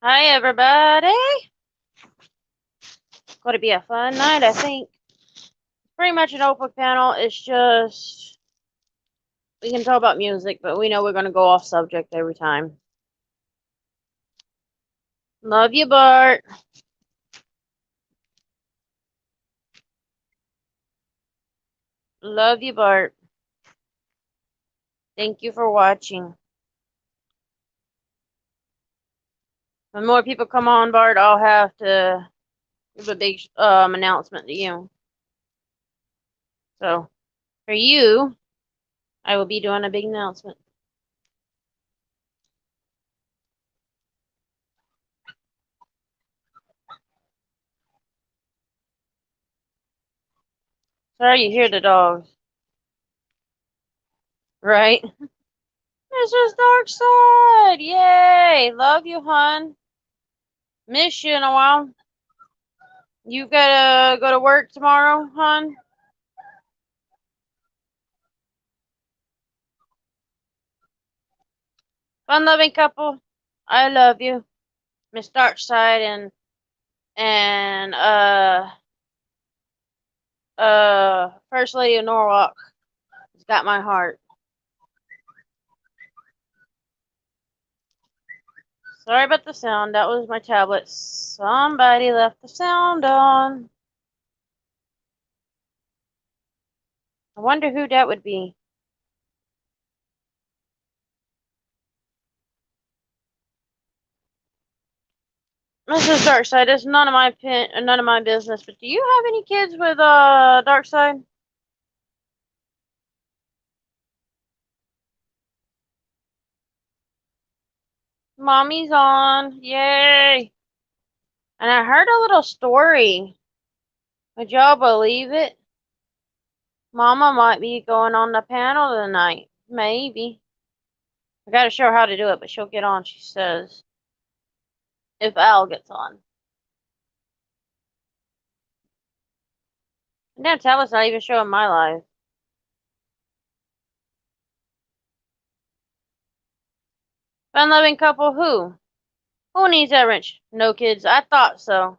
Hi, everybody. Going to be a fun night, I think. Pretty much an open panel. It's just we can talk about music, but we know we're going to go off subject every time. Love you, Bart. Love you, Bart. Thank you for watching. When more people come on, Bart, I'll have to give a big announcement to you. So, for you, I will be doing a big announcement. Sorry you hear the dogs. Right? Mrs. Darkside! Yay! Love you, hon. Miss you in a while. You gotta go to work tomorrow, hon? Fun loving couple. I love you. Miss Darkside and First Lady of Norwalk. It's got my heart. Sorry about the sound. That was my tablet. Somebody left the sound on. I wonder who that would be. Mrs. Darkside, it's none of my business. But do you have any kids with Darkside? Mommy's on. Yay! And I heard a little story. Would y'all believe it? Mama might be going on the panel tonight. Maybe. I gotta show her how to do it, but she'll get on, she says. If Al gets on. Damn tablet's not even showing my live. Fun loving couple who? Who needs that wrench? No kids. I thought so.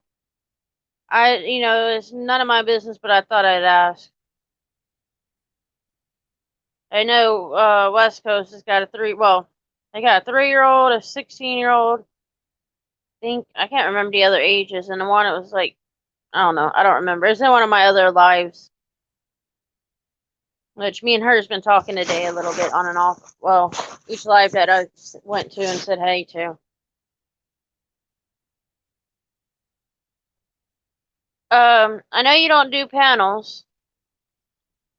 It's none of my business, but I thought I'd ask. I know West Coast has got they got a 3-year-old, a 16-year-old. I can't remember the other ages, and the one that was like, I don't know, I don't remember. It's in one of my other lives. Which me and her has been talking today a little bit on and off. Well, each live that I went to and said hey to. I know you don't do panels,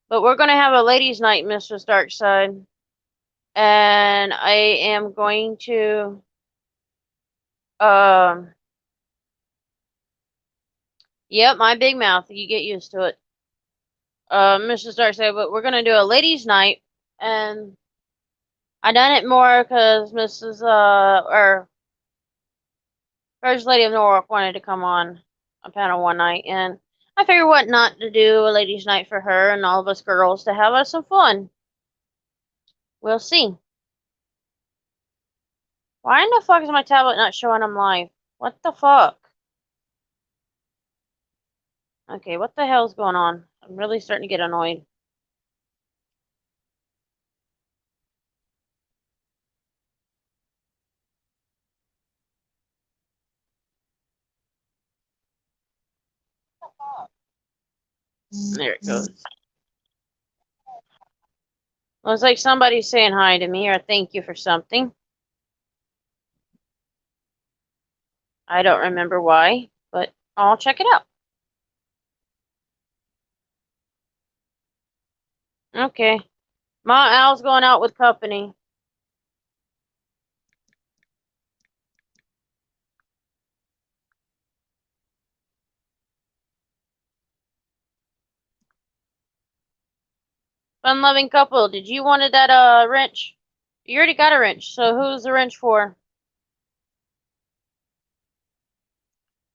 but we're gonna have a ladies' night, Mistress Darkside, and I am going to yep, my big mouth. You get used to it, Mistress Darkside. But we're gonna do a ladies' night, and I done it more because Mrs. or First Lady of Norwalk wanted to come on a panel one night, and I figured what not to do a ladies' night for her and all of us girls to have us some fun. We'll see. Why in the fuck is my tablet not showing them live? What the fuck? Okay, what the hell's going on? I'm really starting to get annoyed. There it goes. Looks like somebody's saying hi to me or thank you for something. I don't remember why, but I'll check it out. Okay. Ma Al's going out with company. Fun loving couple. Did you wanted that wrench? You already got a wrench, so who's the wrench for?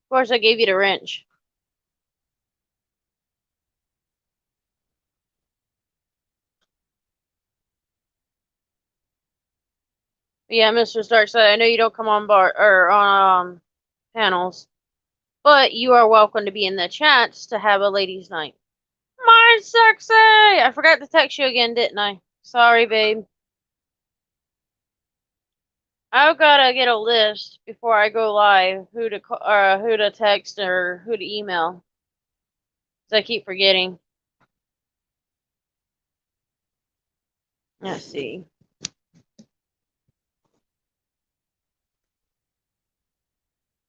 Of course I gave you the wrench. Yeah, Mr. Stark said, I know you don't come on bar or on panels, but you are welcome to be in the chats to have a ladies' night. My sexy! I forgot to text you again, didn't I? Sorry, babe. I've gotta get a list before I go live who to who to text or who to email. 'Cause I keep forgetting. Let's see.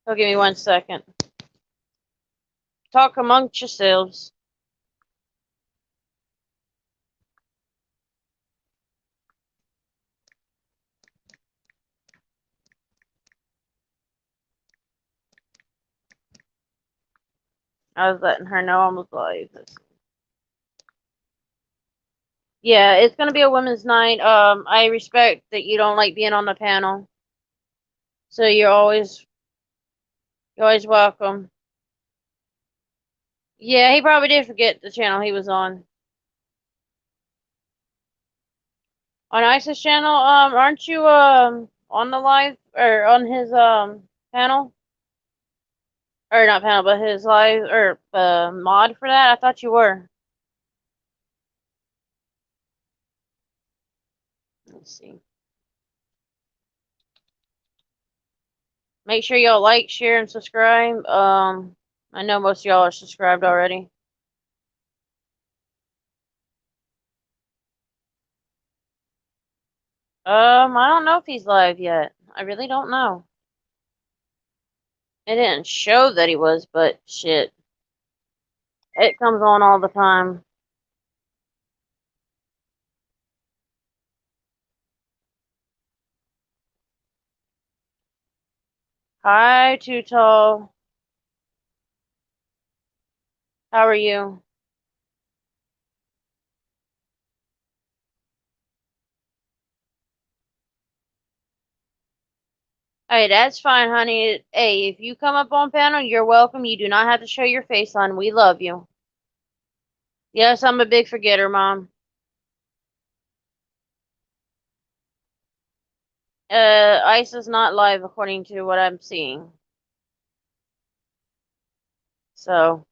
Oh, give me 1 second. Talk amongst yourselves. I was letting her know I was live. Yeah, it's gonna be a women's night. I respect that you don't like being on the panel, so you're always welcome. Yeah, he probably did forget the channel he was on. On Isis channel, aren't you on the live or on his panel? Or not panel, but his live or mod for that? I thought you were. Let's see. Make sure y'all like, share, and subscribe. I know most of y'all are subscribed already. I don't know if he's live yet. I really don't know. It didn't show that he was, but shit. It comes on all the time. Hi, Too Tall. How are you? Hey, that's fine, honey. Hey, if you come up on panel, you're welcome. You do not have to show your face, hon. We love you. Yes, I'm a big forgetter, Mom. Ice is not live according to what I'm seeing. So,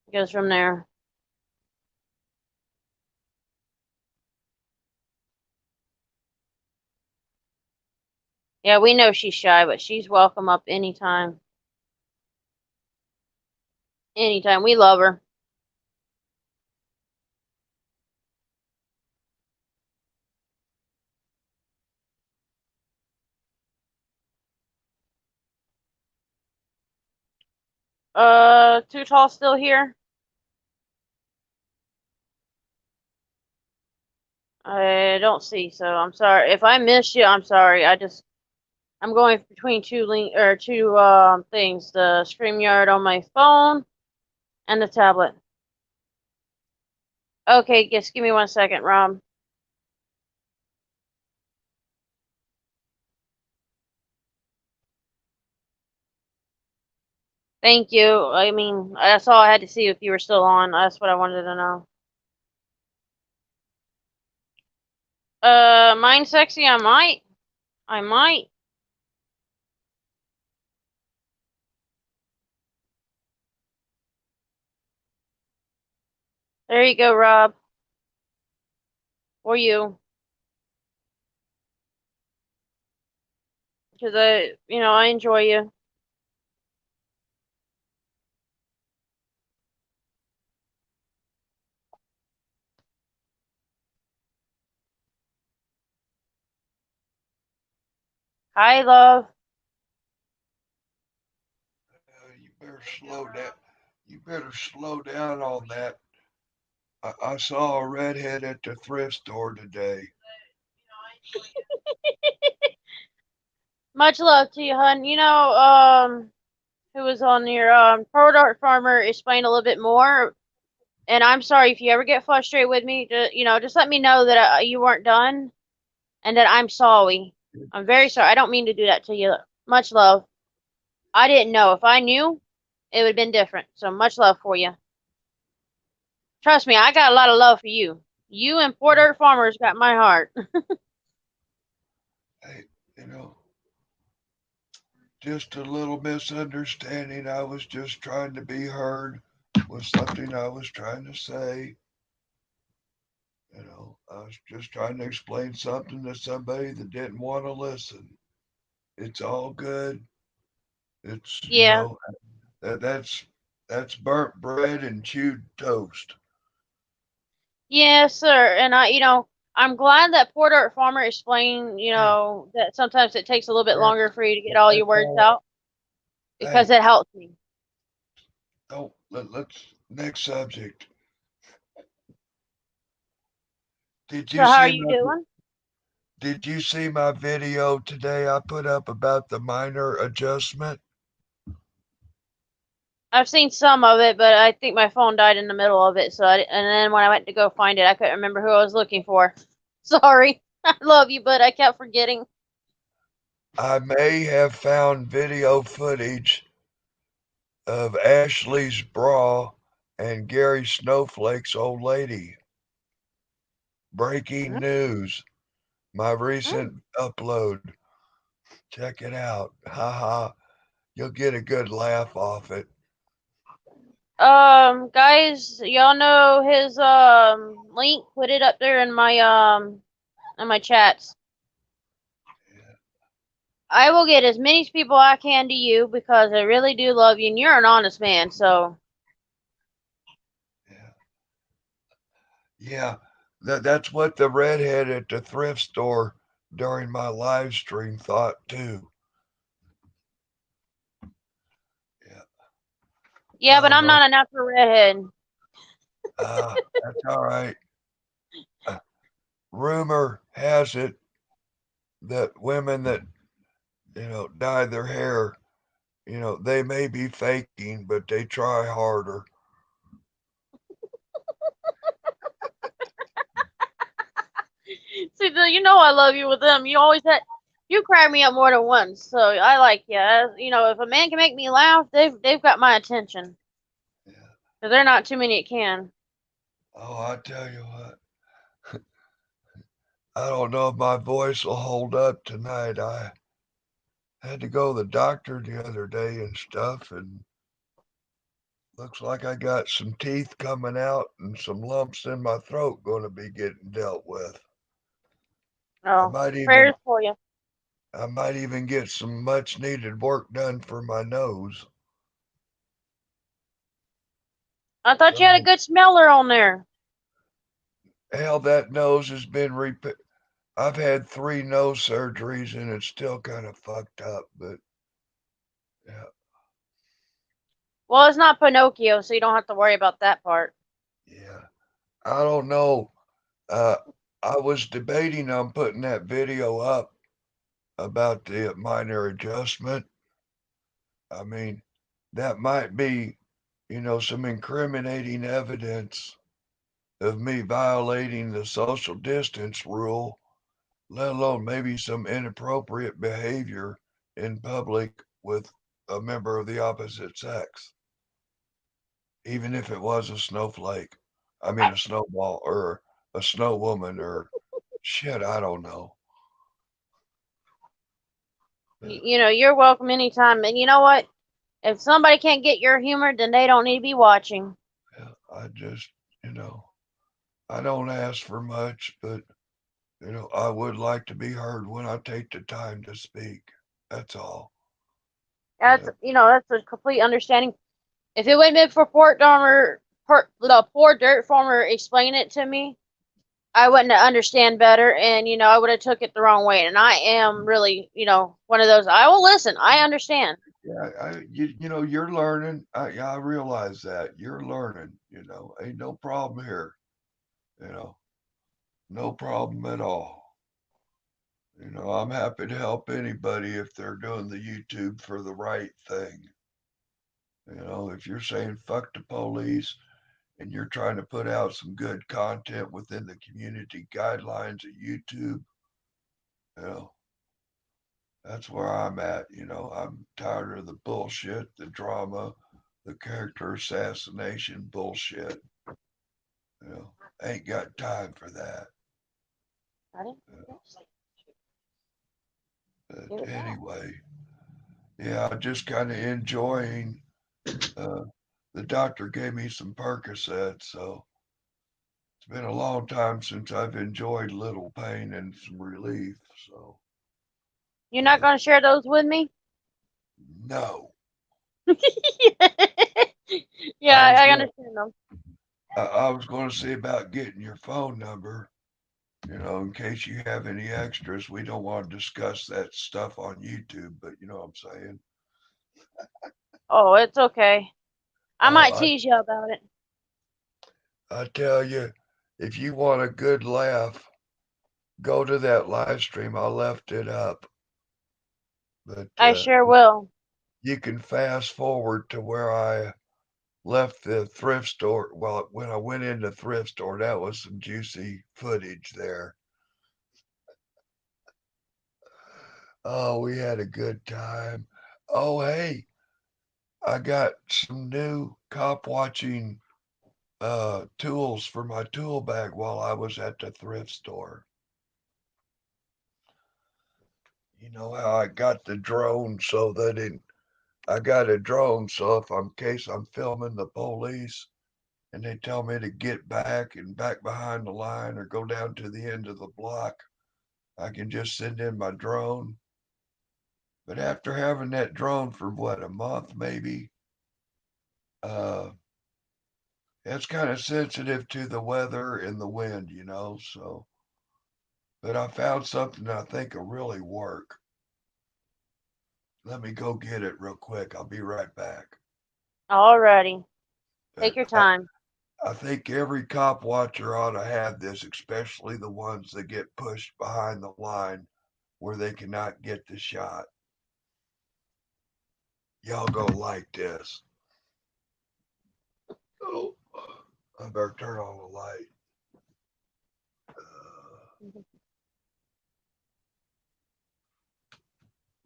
it goes from there. Yeah, we know she's shy, but she's welcome up anytime. Anytime. We love her. Too Tall still here? I don't see, so I'm sorry. If I missed you, I'm sorry. I'm going between two things, the StreamYard on my phone and the tablet. Okay, just give me 1 second, Rob. Thank you. I mean, that's all I had to see if you were still on. That's what I wanted to know. Mine sexy, I might. I might. There you go, Rob. Or you. Because I enjoy you. Hi, love. You better slow down. You better slow down on that. I saw a redhead at the thrift store today. Much love to you, hun. Who was on your Pro Art Farmer explain a little bit more. And I'm sorry if you ever get frustrated with me. Just let me know that you weren't done and that I'm sorry. I'm very sorry. I don't mean to do that to you. Much love. I didn't know. If I knew, it would have been different. So much love for you. Trust me, I got a lot of love for you. You and Port Earth Farmers got my heart. know, just a little misunderstanding. I was just trying to be heard with something I was trying to say. I was just trying to explain something to somebody that didn't want to listen. It's all good. It's, Yeah. that's burnt bread and chewed toast. Yes, sir. And I'm glad that Poor Dirt Farmer explained, Hey, that sometimes it takes a little bit that, longer for you to get all your that's words all. out because Hey, it helps me. oh, let's next subject. Did So you how are see you my doing? Did you see my video today I put up about the minor adjustment? I've seen some of it, but I think my phone died in the middle of it. And then when I went to go find it, I couldn't remember who I was looking for. Sorry. I love you, but I kept forgetting. I may have found video footage of Ashley's bra and Gary Snowflake's old lady. Breaking Mm, news. My mm. recent upload. Check it out. Haha. You'll get a good laugh off it. Guys, y'all know his link. Put it up there in my chats. I will get as many people I can to you because I really do love you and you're an honest man. So, Yeah. Yeah. That's what the redhead at the thrift store during my live stream thought too. Yeah. yeah, but Oh I'm no. not a natural redhead. That's all right. Uh, Rumor has it that women that, dye their hair, they may be faking, but they try harder. See, I love you with them. You crack me up more than once. So I like you. If a man can make me laugh, they've got my attention. Yeah. Cause there are not too many that can. Oh, I tell you what, I don't know if my voice will hold up tonight. I had to go to the doctor the other day and stuff, and looks like I got some teeth coming out and some lumps in my throat going to be getting dealt with. I Oh, might even prayers for you. I might even get some much needed work done for my nose. I thought you had a So good smeller on there. hell, that nose has been I've had 3 nose surgeries and it's still kind of fucked up. But yeah, Well, it's not Pinocchio, so you don't have to worry about that part. yeah. I don't know. Uh, I was debating on putting that video up about the minor adjustment. I mean, that might be, some incriminating evidence of me violating the social distance rule, let alone maybe some inappropriate behavior in public with a member of the opposite sex, even if it was a snowflake. I mean, a snowball or a snow woman or shit, I don't know. Yeah, You're welcome anytime. And you know what? If somebody can't get your humor, then they don't need to be watching. yeah, you know, I don't ask for much, but, I would like to be heard when I take the time to speak. That's all. That's Yeah, that's a complete understanding. If it wouldn't been for the poor dirt farmer explaining it to me, I wouldn't understand better, and I would have took it the wrong way. And I am really, one of those. I will listen. I understand. yeah, you're learning. I realize that you're learning. Ain't no problem here. You know, no problem at all. I'm happy to help anybody if they're doing the YouTube for the right thing. If you're saying fuck the police and you're trying to put out some good content within the community guidelines of YouTube, you know, that's where I'm at. I'm tired of the bullshit, the drama, the character assassination bullshit. You know, ain't got time for that. I didn't. You Give it back. Anyway, yeah, just kind of enjoying. Uh, the doctor gave me some Percocet, so it's been a long time since I've enjoyed a little pain and some relief. So, You're not uh, gonna share those with me? no, Yeah, I was I going. understand them. I was going to see about getting your phone number. In case you have any extras. We don't want to discuss that stuff on YouTube, but you know what I'm saying. Oh, it's okay. I Oh, might tease you about it. I tell you, if you want a good laugh, go to that live stream. I left it up, but I sure will. you can fast forward to where I left the thrift store. Well, when I went in the thrift store, that was some juicy footage there. Oh, we had a good time. Oh, hey, I got some new cop watching tools for my tool bag while I was at the thrift store. You know how I got the drone so that I got a drone so if I'm in case I'm filming the police and they tell me to get back and back behind the line or go down to the end of the block, I can just send in my drone. But after having that drone for what, a month maybe, uh, it's kind of sensitive to the weather and the wind. So, but I found something that I think will really work. Let me go get it real quick. I'll be right back. Alrighty. Take But your time. I think every cop watcher ought to have this, especially the ones that get pushed behind the line where they cannot get the shot. Y'all go like this. Oh, I better turn on the light.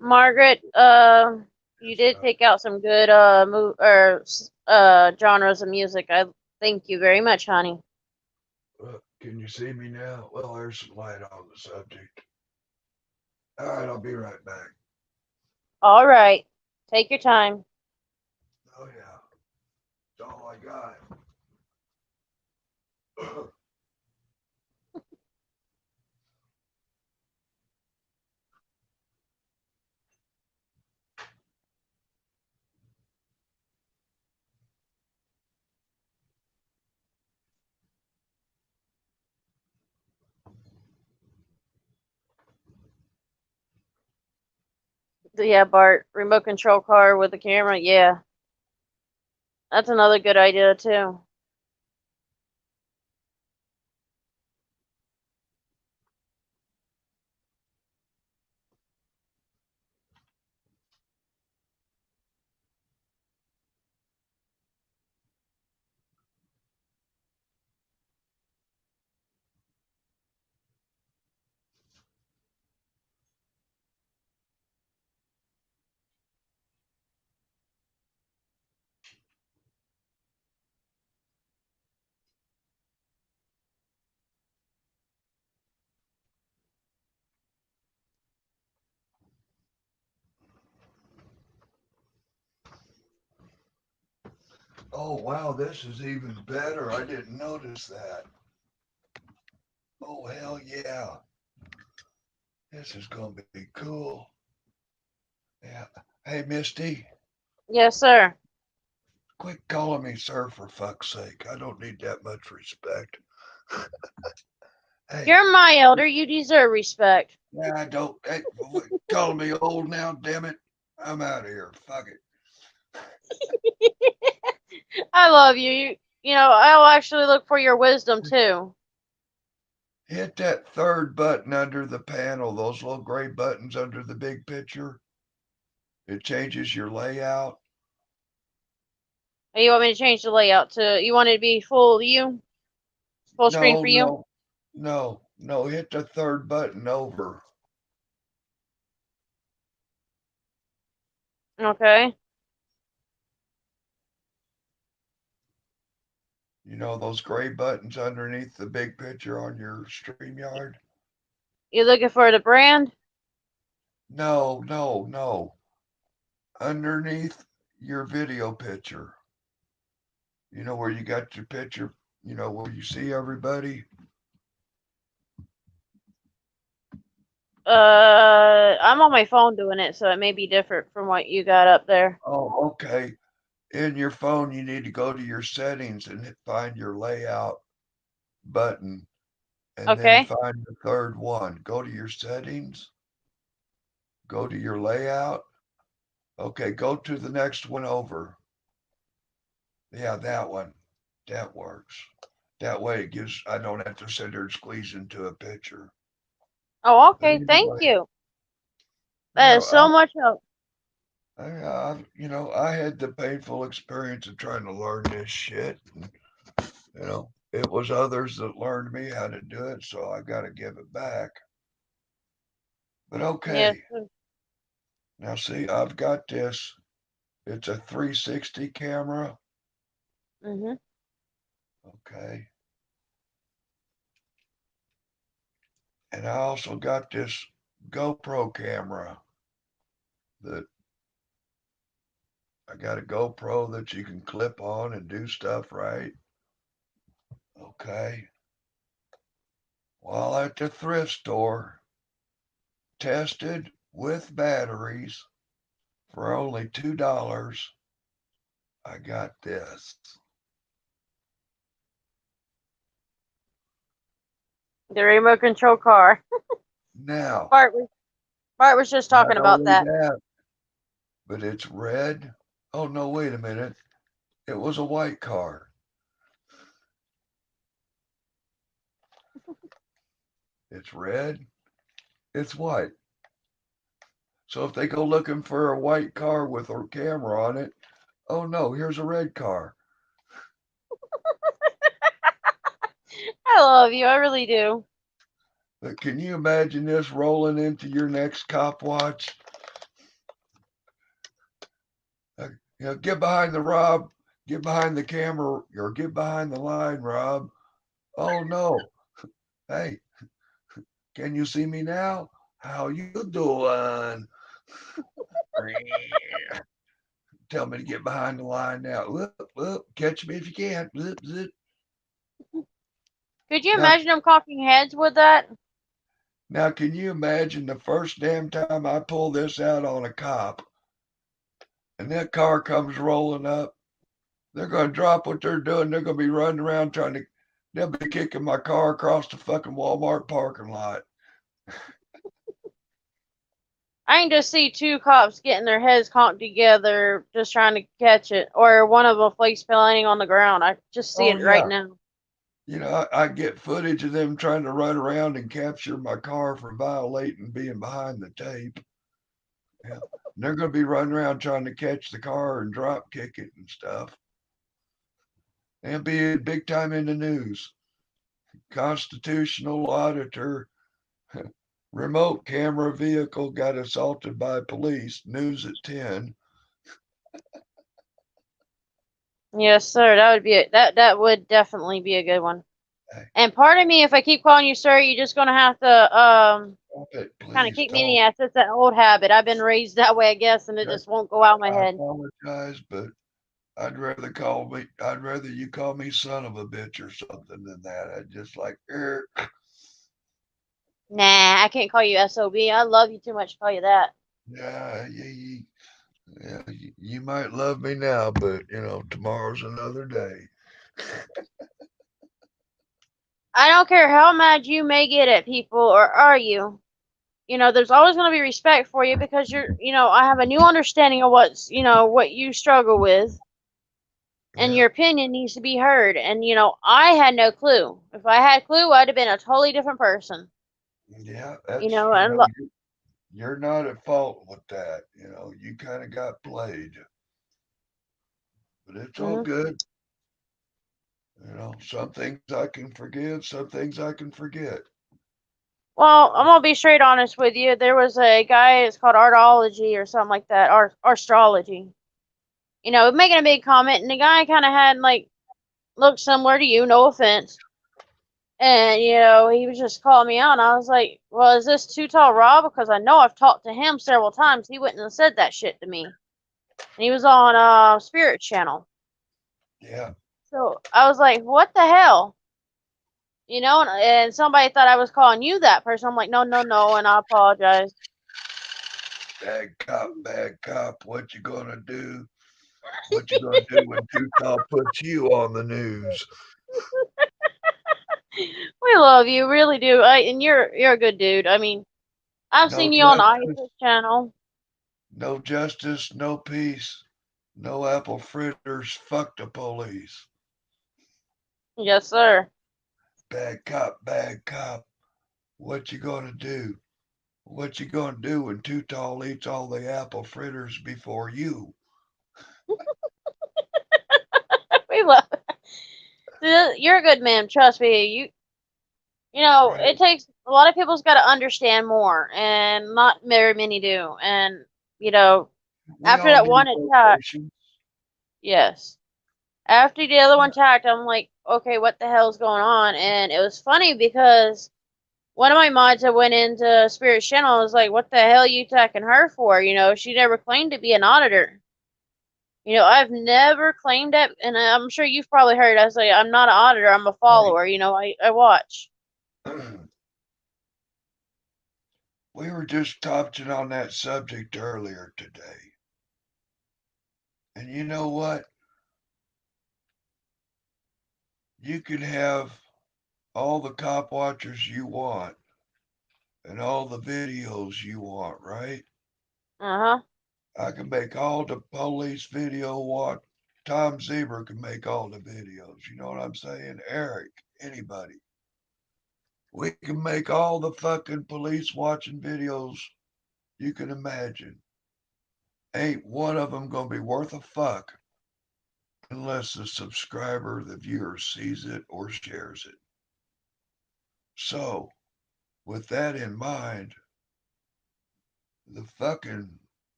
Margaret, you did pick out some good genres of music. I thank you very much, honey. Can you see me now? Well, there's some light on the subject. All right, I'll be right back. All right. Take your time. Oh, yeah. That's all I got. Yeah, Bart, remote control car with a camera. Yeah, that's another good idea too. Oh, wow, this is even better. I didn't notice that. Oh, hell yeah. This is going to be cool. Yeah. Hey, Misty, Yes, sir. quit calling me sir for fuck's sake. I don't need that much respect. Hey, You're my elder. You deserve respect. yeah, I don't. Hey, calling me old now, damn it. I'm out of here. Fuck it. I love you. I'll actually look for your wisdom too. Hit that third button under the panel, those little gray buttons under the big picture. It changes your layout. Or you want me to change the layout to? You want it to be full you, full screen No, for you? no, no, no. Hit the third button over. Okay. Those gray buttons underneath the big picture on your StreamYard? You looking for the brand? No, no, no. Underneath your video picture. You know where you got your picture, where you see everybody? I'm on my phone doing it, so it may be different from what you got up there. Oh, okay. In your phone, you need to go to your settings and find your layout button and then Okay. find the third one. Go to your settings, go to your layout. Okay, go to the next one over. Yeah, that one. That works. That way I don't have to sit there and squeeze into a picture. Oh, But okay. Thank anyway, you. you That know, is so much help. I had the painful experience of trying to learn this shit. And, it was others that learned me how to do it, so I got to give it back. But Yes. okay, now see, I've got this. It's a 360 camera. Mhm. Okay. And I also got this GoPro camera that I got a GoPro that you can clip on and do stuff, right? Okay. While at the thrift store, tested with batteries for only $2, I got this. The remote control car. Now, Bart was Bart was just not talking about only that. that, but it's red. Oh, no, wait a minute. It was a white car. It's red. It's white. So if they go looking for a white car with a camera on it, oh no, here's a red car. I love you. I really do. But can you imagine this rolling into your next cop watch? Get behind the Rob, get behind the camera, or get behind the line, Rob. Oh no. Hey, can you see me now? How you doing? Tell me to get behind the line now. Whoop, whoop, catch me if you can. Zip, zip. Could you Now, imagine them cocking heads with that? now, can you imagine the first damn time I pull this out on a cop and that car comes rolling up? They're going to drop what they're doing. They're going to be running around they'll be kicking my car across the fucking Walmart parking lot. I can just see two cops getting their heads conked together, just trying to catch it, or one of them face planting on the ground. I just see Oh, it right yeah. now. I get footage of them trying to run around and capture my car for violating being behind the tape. Yeah. And they're going to be running around trying to catch the car and drop kick it and stuff. And be big time in the news. Constitutional auditor, remote camera vehicle got assaulted by police. News at 10. Yes, sir. That would be that would definitely be a good one. Hey, And pardon me if I keep calling you sir. You're just gonna have to stop it, kind of please. kick me in the Talk. ass. It's an old habit. I've been raised that way, I guess, and it just won't go out my I head. apologize, but I'd rather you call me son of a bitch or something than that. I just like, Nah, I can't call you SOB. I love you too much to call you that. yeah, yeah, you might love me now, but tomorrow's another day. I don't care how mad you may get at people, or are you? There's always going to be respect for you because I have a new understanding of what you struggle with, and Yeah, your opinion needs to be heard. And, I had no clue. If I had clue, I'd have been a totally different person. yeah, And you're not at fault with that. You kind of got played, but it's all mhm. good. Some things I can forgive, some things I can forget. Well, I'm gonna be straight honest with you. There was a guy, it's called Artology or something like that, Astrology. Making a big comment, and the guy kind of had like looked similar to you. No offense, And, he was just calling me out. And I was like, well, is this Too Tall Rob? Because I know I've talked to him several times. He wouldn't have said that shit to me. And he was on Spirit Channel. Yeah. So I was like, what the hell? And somebody thought I was calling you that person. I'm like, no, no, no. And I apologize. Bad cop, what you gonna do? What you gonna do when Too Tall puts you on the news? We love you, really do. And you're a good dude. I mean, I've No seen you on justice, Isaac's channel. no justice, no peace, no apple fritters. Fuck the police. Yes, sir. Bad cop. What you gonna do? What you gonna do when Too Tall eats all the apple fritters before you? We love. You're a good man. Trust me. Right. It takes a lot of people's got to understand more, and not very many do. And you know, We after all that need one attack, motivation. yes. After the other one Yeah. attacked, I'm like, okay, what the hell's going on? And it was funny because one of my mods that went into Spirit Channel was like, what the hell are you attacking her for? She never claimed to be an auditor. I've never claimed that, and I'm sure you've probably heard. I say I'm not an auditor. I'm a Right. follower. I watch. We were just touching on that subject earlier today. And you know what? You can have all the cop watchers you want and all the videos you want, right? Uh huh. I can make all the police video what Tom Zebra can make all the videos. You know what I'm saying? Eric, anybody. We can make all the fucking police watching videos you can imagine. Ain't one of them gonna be worth a fuck unless the subscriber, the viewer sees it or shares it. So, with that in mind, the fucking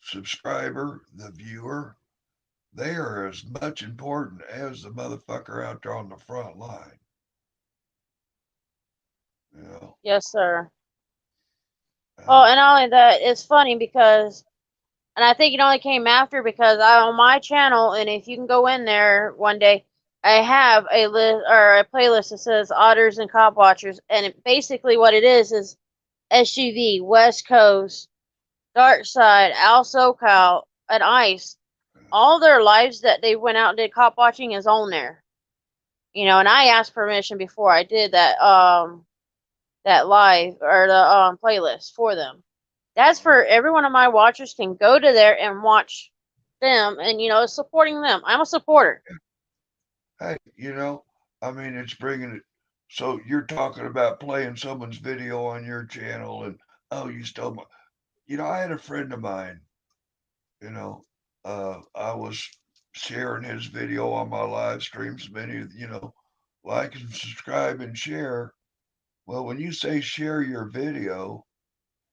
subscriber, the viewer, they are as much important as the motherfucker out there on the front line. You know, Yes, sir. Oh, uh, and not only that, it's funny because, and I think it only came after because I on my channel, and if you can go in there one day, I have a list or a playlist that says Otters and Cop Watchers, and basically what it is SUV, West Coast, Dark Side, Al SoCal, and Ice. All their lives that they went out and did cop watching is on there. And I asked permission before I did that live or the playlist for them. That's for every one of my watchers can go to there and watch them, and supporting them. I'm a supporter. hey, I mean, it's bringing it. So you're talking about playing someone's video on your channel, and oh, you stole my. I had a friend of mine. You know, I was sharing his video on my live streams. Many, like and subscribe and share. Well, when you say share your video,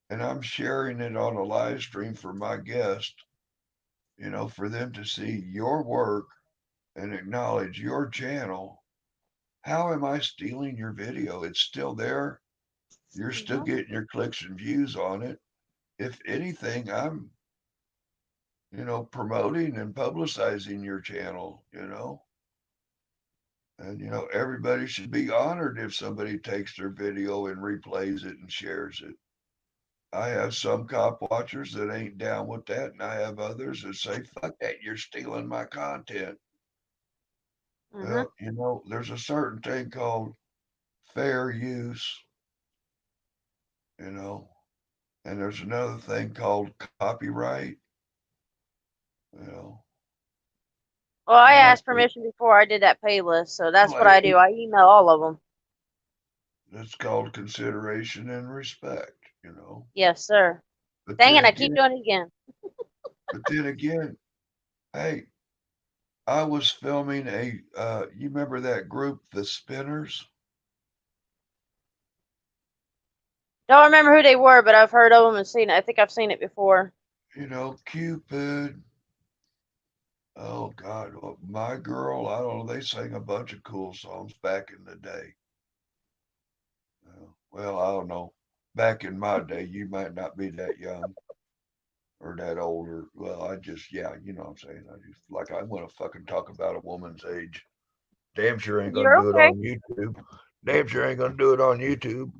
and I'm sharing it on a live stream for my guest, for them to see your work and acknowledge your channel, how am I stealing your video? It's still there. You're still Hmm. getting your clicks and views on it. If anything, I'm, promoting and publicizing your channel, and, everybody should be honored if somebody takes their video and replays it and shares it. I have some cop watchers that ain't down with that, and I have others that say, fuck that, you're stealing my content. Hmm. Well, there's a certain thing called fair use, you know, and there's another thing called copyright, you know. Well, I And asked permission before I did that playlist, so that's what like I do. I email all of them. that's called consideration and respect. Yes, sir. But Dang then it, I keep again, doing it again. hey, I was filming you remember that group, The Spinners? Don't remember who they were, but I've heard of them and seen it. I think I've seen it before. Cupid, Oh God, well, My Girl, I don't know. They sang a bunch of cool songs back in the day. Well, I don't know. Back in my day, you might not be that young or that older. Well, yeah, you know what I'm saying. I want to fucking talk about a woman's age. Damn sure ain't gonna You're do it okay. on YouTube. Damn sure ain't gonna do it on YouTube.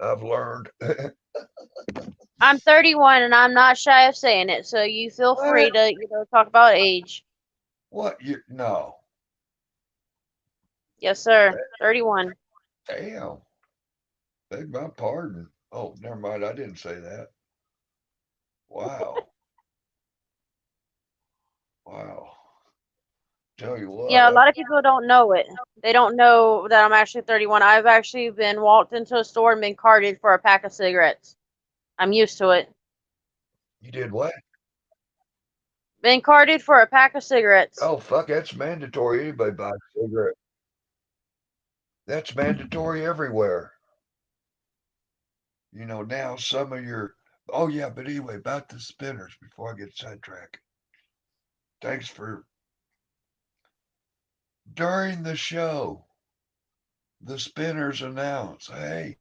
I've learned. I'm 31 and I'm not shy of saying it, so you feel What? free to, talk about age. What? You no. Yes, sir. 31. Damn. Beg my pardon. Oh, never mind. I didn't say that. Wow. Wow. Tell you what, Yeah, a lot of people don't know it. They don't know that I'm actually 31. I've actually been walked into a store and been carded for a pack of cigarettes. I'm used to it. you did what? Been carded for a pack of cigarettes. Oh, fuck, that's mandatory. Anybody buy a cigarette. That's mandatory everywhere. Now some of your. Oh, yeah, but anyway, about the spinners before I get sidetracked. Thanks for. During the show, the spinners announce, hey,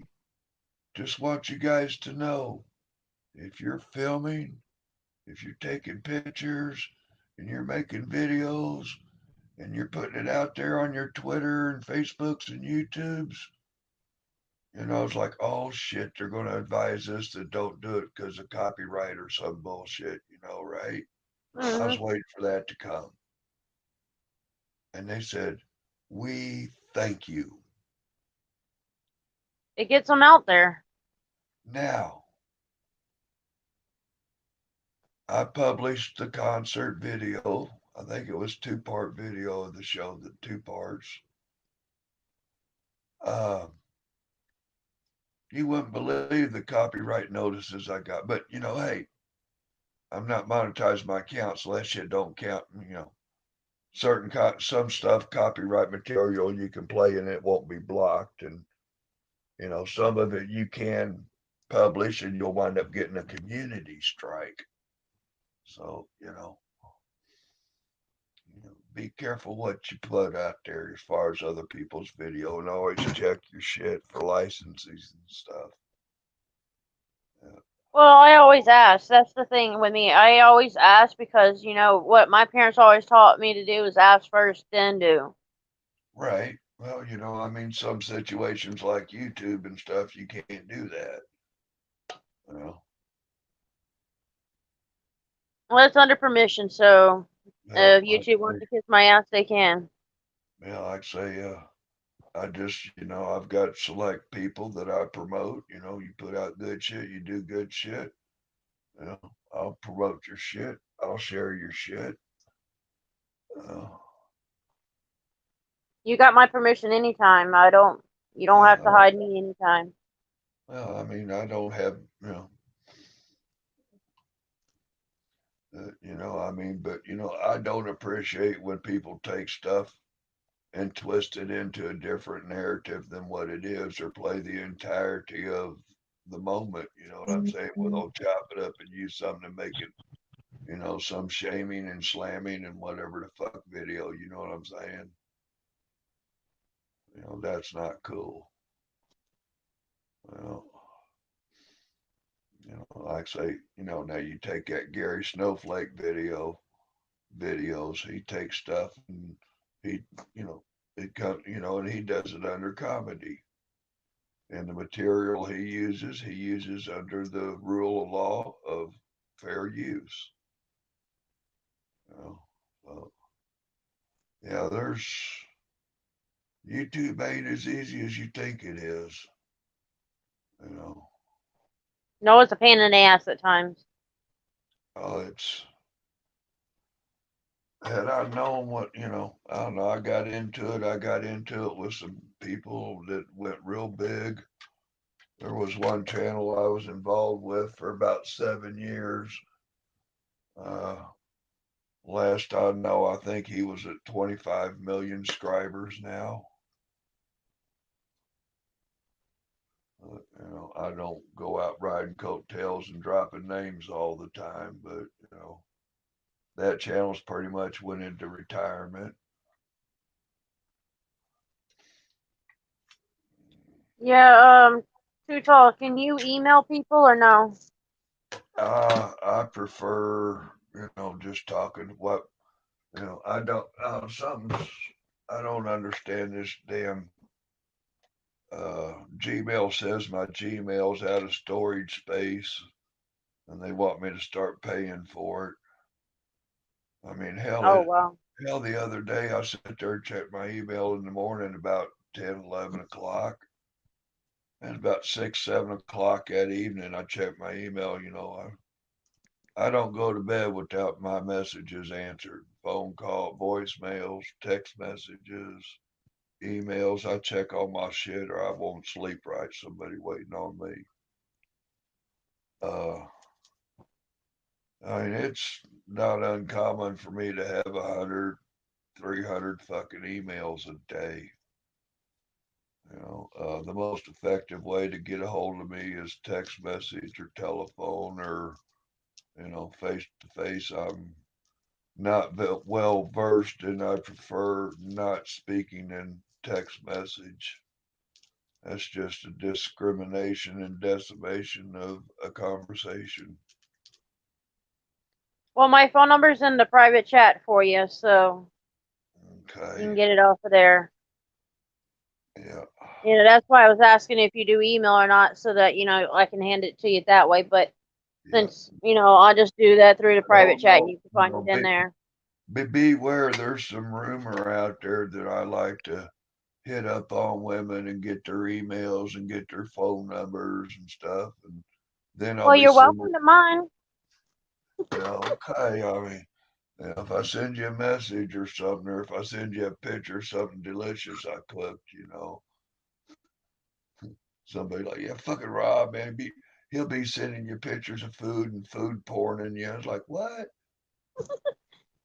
just want you guys to know if you're filming, if you're taking pictures, and you're making videos, and you're putting it out there on your Twitter and Facebooks and YouTubes, it's like, oh shit, they're going to advise us that don't do it because of copyright or some bullshit, right? I was Hmm. waiting for that to come. And they said, we thank you. It gets them out there. Now, I published the concert video. I think it was two-part video of the show, the two parts. Uh, you wouldn't believe the copyright notices I got. But, hey, I'm not monetizing my account, so that shit don't count. Some stuff, copyright material, you can play and it won't be blocked. And, some of it you can publish and you'll wind up getting a community strike. So, be careful what you put out there as far as other people's video and always check your shit for licenses and stuff. Yeah. Well, I always ask. That's the thing with me. I always ask because, what my parents always taught me to do is ask first, then do. Right. Well, some situations like YouTube and stuff, you can't do that. Well, Well, it's under permission, so yeah, if YouTube wants to kiss my ass, they can. Like I say, I just, I've got select people that I promote. You put out good shit, you do good shit. I'll promote your shit. I'll share your shit. Uh, You got my permission anytime. You don't yeah, have to hide me anytime. well, I don't have, but I don't appreciate when people take stuff and twist it into a different narrative than what it is, or play the entirety of the moment. You know what I'm saying? Well, they'll chop it up and use something to make it, some shaming and slamming and whatever the fuck video. You know what I'm saying? That's not cool. Well, like I say, now you take that Gary Snowflake videos, he takes stuff and he, you know, it comes, and he does it under comedy. And the material he uses under the rule of law of fair use. You know? So, yeah, YouTube ain't as easy as you think it is. You know, No, it's a pain in the ass at times. it's had I known what I don't know. I got into it. I got into it with some people that went real big. There was one channel I was involved with for about 7 years. Uh, Last I know, I think he was at 25 million subscribers now. I don't go out riding coattails and dropping names all the time, but that channel's pretty much went into retirement. Yeah, Too Tall, can you email people or no? I prefer, just talking what, I don't, I don't understand this damn, Gmail says my Gmail's out of storage space and they want me to start paying for it. I mean, Oh, wow. hell, the other day I sat there and checked my email in the morning about 10, 11 o'clock. And about 6, 7 o'clock that evening, I checked my email. I don't go to bed without my messages answered. Phone call, voicemails, text messages, emails. I check all my shit or I won't sleep right. Somebody waiting on me. Uh, I mean, it's not uncommon for me to have 100, 300 fucking emails a day. The most effective way to get a hold of me is text message or telephone or, face to face. I'm not well versed and I prefer not speaking in text message. That's just a discrimination and decimation of a conversation. Well, my phone number's in the private chat for you, so you Okay. can get it off of there. Yeah. That's why I was asking if you do email or not, so that, I can hand it to you that way. But Yeah. since, I'll just do that through the I private don't chat and know. you can find it in there. Beware, there's some rumor out there that I like to hit up on women and get their emails and get their phone numbers and stuff. And then I'll Well, be you're sending, welcome to mine. okay, I mean, if I send you a message or something, or if I send you a picture of something delicious I cooked, somebody like, yeah, fucking Rob, man, he'll be sending you pictures of food and food porn, and you. I was like, what?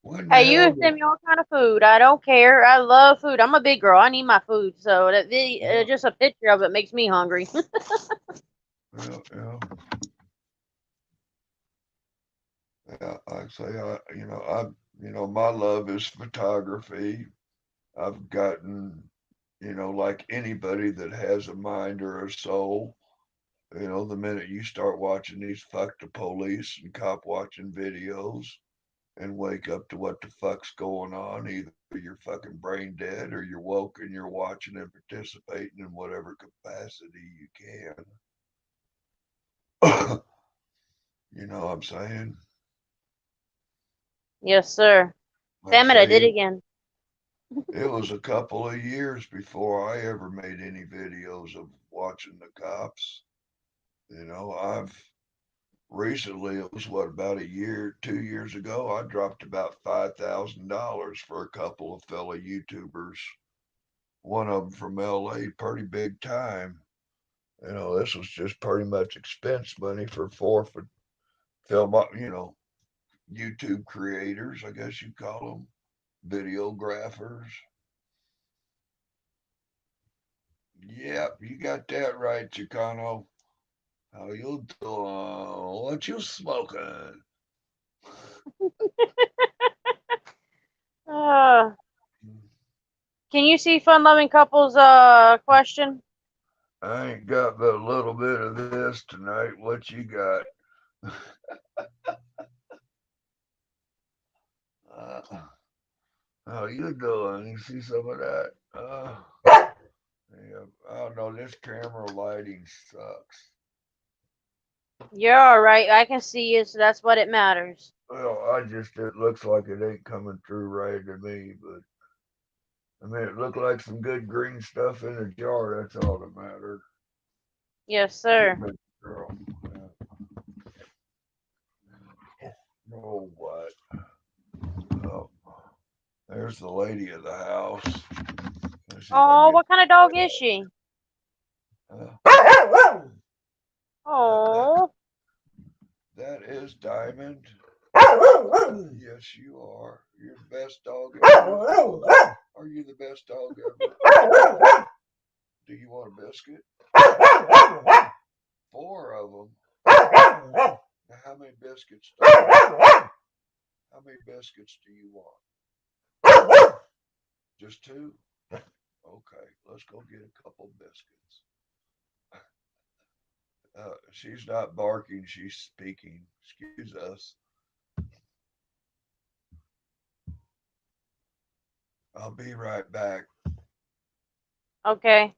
What in the Hey, hell? you send me all kind of food. I don't care. I love food. I'm a big girl. I need my food. So just a picture of it makes me hungry. Yeah. Like I say, my love is photography. I've gotten, like anybody that has a mind or a soul, the minute you start watching these fuck the police and cop watching videos and wake up to what the fuck's going on, either you're fucking brain dead or you're woke and you're watching and participating in whatever capacity you can. You know what I'm saying? Yes, sir. Like I Damn it, I did say, it again. it was a couple of years before I ever made any videos of watching the cops. I've recently, it was what, about a year, 2 years ago, I dropped about $5,000 for a couple of fellow YouTubers. One of them from LA, pretty big time. This was just pretty much expense money for forfeit film, YouTube creators, I guess you call them, videographers. Yep, you got that right, Chicano. How you doing? What you smoking? Uh, can you see Fun Loving Couples question? I ain't got but a little bit of this tonight. What you got? uh, how you doing? You see some of that? Yeah, I don't know. This camera lighting sucks. You're all right. I can see you, so that's what it matters. Well, it looks like it ain't coming through right to me, but I mean, it looked like some good green stuff in a jar. That's all that mattered. Yes, sir. Girl. Oh, what? Oh, there's the lady of the house. Let's see if I can Oh, get. what kind of dog is she? Oh, That is Diamond. Yes, you are. You're the best dog ever. Are you the best dog ever? Do you want a biscuit? 4 of them. How many biscuits? How How many biscuits do you want? Just two? Okay, let's go get a couple biscuits. She's not barking, she's speaking. Excuse us. I'll be right back. Okay.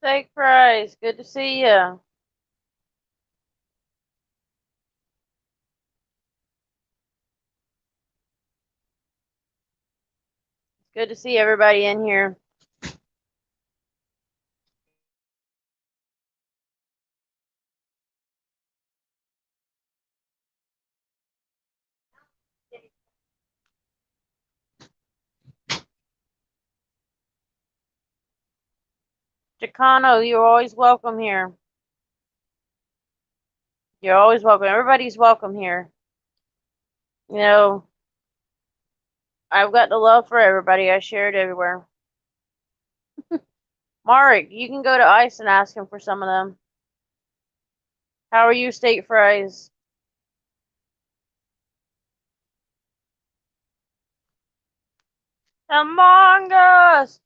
Steak fries. Good to see you. Good to see everybody in here. Chicano, you're always welcome here. You're always welcome. Everybody's welcome here. You know, I've got the love for everybody. I share it everywhere. Marek, you can go to Ice and ask him for some of them. How are you, steak fries? Among Us!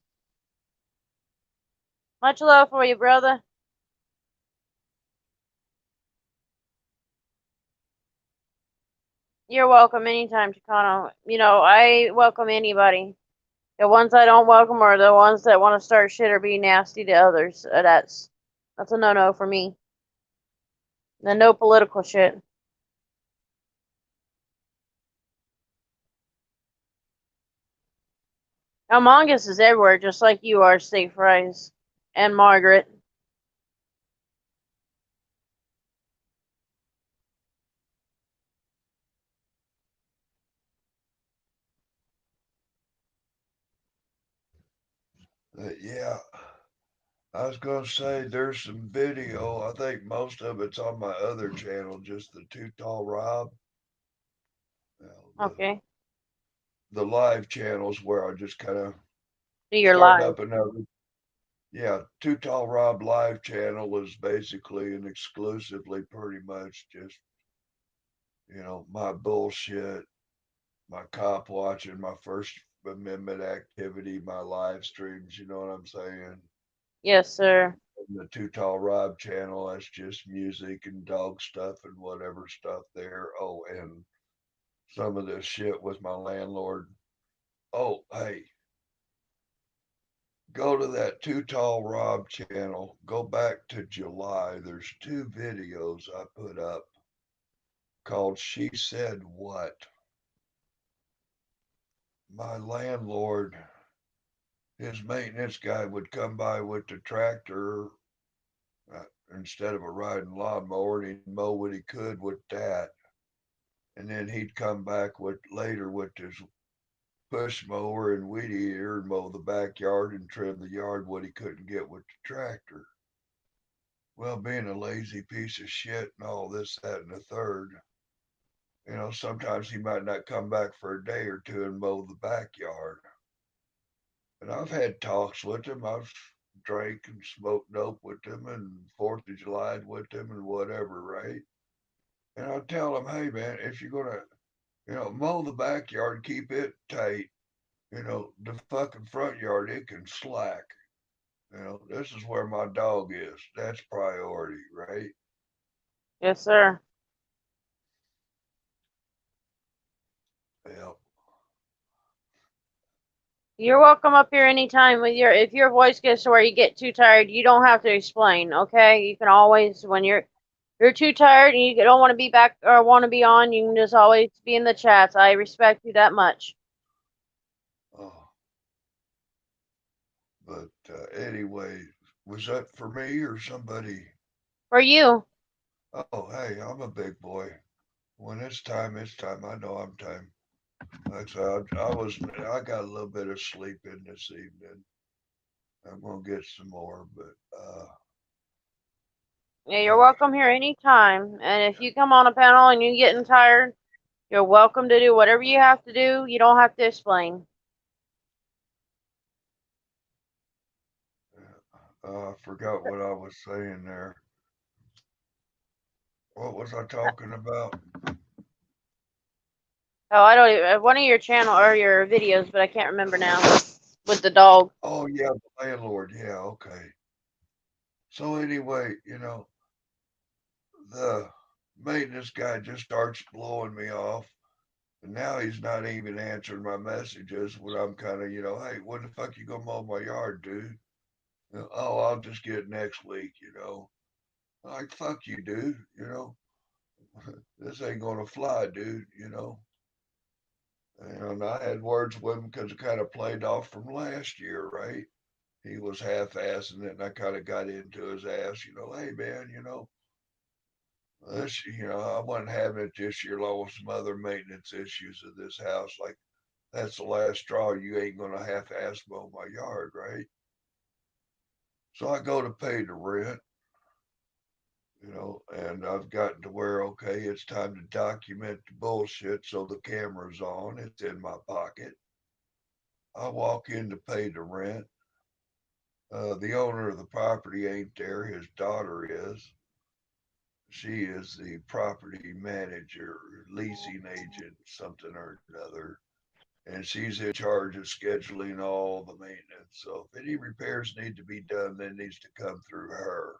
Much love for you, brother. You're welcome anytime, Chicano. You know, I welcome anybody. The ones I don't welcome are the ones that want to start shit or be nasty to others. That's a no-no for me. And no political shit. Among Us is everywhere, just like you are, steak fries. And Margaret. Yeah, I was gonna say there's some video. I think most of it's on my other channel, just the Too Tall Rob. You know, Okay. the live channels where I just kind of Do your start live. up another. Yeah, Too Tall Rob live channel is basically and exclusively pretty much just my bullshit, my cop watching, my First Amendment activity, my live streams. You know what I'm saying? Yes, sir. The Too Tall Rob channel, that's just music and dog stuff and whatever stuff there. Oh, and some of this shit with my landlord. Oh, hey, go to that Too Tall Rob channel. Go back to July. There's two videos I put up called She Said What. My landlord, his maintenance guy would come by with the tractor instead of a riding lawnmower, and he'd mow what he could with that. And then he'd come back with later with his push mower and weed eater and mow the backyard and trim the yard what he couldn't get with the tractor. Well, being a lazy piece of shit and all this, that, and the third, sometimes he might not come back for a day or two and mow the backyard. And I've had talks with him. I've drank and smoked dope with him and 4th of July with him and whatever, right? And I tell him, hey, man, if you're going to, mow the backyard, keep it tight. The fucking front yard, it can slack. This is where my dog is. That's priority, right? Yes, sir. Yeah. You're welcome up here anytime with if your voice gets to where you get too tired, you don't have to explain, okay? You can always when you're too tired and you don't want to be back or want to be on, you can just always be in the chats. I respect you that much. Oh, but anyway, was that for me or somebody? For you. Oh, hey, I'm a big boy. When it's time, it's time. I know I'm time. Like I got a little bit of sleep in this evening. I'm gonna get some more, but Yeah, you're welcome here anytime. And if you come on a panel and you're getting tired, You're welcome to do whatever you have to do. You don't have to explain. I forgot what I was saying there. What was I talking about? Oh, I don't even, one of your channel or your videos, but I can't remember now. With the dog. Oh yeah, the landlord. Yeah, okay. So anyway, the maintenance guy just starts blowing me off. And now he's not even answering my messages when I'm kind of, hey, when the fuck you gonna mow my yard, dude? Oh, I'll just get it next week. Like, fuck you, dude. This ain't gonna fly, dude. And I had words with him because it kind of played off from last year, right? He was half-assing it, and I kind of got into his ass, hey, man, I wasn't having it this year along with some other maintenance issues of this house. Like, that's the last straw. You ain't gonna half-ass mow my yard, right? So I go to pay the rent, and I've gotten to where, okay, it's time to document the bullshit. So the camera's on, it's in my pocket. I walk in to pay the rent. The owner of the property ain't there, his daughter is. She is the property manager, leasing agent, something or another. And she's in charge of scheduling all the maintenance. So if any repairs need to be done, that needs to come through her.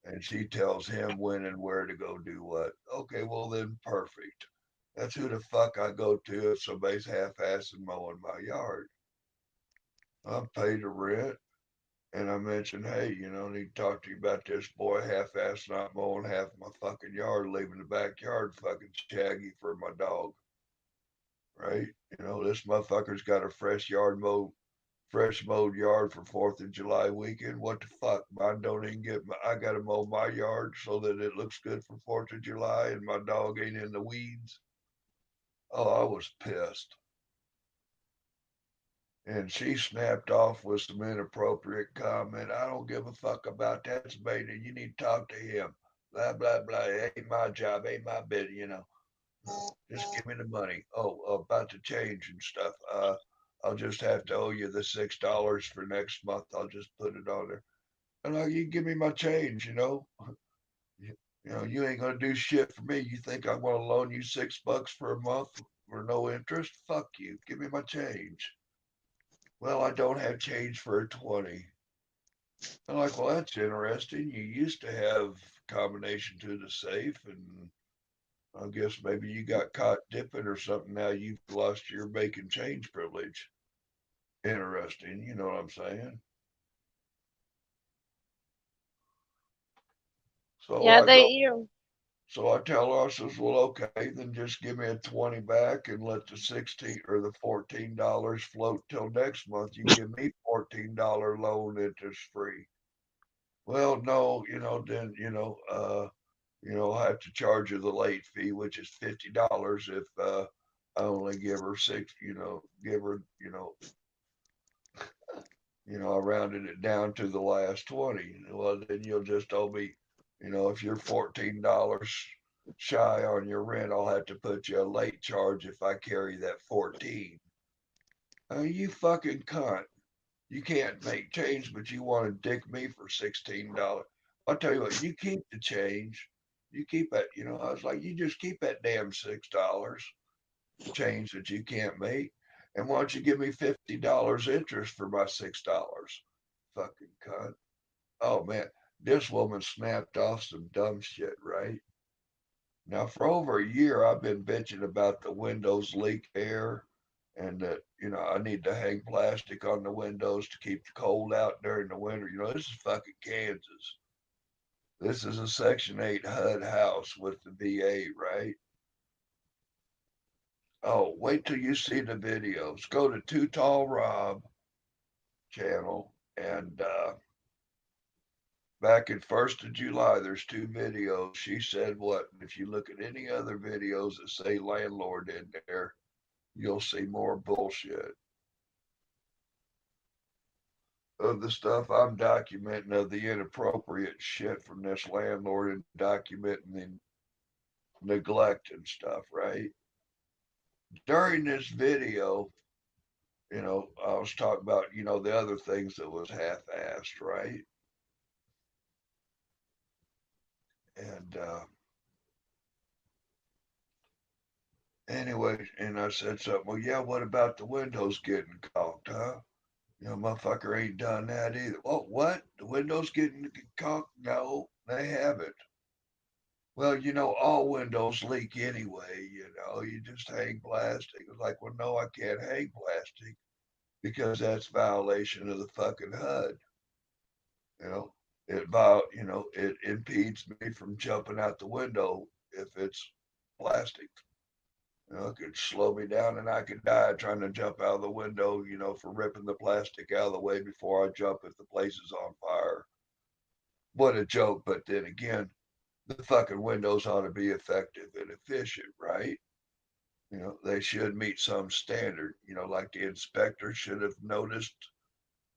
And she tells him when and where to go do what. Okay, well then perfect. That's who the fuck I go to if somebody's half-assing mowing my yard. I pay the rent, and I mentioned, hey, I need to talk to you about this boy half-ass not mowing half my fucking yard, leaving the backyard fucking shaggy for my dog. Right? This motherfucker's got a fresh mowed yard for 4th of July weekend. What the fuck? Mine don't even I got to mow my yard so that it looks good for 4th of July and my dog ain't in the weeds. Oh, I was pissed. And she snapped off with some inappropriate comment. I don't give a fuck about that. It's Maynard. You need to talk to him. Blah, blah, blah. It ain't my job. Ain't my bit. Just give me the money. Oh, about the change and stuff. I'll just have to owe you the $6 for next month. I'll just put it on there. And like, you give me my change. You ain't gonna do shit for me. You think I'm gonna loan you $6 for a month for no interest? Fuck you. Give me my change. Well, I don't have change for a 20. I'm like, well, that's interesting. You used to have combination to the safe, and I guess maybe you got caught dipping or something. Now you've lost your making change privilege. Interesting. You know what I'm saying? So Yeah, I they go, you. so I tell her, I says, well, okay, then just give me a 20 back and let the 16 or the $14 float till next month. You can give me $14 loan interest free. Well, no, then, I have to charge her the late fee, which is $50 if I only give her six, give her, I rounded it down to the last 20. Well, then you'll just owe me, if you're $14 shy on your rent, I'll have to put you a late charge if I carry that 14. You fucking cunt. You can't make change, but you want to dick me for $16. I'll tell you what, you keep the change. You keep that, I was like, you just keep that damn $6 change that you can't make. And why don't you give me $50 interest for my $6? Fucking cunt. Oh man, this woman snapped off some dumb shit, right? Now, for over a year, I've been bitching about the windows leak air and that, I need to hang plastic on the windows to keep the cold out during the winter. This is fucking Kansas. This is a Section 8 HUD house with the VA, right? Oh, wait till you see the videos. Go to Too Tall Rob channel and back in 1st of July, there's 2 videos. She said what? If you look at any other videos that say landlord in there, you'll see more bullshit of the stuff I'm documenting of the inappropriate shit from this landlord and documenting the neglect and stuff, right? during this video, I was talking about, the other things that was half-assed, right? And anyway, and I said something. Well, yeah, what about the windows getting caulked, huh? Motherfucker ain't done that either. Oh, what? The windows getting caulked? No, they haven't. Well, all windows leak anyway. You just hang plastic. It's like, well, no, I can't hang plastic because that's violation of the fucking HUD. You know, it impedes me from jumping out the window if it's plastic. It could slow me down and I could die trying to jump out of the window, for ripping the plastic out of the way before I jump if the place is on fire. What a joke. But then again, the fucking windows ought to be effective and efficient, right? They should meet some standard, like the inspector should have noticed,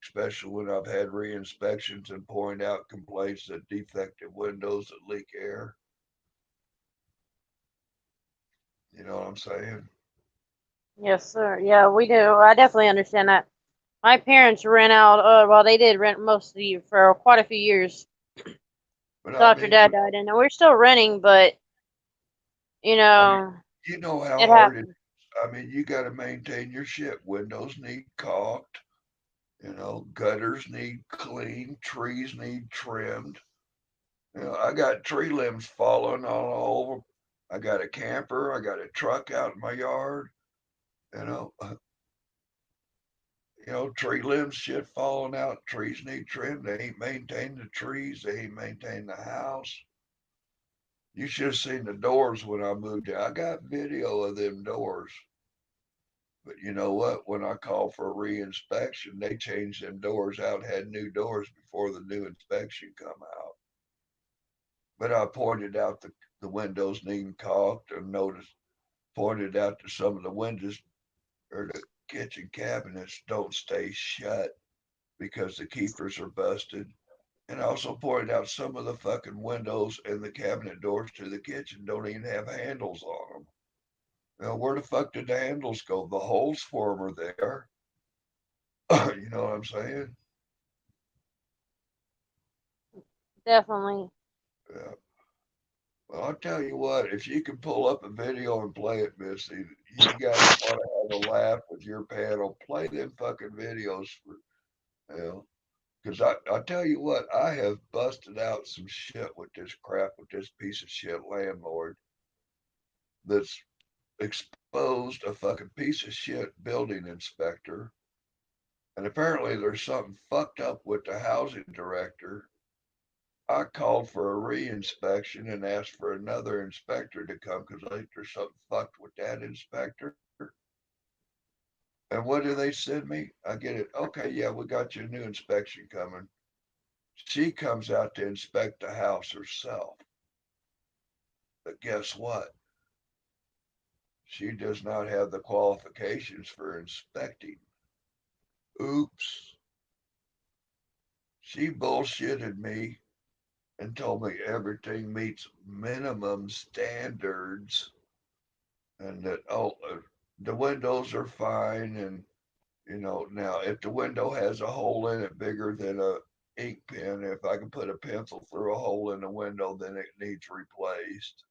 especially when I've had re-inspections and point out complaints that defective windows that leak air. You know what I'm saying? Yes, sir. Yeah, we do. I definitely understand that. My parents rent out. Well, they did rent most of the for quite a few years But till I after mean, Dad died, and we're still renting. But you I mean, know, you know how it hard it happens. is. I mean, you got to maintain your shit. Windows need caulked. Gutters need cleaned. Trees need trimmed. I got tree limbs falling all over. I got a camper. I got a truck out in my yard. You know, tree limbs shit falling out. Trees need trimmed. They ain't maintained the trees. They ain't maintained the house. You should have seen the doors when I moved in. I got video of them doors. But you know what? When I called for a re-inspection, they changed them doors out, had new doors before the new inspection come out. But I pointed out the windows needing caulked and pointed out that some of the windows or the kitchen cabinets don't stay shut because the keepers are busted. And I also pointed out some of the fucking windows and the cabinet doors to the kitchen don't even have handles on them. Where the fuck did the handles go? The holes for them are there. You know what I'm saying? Definitely. Yeah. Well, I'll tell you what, if you can pull up a video and play it, Missy, you guys want to have a laugh with your panel, play them fucking videos for, because I tell you what, I have busted out some shit with this crap with this piece of shit landlord that's exposed a fucking piece of shit building inspector. And apparently there's something fucked up with the housing director. I called for a re-inspection and asked for another inspector to come because I think there's something fucked with that inspector. And what do they send me? I get it. Okay, yeah, we got your new inspection coming. She comes out to inspect the house herself. But guess what? She does not have the qualifications for inspecting. Oops. She bullshitted me and told me everything meets minimum standards and that, the windows are fine. And, now if the window has a hole in it bigger than a ink pen, if I can put a pencil through a hole in the window, then it needs replaced.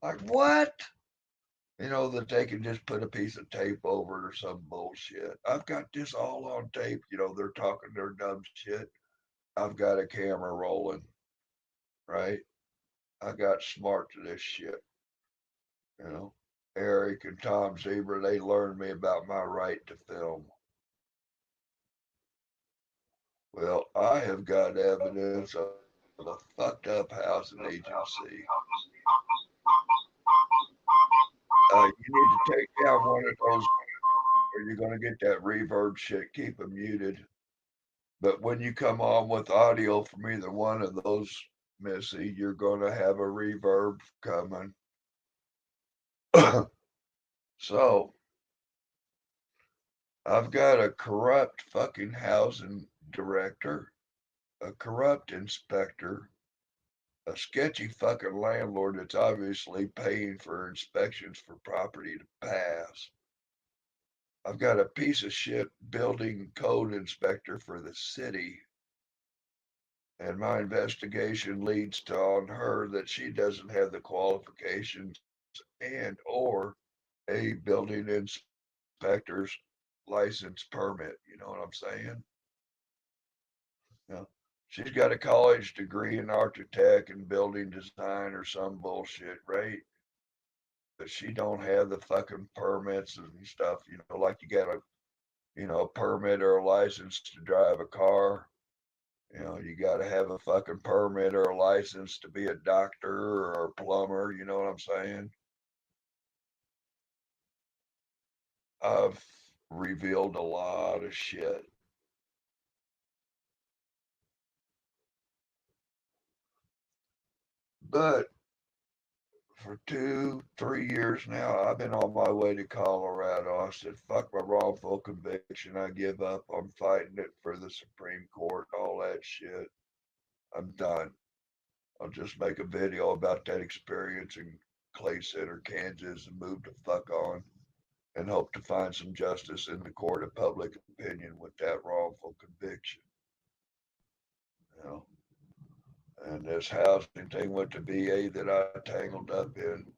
Like, what? That they can just put a piece of tape over it or some bullshit. I've got this all on tape. They're talking their dumb shit. I've got a camera rolling, right? I got smart to this shit. You know, Eric and Tom Zebra, they learned me about my right to film. Well, I have got evidence of a fucked up housing agency. You need to take down one of those, or you're going to get that reverb shit. Keep them muted. But when you come on with audio from either one of those, Missy, you're going to have a reverb coming. So I've got a corrupt fucking housing director, a corrupt inspector, a sketchy fucking landlord that's obviously paying for inspections for property to pass. I've got a piece of shit building code inspector for the city, and my investigation leads to on her that she doesn't have the qualifications and or a building inspector's license permit. You know what I'm saying? You know, she's got a college degree in architect and building design or some bullshit, right? But she don't have the fucking permits and stuff. You know, like you got a permit or a license to drive a car. You know, you got to have a fucking permit or a license to be a doctor or a plumber. You know what I'm saying? I've revealed a lot of shit. But for 2, 3 years now, I've been on my way to Colorado. I said, fuck my wrongful conviction. I give up. I'm fighting it for the Supreme Court, all that shit. I'm done. I'll just make a video about that experience in Clay Center, Kansas, and move the fuck on and hope to find some justice in the court of public opinion with that wrongful conviction. You know, and this housing thing with the VA that I tangled up in.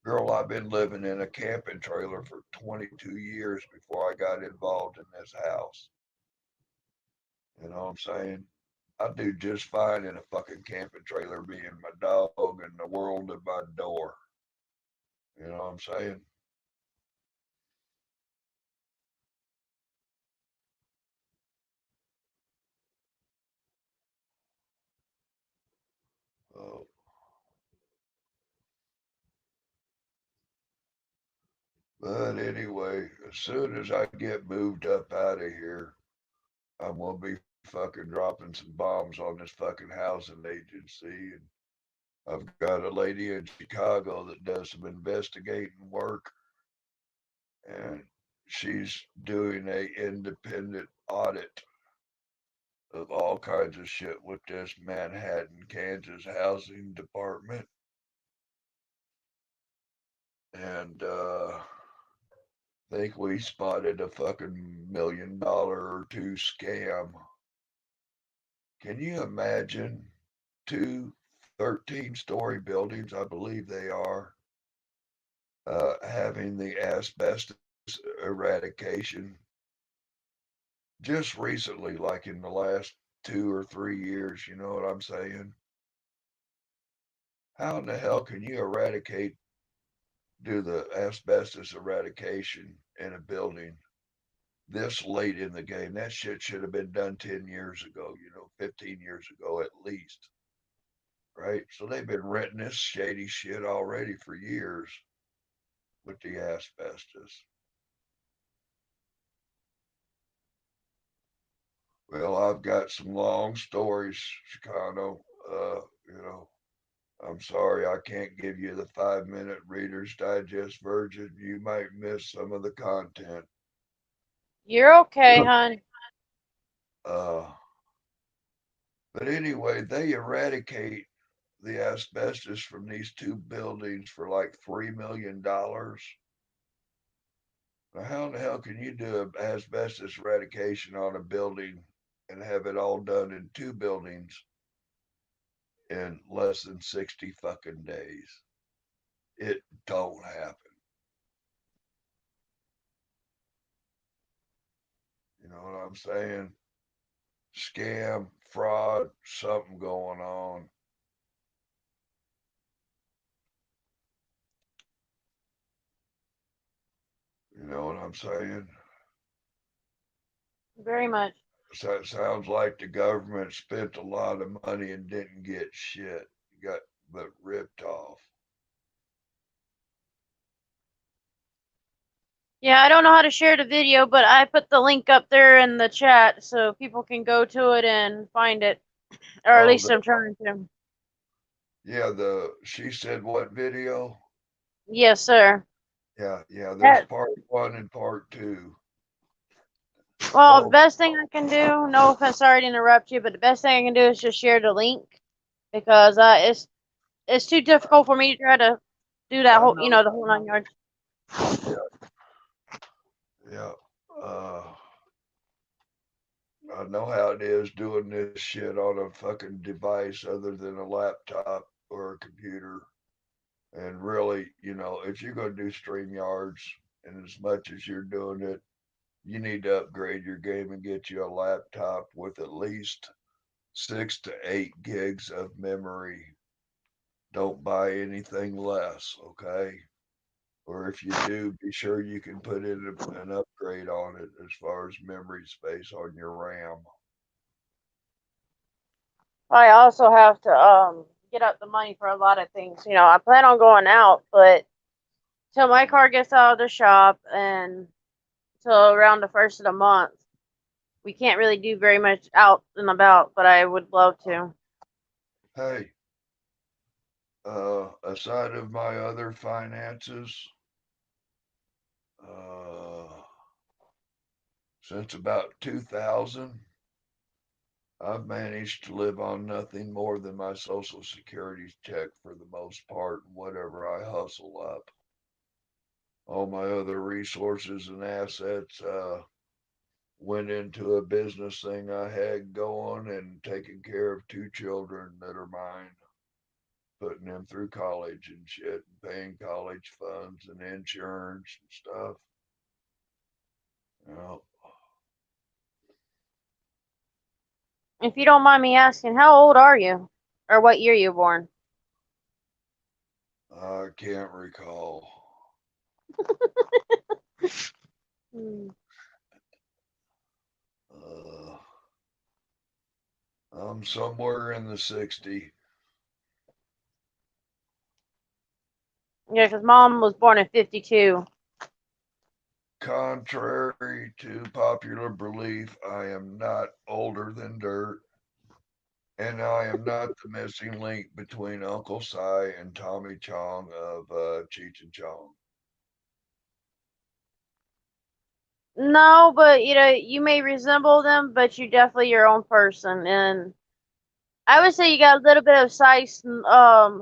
Girl, I've been living in a camping trailer for 22 years before I got involved in this house. You know what I'm saying? I do just fine in a fucking camping trailer being my dog and the world at my door. You know what I'm saying? Oh, but anyway, as soon as I get moved up out of here, I'm gonna be fucking dropping some bombs on this fucking housing agency. And I've got a lady in Chicago that does some investigating work, and she's doing a independent audit of all kinds of shit with this Manhattan, Kansas housing department. And think we spotted a fucking $1 million or two scam. Can you imagine two 13-story buildings, I believe they are, having the asbestos eradication just recently, like in the last 2 or 3 years? You know what I'm saying? How in the hell can you do the asbestos eradication in a building this late in the game? That shit should have been done 10 years ago, 15 years ago at least. Right? So they've been renting this shady shit already for years with the asbestos. Well, I've got some long stories, Chicano. You know, I'm sorry I can't give you the 5-minute Reader's Digest version. You might miss some of the content. You're okay, hon. Uh, but anyway, they eradicate the asbestos from these two buildings for like $3 million. Now, how in the hell can you do an asbestos eradication on a building and have it all done in two buildings in less than 60 fucking days? It don't happen. You know what I'm saying? Scam, fraud, something going on. You know what I'm saying? Very much. So it sounds like the government spent a lot of money and didn't get shit. Got but ripped off. Yeah, I don't know how to share the video, but I put the link up there in the chat so people can go to it and find it. Or at least I'm trying to. Yeah, she said what video? Yes, sir. Yeah, there's That, part 1 and part 2. well, the So best thing I can do, no offense, sorry to interrupt you, but the best thing I can do is just share the link. because it's too difficult for me to try to do that I whole, know. the whole 9 yards. Yeah. I know how it is doing this shit on a fucking device other than a laptop or a computer. And really, if you're going to do StreamYards, and as much as you're doing it, you need to upgrade your game and get you a laptop with at least 6 to 8 gigs of memory. Don't buy anything less, okay? Or if you do, be sure you can put in an upgrade on it as far as memory space on your RAM. I also have to get up the money for a lot of things. I plan on going out, but till my car gets out of the shop and till around the first of the month, we can't really do very much out and about. But I would love to. Hey, aside of my other finances, uh, since about 2000, I've managed to live on nothing more than my Social Security check for the most part, whatever I hustle up. All my other resources and assets went into a business thing I had going and taking care of 2 children that are mine, putting them through college and shit, and paying college funds and insurance and stuff. You know, If you don't mind me asking, how old are you, or what year you born? I can't recall. Hmm. Uh, I'm somewhere in the 60. Yeah, because mom was born in 52. Contrary to popular belief, I am not older than dirt, and I am not the missing link between Uncle Si and Tommy Chong of Cheech and Chong. No, but you may resemble them, but you're definitely your own person. And I would say you got a little bit of size,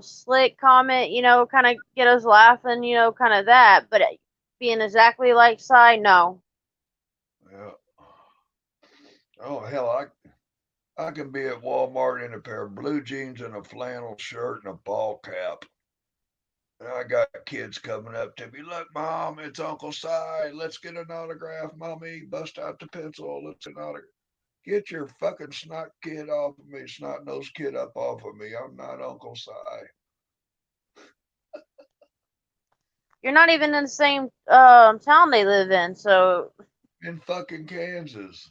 slick comment, kind of get us laughing, kind of that. But being exactly like Cy, no. Yeah. Oh hell, I can be at Walmart in a pair of blue jeans and a flannel shirt and a ball cap. And I got kids coming up to me. Look, mom, it's Uncle Si. Let's get an autograph, mommy. Bust out the pencil. Let's get an autograph. Get your fucking snot kid off of me, snot nosed kid up off of me. I'm not Uncle Si. You're not even in the same town they live in, so In fucking Kansas.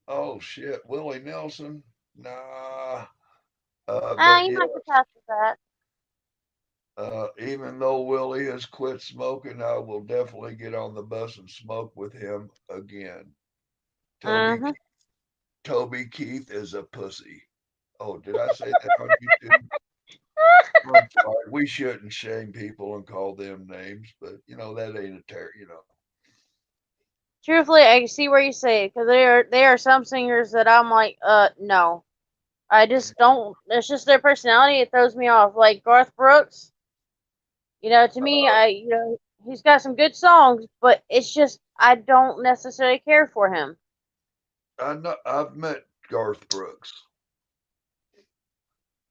Oh shit, Willie Nelson? Nah. But you yeah, might get past that. even though Willie has quit smoking, I will definitely get on the bus and smoke with him again. Toby Mm-hmm. Toby Keith is a pussy. Oh, did I say that on YouTube? I'm sorry. We shouldn't shame people and call them names, but that ain't a Truthfully, I can see where you say it because there are some singers that I'm like, no, I just don't. It's just their personality. It throws me off. Like Garth Brooks, to me, he's got some good songs, but it's just I don't necessarily care for him. I know I've met Garth Brooks.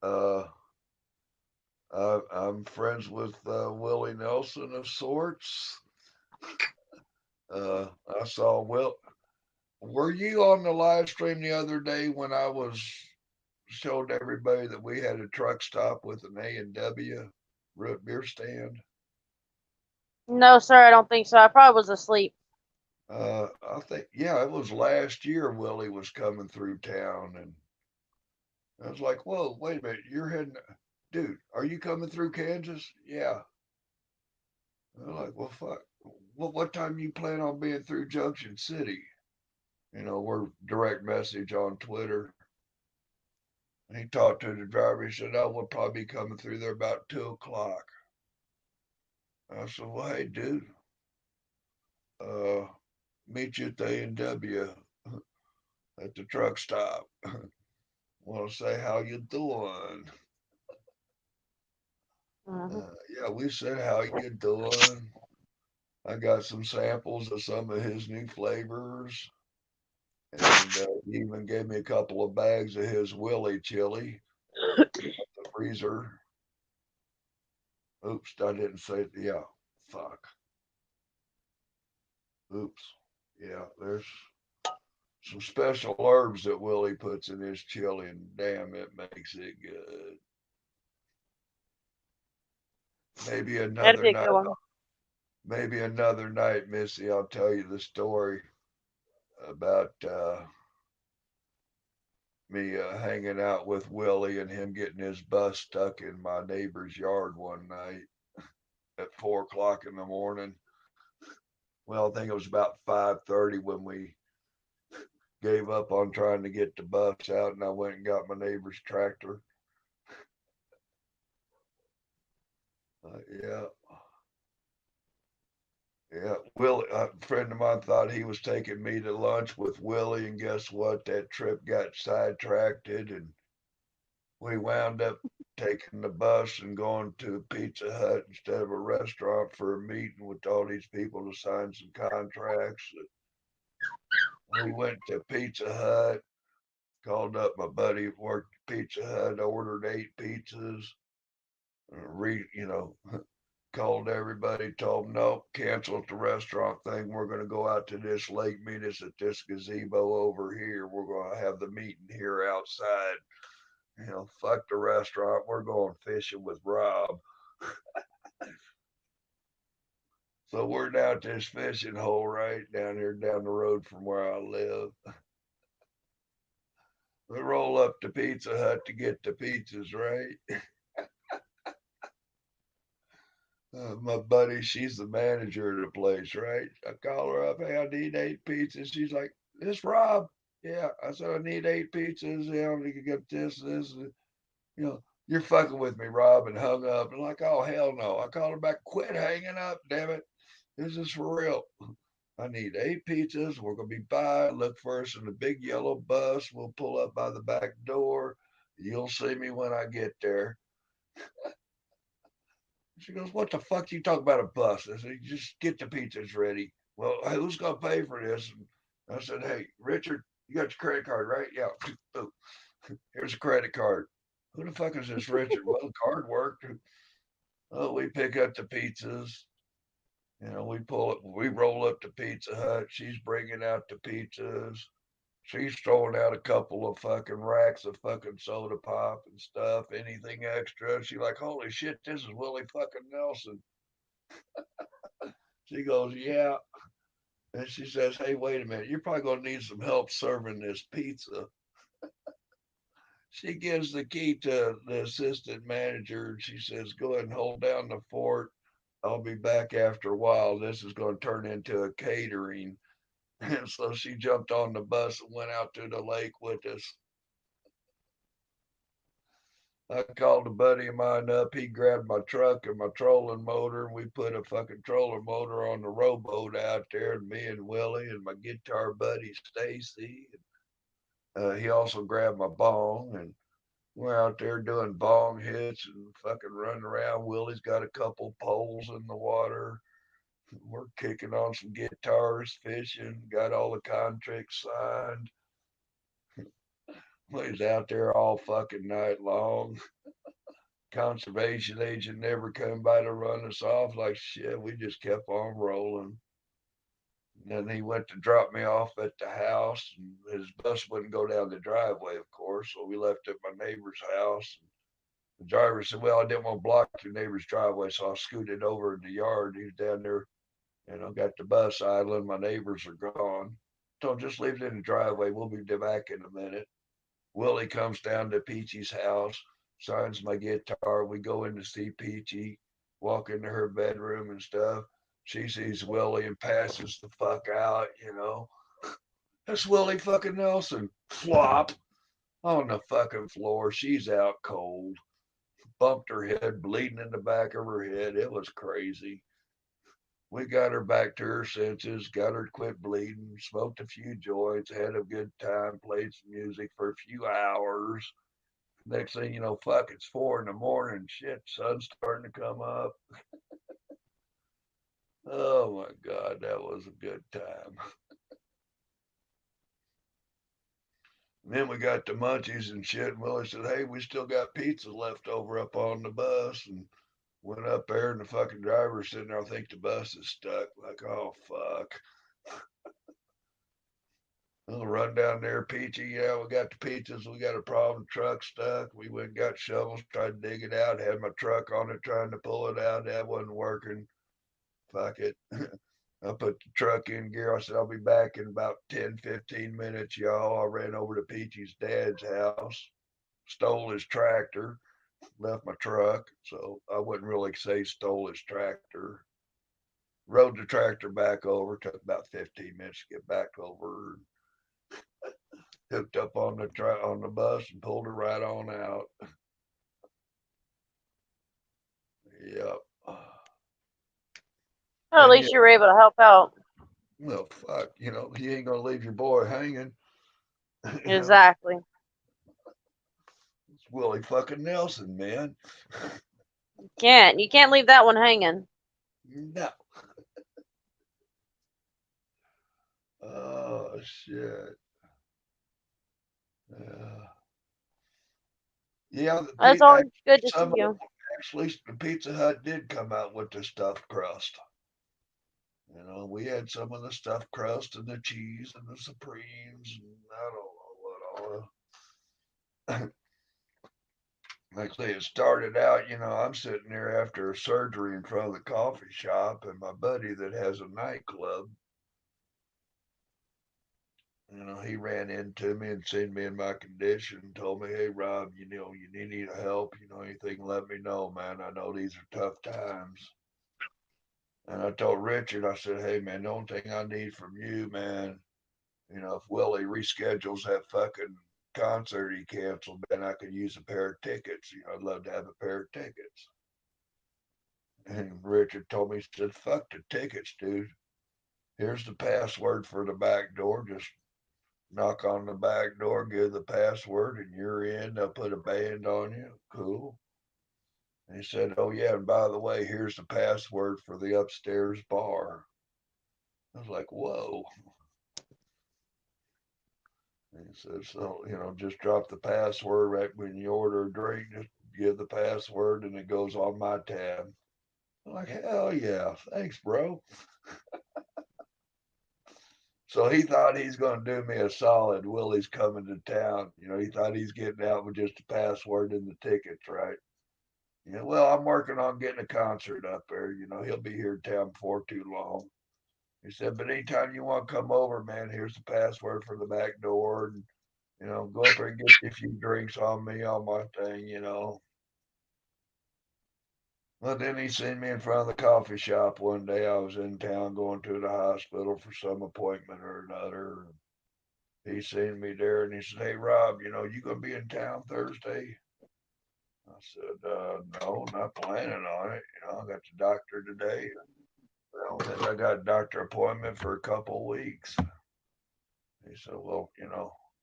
Uh, I'm friends with Willie Nelson of sorts. I saw Will. Were you on the live stream the other day when I was showed everybody that we had a truck stop with an A&W root beer stand? No, sir, I don't think so. I probably was asleep. I think it was last year. Willie was coming through town, and I was like, "Whoa, wait a minute, you're heading, dude? Are you coming through Kansas?" Yeah. I'm like, "Well, fuck. What time you plan on being through Junction City?" We're direct message on Twitter. And he talked to the driver. He said, "Oh, we'll probably be coming through there about 2 o'clock." I said, "Well, hey, dude, uh, meet you at the A&W at the truck stop." Want to say how you doing? Mhm. Yeah, we said how you doing. I got some samples of some of his new flavors, and he even gave me a couple of bags of his Willie chili, the freezer. Oops, I didn't say. Yeah, fuck. Oops. Yeah, there's some special herbs that Willie puts in his chili, and damn, it makes it good. Maybe That'd another be a night. good one. Maybe another night, Missy. I'll tell you the story about me hanging out with Willie and him getting his bus stuck in my neighbor's yard one night at 4 o'clock in the morning. Well, I think it was about 5:30 when we gave up on trying to get the bus out, and I went and got my neighbor's tractor. Yeah, yeah. Willie, a friend of mine thought he was taking me to lunch with Willie, and guess what? That trip got sidetracked, and we wound up taking the bus and going to a Pizza Hut instead of a restaurant for a meeting with all these people to sign some contracts. We went to Pizza Hut, called up my buddy who worked at Pizza Hut, ordered 8 pizzas, called everybody, told them, nope, cancel the restaurant thing. We're going to go out to this lake, meet us at this gazebo over here. We're going to have the meeting here outside. Fuck the restaurant. We're going fishing with Rob. So we're down at this fishing hole right down here down the road from where I live. We roll up to Pizza Hut to get the pizzas, right? My buddy, she's the manager of the place, right? I call her up, hey, I need 8 pizzas. She's like, this Rob? Yeah. I said, I need 8 pizzas. Yeah, you can get this. You're fucking with me, Rob, and hung up. And like, oh, hell no. I called her back, quit hanging up, damn it. This is for real. I need 8 pizzas. We're going to be by. Look for us in the big yellow bus. We'll pull up by the back door. You'll see me when I get there. She goes, what the fuck you talk about a bus? I said, just get the pizzas ready. Well, who's going to pay for this? And I said, hey, Richard, you got your credit card, right? Yeah. Oh, here's a credit card. Who the fuck is this Richard? Well, the card worked. Oh, we pick up the pizzas. We roll up to Pizza Hut. She's bringing out the pizzas. She's throwing out a couple of fucking racks of fucking soda pop and stuff. Anything extra? She like, holy shit, this is Willie fucking Nelson. She goes, yeah. And she says, hey, wait a minute. You're probably going to need some help serving this pizza. She gives the key to the assistant manager and she says, go ahead and hold down the fort. I'll be back after a while. This is going to turn into a catering. And so she jumped on the bus and went out to the lake with us. I called a buddy of mine up. He grabbed my truck and my trolling motor, and we put a fucking trolling motor on the rowboat out there. And me and Willie and my guitar buddy Stacy. He also grabbed my bong, and we're out there doing bong hits and fucking running around. Willie's got a couple poles in the water. We're kicking on some guitars, fishing. Got all the contracts signed. He's out there all fucking night long. Conservation agent never come by to run us off. Like shit, we just kept on rolling. And then he went to drop me off at the house, and his bus wouldn't go down the driveway, of course. So we left at my neighbor's house. And the driver said, "Well, I didn't want to block your neighbor's driveway, so I scooted over in the yard. He's down there, got the bus idling. My neighbors are gone. So just leave it in the driveway. We'll be back in a minute." Willie comes down to Peachy's house, signs my guitar. We go in to see Peachy, walk into her bedroom and stuff. She sees Willie and passes the fuck out. That's Willie fucking Nelson. Flop on the fucking floor. She's out cold. Bumped her head, bleeding in the back of her head. It was crazy. we got her back to her senses, got her to quit bleeding, smoked a few joints, had a good time, played some music for a few hours. Next thing you know, fuck, it's 4 in the morning. Shit, sun's starting to come up. Oh my God, that was a good time. And then we got the munchies and shit. And Willie said, "Hey, we still got pizza left over up on the bus." And went up there, and the fucking driver's sitting there. I think the bus is stuck. Like, oh fuck. We'll run down there, Peachy. Yeah, we got the pizzas. We got a problem. Truck stuck. We went and got shovels, tried to dig it out. Had my truck on it, trying to pull it out. That wasn't working. Fuck it. I put the truck in gear. I said, I'll be back in about 10, 15 minutes, y'all. I ran over to Peachy's dad's house, stole his tractor, left my truck. So I wouldn't really say stole his tractor. Rode the tractor back over. Took about 15 minutes to get back over. Hooked up on the bus and pulled her right on out. Yep. Well, at And least you were able to help out. well, fuck, you ain't gonna leave your boy hanging. Exactly. It's Willie fucking Nelson, man. You can't leave that one hanging. No. Oh shit. Yeah, It's always good to see some of them, you. actually, the Pizza Hut did come out with the stuffed crust. We had some of the stuffed crust and the cheese and the supremes and I don't know what all. Like I say, it started out, I'm sitting there after surgery in front of the coffee shop, and my buddy that has a nightclub, he ran into me and seen me in my condition and told me, "Hey, Rob, you need any help, anything, let me know, man. I know these are tough times." And I told Richard, I said, "Hey, man, the only thing I need from you, man, if Willie reschedules that fucking concert he canceled, man, I could use a pair of tickets. I'd love to have a pair of tickets." And Richard told me, he said, "Fuck the tickets, dude. Here's the password for the back door. Just knock on the back door, give the password, and you're in. They'll put a band on you. Cool." And he said, "Oh, yeah, and by the way, here's the password for the upstairs bar." I was like, whoa. And he said, "So, just drop the password right when you order a drink. Just give the password, and it goes on my tab." I'm like, hell yeah. Thanks, bro. So he thought he's going to do me a solid. Willie's coming to town. He thought he's getting out with just the password and the tickets, right? Well, I'm working on getting a concert up there. He'll be here in town before too long. He said, "But anytime you want to come over, man, here's the password for the back door. And, go up there and get a few drinks on me on my thing." Well, then he seen me in front of the coffee shop one day. I was in town going to the hospital for some appointment or another. He seen me there and he said, "Hey, Rob, you going to be in town Thursday?" I said, "No, not planning on it. I got the doctor today. Well, I got a doctor appointment for a couple of weeks." He said, "Well,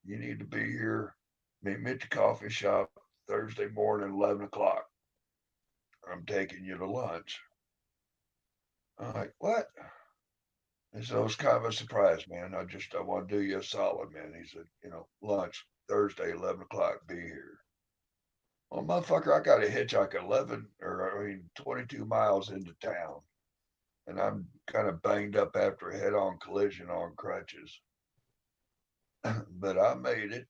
you need to be here. Meet me at the coffee shop Thursday morning, 11 o'clock. I'm taking you to lunch." I'm like, "What?" He said, "It was kind of a surprise, man. I want to do you a solid, man." He said, "Lunch Thursday, 11 o'clock, be here." Well, motherfucker, I got to hitchhike 22 miles into town. And I'm kind of banged up after a head on collision on crutches. But I made it.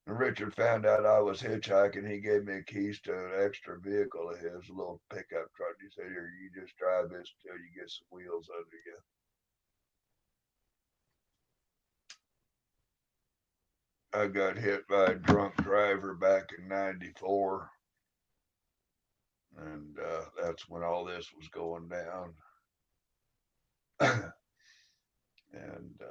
Richard found out I was hitchhiking. He gave me keys to an extra vehicle of his, a little pickup truck. He said, "Here, you just drive this till you get some wheels under you." I got hit by a drunk driver back in '94. And that's when all this was going down. And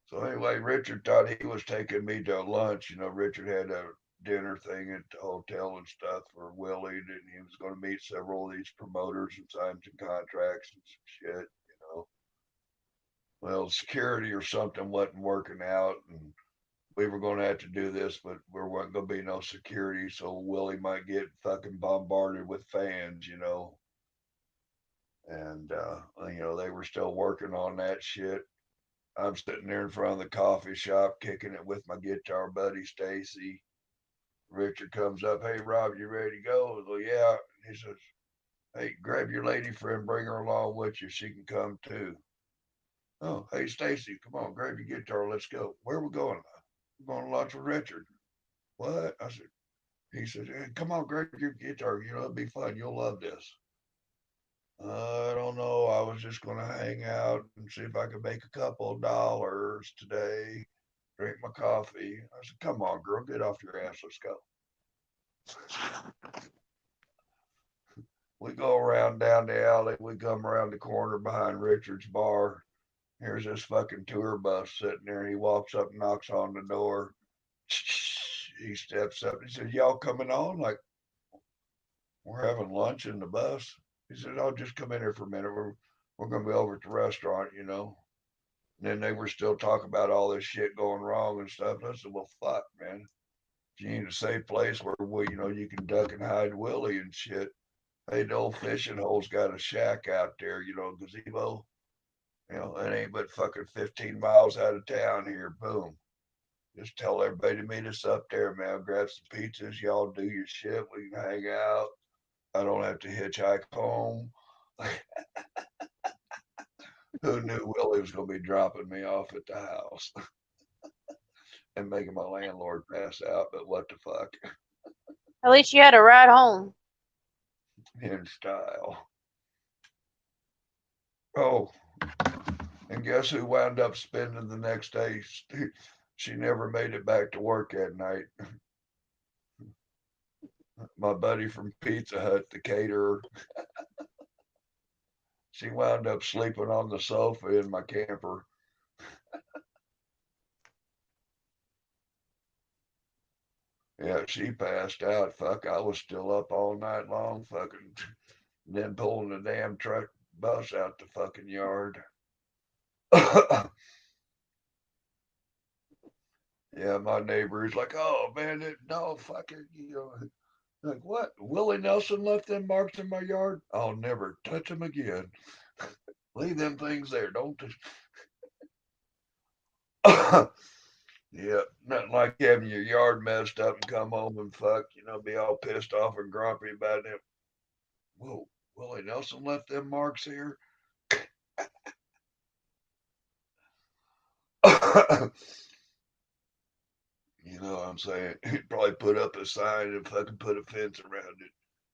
so anyway, Richard thought he was taking me to lunch. Richard had a dinner thing at the hotel and stuff for Willie, and he was going to meet several of these promoters and sign some contracts and some shit, you know. Well, security or something wasn't working out, and we were going to have to do this, but there wasn't going to be no security, so Willie might get fucking bombarded with fans, you know. And they were still working on that shit. I'm sitting there in front of the coffee shop, kicking it with my guitar buddy Stacy. Richard comes up, "Hey Rob, you ready to go?" I go, "Yeah." He says, "Hey, grab your lady friend, bring her along with you. She can come too." "Oh, hey Stacy, come on, grab your guitar, let's go." "Where are we going?" "We're going to lunch with Richard." "What?" I said. He said, "Hey, come on, grab your guitar. It'll be fun. You'll love this." "I don't know. I was just going to hang out and see if I could make a couple of dollars today, drink my coffee." I said, "Come on, girl, get off your ass. Let's go." We go around down the alley. We come around the corner behind Richard's bar. Here's this fucking tour bus sitting there. And he walks up and knocks on the door. He steps up. He says, "Y'all coming on?" Like, "We're having lunch in the bus." He said, "I'll just come in here for a minute. We're going to be over at the restaurant, you know." And then they were still talking about all this shit going wrong and stuff. And I said, "Well, fuck, man. If you need a safe place where you can duck and hide Willie and shit. Hey, the old fishing hole's got a shack out there, gazebo. It ain't but fucking 15 miles out of town here. Boom. Just tell everybody to meet us up there, man. Grab some pizzas. Y'all do your shit. We can hang out. I don't have to hitchhike home." Who knew Willie was going to be dropping me off at the house and making my landlord pass out? But what the fuck? At least you had a ride home. In style. Oh, and guess who wound up spending the next day? She never made it back to work that night. My buddy from Pizza Hut, the caterer. She wound up sleeping on the sofa in my camper. Yeah, she passed out. Fuck, I was still up all night long, fucking, then pulling the damn truck bus out the fucking yard. Yeah, my neighbor is like, "Oh man, no, fuck it, Like, what? Willie Nelson left them marks in my yard? I'll never touch them again. Leave them things there. Don't touch." Yeah, nothing like having your yard messed up and come home and be all pissed off and grumpy about it. Whoa, Willie Nelson left them marks here. You know what I'm saying? He'd probably put up a sign and fucking put a fence around it.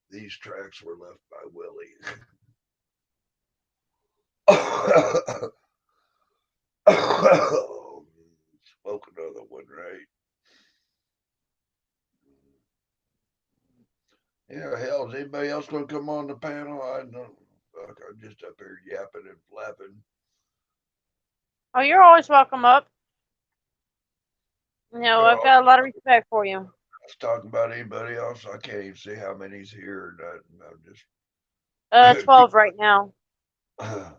These tracks were left by Willie. Spoke another one, right? Yeah, hell, is anybody else going to come on the panel? I know. Fuck, I'm just up here yapping and flapping. Oh, you're always welcome up. No, I've Oh, got a lot of respect for you. I was talking about anybody else. I can't even see how many's here. I'm just 12 right now. like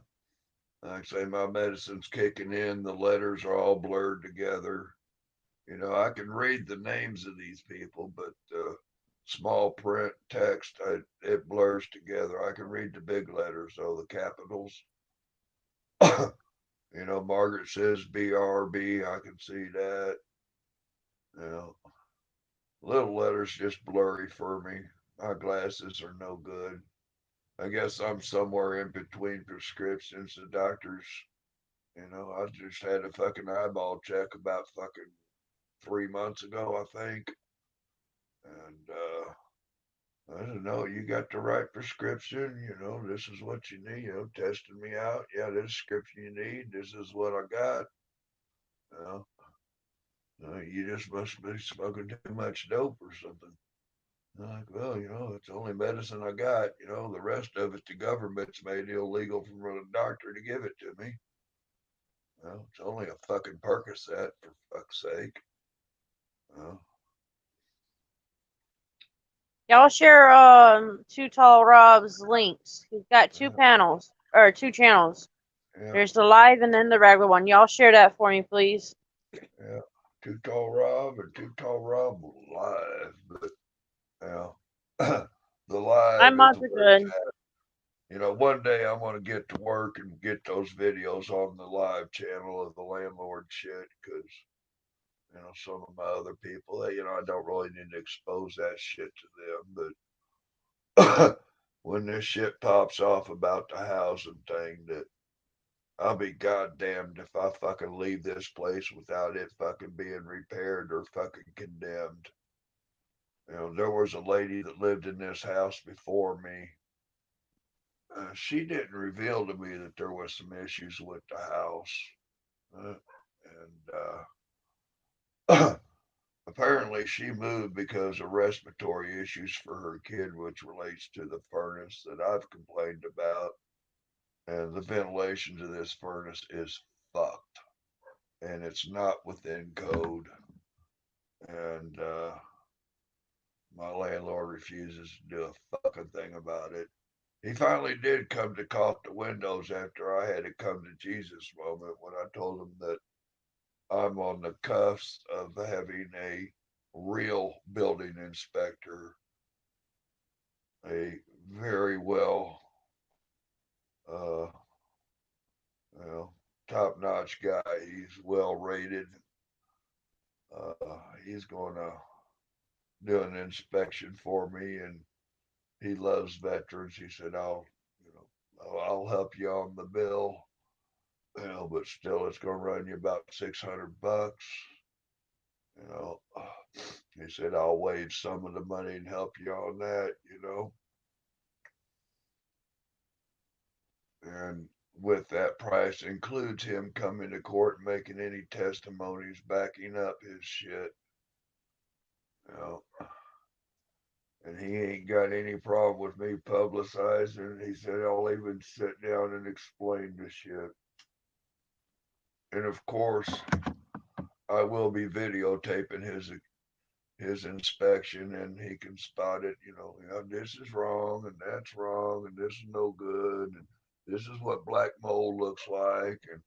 I say, my medicine's kicking in. The letters are all blurred together. I can read the names of these people, but small print text, it blurs together. I can read the big letters, though, the capitals. Margaret says BRB. I can see that. You know, little letters just blurry for me. My glasses are no good. I guess I'm somewhere in between prescriptions. The doctors, I just had a fucking eyeball check about fucking 3 months ago, I think. And I don't know, you got the right prescription, this is what you need, testing me out. Yeah, this prescription you need, this is what I got. You know, you just must be smoking too much dope or something. I'm like, well, it's the only medicine I got. The rest of it, the government's made illegal for the doctor to give it to me. It's only a fucking Percocet, for fuck's sake. Uh, Y'all share Too Tall Rob's links. He's got two panels or two channels. Yeah, There's the live and then the regular one. Y'all share that for me, please. yeah. Too Tall Rob and Too Tall Rob live, but the live I'm is Monster where it's Good. at. You know, one day I'm gonna get to work and get those videos on the live channel of the landlord shit, because some of my other people, I don't really need to expose that shit to them, but when this shit pops off about the housing thing, that I'll be goddamned if I fucking leave this place without it fucking being repaired or fucking condemned. There was a lady that lived in this house before me. She didn't reveal to me that there was some issues with the house. And apparently she moved because of respiratory issues for her kid, which relates to the furnace that I've complained about. And the ventilation to this furnace is fucked. And it's not within code. And my landlord refuses to do a fucking thing about it. He finally did come to caulk the windows after I had a come to Jesus moment when I told him that I'm on the cusp of having a real building inspector, a very well, uh, top notch guy. He's well rated. He's going to do an inspection for me, and he loves veterans. He said, I'll help you on the bill, but still, it's going to run you about $600. You know, he said, I'll waive some of the money and help you on that. And with that price includes him coming to court and making any testimonies backing up his shit. You know, and he ain't got any problem with me publicizing. He said I'll even sit down and explain the shit. And of course, I will be videotaping his inspection, and he can spot it. This is wrong, and that's wrong, and this is no good, and this is what black mold looks like, and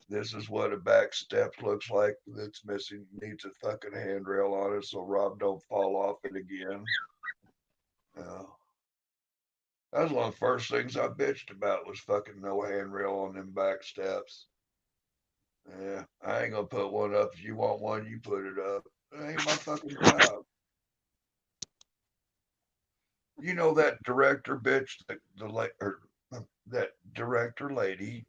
this is what a back step looks like that's missing, needs a fucking handrail on it so Rob don't fall off it again. Uh, that was one of the first things I bitched about was fucking no handrail on them back steps. Yeah, I ain't gonna put one up. If you want one, you put it up. It ain't my fucking job. That director bitch, that director lady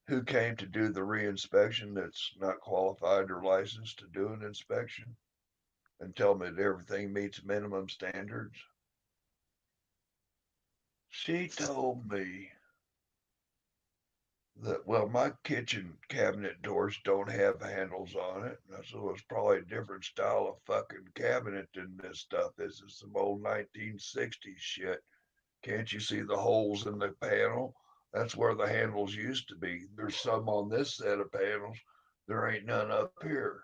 who came to do the reinspection that's not qualified or licensed to do an inspection and tell me that everything meets minimum standards. She told me that, well, my kitchen cabinet doors don't have handles on it. And I said, well, it's probably a different style of fucking cabinet than this stuff. This is some old 1960s shit. Can't you see the holes in the panel? That's where the handles used to be. There's some on this set of panels. There ain't none up here.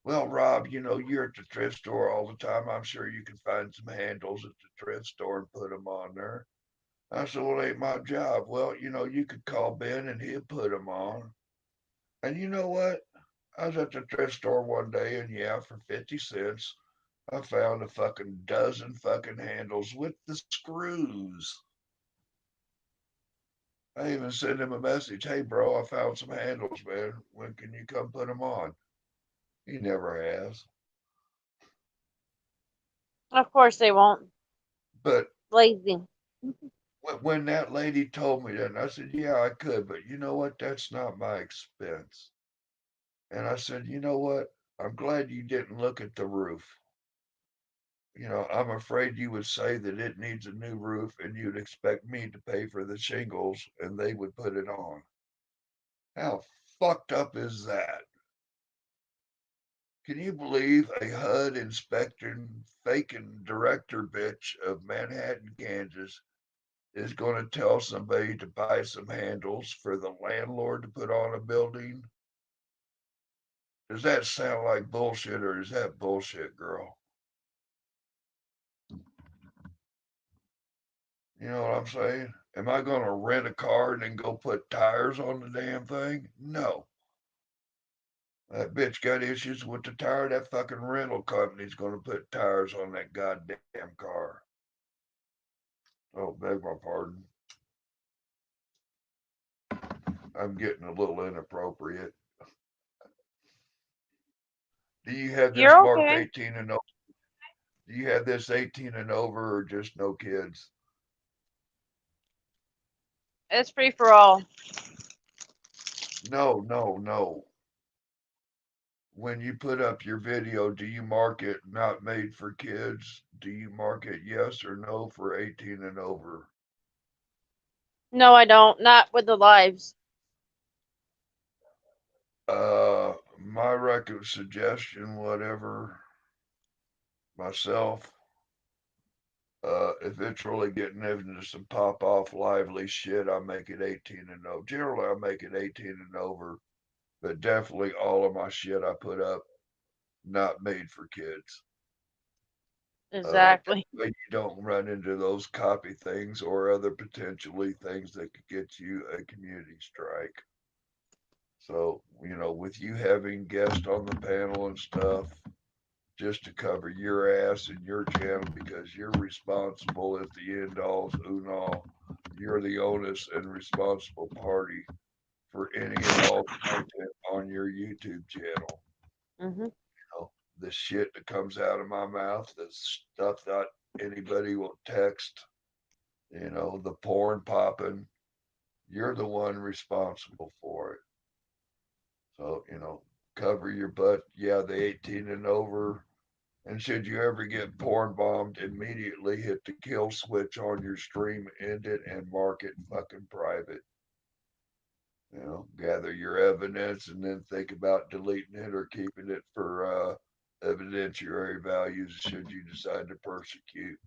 Well, Rob, you're at the thrift store all the time. I'm sure you can find some handles at the thrift store and put them on there. I said, well, it ain't my job. Well, you could call Ben and he'll put them on. And you know what? I was at the thrift store one day, and yeah, for 50 cents, I found a fucking dozen fucking handles with the screws. I even sent him a message. Hey, bro, I found some handles, man. When can you come put them on? He never has. Of course they won't. But Lazy. when that lady told me that, I said, yeah, I could, but you know what? That's not my expense. And I said, you know what? I'm glad you didn't look at the roof. I'm afraid you would say that it needs a new roof and you'd expect me to pay for the shingles and they would put it on. How fucked up is that? Can you believe a HUD inspecting faking director bitch of Manhattan, Kansas is going to tell somebody to buy some handles for the landlord to put on a building? Does that sound like bullshit or is that bullshit, girl? You know what I'm saying? Am I going to rent a car and then go put tires on the damn thing? No. That bitch got issues with the tire. That fucking rental company's going to put tires on that goddamn car. Oh, beg my pardon. I'm getting a little inappropriate. Do you have this You're marked okay. 18 and over? Do you have this 18 and over or just no kids? It's free for all. No, no, no. When you put up your video, do you mark it not made for kids? Do you mark it yes or no for 18 and over? No, I don't. Not with the lives. My record suggestion, whatever, myself, if it's really getting into some pop off lively shit, I make it 18 and over. Generally, I make it 18 and over, but definitely all of my shit I put up not made for kids. That Exactly. way you don't run into those copy things or other potentially things that could get you a community strike. So, you know, with you having guests on the panel and stuff, just to cover your ass and your channel because you're responsible at the end all all. You're the onus and responsible party for any and all content on your YouTube channel. Mhm. Know, the shit that comes out of my mouth, the stuff that anybody will text, you know, the porn popping, you're the one responsible for it. So, you know, cover your butt. Yeah, the 18 and over. And should you ever get porn bombed, immediately hit the kill switch on your stream, end it, and mark it fucking private. You know, gather your evidence and then think about deleting it or keeping it for evidentiary values should you decide to persecute.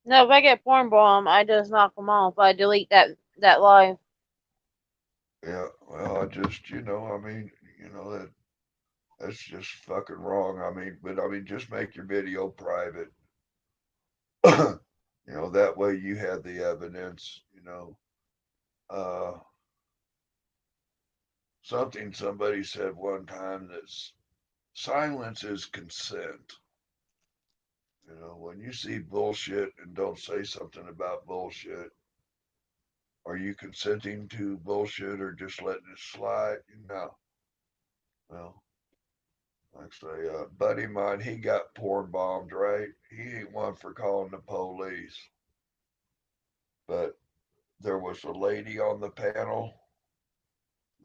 No, if I get porn bomb, I just knock them off. I delete that live. Yeah, well, I just, you know, I mean, you know, that's just fucking wrong. I mean, but I mean, just make your video private. You know, that way you have the evidence, you know. Uh, Something somebody said one time that silence is consent. You know, when you see bullshit and don't say something about bullshit, are you consenting to bullshit or just letting it slide? No. Well, actually, a buddy of mine, he got porn bombed, right? He ain't one for calling the police. But there was a lady on the panel.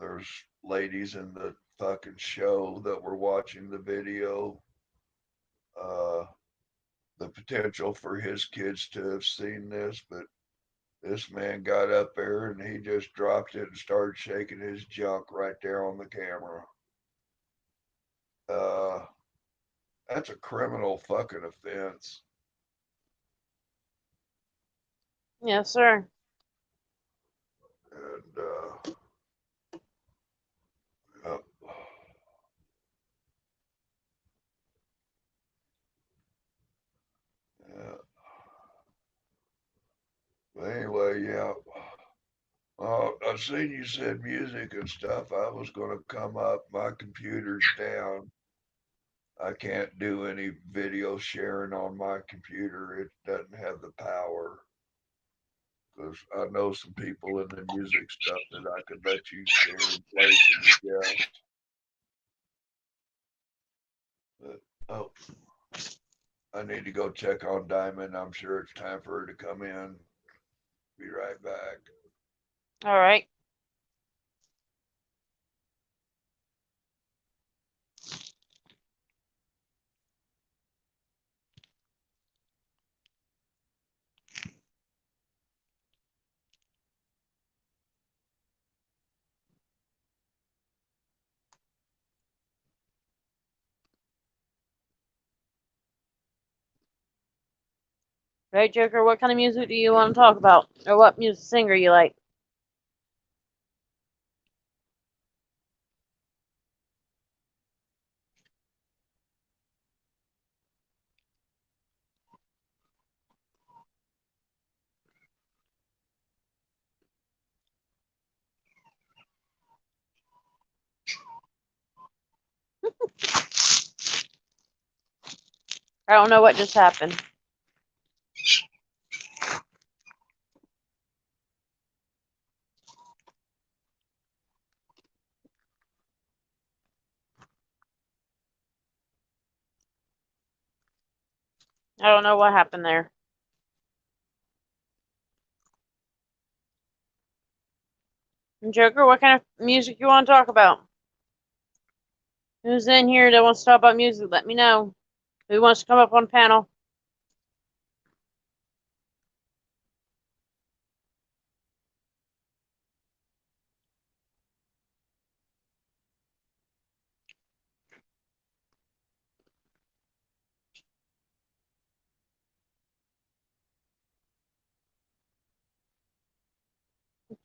There's ladies in the fucking show that were watching the video. Uh, the potential for his kids to have seen this, but this man got up there and he just dropped it and started shaking his junk right there on the camera. Uh, that's a criminal fucking offense. Yes, sir. And, uh, yeah. But anyway, yeah. I seen you said music and stuff. I was going to come up. My computer's down. I can't do any video sharing on my computer. It doesn't have the power. Because I know some people in the music stuff that I could let you share and play for your guests. But, oh, I need to go check on Diamond. I'm sure it's time for her to come in. Be right back. All right. Right, Joker. What kind of music do you want to talk about, or what music singer you like? I don't know what just happened. I don't know what happened there. Joker, what kind of music you want to talk about? Who's in here that wants to talk about music? Let me know. Who wants to come up on panel?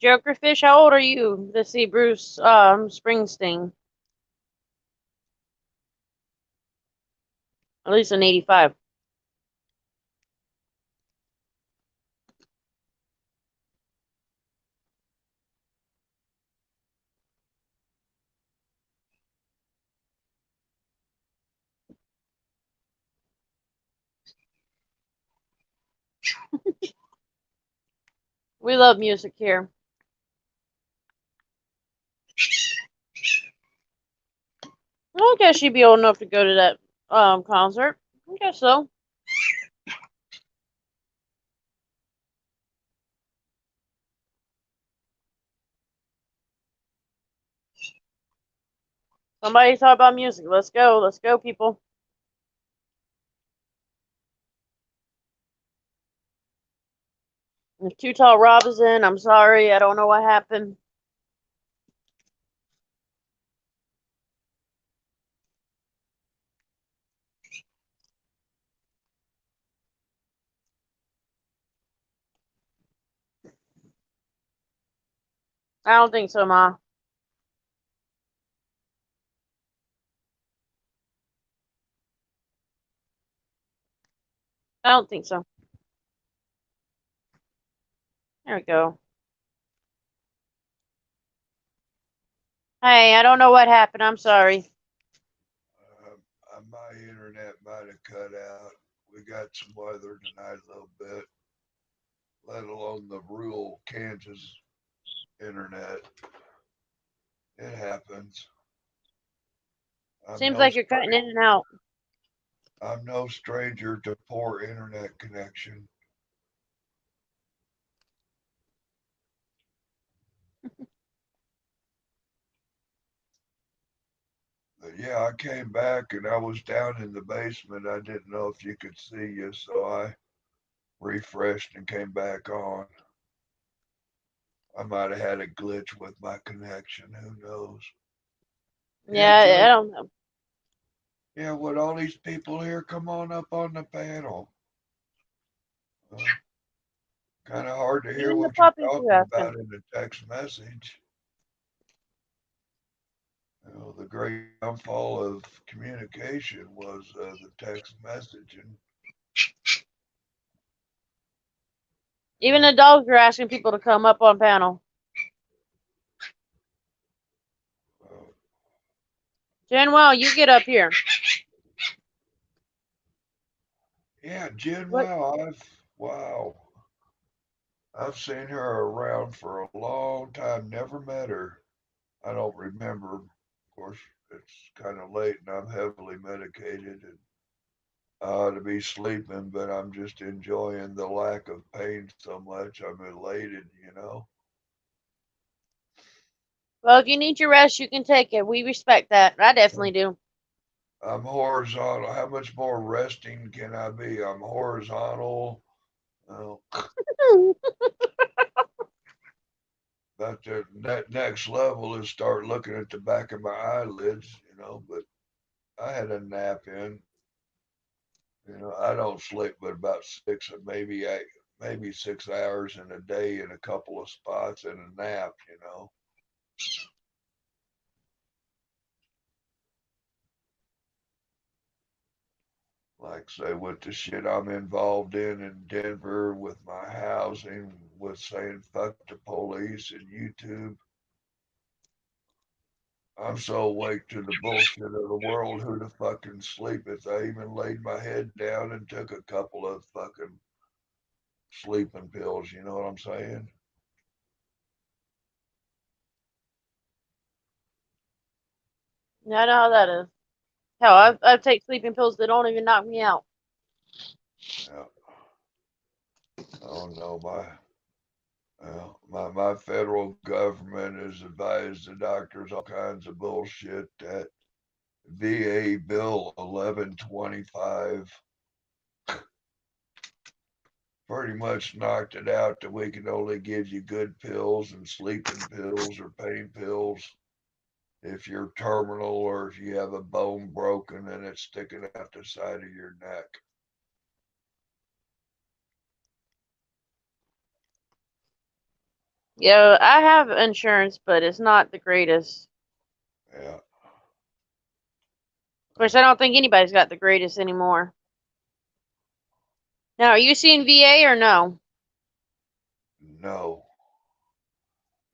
Joker Fish, how old are you? Let's see, Bruce Springsteen. At least an 85. We love music here. I guess she'd be old enough to go to that concert. I guess so. Somebody talk about music. Let's go. Let's go, people. If Too Tall Rob is in, I'm sorry. I don't know what happened. I don't think so, Ma. I don't think so. There we go. Hey, I don't know what happened. I'm sorry. My internet might have cut out. We got some weather tonight a little bit, let alone the rural Kansas internet. It happens. Seems like you're cutting in and out. I'm no stranger to poor internet connection. But yeah, I came back and I was down in the basement. I didn't know if you could see you, so I refreshed and came back on. I might have had a glitch with my connection. Who knows? Yeah, I don't know. Yeah, with all these people here, come on up on the panel. Kind of hard to hear Even the what you're puppies are talking asking. about in the text message. You know, the great downfall of communication was the text messaging. Even the dogs are asking people to come up on panel. Jenwell, you get up here. Yeah, Jen. What? Wow. I've seen her around for a long time. Never met her. I don't remember. Of course, it's kind of late and I'm heavily medicated and I ought to be sleeping, but I'm just enjoying the lack of pain so much. I'm elated, you know. Well, if you need your rest, you can take it. We respect that. I definitely do. I'm horizontal. How much more resting can I be? I'm horizontal. Uh, but the next level is start looking at the back of my eyelids, you know. But I had a nap in. You know, I don't sleep but about maybe 6 hours in a day in a couple of spots and a nap, you know. Like say with the shit I'm involved in Denver with my housing, with saying fuck the police and YouTube. I'm so awake to the bullshit of the world. Who the fucking sleepeth? I even laid my head down and took a couple of fucking sleeping pills. You know what I'm saying? Yeah, I know how that is. Hell, I take sleeping pills that don't even knock me out. Yeah. Oh no, my federal government has advised the doctors all kinds of bullshit. That VA Bill 1125 pretty much knocked it out that we can only give you good pills and sleeping pills or pain pills if you're terminal or if you have a bone broken and it's sticking out the side of your neck. Yeah, I have insurance, but it's not the greatest. Yeah. Of course, I don't think anybody's got the greatest anymore. Now, are you seeing VA or no? No.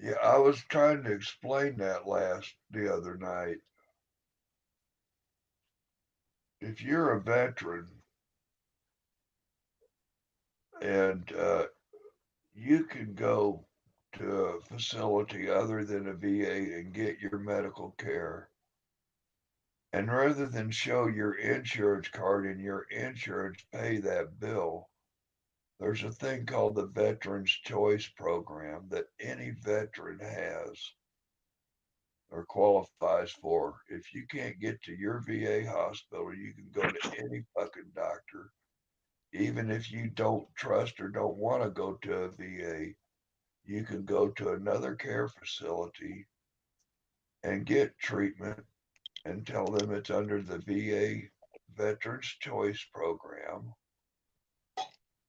Yeah, I was trying to explain that the other night. If you're a veteran and you can go to a facility other than a VA and get your medical care. And rather than show your insurance card and your insurance pay that bill, there's a thing called the Veterans Choice Program that any veteran has or qualifies for. If you can't get to your VA hospital, you can go to any fucking doctor. Even if you don't trust or don't want to go to a VA, you can go to another care facility and get treatment and tell them it's under the VA Veterans Choice Program,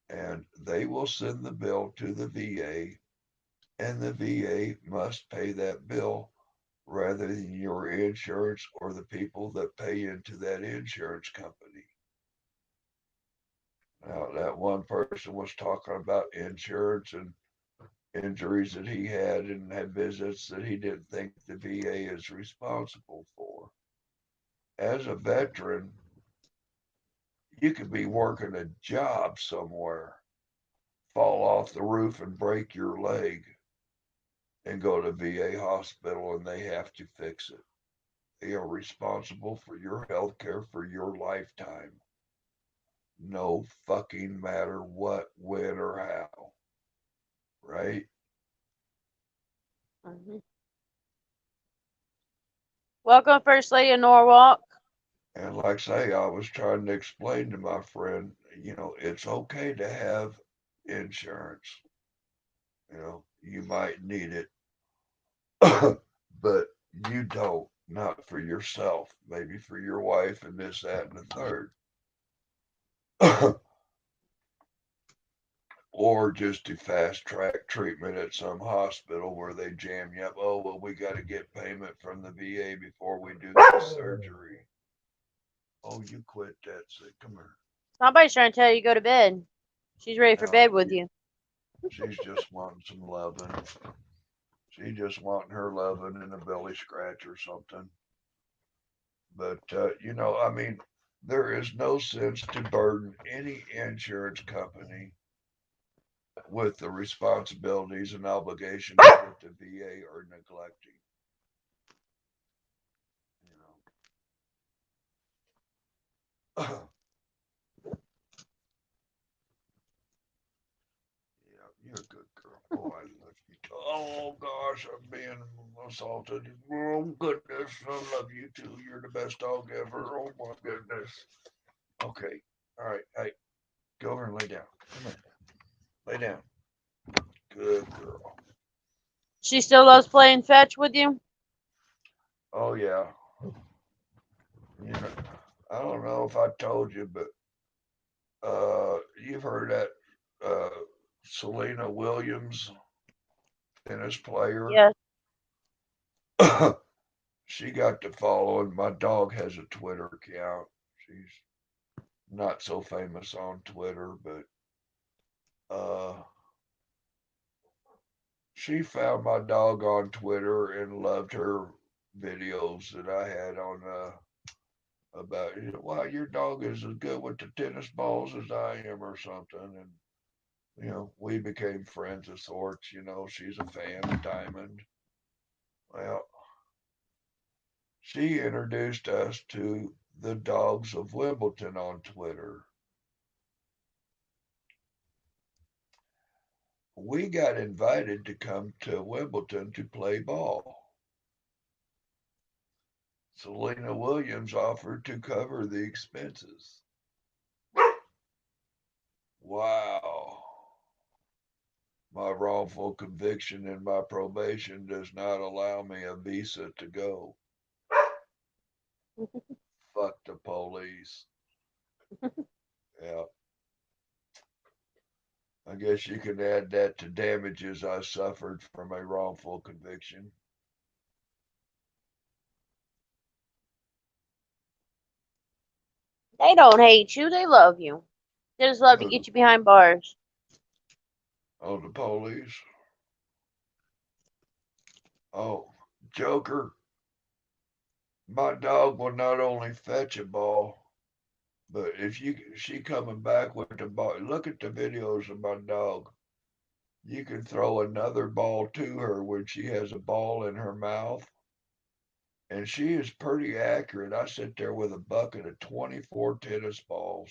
and they will send the bill to the VA, and the VA must pay that bill rather than your insurance or the people that pay into that insurance company. Now, that one person was talking about insurance and injuries that he had visits that he didn't think the VA is responsible for. As a veteran, you could be working a job somewhere, fall off the roof and break your leg, and go to VA hospital and they have to fix it. They are responsible for your health care for your lifetime. No fucking matter what, when, or how. Right? Mm-hmm. Welcome, First Lady of Norwalk. And like I say, I was trying to explain to my friend, it's okay to have insurance. You might need it, but you don't, not for yourself, maybe for your wife and this, that, and the third. Or just to fast track treatment at some hospital where they jam you up. Oh, well, we got to get payment from the VA before we do the surgery. Oh, you quit that. Say, come here. Somebody's trying to tell you to go to bed. She's ready for Now, bed with you. she's just wanting some loving. She just wanting her loving and a belly scratch or something. But, I mean, there is no sense to burden any insurance company with the responsibilities and obligations that the VA are neglecting. You know, yeah, you're a good girl. Oh, I love you. Oh gosh, I'm being assaulted. Oh goodness, I love you too. You're the best dog ever. Oh my goodness. Okay, all right. Hey, go over and lay down. Come here. Lay down. Good girl. She still loves playing fetch with you. Oh yeah. I don't know if I told you, but you've heard that uh, Selena Williams, tennis player. Yes. She got to following. My dog has a Twitter account. She's not so famous on Twitter, but uh, she found my dog on Twitter and loved her videos that I had on about, well, your dog is as good with the tennis balls as I am or something. And, we became friends of sorts. She's a fan of Diamond. Well, she introduced us to the Dogs of Wimbledon on Twitter. We got invited to come to Wimbledon to play ball. Selena Williams offered to cover the expenses. Wow. My wrongful conviction and my probation does not allow me a visa to go. Fuck the police. Yeah. I guess you can add that to damages I suffered from a wrongful conviction. They don't hate you. They love you. They just love to Who? get you behind bars. Oh, the police. Oh, Joker. My dog will not only fetch a ball, but if she coming back with the ball, look at the videos of my dog. You can throw another ball to her when she has a ball in her mouth, and she is pretty accurate. I sit there with a bucket of 24 tennis balls,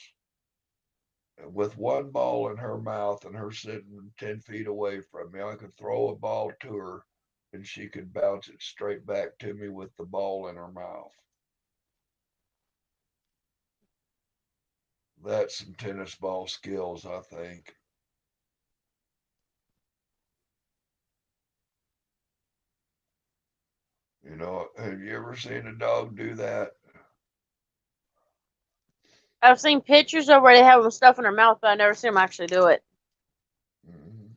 with one ball in her mouth and her sitting 10 feet away from me. I could throw a ball to her, and she could bounce it straight back to me with the ball in her mouth. That's some tennis ball skills, I think. Have you ever seen a dog do that? I've seen pictures of where they have them stuff in their mouth, but I never seen them actually do it. Mm-hmm.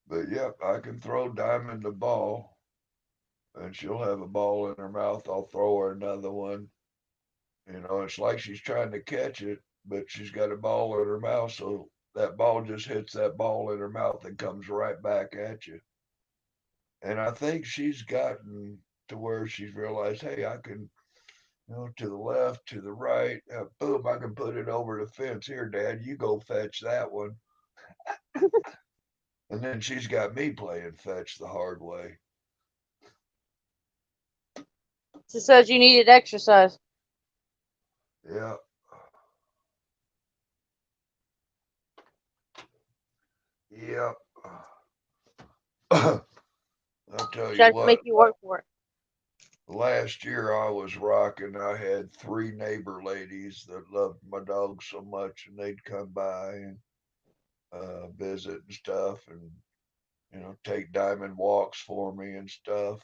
But yep, I can throw Diamond the ball, and she'll have a ball in her mouth. I'll throw her another one. It's like she's trying to catch it, but she's got a ball in her mouth, so that ball just hits that ball in her mouth and comes right back at you. And I think she's gotten to where she's realized, hey, I can, to the left, to the right, boom, I can put it over the fence. Here, Dad, you go fetch that one. And then she's got me playing fetch the hard way. She says you needed exercise. Yeah. Yep. I'll tell She you has to what, make you work for it. last year I was rocking. I had three neighbor ladies that loved my dog so much, and they'd come by and visit and stuff, and take Diamond walks for me and stuff.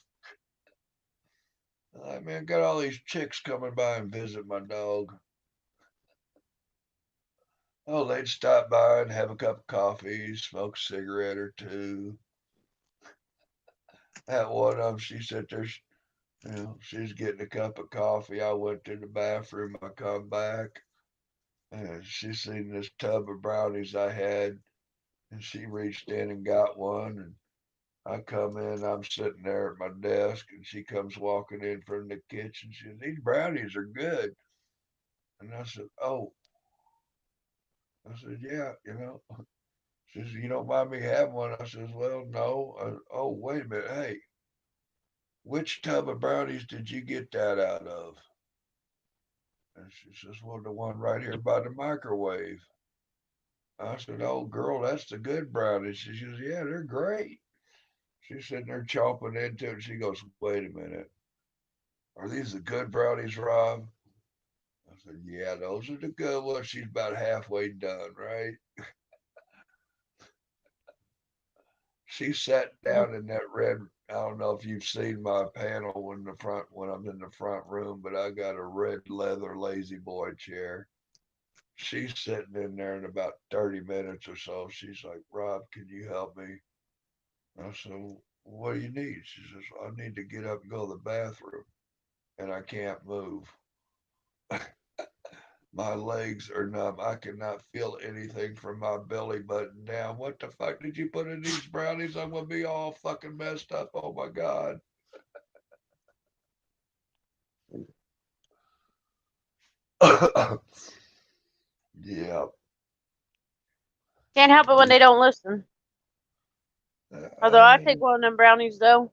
I mean, got all these chicks coming by and visit my dog. Oh, they'd stop by and have a cup of coffee, smoke a cigarette or two. That one of them, she sat there, she's getting a cup of coffee. I went to the bathroom. I come back, and she seen this tub of brownies I had, and she reached in and got one. And I come in, I'm sitting there at my desk, and she comes walking in from the kitchen. She said, "These brownies are good." And I said, "Oh." I said, "Yeah, She says, "You don't mind me having one?" I says, "Well, no." Oh, wait a minute. Hey, which tub of brownies did you get that out of? And she says, "Well, the one right here by the microwave." I said, "Oh, girl, that's the good brownies." She says, "Yeah, they're great." She's sitting there chomping into it. She goes, "Wait a minute. Are these the good brownies, Rob?" I said, "Yeah, those are the good ones." She's about halfway done, right? She sat down in that red. I don't know if you've seen my panel in the front when I'm in the front room, but I got a red leather lazy boy chair. She's sitting in there in about 30 minutes or so. She's like, "Rob, can you help me?" I said, "What do you need?" She says, "I need to get up and go to the bathroom, and I can't move." My legs are numb. I cannot feel anything from my belly button down. What the fuck did you put in these brownies? I'm gonna be all fucking messed up. Oh my god. Yeah. Can't help it when they don't listen. Although I I take mean, one of them brownies though.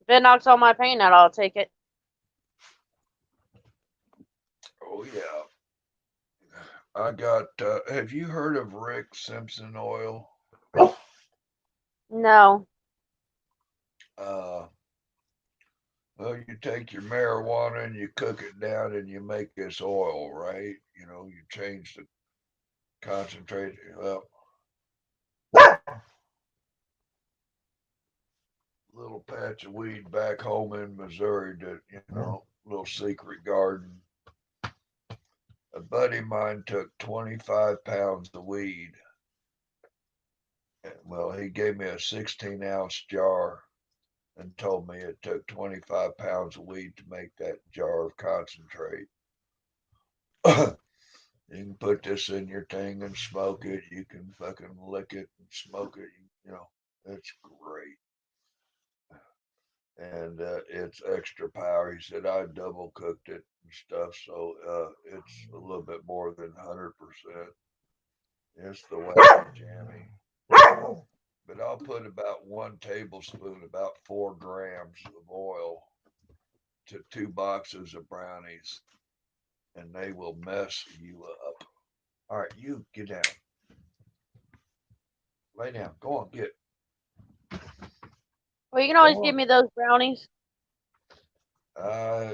If it knocks all my pain out, I'll take it. oh yeah. I got. Have you heard of Rick Simpson oil? No. Uh, well, you take your marijuana and you cook it down and you make this oil, right? You know, you change the concentrate. Well, little patch of weed back home in Missouri that, little secret garden. A buddy of mine took 25 pounds of weed. Well, he gave me a 16-ounce jar and told me it took 25 pounds of weed to make that jar of concentrate. You can put this in your thing and smoke it. You can fucking lick it and smoke it. It's great. And it's extra power. He said I double cooked it and stuff, so it's a little bit more than 100%. It's the way jammy. But I'll put about 1 tablespoon, about 4 grams of oil to 2 boxes of brownies, and they will mess you up. All right, you get down. Lay down. Go on, get. Well, you can Go always give on. me those brownies. Yeah.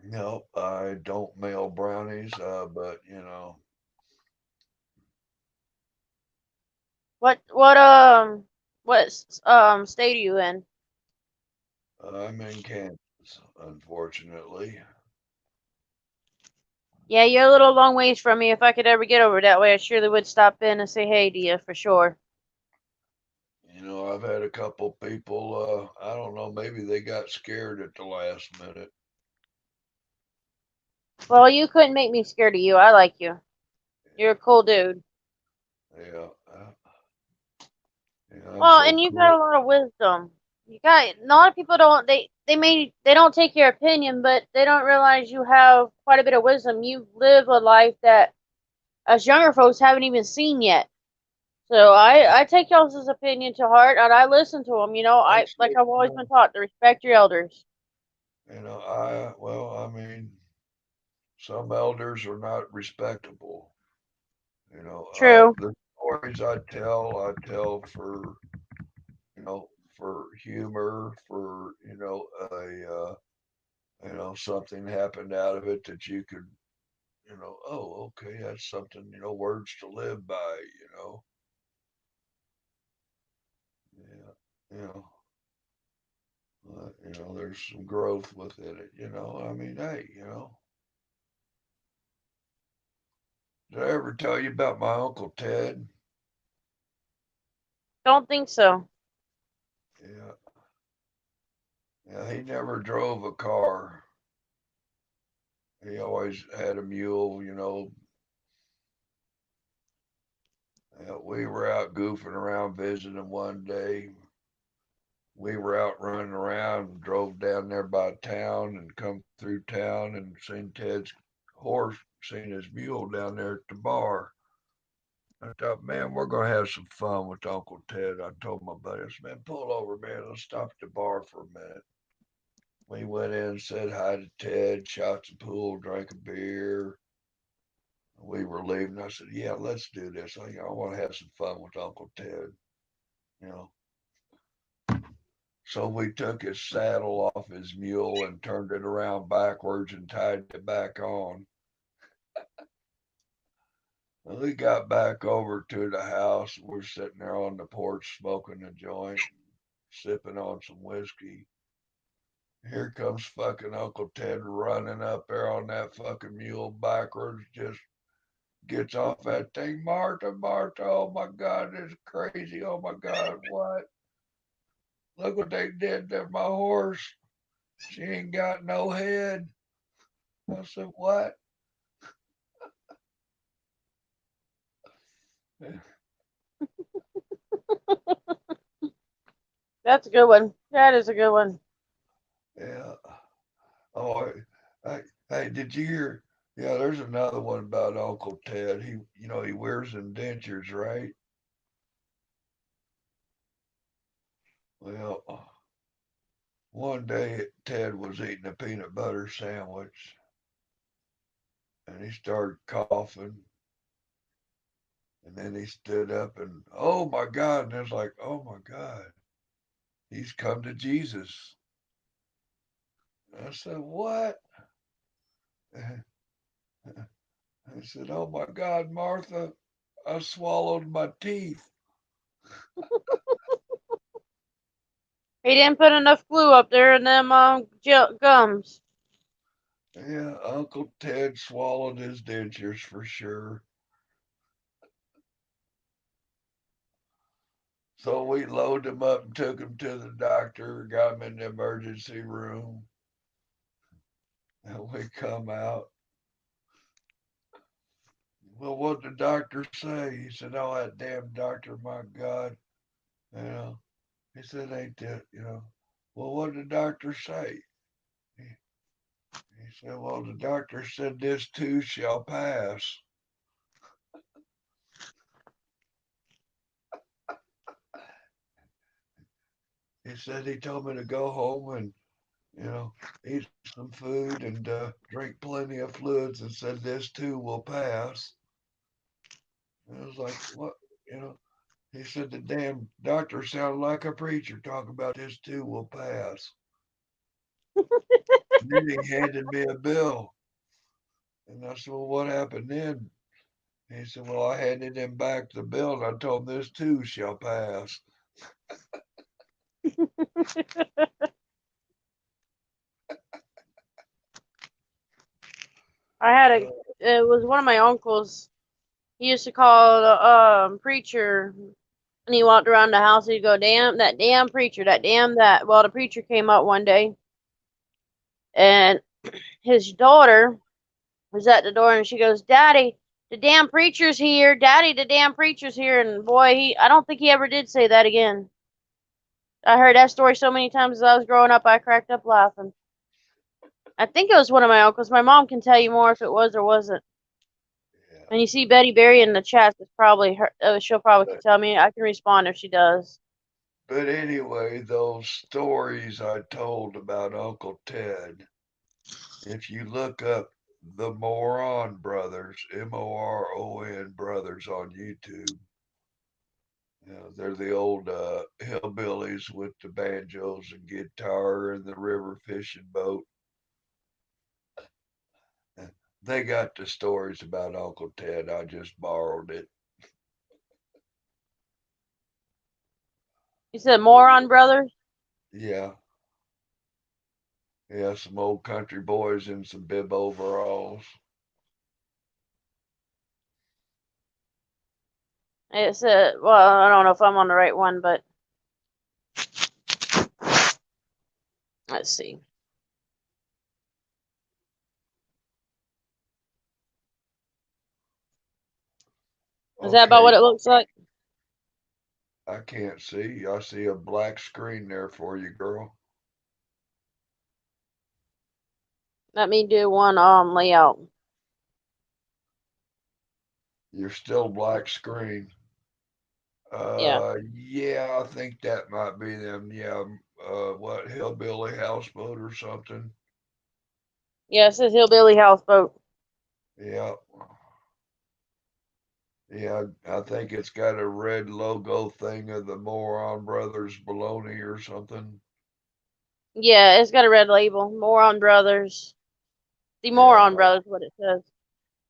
No, I don't mail brownies, but What state are you in? I'm in Kansas, unfortunately. Yeah, you're a little long ways from me. If I could ever get over that way, I surely would stop in and say hey to you for sure. I've had a couple people, I don't know, maybe they got scared at the last minute. Well, you couldn't make me scared of you. I like you. You're a cool dude. Yeah, yeah, I'm Well, so and you've got cool. a lot of wisdom. You got a lot of people don't they don't take your opinion, but they don't realize you have quite a bit of wisdom. You live a life that us younger folks haven't even seen yet. So I take y'all's opinion to heart and I listen to them. I like Actually, I've always been taught to respect your elders. well, I mean, some elders are not respectable. True. The stories I tell for humor, for something happened out of it that you could, oh, okay, that's something, words to live by. Yeah, you know, there's some growth within it. I mean, hey, did I ever tell you about my Uncle Ted? Don't think so. Yeah, yeah, he never drove a car. He always had a mule. We were out goofing around visiting one day. We were out running around, drove down there by town and come through town and seen Ted's horse, seen his mule down there at the bar. I thought, man, we're going to have some fun with Uncle Ted. I told my buddy, I said, man, pull over, man. Let's stop at the bar for a minute. We went in, said hi to Ted, shot some pool, drank a beer. We were leaving. I said, yeah, let's do this. I want to have some fun with Uncle Ted. You know, So we took his saddle off his mule and turned it around backwards and tied it back on. When we got back over to the house. We're sitting there on the porch smoking a joint, sipping on some whiskey. Here comes fucking Uncle Ted running up there on that fucking mule backwards, just gets off that thing. Martha, Martha, oh my God, it's crazy. Oh my God, what? Look what they did to my horse. She ain't got no head. I said, what? That's a good one. That is a good one. Yeah. Oh, hey, did you hear? Yeah, there's another one about Uncle Ted. He wears indentures, right? Well, one day Ted was eating a peanut butter sandwich and he started coughing. And then he stood up and, oh my God. And it's like, oh my God, he's come to Jesus. And I said, what? I said, oh my God, Martha, I swallowed my teeth. He didn't put enough glue up there in them gums. Yeah, Uncle Ted swallowed his dentures for sure. So we loaded him up and took him to the doctor, got him in the emergency room. And we come out. Well, what did the doctor say? He said, oh, that damn doctor, my God. You know, he said, ain't that, Well, what did the doctor say? He said, well, the doctor said this too shall pass. He said he told me to go home and, eat some food and drink plenty of fluids and said this too will pass. And I was like, what? You know, he said the damn doctor sounded like a preacher talking about this too will pass. And then he handed me a bill. And I said, well, what happened then? He said, well, I handed him back the bill and I told him this too shall pass. It was one of my uncles. He used to call the preacher, and he walked around the house. He'd go, "Damn that damn preacher, that damn that." Well, the preacher came up one day, and his daughter was at the door, and she goes, "Daddy, the damn preacher's here. Daddy, the damn preacher's here." And boy, I don't think he ever did say that again. I heard that story so many times as I was growing up, I cracked up laughing. I think it was one of my uncles. My mom can tell you more if it was or wasn't. Yeah. And you see Betty Berry in the chat. It's probably her. She'll probably tell me. I can respond if she does. But anyway, those stories I told about Uncle Ted, if you look up the Moron Brothers, Moron Brothers on YouTube, they're the old hillbillies with the banjos and guitar and the river fishing boat. They got the stories about Uncle Ted. I just borrowed it. You said Moron Brothers? Yeah. Yeah, some old country boys in some bib overalls. It said, well, I don't know if I'm on the right one, but let's see. Is that about Okay, what it looks like? I can't see. I see a black screen there for you, girl. Let me do one layout. You're still black screen. Yeah. Yeah, I think that might be them. Yeah, what hillbilly houseboat or something. Yeah, it says Hillbilly Houseboat. Yeah, yeah. I think it's got a red logo thing of the Moron Brothers baloney or something. Yeah, it's got a red label. Moron Brothers. The Yeah, Moron Brothers, what it says.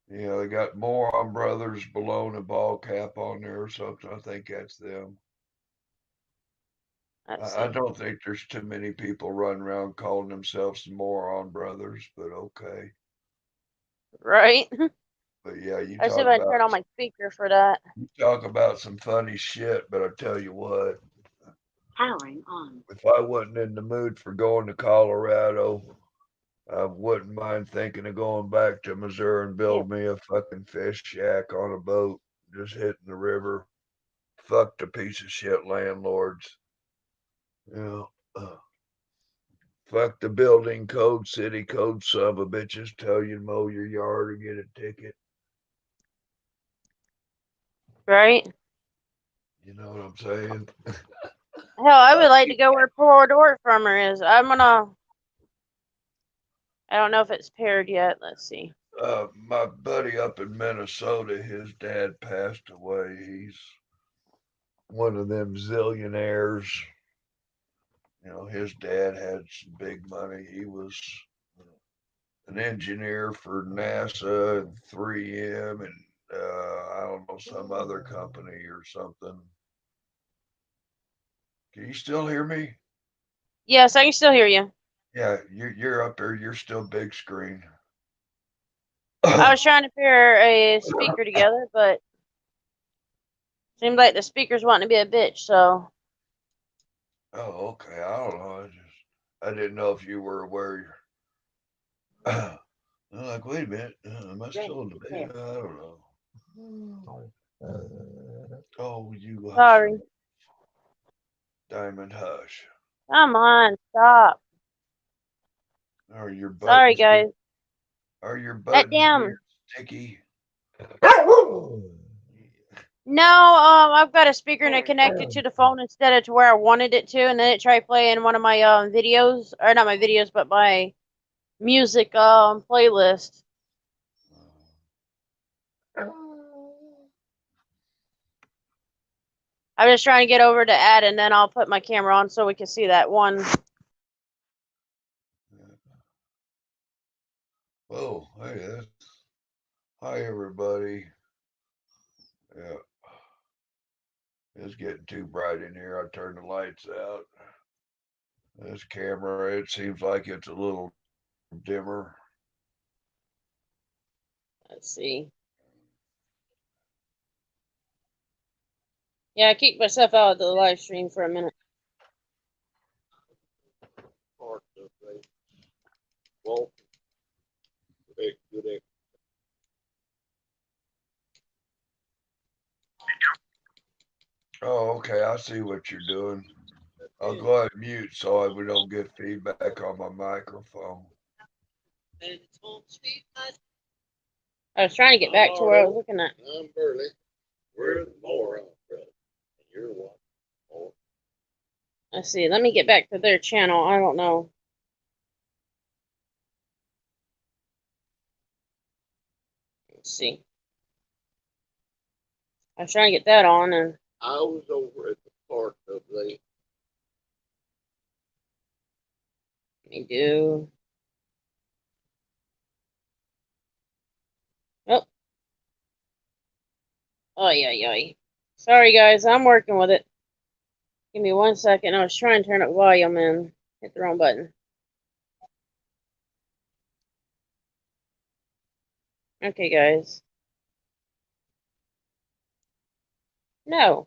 yeah. They got Moron Brothers baloney ball cap on there or something. I think that's them. Let's I see. don't think there's too many people running around calling themselves the Moron Brothers, but okay. Right? But yeah, I see if I can turn on my speaker for that. you talk about some funny shit. But I tell you what, Powering on. If I wasn't in the mood for going to Colorado, I wouldn't mind thinking of going back to Missouri and build me a fucking fish shack on a boat, just hitting the river. Fuck the piece of shit landlords. You know, fuck the building code, city code, son of a bitches tell you to mow your yard or get a ticket. Right? You know what I'm saying? Hell, I would like to go where Poor Dork Farmer is. I don't know if it's paired yet. Let's see. My buddy up in Minnesota, his dad passed away. He's one of them zillionaires. You know, his dad had some big money. He was an engineer for NASA and 3M and I don't know, some other company or something. Can you still hear me? Yes, I can still hear you. Yeah, you're up there. You're still big screen. I was trying to pair a speaker together, but seems like the speaker's wanting to be a bitch, so. Oh, okay. I don't know. I didn't know if you were aware. I'm like, wait a minute. Am I still in the bed? I don't know. Oh, you hush. Sorry. Diamond hush. Come on, stop. Are your buttons Sorry, guys. Are your That buttons damn. getting sticky? No, I've got a speaker and it connected to the phone instead of to where I wanted it to, and then it tried playing one of my videos, or not my videos, but my music playlist. I'm just trying to get over to add, and then I'll put my camera on so we can see that one. Oh, hey, hi everybody. Yeah, it's getting too bright in here. I turned the lights out. This camera, it seems like it's a little dimmer. Let's see. Yeah, I kicked myself out of the live stream for a minute. Oh, okay. I see what you're doing. I'll go ahead and mute so we don't get feedback on my microphone. I was trying to get back to where I was looking at. I'm Burley. We're the moron, brother. And you're one more. Let's see. Let me get back to their channel. I don't know. Let's see. I was trying to get that on, and I was over at the park the other day. let me do. Oh. Oh, yeah. Sorry, guys. I'm working with it. Give me 1 second. I was trying to turn up volume and hit the wrong button. Okay, guys. No.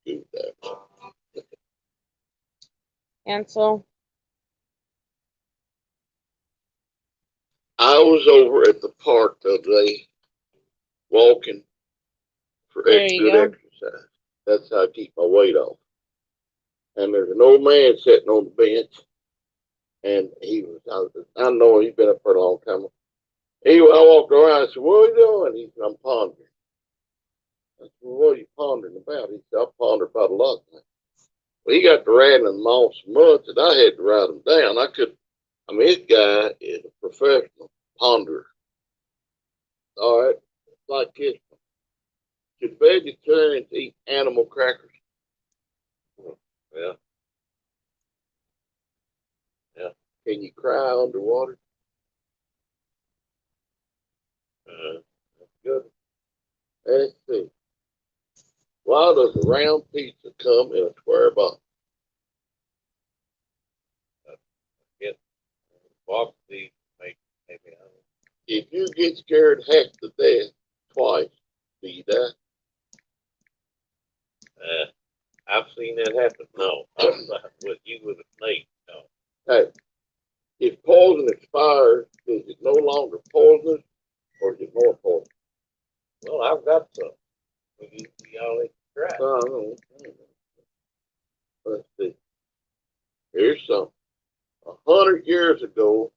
Do that. Cancel. I was over at the park the other day walking for There you good go. exercise. That's how I keep my weight off. And there's an old man sitting on the bench, and I know he's been up for a long time. I walked around and said, "What are you doing?" He said, "I'm pondering." I said, "Well, what are you pondering about?" He said, "I ponder about a lot of things." Well, he got to rattling them off so much that I had to write them down. This guy is a professional ponderer. All right, like this one. Should vegetarians eat animal crackers? Yeah. Yeah. Can you cry underwater? That's good. Let's see. Why does a round pizza come in a square box? Yes. Box these make maybe. If you get scared half to death twice, do you die? I've seen that happen. No, with you with a snake. No. Hey, if poison expires, is it no longer poisonous or is it more poisonous? Well, I've got some. We all need to try. Let's see. Here's something. 100 years ago,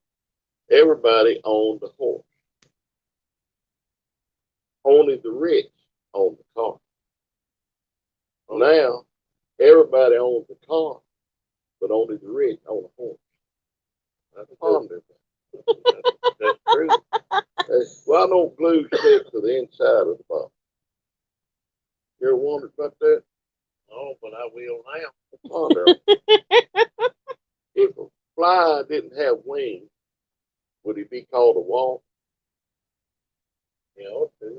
everybody owned a horse. Only the rich owned the car. Now, everybody owns a car, but only the rich own a horse. That's Ponder that. That's true. that. Why don't glue stick to the inside of the bottle? You ever wondered about that? Oh, but I will now. Ponder. If a fly didn't have wings, would he be called a wasp? Yeah, ought to.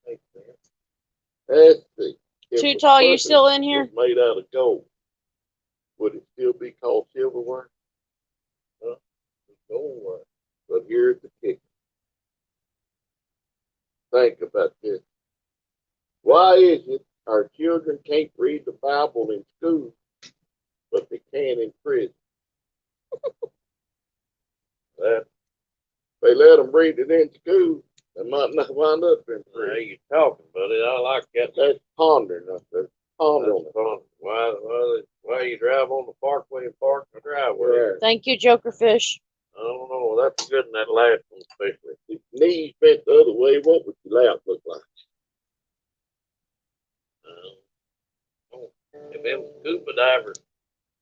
That makes sense. Let's see. If Too a Tall, you bucket still in here? was made out of gold, would it still be called silverware? Go But here's the kicker. Think about this. Why is it our children can't read the Bible in school, but they can in prison? that. They let them read it in school, they might not wind up in Now prison. you talking, buddy. I like that. That's pondering up there. Ponder on That's it. fun. Why you drive on the parkway and park in the driveway? Right. Thank you, Jokerfish. I don't know. That's good in that last one, especially. If your knees bent the other way, what would your lap look like? If them scuba divers,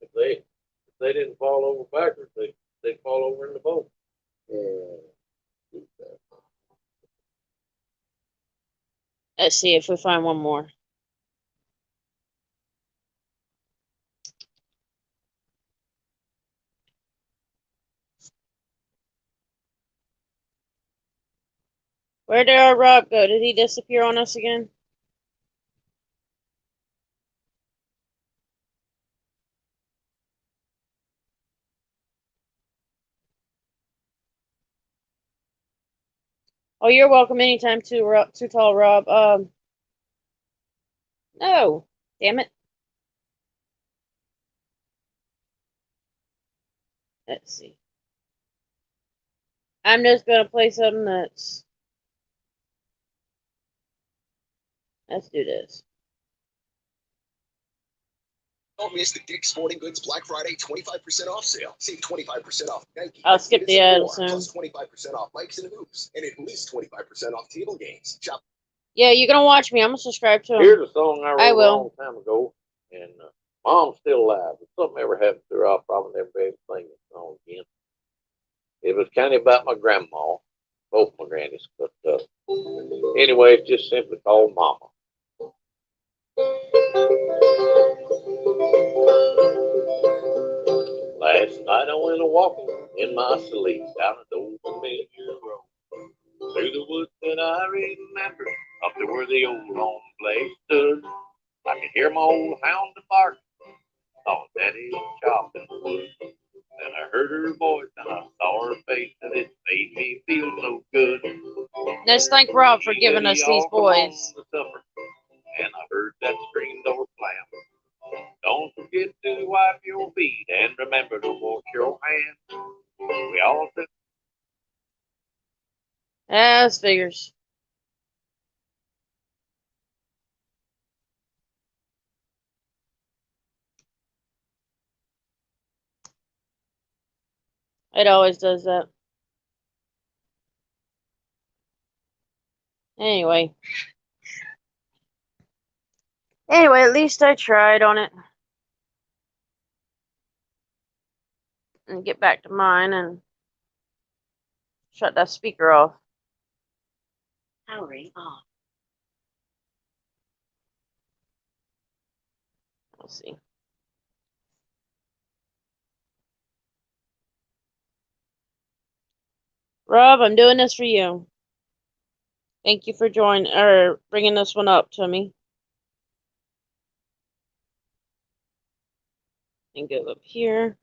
if they didn't fall over backwards, they'd fall over in the boat. Yeah. Let's see if we find one more. Where did our Rob go? Did he disappear on us again? Oh, you're welcome anytime too, Too Tall Rob. No. Damn it. Let's see. I'm just gonna play something that's. Let's do this. Don't miss the Dick's Sporting Goods Black Friday 25% off sale. Save 25% off Nike. I'll skip the ad soon. Plus 25% off bikes and hoops, and at least 25% off table games. Shop. Yeah, you're gonna watch me. I'm gonna subscribe to him. Here's a song I wrote I a will. long time ago, and Mom's still alive. If something ever happens to her, I'll probably never be able to sing this song again. It was kind of about my grandma, both my grannies, but anyway, it's just simply called Mama. Last night I went a walking in my sleep down an old familiar road. Through the woods that I remember, up to where the old home place stood. I could hear my old hound bark, saw Daddy chopping wood. Then I heard her voice and I saw her face, and it made me feel so good. Let's thank Rob for She giving said, us "Y'all these come on boys. to supper." And I heard that screen door slam. Don't forget to wipe your feet and remember to wash your hands. We all said, As figures. It always does that. Anyway. At least I tried on it. And get back to mine and shut that speaker off. Powering off. Let's see. Rob, I'm doing this for you. Thank you for joining or bringing this one up to me. And go up here.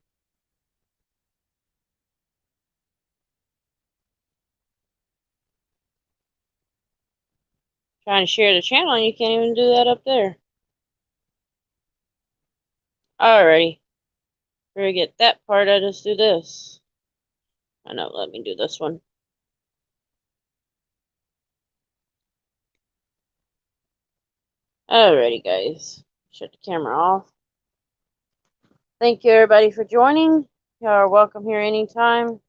Trying to share the channel and you can't even do that up there. Alrighty. Forget that part, I just do this. I know, let me do this one. Alrighty, guys. Shut the camera off. Thank you, everybody, for joining. You are welcome here anytime.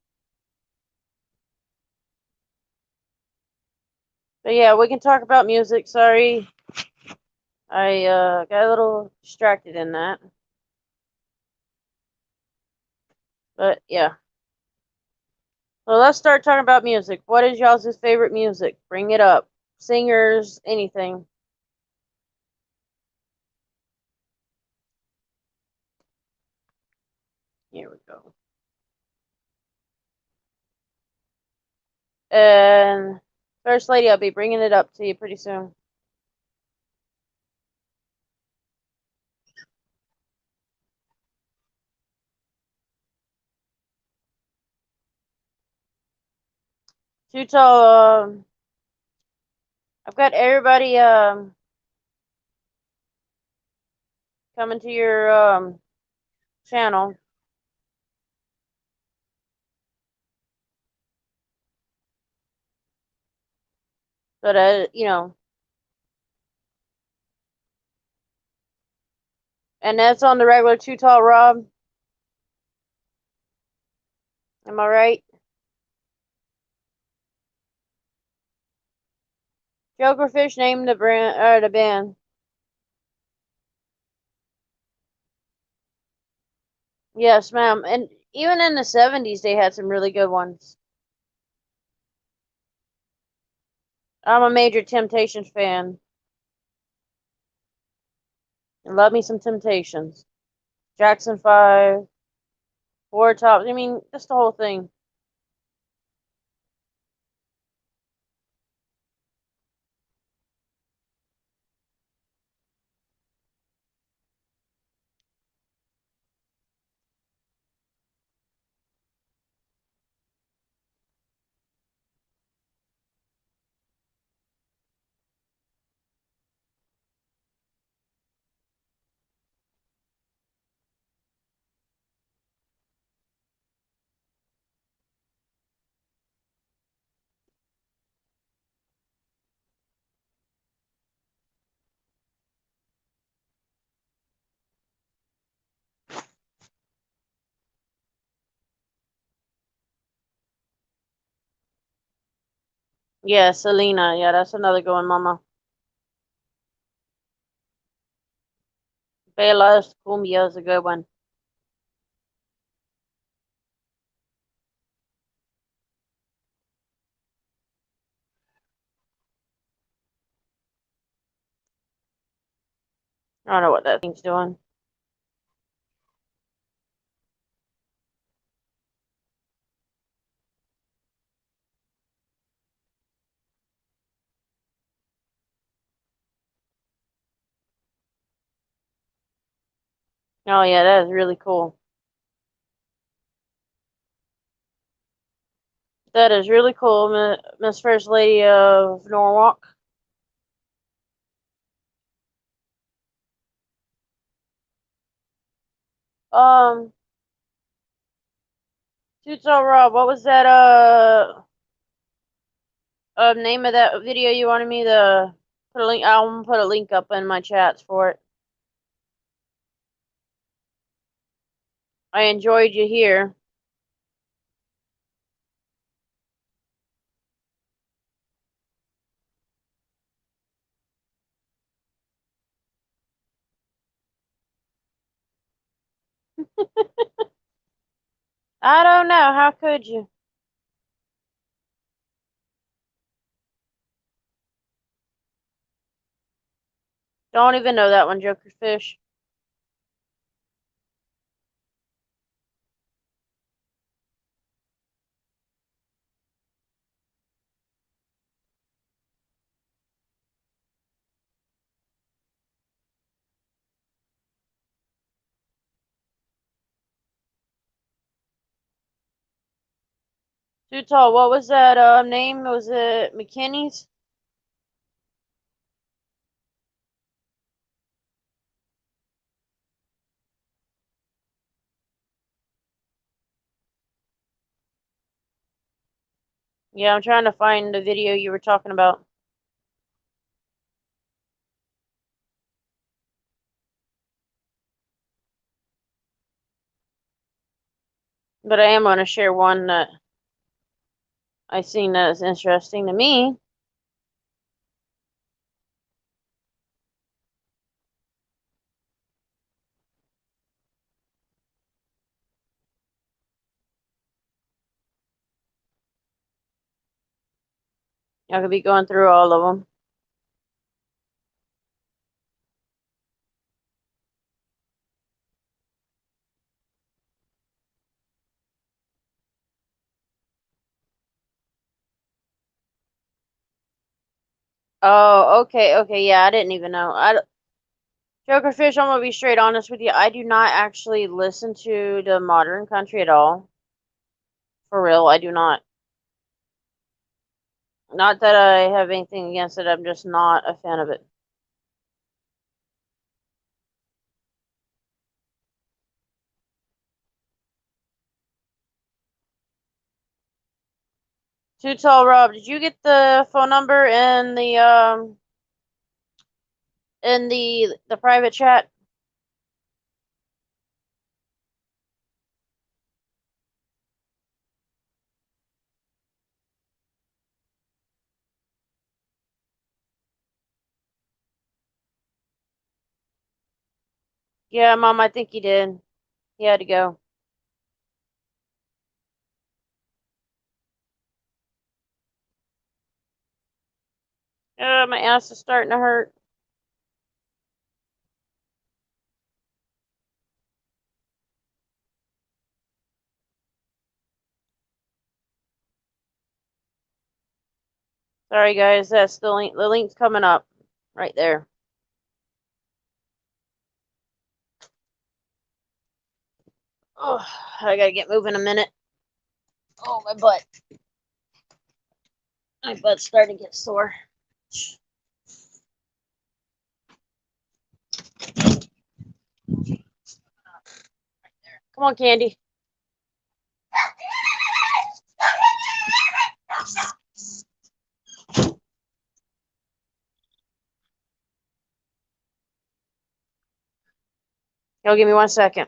But yeah, we can talk about music. Sorry. I got a little distracted in that. But yeah. So let's start talking about music. What is y'all's favorite music? Bring it up. Singers, anything. Here we go. And First Lady, I'll be bringing it up to you pretty soon. Too Tall, I've got everybody coming to your channel. But and that's on the regular Too Tall Rob. Am I right? Jokerfish named the brand or the band. Yes, ma'am. And even in the 70s they had some really good ones. I'm a major Temptations fan. And love me some Temptations. Jackson 5, Four Tops. I mean, just the whole thing. Yeah, Selena. Yeah, that's another good one, Mama. Belas Cumbia is a good one. I don't know what that thing's doing. Oh yeah, that is really cool. That is really cool, Miss First Lady of Norwalk. Um, Tuto Rob, what was that name of that video you wanted me to put a link? I'll put a link up in my chats for it. I enjoyed you here. I don't know. How could you? Don't even know that one, Joker Fish. Too Tall. What was that name? Was it McKinney's? Yeah, I'm trying to find the video you were talking about. But I am going to share one that I seen that is interesting to me. I could be going through all of them. Oh, okay, okay, yeah, I didn't even know. Jokerfish, I'm gonna be straight honest with you. I do not actually listen to the modern country at all. For real, I do not. Not that I have anything against it, I'm just not a fan of it. Too Tall Rob, did you get the phone number in the private chat? Yeah, Mom, I think he did. He had to go. My ass is starting to hurt. Sorry, guys. That's the link. The link's coming up right there. Oh, I gotta get moving a minute. Oh, my butt. My butt's starting to get sore. Come on, Candy. Y'all give me 1 second.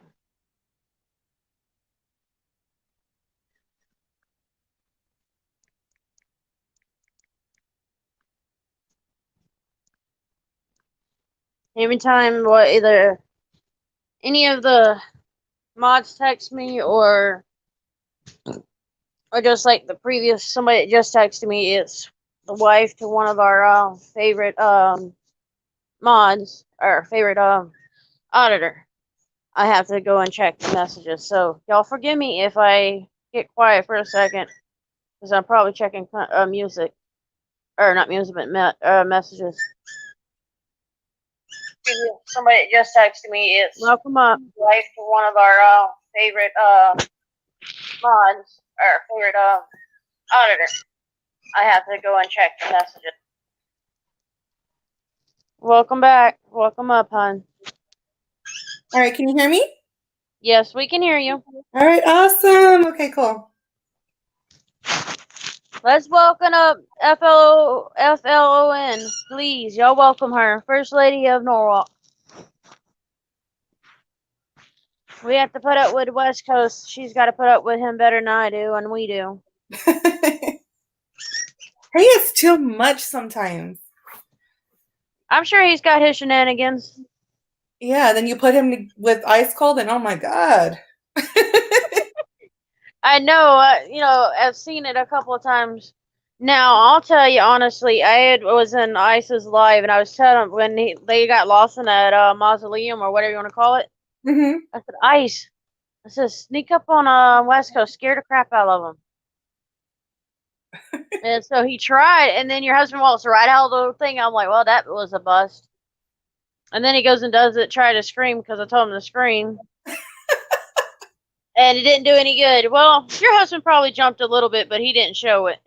Every time either any of the mods text me or just like the previous somebody that just texted me, it's the wife to one of our favorite mods or favorite auditor. I have to go and check the messages. So y'all forgive me if I get quiet for a second because I'm probably checking music or not music but messages. Somebody that just texted me, it's welcome up wife to one of our favorite mods or favorite auditor. I have to go and check the messages. Welcome back. Welcome up, hon. All right, can you hear me? Yes, we can hear you. All right, awesome. Okay, cool. Let's welcome up FLON, please. Y'all welcome her, First Lady of Norwalk. We have to put up with West Coast. She's got to put up with him better than I do, and we do. He is too much sometimes. I'm sure he's got his shenanigans. Yeah, then you put him with Ice Cold, and oh my god. I know, I've seen it a couple of times. Now, I'll tell you honestly, was in Ice's live, and I was telling him when they got lost in that mausoleum or whatever you want to call it. Mm-hmm. I said, Ice. I said, sneak up on West Coast, scare the crap out of him. And so he tried, and then your husband walks right out of the thing. I'm like, well, that was a bust. And then he goes and does it, try to scream because I told him to scream. And it didn't do any good. Well, your husband probably jumped a little bit, but he didn't show it.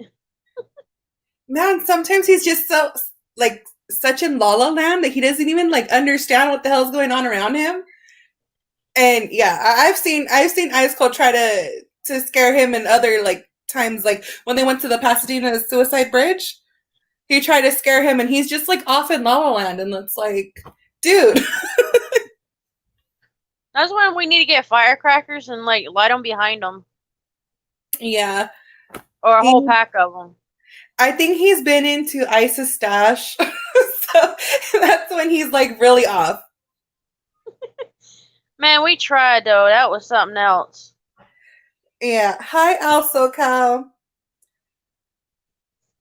Man, sometimes he's just so such in La La Land that he doesn't even understand what the hell's going on around him. And yeah, I've seen Ice Cold try to scare him in other times, like when they went to the Pasadena Suicide Bridge. He tried to scare him, and he's just like off in La La Land, and it's like, dude. That's when we need to get firecrackers and like light them behind them, Yeah, or a whole he, pack of them. I think he's been into ISIS stash, so that's when he's like really off. Man, we tried though. That was something else. Yeah. Hi, Al SoCal.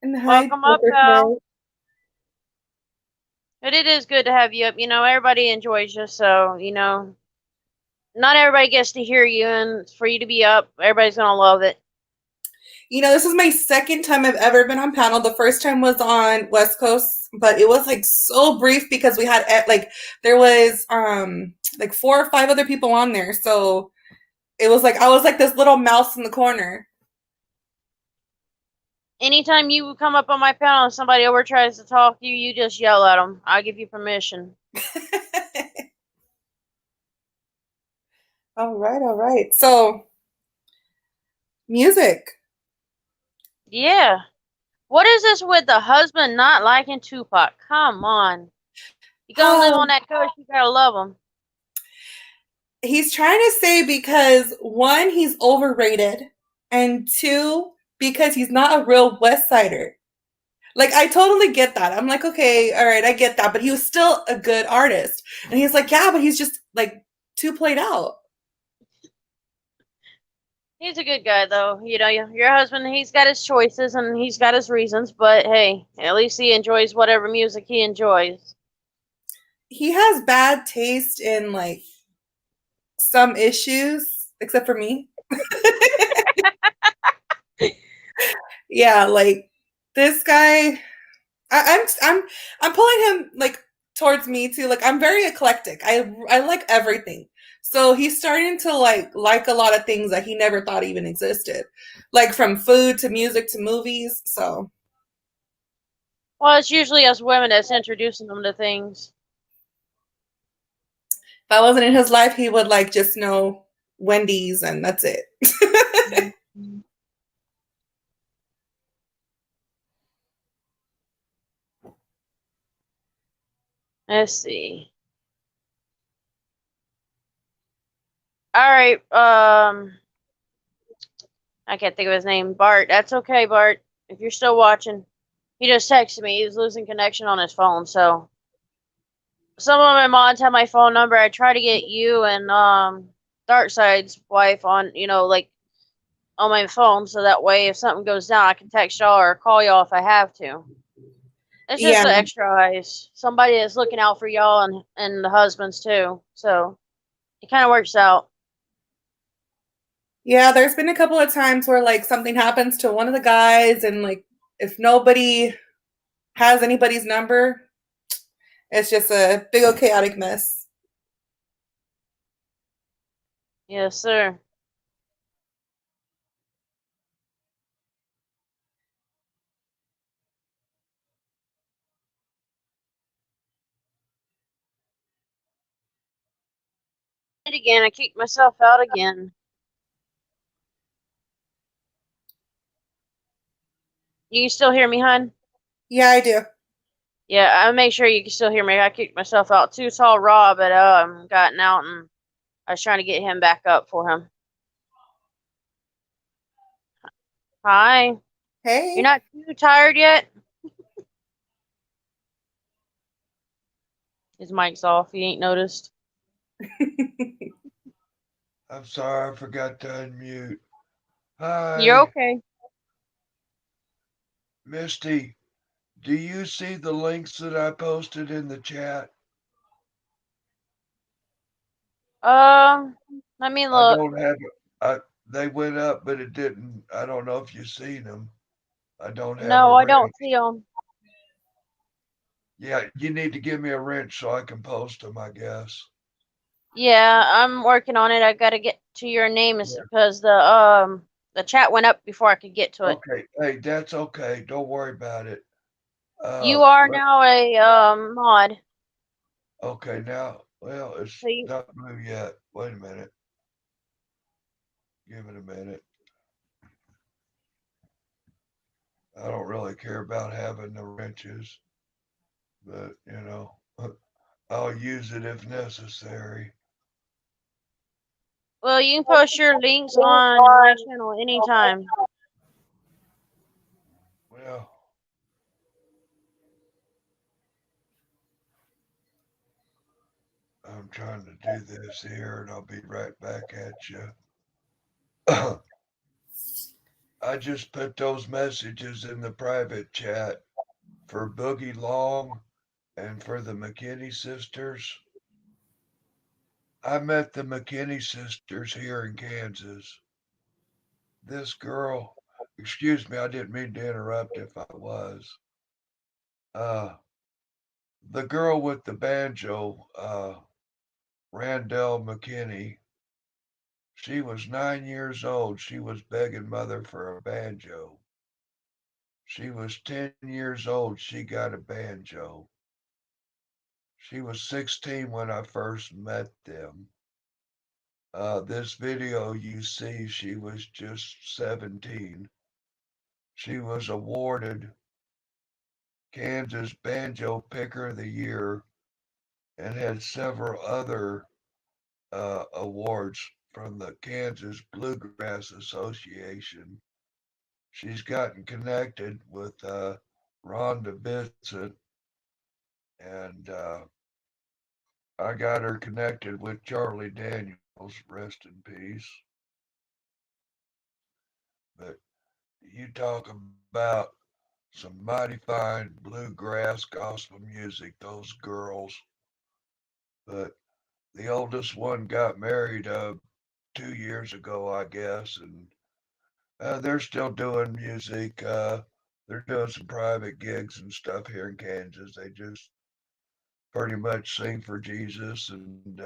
And hi, Welcome up, Joker pal. Crow. But it is good to have you up. You know, everybody enjoys you, so you know, not everybody gets to hear you, and for you to be up, everybody's gonna love it. You know, this is my second time I've ever been on panel. The first time was on West Coast, but it was like so brief because we had like there was like 4 or 5 other people on there. So it was like I was like this little mouse in the corner. Anytime you come up on my panel and somebody over tries to talk to you, you just yell at them. I'll give you permission. All right. So music. Yeah. What is this with the husband not liking Tupac? Come on. You gonna live on that coast, you gotta love him. He's trying to say because 1, he's overrated, and 2, because he's not a real West Sider. Like, I totally get that. I'm like, okay, all right, I get that, but he was still a good artist. And he's like, yeah, but he's just like too played out. He's a good guy, though. You know, your husband, he's got his choices and he's got his reasons, but hey, at least he enjoys whatever music he enjoys. He has bad taste in like some issues, except for me. Yeah, like this guy, I'm pulling him like towards me too. Like I'm very eclectic. I like everything. So he's starting to like a lot of things that he never thought even existed. Like from food to music to movies. So Well, it's usually us women that's introducing them to things. if I wasn't in his life, he would like just know Wendy's and that's it. Let's see. All right, I can't think of his name. Bart. That's okay, Bart. If you're still watching, he just texted me. He was losing connection on his phone, so some of my mods have my phone number. I try to get you and Darkside's wife on, you know, like on my phone, so that way if something goes down, I can text y'all or call y'all if I have to. It's just Yeah. the extra eyes. Somebody that's looking out for y'all and the husbands too. So it kind of works out. Yeah, there's been a couple of times where like something happens to one of the guys and like if nobody has anybody's number, it's just a big old chaotic mess. Yes, sir. Again, I kicked myself out again. You can still hear me, hon? Yeah, I do. Yeah, I'll make sure you can still hear me. I kicked myself out too. Saw Rob had gotten out, and I was trying to get him back up for him. Hi. Hey. You're not too tired yet? His mic's off. You ain't noticed. I'm sorry, I forgot to unmute. Hi. You're okay. Misty, do you see the links that I posted in the chat? Let me I look. don't have they went up, but it didn't. I don't know if you've seen them. I don't have No, a I don't wrench. see them. Yeah, you need to give me a wrench so I can post them, I guess. Yeah, I'm working on it. I gotta get to your name because the chat went up before I could get to it. Okay, hey, that's okay. Don't worry about it. You are now a mod. Okay, now, well, it's So you, not blue yet. Wait a minute. Give it a minute. I don't really care about having the wrenches, but I'll use it if necessary. Well, you can post your links on my channel anytime. Well, I'm trying to do this here and I'll be right back at you. I just put those messages in the private chat for Boogie Long and for the McKinney sisters. I met the McKinney sisters here in Kansas. This girl, excuse me, I didn't mean to interrupt if I was. Uh, the girl with the banjo, Randell McKinney, she was 9 years old. She was begging mother for a banjo. She was 10 years old. She got a banjo. She was 16 when I first met them. This video you see, she was just 17. She was awarded Kansas Banjo Picker of the Year and had several other awards from the Kansas Bluegrass Association. She's gotten connected with Rhonda Vincent, and I got her connected with Charlie Daniels, rest in peace. But you talk about some mighty fine bluegrass gospel music, those girls. But the oldest one got married 2 years ago, I guess, and they're still doing music. They're doing some private gigs and stuff here in Kansas. They just pretty much sing for Jesus, and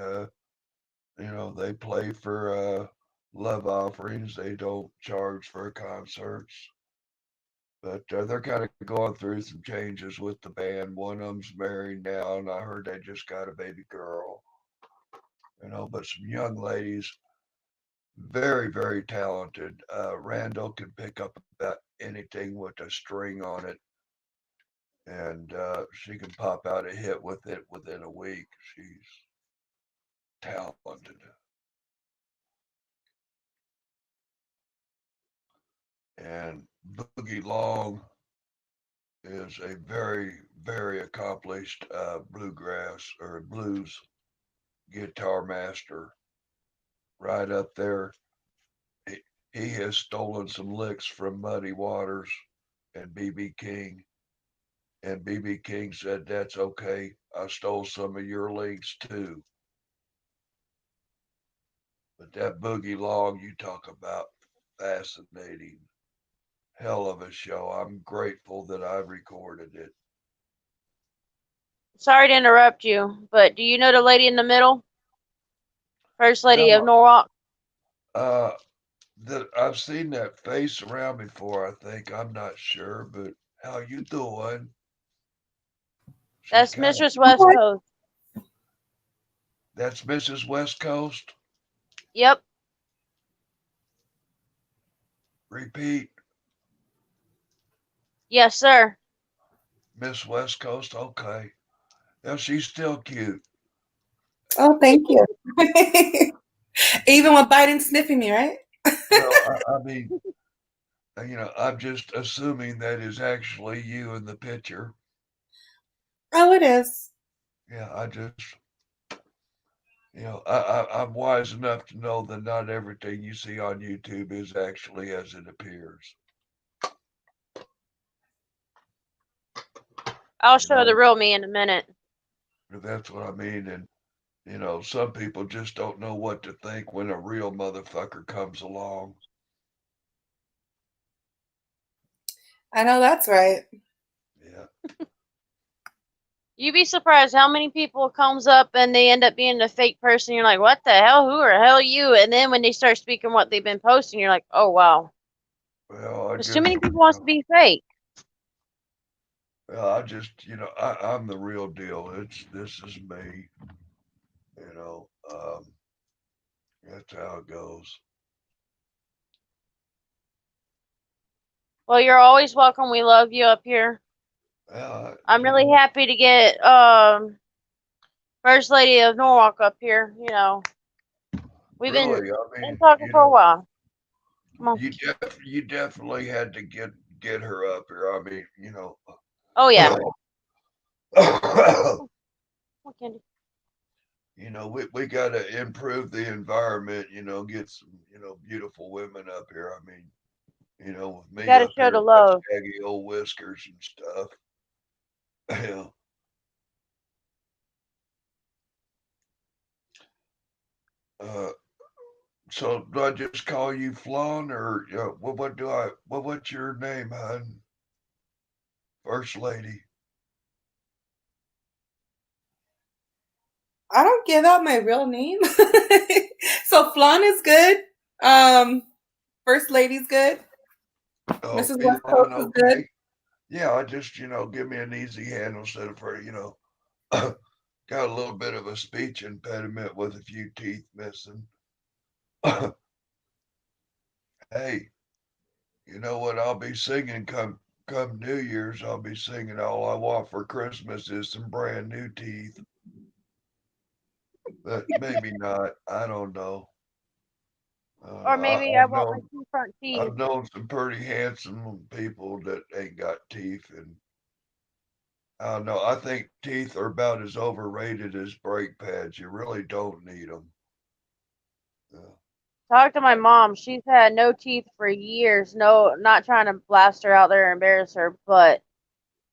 they play for love offerings. They don't charge for concerts. But they're kind of going through some changes with the band. One of them's married now, and I heard they just got a baby girl. But some young ladies, very, very talented. Randall can pick up about anything with a string on it, and she can pop out a hit with it within a week. She's talented. And Boogie Long is a very, very accomplished bluegrass or blues guitar master. Right up there, he has stolen some licks from Muddy Waters and BB King. And BB King said, "That's okay. I stole some of your links too." But that Boogie Long, you talk about fascinating. Hell of a show. I'm grateful that I recorded it. Sorry to interrupt you, but do you know the lady in the middle? First Lady of No, Norwalk? uh, I've seen that face around before, I think. I'm not sure, but how you doing? She's That's kind of, Mistress West Coast. that's Mrs. West Coast. Yep. Repeat, Yes, sir. Miss West Coast. Okay. Now she's still cute. Oh, thank you. Even with Biden sniffing me, right? Well, I mean, I'm just assuming that is actually you in the picture. Oh, it is. Yeah, I'm wise enough to know that not everything you see on YouTube is actually as it appears. I'll You show the know, real me in a minute. that's what I mean. And some people just don't know what to think when a real motherfucker comes along. I know that's right. Yeah. You'd be surprised how many people comes up and they end up being a fake person. You're like, what the hell? Who are hell you? And then when they start speaking what they've been posting, you're like, oh wow. Well, I There's too just, many people wants to be fake. well, I just, I'm the real deal. This is me. You know, um, that's how it goes. Well, you're always welcome. We love you up here. I'm really happy to get First Lady of Norwalk up here. You know, we've really, been I mean, talking you for a know, while. Come on. you definitely had to get her up here. I mean, Oh yeah. Come on, Candy. We got to improve the environment, get some, beautiful women up here. I mean, with You me gotta up show here, the got love. shaggy old whiskers and stuff. Yeah. Uh, so do I just call you Flan, or what's your name, hon? First Lady. I don't give out my real name. So Flan is good. First Lady's good. Oh, Mrs. West Flan, Coast is good. okay. Yeah, I just, give me an easy handle instead of her, got a little bit of a speech impediment with a few teeth missing. Hey, you know what I'll be singing come New Year's? I'll be singing All I Want for Christmas is some brand new teeth. But maybe not. I don't know. Or maybe I I've want my known two front teeth. I've known some pretty handsome people that ain't got teeth, and I don't know. I think teeth are about as overrated as brake pads. You really don't need them. Talk to my mom. She's had no teeth for years. No, not trying to blast her out there or embarrass her, but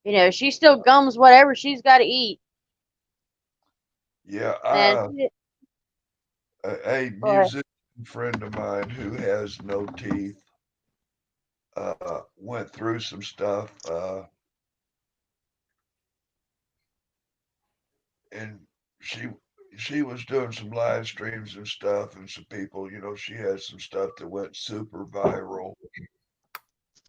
you know, she still gums whatever she's got to eat. Yeah, And a go ahead. musician friend of mine who has no teeth went through some stuff, and she she was doing some live streams and stuff, and some people, she had some stuff that went super viral,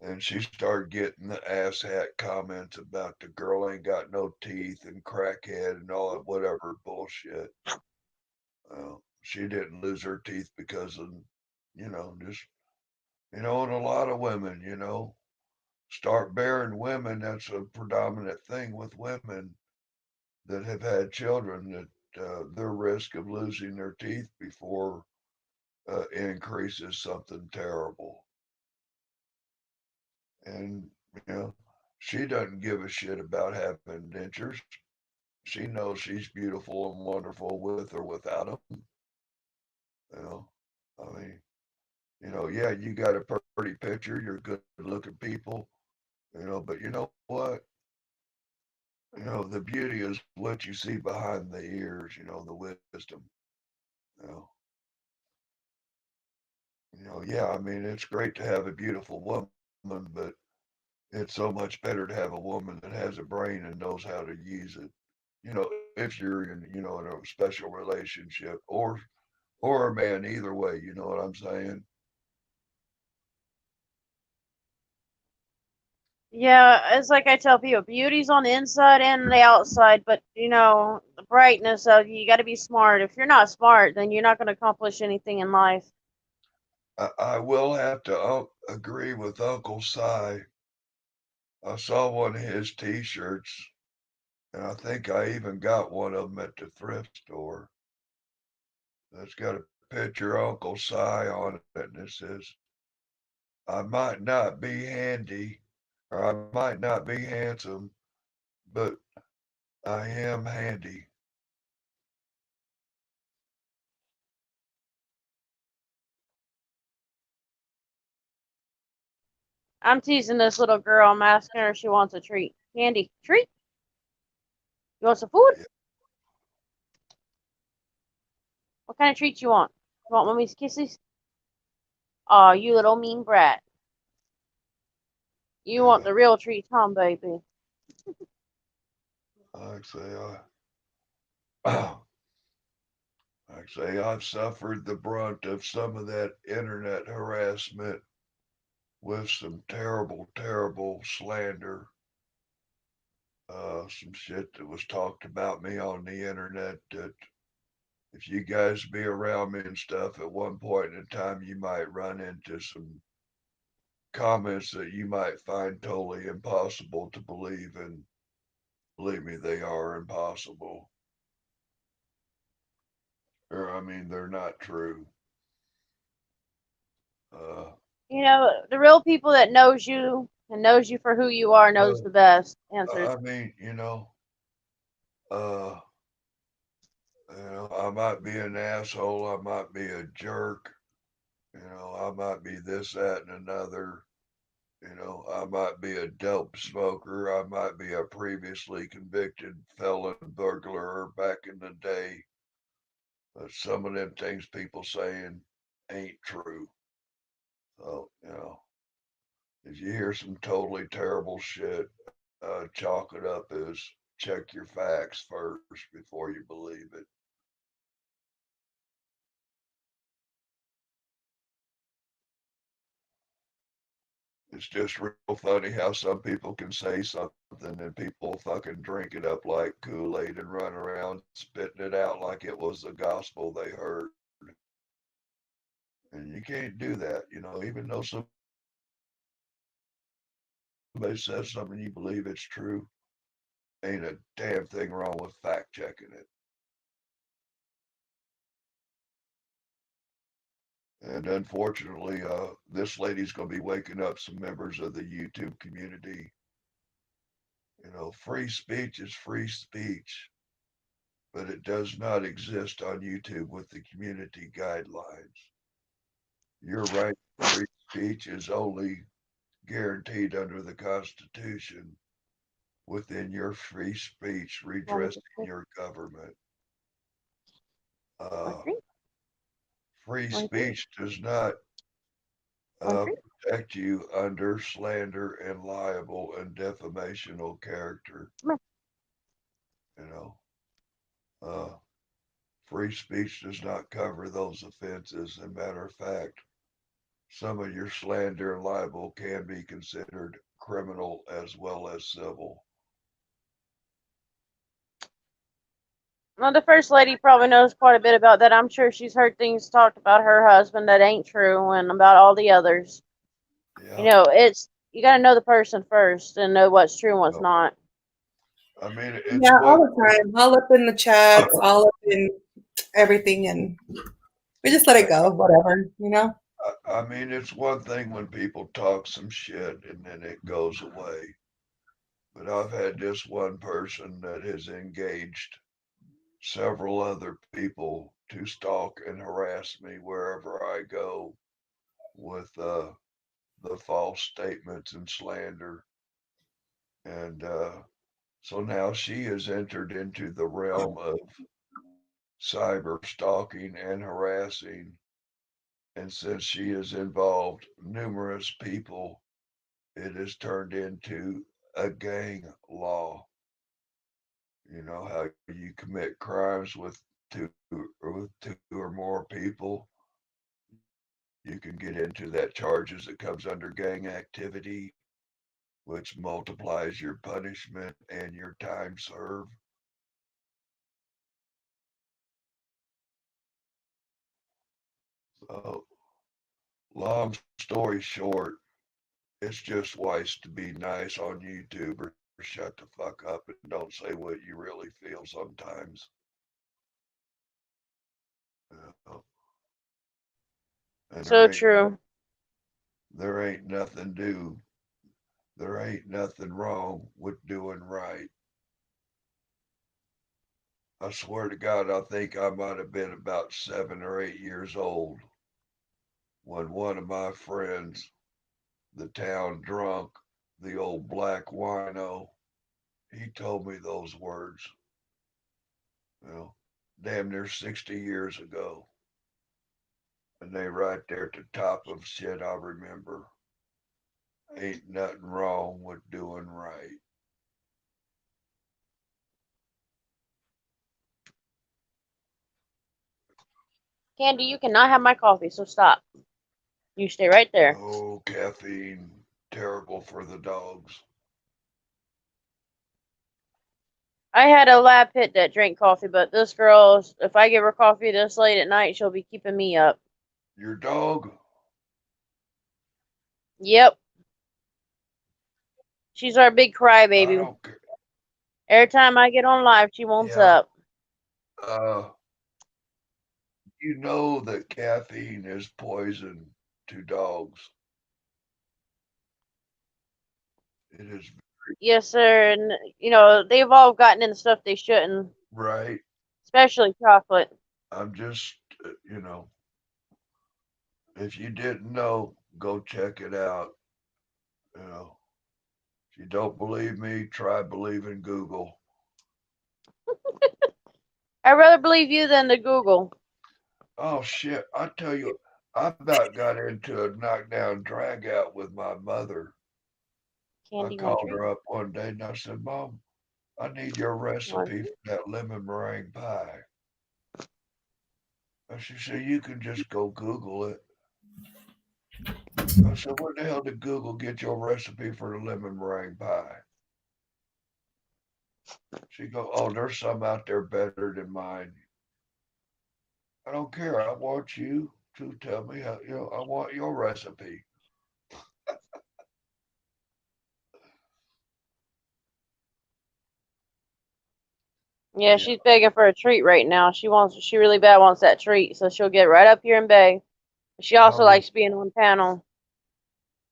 and she started getting the ass hat comments about the girl ain't got no teeth and crackhead and all that whatever bullshit. She didn't lose her teeth because of, just, and a lot of women, start bearing women. That's a predominant thing with women that have had children, that their risk of losing their teeth before increases something terrible. And, she doesn't give a shit about having dentures. She knows she's beautiful and wonderful with or without them. You know, I mean, yeah, you got a pretty picture, you're good looking people, but you know what? The beauty is what you see behind the ears, the wisdom. You know, yeah, I mean, it's great to have a beautiful woman, but it's so much better to have a woman that has a brain and knows how to use it. If you're in a special relationship, or a man, either way, you know what I'm saying? Yeah, it's like I tell people, beauty's on the inside and the outside, but you know, the brightness of you got to be smart. If you're not smart, then you're not going to accomplish anything in life. I will have to agree with Uncle Si. I saw one of his T-shirts, and I think I even got one of them at the thrift store. That's got a picture of Uncle Si on it, and it says, "I might not be handy, or I might not be handsome, but I am handy." I'm teasing this little girl. I'm asking her if she wants a treat. Candy, treat? You want some food? Yeah. What kind of treat you want? You want mommy's kisses? Oh, you little mean brat. You want Yeah, the real treats, huh, baby? like I say, I've suffered the brunt of some of that internet harassment with some terrible, terrible slander. Some shit that was talked about me on the internet that if you guys be around me and stuff at one point in time, you might run into some comments that you might find totally impossible to believe, and believe me, they are impossible. Or, I mean, they're not true. You know, the real people that knows you and knows you for who you are knows the best answers. I mean, I might be an asshole, I might be a jerk, I might be this, that, and another. I might be a dope smoker, I might be a previously convicted felon burglar back in the day. But some of them things people saying ain't true. So, if you hear some totally terrible shit, chalk it up as check your facts first before you believe it. It's just real funny how some people can say something and people fucking drink it up like Kool-Aid and run around spitting it out like it was the gospel they heard. And you can't do that, even though somebody says something you believe it's true, ain't a damn thing wrong with fact checking it. And unfortunately, this lady's going to be waking up some members of the YouTube community. Free speech is free speech, but it does not exist on YouTube with the community guidelines. Your right to free speech is only guaranteed under the Constitution within your free speech redressing your government. Free speech does not protect you under slander and libel and defamational character. Free speech does not cover those offenses. As a matter of fact, some of your slander and libel can be considered criminal as well as civil. Well, the first lady probably knows quite a bit about that. I'm sure she's heard things talked about her husband that ain't true and about all the others. Yeah. You got to know the person first and know what's true and what's not. I mean, all the time, all up in the chats, all up in everything, and we just let it go, whatever, I mean, it's one thing when people talk some shit and then it goes away. But I've had this one person that has engaged several other people to stalk and harass me wherever I go with the false statements and slander. And so now she has entered into the realm of cyber stalking and harassing. And since she has involved numerous people, it has turned into a gang law. You know how you commit crimes with two or more people. You can get into that charges that comes under gang activity, which multiplies your punishment and your time served. So, long story short, it's just wise to be nice on YouTube or shut the fuck up and don't say what you really feel sometimes. And So true. There ain't nothing wrong with doing right. I swear to God, I think I might have been about 7 or 8 years old when one of my friends, the town drunk, the old black wino, he told me those words. Damn near 60 years ago. And they right there at the top of shit I remember. Ain't nothing wrong with doing right. Candy, you cannot have my coffee, so stop. You stay right there. Oh, caffeine, terrible for the dogs. I had a lab pit that drank coffee, but this girl, if I give her coffee this late at night, she'll be keeping me up. Your dog? Yep. She's our big I crybaby. don't care. Every time I get on live, she wants Yeah. up. You know that caffeine is poison to dogs. It is Yes, sir. And they've all gotten into stuff they shouldn't, right. especially chocolate. I'm just, if you didn't know, go check it out. You know, if you don't believe me, try believing Google. I'd rather believe you than the Google. Oh shit! I tell you, I about got into a knockdown drag out with my mother. I Candy called Country. her up one day and I said, "Mom, I need your recipe for that lemon meringue pie." And she said, "You can just go Google it." I said, "Where the hell did Google get your recipe for the lemon meringue pie?" She go, "Oh, there's some out there better than mine." I don't care. I want you to tell me how. I want your recipe. Yeah, she's begging for a treat right now. She really bad wants that treat, so she'll get right up here and beg. She also likes being on panel.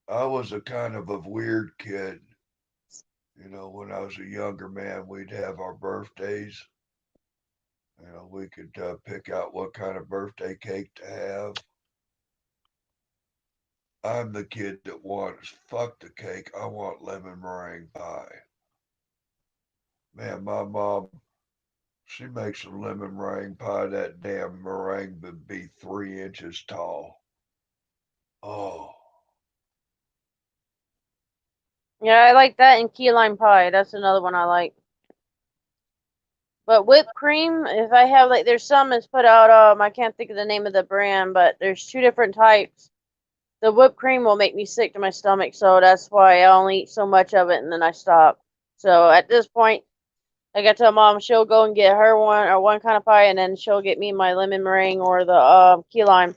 I was a kind of a weird kid. When I was a younger man, we'd have our birthdays. We could pick out what kind of birthday cake to have. I'm the kid that wants, fuck the cake, I want lemon meringue pie. Man, my mom, she makes a lemon meringue pie, that damn meringue would be 3 inches tall. Oh. Yeah, I like that and key lime pie. That's another one I like. But whipped cream, if I have there's some that's put out. I can't think of the name of the brand, but there's 2 different types. The whipped cream will make me sick to my stomach, so that's why I only eat so much of it and then I stop. So at this point, I got to tell Mom she'll go and get her one kind of pie, and then she'll get me my lemon meringue or the key lime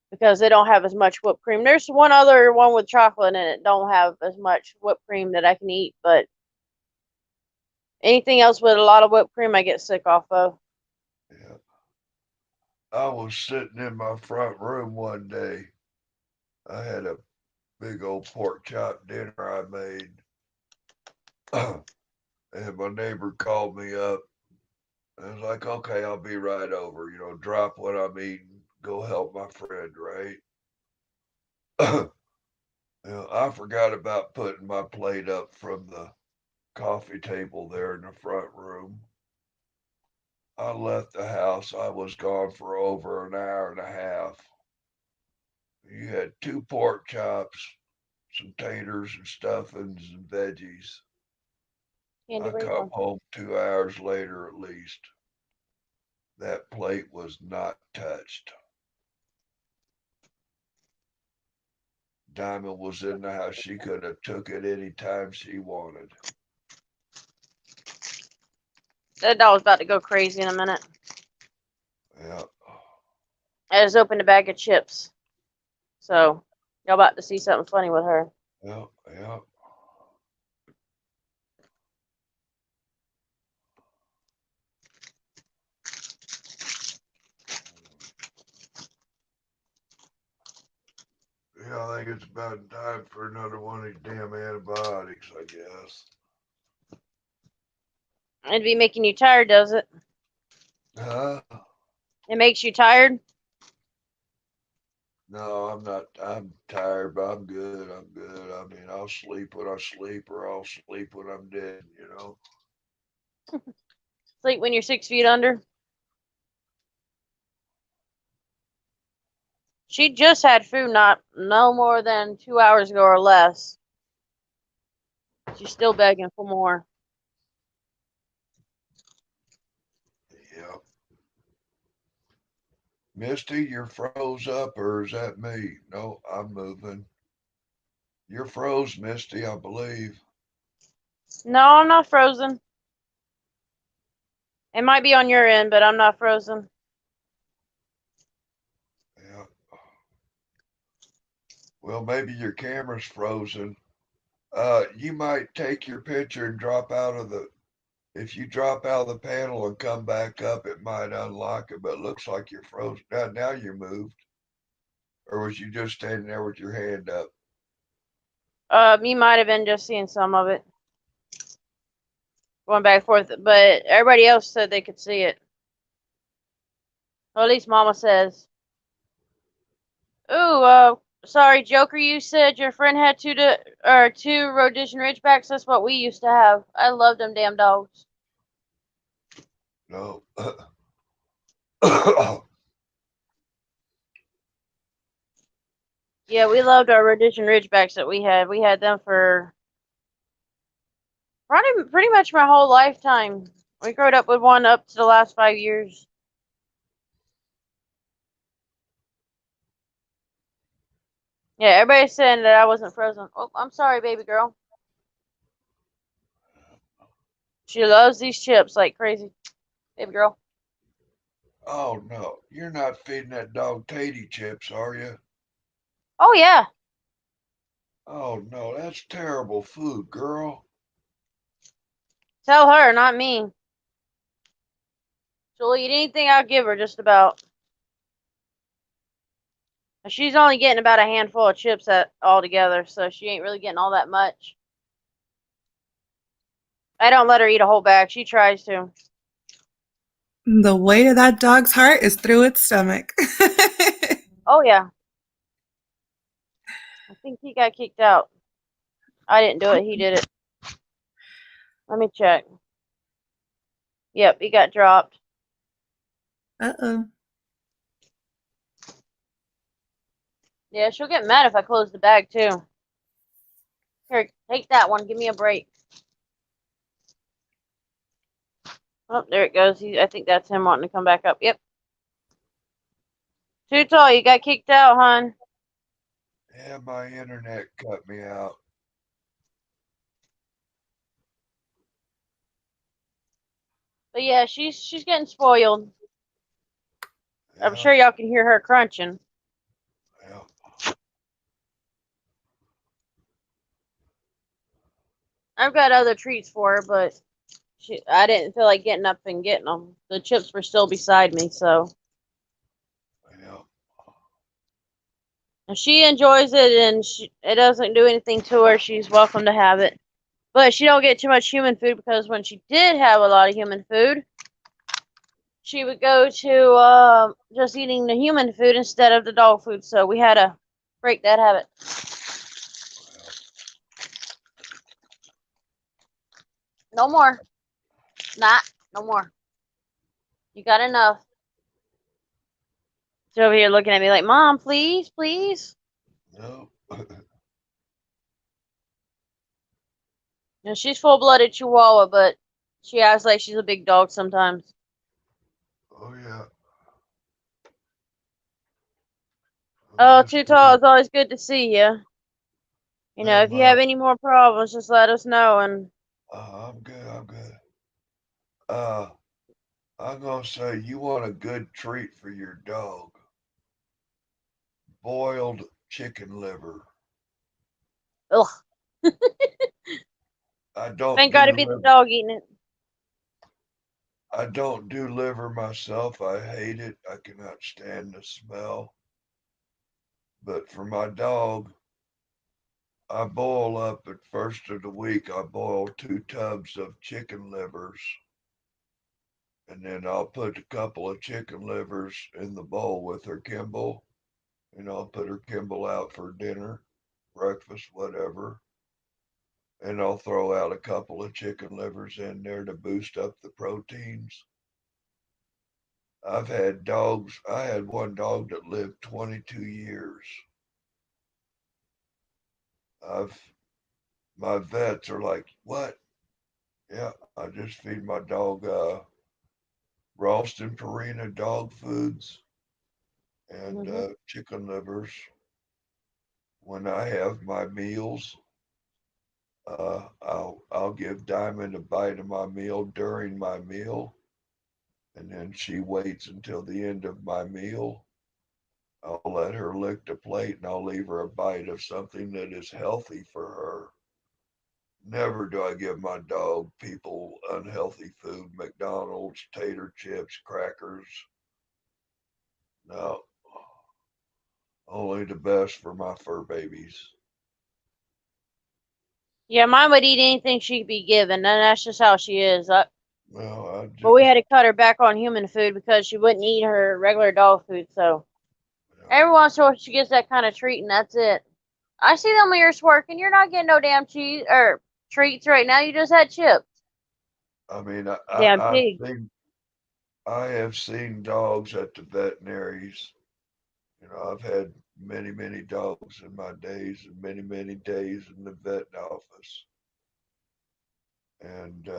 because they don't have as much whipped cream. There's one other one with chocolate in it, don't have as much whipped cream that I can eat, but anything else with a lot of whipped cream, I get sick off of. Yeah. I was sitting in my front room one day. I had a big old pork chop dinner I made. And my neighbor called me up. I was like, okay, I'll be right over. Drop what I'm eating, go help my friend, right? I forgot about putting my plate up from the coffee table there in the front room. I left the house. I was gone for over an hour and a half. You had 2 pork chops, some taters and stuffings and veggies. Candy I come Rainbow. home 2 hours later at least. That plate was not touched. Diamond was in the house. She could have took it any time she wanted. That dog's about to go crazy in a minute. Yeah. I just opened a bag of chips. So, y'all about to see something funny with her. Yeah. Yeah. Yeah, I think it's about time for another one of these damn antibiotics, I guess. It'd be making you tired, does it? Huh? It makes you tired? No, I'm not. I'm tired, but I'm good. I'm good. I mean, I'll sleep when I sleep, or I'll sleep when I'm dead. Sleep when you're 6 feet under? She just had food not no more than 2 hours ago or less. She's still begging for more. Yeah. Misty, you're froze up, or is that me? No, I'm moving. You're froze, Misty, I believe. No, I'm not frozen. It might be on your end, but I'm not frozen. Yeah. Well, maybe your camera's frozen. You might take your picture and drop out of the. If you drop out of the panel and come back up, it might unlock it. But it looks like you're frozen. Now you're moved, or was you just standing there with your hand up? You might have been just seeing some of it. Going back and forth, but everybody else said they could see it. Or at least Mama says. Ooh, sorry, Joker, you said your friend had two Rhodesian Ridgebacks. That's what we used to have. I love them damn dogs. No. Yeah, we loved our Rhodesian Ridgebacks that we had. We had them for pretty much my whole lifetime. We growed up with one up to the last 5 years. Yeah, everybody's saying that I wasn't frozen. Oh, I'm sorry, baby girl. She loves these chips like crazy. Baby girl. Oh no, you're not feeding that dog Tatey chips, are you? Oh, yeah. Oh no, that's terrible food, girl. Tell her, not me. She'll eat anything I'll give her, just about. She's only getting about a handful of chips altogether, so she ain't really getting all that much. I don't let her eat a whole bag. She tries to. The weight of that dog's heart is through its stomach. Oh, yeah. I think he got kicked out. I didn't do it. He did it. Let me check. Yep, he got dropped. Uh-oh. Yeah, she'll get mad if I close the bag, too. Here, take that one. Give me a break. Oh, there it goes. I think that's him wanting to come back up. Yep. Too tall. You got kicked out, hon. Yeah, my internet cut me out. But yeah, she's getting spoiled. I'm Yeah, sure y'all can hear her crunching. yeah. I've got other treats for her, but I didn't feel like getting up and getting them. The chips were still beside me, so. Yeah. If she enjoys it and it doesn't do anything to her, she's welcome to have it. But she don't get too much human food, because when she did have a lot of human food, she would go to just eating the human food instead of the dog food. So we had to break that habit. No more. No more. You got enough. She's over here looking at me like, Mom, please, please. No. You know, she's full-blooded Chihuahua, but she acts like she's a big dog sometimes. Oh yeah. Oh, That's Too good. Tall, it's always good to see you. You know, Yeah, if you have any more problems, just let us know. And I'm good. I'm good. Uh, I'm gonna say you want a good treat for your dog. Boiled chicken liver. ugh, I don't thank do God it be the liver. dog eating it. I don't do liver myself. I hate it. I cannot stand the smell. But for my dog, I boil up at first of the week. I boil 2 tubs of chicken livers, and then I'll put a couple of chicken livers in the bowl with her Kimball, and I'll put her Kimball out for dinner, breakfast, whatever. And I'll throw out a couple of chicken livers in there to boost up the proteins. I've had dogs. I had one dog that lived 22 years. I've My vets are like, what? Yeah, I just feed my dog Ralston Purina dog foods and Hmm. chicken livers when I have my meals. I'll give Diamond a bite of my meal during my meal, and then she waits until the end of my meal. I'll let her lick the plate, and I'll leave her a bite of something that is healthy for her. Never do I give my dog people unhealthy food, McDonald's, tater chips, crackers. No, only the best for my fur babies. Yeah, mine would eat anything she could be given, and that's just how she is. Well, I But we just, had to cut her back on human food because she wouldn't eat her regular dog food. So every once in a while she gets that kind of treat, and that's it. I see them ears working. You're not getting no damn cheese or treats right now. You just had chips. I mean, Damn pig. I have seen dogs at the veterinaries. You know, I've had many dogs in my days and many days in the vet office. And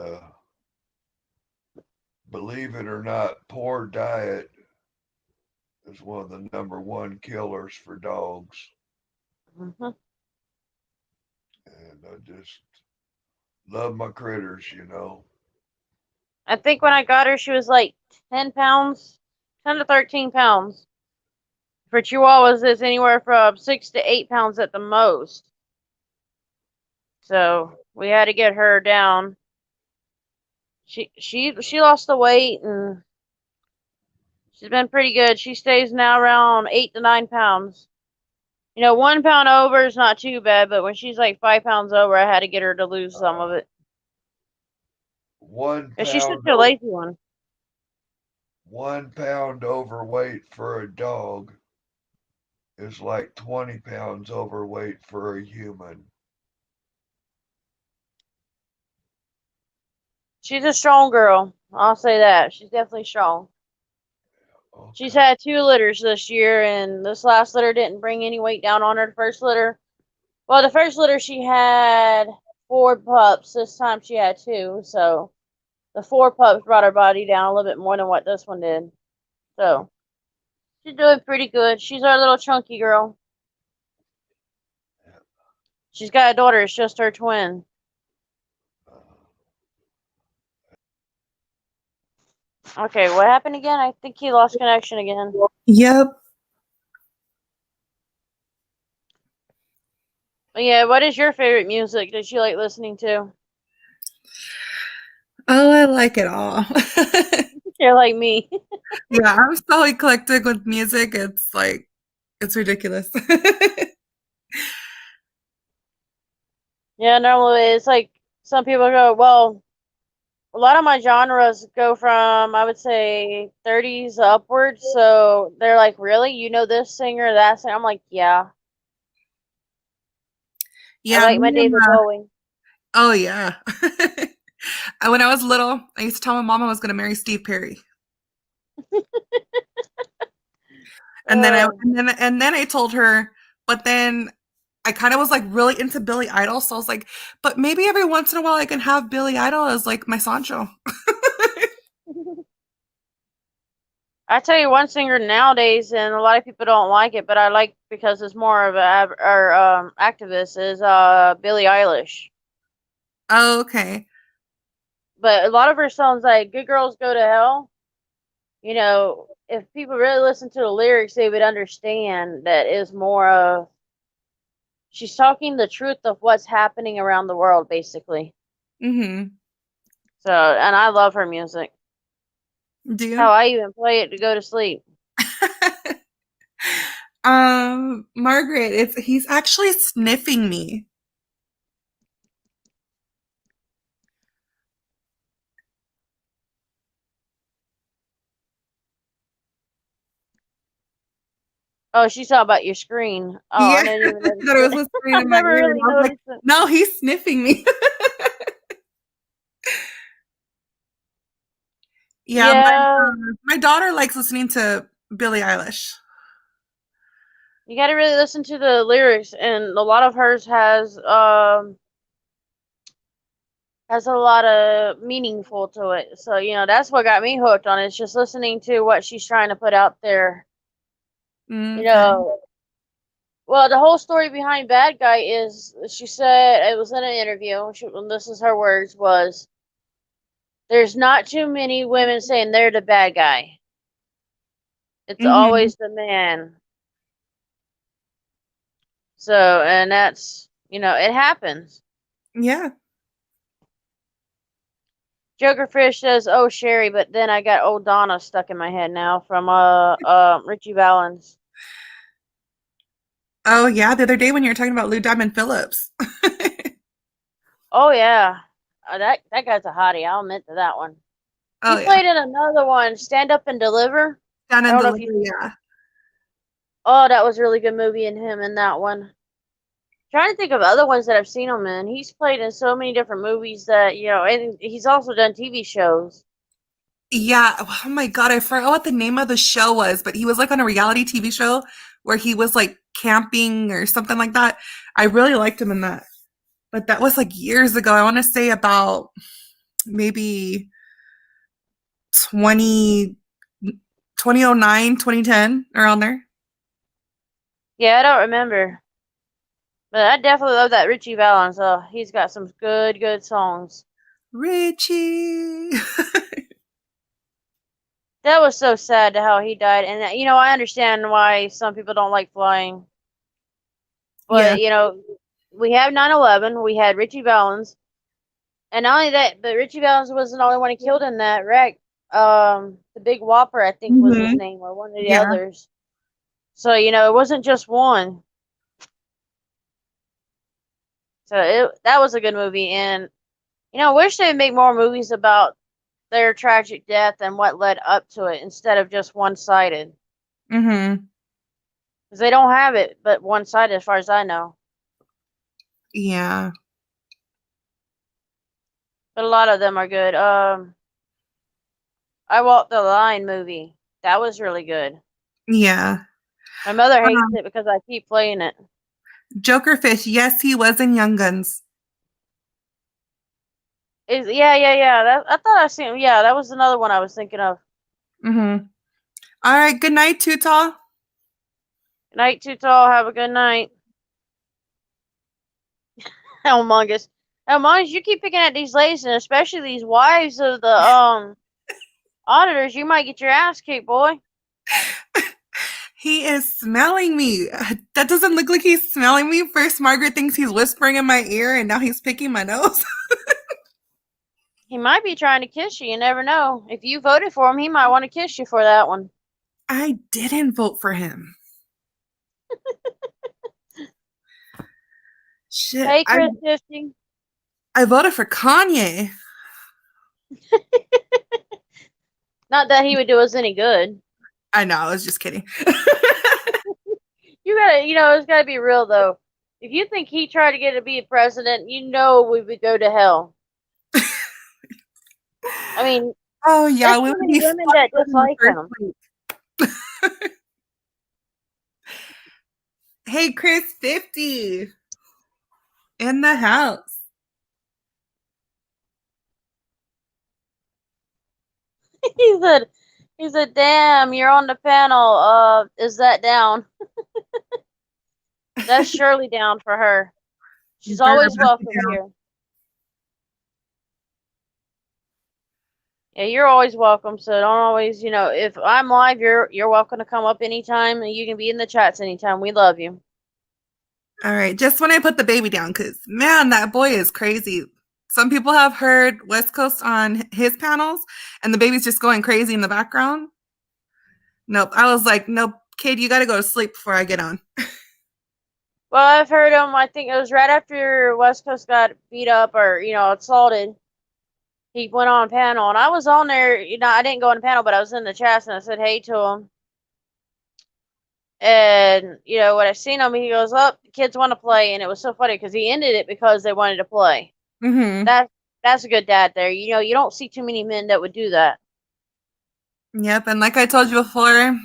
believe it or not, poor diet is one of the #1 killers for dogs. Hmm. And I just love my critters, you know. I think when I got her, she was like 10 pounds, 10 to 13 pounds. For Chihuahuas, it's anywhere from 6 to 8 pounds at the most. So we had to get her down. She lost the weight and she's been pretty good. She stays now around 8 to 9 pounds. You know, 1 pound over is not too bad, but when she's like 5 pounds over, I had to get her to lose some of it. 1 And she's such pound, a lazy one. 1 pound overweight for a dog is like 20 pounds overweight for a human. She's a strong girl. I'll say that. She's definitely strong. She's Okay. had 2 litters this year, and this last litter didn't bring any weight down on her. The first litter, well, the first litter she had 4 pups. This time she had 2, so the 4 pups brought her body down a little bit more than what this one did. So she's doing pretty good. She's our little chunky girl. She's got a daughter. It's just her twin. Okay, what happened again? I think he lost connection again. Yep. But yeah, what is your favorite music that you like listening to? Oh, I like it all. You're like me. Yeah, I'm so eclectic with music. It's like, it's ridiculous. Yeah, normally it's like some people go, well, a lot of my genres go from, I would say, 30s upwards. So they're like, really? You know this singer, that singer? I'm like, yeah. I Yeah, like my me and, David Bowie. oh yeah. When I was little, I used to tell my mom I was going to marry Steve Perry. Uh, And then I told her, but then I kind of was like really into Billy Idol, so I was like, but maybe every once in a while I can have Billy Idol as like my Sancho. I tell you one singer nowadays, and a lot of people don't like it, but I like because it's more of a activist is Billie Eilish. Oh, okay. But a lot of her songs like "Good Girls Go to Hell," you know, if people really listen to the lyrics, they would understand that is more of she's talking the truth of what's happening around the world, basically. Mm-hmm. So, and I love her music. Do How you? I even play it to go to sleep. Margaret, he's actually sniffing me. Oh, she's talking about your screen. Oh, Yeah, I didn't even I notice thought it was it. whispering I in my never ear, and really I was like, noticed it. no, he's sniffing me. Yeah, Yeah, my daughter likes listening to Billie Eilish. you got to really listen to the lyrics, and a lot of hers has a lot of meaningful to it. So you know that's what got me hooked on it. It's just listening to what she's trying to put out there. You Okay. know, well, the whole story behind Bad Guy is she said it was in an interview. And this is her words was, "There's not too many women saying they're the bad guy. It's Mm-hmm. always the man." So, and that's, you know, it happens. Yeah. Joker Fish says, "Oh Sherry," but then I got old Donna stuck in my head now from Richie Valens. Oh yeah, the other day when you were talking about Lou Diamond Phillips. Oh yeah, that guy's a hottie. I'll admit to that one. Oh He yeah, played in another one, Stand Up and Deliver. Down I and don't know if Deliver. you. Yeah. Oh, that was a really good movie in him in that one. Trying to think of other ones that I've seen him in. He's played in so many different movies that and he's also done TV shows. Yeah. Oh my God, I forgot what the name of the show was, but he was like on a reality TV show where he was like camping or something like that. I really liked him in that. But that was like years ago. I want to say about maybe 20, 2009, 2010, around there. Yeah, I don't remember, but I definitely love that Richie Valens. Oh, he's got some good songs. Richie. That was so sad to how he died, and I understand why some people don't like flying. Yeah. But we have 9/11. We had Richie Valens, and not only that, but Richie Valens wasn't the only one he killed in that wreck. The Big Whopper, I think, was his Mhm. name, or one of the Yeah. others. So it wasn't just one. So that was a good movie, and I wish they'd make more movies about their tragic death and what led up to it instead of just one-sided. Mhm. Because they don't have it but one-sided as far as I know. Yeah. But a lot of them are good. I Walked the Line movie. That was really good. Yeah. My mother hates it because I keep playing it. Joker Fish. Yes, he was in Young Guns. Yeah. I thought I seen. Yeah, that was another one I was thinking of. Mhm. All right. Good night, Too Tall. Good night, Too Tall. Have a good night. Humongous. Humongous, you keep picking at these ladies, and especially these wives of the auditors, you might get your ass kicked, boy. He is smelling me. That doesn't look like he's smelling me. First, Margaret thinks he's whispering in my ear, and now he's picking my nose. He might be trying to kiss you. You never know. If you voted for him, he might want to kiss you for that one. I didn't vote for him. Shit. Hey, Chris Fifty. I voted for Kanye. Not that he would do us any good. I know. I was just kidding. You gotta, it's gotta be real though. If you think he tried to get to be a president, we would go to hell. I mean, Oh yeah, there's we so would many be women that fucked in the dislike first him. place. Hey, Chris 50 in the house. he said, "Damn, you're on the panel. Is that down?" That's surely down for her. She's Girl, always that's welcome down. here. Yeah, you're always welcome. So don't always, if I'm live, you're welcome to come up anytime, and you can be in the chats anytime. We love you. All right, just when I put the baby down, because man, that boy is crazy. Some people have heard West Coast on his panels, and the baby's just going crazy in the background. Nope. I was like, nope, kid, you got to go to sleep before I get on. Well, I've heard him. I think it was right after West Coast got beat up or assaulted. He went on a panel, and I was on there. I didn't go on the panel, but I was in the chats, and I said hey to him. And when I seen him, he goes, "Up, the kids want to play," and it was so funny because he ended it because they wanted to play. Mm-hmm. That's a good dad there. You don't see too many men that would do that. Yep. And like I told you before,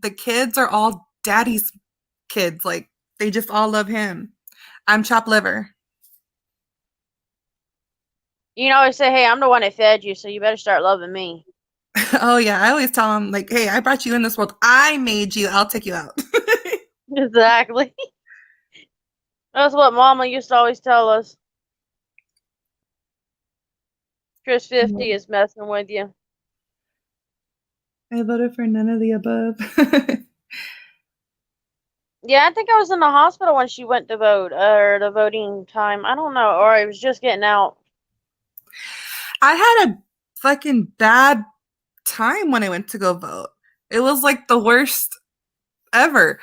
the kids are all daddy's kids. Like, they just all love him. I'm chopped liver. You always say, "Hey, I'm the one that fed you, so you better start loving me." Oh, yeah. I always tell him, like, hey, I brought you in this world. I made you. I'll take you out. Exactly. That's what Mama used to always tell us. Chris 50 is messing with you. I voted for none of the above. Yeah, I think I was in the hospital when she went to vote, or the voting time. I don't know, or I was just getting out. I had a fucking bad time when I went to go vote. It was like the worst ever.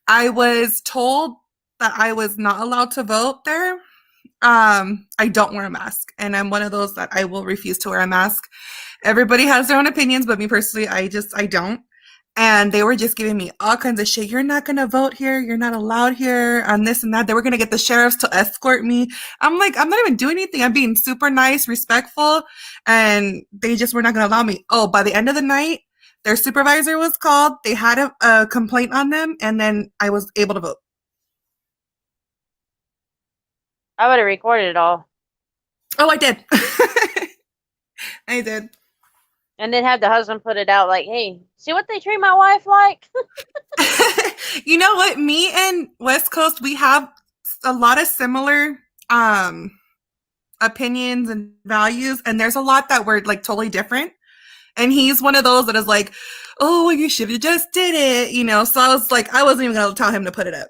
I was told that I was not allowed to vote there. I don't wear a mask, and I'm one of those that I will refuse to wear a mask. Everybody has their own opinions, but me personally, I don't. And they were just giving me all kinds of shit. You're not going to vote here. You're not allowed here, and this and that. They were going to get the sheriffs to escort me. I'm like, I'm not even doing anything. I'm being super nice, respectful, and they just were not going to allow me. Oh, by the end of the night, their supervisor was called. They had a complaint on them, and then I was able to vote. I would have recorded it all. Oh, I did. I did. And then have the husband put it out like, hey, see what they treat my wife like? You know what? Me and West Coast, we have a lot of similar opinions and values, and there's a lot that were like totally different. And he's one of those that is like, oh, you should have just did it, you know? So I was like, I wasn't even going to tell him to put it up.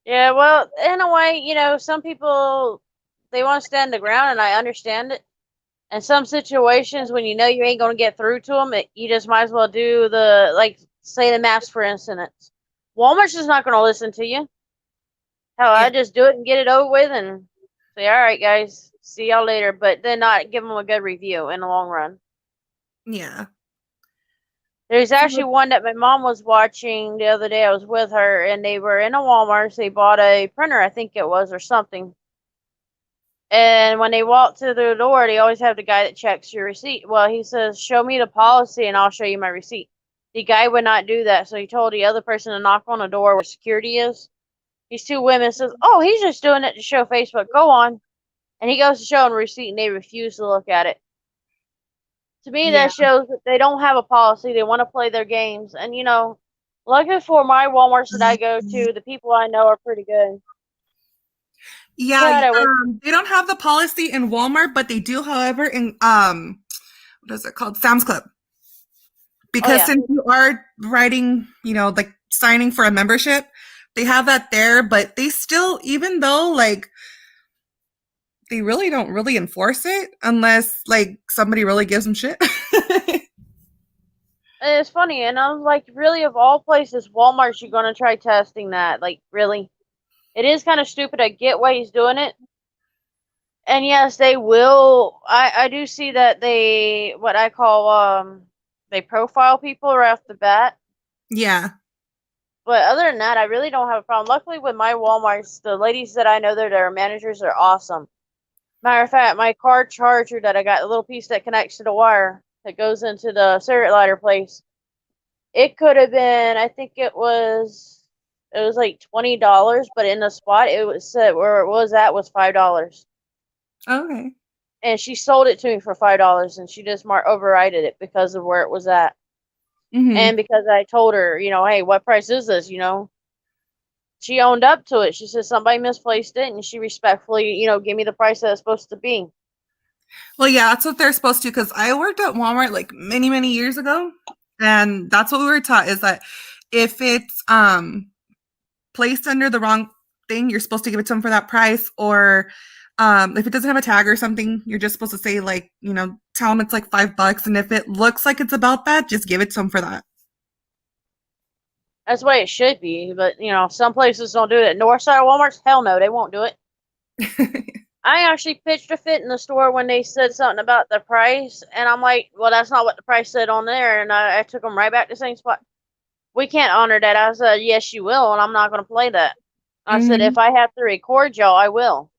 Yeah, well, in a way, you know, some people, they want to stand the ground, and I understand it. In some situations, when you know you ain't going to get through to them, you just might as well do the, like, say the mask, for instance. Walmart's just not going to listen to you. Hell, I just do it and get it over with and say, all right, guys, see y'all later, but then not give them a good review in the long run. Yeah. There's actually one that my mom was watching the other day. I was with her, and they were in a Walmart. So they bought a printer, I think it was, or something. And when they walk to the door, they always have the guy that checks your receipt. Well, he says, show me the policy, and I'll show you my receipt. The guy would not do that, so he told the other person to knock on the door where security is. These two women says, oh, he's just doing it to show Facebook. Go on. And he goes to show them a receipt, and they refuse to look at it. To me, that shows that they don't have a policy. They want to play their games. And, you know, luckily for my Walmarts that I go to, the people I know are pretty good. Yeah, they don't have the policy in Walmart, but they do, however, in what is it called? Sam's Club. Because since you are writing, you know, like signing for a membership, they have that there, but they still, even though like they really don't really enforce it unless like somebody really gives them shit. It's funny, and I was like, really, of all places, Walmart, you're gonna try testing that? Like, really? It is kind of stupid. I get why he's doing it. And yes, they will. I do see that they, what I call, they profile people right off the bat. Yeah. But other than that, I really don't have a problem. Luckily, with my Walmarts, the ladies that I know that are managers are awesome. Matter of fact, my car charger that I got, the little piece that connects to the wire that goes into the cigarette lighter place, it could have been, I think it was like $20, but in the spot it was said where it was at was $5. Okay. And she sold it to me for $5, and she just overrided it because of where it was at. Mm-hmm. And because I told her, you know, hey, what price is this? You know, she owned up to it. She said somebody misplaced it, and she respectfully, you know, gave me the price that it's supposed to be. Well, yeah, that's what they're supposed to, because I worked at Walmart like many, many years ago, and that's what we were taught, is that if it's placed under the wrong thing, you're supposed to give it to them for that price, or if it doesn't have a tag or something, you're just supposed to say, like, you know, tell them it's like $5, and if it looks like it's about that, just give it to them for that. That's the way it should be, but, you know, some places don't do it. Northside Walmart's, hell no, they won't do it. I actually pitched a fit in the store when they said something about the price, and I'm like, well, that's not what the price said on there, and I took them right back to the same spot. We can't honor that. I said, yes, you will, and I'm not going to play that. I said, if I have to record y'all, I will.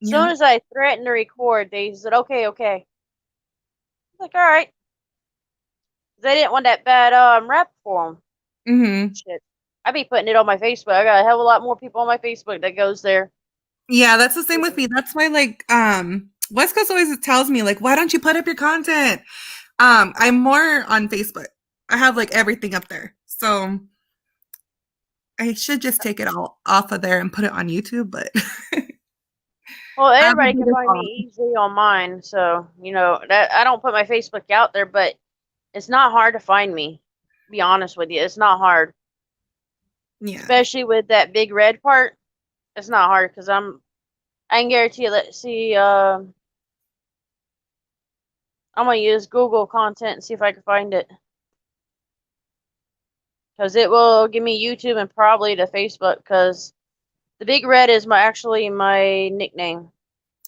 As soon as I threatened to record, they said, okay. I was like, all right. They didn't want that bad rep for them. Mm-hmm. Shit. I be putting it on my Facebook. I got a hell of a lot more people on my Facebook that goes there. Yeah, that's the same with me. That's why, like, West Coast always tells me, like, why don't you put up your content? I'm more on Facebook. I have, like, everything up there. So I should just take it all off of there and put it on YouTube, but... Well, everybody can find me easily on mine. So, you know, that I don't put my Facebook out there, but it's not hard to find me. To be honest with you, it's not hard. Yeah. Especially with that big red part. It's not hard because I'm I can guarantee you. Let's see. I'm gonna use Google content and see if I can find it. Because it will give me YouTube and probably to Facebook. Because the Big Red is actually my nickname,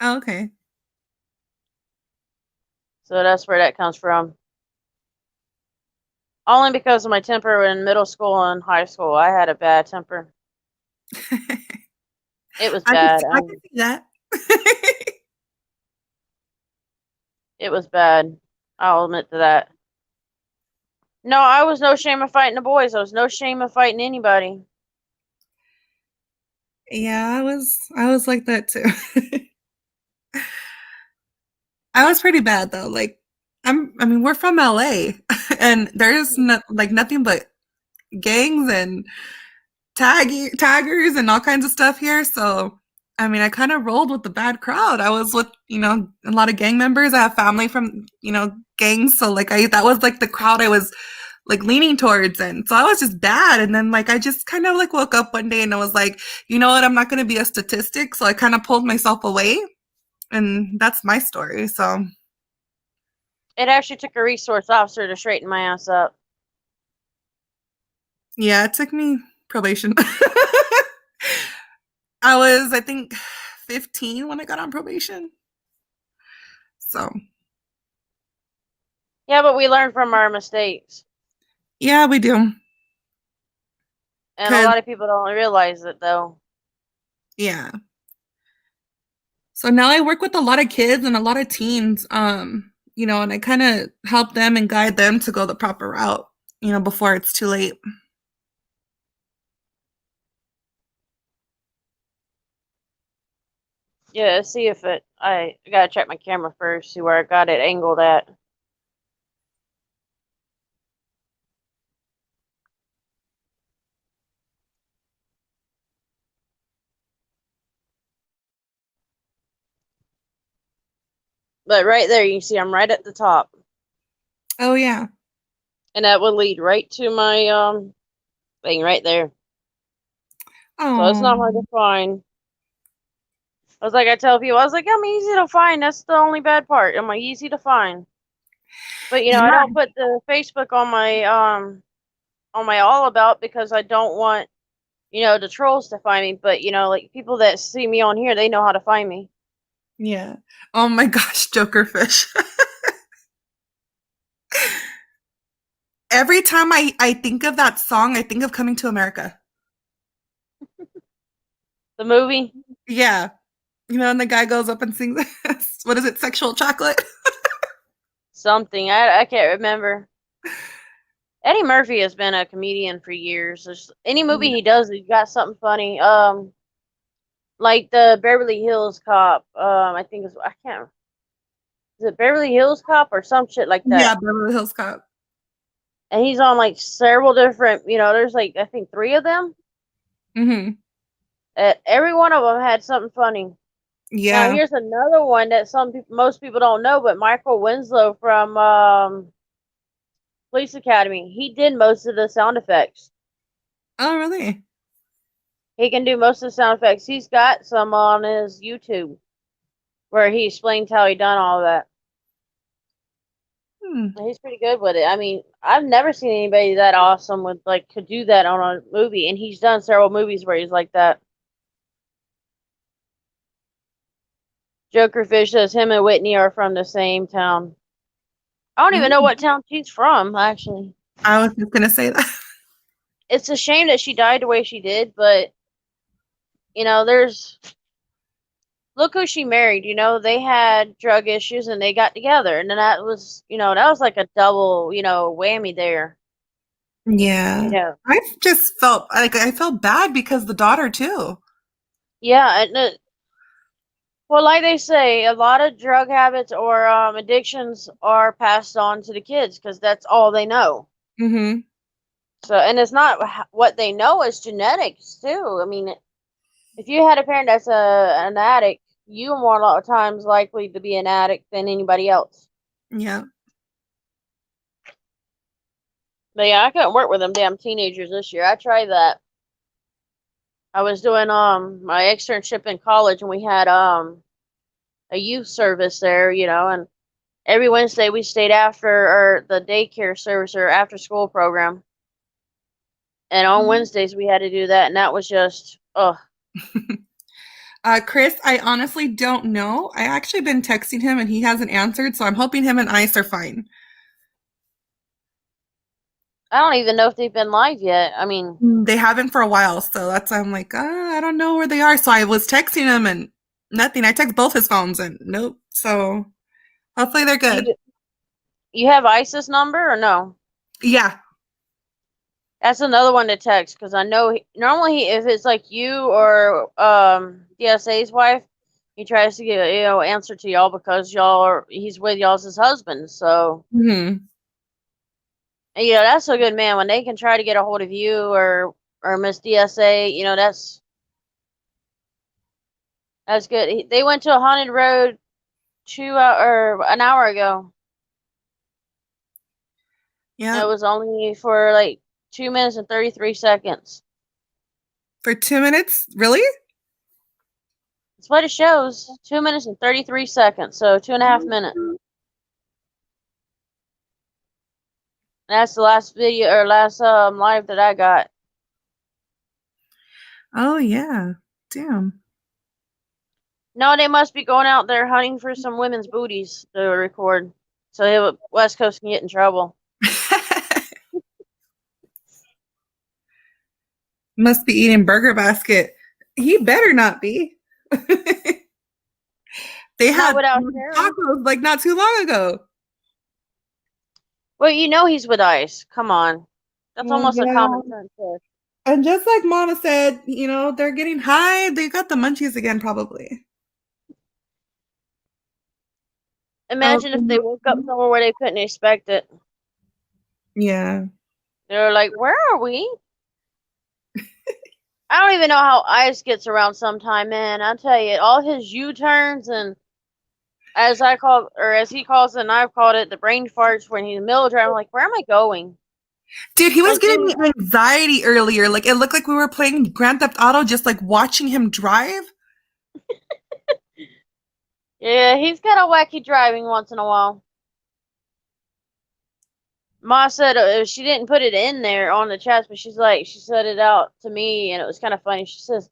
Oh, okay. so that's where that comes from. Only because of my temper in middle school and high school. I had a bad temper. It was bad. I can see that. It was bad. I'll admit to that. No, I was no shame of fighting the boys. I was no shame of fighting anybody. Yeah, I was like that too. I was pretty bad though. Like I mean, we're from LA and there's nothing but gangs and taggers and all kinds of stuff here. So I mean, I kind of rolled with the bad crowd. I was with, a lot of gang members. I have family from, gangs. So like that was like the crowd I was like leaning towards. And so I was just bad. And then like I just kind of like woke up one day and I was like, you know what, I'm not gonna be a statistic. So I kind of pulled myself away. And that's my story. So It actually took a resource officer to straighten my ass up. yeah, it took me probation. I was, I think, 15 when I got on probation. So Yeah, but we learn from our mistakes. yeah, we do. And a 'Cause- lot of people don't realize it though. Yeah. So now I work with a lot of kids and a lot of teens, and I kind of help them and guide them to go the proper route, before it's too late. Yeah, see if I gotta check my camera first, see where I got it angled at. But right there, you can see I'm right at the top. Oh yeah. And that will lead right to my thing right there. So it's not hard to find. I tell people, I was like, I'm easy to find. That's the only bad part. I'm like easy to find. But I Yeah. don't put the Facebook on my all about because I don't want, the trolls to find me. But like people that see me on here, they know how to find me. Yeah. Oh my gosh, Jokerfish. Every time I think of that song, I think of Coming to America. The movie. Yeah. And the guy goes up and sings, what is it, Sexual Chocolate? Something. I can't remember. Eddie Murphy has been a comedian for years. Any movie he does, he got something funny. Like the Beverly Hills Cop. I think I can't. Is it Beverly Hills Cop or some shit like that? Yeah, Beverly Hills Cop. And he's on like several different. There's like I think 3 of them. Mm-hmm. Every one of them had something funny. Yeah. Now here's another one that most people don't know, but Michael Winslow from Police Academy, he did most of the sound effects. Oh, really? He can do most of the sound effects. He's got some on his YouTube where he explains how he done all of that. He's pretty good with it. I mean, I've never seen anybody that awesome with could do that on a movie, and he's done several movies where he's like that. Jokerfish says him and Whitney are from the same town. I don't even know what town she's from, actually. I was just gonna say that. It's a shame that she died the way she did, but look who she married. They had drug issues and they got together, and then that was like a double whammy there. Yeah. I just felt like I felt bad because the daughter too. Yeah, and well, like they say, a lot of drug habits or addictions are passed on to the kids because that's all they know. Mm-hmm. So, and it's not what they know; it's genetics too. I mean, if you had a parent that's an addict, you are more a lot of times likely to be an addict than anybody else. Yeah. But yeah, I couldn't work with them damn teenagers this year. I tried that. I was doing my externship in college, and we had a youth service there, and every Wednesday we stayed after or the daycare service or after school program. And on Wednesdays we had to do that, and that was just Chris, I honestly don't know. I actually been texting him and he hasn't answered, so I'm hoping him and Ice are fine. I don't even know if they've been live yet. I mean, They haven't for a while, so that's why I'm like, I don't know where they are. So I was texting him and nothing. I text both his phones and nope. So hopefully they're good. you have Ice's number or no? Yeah. That's another one to text because I know normally if it's like you or DSA's wife, he tries to get answer to y'all because he's with y'all's his husband. So Hmm. that's a good man when they can try to get a hold of you or Miss DSA. That's good. They went to a haunted road an hour ago. Yeah. It was only for like 2 minutes and 33 seconds. For 2 minutes? Really? That's what it shows. 2 minutes and 33 seconds. So 2.5 minutes. That's the last video or last live that I got. Oh yeah. Damn. No, they must be going out there hunting for some women's booties to record. So West Coast can get in trouble. Must be eating Burger Basket. He better not be. They Not had without Sharon. tacos like not too long ago. Well, he's with Ice. Come on. That's Well, almost a yeah. common sense fish. And just like Mama said, they're getting high. They got the munchies again, probably. Imagine if they woke up somewhere where they couldn't expect it. Yeah. They were like, where are we? I don't even know how Ice gets around sometime, man. I'll tell you, all his U-turns and as he calls it and I've called it, the brain farts when he's in the middle of driving, I'm like, where am I going? Dude, he was Like, giving me anxiety earlier. Like, it looked like we were playing Grand Theft Auto, just like watching him drive. Yeah, he's kind of wacky driving once in a while. Ma said she didn't put it in there on the chats, but she said it out to me, and it was kind of funny. She says,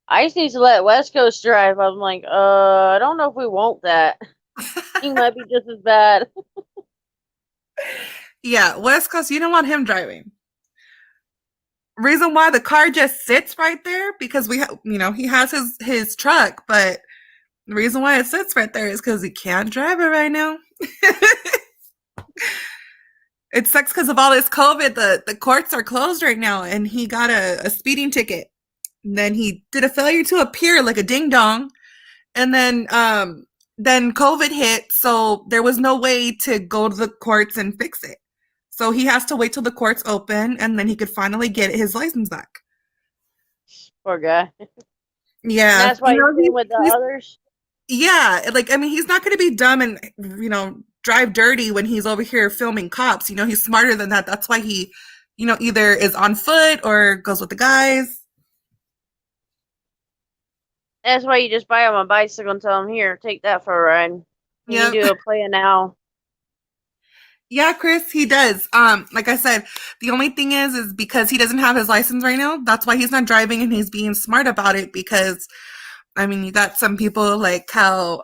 Ice needs to let West Coast drive. I'm like, I don't know if we want that. He might be just as bad. Yeah, West Coast, you don't want him driving. Reason why the car just sits right there because he has his truck, but the reason why it sits right there is because he can't drive it right now. It sucks because of all this COVID. The courts are closed right now, and he got a speeding ticket. And then he did a failure to appear like a ding dong, and then COVID hit, so there was no way to go to the courts and fix it. So he has to wait till the courts open, and then he could finally get his license back. Poor guy. Yeah, And that's why he's staying with the others. Yeah, like, I mean, he's not going to be dumb and drive dirty when he's over here filming cops. He's smarter than that. That's why he either is on foot or goes with the guys. That's why you just buy him a bicycle and tell him, here, take that for a ride. You can do a play now. Yeah, Chris, he does. Like I said, the only thing is because he doesn't have his license right now. That's why he's not driving, and he's being smart about it. Because, I mean, you got some people like how,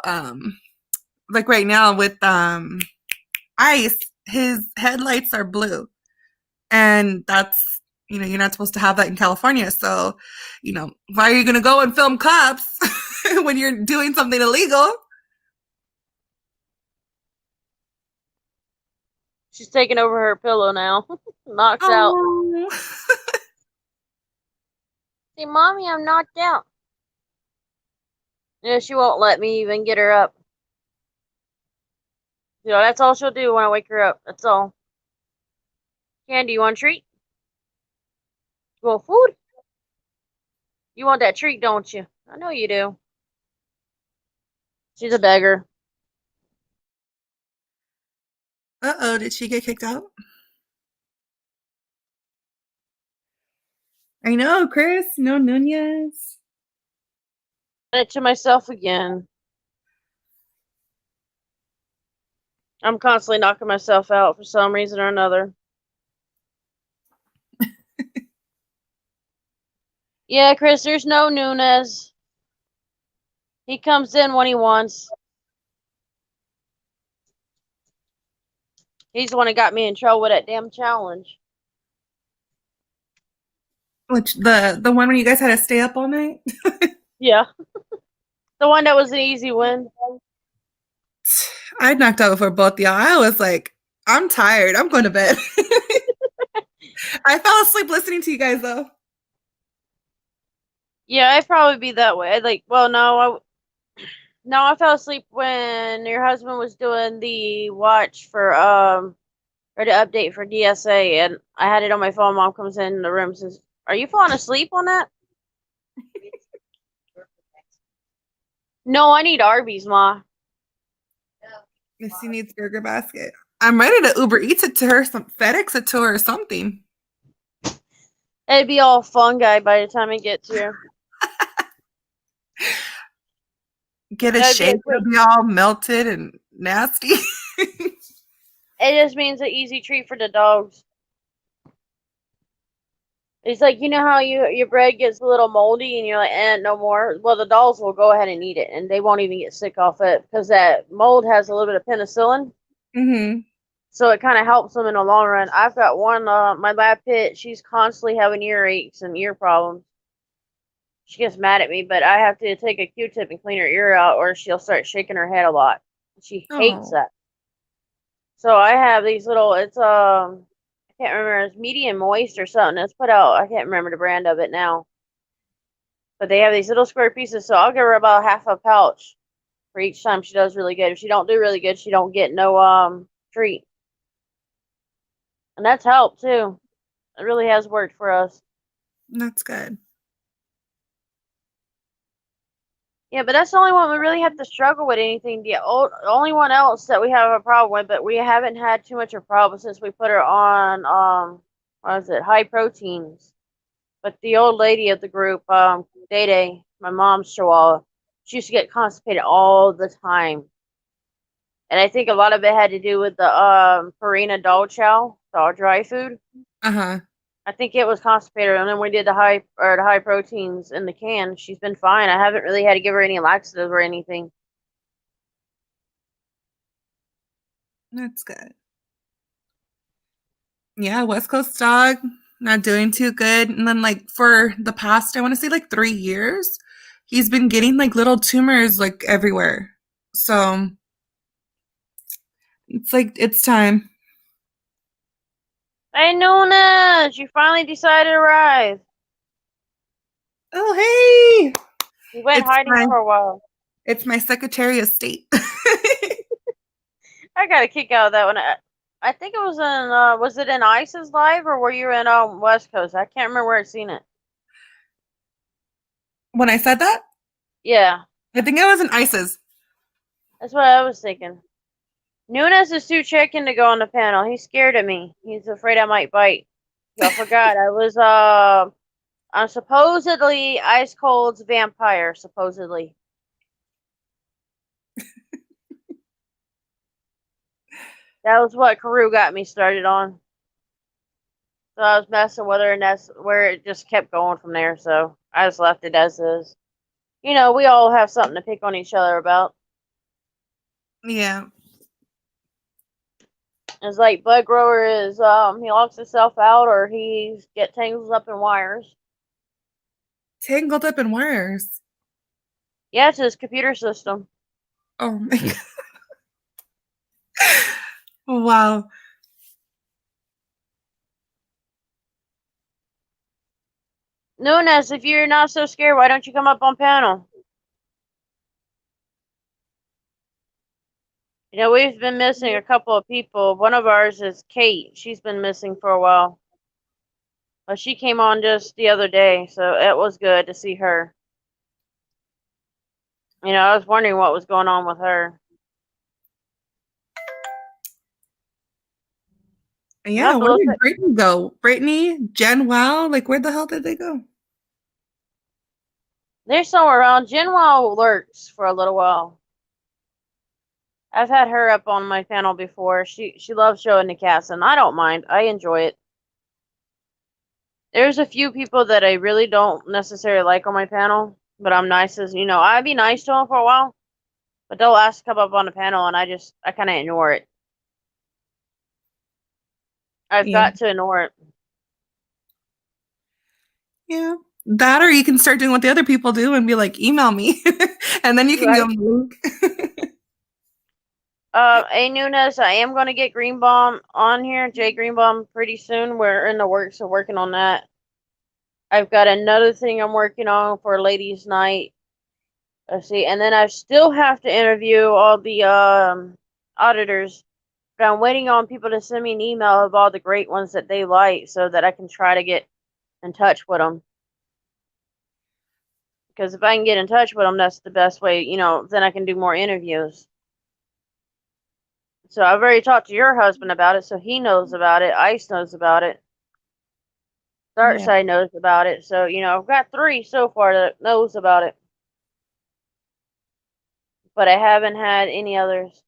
like right now with Ice, his headlights are blue, and that's you're not supposed to have that in California. So, why are you gonna go and film cops when you're doing something illegal? She's taking over her pillow now. Knocked out. See, Mommy, I'm knocked out. Yeah, she won't let me even get her up. That's all she'll do when I wake her up. That's all. Candy, you want a treat? You want food? You want that treat, don't you? I know you do. She's a beggar. Uh-oh, did she get kicked out? I know, Chris. No Nunez. Done it to myself again. I'm constantly knocking myself out for some reason or another. Yeah, Chris, there's no Nunez. He comes in when he wants. He's the one that got me in trouble with that damn challenge. Which the one when you guys had to stay up all night? Yeah. The one that was an easy win. I knocked out before both y'all. I was like, I'm tired. I'm going to bed. I fell asleep listening to you guys though. Yeah, I'd probably be that way. I'd like, well, no, I fell asleep when your husband was doing the watch for or the update for DSA, and I had it on my phone. Mom comes in the room and says, "Are you falling asleep on that?" No, I need Arby's, Ma. Missy needs Burger Basket. I'm ready to Uber Eats it to her, some FedEx it to her or something. It'd be all fungi by the time it gets here. Get a That'd be a shake, quick- it'll be all melted and nasty. It just means an easy treat for the dogs. It's like, you know how your bread gets a little moldy and you're like, no more. Well, the dogs will go ahead and eat it, and they won't even get sick off it because that mold has a little bit of penicillin. Mm-hmm. So it kind of helps them in the long run. I've got one, my lab pit, she's constantly having earaches and ear problems. She gets mad at me, but I have to take a Q-tip and clean her ear out, or she'll start shaking her head a lot. She hates that. So I have these little, it's I can't remember, it's medium moist or something. It's put out, I can't remember the brand of it now. But they have these little square pieces, so I'll give her about half a pouch for each time she does really good. If she don't do really good, she don't get no treat. And that's helped too. It really has worked for us. That's good. Yeah, but that's the only one we really have to struggle with anything. The only one else that we have a problem with, but we haven't had too much of a problem since we put her on what is it, high proteins. But the old lady of the group, Day Day, my mom's chihuahua, she used to get constipated all the time. And I think a lot of it had to do with the Purina dog chow, dog dry food. Uh-huh. I think it was constipated, and then we did the high proteins in the can. She's been fine. I haven't really had to give her any laxative or anything. That's good. Yeah, West Coast dog, not doing too good. And then like for the past, I want to say like 3 years, he's been getting like little tumors like everywhere. So it's like it's time. Hey, Nunez, you finally decided to arrive. Oh hey. You went hiding for a while. It's my Secretary of State. I got a kick out of that one. I think it was in was it in ICE's live, or were you in West Coast? I can't remember where I'd seen it. When I said that, Yeah, I think I was in ISIS. that's what I was thinking. Nunez is too chicken to go on the panel. He's scared of me. He's afraid I might bite. Y'all forgot I was I'm supposedly Ice Cold's vampire, supposedly. That was what Carew got me started on. So I was messing with her, and that's where it just kept going from there. So I just left it as is. You know, we all have something to pick on each other about. Yeah. It's like Bud Grower is he locks himself out, or he get tangled up in wires. Tangled up in wires. Yeah, it's his computer system. Oh my God. Wow. Nunez, if you're not so scared, why don't you come up on panel? You know, we've been missing a couple of people. One of ours is Kate. She's been missing for a while. But she came on just the other day, so it was good to see her. You know, I was wondering what was going on with her. Yeah, have to where look did at- Brittany go? Brittany, Jen Wow, like where the hell did they go? They're somewhere around. Jinwoo lurks for a little while. I've had her up on my panel before. She loves showing the cats, and I don't mind. I enjoy it. There's a few people that I really don't necessarily like on my panel, but I'm nice as I'd be nice to them for a while, but they'll ask to come up on the panel, and I kind of ignore it. I've Yeah. got to ignore it. Yeah. That or you can start doing what the other people do and be like, email me. And then you can Right. give them the link. A Nunes, I am going to get Greenbaum on here, Jay Greenbaum, pretty soon. We're in the works of working on that. I've got another thing I'm working on for ladies' night. Let's see, and then I still have to interview all the auditors, but I'm waiting on people to send me an email of all the great ones that they like, so that I can try to get in touch with them. Because if I can get in touch with them, that's the best way. Then I can do more interviews. So I've already talked to your husband about it, so he knows about it. Ice knows about it. Darkside knows about it. So, I've got 3 so far that knows about it. But I haven't had any others.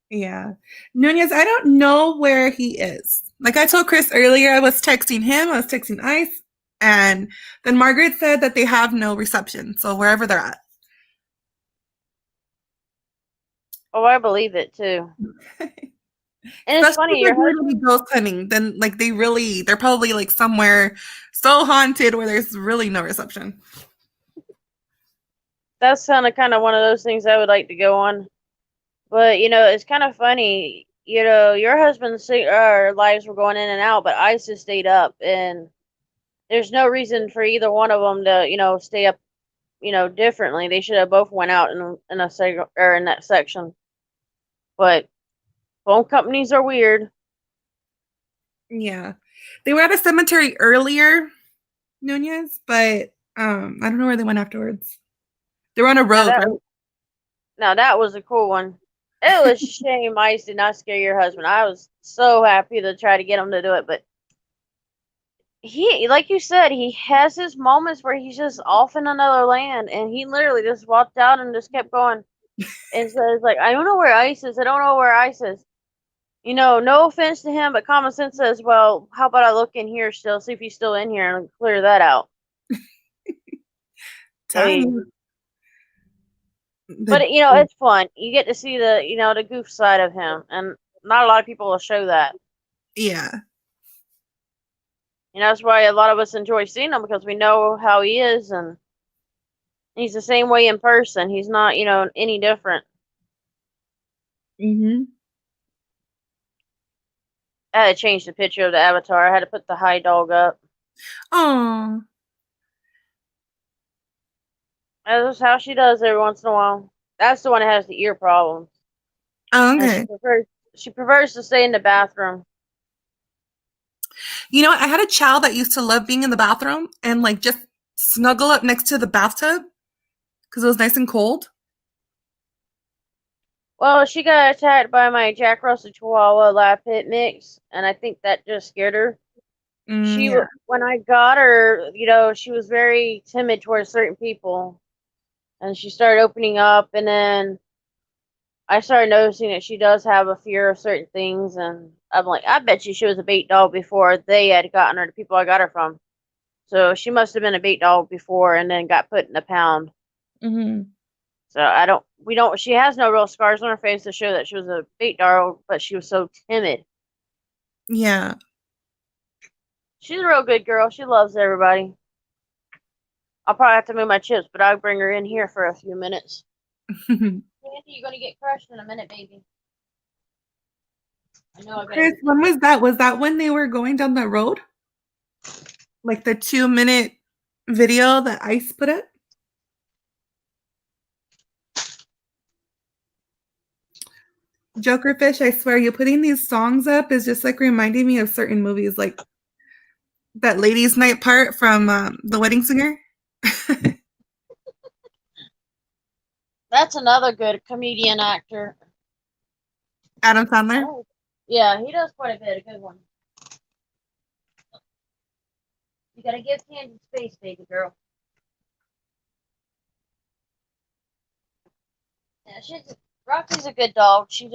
Yeah. Nunez, I don't know where he is. Like I told Chris earlier, I was texting him, I was texting Ice, and then Margaret said that they have no reception. So wherever they're at. Oh, I believe it too. And it's funny, Especially if your they're husband. really ghost hunting, then like they're probably like somewhere so haunted where there's really no reception. That's kind of one of those things I would like to go on. But it's kind of funny. Your husband's lives were going in and out, but Ice has stayed up, and there's no reason for either one of them to stay up differently. They should have both went out in that section. But phone companies are weird. Yeah. They were at a cemetery earlier, Nunez, but I don't know where they went afterwards. They were on a road, right? Now that was a cool one. It was a shame Ice did not scare your husband. I was so happy to try to get him to do it, but he, like you said, he has his moments where he's just off in another land, and he literally just walked out and just kept going. And says like, I don't know where Ice is. I don't know where Ice is. No offense to him, but common sense says, well, how about I look in here still, see if he's still in here, and clear that out. Time. But it's fun. You get to see the goof side of him, and not a lot of people will show that. Yeah. That's why a lot of us enjoy seeing him, because we know how he is, and he's the same way in person. He's not, any different. Mm-hmm. I had to change the picture of the avatar. I had to put the high dog up. Oh. That's how she does every once in a while. That's the one that has the ear problems. Oh, And okay. she prefers to stay in the bathroom. I had a child that used to love being in the bathroom and like just snuggle up next to the bathtub because it was nice and cold. Well, she got attacked by my Jack Russell Chihuahua Lab Pit mix, and I think that just scared her. Yeah. When I got her, she was very timid towards certain people, and she started opening up, and then I started noticing that she does have a fear of certain things, and I'm like, I bet you she was a bait dog before they had gotten her, the people I got her from. So she must have been a bait dog before, and then got put in a pound. Mm-hmm. So she has no real scars on her face to show that she was a bait dog, but she was so timid. Yeah. She's a real good girl. She loves everybody. I'll probably have to move my chips, but I'll bring her in here for a few minutes. Andy, you're going to get crushed in a minute, baby. I know. Chris, when was that? Was that when they were going down the road? Like the 2-minute video that Ice put up? Jokerfish, I swear, you putting these songs up is just like reminding me of certain movies, like that ladies' night part from The Wedding Singer. That's another good comedian actor. Adam Sandler. Yeah, he does quite a bit. A good one. You gotta give Candy space, baby girl. Yeah, Roxy's a good dog. She's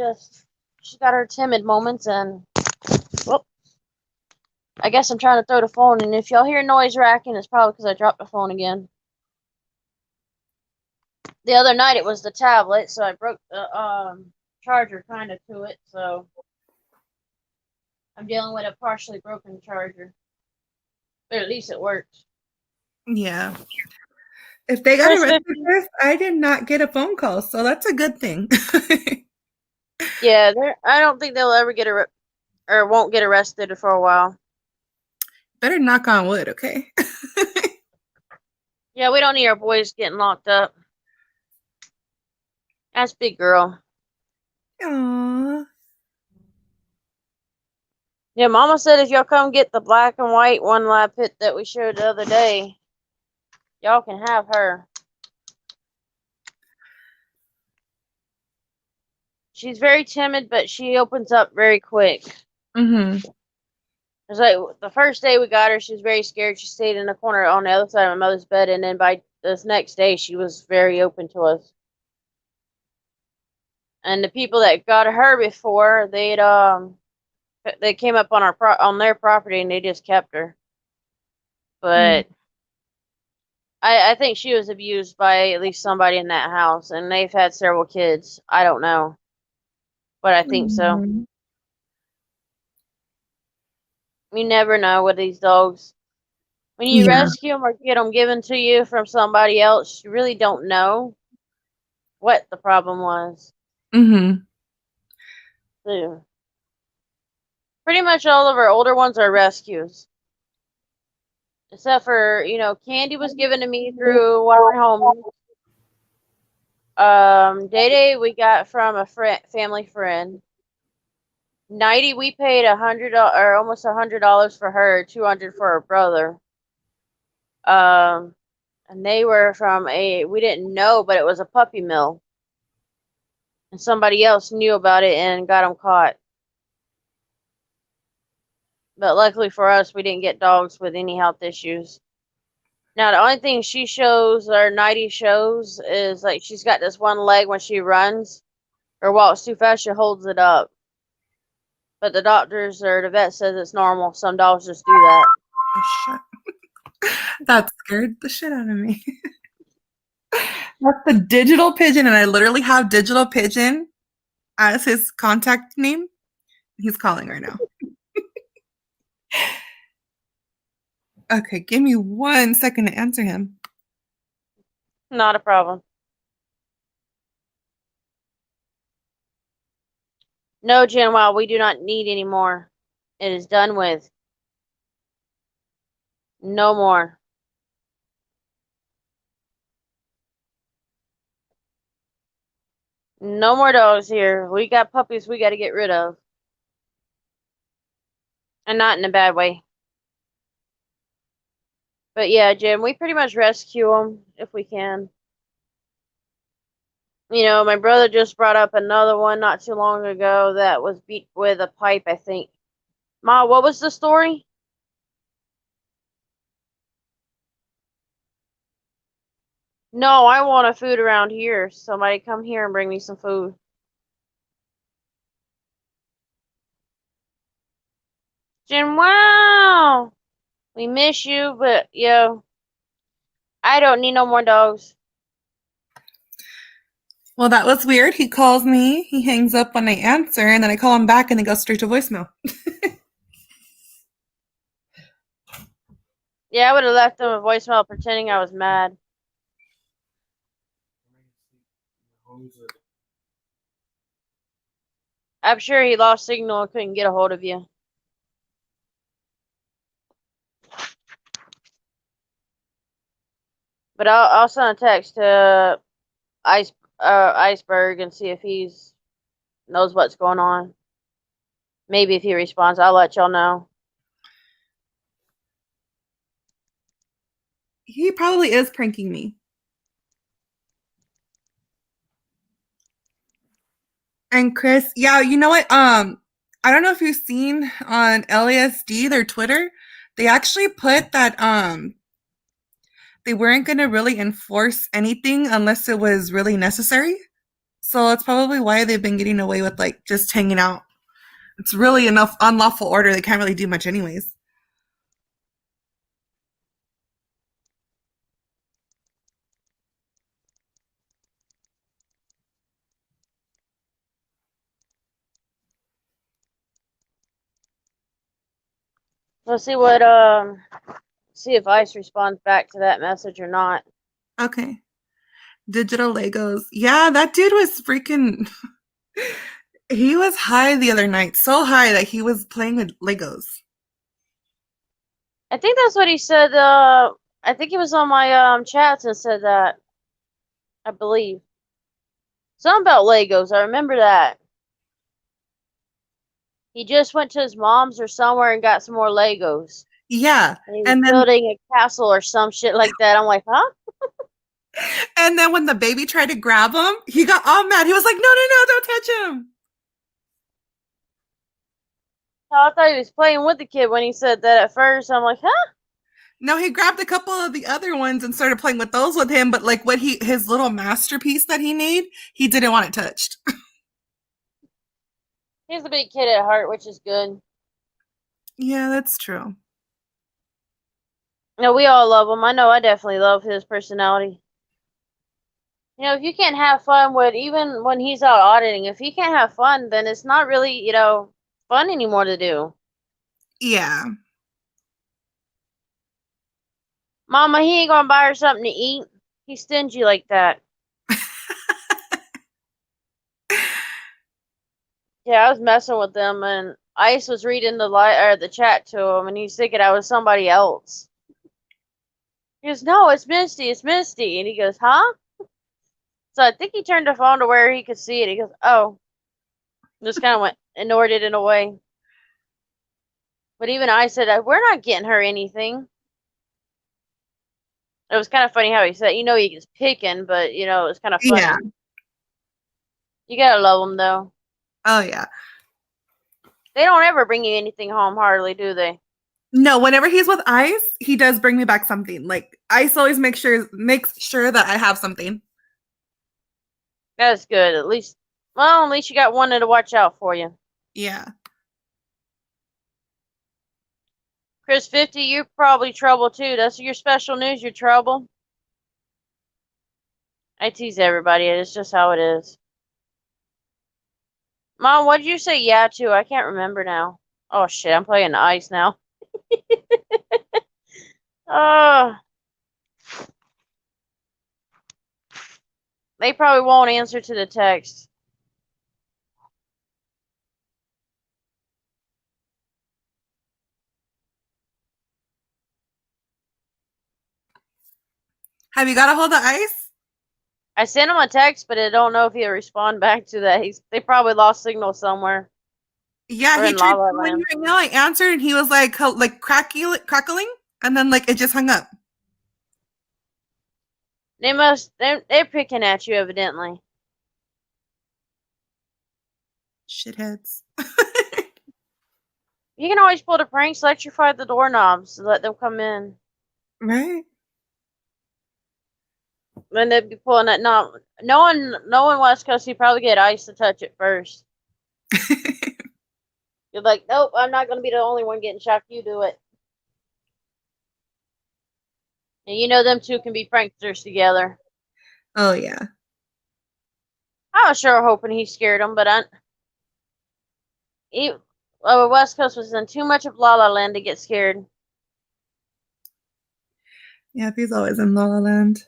got her timid moments, and well, I guess I'm trying to throw the phone. And if y'all hear noise racking, it's probably because I dropped the phone again. The other night it was the tablet, so I broke the charger kind of to it. So I'm dealing with a partially broken charger, but at least it works. Yeah. If they got Chris arrested 50. for this, I did not get a phone call, so that's a good thing. Yeah, I don't think they'll ever or won't get arrested for a while. Better knock on wood, okay? Yeah, we don't need our boys getting locked up. That's big girl. Aww. Yeah, Mama said if y'all come get the black and white one lab pit that we showed the other day, y'all can have her. She's very timid, but she opens up very quick. Mm-hmm. It's like the first day we got her, she was very scared. She stayed in the corner on the other side of my mother's bed, and then by this next day, she was very open to us. And the people that got her before, they came up on on their property and they just kept her. But I think she was abused by at least somebody in that house, and they've had several kids. I don't know, but I think so. You never know with these dogs. When you Yeah. rescue them or get them given to you from somebody else, you really don't know what the problem was. Mm-hmm. So, pretty much all of our older ones are rescues. Except for, Candy was given to me through one of my homies. Day Day we got from a family friend. Nighty we paid $100 or almost $100 for her, 200 for her brother. And they were from we didn't know, but it was a puppy mill. And somebody else knew about it and got them caught. But luckily for us, we didn't get dogs with any health issues. Now, the only thing she shows, or Nighty shows, is like she's got this one leg when she runs or walks too fast, she holds it up. But the doctors or the vet says it's normal. Some dogs just do that. Oh, shit. That scared the shit out of me. That's the Digital Pigeon, and I literally have Digital Pigeon as his contact name. He's calling right now. Okay, give me 1 second to answer him. Not a problem. No, Genwild, we do not need any more. It is done with. No more. No more dogs here. We got puppies we got to get rid of. And not in a bad way. But yeah, Jim, we pretty much rescue them if we can. My brother just brought up another one not too long ago that was beat with a pipe, I think. Ma, what was the story? No, I want a food around here. Somebody come here and bring me some food. Jim, wow. We miss you, but I don't need no more dogs. Well, that was weird. He calls me, he hangs up when I answer, and then I call him back and it goes straight to voicemail. Yeah, I would have left him a voicemail pretending I was mad. I'm sure he lost signal and couldn't get a hold of you. But I'll send a text to Iceberg and see if he's knows what's going on. Maybe if he responds, I'll let y'all know. He probably is pranking me. And Chris, yeah, you know what? I don't know if you've seen on LASD, their Twitter, they actually put that they weren't going to really enforce anything unless it was really necessary. So that's probably why they've been getting away with like just hanging out. It's really enough unlawful order. They can't really do much anyways. Let's see if Ice responds back to that message or not. Okay. Digital Legos. Yeah, that dude was freaking he was high the other night. So high that he was playing with Legos. I think that's what he said. I think he was on my chats and said that. I believe something about Legos. I remember that he just went to his mom's or somewhere and got some more Legos. Yeah. And he was And then building a castle or some shit like that. I'm like, huh? when the baby tried to grab him, he got all mad. He was like, "No, no, no, don't touch him." I thought he was playing with the kid when he said that at first. I'm like, huh? No, he grabbed a couple of the other ones and started playing with those with him, but like what his little masterpiece that he made, he didn't want it touched. He's a big kid at heart, which is good. Yeah, that's true. No, we all love him. I know I definitely love his personality. You know, if you can't have fun with, even when he's out auditing, if he can't have fun, then it's not really, fun anymore to do. Yeah. Mama, he ain't gonna buy her something to eat. He's stingy like that. Yeah, I was messing with them, and Ice was reading the chat to him, and he's thinking I was somebody else. He goes, "No, it's Misty, it's Misty," and he goes, "Huh?" So I think he turned the phone to where he could see it. He goes, "Oh," just kind of went ignored it in a way. But even I said, "We're not getting her anything." It was kind of funny how he said, he was picking, but it was kind of funny. Yeah. You gotta love them though. Oh yeah. They don't ever bring you anything home, hardly, do they? No, whenever he's with Ice, he does bring me back something. Like Ice always makes sure that I have something. That's good. At least you got one to watch out for you. Yeah. Chris 50, you're probably trouble too. That's your special news. You're trouble. I tease everybody. It's just how it is. Mom, what did you say yeah to? I can't remember now. Oh shit, I'm playing Ice now. Uh, they probably won't answer to the text. Have you got a hold of Ice? I sent him a text, but I don't know if he'll respond back to that. They probably lost signal somewhere. Yeah, Or he in tried Lava calling Land. right now. I answered and he was like crackling, and then like it just hung up. They're picking at you evidently. Shitheads. You can always pull the pranks, electrify the doorknobs to let them come in. Right? Then they'd be pulling that knob. Knowing West Coast, you probably get Ice to touch it first. You're like, nope, I'm not gonna be the only one getting shocked. You do it. And them two can be pranksters together. Oh yeah. I was sure hoping he scared him, but West Coast was in too much of La La Land to get scared. Yeah, he's always in La La Land.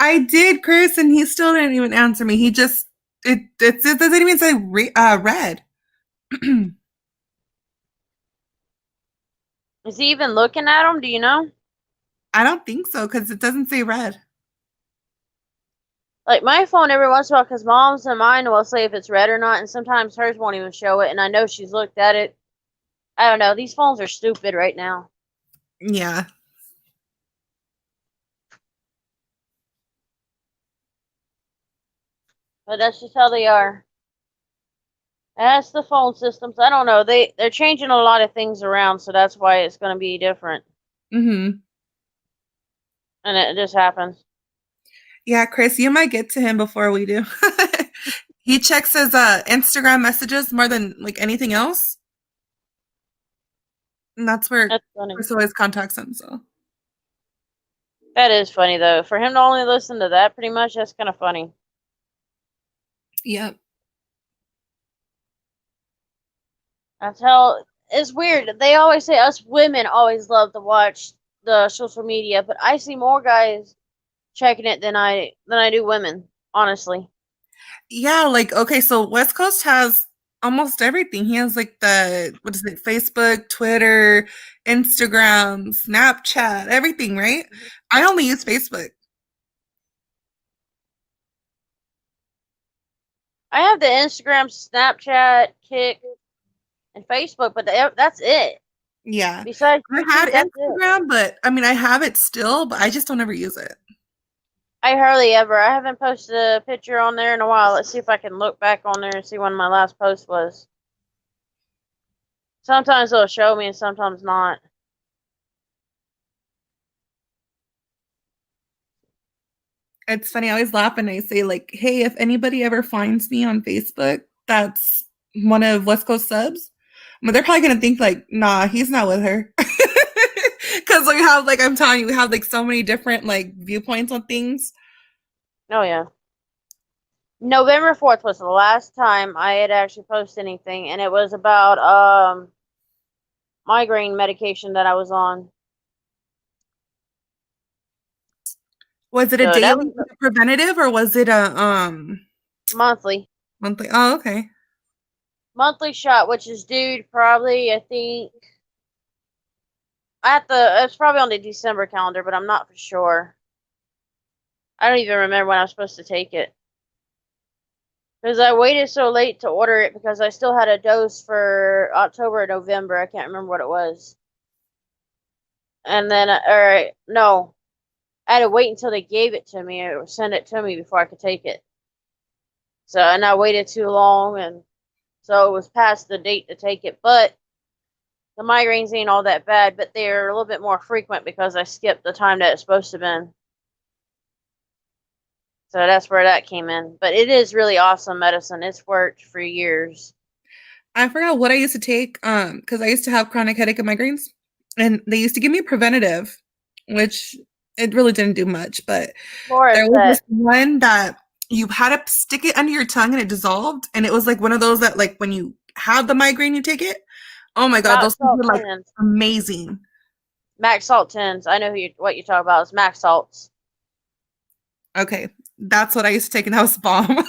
I did, Chris, and he still didn't even answer me. He just it doesn't even say red. Is he even looking at him? Do you know? I don't think so because it doesn't say red. Like my phone every once in a while, because mom's and mine will say if it's red or not, and sometimes hers won't even show it, and I know she's looked at it. I don't know. These phones are stupid right now. Yeah. But that's just how they are. That's the phone systems. I don't know. They're changing a lot of things around, so that's why it's going to be different. Mm-hmm. And it just happens. Yeah, Chris, you might get to him before we do. He checks his Instagram messages more than like anything else. And that's where That's funny. Chris always contacts him. So That is funny though. For him to only listen to that, pretty much, that's kind of funny. yep. That's how it's weird. They always say us women always love to watch the social media, but I see more guys checking it than I do women, honestly. Yeah, like okay, so West Coast has almost everything. He has like the what is it, Facebook, Twitter, Instagram, Snapchat, everything, right? I only use Facebook. I have the Instagram, Snapchat, Kick, and Facebook, but that's it. Yeah. Besides I YouTube, had that's it. Instagram, but I mean I have it still, but I just don't ever use it. I hardly ever. I haven't posted a picture on there in a while. Let's see if I can look back on there and see when my last post was. Sometimes it'll show me and sometimes not. It's funny, I always laugh and I say like, hey, if anybody ever finds me on Facebook, that's one of West Coast subs. But they're probably gonna think like, nah, he's not with her. Cause we have like I'm telling you, we have like so many different like viewpoints on things. Oh yeah. November 4th was the last time I had actually posted anything, and it was about migraine medication that I was on. Was it a So that daily was preventative or was it a monthly. monthly? Oh, okay. Monthly shot, which is due probably, I think, it's probably on the December calendar, but I'm not for sure. I don't even remember when I was supposed to take it. Because I waited so late to order it because I still had a dose for October or November. I can't remember what it was. And then, or no, I had to wait until they gave it to me or send it to me before I could take it. So, and I waited too long, and so it was past the date to take it. But the migraines ain't all that bad, but they're a little bit more frequent because I skipped the time that it's supposed to have been. So that's where that came in. But it is really awesome medicine. It's worked for years. I forgot what I used to take because I used to have chronic headache and migraines, and they used to give me preventative, which it really didn't do much. But there was this one that you had to stick it under your tongue and it dissolved, and it was like one of those that like when you have the migraine, you take it. Oh my god, those things were like amazing. Max Salt 10s. I know what you're talking about. It's Max Salts. Okay, that's what I used to take, and that was bomb.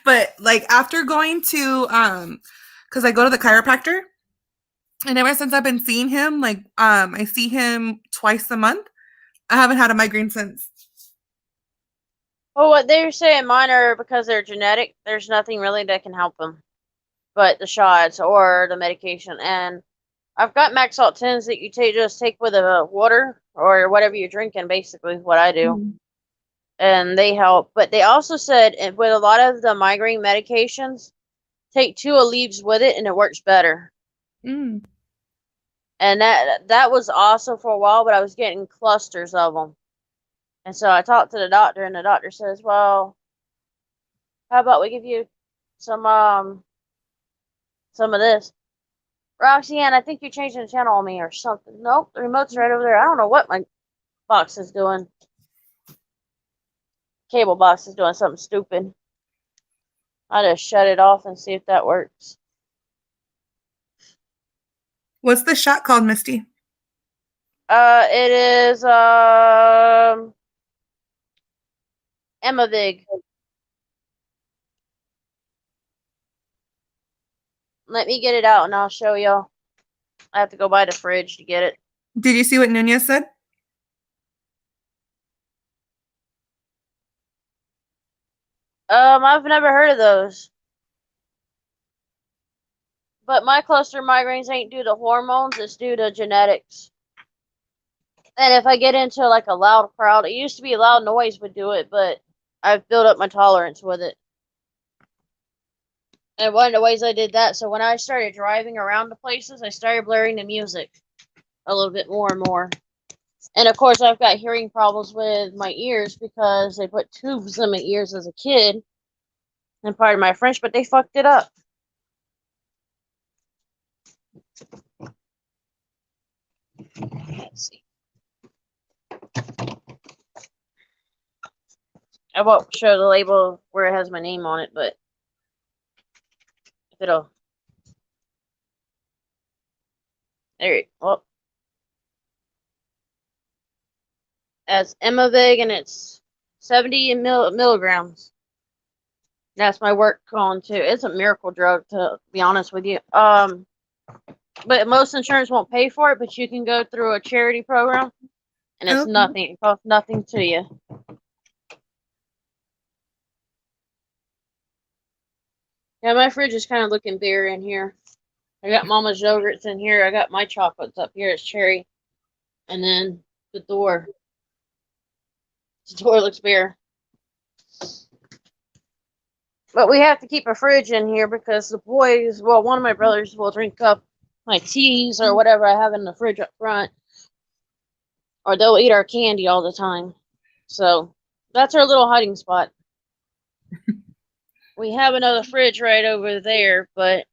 But like after going to because I go to the chiropractor, and ever since I've been seeing him, like I see him twice a month. I haven't had a migraine since. Well, what they're saying, mine are because they're genetic. There's nothing really that can help them, but the shots or the medication. And I've got Max Salt 10s that you just take with a water or whatever you're drinking. Basically, what I do. Mm. And they help. But they also said with a lot of the migraine medications, take 2 Aleve with it and it works better. Mm. And that was awesome for a while, but I was getting clusters of them. And so I talked to the doctor, and the doctor says, well, how about we give you some of this. Roxanne, I think you're changing the channel on me or something. Nope, the remote's right over there. I don't know what my box is doing. Cable box is doing something stupid. I'll just shut it off and see if that works. What's the shot called, Misty? It is Emavig. Let me get it out and I'll show y'all. I have to go by the fridge to get it. Did you see what Nunez said? I've never heard of those. But my cluster migraines ain't due to hormones, it's due to genetics. And if I get into like a loud crowd, it used to be loud noise would do it, but I've built up my tolerance with it. And one of the ways I did that, so when I started driving around to places, I started blurring the music a little bit more and more. And of course, I've got hearing problems with my ears because they put tubes in my ears as a kid. And pardon my French, but they fucked it up. Let's see. I won't show the label where it has my name on it, but if it'll. There it. Well, as Emavig, and it's 70 milligrams. That's my work on too. It's a miracle drug, to be honest with you. But most insurance won't pay for it. But you can go through a charity program, and it's Okay. nothing. It costs nothing to you. Yeah, my fridge is kind of looking bare in here. I got Mama's yogurts in here. I got my chocolates up here. It's cherry, and then the door. The door looks bare. But we have to keep a fridge in here because the boys, well, one of my brothers will drink up my teas or whatever I have in the fridge up front. Or they'll eat our candy all the time. So that's our little hiding spot. We have another fridge right over there, but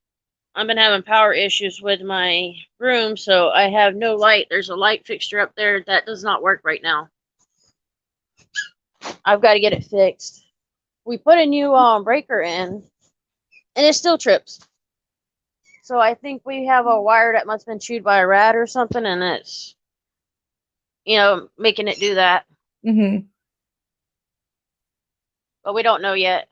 I've been having power issues with my room, so I have no light. There's a light fixture up there that does not work right now. I've got to get it fixed. We put a new breaker in, and it still trips. So I think we have a wire that must have been chewed by a rat or something, and it's, making it do that. Mm-hmm. But we don't know yet.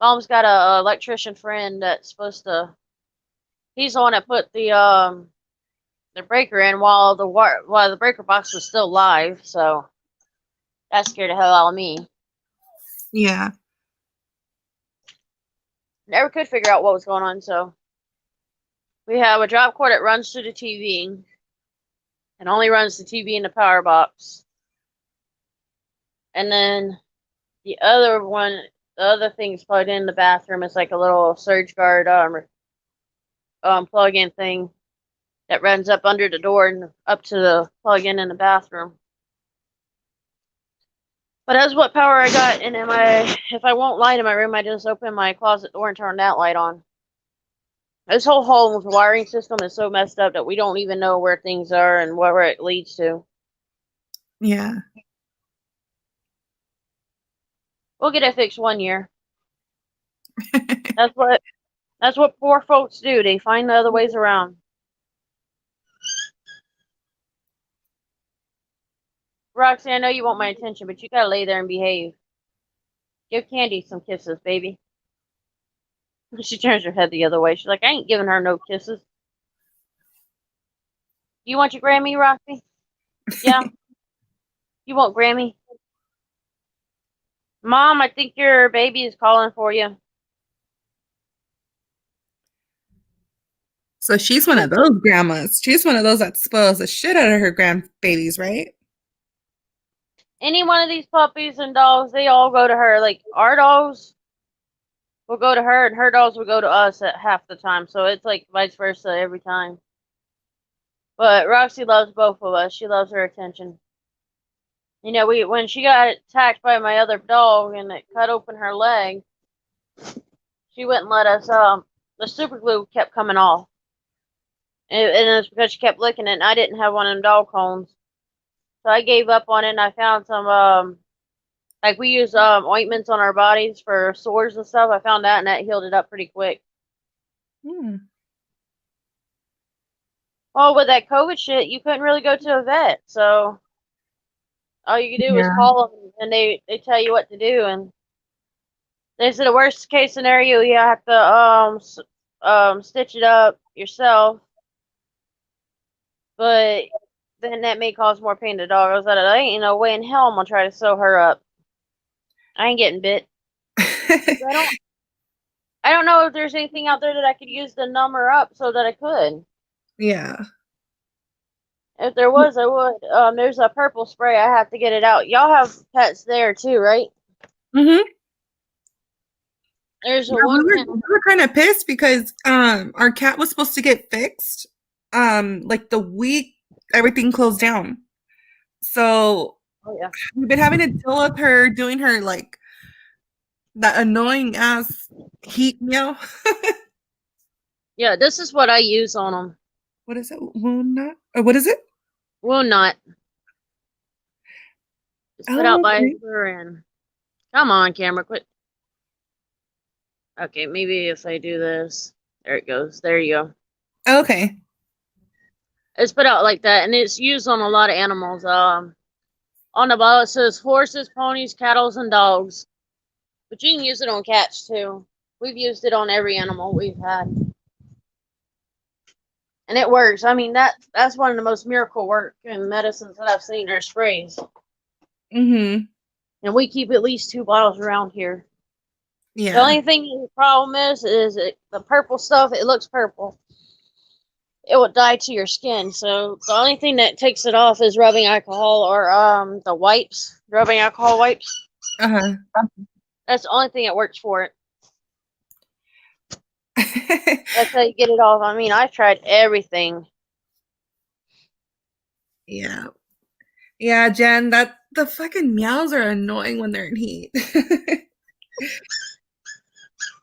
Mom's got a electrician friend that's supposed to. He's the one that put the breaker in while the breaker box was still live. So that scared the hell out of me. Yeah. Never could figure out what was going on. So we have a drop cord that runs to the TV, and only runs the TV and the power box. And then the other thing's plugged in the bathroom. It's like a little surge guard plug-in thing that runs up under the door and up to the plug-in the bathroom. But that's what power I got. And if I won't light in my room, I just open my closet door and turn that light on. This whole home wiring system is so messed up that we don't even know where things are and where it leads to. Yeah. We'll get it fixed one year. That's what poor folks do. They find the other ways around. Roxy, I know you want my attention, but you gotta lay there and behave. Give Candy some kisses, baby. She turns her head the other way. She's like, I ain't giving her no kisses. You want your Grammy, Roxy? Yeah? You want Grammy? Mom, I think your baby is calling for you. So she's one of those grandmas. She's one of those that spoils the shit out of her grandbabies, right? Any one of these puppies and dogs, they all go to her. Like, our dogs will go to her, and her dogs will go to us at half the time. So it's like vice versa every time. But Roxy loves both of us. She loves her attention. When she got attacked by my other dog and it cut open her leg, she wouldn't let us. The super glue kept coming off, and it's because she kept licking it. And I didn't have one of them dog cones, so I gave up on it. And I found some like we use ointments on our bodies for sores and stuff. I found that, and that healed it up pretty quick. Hmm. Well, with that COVID shit, you couldn't really go to a vet, so all you could do was Yeah. call them, and they tell you what to do. And they said the worst case scenario, you have to stitch it up yourself, but then that may cause more pain to the dog. I was like, there ain't no way in hell I'm gonna try to sew her up. I ain't getting bit. I don't know if there's anything out there that I could use to numb her up so that I could. Yeah. If there was, I would. There's a purple spray. I have to get it out. Y'all have pets there too, right? Mm-hmm. There's a Yeah, one we pen. were kind of pissed because our cat was supposed to get fixed like the week everything closed down. So Oh yeah. we've been having to deal with her doing her like that annoying ass heat meow. Yeah, this is what I use on them. What is it? Wound knot? Or what is it? Wound knot. It's put out by okay. Buran. Come on, camera, quit. Okay, maybe if I do this. There it goes. There you go. Okay. It's put out like that, and it's used on a lot of animals. On the bottle it says horses, ponies, cattle, and dogs. But you can use it on cats too. We've used it on every animal we've had. And it works. I mean, that's one of the most miracle work and medicines that I've seen are sprays. Mm-hmm. And we keep at least 2 bottles around here. Yeah. The only thing the problem is the purple stuff, it looks purple. It will dye to your skin. So the only thing that takes it off is rubbing alcohol or the wipes, rubbing alcohol wipes. Uh-huh. That's the only thing that works for it. That's how you get it off. I mean, I've tried everything. Yeah. Yeah, Jen, that the fucking meows are annoying when they're in heat.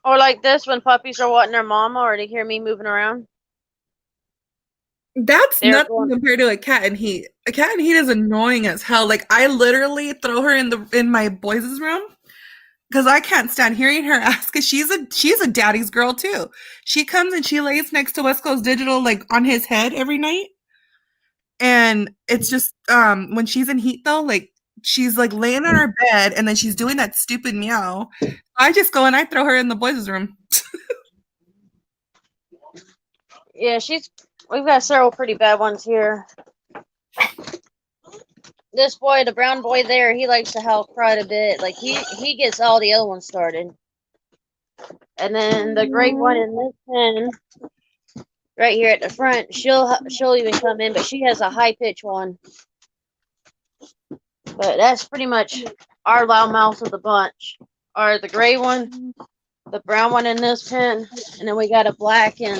Or like this when puppies are wanting their mama or they hear me moving around. That's They're nothing going- compared to a cat in heat. A cat in heat is annoying as hell. Like I literally throw her in my boys' room because I can't stand hearing her ask. Because she's a daddy's girl too. She comes and she lays next to West Coast Digital like on his head every night, and it's just when she's in heat though, like she's like laying on her bed and then she's doing that stupid meow. I just go and I throw her in the boys' room. Yeah, we've got several pretty bad ones here. This boy, the brown boy there, he likes to howl quite a bit. Like he gets all the other ones started. And then the gray one in this pen, right here at the front, she'll even come in, but she has a high pitch one. But that's pretty much our loudmouth of the bunch. Are the gray one, the brown one in this pen, and then we got a black and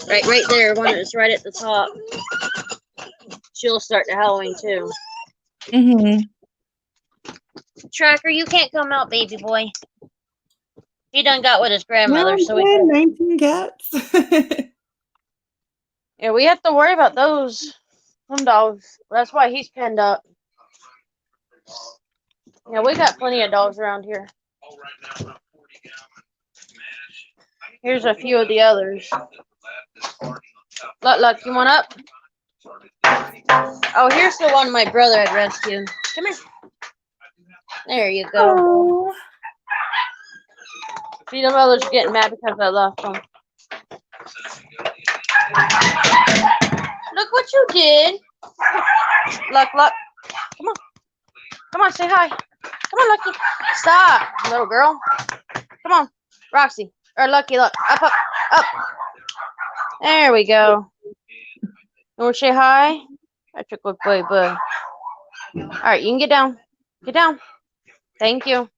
right there, one that's right at the top. She'll start the howling too. Mm-hmm. Tracker, you can't come out, baby boy. He done got with his grandmother, so we 19 cats. yeah, we have to worry about them dogs. That's why he's penned up. Yeah, we got plenty of dogs around here. Here's a few of the others. Look, you want up? Oh, here's the one my brother had rescued. Come here. There you go. Oh. See, the others are getting mad because I left them. Look what you did. Look. Come on. Come on, say hi. Come on, Lucky. Stop, little girl. Come on, Roxy. Or Lucky, look. Up. There we go. You want to say hi? That's a good boy, bud. All right, you can get down. Get down. Thank you.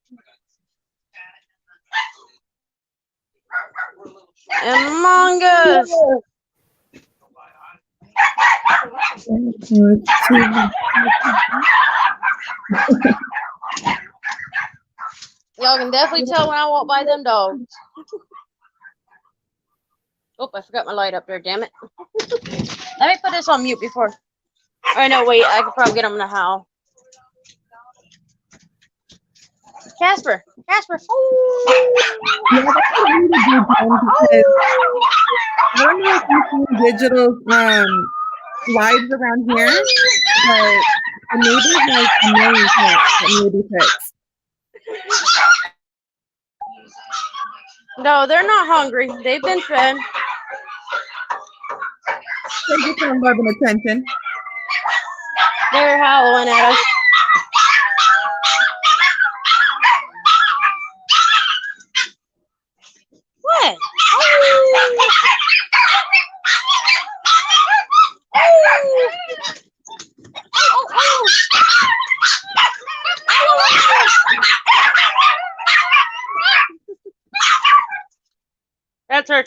Among Us. Y'all can definitely tell when I walk by them dogs. Oh, I forgot my light up there, damn it. Let me put this on mute before. Oh, no, wait, I could probably get them to howl. Casper. Yeah, that's a really good one because I don't know if you've seen digital lives around here, but the neighbor has a million cats that need to be fixed. No, they're not hungry. They've been fed. Thank you for love and attention. They're howling at us. What?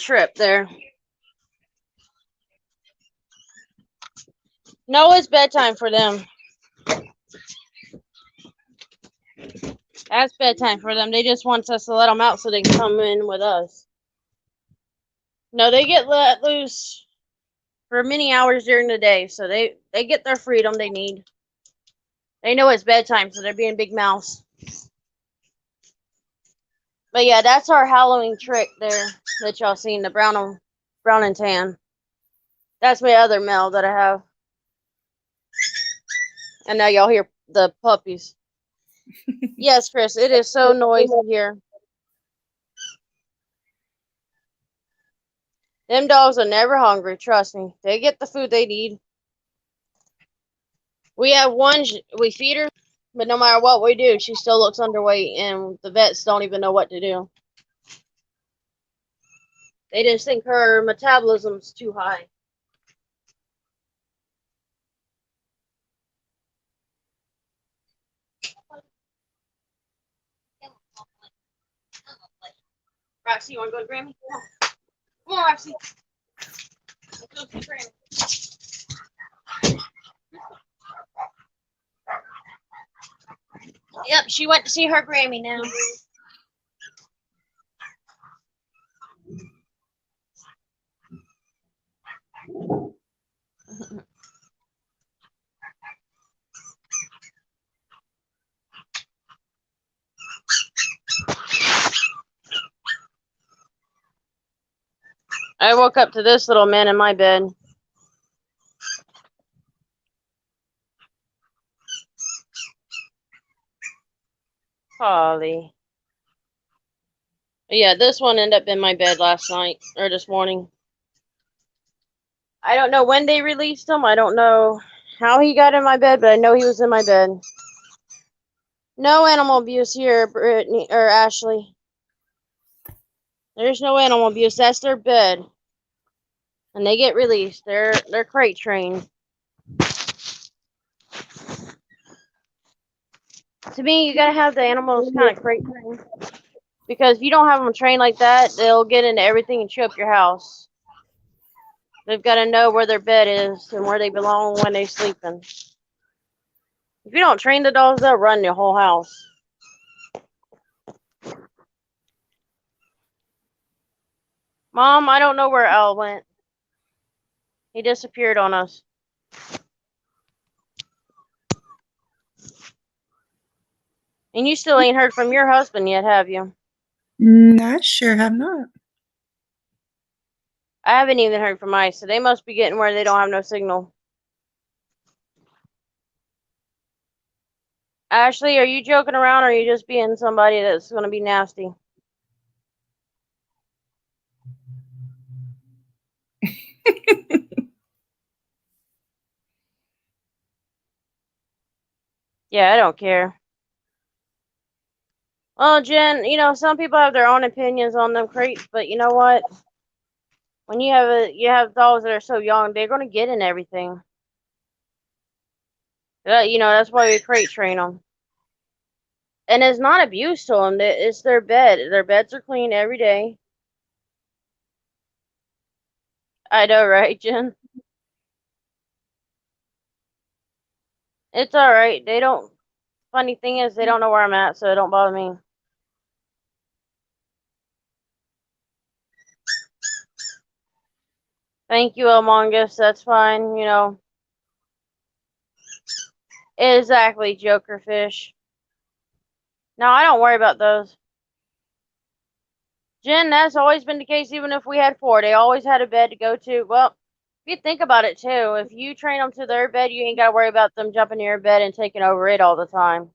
trip there. No, it's bedtime for them. That's bedtime for them. They just want us to let them out so they can come in with us. No, they get let loose for many hours during the day, so they get their freedom they need. They know it's bedtime, so they're being big mouths. But yeah, that's our Halloween trick there that y'all seen, the brown and tan. That's my other male that I have. And now y'all hear the puppies. Yes, Chris, it is so noisy here. Them dogs are never hungry, trust me. They get the food they need. We have one, we feed her, but no matter what we do, she still looks underweight, and the vets don't even know what to do. They just think her metabolism's too high. Roxy, you want to go to Grammy? Come on, Roxy. Let's go to Grammy. Yep, she went to see her Grammy now. I woke up to this little man in my bed. Holly. Yeah, this one ended up in my bed last night, or this morning. I don't know when they released him. I don't know how he got in my bed, but I know he was in my bed. No animal abuse here, Brittany, or Ashley. There's no animal abuse. That's their bed. And they get released. They're crate trained. To me, you gotta have the animals kind of crate trained. Because if you don't have them trained like that, they'll get into everything and chew up your house. They've got to know where their bed is and where they belong when they're sleeping. If you don't train the dogs, they'll run your whole house. Mom, I don't know where Al went. He disappeared on us. And you still ain't heard from your husband yet, have you? Not sure, have not. I haven't even heard from Ice, so they must be getting where they don't have no signal. Ashley, are you joking around, or are you just being somebody that's going to be nasty? Yeah, I don't care. Well, Jen, you know, some people have their own opinions on them crates, but you know what? When you have dogs that are so young, they're going to get in everything. You know, that's why we crate train them. And it's not abuse to them. It's their bed. Their beds are clean every day. I know, right, Jen? It's all right. They don't. Funny thing is, they don't know where I'm at, so it don't bother me. Thank you, Among Us. That's fine, you know. Exactly, Jokerfish. No, I don't worry about those. Jen, that's always been the case, even if we had 4. They always had a bed to go to. Well, if you think about it, too, if you train them to their bed, you ain't got to worry about them jumping in your bed and taking over it all the time.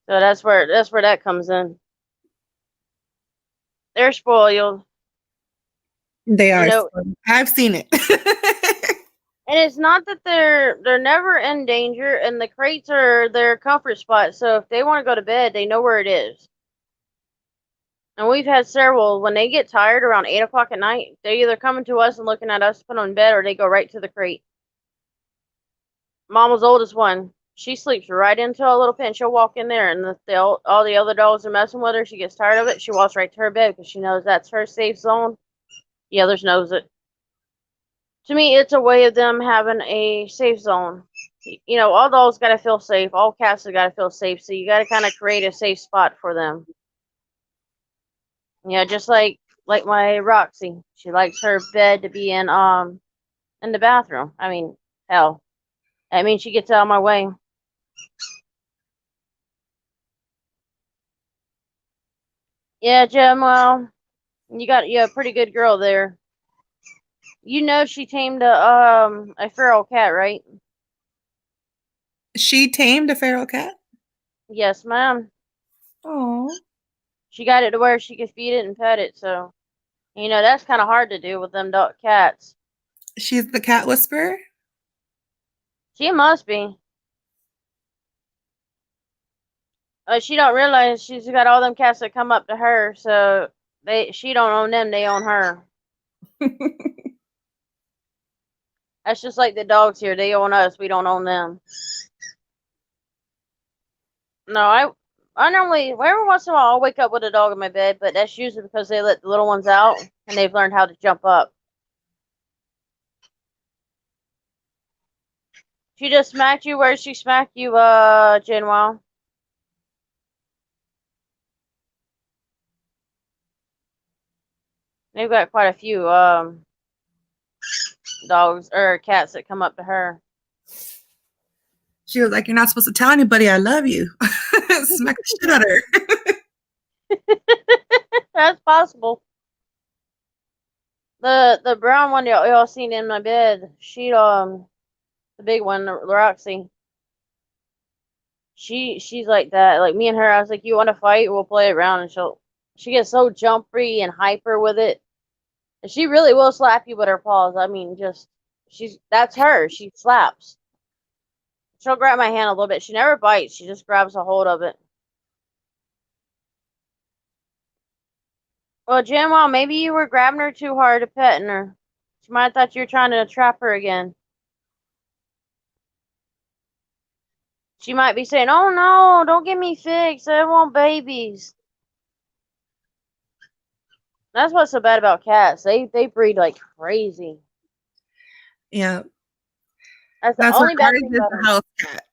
So that's where that comes in. They're spoiled. They are. You know, I've seen it. and it's not that they're never in danger, and the crates are their comfort spot. So if they want to go to bed, they know where it is. And we've had several, when they get tired around 8 o'clock at night, they're either coming to us and looking at us to put on bed, or they go right to the crate. Mama's oldest one, She sleeps right into a little pen. She'll walk in there, and all the other dogs are messing with her. She gets tired of it. She walks right to her bed because she knows that's her safe zone. The others knows it. To me, it's a way of them having a safe zone. You know, all dogs got to feel safe. All cats have got to feel safe. So you got to kind of create a safe spot for them. Yeah, just like my Roxy. She likes her bed to be in the bathroom. I mean, hell. I mean, she gets out of my way. Yeah, Jim, well, you a pretty good girl there. You know she tamed a feral cat, right? She tamed a feral cat. Yes, ma'am. Oh, She got it to where she could feed it and pet it, so you know that's kind of hard to do with them dog cats. she's the cat whisperer. She must be. She don't realize she's got all them cats that come up to her, so she don't own them, they own her. That's just like the dogs here. They own us, we don't own them. No, I normally every once in a while I'll wake up with a dog in my bed, but that's usually because they let the little ones out and they've learned how to jump up. She just smacked you where she smacked you, Jinwell. They've got quite a few dogs or cats that come up to her. She was like, "You're not supposed to tell anybody I love you." Smack the shit out of her. That's possible. The brown one y'all seen in my bed, she the big one, Roxy. She's like that. Like me and her, I was like, you want to fight? We'll play around, and she gets so jumpy and hyper with it. And she really will slap you with her paws. I mean, that's her. She slaps. She'll grab my hand a little bit. She never bites. She just grabs a hold of it. Well, Jim, well, maybe you were grabbing her too hard to petting her. She might have thought you were trying to trap her again. She might be saying, "Oh no, don't get me fixed. I want babies." That's what's so bad about cats. They breed like crazy. Yeah, That's the that's only what bad ours thing is, about a them. house cat.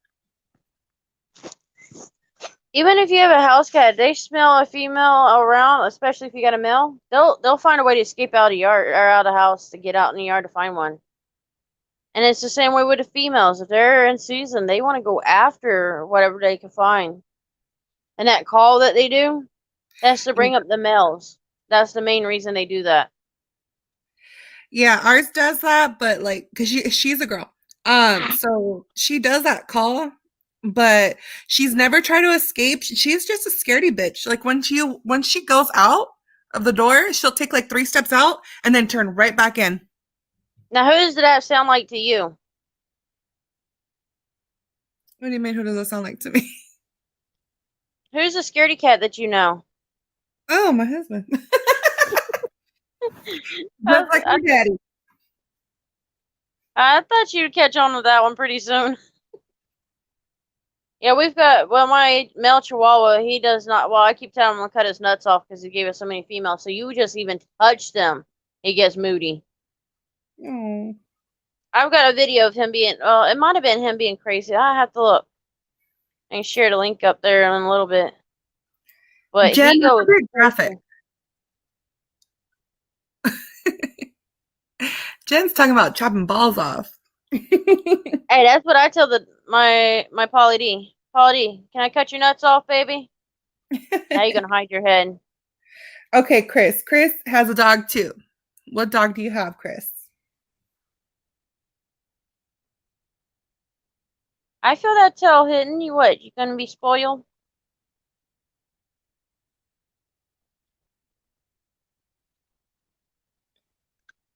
Even if you have a house cat, they smell a female around, especially if you got a male. They'll find a way to escape out of yard or out of the house to get out in the yard to find one. And it's the same way with the females. If they're in season, they want to go after whatever they can find. And that call that they do, that's to bring up the males. That's the main reason they do that. Yeah, ours does that, but like, cause she's a girl, so she does that call, but she's never tried to escape. She's just a scaredy bitch. Like when she goes out of the door, she'll take like 3 steps out and then turn right back in. Now, who does that sound like to you? What do you mean? Who does that sound like to me? Who's the scaredy cat that you know? Oh, my husband. Just like your daddy. I thought you'd catch on with that one pretty soon. Yeah, my male Chihuahua, he does not, well, I keep telling him to cut his nuts off because he gave us so many females. So you just even touch them, he gets moody. Oh. I've got a video of him being, it might have been him being crazy. I have to look. I can share the link up there in a little bit. But Jen, he that's goes a bit graphic. Jen's talking about chopping balls off. Hey, that's what I tell my Pauly D. Pauly D, can I cut your nuts off, baby? Now you're gonna hide your head. Okay, Chris. Chris has a dog too. What dog do you have, Chris? I feel that tail hitting you. What? You gonna be spoiled?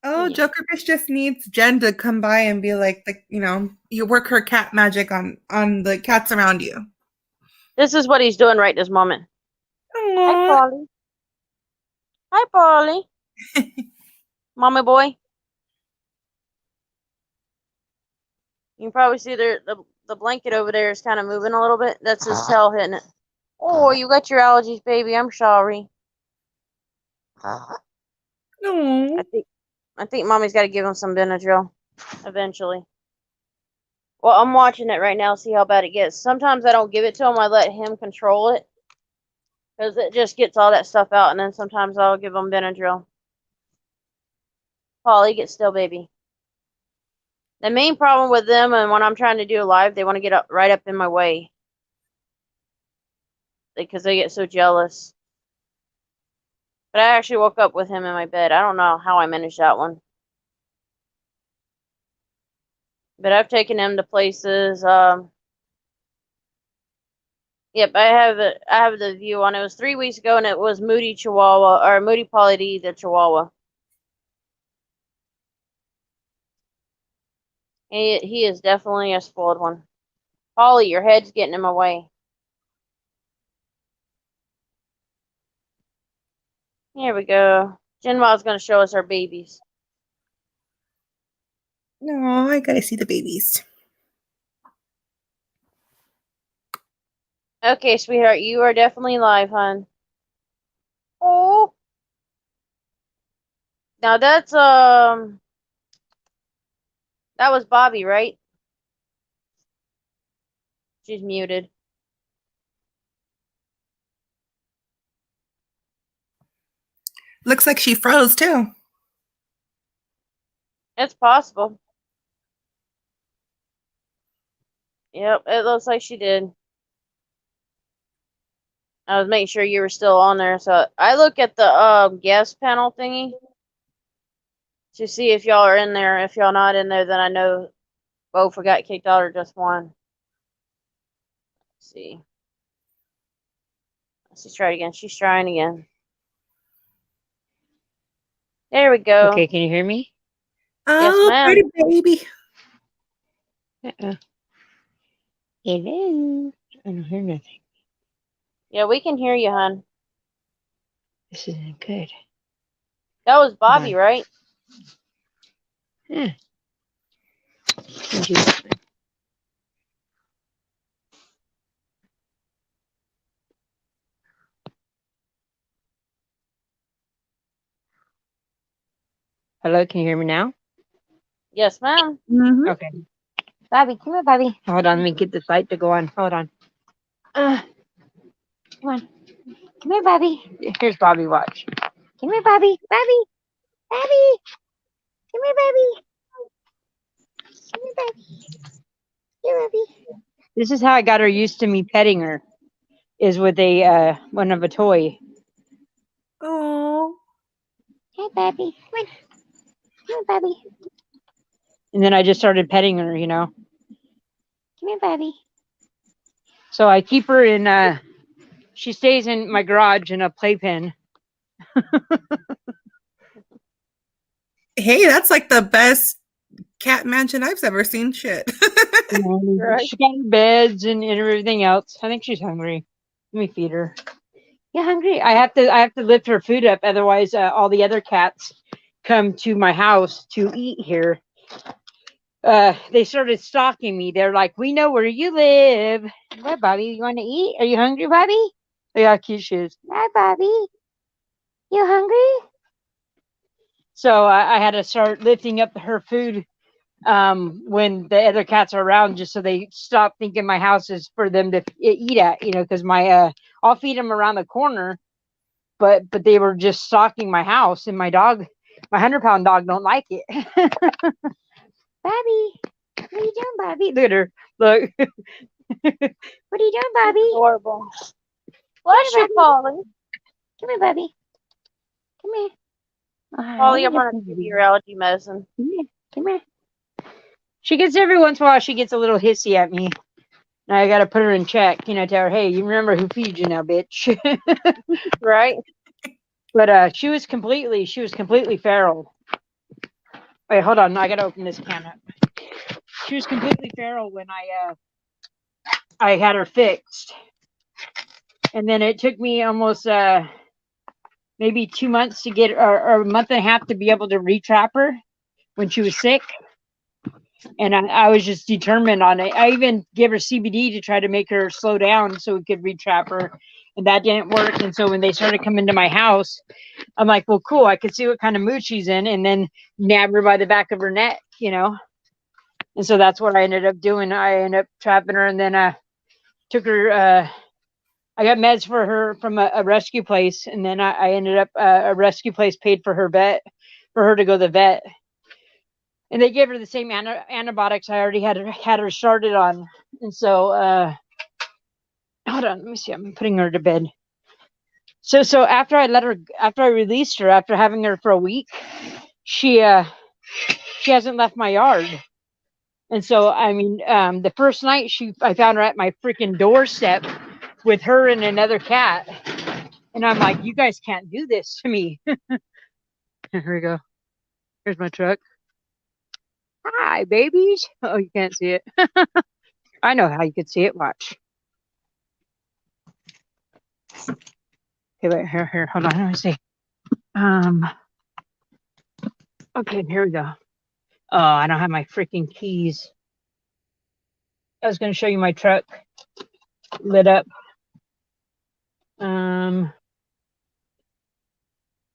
Oh, Yeah. Joker Fish just needs Jen to come by and be like, you work her cat magic on the cats around you. This is what he's doing right this moment. Hi, Aww. Pauly. Hi, Pauly. Mommy boy. You can probably see the the blanket over there is kind of moving a little bit. That's his tail hitting it. Oh, you got your allergies, baby. I'm sorry. No. I think mommy's got to give him some Benadryl eventually. Well, I'm watching it right now, see how bad it gets. Sometimes I don't give it to him. I let him control it because it just gets all that stuff out, and then sometimes I'll give him Benadryl. Polly, get still, baby. The main problem with them, and when I'm trying to do a live, they want to get up right up in my way because they get so jealous. But I actually woke up with him in my bed. I don't know how I managed that one. But I've taken him to places. Yep, I have the view on. It was 3 weeks ago, and it was Moody Chihuahua or Moody Polly D, the Chihuahua. He is definitely a spoiled one. Polly, your head's getting in my way. Here we go. Jinma's gonna show us our babies. No, I gotta see the babies. Okay, sweetheart, you are definitely live, hon. Oh. Now that's that was Bobby, right? She's muted. Looks like she froze too. It's possible. Yep, it looks like she did. I was making sure you were still on there, so I look at the guest panel thingy to see if y'all are in there. If y'all not in there, then I know both got kicked out or just one. Let's see. Let's try it again. She's trying again. There we go. Okay, can you hear me? Oh, ma'am. pretty baby. Uh-uh. Hello. I don't hear nothing. Yeah, we can hear you, hon. This isn't good. That was Bobby, right? Yeah. Hello, can you hear me now? Yes, ma'am. Mm-hmm. Okay. Bobby, come here, Bobby. Hold on, let me get this light to go on. Hold on. Come on. Come here, Bobby. Here's Bobby, watch. Come here, Bobby. Bobby. Bobby. Come here, Bobby. Come here, Bobby. Here, Bobby. This is how I got her used to me petting her, is with a one of a toy. Oh. Hey, Bobby. Come on. Come here, Bobby. And then I just started petting her, you know. Come here, Bobby. So I keep her in, she stays in my garage in a playpen. Hey, that's like the best cat mansion I've ever seen. Shit. Right. She got her beds and everything else. I think she's hungry. Let me feed her. You hungry? I have to lift her food up, otherwise all the other cats come to my house to eat here. They started stalking me. They're like, we know where you live. What, Bobby? You want to eat? Are you hungry, Bobby? Look how cute she is. Hi, Bobby. You hungry? So I had to start lifting up her food when the other cats are around, just so they stop thinking my house is for them to eat at, you know, because I'll feed them around the corner, but they were just stalking my house, and my 100-pound dog don't like it. Bobby, what are you doing, Bobby? Look at her. Look. What are you doing, Bobby? Adorable. Bless you, Polly. Come here, Bobby. Come here. Polly, I'm gonna give you your allergy medicine. Come here. Come here. She gets every once in a while. She gets a little hissy at me. Now I gotta put her in check. You know, tell her, hey, you remember who feeds you now, bitch. Right. But she was completely feral. Wait, hold on. I gotta open this can up. She was completely feral when I had her fixed, and then it took me almost maybe 2 months to get, or a month and a half to be able to retrap her when she was sick. And I was just determined on it. I even gave her CBD to try to make her slow down so we could retrap her, and that didn't work. And so when they started coming to my house, I'm like, well, cool. I could see what kind of mood she's in, and then nab her by the back of her neck, you know. And so that's what I ended up doing. I ended up trapping her, and then I took her. I got meds for her from a rescue place, and then I ended up a rescue place paid for her to go to the vet. And they gave her the same antibiotics I already had her started on. And so, hold on, let me see. I'm putting her to bed. So after I released her, after having her for a week, she hasn't left my yard. And so, I mean, the first night I found her at my freaking doorstep with her and another cat. And I'm like, you guys can't do this to me. Here we go. Here's my truck. Hi, babies. Oh, you can't see it. I know how you could see it. Watch. Okay, wait, here. Hold on. Let me see. Okay, here we go. Oh, I don't have my freaking keys. I was going to show you my truck lit up. Let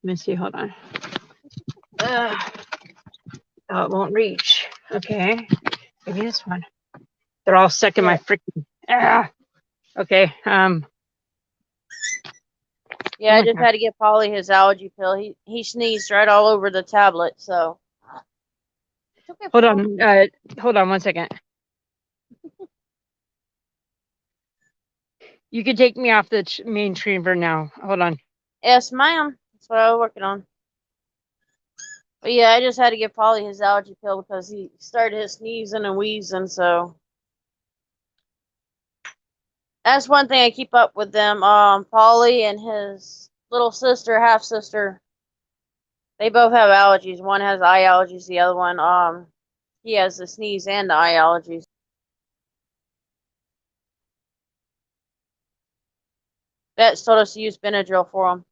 me see. Hold on. Oh, it won't reach. Okay, maybe this one. They're all stuck in my freaking. Okay. Yeah, I just had to get Polly his allergy pill. He sneezed right all over the tablet, so. It's okay, Hold Paul. on. Hold on 1 second. You can take me off the main screen for now. Hold on. Yes, ma'am. That's what I was working on. But yeah, I just had to give Polly his allergy pill because he started his sneezing and wheezing, so. That's one thing I keep up with them. Polly and his little sister, half sister, they both have allergies. One has eye allergies, the other one, he has the sneeze and the eye allergies. Vets told us to use Benadryl for him.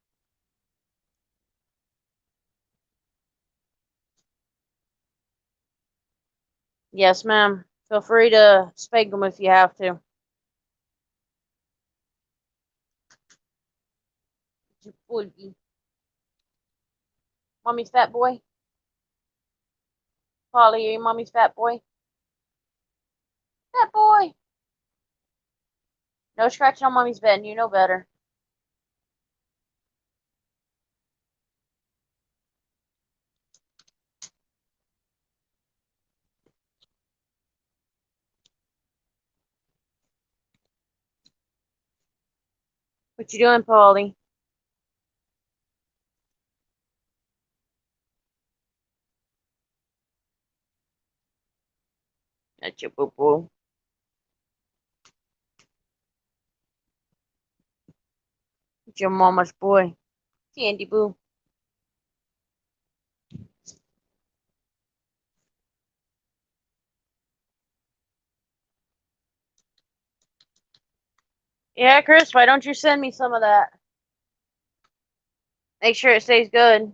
Yes, ma'am. Feel free to spank them if you have to. Mommy's fat boy. Polly, are you mommy's fat boy? Fat boy. No scratching on mommy's bed. You know better. What you doing, Polly? That's your boo boo. It's your mama's boy. Candy boo. Yeah, Chris, why don't you send me some of that? Make sure it stays good.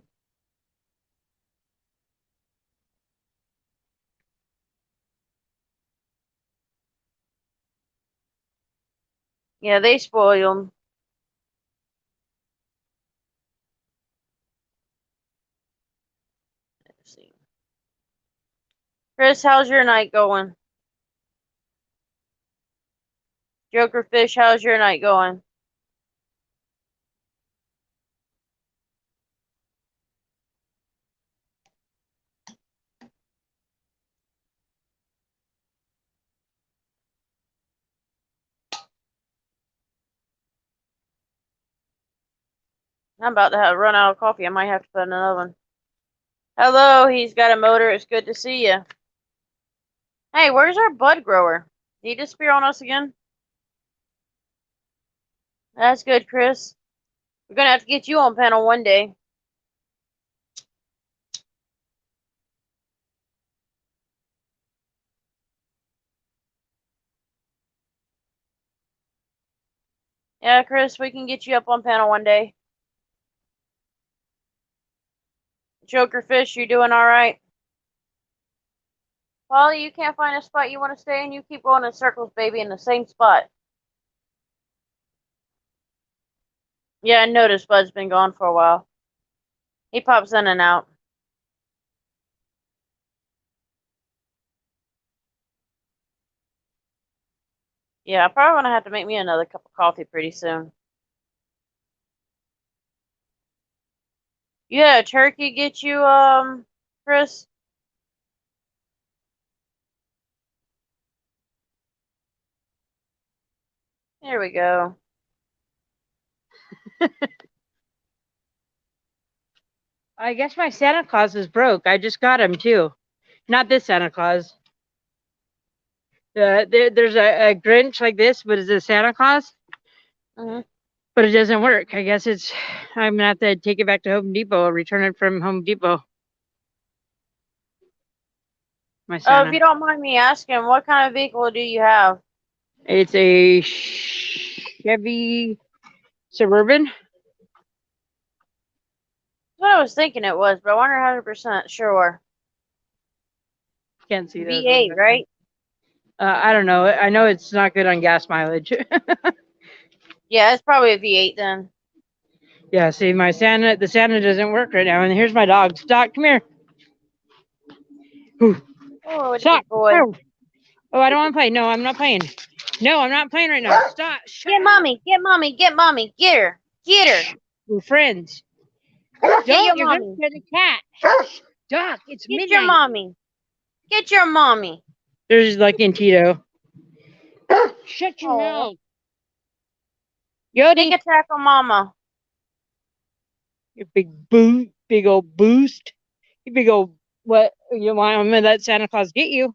Yeah, they spoil them. Let's see. Chris, how's your night going? Joker Fish, how's your night going? I'm about to run out of coffee. I might have to put in another one. Hello, he's got a motor. It's good to see you. Hey, where's our bud grower? Did he disappear on us again? That's good, Chris. We're gonna have to get you on panel one day. Yeah, Chris, we can get you up on panel one day. Joker Fish, you doing all right? Polly, you can't find a spot you want to stay in. You keep going in circles, baby, in the same spot. Yeah, I noticed Bud's been gone for a while. He pops in and out. Yeah, I probably gonna have to make me another cup of coffee pretty soon. Yeah, turkey get you, Chris? There we go. I guess my Santa Claus is broke. I just got him too. Not this Santa Claus. There's a Grinch like this, but it's a Santa Claus. Hmm. But it doesn't work. I guess I'm gonna have to take it back to Home Depot or return it from Home Depot. My Oh, if Santa. you don't mind me asking, what kind of vehicle do you have? It's a Chevy Suburban. That's what I was thinking it was, but I wasn't 100% sure. Can't see those. V8, right? I don't know. I know it's not good on gas mileage. Yeah, it's probably a V8 then. Yeah, see, the Santa doesn't work right now. And here's my dog. Doc, come here. Ooh. Oh, what a Stop. good boy. Oh, I don't want to play. No, I'm not playing. No, I'm not playing right now. Stop. Get mommy, get mommy, get mommy. Get her. Get her. We're friends. Get your You're mommy. going to get a cat. Doc, it's Get midnight. your mommy. Get your mommy. There's like in Tito. Shut your Aw. mouth. Yodi. Take attack on mama. You big old boost. You big old, what, you want to let Santa Claus get you?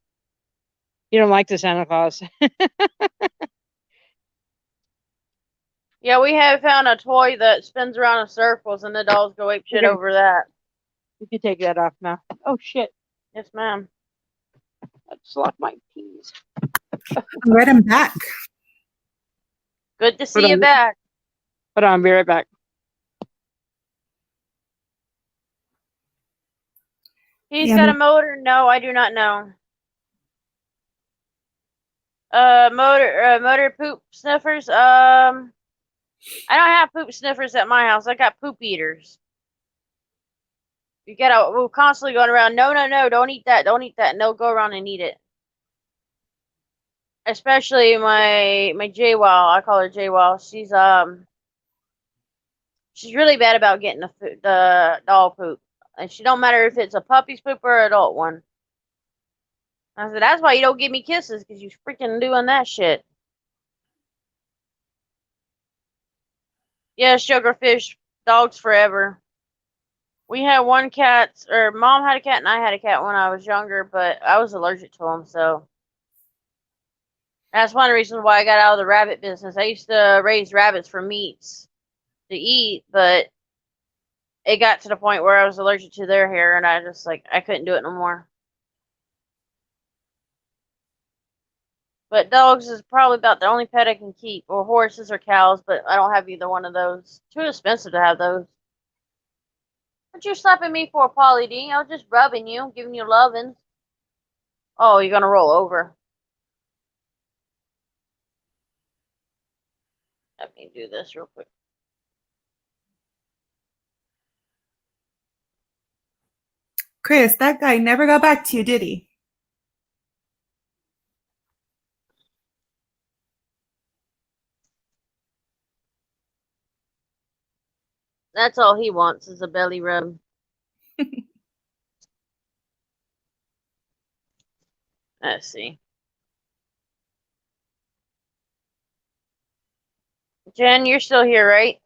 You don't like the Santa Claus. Yeah, we have found a toy that spins around in circles and the dolls go ape shit Okay. over that. You can take that off now. Oh, shit. Yes, ma'am. I just lost my keys. I'm right, I'm back. Good to see Hold you on. back. Hold on, I'll be right back. He's Yeah, got a motor? No, I do not know. Motor poop sniffers. I don't have poop sniffers at my house. I got poop eaters. We're constantly going around. No, no, no, don't eat that. Don't eat that. And they'll go around and eat it. Especially my JWoww. I call her JWoww. She's really bad about getting the doll poop. And she don't matter if it's a puppy's poop or an adult one. I said, that's why you don't give me kisses, because you freaking doing that shit. Yeah, sugarfish, dogs forever. We had one cat, or mom had a cat and I had a cat when I was younger, but I was allergic to them, so. That's one of the reasons why I got out of the rabbit business. I used to raise rabbits for meats to eat, but it got to the point where I was allergic to their hair and I couldn't do it no more. But dogs is probably about the only pet I can keep, or horses or cows, but I don't have either one of those. Too expensive to have those. What you slapping me for, Polly D? I was just rubbing you, giving you loving. Oh, you're gonna roll over. Let me do this real quick. Chris, that guy never got back to you, did he? That's all he wants is a belly rub. Let's see. Jen, you're still here, right?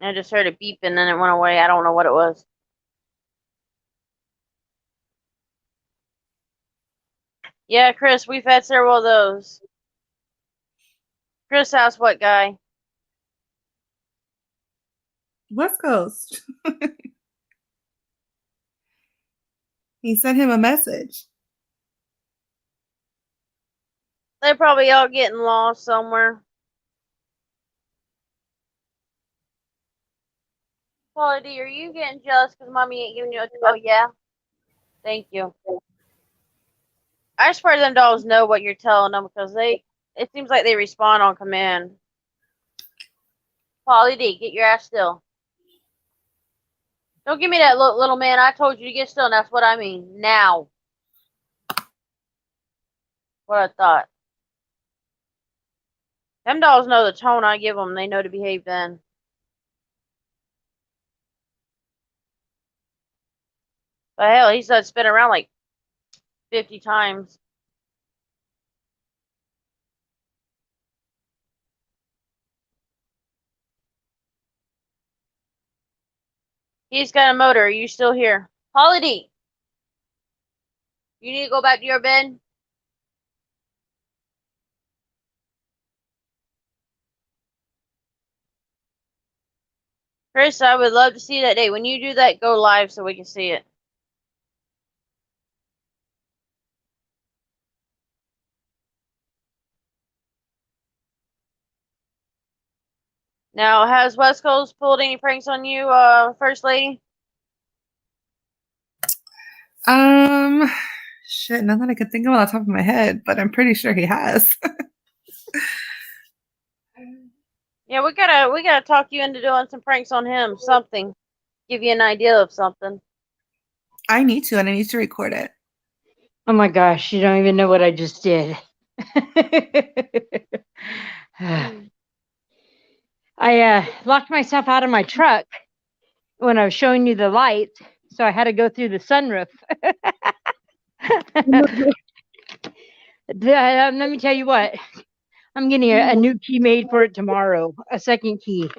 I just heard a beep and then it went away. I don't know what it was. Yeah, Chris, we've had several of those. Chris asked what guy? West Coast. He sent him a message. They're probably all getting lost somewhere. Paulie D, are you getting jealous because mommy ain't giving you a... Oh, yeah? Thank you. I swear them dolls know what you're telling them because it seems like they respond on command. Polly D, get your ass still. Don't give me that look, little man. I told you to get still, and that's what I mean. Now. What I thought. Them dolls know the tone I give them. They know to behave then. But hell, he said spin around like 50 times. He's got a motor. Are you still here? Polly D. You need to go back to your bed? Chris, I would love to see that day. When you do that, go live so we can see it. Now, has West Coast pulled any pranks on you, First Lady? Shit, none that I could think of on the top of my head, but I'm pretty sure he has. Yeah, we gotta talk you into doing some pranks on him. Something. Give you an idea of something. I need to, and I need to record it. Oh my gosh, you don't even know what I just did. I locked myself out of my truck when I was showing you the light, so I had to go through the sunroof. Let me tell you what. I'm getting a new key made for it tomorrow. A second key.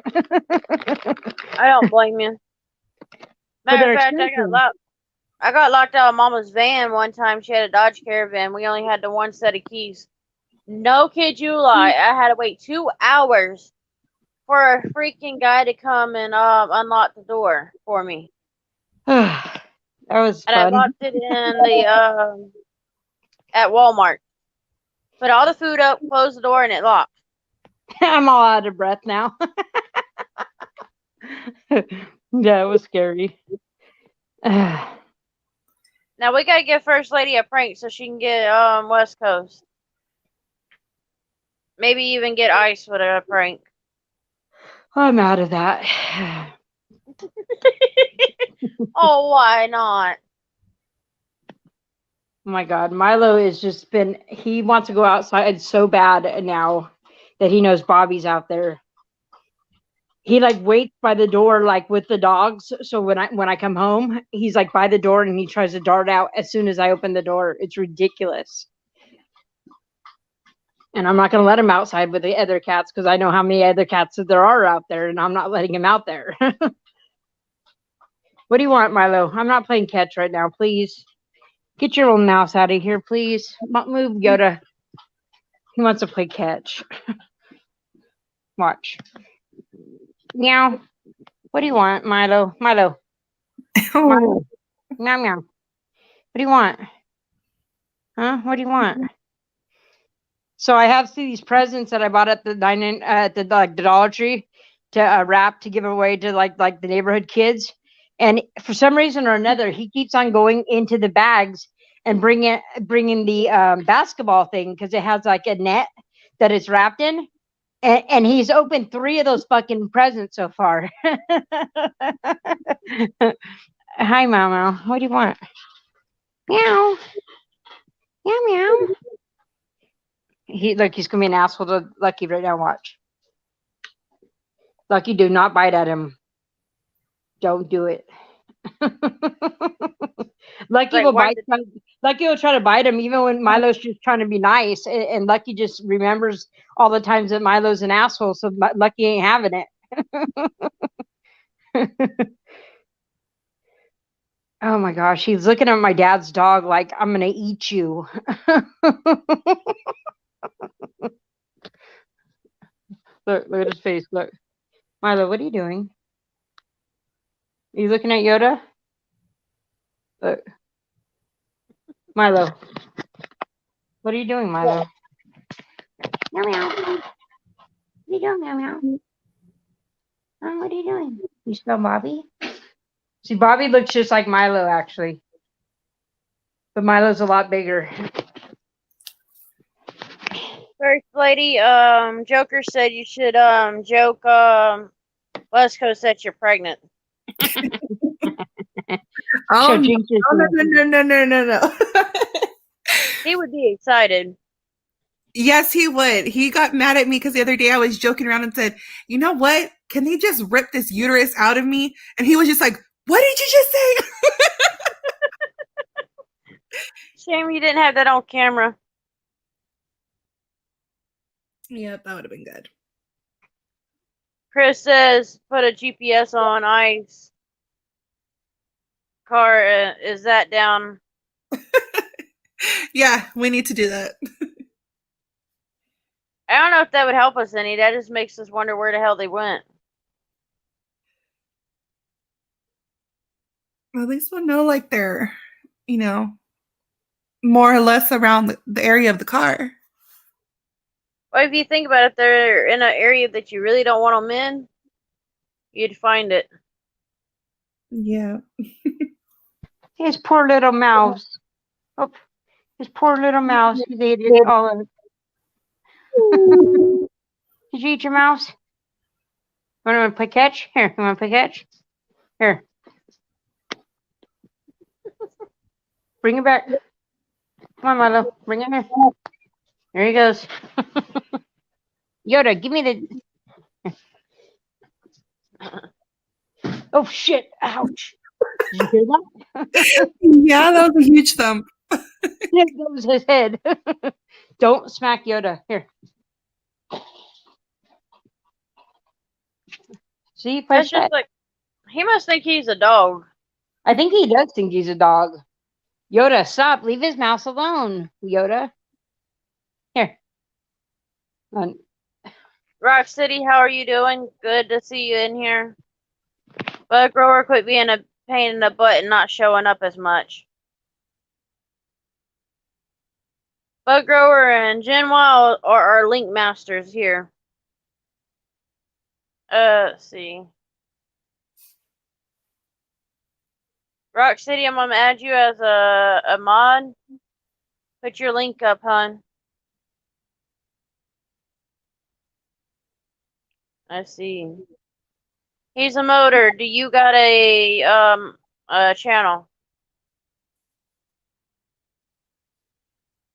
I don't blame you. Matter of fact, I got locked out of Mama's van one time. She had a Dodge Caravan. We only had the one set of keys. No kid you lie. I had to wait 2 hours for a freaking guy to come and unlock the door for me. That was And fun. I locked it in the at Walmart. Put all the food up, closed the door, and it locked. I'm all out of breath now. Yeah, it was scary. Now we gotta give First Lady a prank so she can get West Coast. Maybe even get Ice with a prank. I'm out of that. Oh, why not? Oh my God, Milo has just been, he wants to go outside so bad now that he knows Bobby's out there. He like waits by the door like with the dogs. So when I come home, he's like by the door and he tries to dart out as soon as I open the door. It's ridiculous. And I'm not going to let him outside with the other cats because I know how many other cats there are out there, and I'm not letting him out there. What do you want, Milo? I'm not playing catch right now. Please get your little mouse out of here, please. Move, Yoda. He wants to play catch. Watch. Meow. What do you want, Milo? Milo. Oh, Meow, meow. What do you want? Huh? What do you want? So I have these presents that I bought at the the Dollar Tree to wrap to give away to like the neighborhood kids. And for some reason or another, he keeps on going into the bags and bringing the basketball thing because it has like a net that it's wrapped in. And he's opened 3 of those fucking presents so far. Hi, Mama. What do you want? Meow. Meow, meow. He's gonna be an asshole to Lucky right now. Watch. Lucky, do not bite at him. Don't do it. Lucky will bite. Lucky will try to bite him even when Milo's just trying to be nice, and Lucky just remembers all the times that Milo's an asshole. So Lucky ain't having it. Oh my gosh, he's looking at my dad's dog like I'm gonna eat you. Look at his face. Look, Milo, what are you doing? Are you looking at Yoda? Look, Milo, what are you doing, Milo? Meow meow. What are you doing, meow meow? What are you doing? You smell Bobby? See, Bobby looks just like Milo, actually. but Milo's a lot bigger. First lady, Joker said you should joke West Coast that you're pregnant. Oh, She'll no, jinx no, herself. no. He would be excited. Yes, he would. He got mad at me because the other day I was joking around and said, you know what? Can they just rip this uterus out of me? And he was just like, what did you just say? Shame you didn't have that on camera. Yep, that would have been good. Chris says put a GPS on ice. Car, is that down? Yeah, we need to do that. I don't know if that would help us any. That just makes us wonder where the hell they went. At least we'll know, like, they're, more or less around the area of the car. Well, if you think about it, if they're in an area that you really don't want them in, you'd find it. Yeah. His poor little mouse. Oh, his poor little mouse. He's ate it all of it. Did you eat your mouse? Want to play catch? Here, you want to play catch? Here. Bring it back. Come on, Milo. Bring it here. There he goes. Yoda, give me the... Oh, shit. Ouch. Did you hear that? Yeah, that was a huge thump. That was his head. Don't smack Yoda. Here. See, That's push that. just like, he must think he's a dog. I think he does think he's a dog. Yoda, stop. Leave his mouse alone, Yoda. Here. Rock City, how are you doing? Good to see you in here. Bug Grower, quit being a pain in the butt and not showing up as much. Bug Grower and Gen Wild are our link masters here. Let's see. Rock City, I'm gonna add you as a mod. Put your link up, hon. I see. He's a motor. Do you got a channel?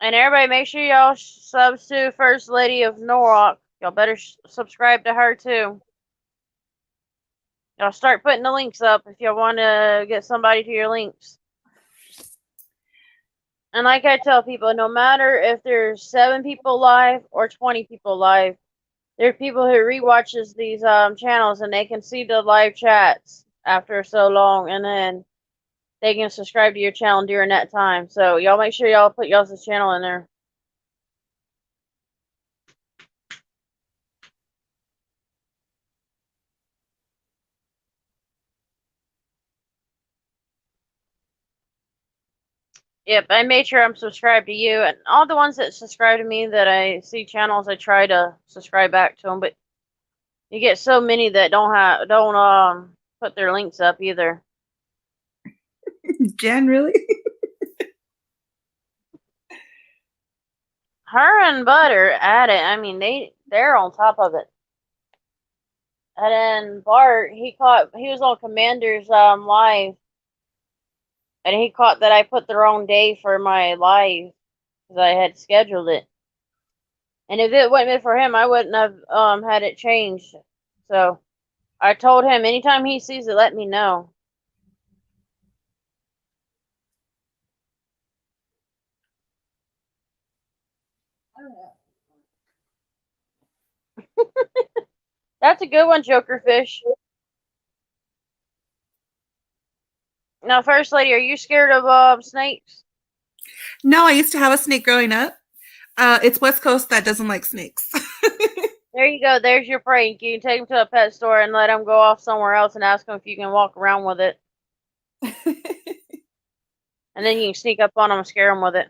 And everybody, make sure y'all subs to First Lady of Norwalk. Y'all better subscribe to her too. Y'all start putting the links up if y'all want to get somebody to your links. And like I tell people, no matter if there's 7 people live or 20 people live, there are people who rewatches these channels and they can see the live chats after so long, and then they can subscribe to your channel during that time. So y'all make sure y'all put y'all's channel in there. Yep, I made sure I'm subscribed to you, and all the ones that subscribe to me that I see channels, I try to subscribe back to them. But you get so many that don't put their links up either. Jen, really? Her and Bud are at it. I mean, they're on top of it. And then Bart, he was on Commander's live, and he caught that I put the wrong day for my live because I had scheduled it. And if it wasn't for him, I wouldn't have had it changed. So I told him anytime he sees it, let me know. That's a good one, Jokerfish. Now, First Lady, are you scared of snakes? No, I used to have a snake growing up. It's West Coast that doesn't like snakes. There you go. There's your prank. You can take him to a pet store and let him go off somewhere else and ask him if you can walk around with it. And then you can sneak up on him and scare him with it.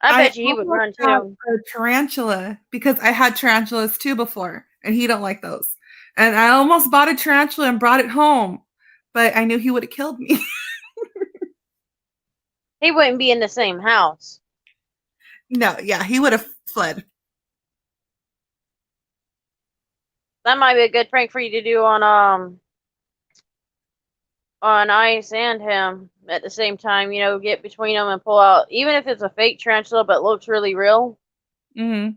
I bet you he would run too. A tarantula, because I had tarantulas too before, and he don't like those. And I almost bought a tarantula and brought it home, but I knew he would have killed me. He wouldn't be in the same house. No, yeah, he would have fled. That might be a good prank for you to do on Ice and him at the same time. You know, get between them and pull out, even if it's a fake tarantula but looks really real. Hmm.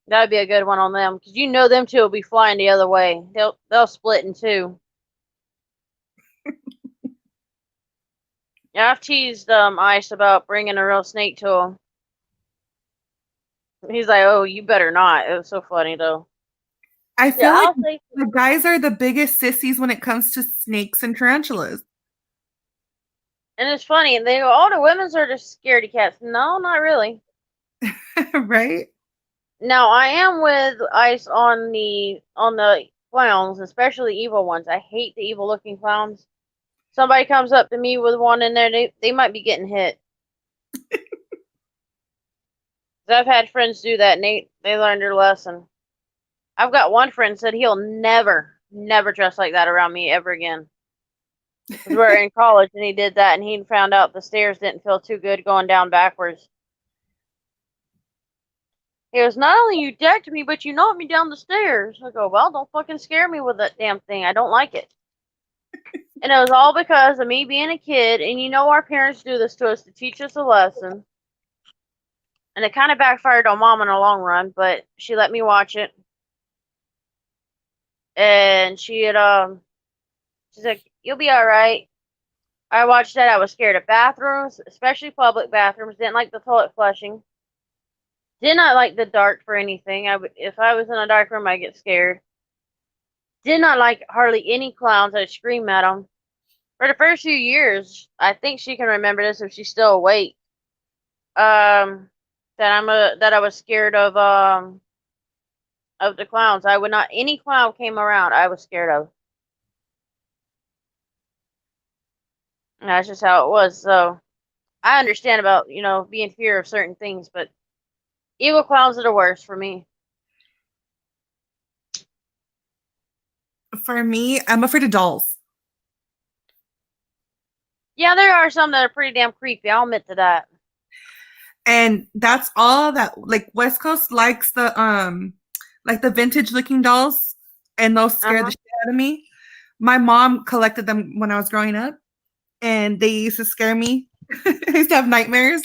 That'd be a good one on them because you know them two will be flying the other way. They'll split in two. Yeah, I've teased Ice about bringing a real snake to him. He's like, "Oh, you better not." It was so funny though. I Yeah, feel like I'll say. the guys are the biggest sissies when it comes to snakes and tarantulas. And it's funny. They go, "Oh, the women's are just scaredy cats." No, not really. Right? Now I am with Ice on the clowns, especially evil ones. I hate the evil looking clowns. Somebody comes up to me with one in there, they might be getting hit. 'Cause I've had friends do that, and they learned their lesson. I've got one friend said he'll never dress like that around me ever again. 'Cause we're in college, and he did that, and he found out the stairs didn't feel too good going down backwards. He goes, "Not only you decked me, but you knocked me down the stairs." I go, "Well, don't fucking scare me with that damn thing. I don't like it." And it was all because of me being a kid, and you know our parents do this to us to teach us a lesson. And it kind of backfired on Mom in the long run, but she let me watch it. And she's like, "You'll be all right." I watched that. I was scared of bathrooms, especially public bathrooms. Didn't like the toilet flushing. Did not like the dark for anything. If I was in a dark room, I'd get scared. Did not like hardly any clowns. I'd scream at them. For the first few years, I think she can remember this if she's still awake. That I was scared of the clowns. I would not any clown came around, I was scared of. And that's just how it was. So I understand about, being fear of certain things, but evil clowns are the worst for me. For me, I'm afraid of dolls. Yeah, there are some that are pretty damn creepy. I'll admit to that. And that's all that like West Coast likes like the vintage looking dolls, and those scare the shit out of me. My mom collected them when I was growing up, and they used to scare me. I used to have nightmares.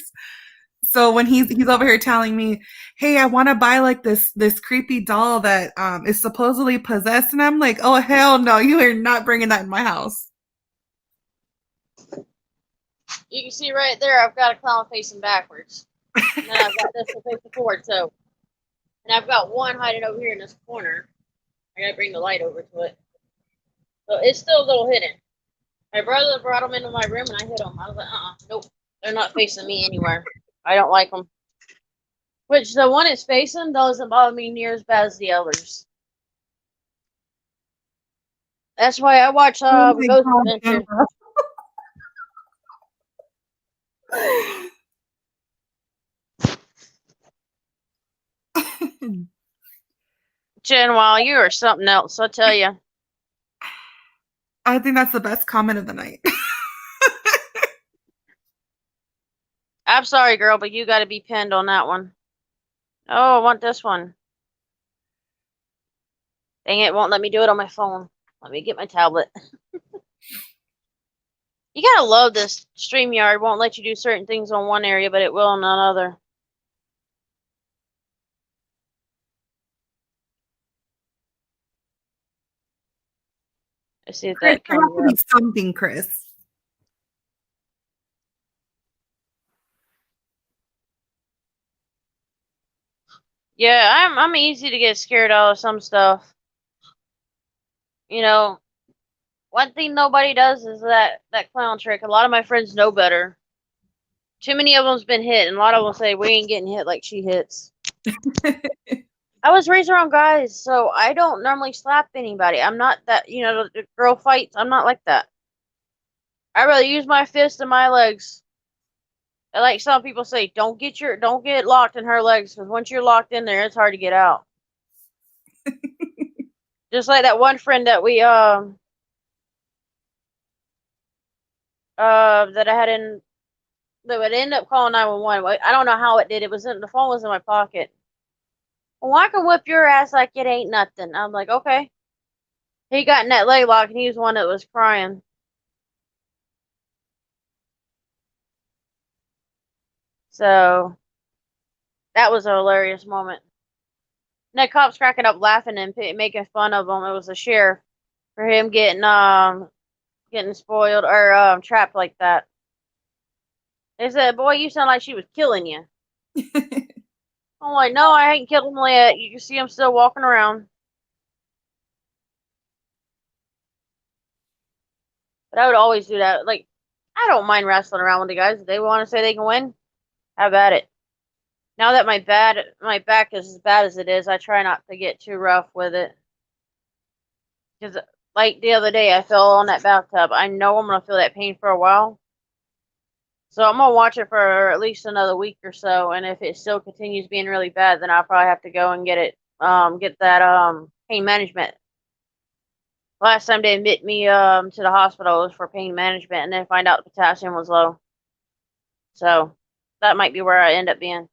So when he's over here telling me, "Hey, I want to buy like this creepy doll that is supposedly possessed," and I'm like, "Oh hell no, you are not bringing that in my house." You can see right there, I've got a clown facing backwards. And then I've got this one facing forward. So, and I've got one hiding over here in this corner. I gotta bring the light over to it. So it's still a little hidden. My brother brought them into my room and I hit them. I was like, nope, they're not facing me anywhere. I don't like them. Which the one it's facing doesn't bother me near as bad as the others. That's why I watch Oh my Ghost God, Adventure. Jen, while you are something else, I'll tell you. I think that's the best comment of the night. I'm sorry, girl, but you got to be pinned on that one. Oh, I want this one. Dang it, won't let me do it on my phone. Let me get my tablet. You gotta love this. StreamYard won't let you do certain things on one area, but it will on another. I see if Chris, that there comes has to be up. something, Chris. Yeah, I'm easy to get scared out of some stuff. One thing nobody does is that clown trick. A lot of my friends know better. Too many of them's been hit, and a lot of them say we ain't getting hit like she hits. I was raised around guys, so I don't normally slap anybody. I'm not that, the girl fights. I'm not like that. I rather use my fists and my legs. And like some people say, don't get locked in her legs, because once you're locked in there, it's hard to get out. Just like that one friend that we that I had in They would end up calling 911. I don't know how it did. The phone was in my pocket. Well, I can whip your ass like it ain't nothing. I'm like, okay. He got in that leg lock and he was the one that was crying. So that was a hilarious moment. And the cops cracking up laughing and making fun of him. It was the sheriff for him getting spoiled or trapped like that. They said, "Boy, you sound like she was killing you." I'm like, "No, I ain't killed him yet. You can see him still walking around." But I would always do that. Like, I don't mind wrestling around with the guys. If they want to say they can win, have at it. Now that my back is as bad as it is, I try not to get too rough with it. Because, like the other day, I fell on that bathtub. I know I'm gonna feel that pain for a while, so I'm gonna watch it for at least another week or so. And if it still continues being really bad, then I'll probably have to go and get that pain management. Last time they admit me to the hospital was for pain management, and then find out the potassium was low. So that might be where I end up being.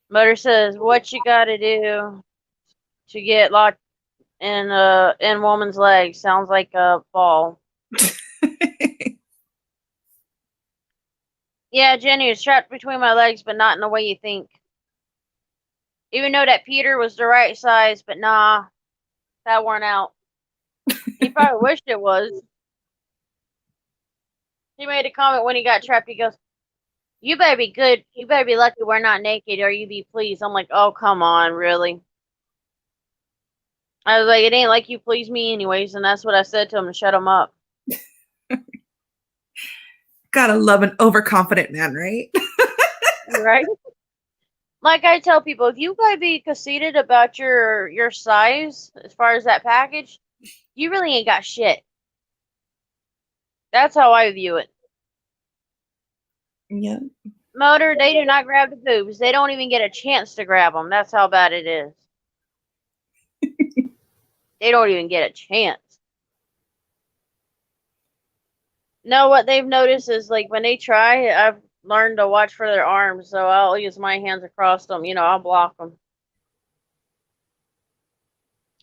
Motor says, "What you gotta do to get locked in woman's leg? Sounds like a ball." Yeah, Jenny is trapped between my legs, but not in the way you think. Even though that Peter was the right size, but nah, that worn out. He probably wished it was. He made a comment when he got trapped. He goes, "You better be good. You better be lucky we're not naked, or you be pleased." I'm like, "Oh, come on, really?" I was like, "It ain't like you please me anyways," and that's what I said to him to shut him up. Gotta love an overconfident man, right? Right? Like I tell people, if you gotta be conceited about your size as far as that package, you really ain't got shit. That's how I view it. Yeah. Motor, they do not grab the boobs. They don't even get a chance to grab them. That's how bad it is. They don't even get a chance. No, what they've noticed is like when they try, I've learned to watch for their arms, so I'll use my hands across them. I'll block them.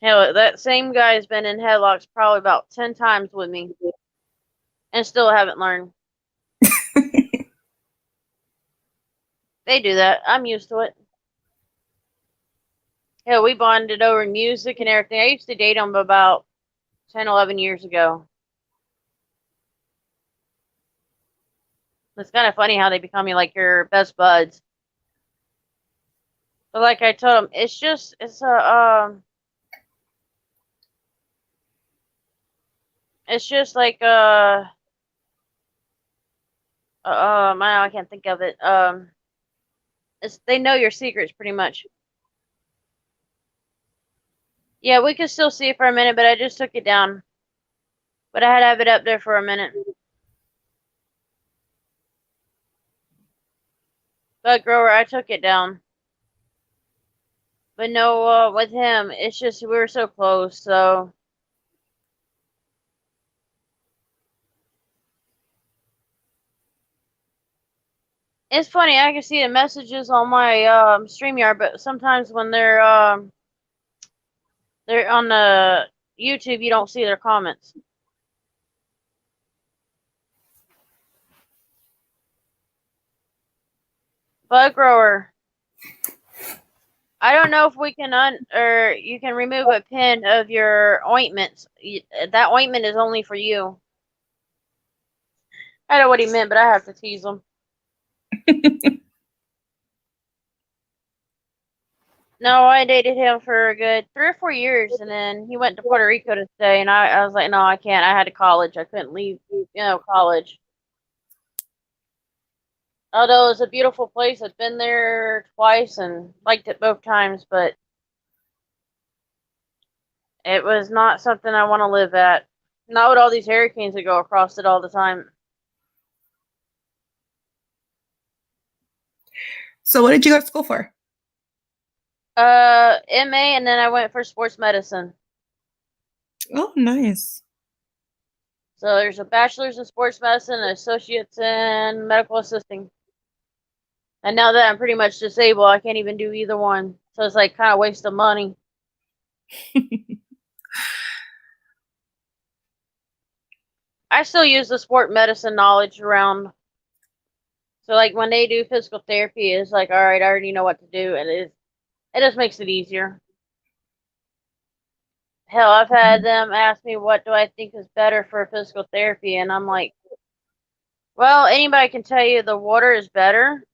Hell, that same guy's been in headlocks probably about 10 times with me and still haven't learned. They do that. I'm used to it. Hell, we bonded over music and everything. I used to date him about 10, 11 years ago. It's kind of funny how they become like your best buds. But like I told him, it's just like I can't think of it. They know your secrets pretty much. Yeah, we could still see it for a minute, but I just took it down. But I had to have it up there for a minute. Bud Grower, I took it down. But no, with him, it's just we were so close, so. It's funny, I can see the messages on my StreamYard, but sometimes when they're on the YouTube, you don't see their comments. Bud Grower, I don't know if we can or you can remove a pin of your ointments. That ointment is only for you. I know what he meant, but I have to tease him. No, I dated him for a good 3 or 4 years, and then he went to Puerto Rico to stay, and I was like, no, I can't. I had to college. I couldn't leave, college. Although it was a beautiful place, I've been there twice and liked it both times, but it was not something I want to live at. Not with all these hurricanes that go across it all the time. So what did you go to school for? MA, and then I went for sports medicine. Oh, nice. So there's a bachelor's in sports medicine, an associate's in medical assisting. And now that I'm pretty much disabled, I can't even do either one. So it's like kind of waste of money. I still use the sport medicine knowledge around. So like when they do physical therapy, it's like, all right, I already know what to do, and it just makes it easier. Hell, I've had them ask me what do I think is better for physical therapy, and I'm like, well, anybody can tell you the water is better,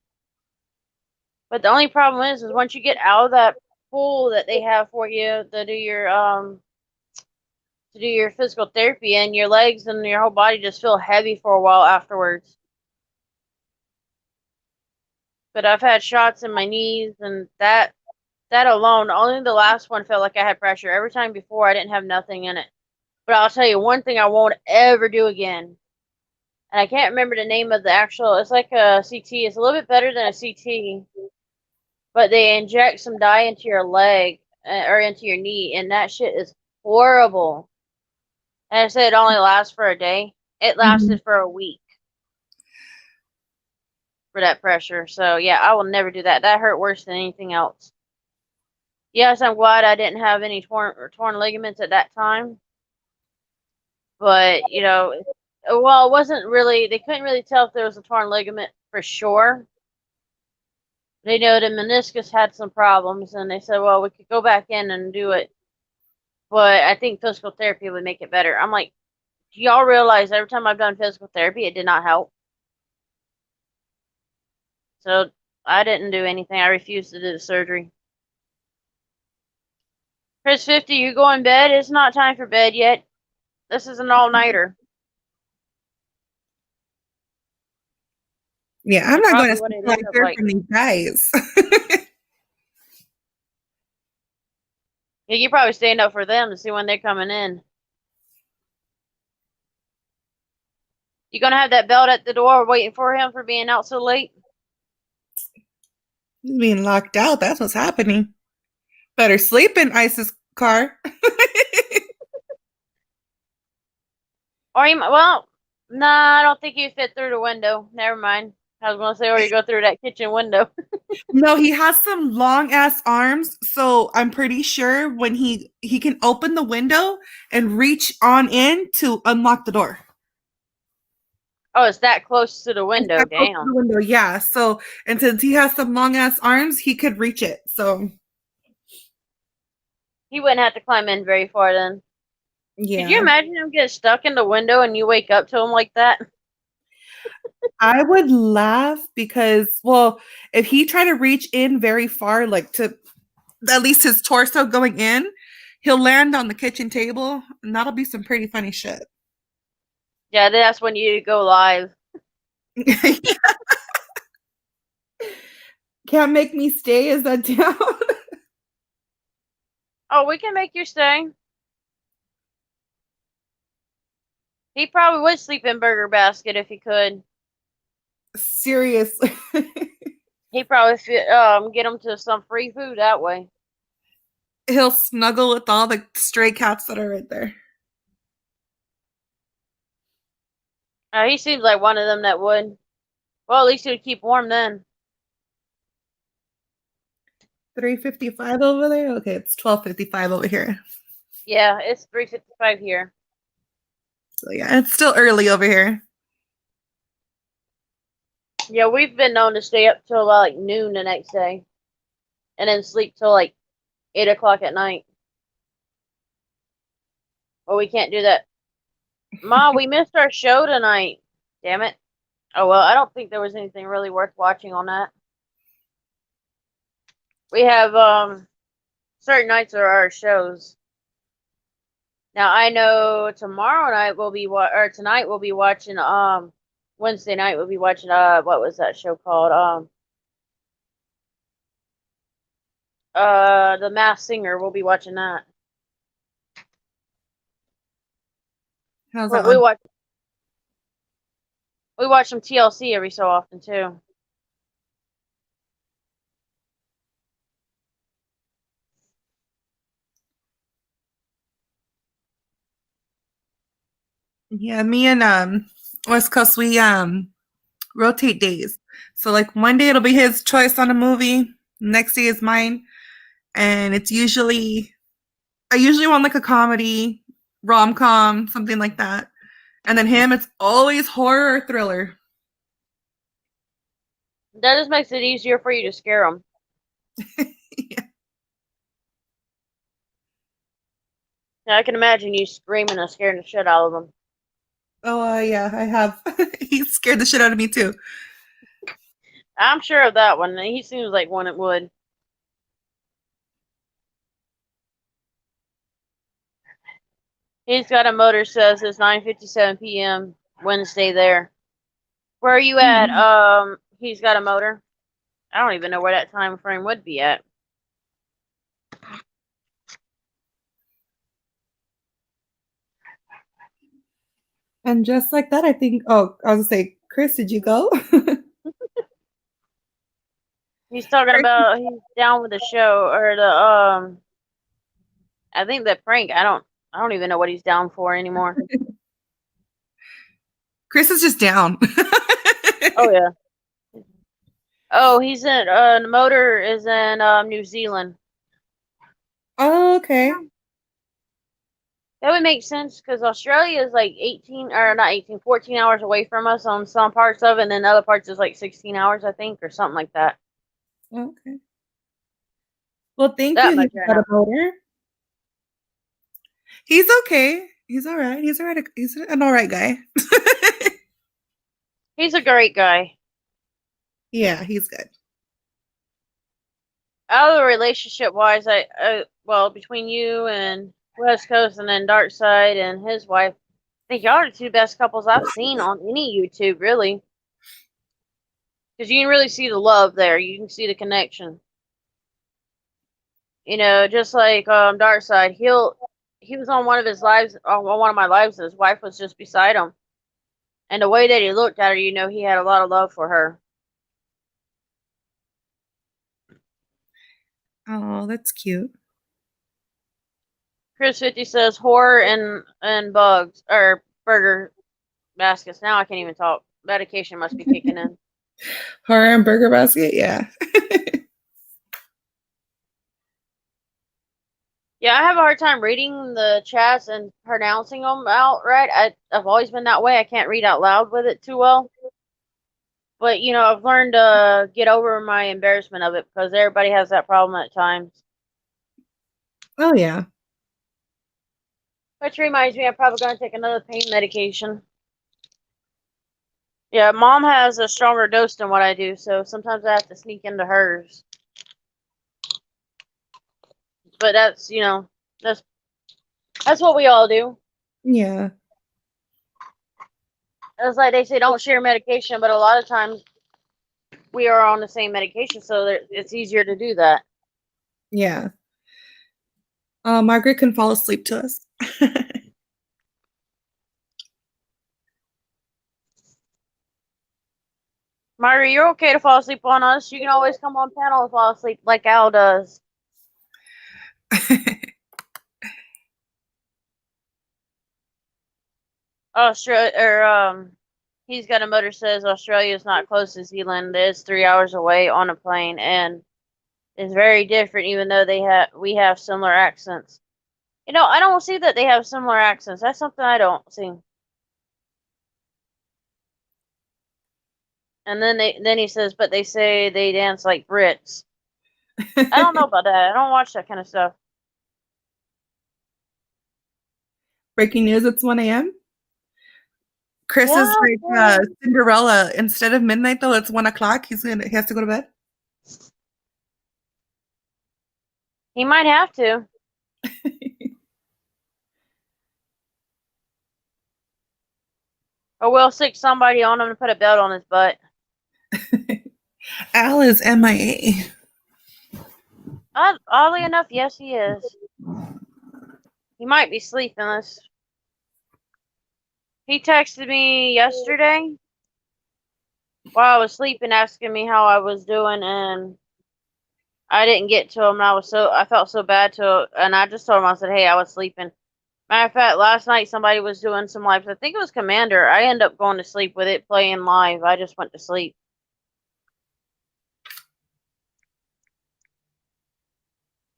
but the only problem is once you get out of that pool that they have for you to do your physical therapy, and your legs and your whole body just feel heavy for a while afterwards. But I've had shots in my knees, and that alone, only the last one felt like I had pressure. Every time before, I didn't have nothing in it. But I'll tell you one thing I won't ever do again. And I can't remember the name of the actual, it's like a CT. It's a little bit better than a CT. But they inject some dye into your leg or into your knee, and that shit is horrible. And I said it only lasts for a day. It lasted for a week for that pressure. So yeah, I will never do that. That hurt worse than anything else. Yes, I'm glad I didn't have any torn ligaments at that time. But, you know, well, it wasn't really, they couldn't really tell if there was a torn ligament for sure. They know the meniscus had some problems, and they said, well, we could go back in and do it. But I think physical therapy would make it better. I'm like, do y'all realize every time I've done physical therapy, it did not help? So I didn't do anything. I refused to do the surgery. Chris 50, you go in bed? It's not time for bed yet. This is an all-nighter. Yeah, I'm That's not going to probably what sleep it like is of, here like, from these guys. yeah, you're probably staying up for them to see when they're coming in. You gonna have that belt at the door waiting for him for being out so late? He's being locked out. That's what's happening. Better sleep in Ice's car. Or you, well, nah, I don't think you fit through the window. Never mind. I was gonna say, or you go through that kitchen window. No, he has some long ass arms, so I'm pretty sure when he can open the window and reach on in to unlock the door. Oh, it's that close to the window. It's that close to Damn. the window, yeah. So, and since he has some long ass arms, he could reach it. So, He wouldn't have to climb in very far then. Could you yeah. imagine him get stuck in the window and you wake up to him like that? I would laugh because, well, if he tried to reach in very far, like to at least his torso going in, he'll land on the kitchen table, and that'll be some pretty funny shit. Yeah, that's when you go live. Can't make me stay. Is that down? Oh, we can make you stay. He probably would sleep in Burger Basket if he could. Seriously. He probably get him to some free food that way. He'll snuggle with all the stray cats that are right there. He seems like one of them that would. Well, at least he would keep warm then. 3:55 over there? Okay, it's 12:55 over here. Yeah, it's 3:55 here. So yeah, it's still early over here. Yeah, we've been known to stay up till about like noon the next day, and then sleep till like 8 o'clock at night. Well, we can't do that. Mom, we missed our show tonight. Damn it. Oh well, I don't think there was anything really worth watching on that. We have certain nights are our shows. Now I know tomorrow night we'll be or tonight we'll be watching Wednesday night we'll be watching what was that show called? The Masked Singer. We'll be watching that. How's But that we one? watch some TLC every so often too. Yeah, me and West Coast, we rotate days. So like one day it'll be his choice on a movie, next day is mine, and it's usually I usually want like a comedy, rom-com, something like that. And then him, it's always horror or thriller. That just makes it easier for you to scare them. Yeah. Yeah, I can imagine you screaming and scaring the shit out of them. Oh yeah, I have. He scared the shit out of me too. I'm sure of that one. He seems like one that would. He's got a motor, says it's 9:57 p.m. Wednesday there. Where are you at? He's got a motor. I don't even know where that time frame would be at. And just like that, I think. Oh, I was gonna say, Chris, did you go? He's talking about he's down with the show or the I think that prank. I don't even know what he's down for anymore. Chris is just down. Oh yeah. Oh, he's in the motor is in New Zealand. Oh, okay. That would make sense because Australia is like 18 or not 18, 14 hours away from us on some parts of it, and then other parts is like 16 hours, I think, or something like that. Okay. Well, thank That you. much He's I got know. a motor. He's okay. He's all right. He's all right. He's an all right guy. He's a great guy. Yeah, he's good. Out of the relationship wise, well, between you and West Coast and then Dark Side and his wife, I think y'all are the two best couples I've seen on any YouTube, really. Because you can really see the love there. You can see the connection. You know, just like Dark Side, he was on one of his lives, on one of my lives, and his wife was just beside him. And the way that he looked at her, you know, he had a lot of love for her. Oh, that's cute. Chris 50 says horror and bugs or burger baskets. Now I can't even talk. Medication must be kicking in. Horror and burger basket, yeah. Yeah, I have a hard time reading the chats and pronouncing them out right. I've always been that way. I can't read out loud with it too well. But, you know, I've learned to get over my embarrassment of it because everybody has that problem at times. Oh yeah. Which reminds me, I'm probably going to take another pain medication. Yeah, Mom has a stronger dose than what I do, so sometimes I have to sneak into hers. But that's, you know, that's what we all do. Yeah. It's like they say, don't share medication, but a lot of times we are on the same medication, so it's easier to do that. Yeah. Margaret can fall asleep to us. Margaret, you're okay to fall asleep on us. You can always come on panel and fall asleep like Al does. He's got a motor says Australia is not close to Zealand. It's 3 hours away on a plane, and it's very different. Even though we have similar accents. You know, I don't see that they have similar accents. That's something I don't see. And then he says, but they say they dance like Brits. I don't know about that. I don't watch that kind of stuff. Breaking news, it's 1 a.m. Chris is Yeah, like Cinderella. Instead of midnight though, it's 1 o'clock. He has to go to bed. he might have to. Or we'll stick somebody on him and put a belt on his butt. Al is MIA. Oddly enough, yes, he is. He might be sleeping. He texted me yesterday while I was sleeping, asking me how I was doing, and I didn't get to him. And I felt so bad and I just told him, I said, "Hey, I was sleeping." Matter of fact, last night somebody was doing some lives. I think it was Commander. I ended up going to sleep with it playing live. I just went to sleep.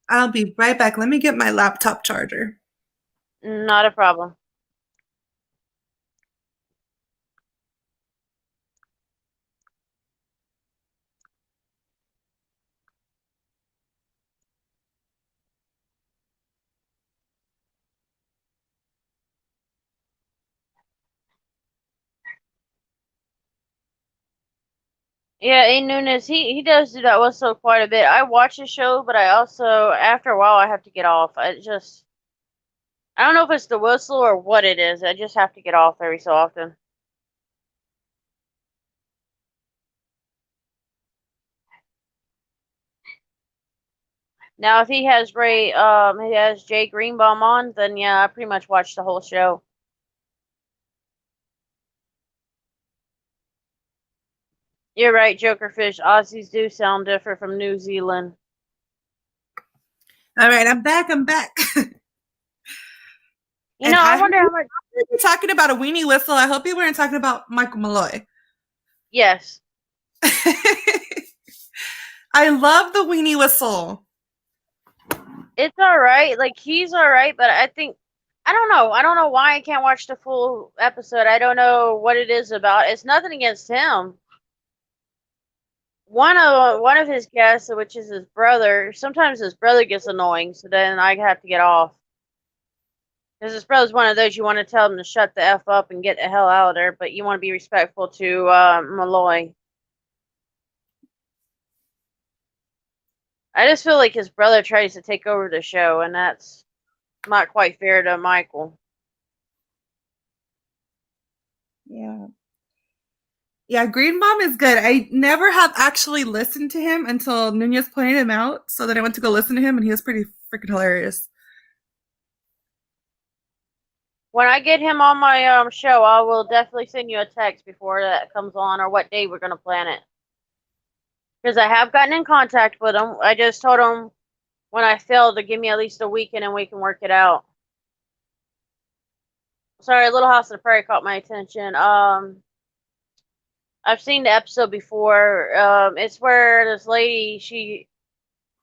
I'll be right back. Let me get my laptop charger. Not a problem. Yeah, A Nunes, he does do that whistle quite a bit. I watch the show, but I also, after a while, I have to get off. I don't know if it's the whistle or what it is. I just have to get off every so often. Now, if he has he has Jay Greenbaum on, then yeah, I pretty much watch the whole show. You're right, Jokerfish. Aussies do sound different from New Zealand. All right, I'm back. I'm back. You know, I wonder how much. You're talking about a weenie whistle. I hope you weren't talking about Michael Malloy. Yes. I love the weenie whistle. It's all right. Like, he's all right, but I think I don't know. I don't know why I can't watch the full episode. I don't know what it is about. It's nothing against him. One of his guests, which is his brother, sometimes his brother gets annoying, so then I have to get off. Because his brother's one of those you want to tell him to shut the F up and get the hell out of there, but you want to be respectful to Malloy. I just feel like his brother tries to take over the show, and that's not quite fair to Michael. Yeah. Yeah, Greenbaum is good. I never have actually listened to him until Nunez pointed him out. So then I went to go listen to him, and he was pretty freaking hilarious. When I get him on my show, I will definitely send you a text before that comes on or what day we're gonna plan it. Because I have gotten in contact with him. I just told him when I failed to give me at least a weekend and we can work it out. Sorry, Little House on the Prairie caught my attention. I've seen the episode before. It's where this lady,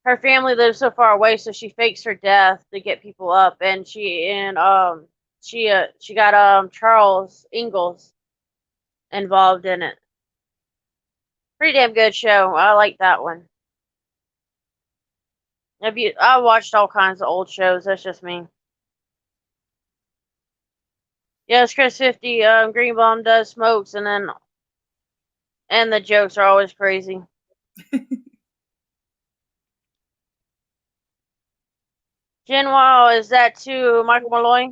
her family lives so far away, so she fakes her death to get people up, and she got Charles Ingalls involved in it. Pretty damn good show. I like that one. I watched all kinds of old shows. That's just me. Yes, Chris 50. Greenbaum does smokes, and the jokes are always crazy. Jen Wow, is that to Michael Malloy?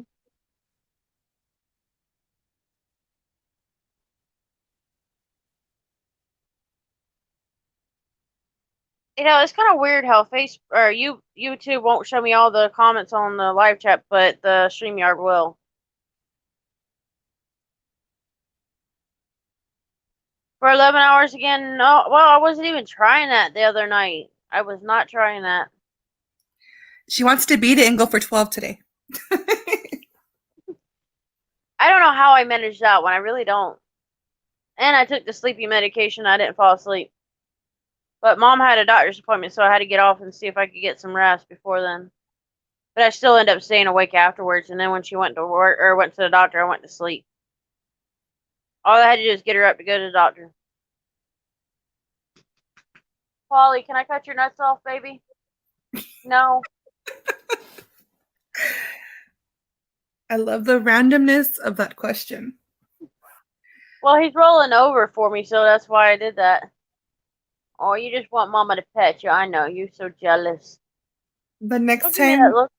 You know, it's kind of weird how YouTube won't show me all the comments on the live chat, but the StreamYard will. For 11 hours again? No, well, I wasn't even trying that the other night. I was not trying that. She wants to beat it and go for 12 today. I don't know how I managed that one. I really don't. And I took the sleepy medication. I didn't fall asleep. But Mom had a doctor's appointment, so I had to get off and see if I could get some rest before then. But I still ended up staying awake afterwards. And then when she went to work or went to the doctor, I went to sleep. All I had to do was get her up to go to the doctor. Polly, can I cut your nuts off, baby? No. I love the randomness of that question. Well, he's rolling over for me, so that's why I did that. Oh, you just want Mama to pet you. I know. You're so jealous. The next Look at that, time look.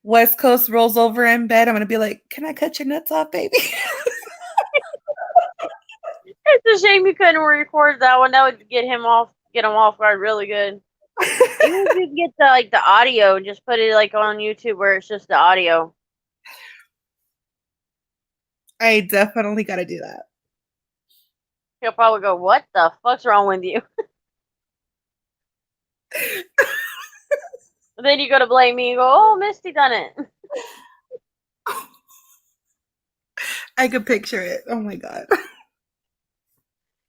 West Coast rolls over in bed, I'm going to be like, can I cut your nuts off, baby? It's a shame you couldn't record that one. That would get him off guard really good. Even if you can get the audio and just put it like on YouTube where it's just the audio. I definitely got to do that. He'll probably go, "What the fuck's wrong with you?" Then you go to blame me and go, "Oh, Misty done it." I could picture it. Oh my god.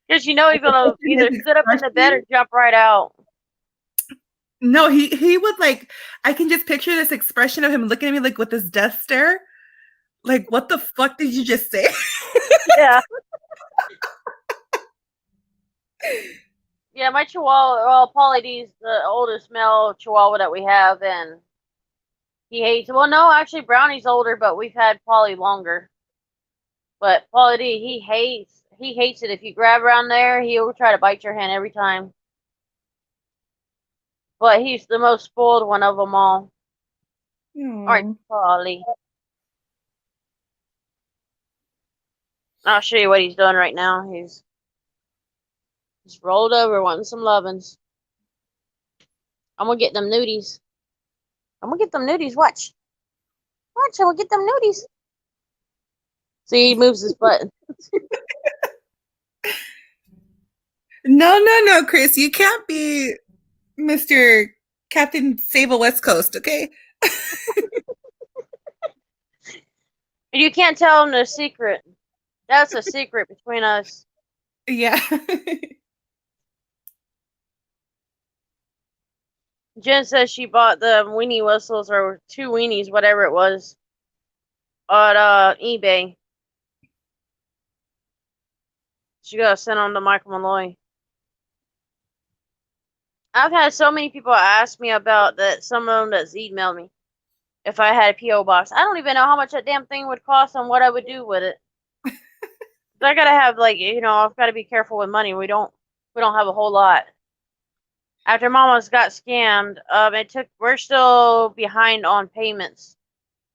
Because you know he's gonna either His sit up in the bed or expression? jump right out. No, he would like. I can just picture this expression of him looking at me like with this death stare. Like, what the fuck did you just say? Yeah. Yeah, my Chihuahua, well, Pauly D's the oldest male Chihuahua that we have, and he hates. Well, no, actually, Brownie's older, but we've had Pauly longer. But Pauly D, he hates it. If you grab around there, he'll try to bite your hand every time. But he's the most spoiled one of them all. All right, Aw. Pauly. I'll show you what he's doing right now. He's rolled over wanting some lovin's. I'm gonna get them nudies. I'm gonna get them nudies. Watch. Watch, I'm gonna get them nudies. See, he moves his butt. No, Chris, you can't be Mr. Captain Sable West Coast, okay? You can't tell him the secret. That's a secret between us. Yeah. Jen says she bought the weenie whistles or 2 weenies, whatever it was, on eBay. She got to send them to Michael Malloy. I've had so many people ask me about that. Some of them that's emailed me if I had a PO box. I don't even know how much that damn thing would cost and what I would do with it. But I gotta have I've got to be careful with money. We don't have a whole lot. After Mama's got scammed, we're still behind on payments.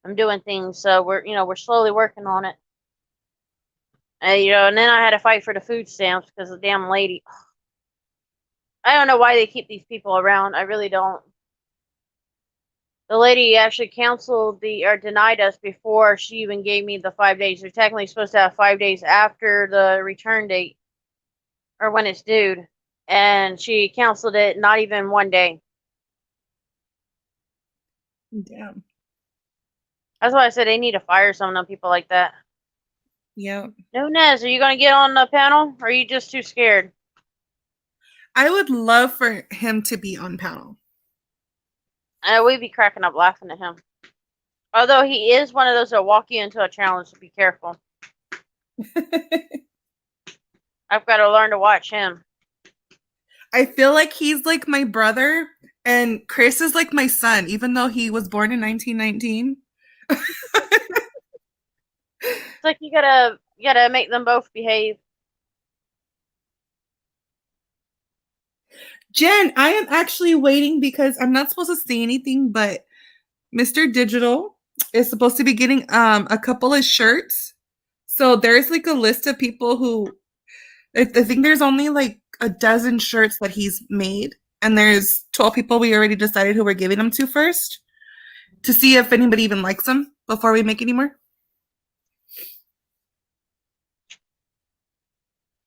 I'm doing things, so we're slowly working on it. And then I had to fight for the food stamps because the damn lady. I don't know why they keep these people around. I really don't. The lady actually canceled or denied us before she even gave me the 5 days. They're technically supposed to have 5 days after the return date or when it's due. And she canceled it not even 1 day. Damn. That's why I said they need to fire some of them people like that. Yeah. Nunez, are you going to get on the panel or are you just too scared? I would love for him to be on panel. We'd be cracking up laughing at him. Although he is one of those that walk you into a challenge, so be careful. I've got to learn to watch him. I feel like he's like my brother, and Chris is like my son, even though he was born in 1919. It's like you gotta make them both behave. Jen, I am actually waiting because I'm not supposed to say anything, but Mr. Digital is supposed to be getting a couple of shirts. So there's like a list of people who I think there's only like a dozen shirts that he's made, and there's 12 people we already decided who we're giving them to first to see if anybody even likes them before we make any more.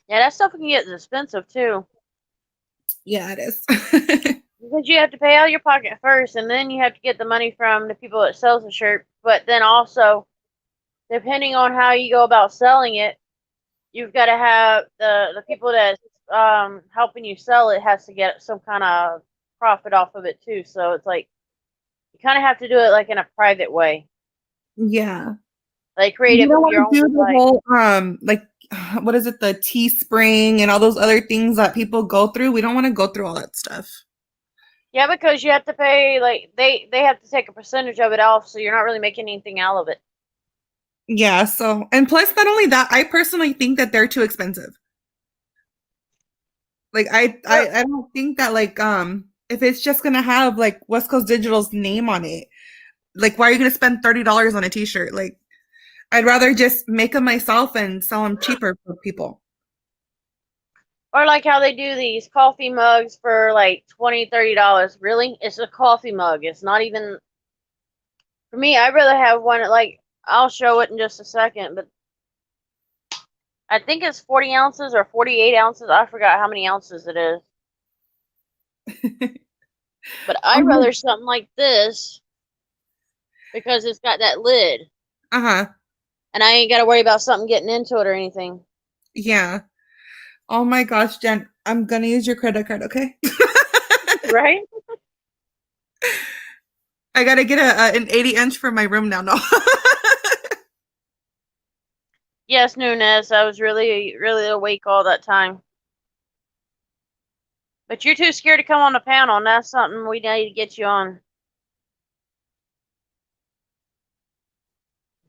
Yeah, that stuff can get expensive too. Yeah, it is. Because you have to pay out of your pocket first, and then you have to get the money from the people that sells the shirt. But then also, depending on how you go about selling it, you've got to have the people that's helping you sell it has to get some kind of profit off of it too. So it's like you kind of have to do it like in a private way. Yeah. Like create it You don't with your want to own do the site. whole like what is it, the Teespring and all those other things that people go through. We don't want to go through all that stuff. Yeah, because you have to pay they have to take a percentage of it off, so you're not really making anything out of it. Yeah, so and plus not only that, I personally think that they're too expensive. Like I don't think that like if it's just gonna have like West Coast Digital's name on it, like why are you gonna spend $30 on a t-shirt? Like I'd rather just make them myself and sell them cheaper for people. Or like how they do these coffee mugs for like $20, $30. Really? It's a coffee mug. It's not even for me, I'd rather have one like I'll show it in just a second, but I think it's 40 ounces or 48 ounces. I forgot how many ounces it is. But I'd rather something like this because it's got that lid. Uh-huh. And I ain't got to worry about something getting into it or anything. Yeah. Oh my gosh, Jen, I'm gonna use your credit card, okay? Right? I gotta get an 80-inch for my room now. No. Yes, Nunez. I was really, really awake all that time. But you're too scared to come on the panel, and that's something we need to get you on.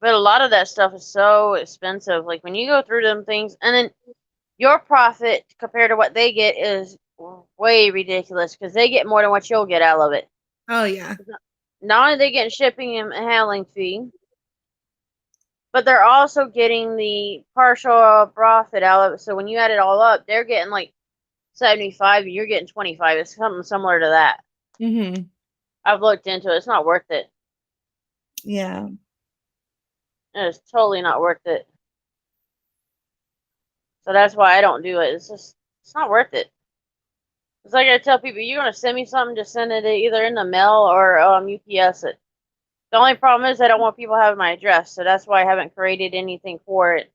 But a lot of that stuff is so expensive. Like when you go through them things, and then your profit compared to what they get is way ridiculous because they get more than what you'll get out of it. Oh yeah. Not only are they getting shipping and handling fee, but they're also getting the partial profit out of it. So when you add it all up, they're getting like 75 and you're getting 25. It's something similar to that. Mm-hmm. I've looked into it. It's not worth it. Yeah. It's totally not worth it. So that's why I don't do it. It's not worth it. It's like I tell people, you're going to send me something, just send it either in the mail or UPS it. The only problem is I don't want people having my address, so that's why I haven't created anything for it.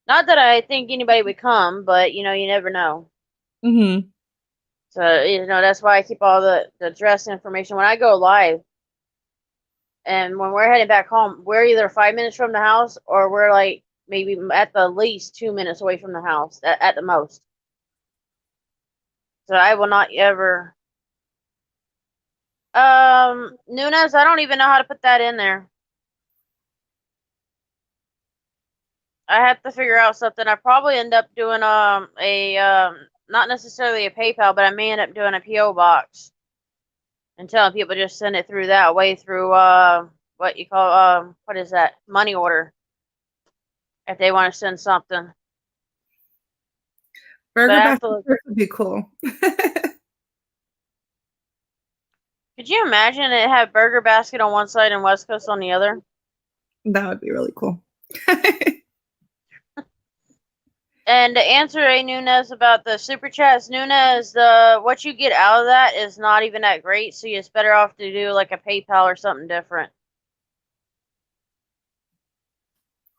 Not that I think anybody would come, but you never know. Mm-hmm. So that's why I keep all the address information when I go live. And when we're heading back home, we're either 5 minutes from the house or we're like maybe at the least 2 minutes away from the house at the most. So I will not ever. Nunez, I don't even know how to put that in there. I have to figure out something. I probably end up doing not necessarily a PayPal, but I may end up doing a PO box and telling people just send it through that way through what you call what is that, money order, if they want to send something. Burger But I have basket to would be cool. Could you imagine it had Burger Basket on one side and West Coast on the other? That would be really cool. And to answer A Nunez about the super chats, Nunez, what you get out of that is not even that great, so it's better off to do like a PayPal or something different.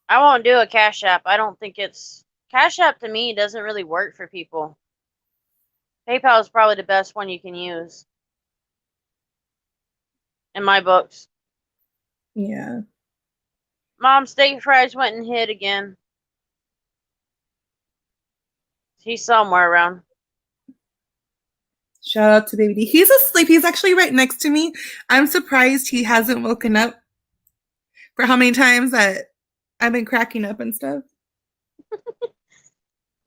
I won't do a Cash App. I don't think Cash App to me doesn't really work for people. PayPal is probably the best one you can use. In my books. Yeah. Mom, steak fries went and hid again. He's somewhere around. Shout out to Baby D. He's asleep. He's actually right next to me. I'm surprised he hasn't woken up for how many times that I've been cracking up and stuff.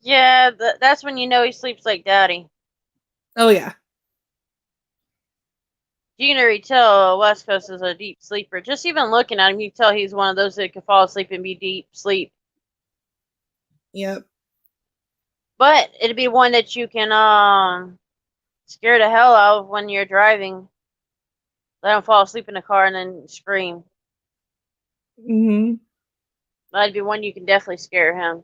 Yeah, that's when you know he sleeps like daddy. Oh, yeah. You can already tell West Coast is a deep sleeper. Just even looking at him, you can tell he's one of those that can fall asleep and be deep sleep. Yep. But it'd be one that you can scare the hell out of when you're driving. Let him fall asleep in the car and then scream. Mm-hmm. That'd be one you can definitely scare him.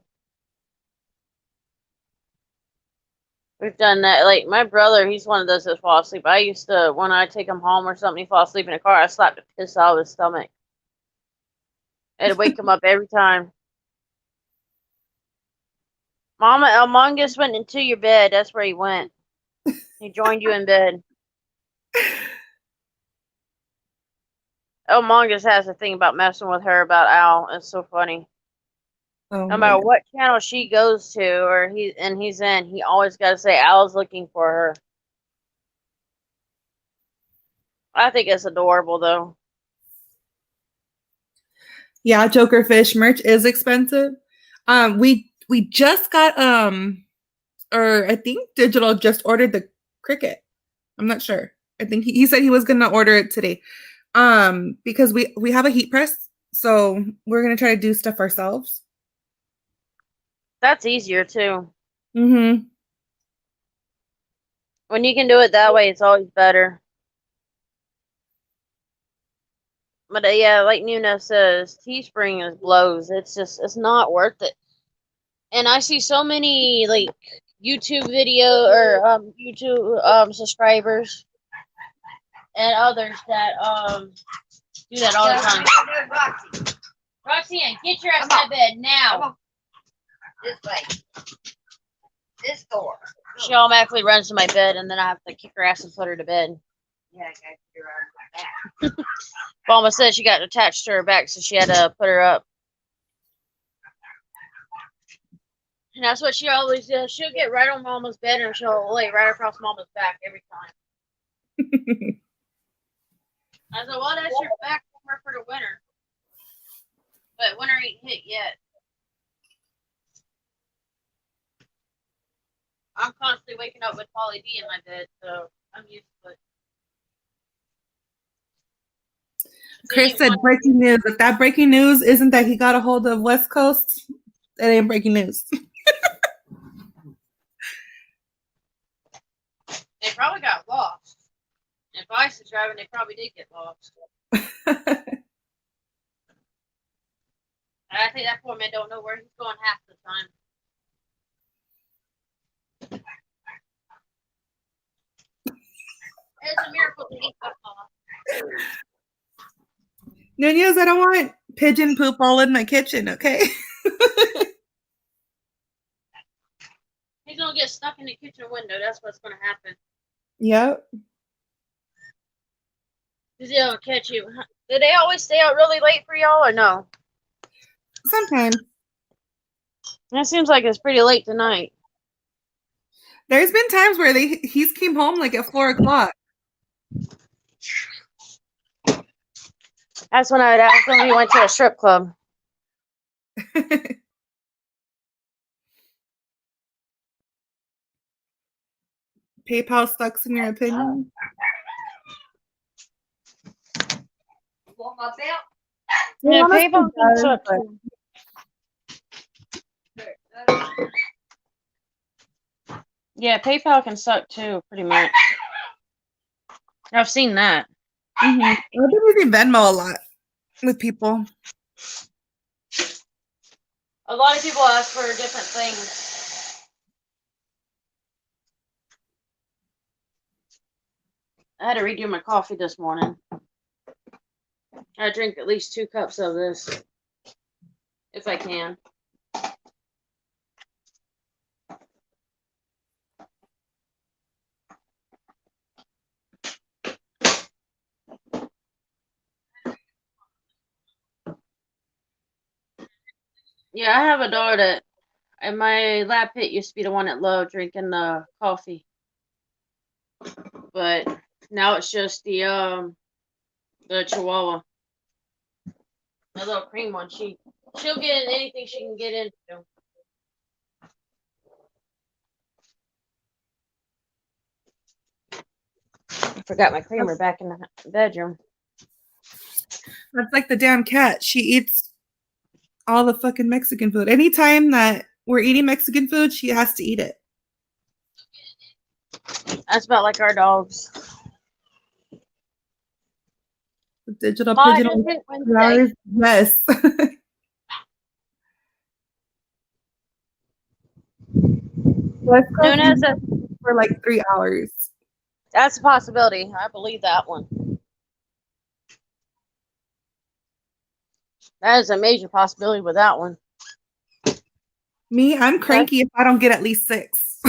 We've done that. Like my brother, he's one of those that fall asleep. I used to, when I take him home or something, he fall asleep in the car, I slap the piss out of his stomach. It'd wake him up every time. Mama, Among Us went into your bed. That's where he went. He joined you in bed. Among Us has a thing about messing with her about Al. It's so funny. Oh, No matter what channel she goes to or he's in, he always got to say Al's looking for her. I think it's adorable though. Yeah, Joker Fish merch is expensive. We just got or I think Digital just ordered the Cricut. I'm not sure. I think he said he was gonna order it today. Because we have a heat press, so we're gonna try to do stuff ourselves. That's easier too. Mm-hmm. When you can do it that way, it's always better. But yeah, like Nuna says, Teespring is blows. It's not worth it. And I see so many like YouTube video or YouTube subscribers and others that do that all the time. Roxanne, get your ass out of bed now. This way. This door. She automatically runs to my bed, and then I have to kick her ass and put her to bed. Yeah, I got you around my back. Mama said she got attached to her back, so she had to put her up. And that's what she always does. She'll get right on Mama's bed, and she'll lay right across Mama's back every time. I said, well, that's your back warmer for the winter. But winter ain't hit yet. I'm constantly waking up with Polly D in my bed, so I'm used to it. Chris said breaking news. If that breaking news isn't that he got a hold of West Coast, it ain't breaking news. They probably got lost. If Ice is driving, they probably did get lost. I think that poor man don't know where he's going half the time. It's a miracle that he got lost. Nunez, I don't want pigeon poop all in my kitchen, okay? He's gonna get stuck in the kitchen window. That's what's gonna happen. Yep. Cause they'll catch you. Do they always stay out really late for y'all, or no? Sometimes. It seems like it's pretty late tonight. There's been times where he's came home like at 4:00. That's when I would ask him if he went to a strip club. PayPal sucks in your opinion? You want my belt? Yeah, honestly, PayPal it can does, suck but- too. Yeah, PayPal can suck too, pretty much. I've seen that. Mm-hmm. I've been using Venmo a lot with people. A lot of people ask for different things. I had to redo my coffee this morning. I drink at least 2 cups of this, if I can. Yeah, I have a daughter that, and my lab pit used to be the one at Low drinking the coffee, but now it's just the Chihuahua, the little cream one. She'll get in anything she can get into. I forgot my creamer back in the bedroom. That's like the damn cat. She eats all the fucking Mexican food. Anytime that we're eating Mexican food, she has to eat it. That's about like our dogs. The digital Ma, I pigeon. just hit Wednesday. Yes. Let's go Nunez, for like 3 hours. that's a possibility. I believe that one. That is a major possibility with that one. Me, I'm cranky if I don't get at least 6.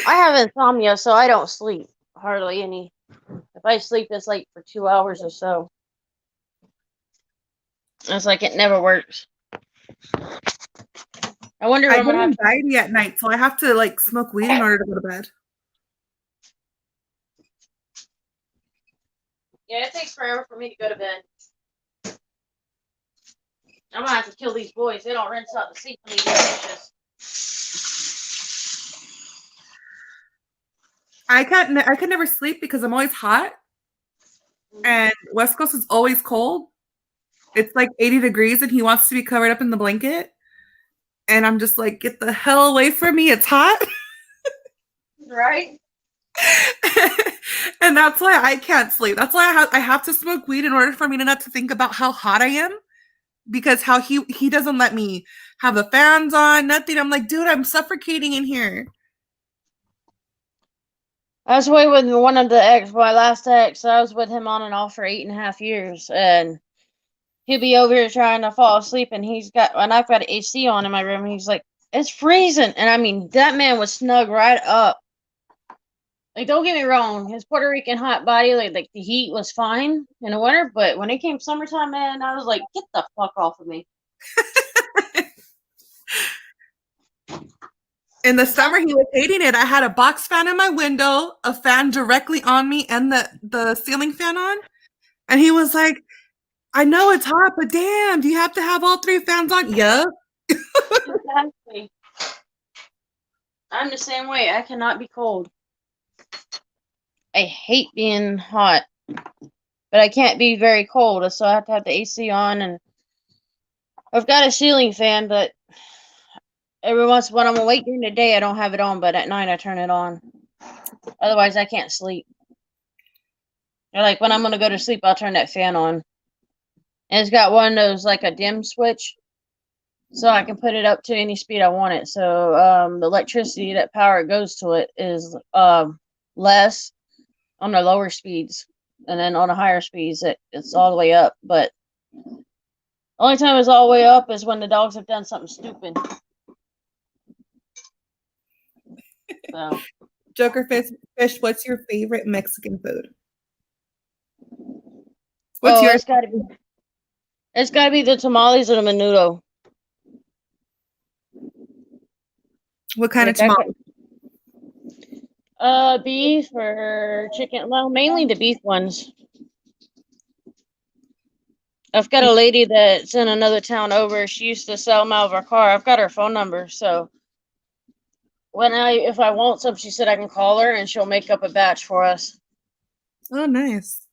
I have insomnia, so I don't sleep hardly any. If I sleep, it's like for 2 hours or so. It's like it never works. I wonder if I I'm get gonna have anxiety at night, so I have to like smoke weed in order to go to bed. Yeah, it takes forever for me to go to bed. I'm gonna have to kill these boys. They don't rinse out the sink when they do dishes. I could never sleep because I'm always hot, and West Coast is always cold. It's like 80 degrees, and he wants to be covered up in the blanket, and I'm just like, get the hell away from me! It's hot. Right? And that's why I can't sleep. That's why I have to smoke weed in order for me to not to think about how hot I am, because how he doesn't let me have the fans on, nothing. I'm like, dude, I'm suffocating in here. I was with one of the my last ex. I was with him on and off for 8.5 years, and he'll be over here trying to fall asleep, and I've got an AC on in my room, and he's like, "It's freezing," and I mean, that man was snug right up. Like, don't get me wrong, his Puerto Rican hot body, like the heat was fine in the winter, but when it came summertime, man, I was like, get the fuck off of me. In the summer, he was hating it. I had a box fan in my window, a fan directly on me, and the ceiling fan on. And he was like, I know it's hot, but damn, do you have to have all 3 fans on? Yeah. Exactly. I'm the same way. I cannot be cold. I hate being hot, but I can't be very cold, so I have to have the AC on, and I've got a ceiling fan, but every once in a while I'm awake during the day, I don't have it on, but at night I turn it on. Otherwise, I can't sleep. Or like when I'm gonna go to sleep, I'll turn that fan on. And it's got one of those, like a dim switch, so I can put it up to any speed I want it. So the electricity, that power goes to it, is less on the lower speeds, and then on the higher speeds, it's all the way up. But the only time it's all the way up is when the dogs have done something stupid. So. Joker Fish, what's your favorite Mexican food? What's yours? It's gotta be the tamales or the menudo. What kind of tamale? Beef or chicken. Well, mainly the beef ones. I've got a lady that's in another town over. She used to sell them out of her car. I've got her phone number, so if I want some, she said I can call her and she'll make up a batch for us. Oh, nice.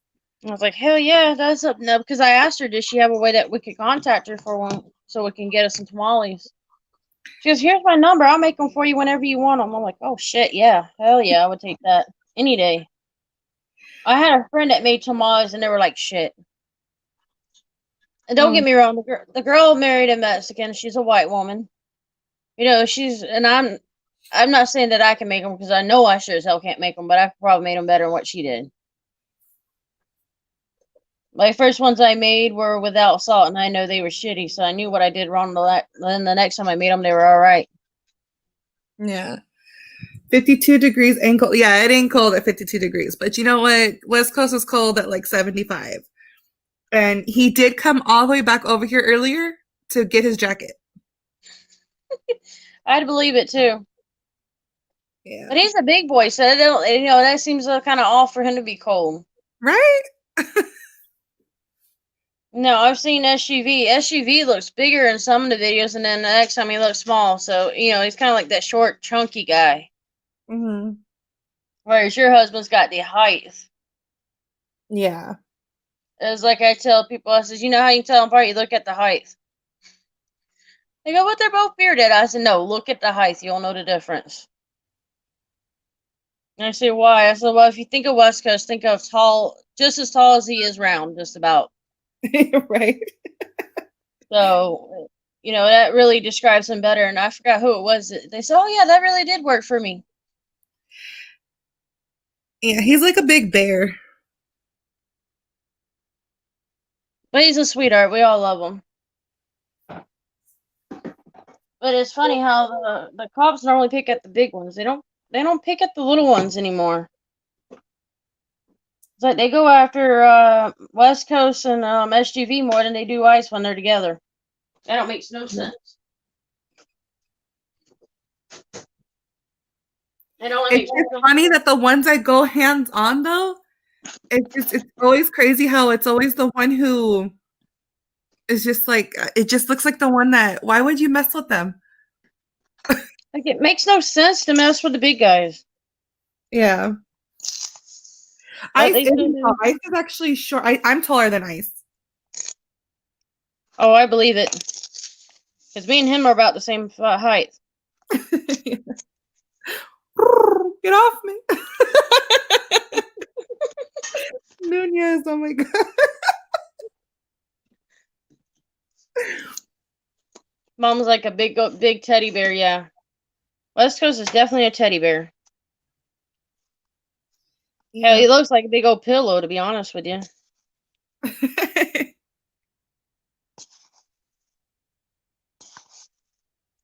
I was like, hell yeah, that's up now, because I asked her, does she have a way that we could contact her for one so we can get us some tamales? She goes, here's my number. I'll make them for you whenever you want them. I'm like, oh shit, yeah, hell yeah, I would take that any day. I had a friend that made tamales and they were like shit. And don't get me wrong, the girl married a Mexican. She's a white woman. You know, I'm not saying that I can make them, because I know I sure as hell can't make them, but I probably made them better than what she did. My first ones I made were without salt, and I know they were shitty, so I knew what I did wrong. Then the next time I made them, they were all right. Yeah. 52 degrees ain't cold. Yeah, it ain't cold at 52 degrees. But you know what? West Coast is cold at like 75. And he did come all the way back over here earlier to get his jacket. I'd believe it too. Yeah. But he's a big boy, so that seems kind of off for him to be cold. Right? No, I've seen SUV. SUV looks bigger in some of the videos, and then the next time he looks small. So, he's kind of like that short, chunky guy. Mm-hmm. Whereas your husband's got the height. Yeah. It's like I tell people, I says, you know how you can tell them apart? You look at the height. They go, but they're both bearded. I said, no, look at the height. You'll know the difference. And I say, why? I said, well, if you think of West Coast, think of tall, just as tall as he is round, just about. Right. So, that really describes him better. And I forgot who it was. They said, oh, yeah, that really did work for me. Yeah, he's like a big bear. But he's a sweetheart. We all love him. But it's funny how the cops normally pick at the big ones. They don't pick at the little ones anymore. It's like they go after West Coast and SGV more than they do ICE when they're together. That don't make no sense. It's just funny that the ones that go hands on though, it's always crazy how it's always the one who is just like, it just looks like the one that, why would you mess with them? Like, it makes no sense to mess with the big guys. Yeah. Ice is actually short. I'm taller than Ice. Oh, I believe it. Because me and him are about the same height. Get off me. Nunez, oh my God. Mom's like a big teddy bear, yeah. West Coast is definitely a teddy bear. Hell, Yeah. he looks like a big old pillow, to be honest with you.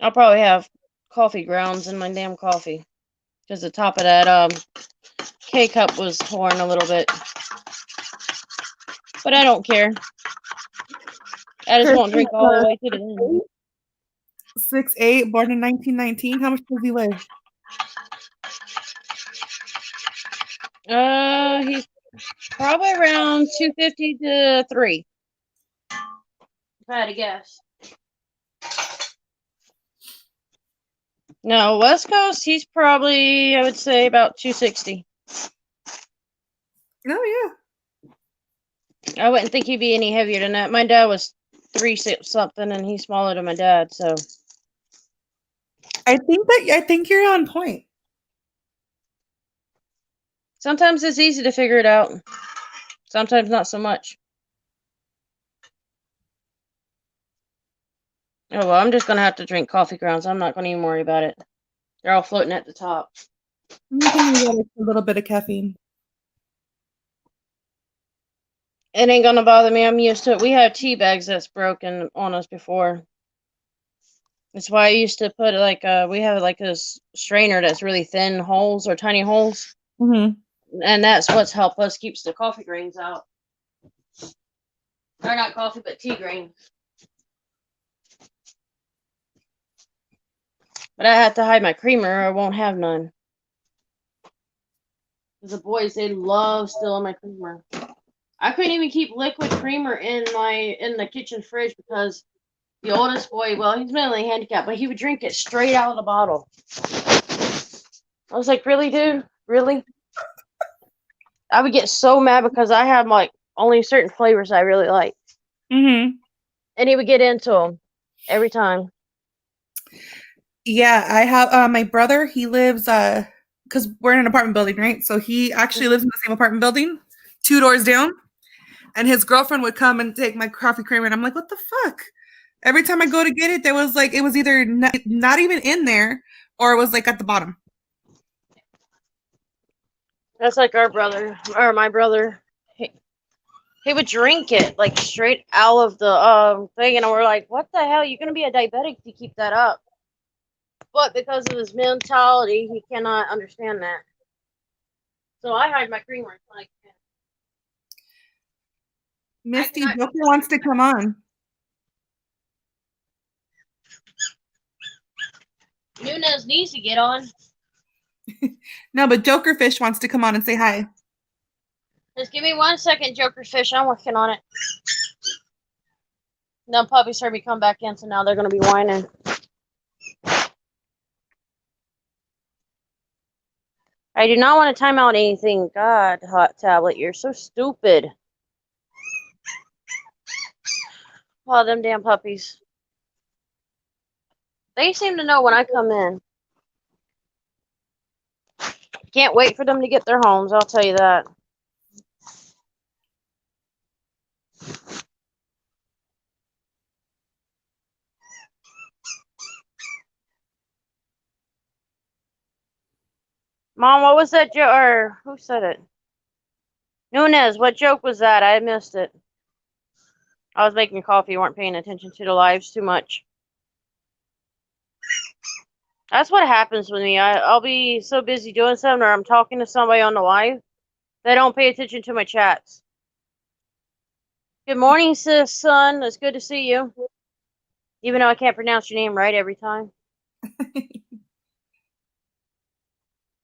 I'll probably have coffee grounds in my damn coffee. Because the top of that K-cup was torn a little bit. But I don't care. I just won't drink all the way to the end. 6'8", born in 1919. How much does he weigh? He's probably around 250 to 3. If I had to guess. No, West Coast, he's probably, I would say, about 260. Oh I wouldn't think he'd be any heavier than that. My dad was 3 something, and he's smaller than my dad, so. yeah. I think you're on point. Sometimes it's easy to figure it out. Sometimes not so much. Oh, well, I'm just going to have to drink coffee grounds. I'm not going to even worry about it. They're all floating at the top. You can get a little bit of caffeine. It ain't going to bother me. I'm used to it. We have tea bags that's broken on us before. That's why I used to put like we have like this strainer that's really thin holes or tiny holes. Mm-hmm. And that's what's helped us keeps the coffee grains out. Or not coffee, but tea grains. But I have to hide my creamer or I won't have none. The boys, they love stealing my creamer. I couldn't even keep liquid creamer in the kitchen fridge because the oldest boy, well, he's mentally handicapped, but he would drink it straight out of the bottle. I was like, really, dude? Really? I would get so mad because I have like only certain flavors I really like. Mm-hmm. And he would get into them every time. Yeah, I have my brother, he lives because we're in an apartment building, right? So he actually lives in the same apartment building, 2 doors down. And his girlfriend would come and take my coffee creamer, and I'm like, what the fuck? Every time I go to get it, there was like, it was either not even in there or it was like at the bottom. That's like our brother, or my brother. He would drink it like straight out of the thing, and we're like, what the hell? You're going to be a diabetic if you keep that up. But because of his mentality, he cannot understand that. So I hide my creamer. Like, Misty, Joker wants to come on. Nunez needs to get on. No, but Jokerfish wants to come on and say hi. Just give me 1 second, Jokerfish. I'm working on it. No, puppies heard me come back in, so now they're going to be whining. I do not want to time out anything. God, Hot Tablet, you're so stupid. Oh, them damn puppies. They seem to know when I come in. Can't wait for them to get their homes, I'll tell you that. Mom, what was that joke? Or who said it? Nunez, what joke was that? I missed it. I was making coffee. You weren't paying attention to the lives too much. That's what happens with me. I'll be so busy doing something or I'm talking to somebody on the live. They don't pay attention to my chats. Good morning, sis, son. It's good to see you. Even though I can't pronounce your name right every time.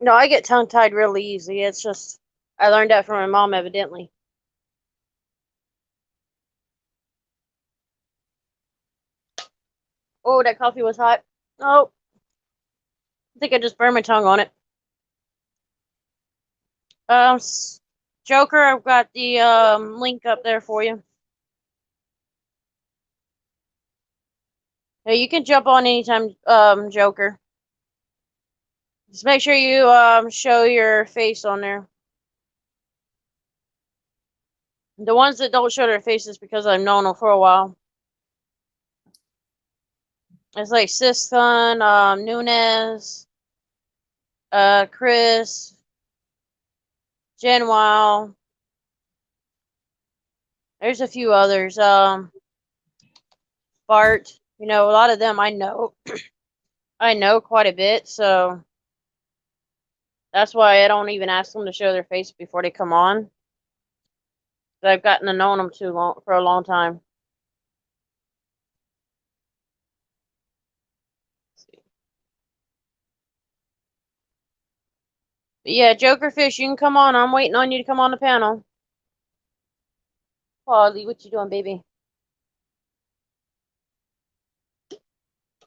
No, I get tongue-tied really easy. It's just, I learned that from my mom, evidently. Oh, that coffee was hot. Oh, I think I just burned my tongue on it. Joker, I've got the link up there for you. Yeah, you can jump on anytime, Joker. Just make sure you show your face on there. The ones that don't show their faces because I've known them for a while. It's like Siscon, Nunez, Chris, Jen Wow. There's a few others. Bart. You know, a lot of them I know. I know quite a bit, so that's why I don't even ask them to show their face before they come on. I've gotten to know them for a long time. But yeah, Jokerfish, you can come on. I'm waiting on you to come on the panel. Paulie, what you doing, baby?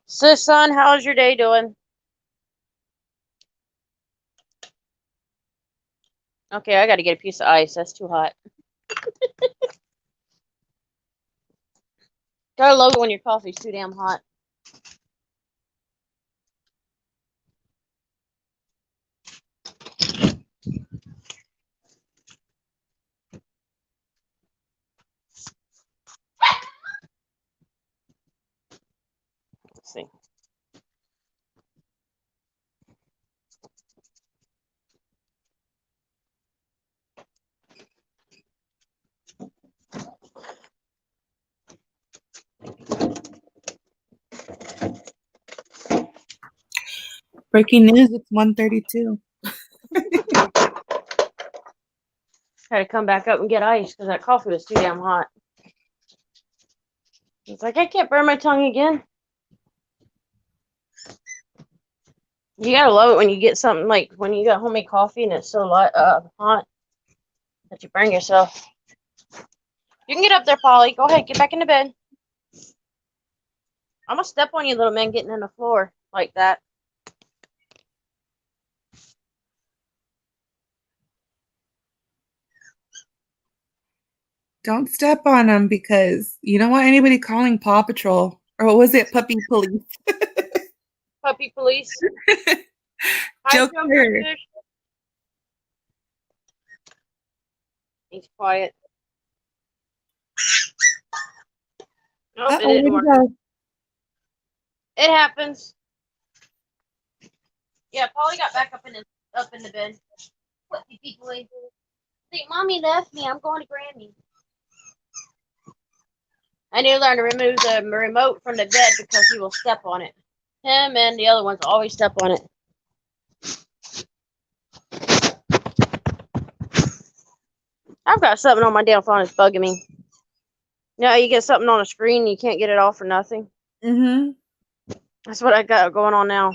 Sis, son, how's your day doing? Okay, I gotta get a piece of ice. That's too hot. Gotta love it when your coffee's too damn hot. Let's see. Breaking news, it's 1:32. Had to come back up and get ice because that coffee was too damn hot. It's like, I can't burn my tongue again. You gotta love it when you get something like when you got homemade coffee and it's so hot that you burn yourself. You can get up there, Polly. Go ahead, get back into bed. I'm gonna step on you, little man, getting in the floor like that. Don't step on them because you don't want anybody calling Paw Patrol. Or what was it? Puppy police. Puppy police. Hi, Joker. Jokerfish. He's quiet. Nope, it Uh-oh, didn't where'd work. he go? It happens. Yeah, Polly got back up in the bed. What the people think? Mommy left me. I'm going to Grammy. I need to learn to remove the remote from the bed because he will step on it. Him and the other ones always step on it. I've got something on my damn phone that's bugging me. You know, you get something on a screen and you can't get it off for nothing. Mm-hmm. That's what I got going on now.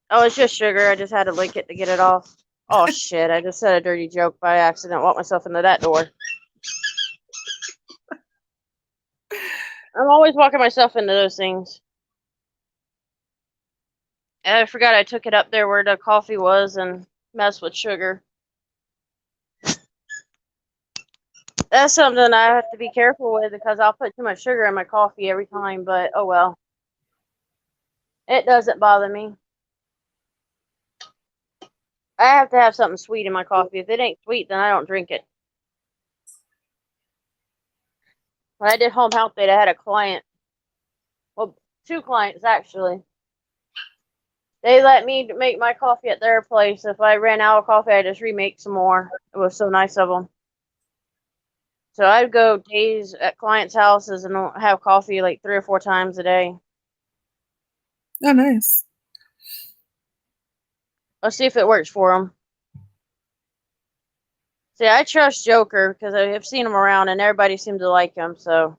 Oh, it's just sugar. I just had to lick it to get it off. Oh, shit. I just said a dirty joke by accident. Walked myself into that door. I'm always walking myself into those things. And I forgot I took it up there where the coffee was and messed with sugar. That's something I have to be careful with because I'll put too much sugar in my coffee every time, but oh well. It doesn't bother me. I have to have something sweet in my coffee. If it ain't sweet, then I don't drink it. When I did home health aid, I had a client. Well, 2 clients actually. They let me make my coffee at their place. If I ran out of coffee, I just remake some more. It was so nice of them. So I'd go days at clients' houses and have coffee like 3 or 4 times a day. Oh, nice. Let's see if it works for them. See, I trust Joker because I've seen him around and everybody seems to like him, so.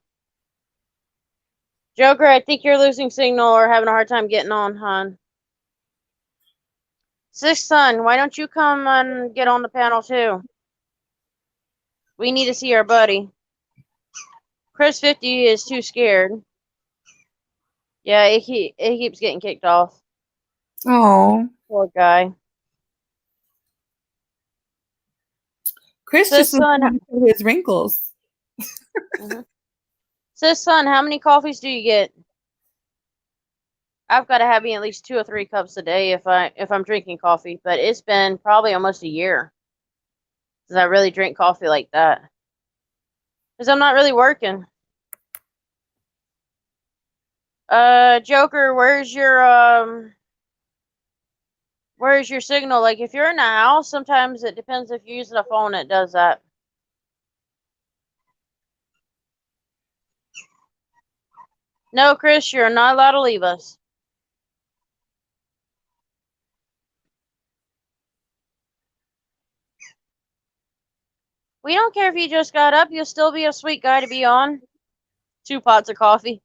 Joker, I think you're losing signal or having a hard time getting on, hon. Sixth Son, why don't you come and get on the panel too? We need to see our buddy. Chris 50 is too scared. Yeah, it keeps getting kicked off. Oh, Poor guy. Chris Sis, just was son. trying to show his wrinkles. Sis, son, how many coffees do you get? I've got to have me at least 2 or 3 cups a day if I'm drinking coffee, but it's been probably almost a year since I really drink coffee like that. Because I'm not really working. Joker, where's your Where's your signal? Like if you're in a house, sometimes it depends if you're using a phone, it does that. No, Chris, you're not allowed to leave us. We don't care if you just got up, you'll still be a sweet guy to be on. 2 pots of coffee.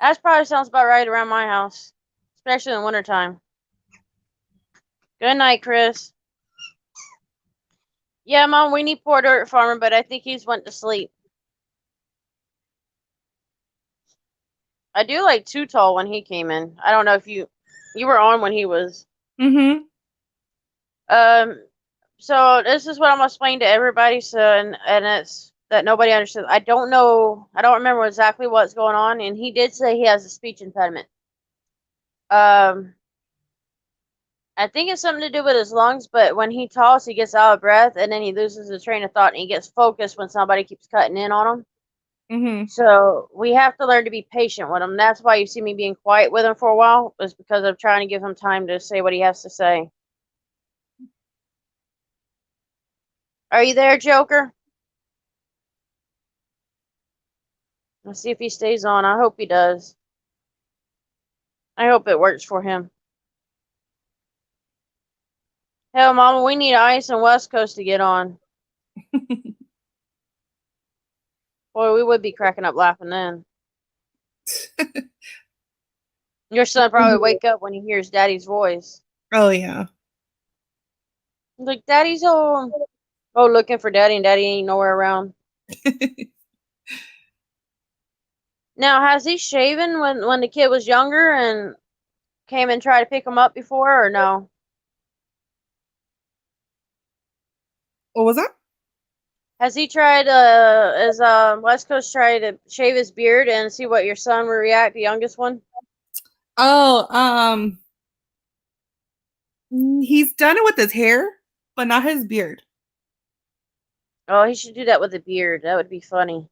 That probably sounds about right around my house, especially in the wintertime. Good night, Chris. Yeah, Mom, we need poor dirt farmer, but I think he's went to sleep. I do like Too Tall when he came in. I don't know if you were on when he was. Mm-hmm. So this is what I'm gonna explain to everybody. So and it's that nobody understood. I don't know. I don't remember exactly what's going on. And he did say he has a speech impediment. I think it's something to do with his lungs. But when he talks, he gets out of breath, and then he loses his train of thought, and he gets focused when somebody keeps cutting in on him. Mm-hmm. So we have to learn to be patient with him. That's why you see me being quiet with him for a while, is because I'm trying to give him time to say what he has to say. Are you there, Joker? Let's see if he stays on. I hope he does. I hope it works for him. Hell, Mama, we need Ice and West Coast to get on. Boy, we would be cracking up laughing then. Your son probably wake up when he hears Daddy's voice. Oh yeah. Like, Daddy's home. Oh, looking for Daddy, and Daddy ain't nowhere around. Now, has he shaven when the kid was younger and came and tried to pick him up before, or no? What was that? Has he tried, West Coast tried to shave his beard and see what your son would react, the youngest one? Oh, he's done it with his hair, but not his beard. Oh, he should do that with a beard. That would be funny.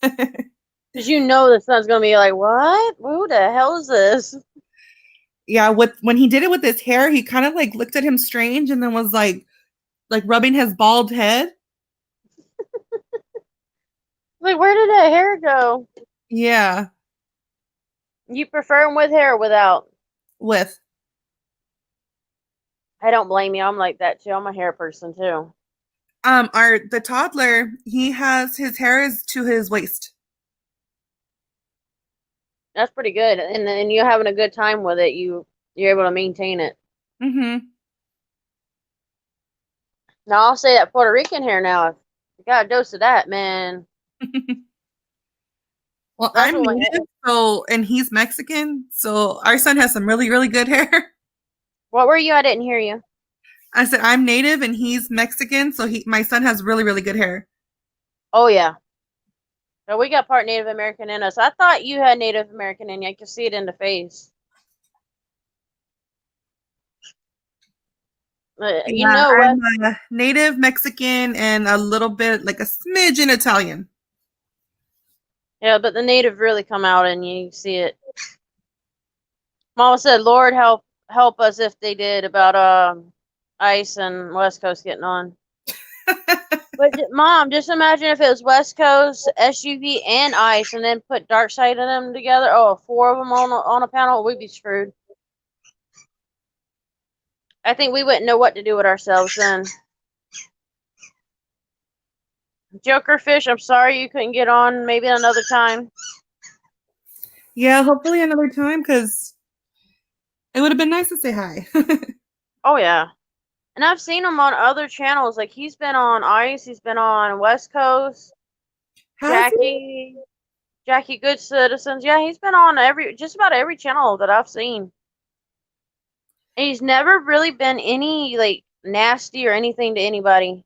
Because you know the son's going to be like, what? Who the hell is this? Yeah, when he did it with his hair, he kind of like looked at him strange and then was like rubbing his bald head. Like, where did that hair go? Yeah, You prefer him with hair or without? with. I don't blame you. I'm like that too. I'm a hair person too. The toddler, he has his hair is to his waist. That's pretty good. And then you're having a good time with it. You're able to maintain it. Mm-hmm. Now I'll say that Puerto Rican hair now. If you got a dose of that, man. Well, That's I'm what my native, and he's Mexican, so our son has some really, really good hair. What were you? I didn't hear you. I said I'm native and he's Mexican, so my son has really, really good hair. Oh yeah. So we got part Native American in us. I thought you had Native American in you. I could see it in the face. You know what? I'm a native Mexican and a little bit like a smidgen Italian. Yeah, but the native really come out and you see it. Mama said, "Lord help us if they did about Ice and West Coast getting on." But Mom, just imagine if it was West Coast, SUV, and Ice, and then put Dark Side of them together. Oh, 4 of them on a panel, we'd be screwed. I think we wouldn't know what to do with ourselves then. Joker Fish, I'm sorry you couldn't get on. Maybe another time. Yeah, hopefully another time, because it would have been nice to say hi. Oh, yeah. And I've seen him on other channels. Like, he's been on Ice. He's been on West Coast. Jackie Good Citizens. Yeah, he's been on just about every channel that I've seen. And he's never really been any, like, nasty or anything to anybody.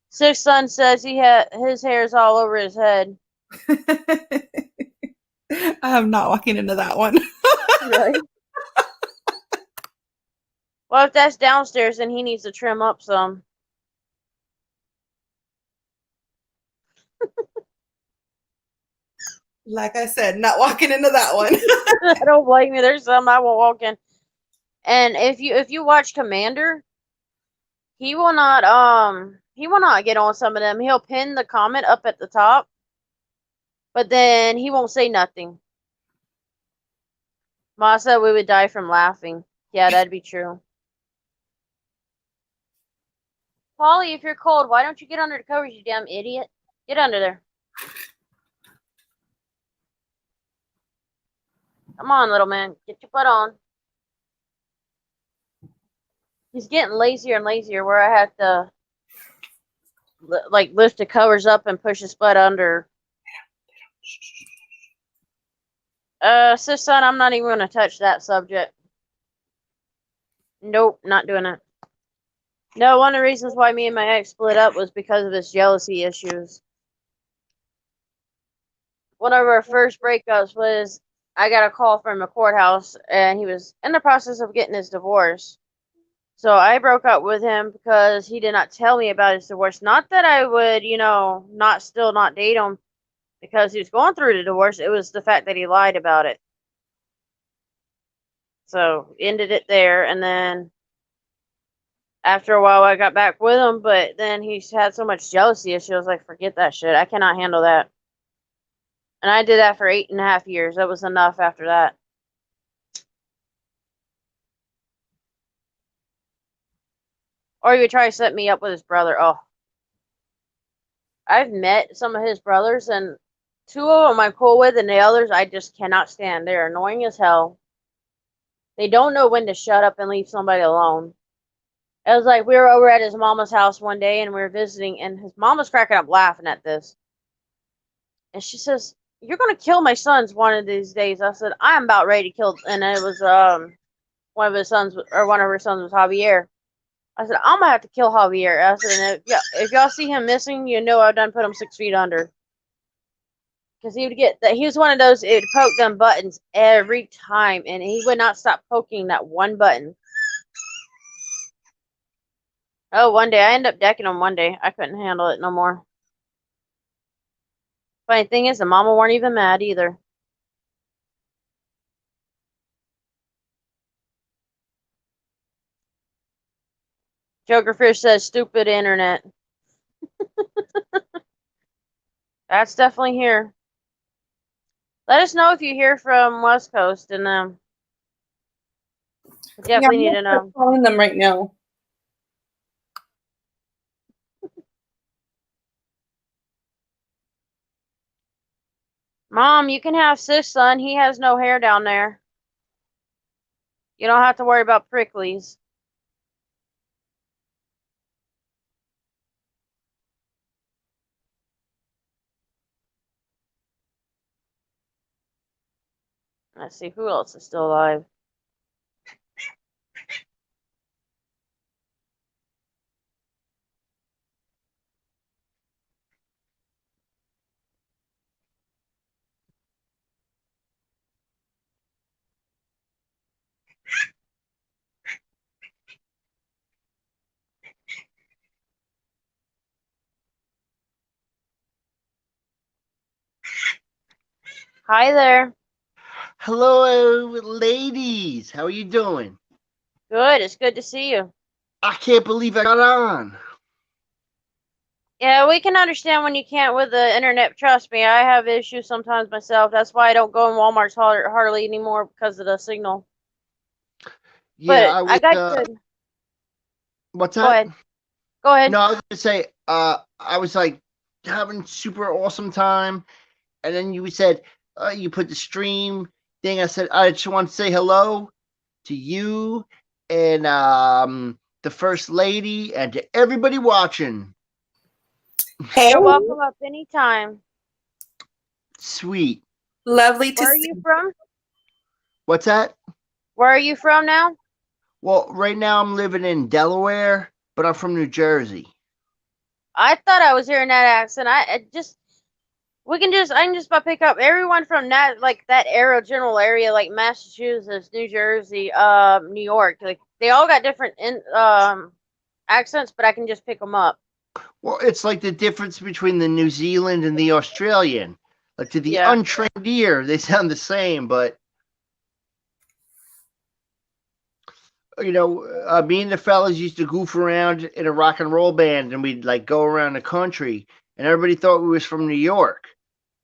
Sixth Son says his hair's all over his head. I'm not walking into that one. Right. Well, if that's downstairs, then he needs to trim up some. Like I said, not walking into that one. I don't blame you. There's some I won't walk in. And if you watch Commander, he will not get on some of them. He'll pin the comment up at the top, but then he won't say nothing. Ma said we would die from laughing. Yeah, that'd be true. Polly, if you're cold, why don't you get under the covers, you damn idiot? Get under there. Come on, little man. Get your butt on. He's getting lazier and lazier where I have to like lift the covers up and push his butt under. Sis son, I'm not even gonna touch that subject. Nope, not doing it. No, one of the reasons why me and my ex split up was because of his jealousy issues. One of our first breakups was I got a call from a courthouse and he was in the process of getting his divorce. So I broke up with him because he did not tell me about his divorce. Not that I would, not date him because he was going through the divorce. It was the fact that he lied about it. So ended it there, and then after a while I got back with him, but then he had so much jealousy issues. I was like, forget that shit. I cannot handle that. And I did that for 8.5 years. That was enough after that. Or he would try to set me up with his brother. Oh. I've met some of his brothers, and 2 of them I'm cool with, and the others I just cannot stand. They're annoying as hell. They don't know when to shut up and leave somebody alone. It was like we were over at his mama's house one day, and we were visiting, and his mom was cracking up laughing at this. And she says, "You're going to kill my sons one of these days." I said, "I'm about ready to kill," and it was one of her sons was Javier. I said, "I'm gonna have to kill Javier." I said, if y'all see him missing, I done put him 6 feet under. Because he would get that. He was one of those. It would poke them buttons every time, and he would not stop poking that one button. Oh, one day I ended up decking him. One day I couldn't handle it no more. Funny thing is, the mama weren't even mad either. Jokerfish says, "Stupid internet." That's definitely here. Let us know if you hear from West Coast, and definitely need to know. I'm calling them right now. Mom, you can have sis son. He has no hair down there. You don't have to worry about pricklies. Let's see, who else is still alive? Hi there. Hello, ladies. How are you doing? Good. It's good to see you. I can't believe I got on. Yeah, we can understand when you can't with the internet. Trust me, I have issues sometimes myself. That's why I don't go in Walmart's hardly anymore because of the signal. Yeah, but I got good. What's that? Go ahead. Go ahead. No, I was gonna say, I was like having super awesome time, and then you said you put the stream thing. I said I just want to say hello to you and the first lady and to everybody watching. Hey, You're welcome up anytime. Sweet. Lovely to Where are see you from? What's that? Where are you from now? Well, right now I'm living in Delaware, but I'm from New Jersey. I thought I was hearing that accent. I can just about pick up everyone from that general area, like Massachusetts, New Jersey, New York. Like they all got different accents, but I can just pick them up. Well, it's like the difference between the New Zealand and the Australian. Like to the untrained ear, they sound the same, but me and the fellas used to goof around in a rock and roll band, and we'd like go around the country, and everybody thought we was from New York.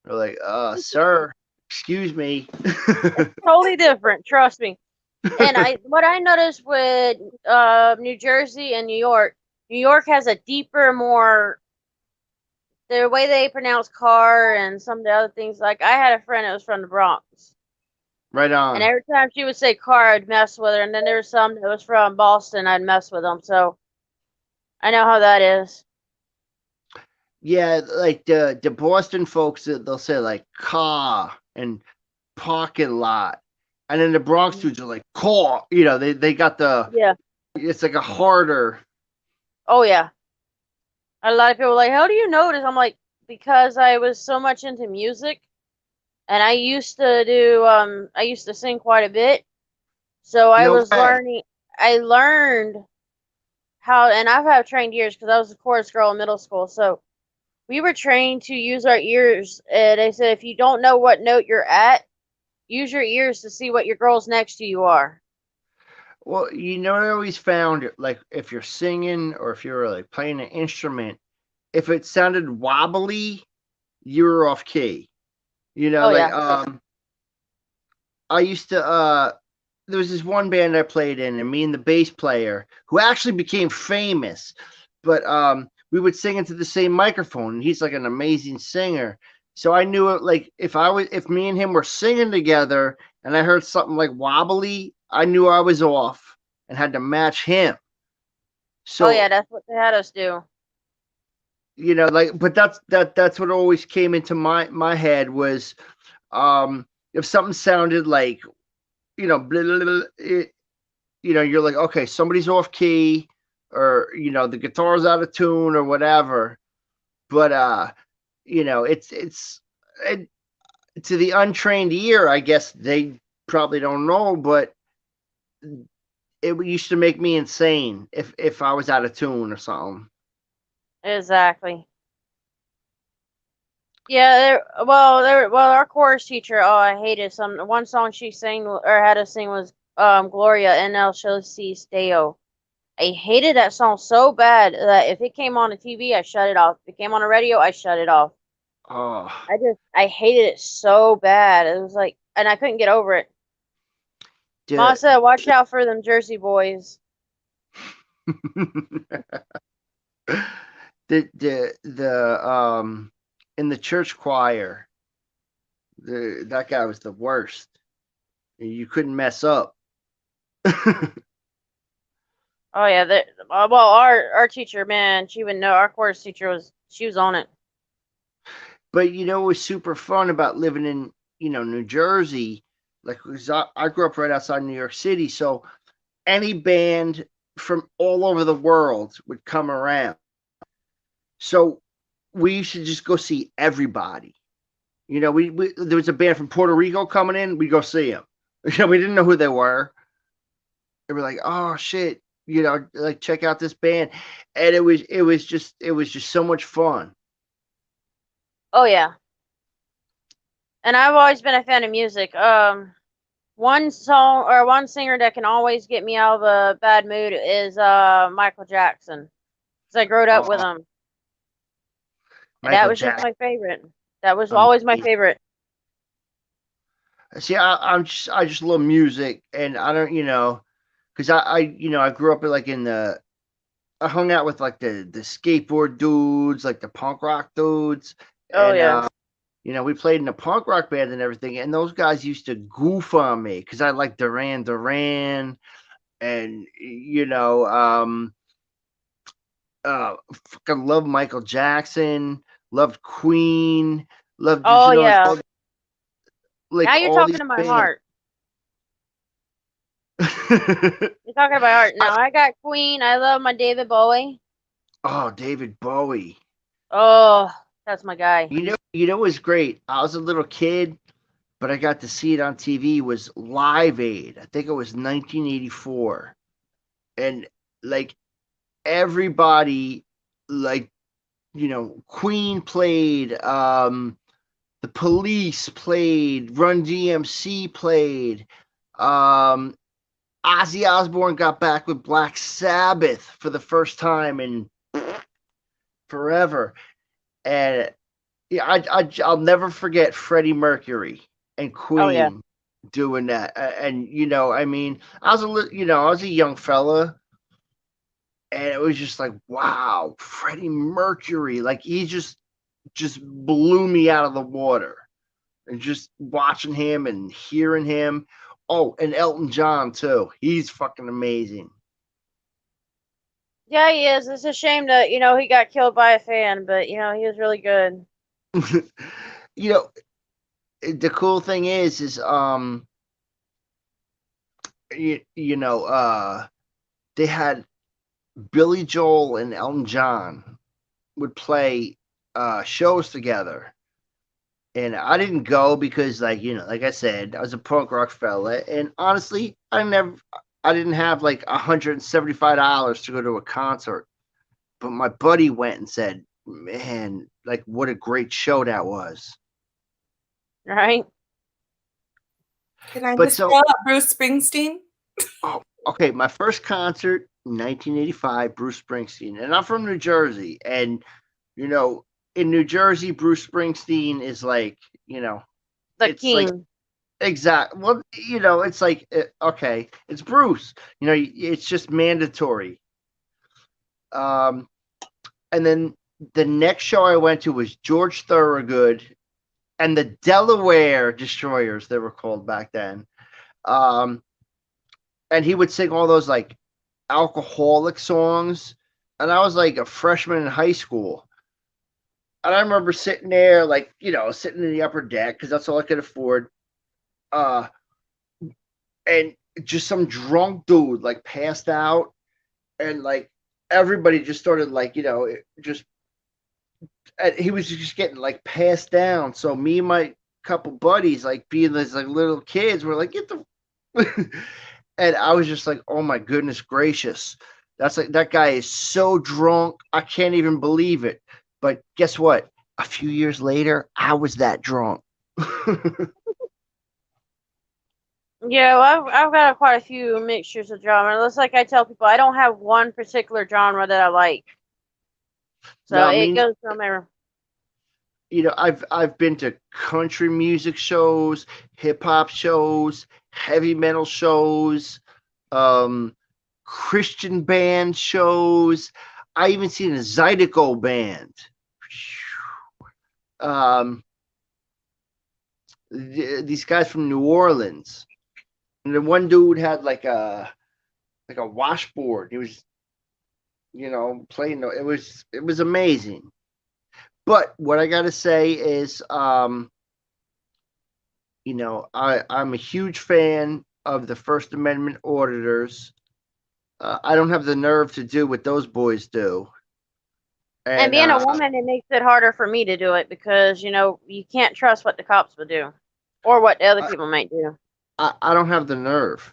They're like, sir, excuse me. Totally different, trust me. And what I noticed with New Jersey and New York has a deeper, more the way they pronounce car and some of the other things. Like I had a friend that was from the Bronx, Right on. and every time she would say car, I'd mess with her. And then there was some that was from Boston, I'd mess with them. So I know how that is. Yeah, like the Boston folks, they'll say like car and parking lot, and then the Bronx dudes are like car. They got Yeah. it's like a harder. Oh yeah. A lot of people are like, how do you know this? I'm like, because I was so much into music, and I used to sing quite a bit. So I No was way. I learned how, and I've had trained ears because I was a chorus girl in middle school. So we were trained to use our ears. And they said, if you don't know what note you're at, use your ears to see what your girls next to you are. Well, I always found like if you're singing or if you're like playing an instrument, if it sounded wobbly, you were off key. Oh Like yeah. I used to there was this one band I played in, and me and the bass player, who actually became famous, but we would sing into the same microphone, and he's like an amazing singer. So I knew it, like if me and him were singing together and I heard something like wobbly, I knew I was off and had to match him. Oh yeah, So, that's what they had us do. but that's what always came into my head was if something sounded like, blah, blah, blah, you're like, okay, somebody's off key, or the guitar's out of tune or whatever. But it, to the untrained ear, I guess they probably don't know, but it used to make me insane if I was out of tune or something. Exactly. Yeah, well, our chorus teacher, oh, I hated one song she sang or had us sing was Gloria in El Solis Deo. I hated that song so bad that if it came on the TV, I shut it off. If it came on the radio, I shut it off. Oh, I hated it so bad. It was like, and I couldn't get over it. Mom the, said, watch out for them Jersey boys. the in the church choir, that guy was the worst. You couldn't mess up. Oh yeah, well, our teacher, man, she would know. Our chorus teacher she was on it. But it was super fun about living in New Jersey. Like, 'cause I grew up right outside New York City, so any band from all over the world would come around. So we used to just go see everybody. We there was a band from Puerto Rico coming in, we'd go see them. We didn't know who they were. They were like, oh shit, like check out this band, and it was just so much fun. Oh yeah, and I've always been a fan of music. One song or one singer that can always get me out of a bad mood is Michael Jackson, because I grew up with Oh, him, and that Michael was just Jackson. my favorite. That was always my favorite. See, I just love music, and I don't, because I grew up like I hung out with like the skateboard dudes, like the punk rock dudes, Oh and yeah. we played in a punk rock band and everything, and those guys used to goof on me because I like Duran Duran, and fucking love Michael Jackson, loved Queen, loved Oh yeah. like Now you're all talking these to my bands. heart. You're talking to my heart. Now I got Queen. I love my David Bowie. Oh, David Bowie. Oh, that's my guy. It was great. I was a little kid, but I got to see it on TV. Was Live Aid. I think it was 1984, and like everybody, like Queen played, the Police played, Run DMC played, Ozzy Osbourne got back with Black Sabbath for the first time in forever. And yeah, I'll never forget Freddie Mercury and Oh yeah. Queen doing that. And you know, I mean, I was a young fella, and it was just like, wow, Freddie Mercury, like he just blew me out of the water. And just watching him and hearing him. Oh, and Elton John too. He's fucking amazing. Yeah, he is. It's a shame that, he got killed by a fan, but, he was really good. You know, the cool thing is they had Billy Joel and Elton John would play shows together. And I didn't go because, like I said, I was a punk rock fella, and honestly, I didn't have like $175 to go to a concert. But my buddy went and said, "Man, like what a great show that was!" Right? Can I But just so- call out Bruce Springsteen? Oh, okay. My first concert, 1985, Bruce Springsteen, and I'm from New Jersey, and in New Jersey, Bruce Springsteen is like, The it's like king. exact. Well, it's like okay, it's Bruce. It's just mandatory. And then the next show I went to was George Thorogood and the Delaware Destroyers, they were called back then. And he would sing all those like alcoholic songs, and I was like a freshman in high school. And I remember sitting there, like, sitting in the upper deck because that's all I could afford. And just some drunk dude like passed out, and like everybody just started like, he was just getting like passed down. So me and my couple buddies, like being these like little kids, were like, get the and I was just like, oh my goodness gracious. That's like, that guy is so drunk. I can't even believe it. But guess what? A few years later, I was that drunk. Yeah, well, I've got quite a few mixtures of genre. It's like I tell people, I don't have one particular genre that I like. So No, I it mean- goes from there. I've been to country music shows, hip hop shows, heavy metal shows, Christian band shows. I even seen a Zydeco band. These guys from New Orleans, and the one dude had like a washboard. He was, playing. It was amazing. But what I gotta say is, I'm a huge fan of the First Amendment auditors. I don't have the nerve to do what those boys do. And being a woman, it makes it harder for me to do it because, you can't trust what the cops will do or what the other people might do. I don't have the nerve,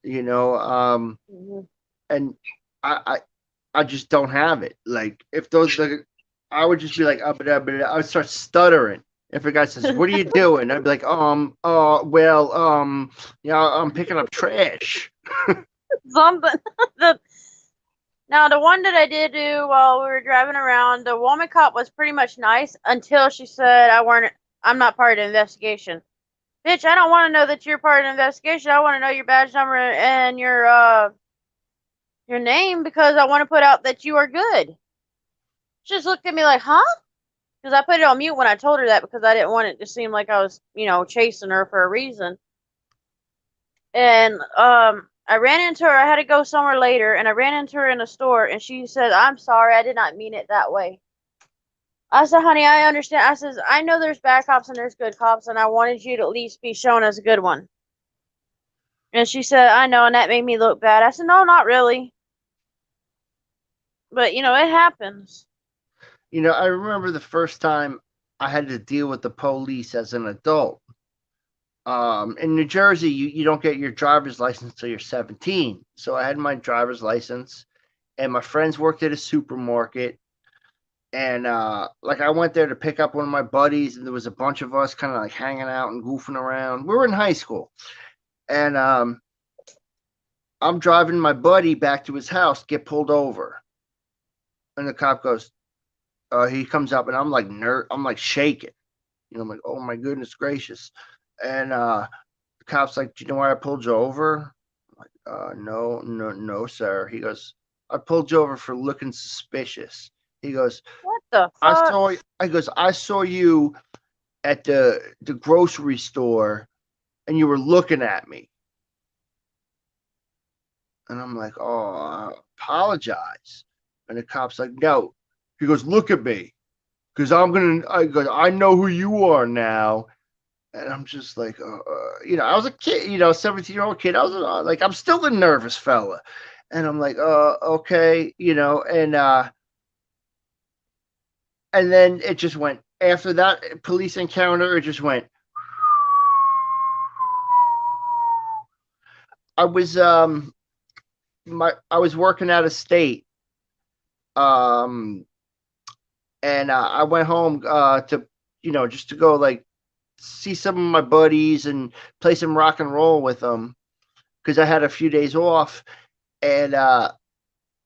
Mhm. and I just don't have it. Like if I would just be like, I would start stuttering. If a guy says, "What are you doing?" I'd be like, I'm picking up trash. Something. Now, the one that I did do while we were driving around, the woman cop was pretty much nice until she said, I'm not part of the investigation. Bitch, I don't want to know that you're part of the investigation. I want to know your badge number and your name because I want to put out that you are good. She just looked at me like, huh? Because I put it on mute when I told her that because I didn't want it to seem like I was, chasing her for a reason. And I ran into her. I had to go somewhere later, and I ran into her in a store, and she said, "I'm sorry, I did not mean it that way." I said, "Honey, I understand." I says, "I know there's bad cops and there's good cops, and I wanted you to at least be shown as a good one." And she said, "I know," and that made me look bad. I said, "No, not really." But, it happens. I remember the first time I had to deal with the police as an adult. In New Jersey, you don't get your driver's license until you're 17. So I had my driver's license, and my friends worked at a supermarket. And like I went there to pick up one of my buddies, and there was a bunch of us kind of like hanging out and goofing around. We were in high school, and I'm driving my buddy back to his house, get pulled over. And the cop goes, he comes up and I'm like I'm like shaking. You know, I'm like, oh my goodness gracious. And the cop's like, do you know why I pulled you over? I'm like, no, sir. He goes, I pulled you over for looking suspicious. He goes, What the fuck? I saw you at the grocery store and you were looking at me. And I'm like, oh, I apologize. And the cop's like, no. He goes, look at me. Because I know who you are now. And I'm just like, you know, I was a kid, you know, 17-year-old kid. I was like, I'm still the nervous fella. And I'm like, okay, you know, and then it just went, after that police encounter, it just went. I was working out of state, and I went home to, you know, just to go like see some of my buddies and play some rock and roll with them because I had a few days off, and I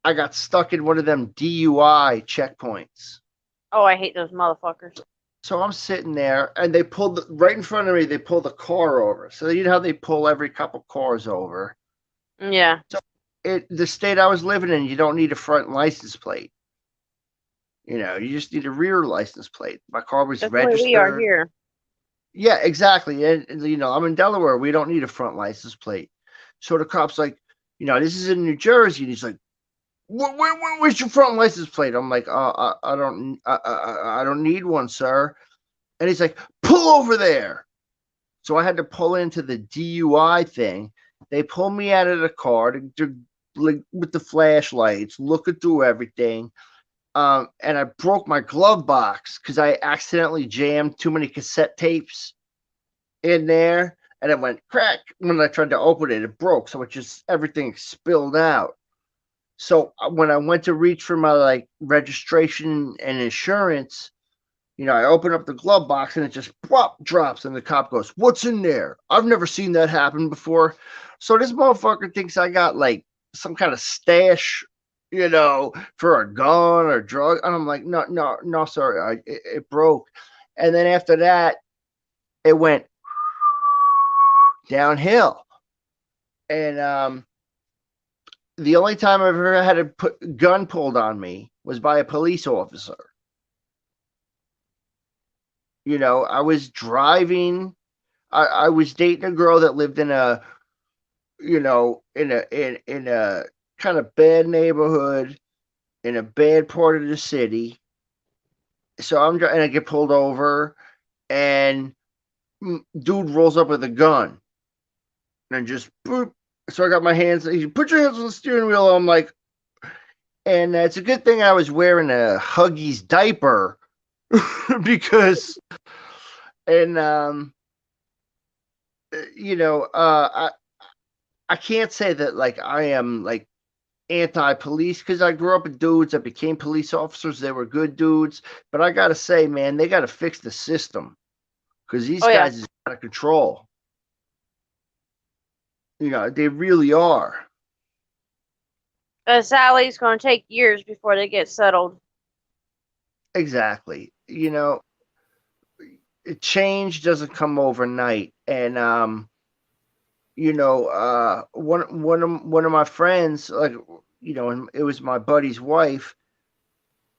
got stuck in one of them DUI checkpoints. Oh, I hate those motherfuckers. So I'm sitting there, and they pulled right in front of me. They pulled the car over. So you know how they pull every couple cars over. Yeah. So the state I was living in, you don't need a front license plate. You know, you just need a rear license plate. My car was That's the way registered. we are here. Yeah, exactly. And you know, I'm in Delaware. We don't need a front license plate. So the cop's like, you know, this is in New Jersey. And he's like, where's your front license plate? I'm like, I don't need one, sir. And he's like, pull over there. So I had to pull into the DUI thing. They pull me out of the car like, with the flashlights, looking through everything. And I broke my glove box because I accidentally jammed too many cassette tapes in there. And it went crack. When I tried to open it, it broke. So it just, everything spilled out. So when I went to reach for my like registration and insurance, you know, I open up the glove box and it just plop drops, and the cop goes, "What's in there?" I've never seen that happen before. So this motherfucker thinks I got like some kind of stash, you know, for a gun or drug. And I'm like, no, sorry, it broke. And then after that, it went downhill. And the only time I've ever had a gun pulled on me was by a police officer. You know, I was driving. I was dating a girl that lived in a, you know, in a kind of bad neighborhood, in a bad part of the city. So I'm and I get pulled over, and dude rolls up with a gun, and just boop. So I got my hands. He put your hands on the steering wheel. I'm like, and it's a good thing I was wearing a Huggies diaper because, and you know, I can't say that like I am like anti-police because I grew up with dudes that became police officers. They were good dudes, but I gotta say, man, they gotta fix the system because these guys is out of control. You know, they really are. Sally's going to take years before they get settled. Exactly. You know, change doesn't come overnight, and you know, one of my friends, like, you know, and it was my buddy's wife.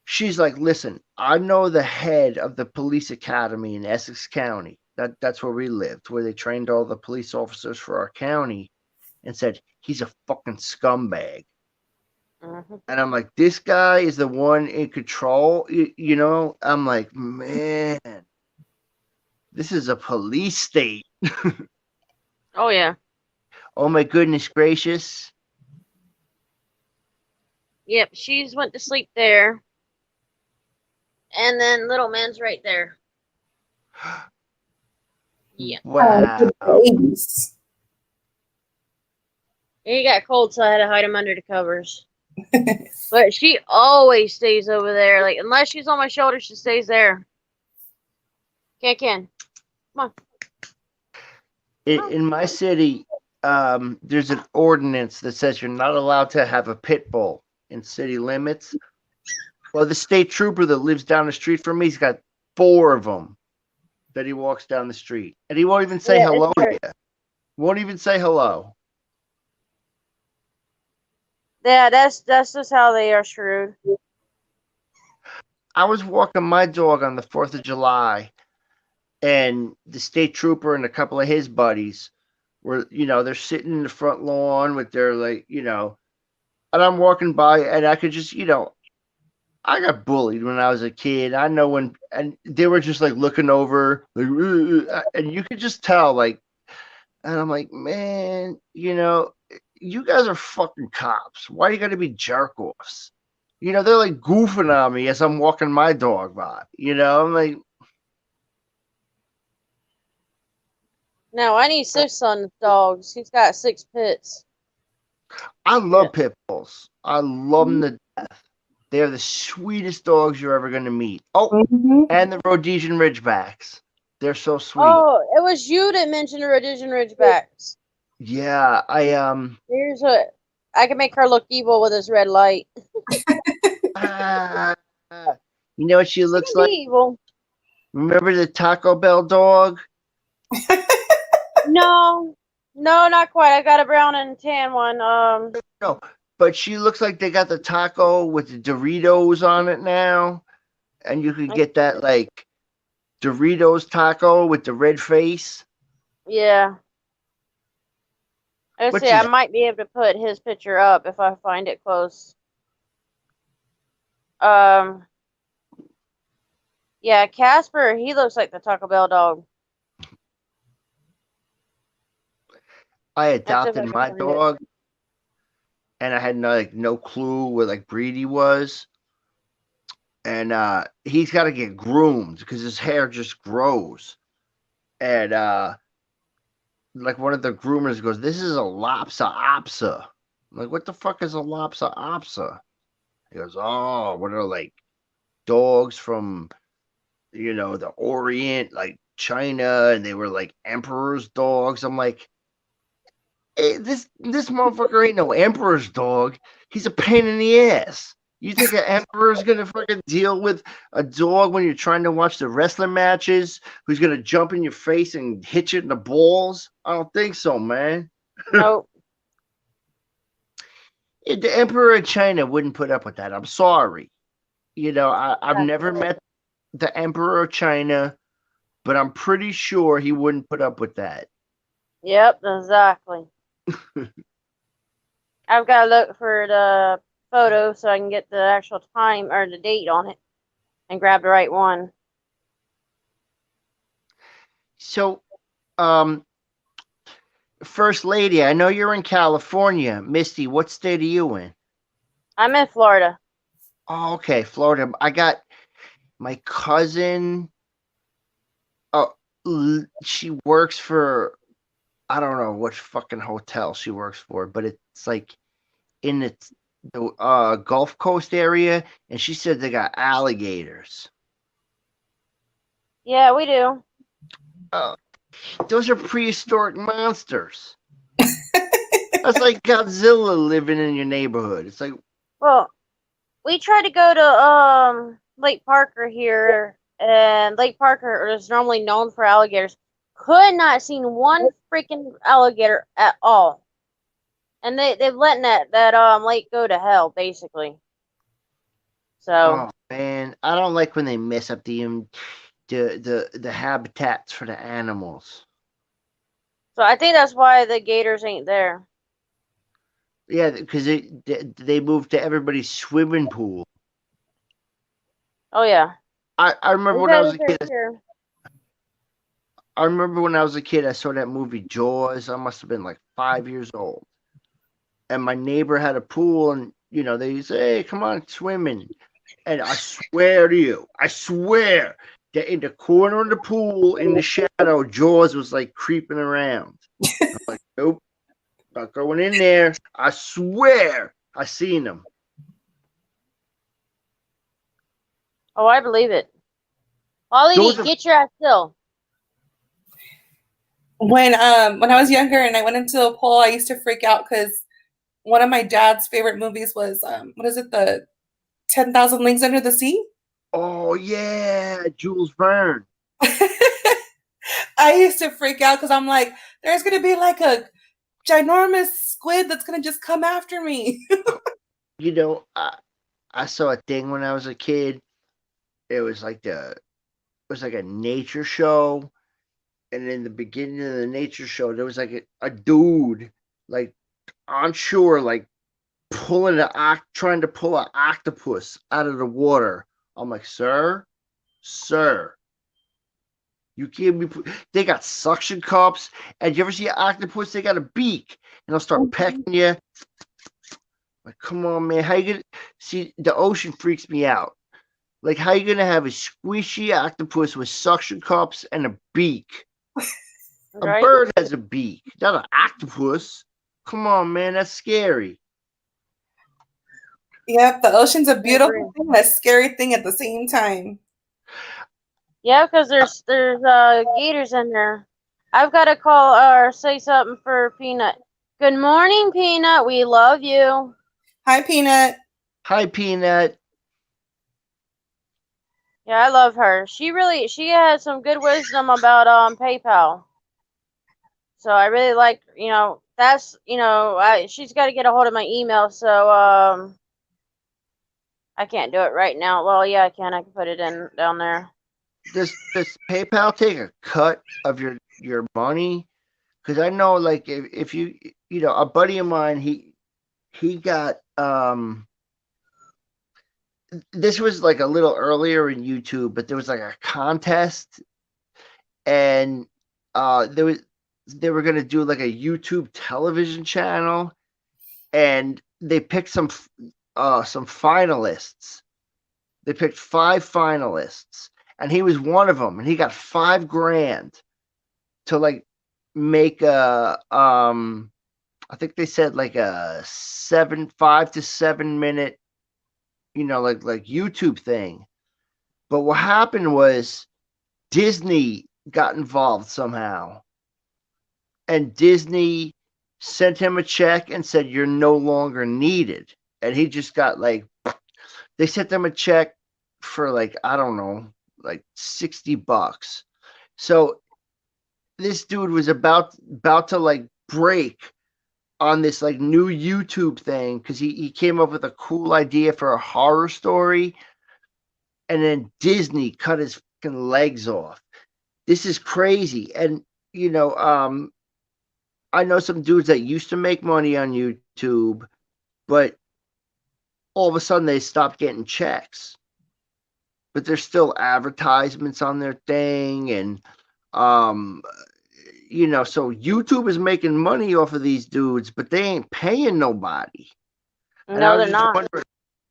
She's like, listen, I know the head of the police academy in Essex County. That's where we lived, where they trained all the police officers for our county, and said he's a fucking scumbag. Mm-hmm. And I'm like, this guy is the one in control. You know, I'm like, man, this is a police state. Oh yeah. Oh my goodness gracious. Yep, she's went to sleep there. And then little man's right there. Yeah. Wow. Babies. He got cold, so I had to hide him under the covers. But she always stays over there. Like, unless she's on my shoulder, she stays there. Ken. Come on. In my city, there's an ordinance that says you're not allowed to have a pit bull in city limits. Well, the state trooper that lives down the street from me, he's got 4 of them that he walks down the street, and he won't even say Yeah, it's hello to true. you. Won't even say hello. Yeah, that's just how they are screwed. I was walking my dog on the 4th of July, and the state trooper and a couple of his buddies were, they're sitting in the front lawn with their, and I'm walking by, and I could just, I got bullied when I was a kid. I know when, and they were just looking over, and you could just tell, and I'm like, man, you guys are fucking cops. Why you gotta be jerk offs? They're goofing on me as I'm walking my dog by. I'm like, No, I need 6 on dogs. He's got 6 pits. I love pit bulls. I love them to death. They're the sweetest dogs you're ever gonna meet. Oh, and the Rhodesian Ridgebacks. They're so sweet. Oh, it was you that mentioned the Rhodesian Ridgebacks. Yeah, Here's what I can make her look evil with this red light. you know what she looks Be like? evil. Remember the Taco Bell dog? No, not quite. I got a brown and tan one. No, but she looks like they got the taco with the Doritos on it now, and you could get that Doritos taco with the red face. Yeah. Let's Which see. I is- might be able to put his picture up if I find it close. Yeah, Casper. He looks like the Taco Bell dog. I That's if I adopted can my find it. dog, and I had no clue what breed he was, and he's got to get groomed because his hair just grows, and one of the groomers goes, "This is a Lhasa Apso." I'm like, what the fuck is a Lhasa Apso? He goes, "Oh, what are dogs from the Orient, China, and they were emperor's dogs." I'm like, hey, this motherfucker ain't no emperor's dog. He's a pain in the ass. You think an emperor's gonna fucking deal with a dog when you're trying to watch the wrestling matches who's gonna jump in your face and hit you in the balls? I don't think so, man. Nope. The emperor of China wouldn't put up with that. I'm sorry. I've never met the emperor of China, but I'm pretty sure he wouldn't put up with that. Yep, exactly. I've got to look for the photo so I can get the actual time or the date on it and grab the right one. So, First Lady, I know you're in California. Misty, what state are you in? I'm in Florida. Oh, okay, Florida. I got my cousin. Oh, she works for, I don't know what fucking hotel she works for, but it's in the Gulf Coast area, and she said they got alligators. Yeah, we do. Those are prehistoric monsters. That's like Godzilla living in your neighborhood. It's like, Well, we tried to go to Lake Parker here, and Lake Parker is normally known for alligators. Could not seen one freaking alligator at all. And they've letting that lake go to hell, basically. So oh man, I don't like when they mess up the habitats for the animals. so I think that's why the gators ain't there. Yeah, because they moved to everybody's swimming pool. Oh yeah. I remember We've when I had was a it right kid. here. I remember when I was a kid, I saw that movie Jaws. I must have been 5 years old. And my neighbor had a pool, and they say, "Hey, come on, swimming." And I swear to you, that in the corner of the pool, in the shadow, Jaws was creeping around. I'm like, nope, not going in there. I swear, I seen him. Oh, I believe it. Ollie, Those are- get your ass still. when I was younger and I went into the pool, I used to freak out because one of my dad's favorite movies was what is it, the 10,000 Leagues Under the Sea? Oh yeah, Jules Verne. I used to freak out because I'm like, there's gonna be like a ginormous squid that's gonna just come after me. You know, I saw a thing when I was a kid. It was like a nature show, and in the beginning of the nature show, there was like a dude like on shore, like trying to pull an octopus out of the water. I'm like, sir, you can't be. They got suction cups, and you ever see an octopus? They got a beak, and they'll start pecking you. Like, come on, man, how you gonna see? The ocean freaks me out. Like, how you gonna have a squishy octopus with suction cups and a beak? Right? A bird has a beak, not an octopus. Come on, man, that's scary. Yep, the ocean's a agree. beautiful thing, and a scary thing at the same time. Yeah, because there's gators in there. I've got to call or say something for Peanut. Good morning, Peanut. We love you. Hi, Peanut. Hi, Peanut. Yeah, I love her. She has some good wisdom about PayPal. So I really like, that's, she's got to get a hold of my email. So I can't do it right now. Well, yeah, I can. I can put it in down there. Does PayPal take a cut of your money? Because I know, like, if you a buddy of mine, he got this was like a little earlier in YouTube, but there was like a contest, and they were gonna do like a YouTube television channel, and they picked some finalists. They picked 5 finalists, and he was one of them, and he got $5,000 to like make a I think they said like a 5 to 7 minute, like YouTube thing. But what happened was Disney got involved somehow, and Disney sent him a check and said, you're no longer needed. And he just got like, they sent them a check for like, I don't know, like $60. So this dude was about to like break on this like new YouTube thing because he came up with a cool idea for a horror story, and then Disney cut his fucking legs off. This is crazy. And I know some dudes that used to make money on YouTube, but all of a sudden they stopped getting checks. But there's still advertisements on their thing, and so YouTube is making money off of these dudes, but they ain't paying nobody. No, they're not.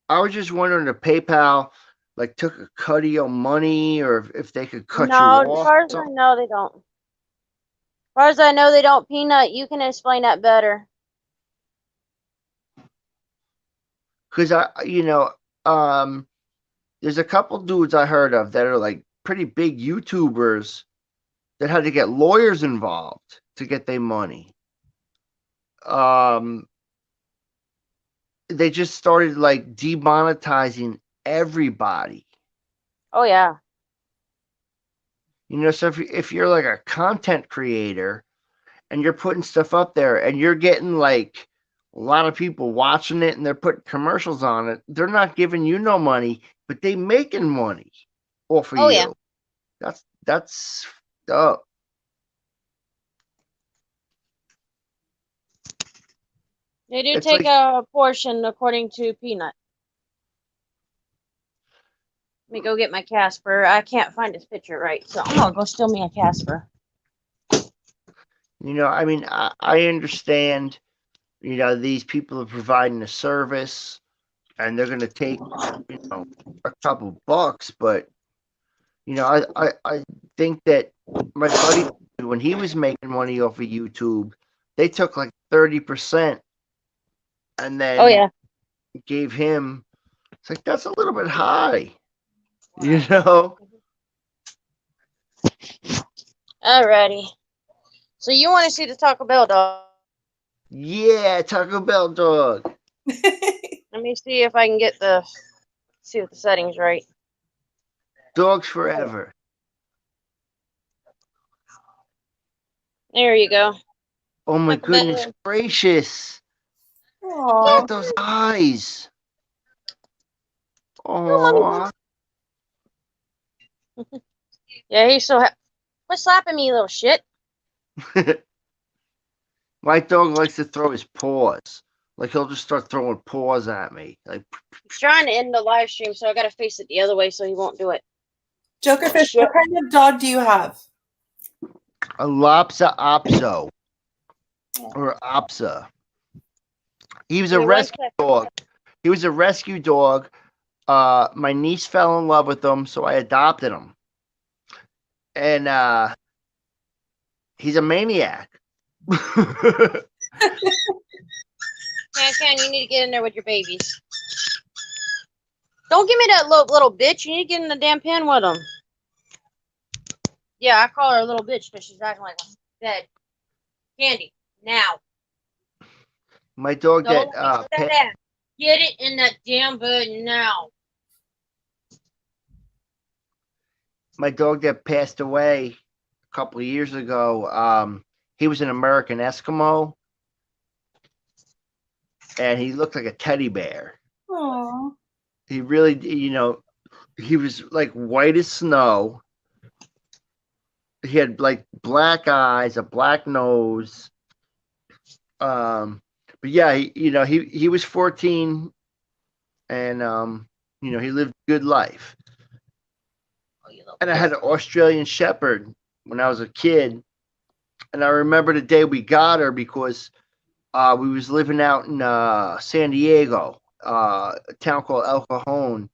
I was just wondering if PayPal like took a cut of your money, or if they could cut you off. No, as far as I know, they don't. As far as I know, they don't. Peanut, you can explain that better. Because there's a couple dudes I heard of that are like pretty big YouTubers that had to get lawyers involved to get their money. They just started like demonetizing everybody. Oh yeah. So if you're like a content creator and you're putting stuff up there and you're getting like a lot of people watching it and they're putting commercials on it, they're not giving you no money, but they making money off of you. Yeah. That's up. They do It's take like- a portion according to Peanut. Let me go get my Casper. I can't find his picture right, so I'm gonna go steal me a Casper. I mean, I understand, these people are providing a service and they're going to take, a couple bucks, but, I think that my buddy, when he was making money off of YouTube, they took like 30% and then gave him, it's like, that's a little bit high, Alrighty. So you want to see the Taco Bell dog? Yeah, Taco Bell dog. Let me see if I can see if the settings right. Dogs forever. There you go. Oh my Taco Bell. goodness gracious. Look Aw. at those eyes. Oh, Oh. Yeah, he's so happy. Quit slapping me, you little shit. My dog likes to throw his paws. Like he'll just start throwing paws at me. Like He's trying to end the live stream, so I gotta face it the other way so he won't do it. Jokerfish, what kind of dog do you have? a Lhasa Apso or Apsa. He was a Wait, one rescue second. dog. He was a rescue dog. My niece fell in love with him, so I adopted him. And he's a maniac. Can, you need to get in there with your babies. Don't give me that little bitch. You need to get in the damn pen with them. Yeah, I call her a little bitch because she's acting like a bed. Candy, now. My dog Don't that let me say that. Get it in that damn bed now. my dog that passed away a couple of years ago, he was an American Eskimo, and he looked like a teddy bear. Aw. He really, he was like white as snow. He had like black eyes, a black nose. But yeah, he was 14, and he lived a good life. And I had an Australian Shepherd when I was a kid, and I remember the day we got her because we was living out in San Diego, a town called El Cajon,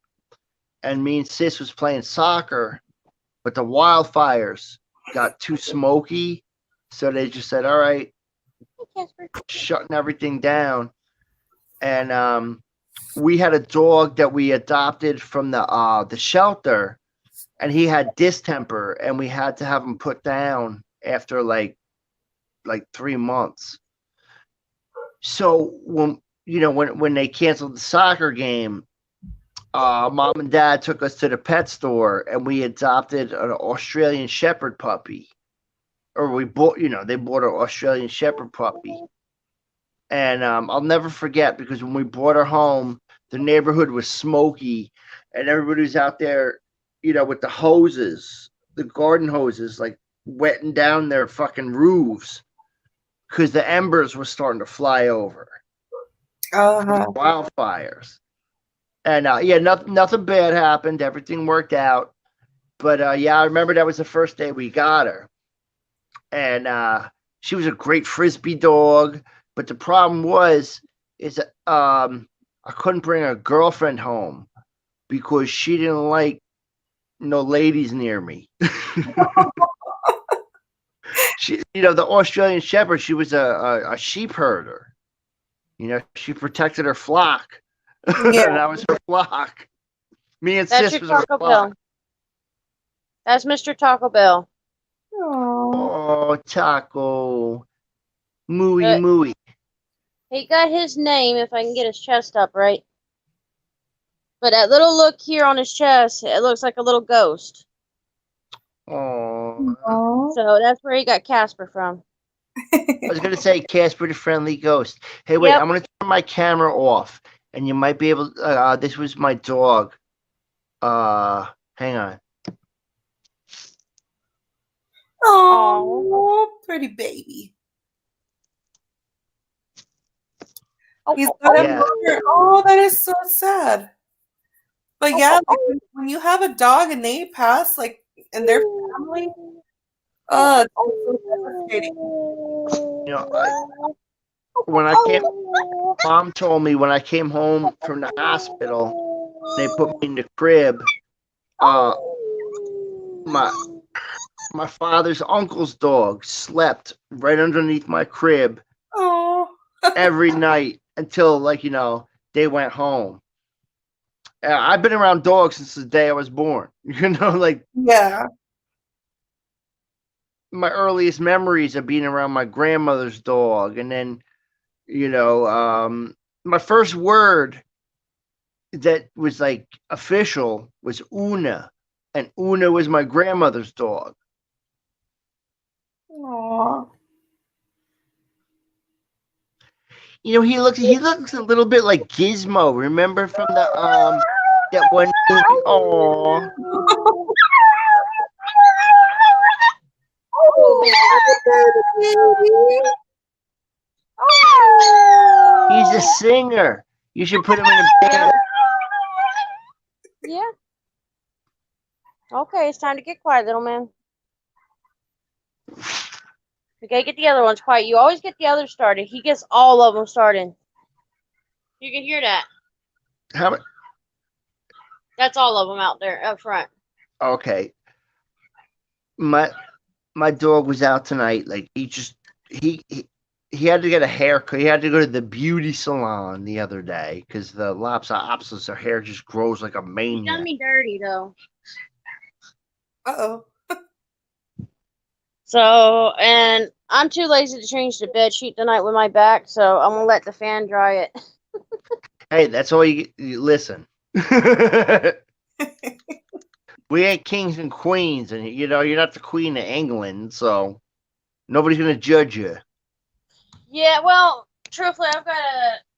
and me and Sis was playing soccer, but the wildfires got too smoky, so they just said, all right, shutting everything down. And we had a dog that we adopted from the shelter, and he had distemper, and we had to have him put down after like 3 months. So when they canceled the soccer game, Mom and Dad took us to the pet store, and we adopted an Australian Shepherd puppy. Or we bought, they bought an Australian Shepherd puppy. And I'll never forget, because when we brought her home, the neighborhood was smoky, and everybody was out there, with the hoses, the garden hoses, like wetting down their fucking roofs, because the embers were starting to fly over. Wildfires. And nothing bad happened. Everything worked out. But I remember that was the first day we got her. And she was a great Frisbee dog. But the problem is I couldn't bring a girlfriend home because she didn't like no ladies near me. She, the Australian Shepherd, she was a sheep herder. She protected her flock. Yeah. And that was her flock. Me and That's Sis your was her Taco flock. Bell. That's Mr. Taco Bell. Aw. Oh, Taco. Mooey, But- mooey. He got his name, if I can get his chest up right. But that little look here on his chest, it looks like a little ghost. Oh. Aw. So that's where he got Casper from. I was going to say Casper the Friendly Ghost. Hey, wait, Yep. I'm going to turn my camera off, and you might be able this was my dog. Hang on. Oh, pretty baby. Oh, He's oh, got a Yeah. mother. Oh, that is so sad. But yeah, like, when you have a dog and they pass, like, and their family, it's so devastating. When I came, Mom told me when I came home from the hospital, they put me in the crib. My father's uncle's dog slept right underneath my crib Oh, every night until they went home. I've been around dogs since the day I was born. yeah. my earliest memories of being around my grandmother's dog, and then my first word that was like official was Una, and Una was my grandmother's dog. Aw. He looks a little bit like Gizmo. Remember from the that one movie? Oh, he's a singer. You should put him in a band. Yeah. Okay, it's time to get quiet, little man. We gotta get the other ones quiet. You always get the others started. He gets all of them started. You can hear that. How? That's all of them out there up front. Okay. My dog was out tonight. Like he had to get a haircut. He had to go to the beauty salon the other day because the Lopsa her hair just grows like a He maniac. done me dirty though. Uh-oh. So, and I'm too lazy to change the bed sheet tonight with my back, so I'm gonna let the fan dry it. Hey, that's all you listen. We ain't kings and queens, and you're not the queen of England, so nobody's gonna judge you. Yeah, well, truthfully,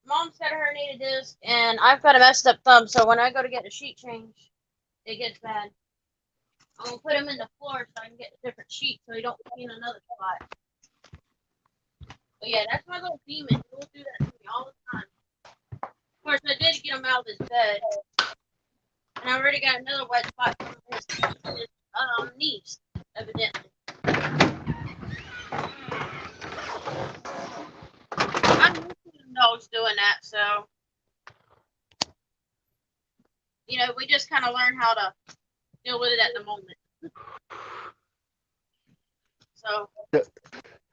mom's got a herniated disc, and I've got a messed up thumb, so when I go to get the sheet changed, it gets bad. I'm gonna put him in the floor so I can get a different sheet so he don't be in another spot. But yeah, that's my little demon. He will do that to me all the time. Of course, I did get him out of his bed, and I already got another wet spot from his niece, evidently. I'm used to them dogs doing that, so we just kind of learn how to deal with it at the moment. So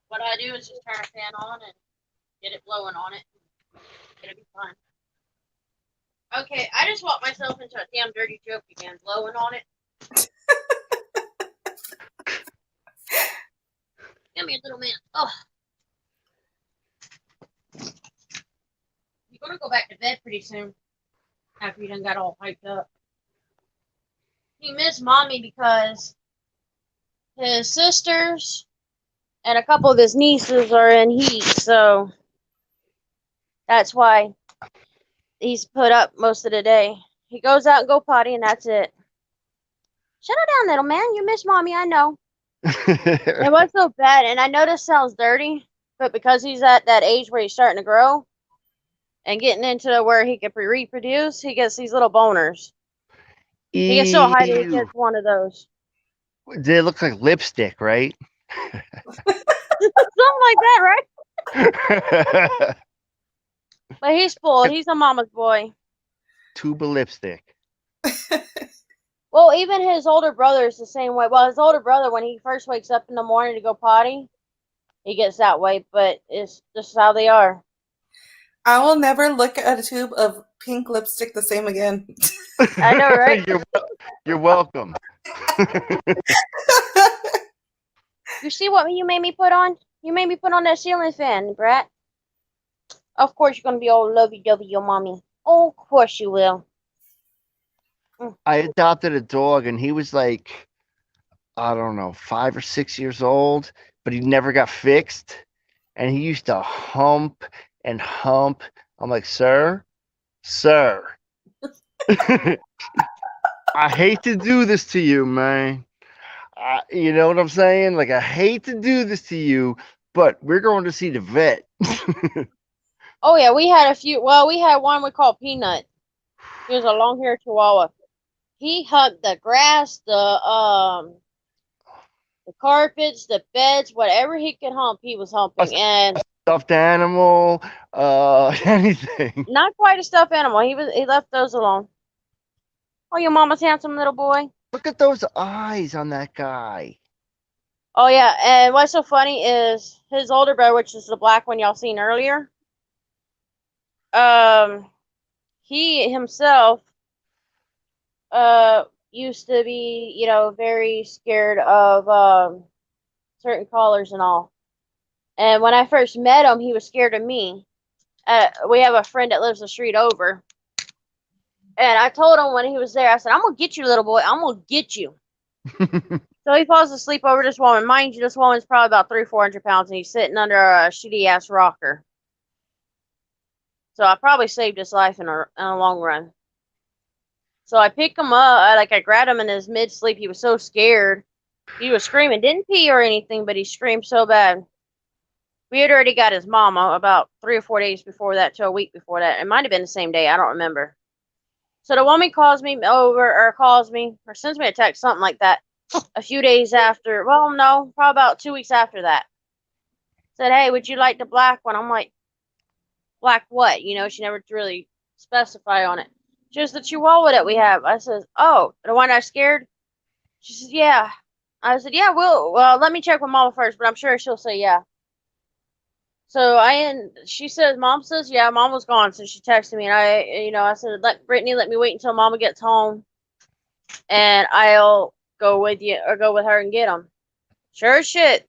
what I do is just turn a fan on and get it blowing on it. It'll be fine. Okay, I just walked myself into a damn dirty joke again, blowing on it. Give me a little man. Oh. You're gonna go back to bed pretty soon after you done got all hyped up. He missed mommy because his sisters and a couple of his nieces are in heat, so that's why he's put up most of the day. He goes out and go potty, and that's it. Shut her down, little man. You miss mommy, I know. It was so bad, and I know this sounds dirty, but because he's at that age where he's starting to grow and getting into where he can reproduce, he gets these little boners. He gets so high that he gets one of those. They look like lipstick, right? Something like that, right? But he's spoiled. He's a mama's boy. Tube of lipstick. Well, even his older brother is the same way. Well, his older brother, when he first wakes up in the morning to go potty, he gets that way, but it's just how they are. I will never look at a tube of pink lipstick the same again. I know, right? You're welcome. You see what you made me put on? You made me put on that ceiling fan, brat. Of course you're going to be all lovey-dovey, your mommy. Oh, of course you will. I adopted a dog, and he was like, I don't know, 5 or 6 years old, but he never got fixed. And he used to hump and hump. I'm like, sir. I hate to do this to you, man. You know what I'm saying? Like, I hate to do this to you, but we're going to see the vet. Oh, yeah, we had a few. Well, we had one we called Peanut. He was a long-haired Chihuahua. He humped the grass, the carpets, the beds, whatever he could hump, he was humping. And stuffed animal, anything. Not quite a stuffed animal. He left those alone. Oh, your mama's handsome little boy. Look at those eyes on that guy. Oh yeah, and what's so funny is his older brother, which is the black one y'all seen earlier. He himself used to be, very scared of certain colors and all. And when I first met him, he was scared of me. We have a friend that lives the street over. And I told him when he was there, I said, I'm going to get you, little boy. I'm going to get you. So he falls asleep over this woman. Mind you, this woman's probably about 300-400 pounds, and he's sitting under a shitty-ass rocker. So I probably saved his life in a long run. So I pick him up. I grabbed him in his mid-sleep. He was so scared. He was screaming. Didn't pee or anything, but he screamed so bad. We had already got his mama about 3 or 4 days before that to a week before that. It might have been the same day. I don't remember. So the woman calls me or sends me a text, something like that, a few days after. Well, no, probably about 2 weeks after that. Said, hey, would you like the black one? I'm like, black what? You know, she never really specified on it. Just the Chihuahua that we have. I said, oh, the one I scared? She said, yeah. I said, yeah, well, let me check with Mama first, but I'm sure she'll say yeah. So she says, Mom says, yeah, Mom was gone. So she texted me, and I said, let me wait until Mama gets home, and I'll go with you or go with her and get him. Sure as shit.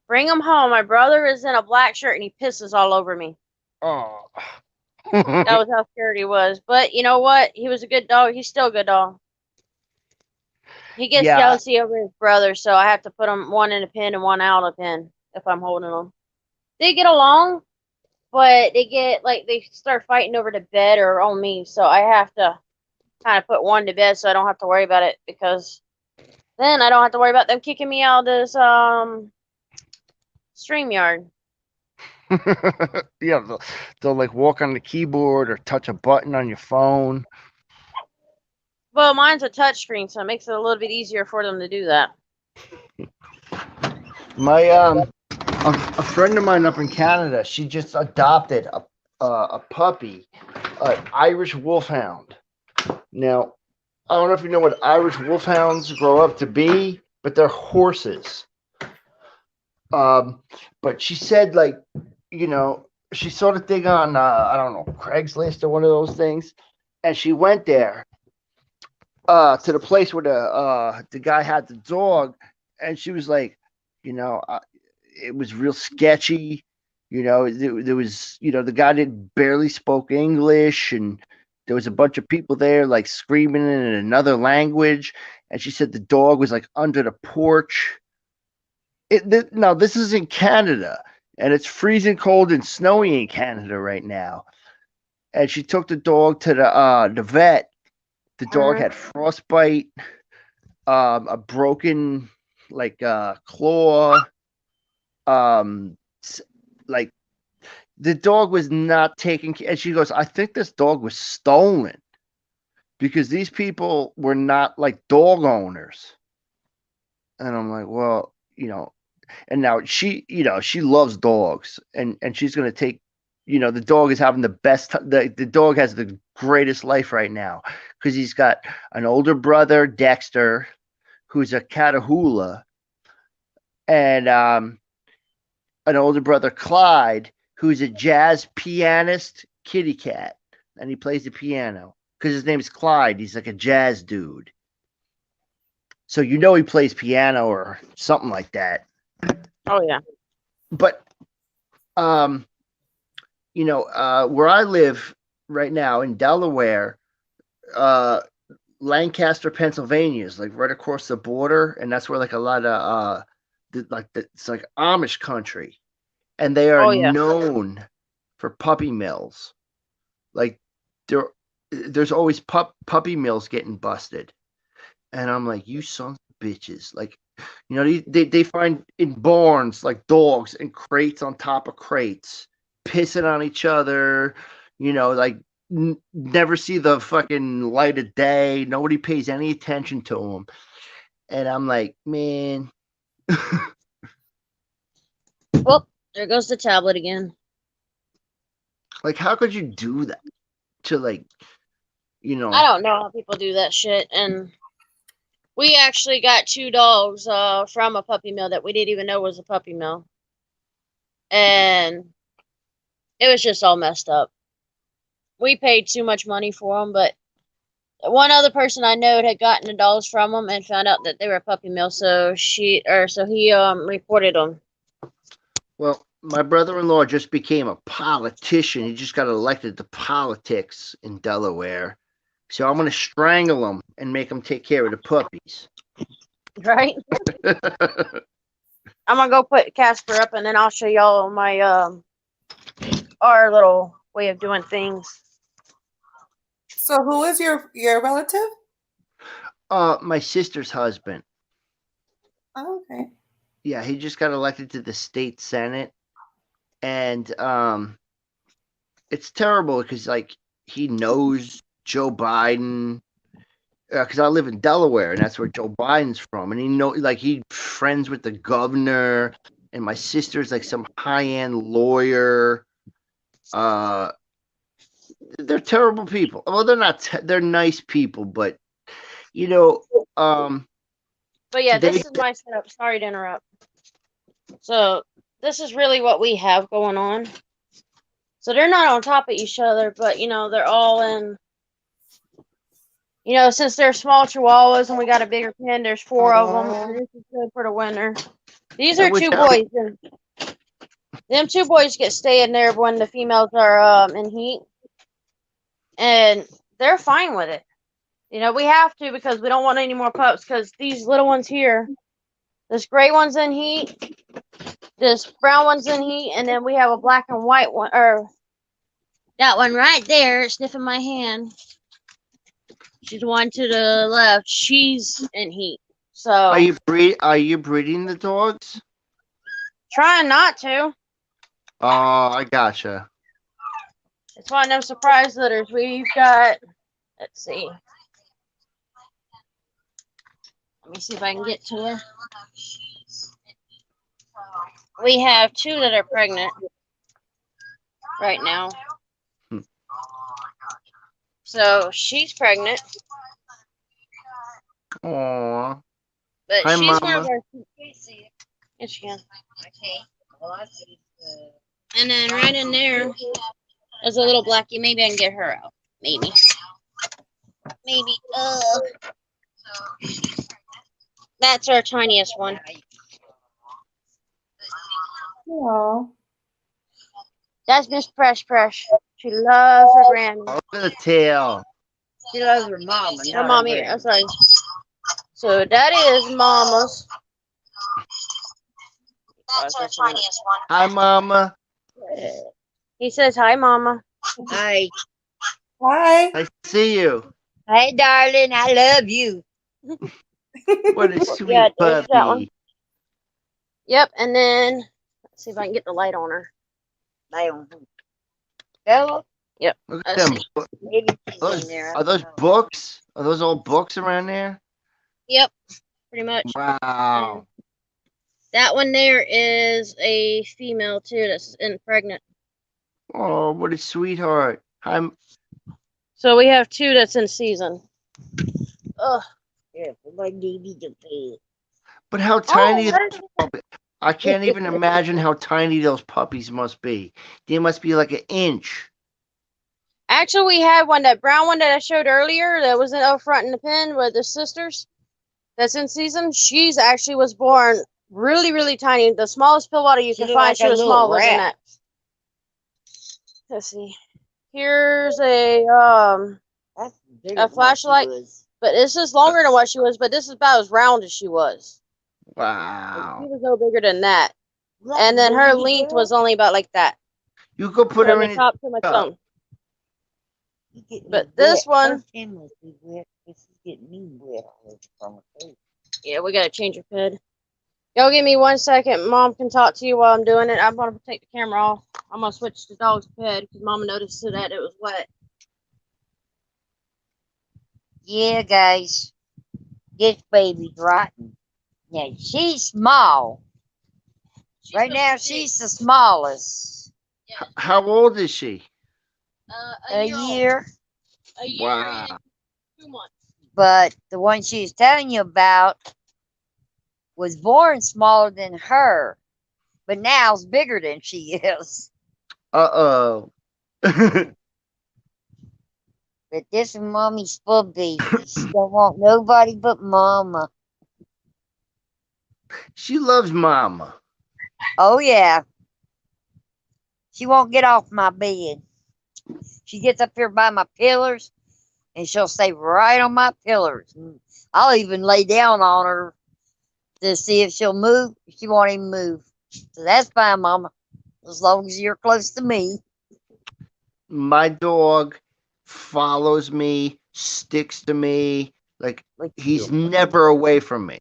Bring him home. My brother is in a black shirt, and he pisses all over me. Oh. That was how scared he was. But you know what? He was a good dog. He's still a good dog. He gets Yeah. jealousy over his brother, so I have to put him one in a pen and one out of a pen if I'm holding them. They get along, but they start fighting over the bed or on me, so I have to kind of put one to bed so I don't have to worry about it, because then I don't have to worry about them kicking me out of this StreamYard. Yeah, they'll like walk on the keyboard or touch a button on your phone. Well, mine's a touch screen, so it makes it a little bit easier for them to do that. My a friend of mine up in Canada, she just adopted a puppy, an Irish Wolfhound. Now, I don't know if you know what Irish Wolfhounds grow up to be, but they're horses. But she said, like, you know, she saw the thing on I don't know, Craigslist or one of those things, and she went there to the place where the guy had the dog, and she was like, you know, it was real sketchy. You know, there was, you know, the guy barely spoke English, and there was a bunch of people there like screaming in another language. And she said the dog was like under the porch. Now, this is in Canada, and it's freezing cold and snowy in Canada right now. And she took the dog to the vet. The dog had frostbite, a broken claw. Like the dog was not taken care. And she goes, I think this dog was stolen, because these people were not like dog owners. And I'm like, well, you know, and now she loves dogs, and she's going to take, you know, the dog is having the best, the dog has the greatest life right now, because he's got an older brother, Dexter, who's a Catahoula, and an older brother, Clyde, who's a jazz pianist, kitty cat, and he plays the piano because his name is Clyde. He's like a jazz dude. So you know he plays piano or something like that. Oh, yeah. But, you know, where I live right now in Delaware, Lancaster, Pennsylvania is like right across the border, and that's where like a lot of it's like Amish country, and they are known for puppy mills. Like there's always puppy mills getting busted, and I'm like, you sons of bitches! Like, you know, they find in barns like dogs in crates on top of crates, pissing on each other. You know, like never see the fucking light of day. Nobody pays any attention to them, and I'm like, man. Well, there goes the tablet again. Like, how could you do that to, like, you know? I don't know how people do that shit. And we actually got 2 dogs from a puppy mill that we didn't even know was a puppy mill. And it was just all messed up. We paid too much money for them, but one other person I know had gotten the dogs from them and found out that they were puppy mill, so he reported them. Well, my brother-in-law just became a politician. He just got elected to politics in Delaware. So I'm going to strangle him and make him take care of the puppies. Right? I'm gonna go put Casper up, and then I'll show y'all my our little way of doing things. So who is your relative? My sister's husband. Oh, okay. Yeah, he just got elected to the state senate, and it's terrible because like he knows Joe Biden. Because I live in Delaware, and that's where Joe Biden's from, and he's friends with the governor, and my sister's like some high-end lawyer. They're terrible people. Well, they're not. They're nice people, but But yeah, They- this is my setup. Sorry to interrupt. So this is really what we have going on. So they're not on top of each other, but they're all in. Since they're small chihuahuas and we got a bigger pen, there's 4 of them. And this is good for the winter. These I are wish 2 I- boys. And them 2 boys get stay in there when the females are in heat. And they're fine with it. We have to because we don't want any more pups because these little ones here, this gray one's in heat, this brown one's in heat, and then we have a black and white one, or that one right there sniffing my hand. She's the one to the left. She's in heat. So Are you breeding the dogs? trying not to. Oh, I gotcha. It's one of them surprise litters. We've got, let's see. Let me see if I can get to her. We have 2 that are pregnant right now. So she's pregnant, Aw. but Hi, she's one Mama. of our. Yes, she can. Okay. Well, I see. And then right in there is a little blackie. Maybe I can get her out. Maybe. That's our tiniest one. Oh. That's Miss Fresh Fresh. She loves her granny. Look at the tail. She loves her mama. Her not her mommy. granny. I'm sorry. So that is Mama's. That's our tiniest one. Hi, Mama. He says, "Hi, Mama." Hi. Hi. I see you. Hey, darling. I love you. What a sweet Yeah, there's that one. puppy. Yep. And then let's see if I can get the light on her. Lay on her. Go. Look at Let's them. Maybe she's Those, in there. I are those don't know. books? Are those all books around there? Yep. Pretty much. Wow. That one there is a female too. That's pregnant. Oh, what a sweetheart. So we have 2 that's in season. Ugh. Yeah, put my baby to bed. But how tiny what is puppy. I can't even imagine how tiny those puppies must be. They must be like an inch. Actually, we had one, that brown one that I showed earlier that was up front in the pen with the sisters. That's in season. She's actually was born really, really tiny. The smallest pill bottle you She can look find. like She a was little smaller than rat. that. Let's see. Here's a That's bigger than what she flashlight. was. but this is longer than what she was. But this is about as round as she was. She Wow. was no bigger than that. Look, And then her baby length girl. was only about like that. You could put From her the in. top to my cup. thumb. You getting But me this wet. one- Her skin must be wet. This is getting me wet all over from her face. Yeah, we gotta change your ped. Y'all give me 1 second. Mom can talk to you while I'm doing it. I'm gonna take the camera off. I'm gonna switch the dog's ped because Mama noticed that it was wet. Yeah, guys. This baby's rotten. Now, she's small. Right now, she's the smallest. How old is she? A year. A year Wow. and 2 months. But the one she's telling you about was born smaller than her, but now's bigger than she is. Uh-oh. But But this mommy's full baby. She don't want nobody but mama. She loves mama. Oh yeah. She won't get off my bed. She gets up here by my pillars and she'll stay right on my pillars. And I'll even lay down on her to see if she'll move. She won't even move. So that's fine, mama. As long as you're close to me. My dog follows me, sticks to me. Like, Look at he's you. never away from me.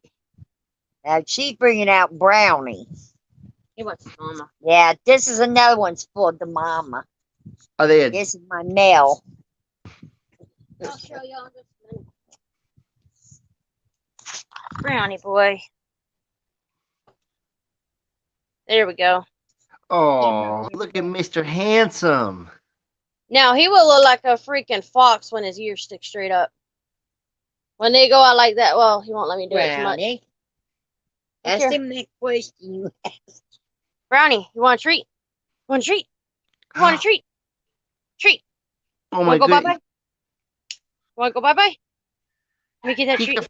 Now she's bringing out Brownie. He wants mama. Yeah, this is another one's for the mama. Are they? This is my Nell. I'll show y'all this minute. Brownie boy. There we go. Oh, look at Mr. Handsome. Now he will look like a freaking fox when his ears stick straight up. When they go out like that, well, he won't let me do it too much. Brownie. Look Ask here. him that question you asked. Brownie, you want a treat? You want a treat? You want a treat? Treat. Oh my Want to go bye bye? goodness. Want to go bye bye? Let me get that He treat.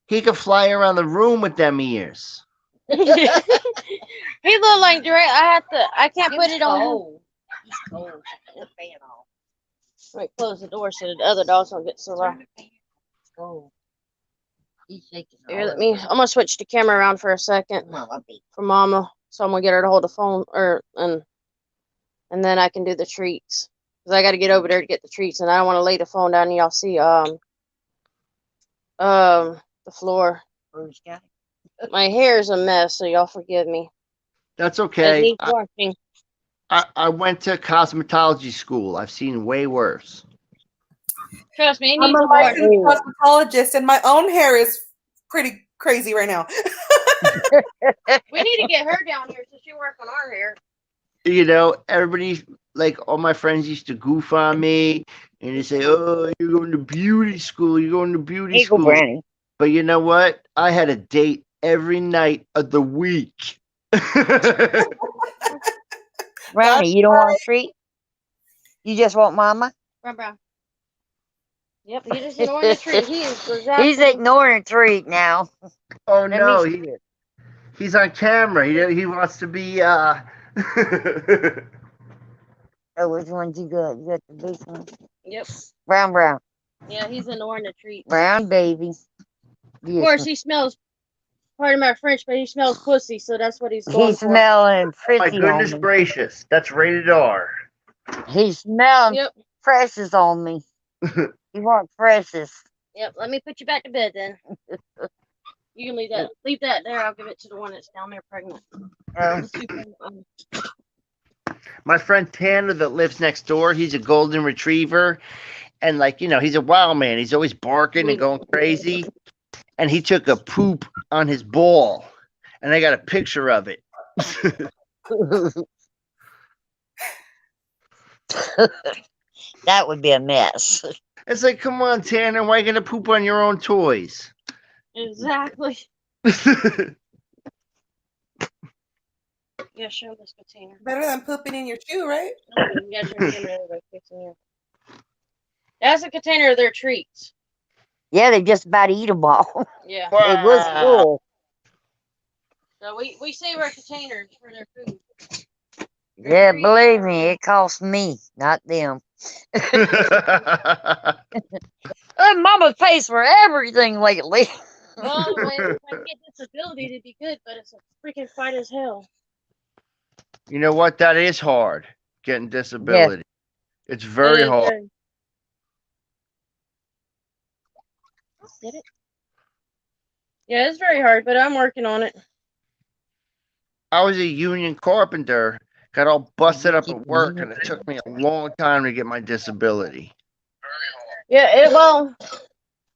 he could fly around the room with them ears. He look like direct. I can't put it on him. Cold. He's cold. Turn the fan off. Let me close the door so the other dogs don't get so loud. Turn the fan off. It's cold. He's shaking. Here, I'm gonna switch the camera around for a second Mama baby. for Mama, so I'm gonna get her to hold the phone, and then I can do the treats. Cause I got to get over there to get the treats, and I don't want to lay the phone down and y'all see the floor. Bruce got it. My hair is a mess, so y'all forgive me. That's It okay. needs washing. I went to cosmetology school. I've seen way worse. Trust me, it I'm needs a a wash. licensed cosmetologist, and my own hair is pretty crazy right now. We need to get her down here so she work on our hair. You know, everybody, like all my friends used to goof on me and they say, "Oh, you're going to beauty school. You're going to beauty Eagle school." Brownie. But you know what? I had a date every night of the week. Brownie, you don't want a treat? You just want mama? Brown. Yep, he just ignoring the treat. He is He's exactly. ignoring a treat now. Oh Let me no, see he's on camera. He wants to be Oh, which ones you got? You got the big one. Yep. Brown. Yeah, he's ignoring the treat. Brown baby. Of course, he smells. Pardon my French, but he smells pussy, so that's what he's going He's for. smelling my pretty goodness on me. gracious. That's rated R. He's smelling Yep. precious on me. You want precious. Yep. Let me put you back to bed then. You can leave that. Leave that there. I'll give it to the one that's down there pregnant. My friend Tanner that lives next door, he's a golden retriever. And like, you know, he's a wild man. He's always barking and going crazy. And he took a poop on his ball. And I got a picture of it. That would be a mess. It's like, come on, Tanner, why are you gonna poop on your own toys? Exactly. Yeah, show this container. Better than pooping in your shoe, right? You guys are getting rid of it, fixing here. That's a container of their treats. Yeah, they just about eat them all. Yeah. It was full. So we save our containers for their food. Yeah, believe me, it cost me, not them. Mama pays for everything lately. Well, if I get disability, it'd be good, but it's a freaking fight as hell. You know what? That is hard, getting disability. It's very It is hard. very- Did it? Yeah, it's very hard, but I'm working on it. I was a union carpenter, got all busted up at work, and it took me a long time to get my disability. Yeah, well,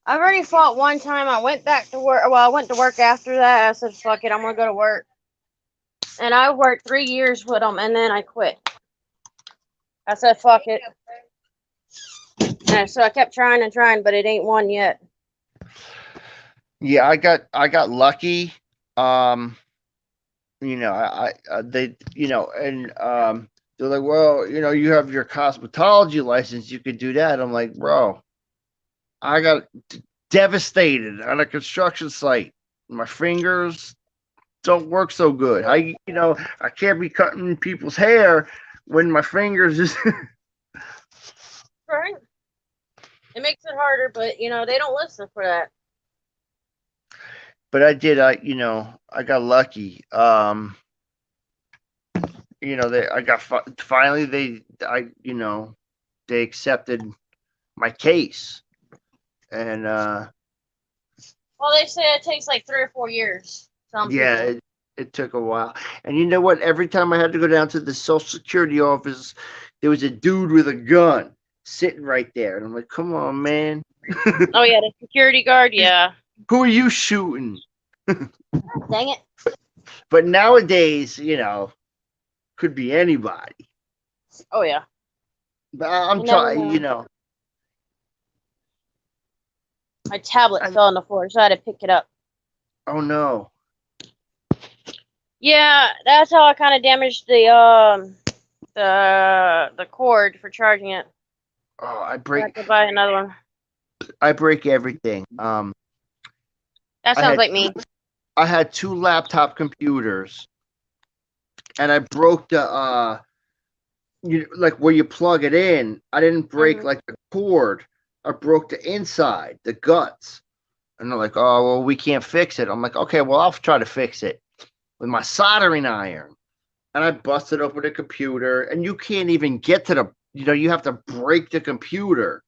I've already fought one time. I went back to work. Well, I went to work after that. I said, fuck it, I'm going to go to work. And I worked 3 years with them, and then I quit. I said, fuck it. And so I kept trying and trying, but it ain't one yet. Yeah, I got lucky. You know, they, you know, and They're like, well, you have your cosmetology license, you could do that. I'm like, bro, I got devastated on a construction site. My fingers don't work so good. I can't be cutting people's hair when my fingers is. Right. It makes it harder, but they don't listen for that. But I did. I got lucky. I got finally they accepted my case, and Well, they say it takes like 3 or 4 years. yeah, it took a while. And you know what? Every time I had to go down to the Social Security office, there was a dude with a gun sitting right there, and I'm like, "Come on, man." Oh yeah, the security guard. Yeah. Who are you shooting? Dang it. But nowadays, could be anybody. Oh yeah. But I'm You never trying, know. My tablet fell on the floor, so I had to pick it up. Oh no. Yeah, that's how I kind of damaged the cord for charging it. Oh, I I break have to buy another one. everything. That sounds like me. I had 2 laptop computers, and I broke the like where you plug it in. I didn't break like the cord. I broke the inside, the guts. And they're like, "Oh, well, we can't fix it." I'm like, "Okay, well, I'll try to fix it with my soldering iron." And I busted open the computer, and you can't even get to the, you have to break the computer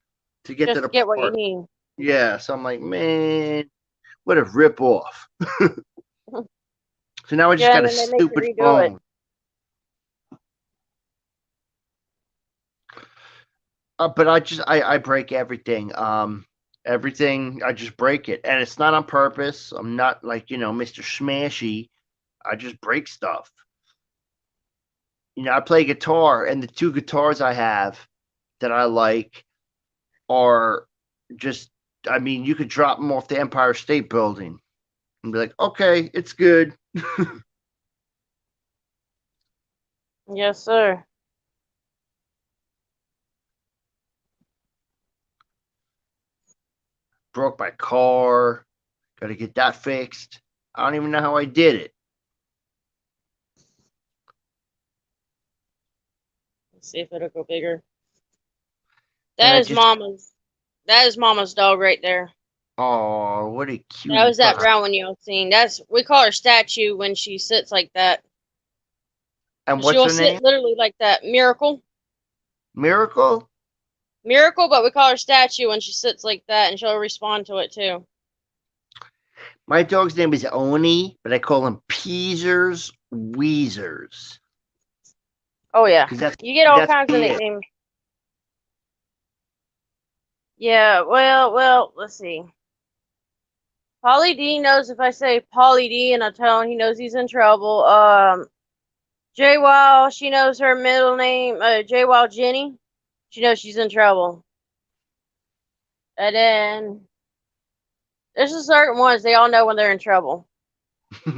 to get Just to the to get what you part. need. Yeah, so I'm like, man, what a rip off. So now I just Yeah, got a and then they make you stupid redo it. phone. But I break everything. Everything, I just break it, and it's not on purpose. I'm not like Mr. Smashy. I just break stuff. I play guitar, and the 2 guitars I have that I like are just. I mean, you could drop them off the Empire State Building and be like, "Okay, it's good." Yes, sir. Broke my car. Got to get that fixed. I don't even know how I did it. Let's see if it'll go bigger. And That I is just- Mama's. That is Mama's dog right there. Oh, what a cute. That was that brown one you all seen. We call her Statue when she sits like that. And She'll what's her name? sit literally like that. Miracle. Miracle? Miracle, but we call her Statue when she sits like that, and she'll respond to it too. My dog's name is Oni, but I call him Peasers Weezers. Oh yeah, 'Cause that's- you get all that's kinds of it. nicknames. Yeah, well, let's see. Polly D knows if I say Polly D in a tone, he knows he's in trouble. J Wild, she knows her middle name, J Wild Jenny. She knows she's in trouble. And then there's a certain ones they all know when they're in trouble. Now,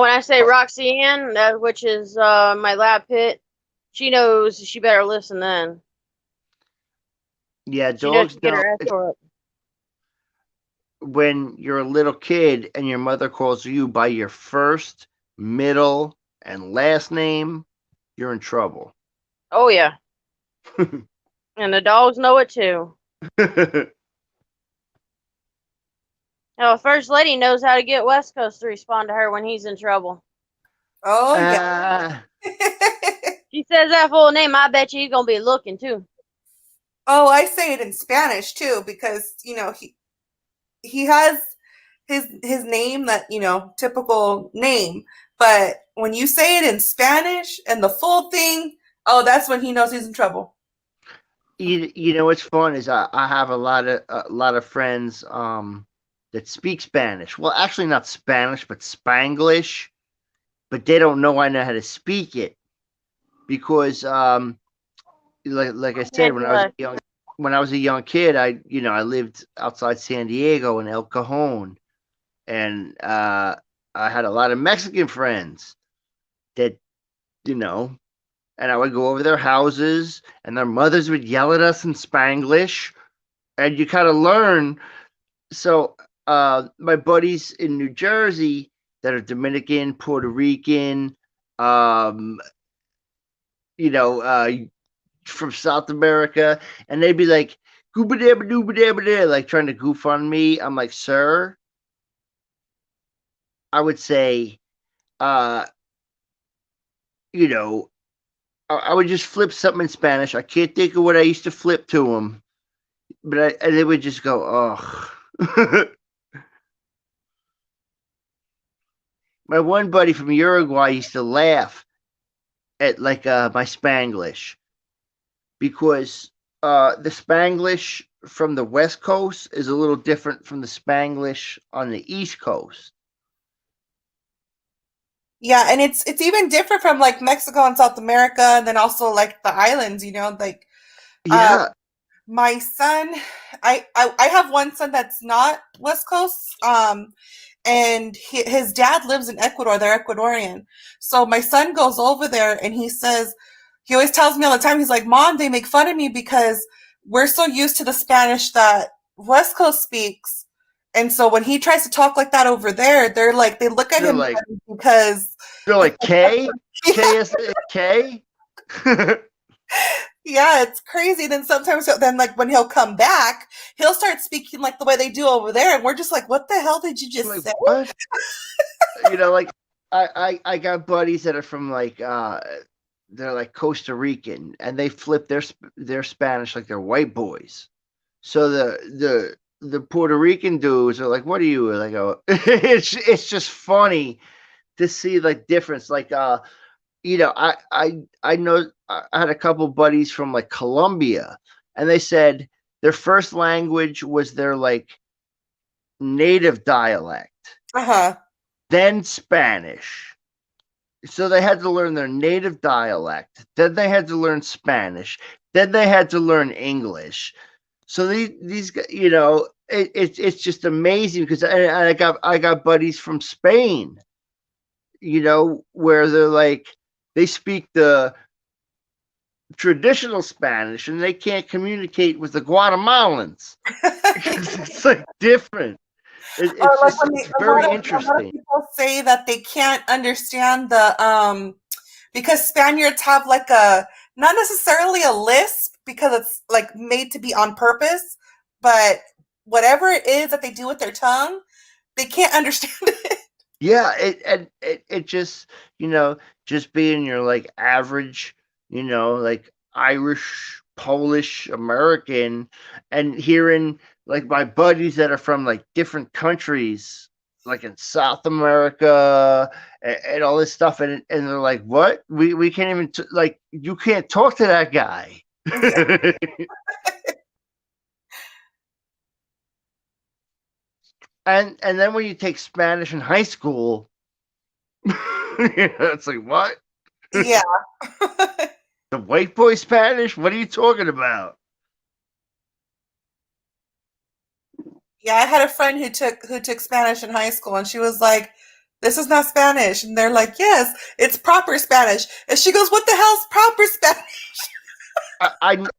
when I say Roxanne, which is my lab pit, she knows she better listen then. Yeah, She knows dogs to get know her ass tore up. when you're a little kid and your mother calls you by your first, middle, and last name, you're in trouble. Oh yeah, and the dogs know it too. Now, First Lady knows how to get West Coast to respond to her when he's in trouble. Oh yeah. She says that full name. I bet you he's gonna be looking too. Oh, I say it in Spanish too because he has his name that typical name, but when you say it in Spanish and the full thing, oh, that's when he knows he's in trouble. You know what's fun is I have a lot of friends that speak Spanish. Well, actually not Spanish, but Spanglish, but they don't know I know how to speak it because like I said, when I was a young kid, I lived outside San Diego in El Cajon, and I had a lot of Mexican friends that you know, and I would go over their houses, and their mothers would yell at us in Spanglish, and you kind of learn. So, my buddies in New Jersey that are Dominican, Puerto Rican, um, you know, from South America, and they'd be like, "Gooba dabba dooba dabba da," like trying to goof on me. I'm like, "Sir," I would say, uh, you know, I would just flip something in Spanish. I can't think of what I used to flip to them, but and they would just go, "Oh." My one buddy from Uruguay used to laugh at like my Spanglish because the Spanglish from the West Coast is a little different from the Spanglish on the East Coast. Yeah, and it's even different from like Mexico and South America, and then also like the islands. You know, like Yeah, my son, I have one son that's not West Coast, and his dad lives in Ecuador. They're Ecuadorian. So my son goes over there and he says, he always tells me all the time, he's like, Mom, they make fun of me because we're so used to the Spanish that West Coast speaks. And so when he tries to talk like that over there, they're like, they look at they're him like because, they're like K. yeah, it's crazy. Then sometimes, then like when he'll come back, he'll start speaking like the way they do over there. And we're just like, what the hell did you just Like say? what? You know, like I got buddies that are from like they're like Costa Rican, and they flip their Spanish like they're white boys. So the Puerto Rican dudes are like, "What are you?" And I go, "It's just funny to see like difference." Like you know, I know I had a couple buddies from like Colombia, and they said their first language was their like native dialect, Uh-huh. then Spanish. So they had to learn their native dialect, then they had to learn Spanish, then they had to learn English. So these you know, it's just amazing because I got buddies from Spain, you know, where they're like they speak the traditional Spanish and they can't communicate with the Guatemalans because it's like different. Or It's like just when it's a very lot of interesting. people say that they can't understand the because Spaniards have like a not necessarily a lisp because it's like made to be on purpose, but whatever it is that they do with their tongue, they can't understand it. Yeah, it just, you know, just being your like average, you know, like Irish, Polish, American, and hearing like my buddies that are from like different countries, like in South America and all this stuff, and they're like, "What? We can't even like you can't talk to that guy." And then when you take Spanish in high school, it's like what? Yeah. The white boy Spanish? What are you talking about? Yeah, I had a friend who took Spanish in high school and she was like, "This is not Spanish." And they're like, "Yes, it's proper Spanish." And she goes, "What the hell's proper Spanish?"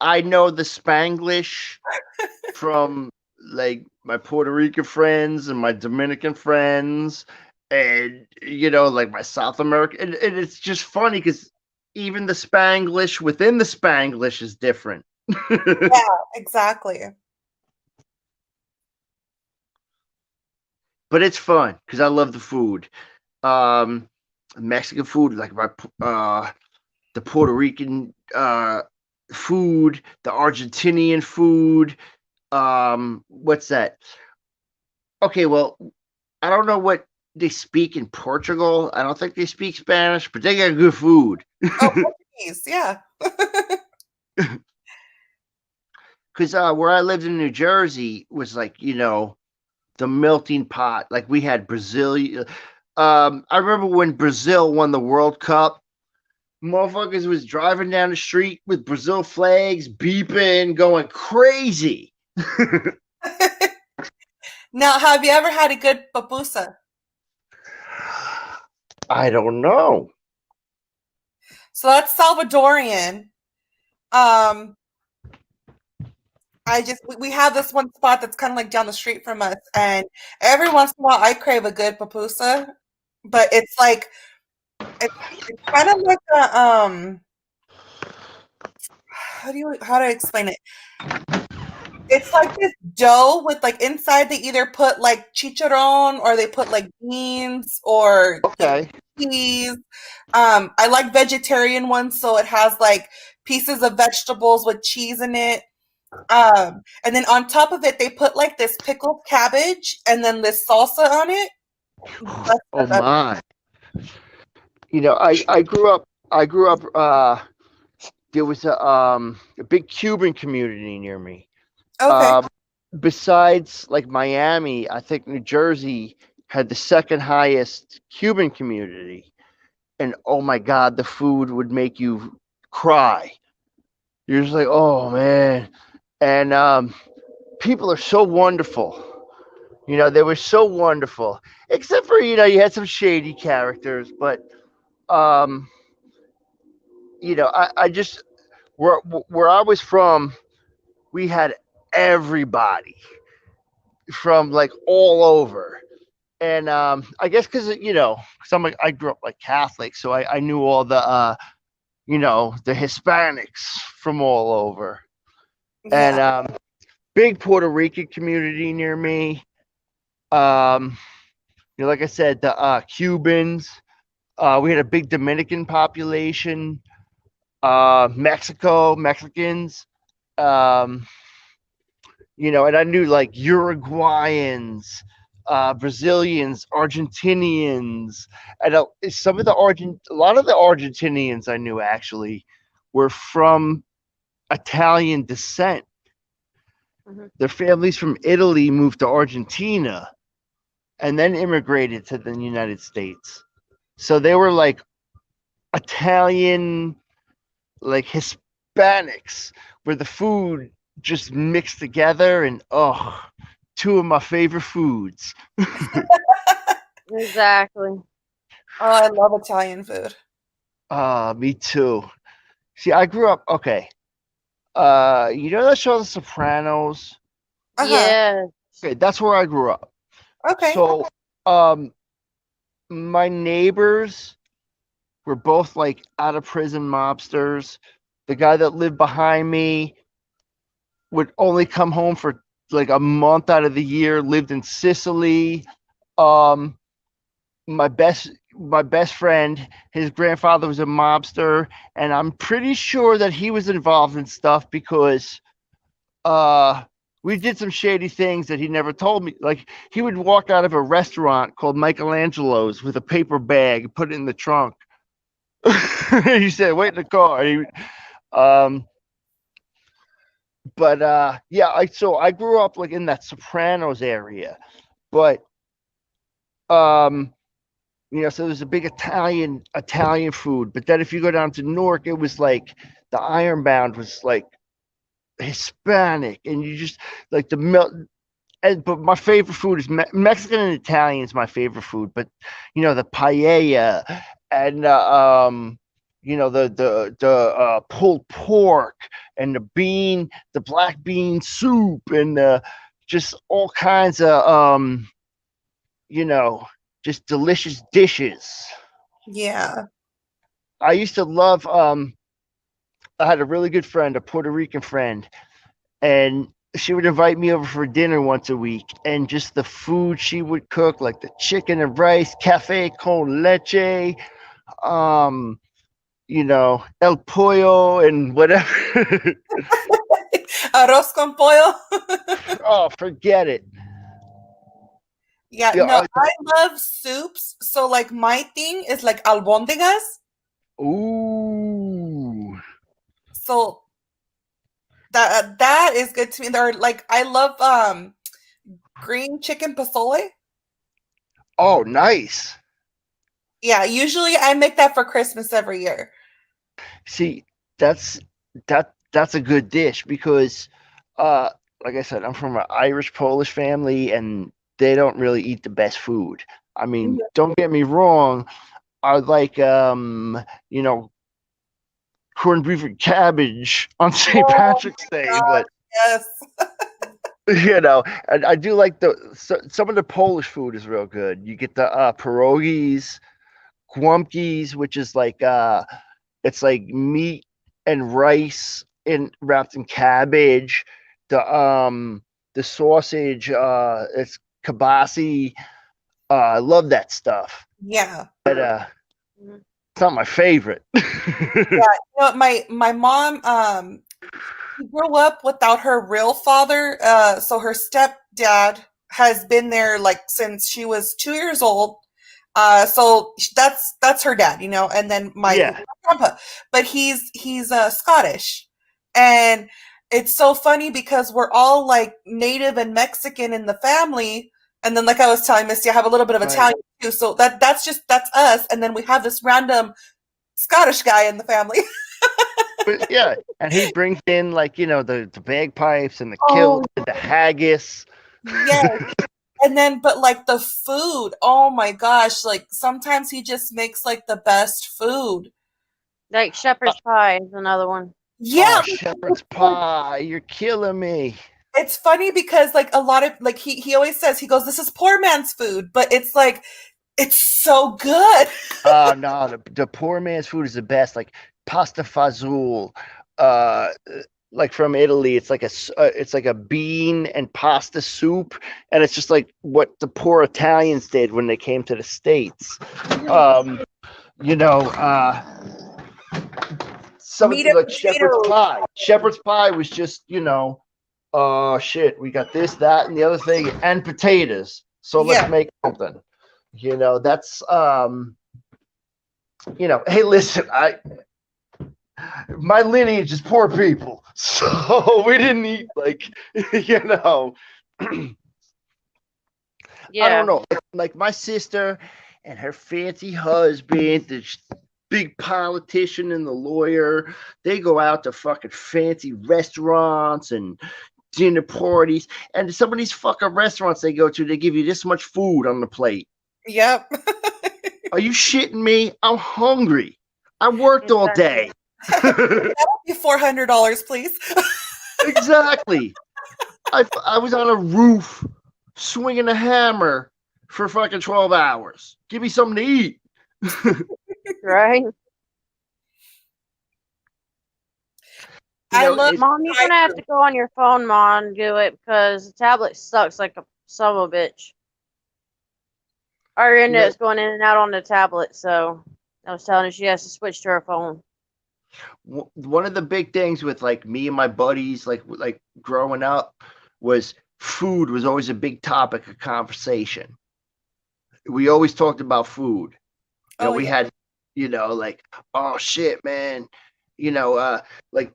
I know the Spanglish from like my Puerto Rican friends and my Dominican friends, and you know, like my South American, and it's just funny because even the Spanglish within the Spanglish is different. Yeah, exactly. But it's fun because I love the food. Mexican food, like my the Puerto Rican food, the Argentinian food. What's that? Okay, well, I don't know what they speak in Portugal. I don't think they speak Spanish, but they got good food. Oh, Portuguese, yeah. Because where I lived in New Jersey was like, you know, the melting pot. Like we had Brazil. I remember when Brazil won the World Cup. Motherfuckers was driving down the street with Brazil flags, beeping, going crazy. Now, have you ever had a good pupusa? I don't know. So that's Salvadorian. We have this one spot that's kind of like down the street from us, and every once in a while I crave a good pupusa, but it's like it's kind of like a how do I explain it? It's like this dough with like inside they either put like chicharron or they put like beans or Okay. cheese. I like vegetarian ones, so it has like pieces of vegetables with cheese in it. And then on top of it, they put like this pickled cabbage and then this salsa on it. Oh my. You know, I grew up there was a big Cuban community near me. Okay. Besides like Miami, I think New Jersey had the second highest Cuban community. And oh my God, the food would make you cry. You're just like, oh man. And people are so wonderful. You know, they were so wonderful. Except for, you know, you had some shady characters, but you know, I just where I was from, we had everybody from like all over. And I guess because you know, because I grew up like Catholic, so I knew all the you know, the Hispanics from all over. And Yeah. big Puerto Rican community near me. You know, like I said, the Cubans. We had a big Dominican population. Mexicans. Um, you know, and I knew like Uruguayans, Brazilians, Argentinians, and a lot of the Argentinians I knew actually were from Italian descent. Mhm. Their families from Italy moved to Argentina and then immigrated to the United States. So they were like Italian, like Hispanics, where the food just mixed together, and oh, two of my favorite foods. Exactly. Oh, I love Italian food. Me too. See, I grew up okay. You know that show The Sopranos? Uh-huh. Yeah. Okay, that's where I grew up. Okay. So my neighbors were both like out of prison mobsters. The guy that lived behind me would only come home for like a month out of the year, lived in Sicily. Um, my best friend, his grandfather was a mobster, and I'm pretty sure that he was involved in stuff because we did some shady things that he never told me. Like he would walk out of a restaurant called Michelangelo's with a paper bag, put it in the trunk. He said, "Wait in the car." Um, but yeah, I grew up like in that Sopranos area, but you know, so there's a big Italian food. But then if you go down to Newark, it was like the Ironbound was like Hispanic, and you just like the milk. But my favorite food is Mexican and Italian is my favorite food. But you know, the paella and you know, the pulled pork and the black bean soup and just all kinds of you know, just delicious dishes. Yeah. I used to love I had a really good friend, a Puerto Rican friend, and she would invite me over for dinner once a week, and just the food she would cook, like the chicken and rice, cafe con leche, you know, el pollo and whatever. Arroz con pollo. Oh, forget it. Yeah, Yeah, no, I love soups. So like my thing is like albóndigas. ooh. So that is good to me. They're like I love green chicken pozole. Oh, nice. Yeah, usually I make that for Christmas every year. See, that's that's a good dish because like I said, I'm from an Irish Polish family and they don't really eat the best food. I mean, don't get me wrong, I like you know, corned beef and cabbage on St. Oh Patrick's Day, God, but yes. you know, and I do like some of the Polish food is real good. You get the pierogies, guamkis, which is like it's like meat and rice wrapped in cabbage. The sausage, it's kibasi. I love that stuff. Yeah. But Mhm. it's not my favorite. Yeah. You know, my mom she grew up without her real father. So her stepdad has been there like since she was 2 years old. So that's her dad, you know, and then my Yeah. grandpa, but he's Scottish, and it's so funny because we're all like native and Mexican in the family, and then like I was telling Misty, I have a little bit of Right. Italian too, so that's us, and then we have this random Scottish guy in the family. But yeah, and he brings in like, you know, the bagpipes and the Oh, kilt and the haggis. yes. And then, but like the food, oh my gosh, like sometimes he just makes like the best food. Like shepherd's pie is another one. Yeah, Oh, shepherd's pie, you're killing me. it's funny because like a lot of like he always says, he goes, this is poor man's food, but it's like it's so good. Oh no, the poor man's food is the best. Like pasta fazool, like from Italy. It's like it's like a bean and pasta soup, and it's just like what the poor Italians did when they came to the States. You know, something Meat and like shepherd's potatoes. pie. Shepherd's pie was just, you know, shit, we got this, that, and the other thing, and potatoes. So let's Yeah. make something. You know, that's you know, hey, listen, my lineage is poor people, so we didn't eat like, you know. I Yeah. don't know, like my sister and her fancy husband, the big politician and the lawyer, they go out to fucking fancy restaurants and dinner parties, and some of these fucking restaurants they go to, they give you this much food on the plate. Yep. Are you shitting me? I'm hungry. I worked all day. That'll be $400, please. Exactly. I was on a roof swinging a hammer for fucking 12 hours. Give me something to eat. Right. I know, love Mom, you're gonna have to go on your phone, Mom, and do it because the tablet sucks like a son of a bitch. Our internet's going in and out on the tablet, so I was telling her she has to switch to her phone. One of the big things with like me and my buddies, like growing up, was food was always a big topic of conversation. We always talked about food. You know, we had, you know, like, oh shit, man, you know, like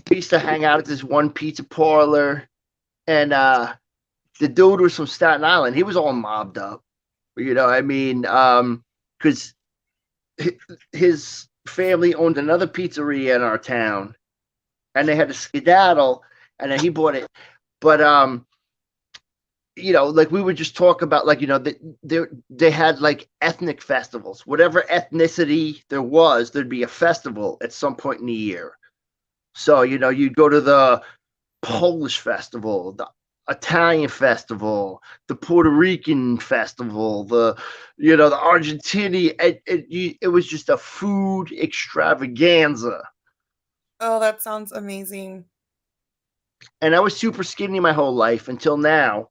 we used to hang out at this one pizza parlor, and the dude was from Staten Island. He was all mobbed up, you know. I mean, because his family owned another pizzeria in our town, and they had to skedaddle, and then he bought it. But you know, like we would just talk about, like, you know, they had like ethnic festivals. Whatever ethnicity there was, there'd be a festival at some point in the year. So, you know, you'd go to the Polish festival, the Italian festival, the Puerto Rican festival, you know, the Argentinian. It was just a food extravaganza. Oh, that sounds amazing. And I was super skinny my whole life until now.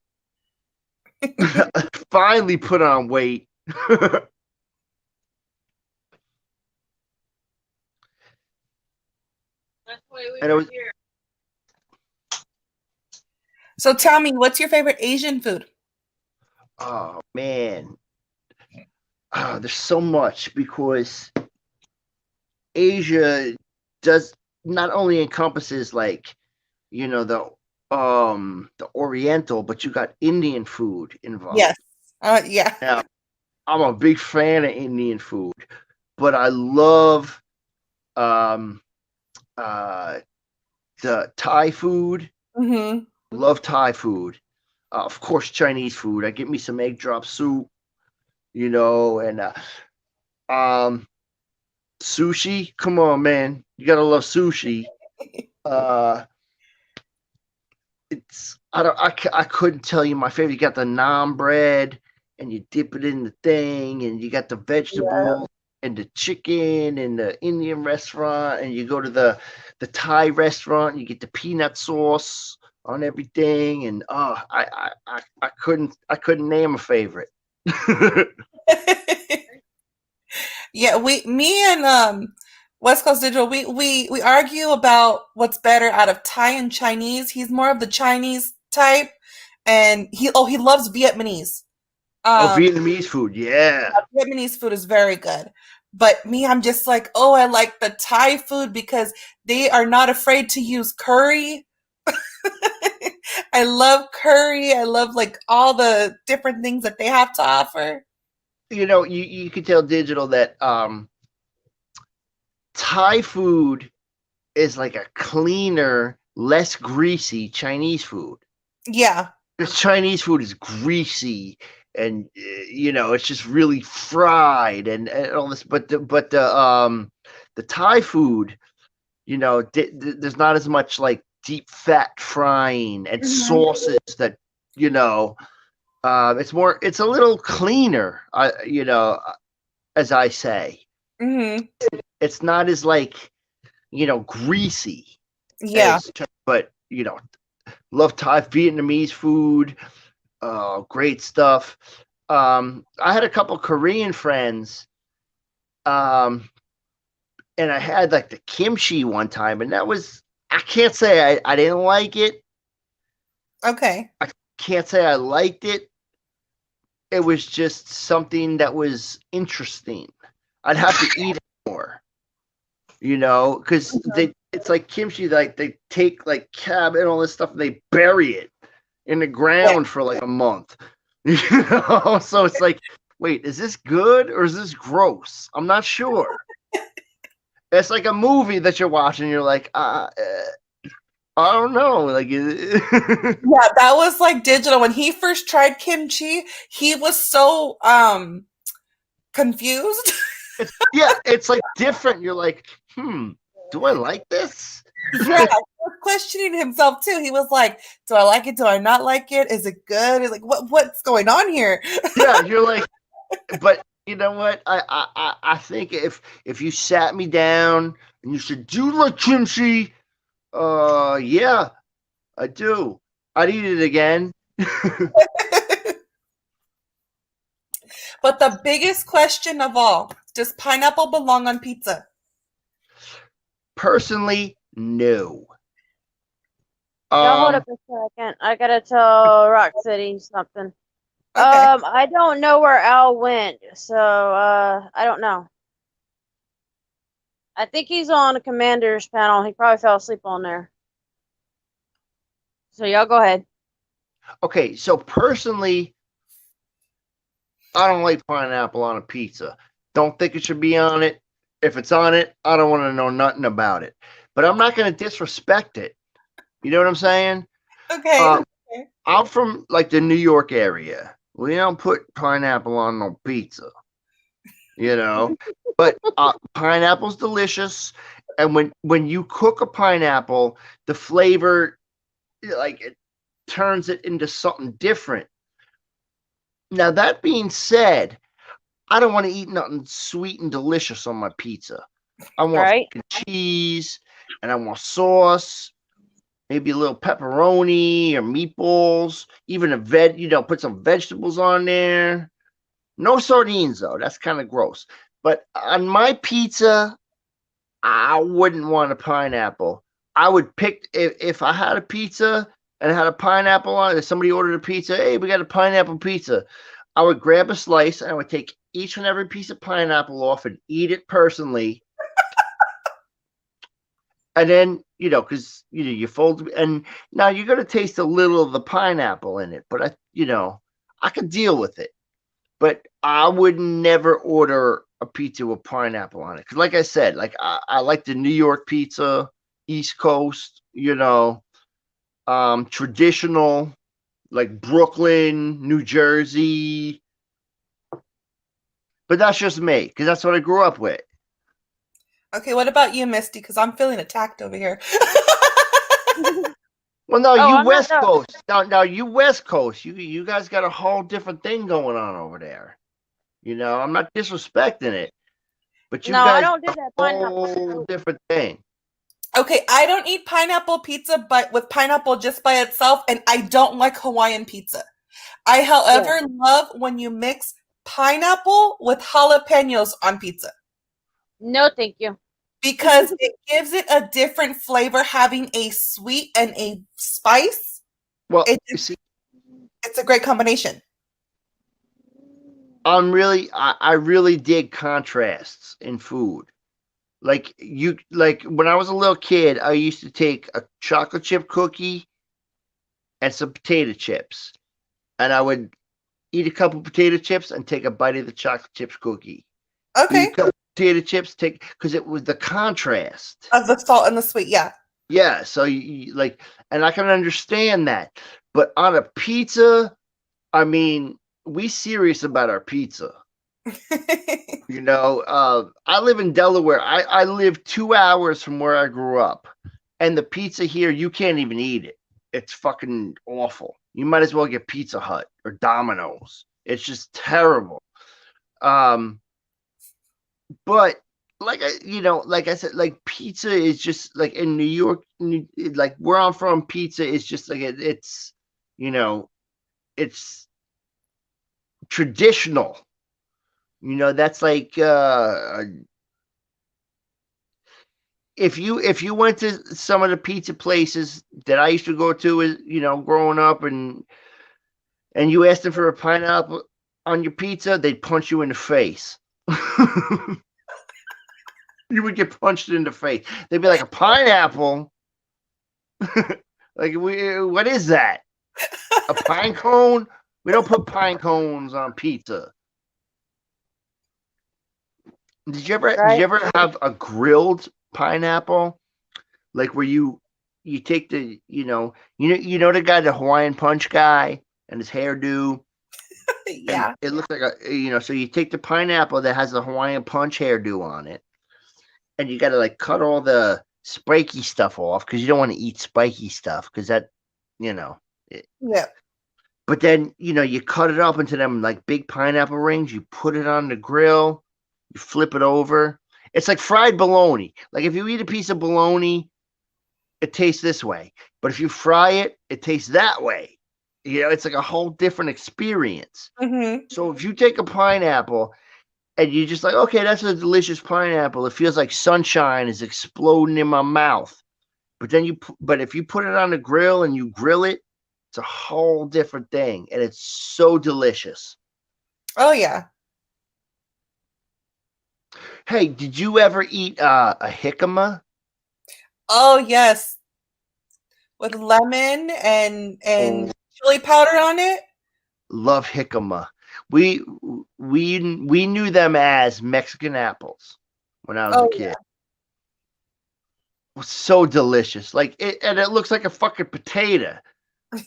I finally put on weight. That's why we And it was here. So tell me, what's your favorite Asian food? Oh man, there's so much, because Asia does not only encompasses, like, you know, the Oriental, but you got Indian food involved. Yes. Yeah. Now, I'm a big fan of Indian food, but I love the Thai food. Mm-hmm. Love Thai food. Of course, Chinese food. I get me some egg drop soup, you know, and Sushi, come on, man, you gotta love sushi. It's I couldn't tell you my favorite. You got the naan bread, and you dip it in the thing, and you got the vegetable and the chicken and the Indian restaurant, and you go to the Thai restaurant, and you get the peanut sauce on everything, and I couldn't name a favorite. Yeah, me and West Coast Digital, we argue about what's better out of Thai and Chinese. He's more of the Chinese type, and he loves Vietnamese. Vietnamese food, yeah. Vietnamese food is very good. But me, I'm just like, oh, I like the Thai food because they are not afraid to use curry. I love curry. I love like all the different things that they have to offer. You know, you could tell Digital that Thai food is like a cleaner, less greasy Chinese food. Yeah. Because Chinese food is greasy and you know, it's just really fried and all this. But the Thai food, you know, there's not as much like deep fat frying and sauces that, you know, it's a little cleaner, you know, as I say. It's not as like, you know, greasy. Yeah. But, you know, love Thai Vietnamese food. Great stuff. I had a couple Korean friends. And I had like the kimchi one time, and that was, I can't say I didn't like it. Okay. I can't say I liked it. It was just something that was interesting. I'd have to eat it more, you know, because it's like kimchi, like they take like cab and all this stuff and they bury it in the ground for like a month. You know, so it's like, wait, is this good or is this gross? I'm not sure. It's like a movie that you're watching. You're like, I don't know. Like, yeah, that was like Digital. When he first tried kimchi, he was so confused. It's like different. You're like, do I like this? Yeah, he was questioning himself too. He was like, do I like it? Do I not like it? Is it good? He's like, what's going on here? Yeah, you're like, but you know what? I think if you sat me down and you said, do you like kimchi? Yeah, I do. I'd eat it again. But the biggest question of all, does pineapple belong on pizza? Personally, no. Y'all hold up a second. I gotta tell Rock City something. Okay. I don't know where Al went, so I don't know. I think he's on the commander's panel. He probably fell asleep on there. So y'all go ahead. Okay, so personally, I don't like pineapple on a pizza. Don't think it should be on it. If it's on it, I don't want to know nothing about it. But I'm not going to disrespect it. You know what I'm saying? Okay. I'm from like the New York area. We don't put pineapple on no pizza. You know, but pineapple's delicious, and when you cook a pineapple, the flavor, like, it turns it into something different. Now, that being said, I don't want to eat nothing sweet and delicious on my pizza. I want cheese, and I want sauce, maybe a little pepperoni or meatballs, even put some vegetables on there. No sardines, though. That's kind of gross. But on my pizza, I wouldn't want a pineapple. I would pick, if I had a pizza and it had a pineapple on it, if somebody ordered a pizza, hey, we got a pineapple pizza, I would grab a slice and I would take each and every piece of pineapple off and eat it personally. And then, because, you fold, and now you're going to taste a little of the pineapple in it, but I could deal with it. But I would never order a pizza with pineapple on it. Because like I said, like I like the New York pizza, East Coast, traditional, like Brooklyn, New Jersey. But that's just me, because that's what I grew up with. Okay, what about you, Misty? Because I'm feeling attacked over here. Well, no, Oh, you I'm not West the- Coast. Now you West Coast. You guys got a whole different thing going on over there. You know, I'm not disrespecting it, but you No, I guys don't do that pineapple whole soup. different thing. Okay, I don't eat pineapple pizza, but with pineapple just by itself, and I don't like Hawaiian pizza. I, however, love when you mix pineapple with jalapenos on pizza No, thank you. because it gives it a different flavor, having a sweet and a spice. Well, It you see, it's a great combination. I really dig contrasts in food. Like when I was a little kid, I used to take a chocolate chip cookie and some potato chips, and I would eat a couple potato chips and take a bite of the chocolate chips cookie. Eat Okay, a couple potato chips, because it was the contrast. of the salt and the sweet, yeah. Yeah, so you like, and I can understand that, but on a pizza, I mean, we serious about our pizza. You know, I live in Delaware. I live 2 hours from where I grew up, and the pizza here, you can't even eat it. It's fucking awful. You might as well get Pizza Hut or Domino's. It's just terrible. But like like I said, like pizza is just like in New York, like where I'm from, pizza is just like it's you know, it's traditional. You know, that's like if you went to some of the pizza places that I used to go to, is growing up, and you asked them for a pineapple on your pizza, they'd punch you in the face. You would get punched in the face. They'd be like, a pineapple? Like, what is that? A pine cone? We don't put pine cones on pizza. Did you ever have a grilled pineapple? Like where you take the the guy, the Hawaiian Punch guy, and his hairdo. Yeah. And it looks like so you take the pineapple that has the Hawaiian Punch hairdo on it, and you got to like cut all the spiky stuff off because you don't want to eat spiky stuff because that, Yeah. But then, you cut it up into them like big pineapple rings. You put it on the grill. You flip it over. It's like fried bologna. Like if you eat a piece of bologna, it tastes this way. But if you fry it, it tastes that way. It's like a whole different experience. Mm-hmm. So if you take a pineapple and you just like, okay, that's a delicious pineapple. It feels like sunshine is exploding in my mouth. But then if you put it on the grill and you grill it, it's a whole different thing, and it's so delicious. Oh yeah. Hey, did you ever eat a jicama? Oh yes, with lemon and chili powder on it. Love jicama. We knew them as Mexican apples when I was a kid. Yeah. It was so delicious. Like and it looks like a fucking potato.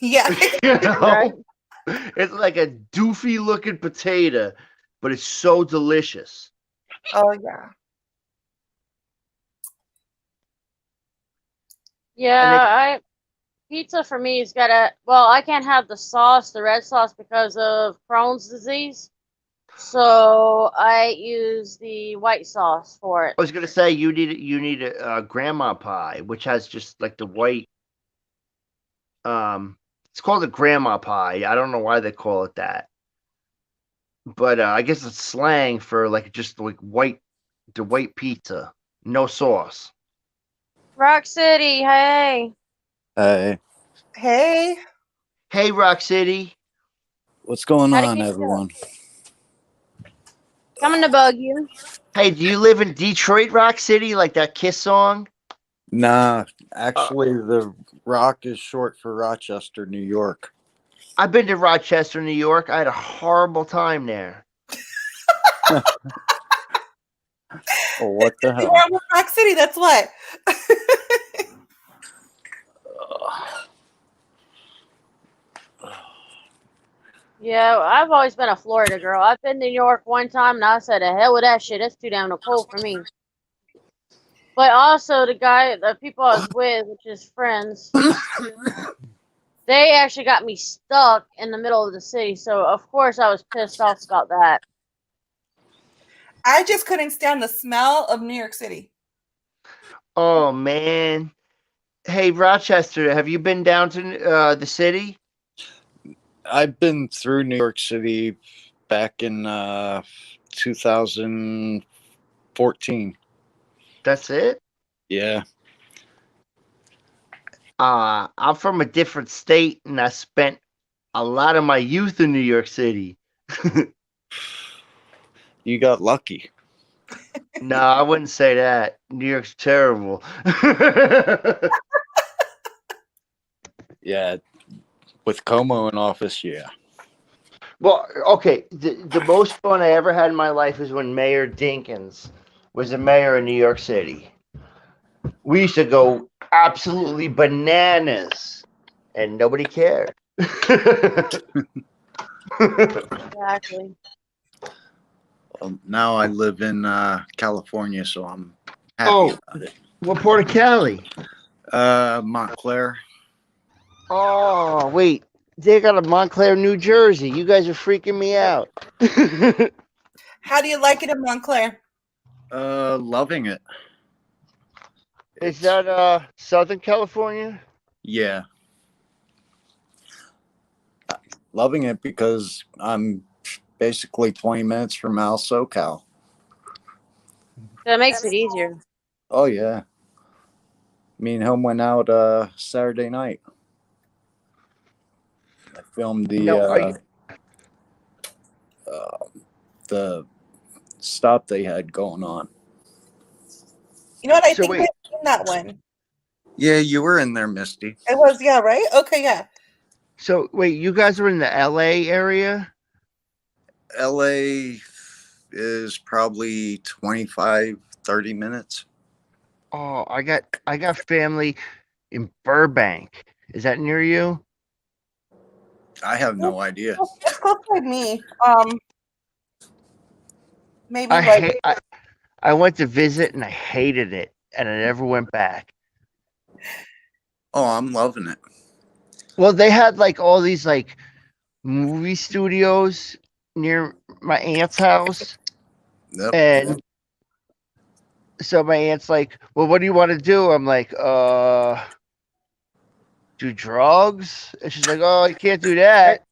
Yeah. Right. It's like a doofy looking potato, but it's so delicious. Oh yeah. Yeah, pizza for me has I can't have the sauce, the red sauce, because of Crohn's disease. So I use the white sauce for it. I was gonna say you need a grandma pie, which has just like the white. It's called a grandma pie. I don't know why they call it that, but I guess it's slang for like just like the white pizza, no sauce. Rock City, hey. Hey, Hey. Hey, Rock City. what's going How'd it on, get everyone? Coming to bug you. Hey, do you live in Detroit, Rock City, like that Kiss song? Nah, actually, the Rock is short for Rochester, New York. I've been to Rochester, New York. I had a horrible time there. Oh, what the You hell? are with Rock City. That's what. Yeah, I've always been a Florida girl. I've been to New York one time and I said, the hell with that shit. It's too damn cold for me. But also the people I was with, which is friends, they actually got me stuck in the middle of the city. So of course I was pissed off about that. I just couldn't stand the smell of New York City. Oh man. Hey Rochester, have you been down to the city? I've been through New York City back in 2014. That's it? Yeah. I'm from a different state and I spent a lot of my youth in New York City. You got lucky. No, I wouldn't say that. New York's terrible. Yeah. With Como in office, yeah. Well, okay. The most fun I ever had in my life is when Mayor Dinkins was the mayor of New York City. We used to go absolutely bananas, and nobody cared. Exactly. Now I live in California, so I'm happy about it. What part of Cali? Montclair. Oh, wait. They got a Montclair, New Jersey. You guys are freaking me out. How do you like it in Montclair? Loving it. Is that Southern California? Yeah. Loving it because I'm basically 20 minutes from Al SoCal. That makes it easier. Oh, yeah. Me and him went out Saturday night. I filmed the stop they had going on. You know what? I So think wait. I've seen that one. Yeah, you were in there, Misty. It was, yeah, right? Okay, yeah. So, wait, you guys are in the LA area? LA is probably 25, 30 minutes. Oh, I got family in Burbank. Is that near you? I have no idea. It's close by me. Maybe I went to visit and I hated it and I never went back. Oh, I'm loving it. Well, they had like all these like movie studios near my aunt's house. Yep. And so my aunt's like, well, what do you want to do? I'm like, do drugs? And she's like, oh, you can't do that.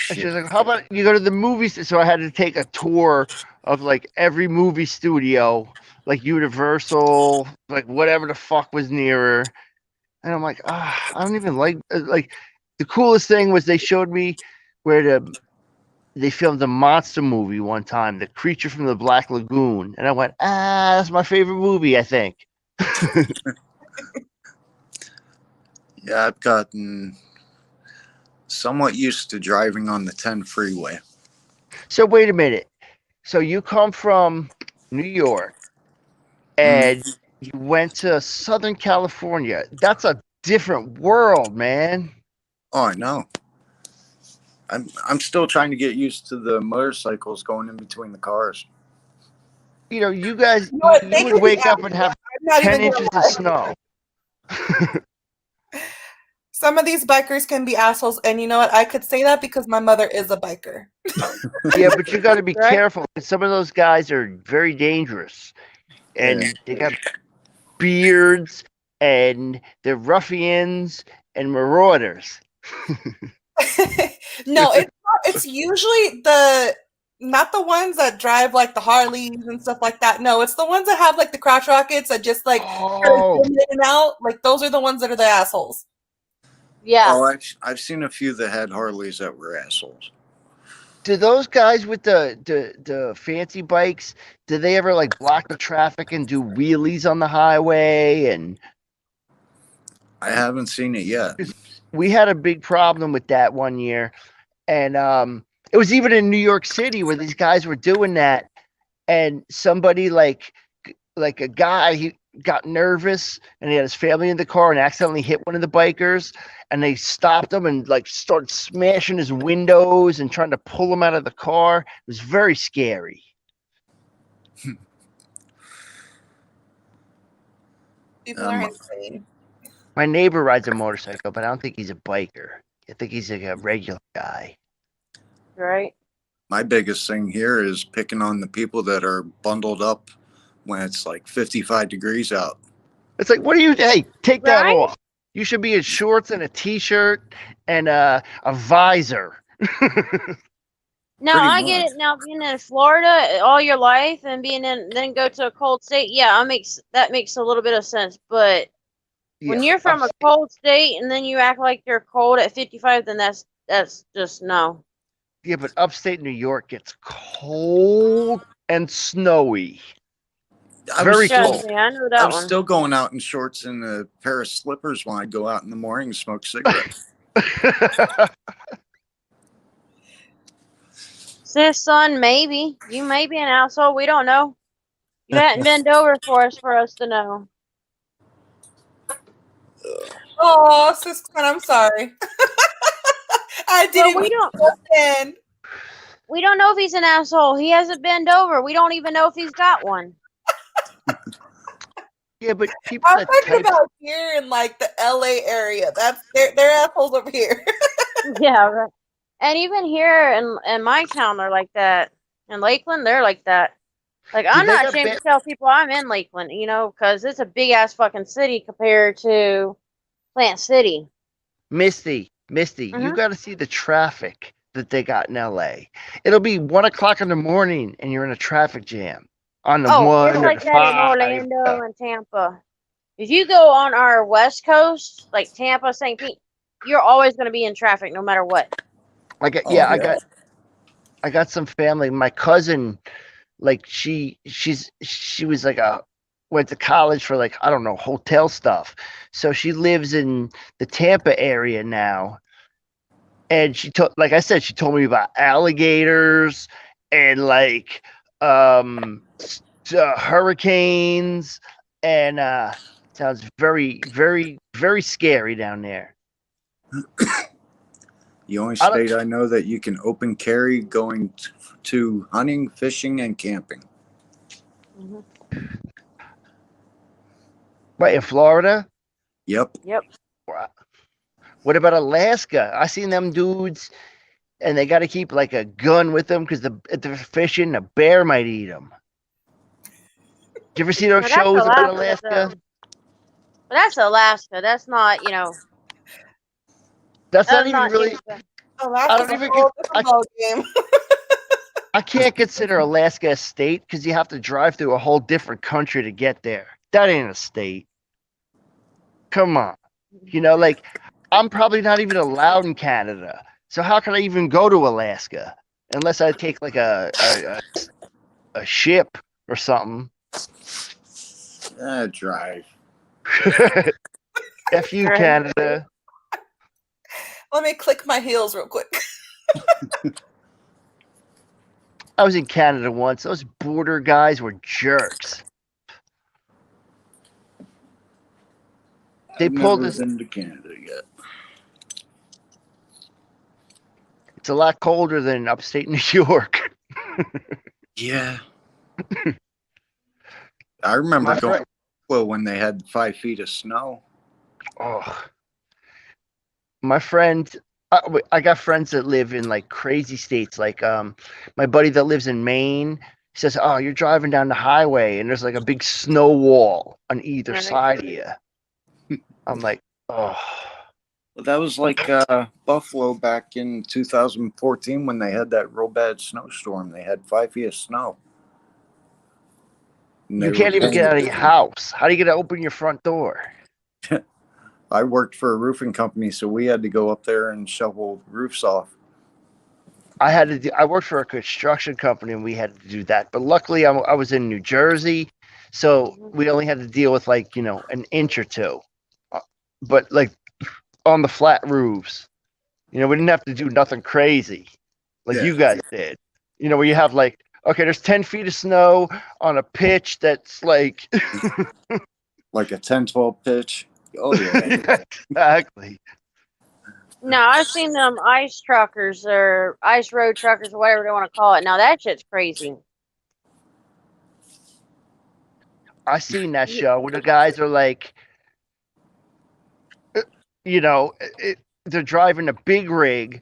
And she was like, how about you go to the movies? So I had to take a tour of like every movie studio, like Universal, like whatever the fuck was nearer. And I'm like, I don't even like the coolest thing was they showed me where they filmed a monster movie one time, The Creature from the Black Lagoon. And I went, that's my favorite movie, I think. Yeah, I've gotten somewhat used to driving on the 10 freeway. So wait a minute. So you come from New York and you went to Southern California. That's a different world, man. Oh, I know. I'm still trying to get used to the motorcycles going in between the cars. You know, you guys, You know what, you they would could wake be up and have I'm not 10 even inches gonna of lie. snow. Some of these bikers can be assholes, and you know what? I could say that because my mother is a biker. Yeah, but you got to be Right? careful. Some of those guys are very dangerous, and Yeah. they got beards, and they're ruffians and marauders. No, it's usually not the ones that drive like the Harleys and stuff like that. No, it's the ones that have like the crotch rockets that just like Oh, in and out. Like those are the ones that are the assholes. Yeah. Oh, I've seen a few that had Harleys that were assholes. do those guys with the fancy bikes? Do they ever like block the traffic and do wheelies on the highway? And I haven't seen it yet. we had a big problem with that one year, and it was even in New York City where these guys were doing that, and somebody like a guy, he got nervous and he had his family in the car and accidentally hit one of the bikers, and they stopped him and like started smashing his windows and trying to pull him out of the car. It was very scary. People are insane. My neighbor rides a motorcycle, but I don't think he's a biker. I think he's like a regular guy. Right? My biggest thing here is picking on the people that are bundled up when it's like 55 degrees out. It's like, what are you? Hey, take that Right? off. You should be in shorts and a t-shirt and a visor. No, Pretty I get much. it now. Being in Florida all your life and being in, then go to a cold state. Yeah, that makes a little bit of sense. But when you're from a cold state and then you act like you're cold at 55, then that's just no. Yeah, but upstate New York gets cold and snowy. Very Trust cold. me, I know I that was one. still going out in shorts and a pair of slippers when I go out in the morning and smoke cigarettes. Sis, son, maybe you may be an asshole. We don't know. You hadn't been over for us to know. Oh, sister, I'm sorry. I didn't we mean don't. to offend. We don't know if he's an asshole. He hasn't bent over. We don't even know if he's got one. Yeah, but people I'm that talking type, about here in like the LA area. That's they're assholes over here. Yeah, right. And even here in my town, they're like that. In Lakeland, they're like that. Like, I'm they not got ashamed bad- to tell people I'm in Lakeland, because it's a big ass fucking city compared to Plant City. Misty, you Mhm. got to see the traffic that they got in LA. It'll be 1:00 in the morning and you're in a traffic jam on the Oh, one it's or like the that in 5. Orlando and Tampa. If you go on our West Coast, like Tampa, St. Pete, you're always going to be in traffic no matter what. I got, Oh, yeah, yeah. I got some family. My cousin, like she was like went to college for like, I don't know, hotel stuff. So she lives in the Tampa area now. And like I said, she told me about alligators and like hurricanes, and sounds very, very, very scary down there. The only I don't- state I know that you can open carry going to hunting, fishing, and camping. Mhm. Right in Florida. Yep. Yep. What about Alaska? I seen them dudes, and they got to keep like a gun with them because if they're fishing, a bear might eat them. Did you ever see those Now, that's shows about Alaska, Alaska? though. But that's Alaska. That's not, That's not that's even not really. Tampa. Alaska's don't even a whole get- different ball game. I can't consider Alaska a state because you have to drive through a whole different country to get there. That ain't a state. Come on. Like I'm probably not even allowed in Canada. So how can I even go to Alaska unless I take like a ship or something? Drive. F you, Right. Canada. Let me click my heels real quick. I was in Canada once. Those border guys were jerks. They I've pulled never this. been to Canada yet. It's a lot colder than upstate New York. Yeah. I remember My going friend- when they had 5 feet of snow. Oh, my friend, I got friends that live in like crazy states. Like my buddy that lives in Maine, he says, "Oh, you're driving down the highway and there's like a big snow wall on either Right. side of you." I'm like, oh, Well, that was like Buffalo back in 2014 when they had that real bad snowstorm. They had 5 feet of snow. And you they can't were even get paying- out of your house. How do you get to open your front door? I worked for a roofing company, so we had to go up there and shovel roofs off. I worked for a construction company and we had to do that. But luckily, I was in New Jersey, so we only had to deal with like an inch or two. But like on the flat roofs, we didn't have to do nothing crazy like you guys did. Where you have like, okay, there's 10 feet of snow on a pitch that's like Like a 10-12 pitch. Oh, yeah. exactly. No, I've seen them ice truckers or ice road truckers or whatever they want to call it. Now that shit's crazy. I seen that show where the guys are like, you know, they're driving a big rig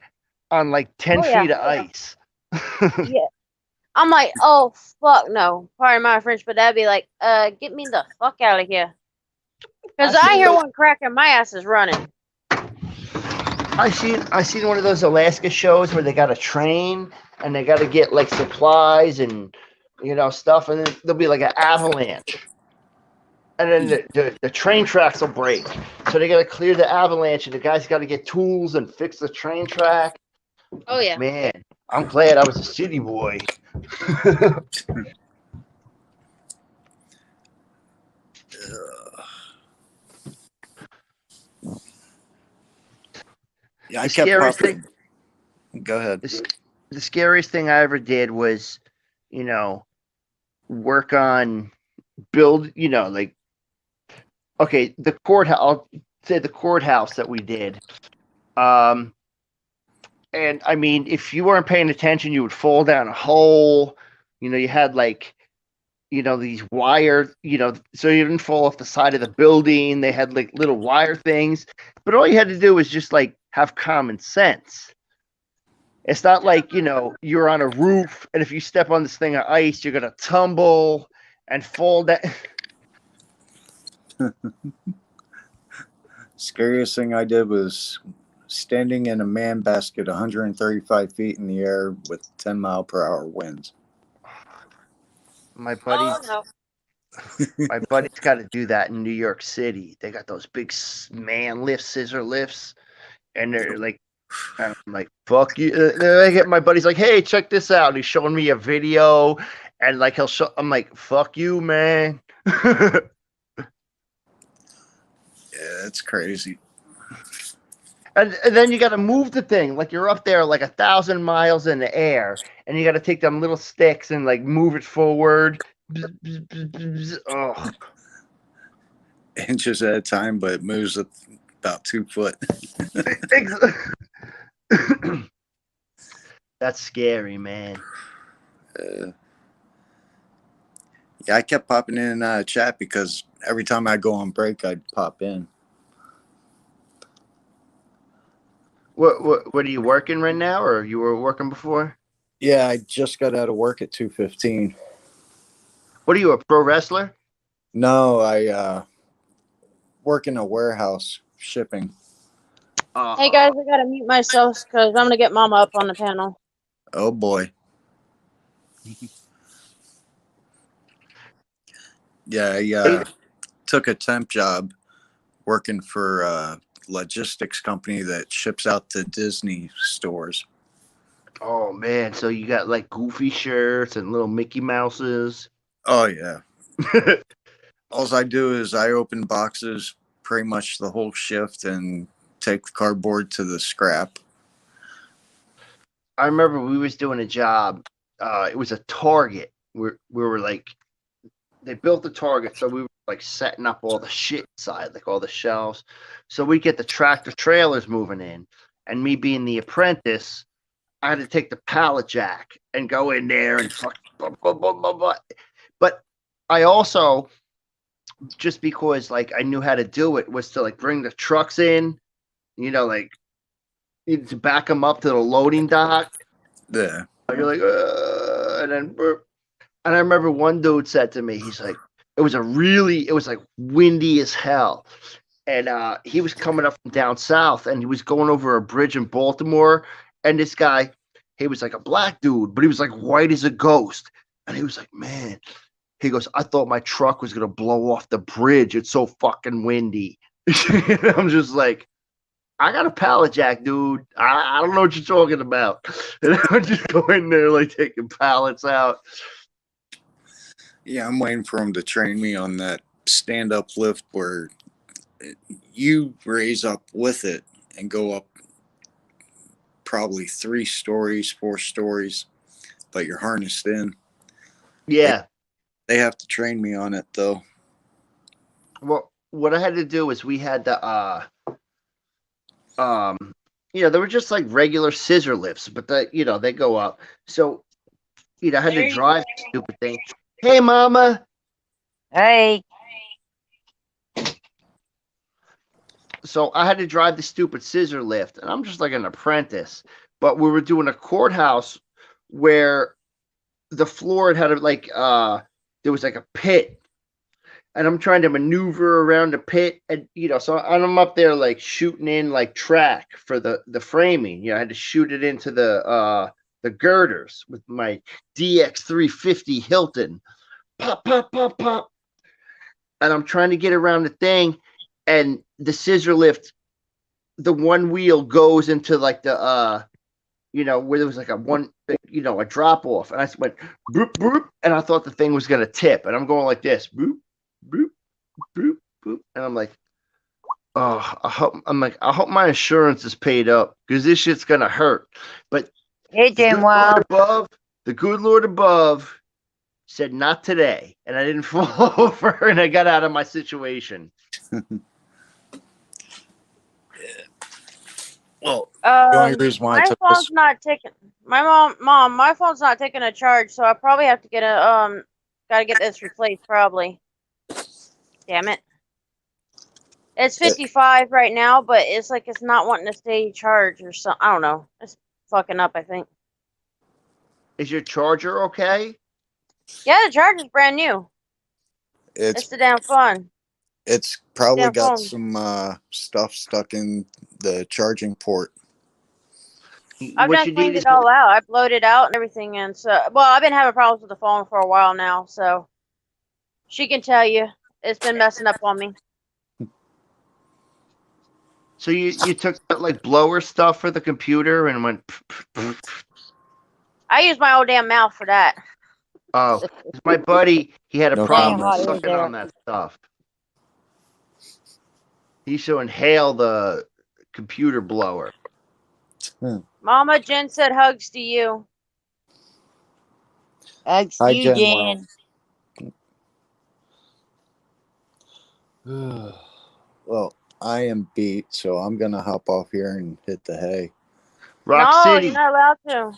on like 10 Oh yeah. feet of ice. Yeah. I'm like, oh fuck no. Pardon my French, but that'd be like, get me the fuck out of here. Cause I hear one crack and my ass is running. I seen one of those Alaska shows where they got a train and they got to get like supplies and stuff, and then there'll be like an avalanche, and then the train tracks will break, so they got to clear the avalanche, and the guys got to get tools and fix the train track. Oh yeah. Man, I'm glad I was a city boy. Yeah, I The kept scariest popping. Go ahead. The scariest thing I ever did was, work on build, like, okay, the courthouse, I'll say the courthouse that we did. And I mean, if you weren't paying attention, you would fall down a hole. You had like, these wire, so you didn't fall off the side of the building. They had like little wire things, but all you had to do was just like have common sense. It's not like, you're on a roof and if you step on this thing of ice, you're going to tumble and fall down. Scariest thing I did was standing in a man basket 135 feet in the air with 10-mile-per-hour winds. My buddy's got to do that in New York City. They got those big man lifts, scissor lifts, and they're like, I'm like, fuck you. Then I get my buddy's like, hey, check this out. And he's showing me a video, and like I'm like, fuck you, man. Yeah, it's crazy. And then you got to move the thing. Like you're up there like 1,000 miles in the air, and you got to take them little sticks and like move it forward. Oh. Inches at a time, but it moves at about 2 foot. That's scary, man. Yeah, I kept popping in and out of chat because every time I go on break, I'd pop in. What are you working right now, or you were working before? Yeah, I just got out of work at 2:15. What are you, a pro wrestler? No, I work in a warehouse shipping. Hey guys, I gotta mute myself because I'm gonna get Mama up on the panel. Oh boy. Yeah, I took a temp job working for a logistics company that ships out to Disney stores. Oh man, so you got like Goofy shirts and little Mickey Mouses. Oh yeah. All I do is I open boxes pretty much the whole shift and take the cardboard to the scrap. I remember we was doing a job. It was a Target. We were like, they built the Target, so we were like setting up all the shit inside, like all the shelves. So we get the tractor trailers moving in, and me being the apprentice, I had to take the pallet jack and go in there and fuck. But I also, just because like I knew how to do it, was to like bring the trucks in, like to back them up to the loading dock. Yeah. You're like, and I remember one dude said to me, he's like, it was like windy as hell. And he was coming up from down south and he was going over a bridge in Baltimore. And this guy, he was like a black dude, but he was like white as a ghost. And he was like, man, he goes, I thought my truck was going to blow off the bridge. It's so fucking windy. And I'm just like, I got a pallet jack, dude. I don't know what you're talking about. And I'm just going there like taking pallets out. Yeah, I'm waiting for him to train me on that stand-up lift where you raise up with it and go up probably 3 stories, 4 stories, but you're harnessed in. Yeah. They have to train me on it, though. Well, what I had to do is we had to, they were just like regular scissor lifts, but they go up. So, I had to drive the stupid thing. Hey, Mama. Hey, So I had to drive the stupid scissor lift, and I'm just like an apprentice. But we were doing a courthouse where the floor had there was like a pit, and I'm trying to maneuver around the pit, and so I'm up there like shooting in like track for the framing. I had to shoot it into the girders with my DX350 Hilton. Pop, pop, pop, pop. And I'm trying to get around the thing, and the scissor lift, the one wheel goes into like the where there was like a drop off, and I just went boop boop, and I thought the thing was gonna tip, and I'm going like this, boop boop boop boop, and I'm like, oh, I hope my insurance is paid up because this shit's gonna hurt. But it didn't well. The good Lord above said not today, and I didn't fall over, and I got out of my situation. Well, the only reason why I my took phone's this, not taking. Mom, my phone's not taking a charge, so I probably have to get gotta get this replaced probably. Damn it. It's 55 right now, but it's like it's not wanting to stay charged or something. I don't know. It's fucking up, I think. Is your charger okay? Yeah, the charger's brand new. It's the damn phone. it's probably Damn got phone. some stuff stuck in the charging port. I've What done you cleaned need is it all out. I blowed it out and everything, and so I've been having problems with the phone for a while now, so she can tell you it's been messing up on me. So you took that like blower stuff for the computer and went. I use my old damn mouth for that. Oh, my buddy, he had a No problem comment. with sucking on that stuff. He used to inhale the computer blower. Mama Jen said hugs to you. Hugs Hi, you, Jen. Jen. Well, I am beat, so I'm gonna hop off here and hit the hay. Rock No, City. you're not allowed to.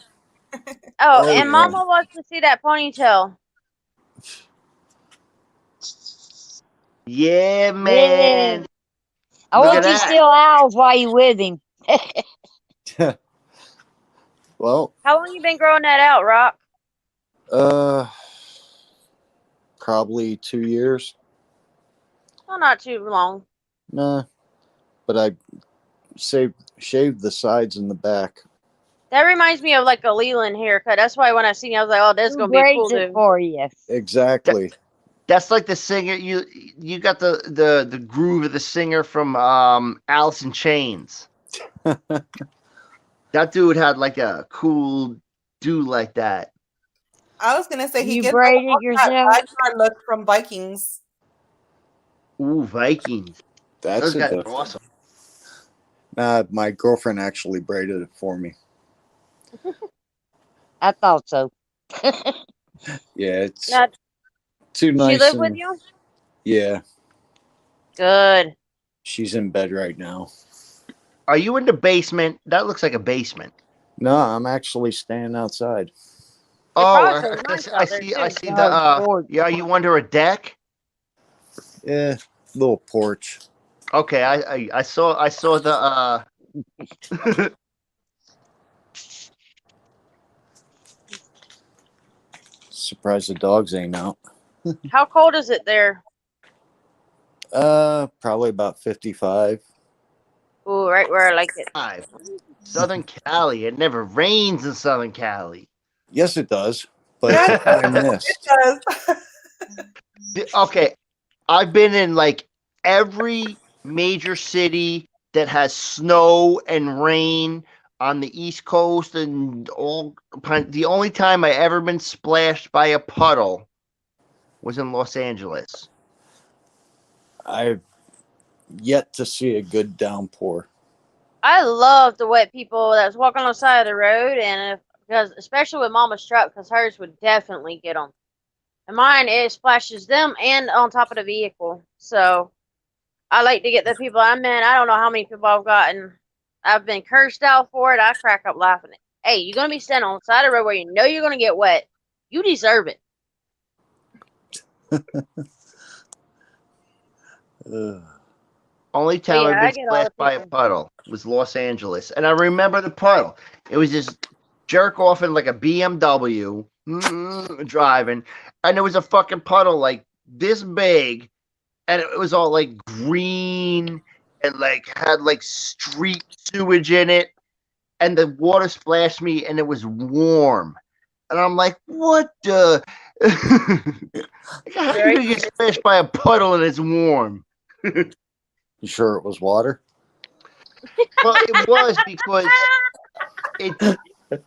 Oh, And yeah. Mama wants to see that ponytail. Yeah, man. Yeah. I Look want at you that. steal owls while you with him. Well, How long you been growing that out, Rock? probably 2 years. Well, not too long. Nah, but I shaved the sides and the back. That reminds me of like a Leland haircut. That's why when I seen it, I was like, "Oh, this is gonna be cool, Braids it dude." for you. Exactly. That's like the singer. You got the groove of the singer from Alice in Chains. That dude had like a cool do like that. I was gonna say he You gets braided like yourself? that Ragnar look from Vikings. Ooh, Vikings. That's Those a guys are different. awesome. Nah, my girlfriend actually braided it for me. I thought so. Yeah, it's Now, too nice. she live with you? Yeah, Good. she's in bed right now. Are you in the basement? That looks like a basement. No, I'm actually standing outside. Oh, probably nice I out there, see. I too. see the. Yeah, are you under a deck? Yeah, little porch. Okay, I saw the. Surprised the dogs ain't out. How cold is it there? Probably about 55. Ooh, right where I like it. Southern Cali. It never rains in Southern Cali. Yes, it does. But I missed. Okay, I've been in like every major city that has snow and rain on the East Coast, and all. The only time I ever been splashed by a puddle was in Los Angeles. I've yet to see a good downpour. I love the wet people that's walking on the side of the road, and because especially with Mama's truck, because hers would definitely get them. And mine, it splashes them and on top of the vehicle. So I like to get the people. I don't know how many people I've gotten. I've been cursed out for it. I crack up laughing. Hey, you're gonna be standing on the side of the road where you know you're gonna get wet. You deserve it. Only But time yeah, I've I been get all the splashed by a pictures. puddle was Los Angeles, and I remember the puddle. It was this jerk off in like a BMW driving, and there was a fucking puddle like this big, and it was all like green and like had like street sewage in it, and the water splashed me, and it was warm, and I'm like, what the? Like, how are you gonna get splashed by a puddle and it's warm? You sure it was water? Well, it was because it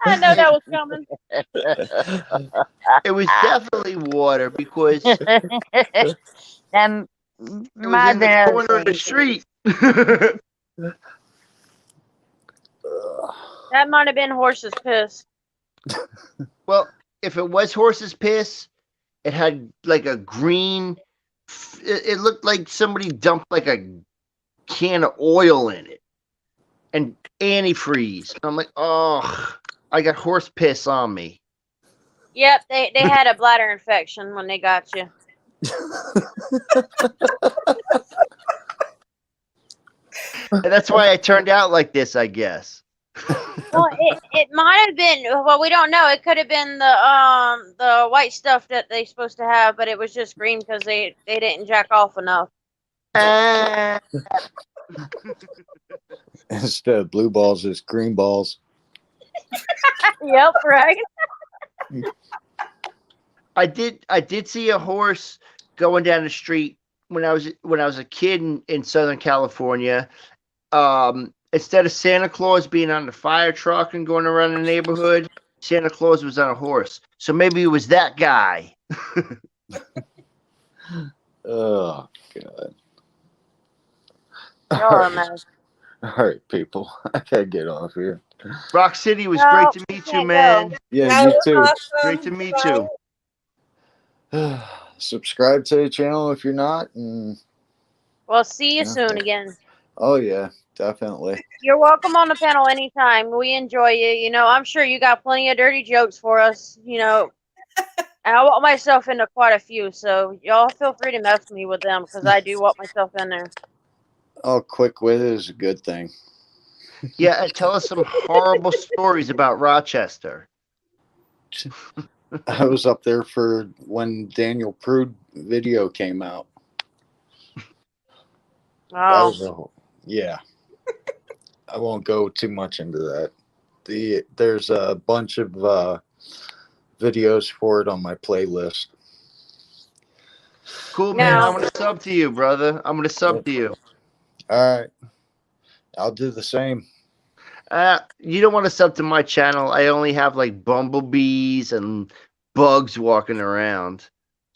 I know that was coming. it was definitely water because it That was might in have been the other corner of the things. street. That might have been horse's piss. Well, if it was horse's piss, it had like a green. It looked like somebody dumped like a can of oil in it and antifreeze. I'm like, oh, I got horse piss on me. Yep, they had a bladder infection when they got you. And that's why I turned out like this, I guess. Well, it might have been. Well, we don't know. It could have been the white stuff that they supposed to have, but it was just green because they didn't jack off enough. Instead of blue balls, it's green balls. Yep, right. I did see a horse going down the street when I was a kid in Southern California. Instead of Santa Claus being on the fire truck and going around the neighborhood, Santa Claus was on a horse. So maybe it was that guy. Oh God. Y'all All are right. mad. All right, people. I gotta get off here. Rock City was No, great to meet you, can't man. go. Yeah, That you was too. awesome. Great to meet Bye. you. Subscribe to the channel if you're not. And Well, see you Yeah. soon again. oh yeah, definitely. You're welcome on the panel anytime. We enjoy you. You know, I'm sure you got plenty of dirty jokes for us. You know, and I walk myself into quite a few, so y'all feel free to mess me with them because I do walk myself in there. Oh, quick wit is a good thing. Yeah, and tell us some horrible stories about Rochester. I was up there for when Daniel Prude video came out. That Oh, was yeah. I won't go too much into that. There's a bunch of videos for it on my playlist. Cool, man. Now- I'm gonna sub to you, brother. I'm gonna sub to you. All right, I'll do the same. You don't want to sub to my channel. I only have like bumblebees and bugs walking around,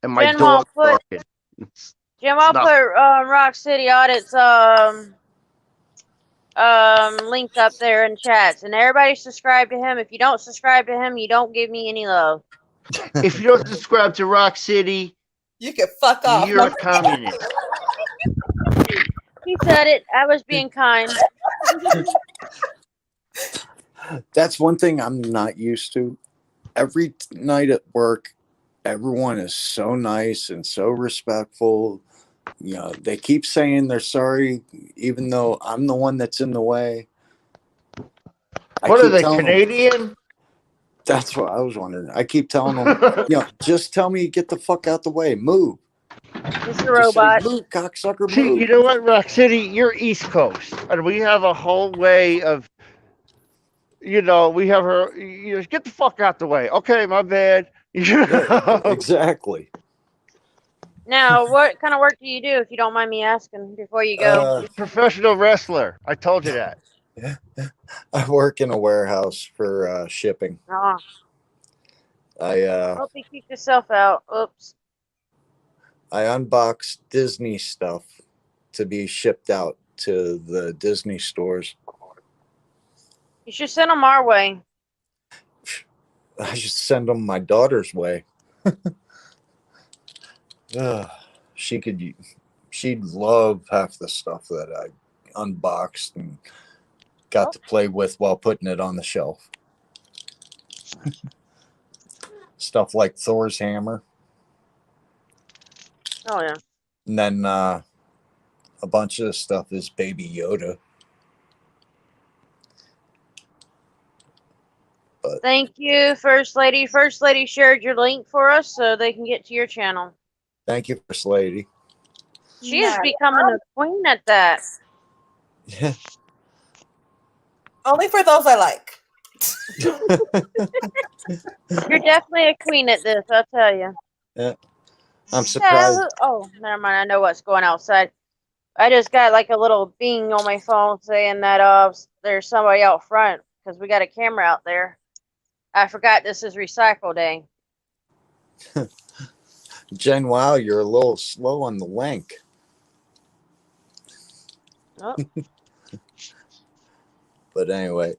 and my Jen dog won't barking. It's- Jim, I'll not- put Rock City Audit's link up there in chats, and everybody subscribe to him. If you don't subscribe to him, you don't give me any love. If you don't subscribe to Rock City, You can fuck off. you're a communist. He said it. I was being kind. That's one thing I'm not used to. Every night at work, everyone is so nice and so respectful. You know, they keep saying they're sorry, even though I'm the one that's in the way. What are keep they, telling them- Canadian? That's what I was wondering. I keep telling them, you know, just tell me, get the fuck out the way, move. Mr. Just say, Robot. move, cocksucker, See, move. you know what, Rock City? You're East Coast, and we have a whole way of, you know, we have her. You know, get the fuck out the way. Okay, my bad. You know? Exactly. Now, what kind of work do you do, if you don't mind me asking, before you go? Professional wrestler. I told you that. I work in a warehouse for shipping. Oh, I hope you keep yourself out. Oops. I unbox Disney stuff to be shipped out to the Disney stores. You should send them our way. I should send them my daughter's way. She'd love half the stuff that I unboxed and got to play with while putting it on the shelf. Stuff like Thor's hammer. Oh, yeah. And then a bunch of the stuff is Baby Yoda. But Thank you, First Lady. First Lady shared your link for us so they can get to your channel. thank you, First Lady. She is Nice. becoming a queen at that. Only for those I like. You're definitely a queen at this, I'll tell you. Yeah. I'm surprised. Oh, never mind. I know what's going outside. I just got like a little bing on my phone saying that there's somebody out front because we got a camera out there. I forgot this is recycle day. Jen, wow, you're a little slow on the link. Oh. But anyway,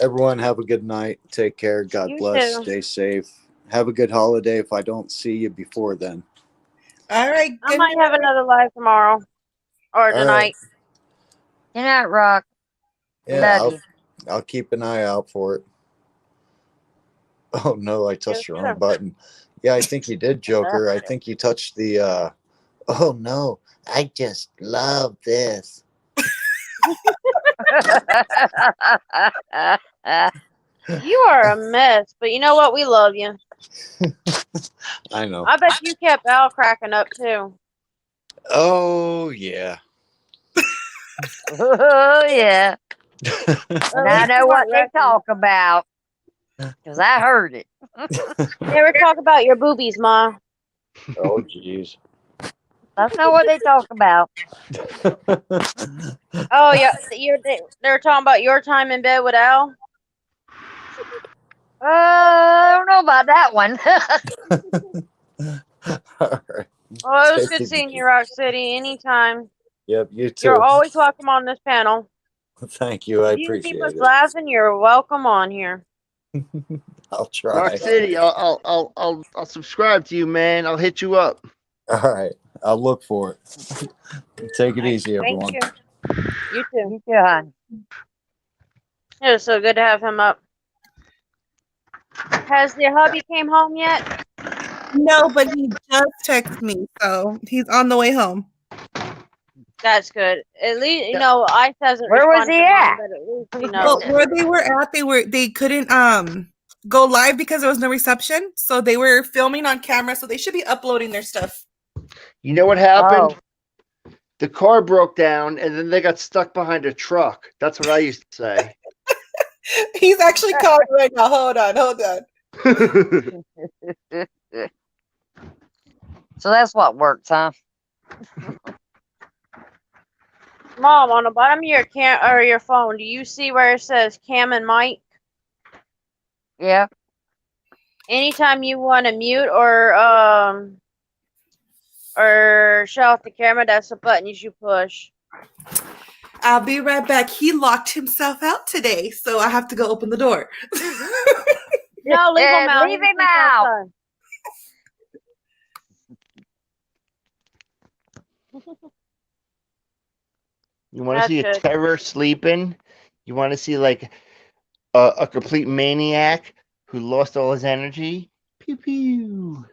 everyone have a good night. Take care. God You bless. too. Stay safe. Have a good holiday if I don't see you before then. All right. I Good might night. have another live tomorrow or right. tonight. Good night, Rock. Yeah, Love you. I'll keep an eye out for it. Oh no, I touched the wrong button. Yeah, I think you did, Joker. I think you touched the oh no, I just love this. You are a mess, but you know what? We love you. I know. I bet you kept Al cracking up too. Oh yeah. Oh, yeah. At And I least know you what weren't they wrecking. talk about because I heard it. Never talk about your boobies, Ma. Oh jeez. That's not what they talk about. Oh yeah, they're talking about your time in bed with Al. I don't know about that one. All right. Oh, it was Take good it seeing easy. you, Rock City. Anytime. Yep, you too. You're always welcome on this panel. Thank you. I If you can keep us appreciate it. laughing, you're welcome on here. I'll Rock try. City, I'll subscribe to you, man. I'll hit you up. All right. I'll look for it. Take it easy, Thank everyone. you. You too. You too, hon. It was so good to have him up. Has the hubby came home yet? No, but he just texted me, so he's on the way home. That's good. At least you know Ice hasn't Where was responded he to mine, at? but at least you Well, know. where they were at, they couldn't go live because there was no reception, so they were filming on camera, so they should be uploading their stuff. You know what happened? Oh. The car broke down and then they got stuck behind a truck. That's what I used to say. He's actually calling right now. Hold on. So that's what works, huh? Mom, on the bottom of your phone, do you see where it says Cam and Mike? Yeah. Anytime you want to mute or shut off the camera, that's a button you should push. I'll be right back. He locked himself out today, so I have to go open the door. No, leave him out. Leave him out. You want to see a That's good. terror sleeping? You want to see like a complete maniac who lost all his energy? Pew pew.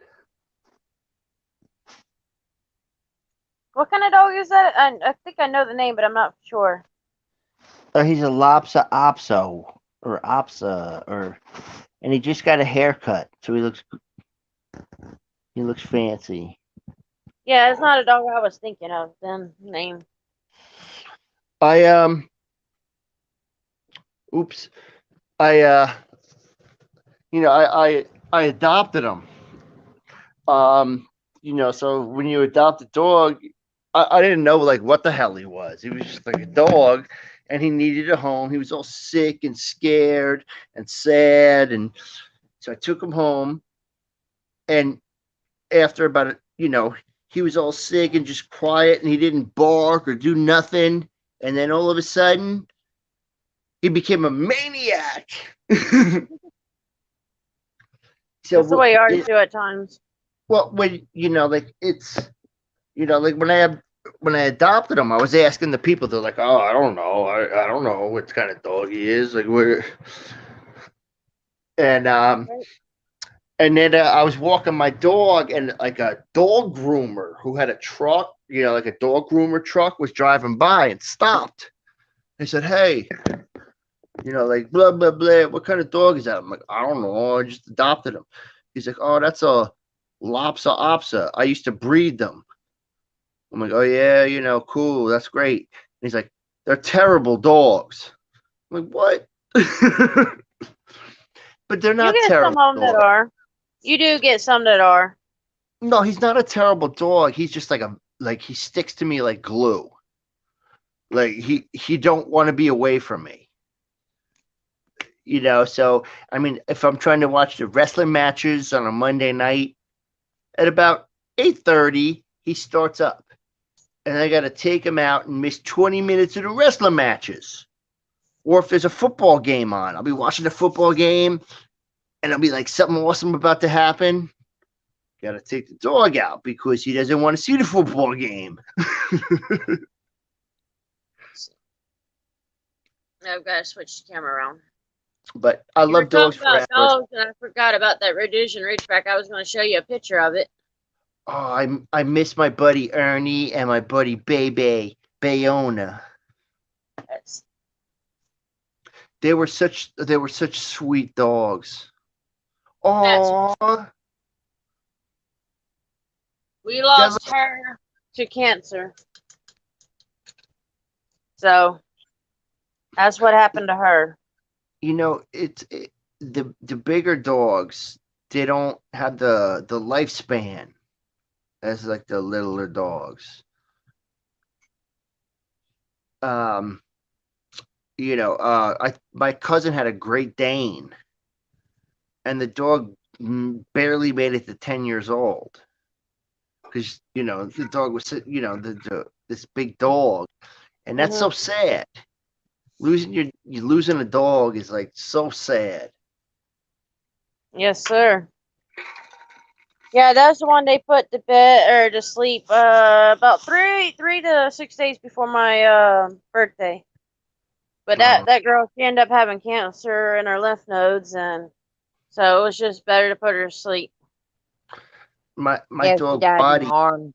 What kind of dog is that? I think I know the name, but I'm not sure. He's a Lhasa Apso or Apsa and he just got a haircut, so he looks fancy. Yeah, it's not a dog I was thinking of. Then name. I adopted him. So when you adopt a dog, I didn't know like what the hell he was. He was just like a dog and he needed a home. He was all sick and scared and sad. And so I took him home, and after about he was all sick and just quiet and he didn't bark or do nothing. And then all of a sudden, he became a maniac. That's the way ours do at times. Well, when when I adopted him, I was asking the people. They're like, "Oh, I don't know. I don't know what kind of dog he is. Like where." And then I was walking my dog, and like a dog groomer who had a truck like a dog groomer truck was driving by and stopped. They said, "Hey, like blah blah blah. What kind of dog is that?" I'm like, "I don't know. I just adopted him." He's like, "Oh, that's a Lhasa Apso. I used to breed them." I'm like, "Oh yeah, cool. That's great." And he's like, "They're terrible dogs." I'm like, "What?" But they're You not get some terrible of them that dogs. are. You do get some that are. No, he's not a terrible dog. He's just like he sticks to me like glue. Like he don't want to be away from me. So I mean, if I'm trying to watch the wrestling matches on a Monday night at about 8:30, he starts up. And I got to take him out and miss 20 minutes of the wrestling matches. Or if there's a football game on, I'll be watching the football game and I'll be like, something awesome about to happen. Got to take the dog out because he doesn't want to see the football game. I've got to switch the camera around. But I You were love dogs talking about forever. dogs, and I forgot about that Rhodesian Ridgeback. I was going to show you a picture of it. Oh, I miss my buddy Ernie and my buddy Bebe Bayona. That's, They were such sweet dogs. Oh, we lost her to cancer. So that's what happened to her. the bigger dogs, they don't have the lifespan as like the littler dogs. My cousin had a Great Dane, and the dog barely made it to 10 years old because the dog was this big dog, and that's so sad. Losing a dog is like so sad. Yes, sir. Yeah, that's the one they put to bed or to sleep about 3 to 6 days before my birthday. But that girl, she ended up having cancer in her lymph nodes, and so it was just better to put her to sleep. My Yeah, dog she died in Waddy. my arms.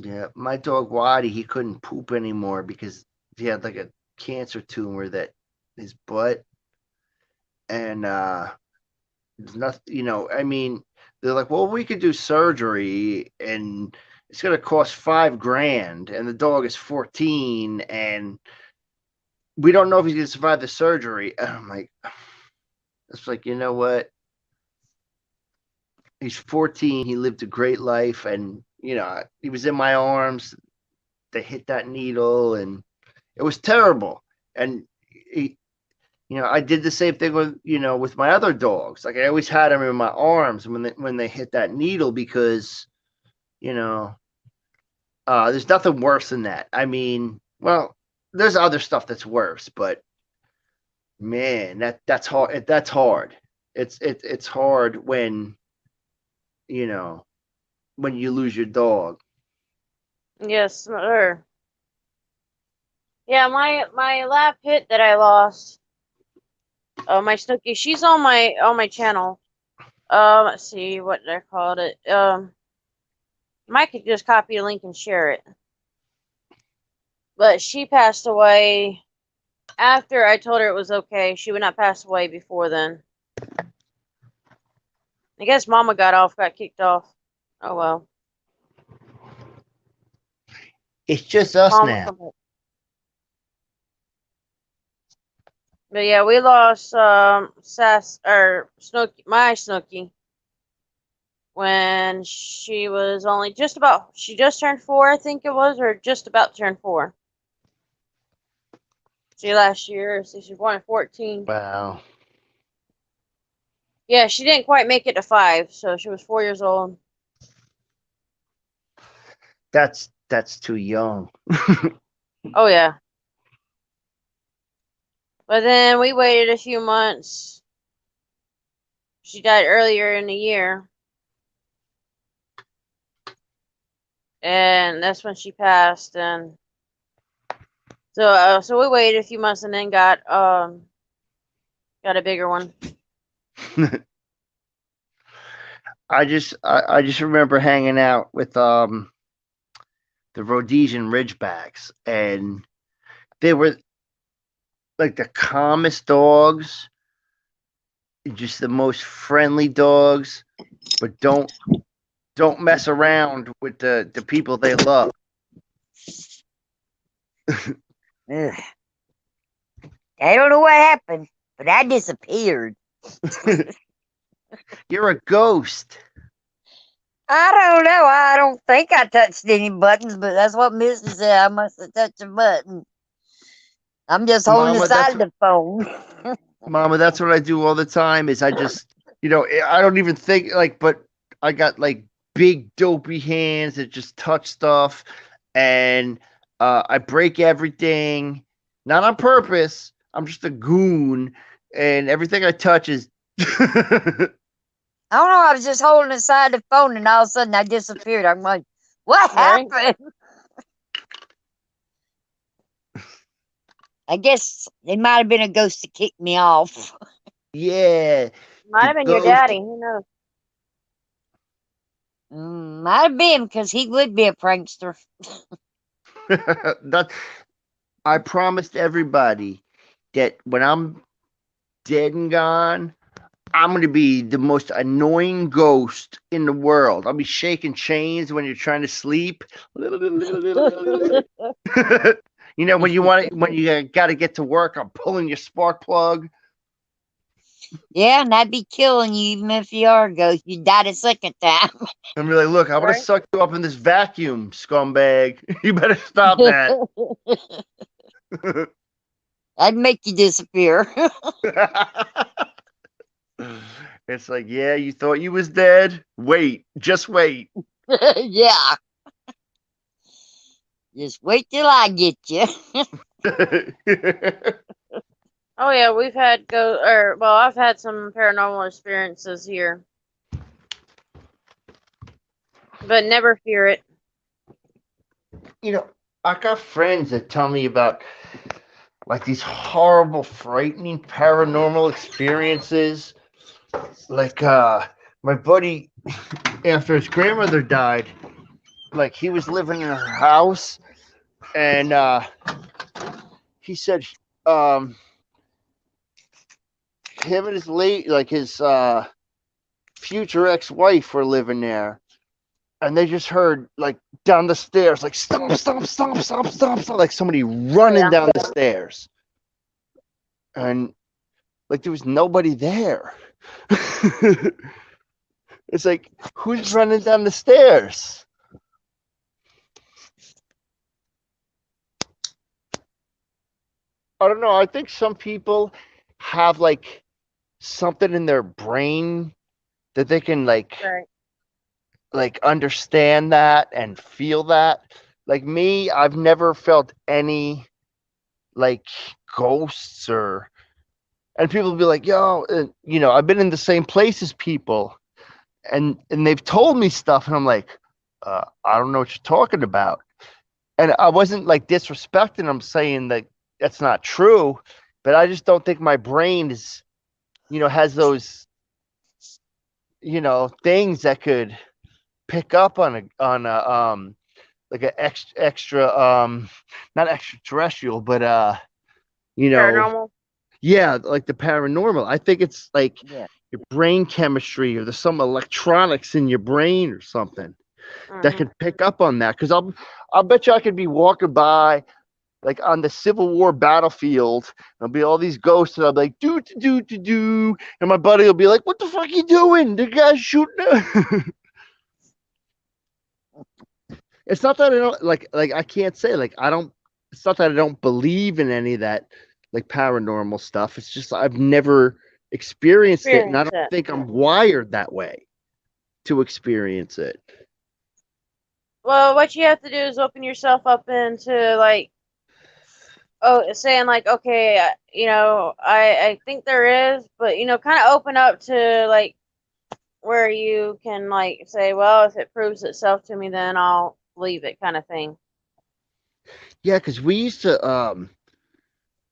Yeah, my dog Waddy, he couldn't poop anymore because he had like a cancer tumor that his butt, and there's nothing. I mean, they're like, well, we could do surgery, and it's gonna cost $5,000, and the dog is 14, and we don't know if he's gonna survive the surgery. And I'm like, it's like, you know what? He's 14. He lived a great life, and he was in my arms. They hit that needle, and it was terrible. And I did the same thing with my other dogs. Like I always had them in my arms when they hit that needle because, there's nothing worse than that. I mean, well, there's other stuff that's worse, but man, that's hard. That's hard. It's hard when when you lose your dog. Yes, sir. Yeah, my lab pit that I lost. My Snooki, she's on my channel. Let's see what they called it. Mike could just copy a link and share it. But she passed away after I told her it was okay. She would not pass away before then. I guess Mama got kicked off. Oh well. It's just us Mama now. But yeah, we lost Sass or Snooki, my Snooki, when she was only she just turned 4, I think it was, or just about to turn 4. See, last year, so she was born at 14. Wow. Yeah, she didn't quite make it to 5, so she was 4 years old. That's too young. Oh yeah. But then we waited a few months. She died earlier in the year. And that's when she passed, and so we waited a few months and then got a bigger one. I just remember hanging out with the Rhodesian Ridgebacks, and they were like the calmest dogs, just the most friendly dogs, but don't mess around with the people they love. Ugh. I don't know what happened, but I disappeared. You're a ghost. I don't know. I don't think I touched any buttons, but that's what Missy said. I must have touched a button. I'm just holding the Mama, side of the phone. Mama, that's what I do all the time. Is I just, I don't even think but I got like big dopey hands that just touch stuff, and I break everything, not on purpose. I'm just a goon, and everything I touch is. I don't know. I was just holding the side of the phone, and all of a sudden I disappeared. I'm like, what Right. happened? I guess it might have been a ghost to kick me off. Yeah. Might have been your ghost. daddy. Who knows? Might have been, because he would be a prankster. That I promised everybody that when I'm dead and gone, I'm going to be the most annoying ghost in the world. I'll be shaking chains when you're trying to sleep. When you got to get to work, I'm pulling your spark plug. Yeah, and I'd be killing you even if you are a ghost. You died a second time. I'm like, look, I'm going to Right. suck you up in this vacuum, scumbag. You better stop that. I'd make you disappear. It's like, yeah, you thought you was dead? Wait, just wait. Yeah. Just wait till I get you. Oh yeah, we've had I've had some paranormal experiences here, but never fear it. I got friends that tell me about like these horrible, frightening paranormal experiences. Like my buddy, after his grandmother died, like he was living in her house, and he said him and his future ex-wife were living there, and they just heard like down the stairs, like stomp, stomp, stomp, stomp, stomp, stomp, like somebody running Yeah. down the stairs, and like there was nobody there. It's like, who's running down the stairs? I don't know. I think some people have like something in their brain that they can Right. understand that and feel that. Like me, I've never felt any like ghosts and people be like, yo, I've been in the same place as people, and they've told me stuff, and I'm like, I don't know what you're talking about. And I wasn't like disrespecting them, saying that that's not true, but I just don't think my brain is, has those, things that could pick up on a like an extra not extraterrestrial, but Paranormal. yeah, like the paranormal. I think it's like Yeah. your brain chemistry, or there's some electronics in your brain or something that Mhm. can pick up on that. Because I'll bet you I could be walking by like on the Civil War battlefield, there'll be all these ghosts, and I'll be like, do, and my buddy will be like, what the fuck you doing? The guy's shooting. It's not that I don't like I can't say like I don't. It's not that I don't believe in any of that like paranormal stuff. It's just I've never experienced it, and I don't Experience it. think I'm wired that way to experience it. Well, what you have to do is open yourself up into saying like, okay, I think there is, but kind of open up to like where you can like say, well, if it proves itself to me, then I'll leave it, kind of thing. Yeah, because we used to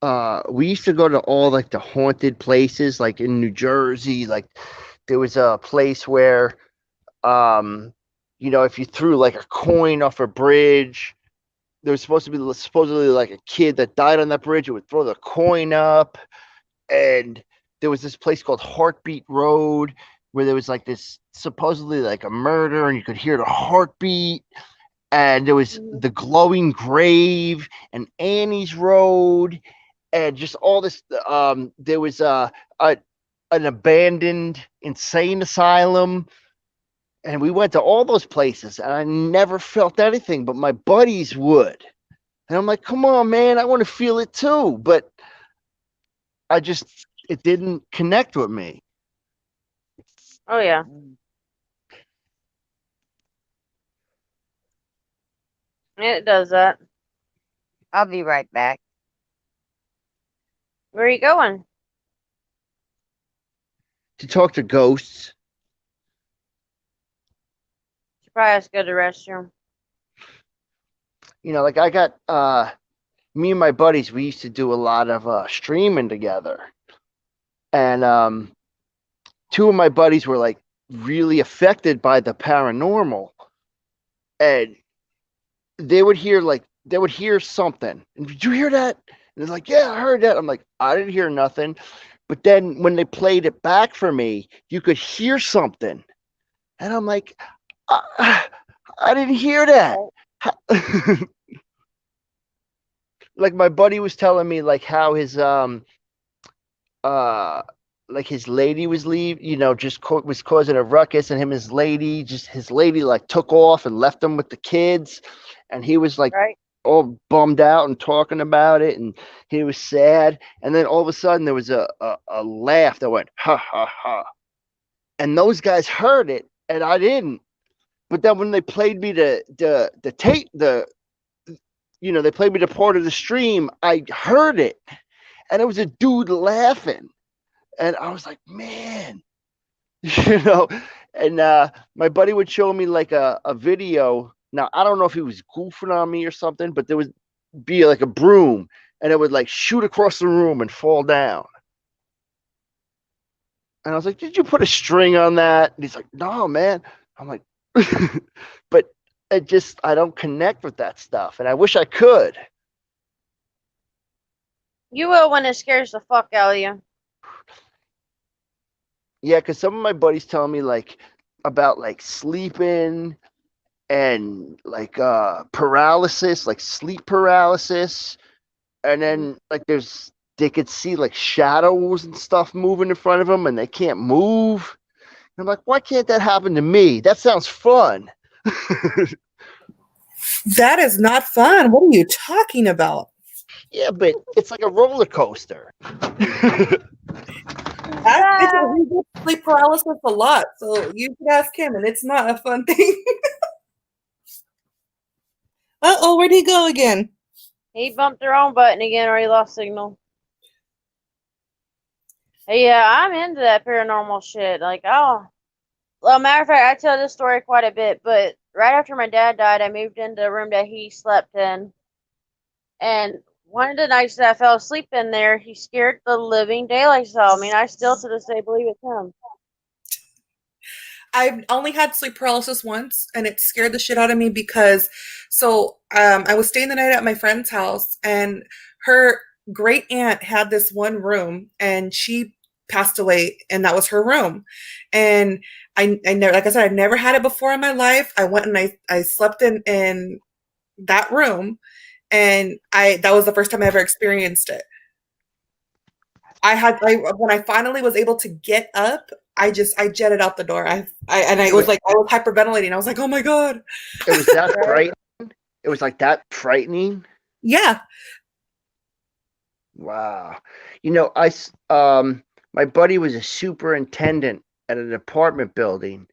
go to all like the haunted places, like in New Jersey. Like there was a place where if you threw like a coin off a bridge, there was supposed to be supposedly like a kid that died on that bridge. It would throw the coin up. And there was this place called Heartbeat Road where there was like this supposedly like a murder and you could hear the heartbeat. And there was the glowing grave and Annie's Road and just all this. There was an abandoned insane asylum. And we went to all those places and I never felt anything, but my buddies would. And I'm like, come on, man, I want to feel it too. But it didn't connect with me. Oh yeah. It does that. I'll be right back. Where are you going? To talk to ghosts. Should probably have to go to the restroom. Like I got me and my buddies, we used to do a lot of streaming together. And two of my buddies were like really affected by the paranormal. And they would hear something. And did you hear that? And they're like, yeah, I heard that. I'm like, I didn't hear nothing. But then when they played it back for me, you could hear something. And I'm like, I didn't hear that. Like my buddy was telling me like how his like his lady was was causing a ruckus, and his lady like took off and left him with the kids, and he was like all bummed out and talking about it, and he was sad. And then all of a sudden there was a laugh that went ha ha ha, and those guys heard it and I didn't. But then when they played me the tape, they played me the part of the stream, I heard it, and it was a dude laughing. And I was like, man, and my buddy would show me like a video. Now, I don't know if he was goofing on me or something, but there would be like a broom and it would like shoot across the room and fall down. And I was like, did you put a string on that? And he's like, no, man. I'm like, but I don't connect with that stuff. And I wish I could. You will when it scares the fuck out of you. Yeah, because some of my buddies tell me like about like sleeping and like paralysis, like sleep paralysis, and then like they could see like shadows and stuff moving in front of them and they can't move. And I'm like, why can't that happen to me? That sounds fun. That is not fun. What are you talking about? Yeah, but it's like a roller coaster. He gets sleep paralysis a lot, so you could ask him, and it's not a fun thing. Uh-oh, where'd he go again? He bumped the wrong button again, or he lost signal. Yeah, I'm into that paranormal shit. Like, well, matter of fact, I tell this story quite a bit, but right after my dad died, I moved into the room that he slept in. And one of the nights that I fell asleep in there, he scared the living daylights out of me. I still to this day believe it's him. I've only had sleep paralysis once, and it scared the shit out of me because I was staying the night at my friend's house, and her great aunt had this one room, and she passed away, and that was her room. And I never, like I said, I'd never had it before in my life. I went and I slept in that room, and that was the first time I ever experienced it. When I finally was able to get up, I jetted out the door. I was hyperventilating. I was like, oh my God. It was that frightening. It was like that frightening. Yeah. Wow. My buddy was a superintendent at an apartment building,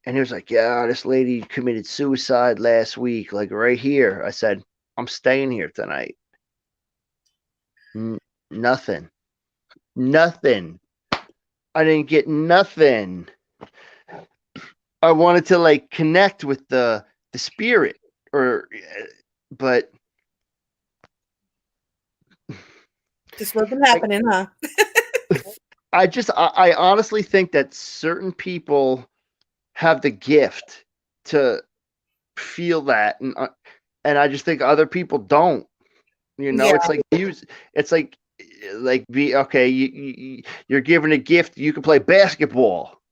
and he was like, yeah, this lady committed suicide last week, like right here. I said, I'm staying here tonight. Nothing. I didn't get nothing. I wanted to like connect with the spirit, but just wasn't happening, huh? I honestly think that certain people have the gift to feel that, and I just think other people don't. You know, Yeah. it's like it's like be okay. You're given a gift. You can play basketball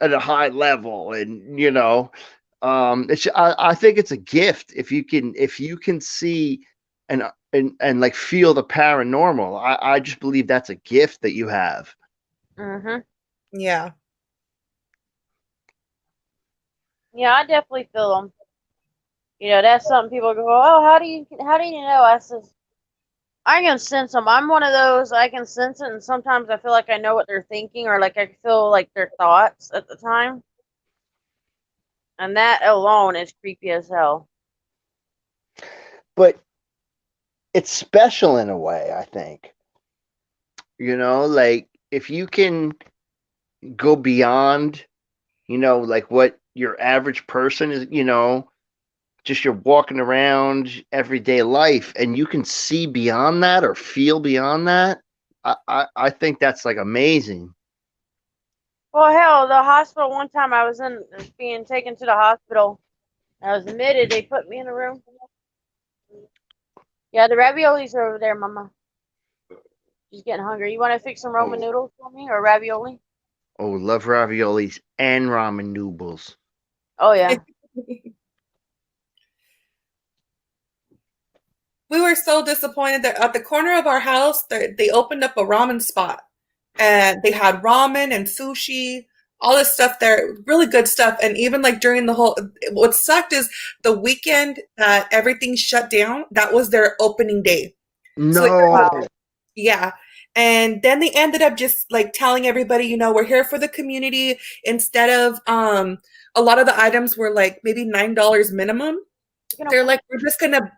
at a high level, and you know, I think it's a gift if you can see and like feel the paranormal. I just believe that's a gift that you have. Mhm. Yeah. Yeah, I definitely feel them. You know, that's something people go, "Oh, how do you know?" I says, I can sense them. I'm one of those. I can sense it, and sometimes I feel like I know what they're thinking, or like I feel like their thoughts at the time, and that alone is creepy as hell. But it's special in a way, I think. You know, like if you can go beyond, you know, like what your average person is, you know, just you're walking around everyday life and you can see beyond that or feel beyond that. I think that's like amazing. Well, hell, the hospital one time I was being taken to the hospital. I was admitted. They put me in a room. Yeah, the raviolis are over there, Mama. She's getting hungry. You want to fix some Roman noodles for me or ravioli? Oh, love raviolis and ramen noodles. Oh yeah. We were so disappointed that at the corner of our house, they opened up a ramen spot, and they had ramen and sushi, all this stuff there, really good stuff. And even like during the whole, what sucked is the weekend that everything shut down. That was their opening day. So No. yeah. And then they ended up just like telling everybody, you know, we're here for the community. Instead of a lot of the items were like maybe $9 minimum. They're like, we're just gonna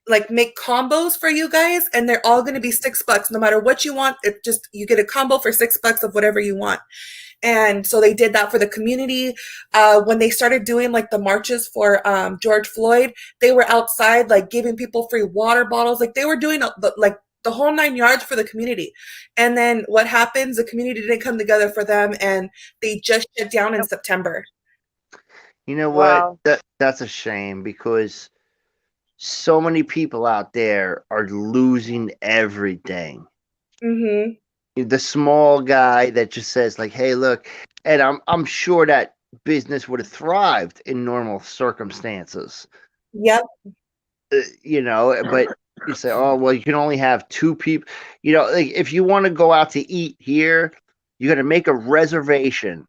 like make combos for you guys, and they're all gonna be $6 no matter what you want. It just, you get a combo for $6 of whatever you want. And so they did that for the community. When they started doing like the marches for George Floyd, they were outside like giving people free water bottles. Like they were doing like the whole 9 yards for the community. And then what happens? The community didn't come together for them, and they just shut down in September. You know Wow. what? That's a shame because so many people out there are losing everything. Mm-hmm. The small guy that just says like, "Hey, look," and I'm sure that business would have thrived in normal circumstances. Yep. You know, but you say, "Oh, well, you can only have 2 people." You know, like if you want to go out to eat here, you got to make a reservation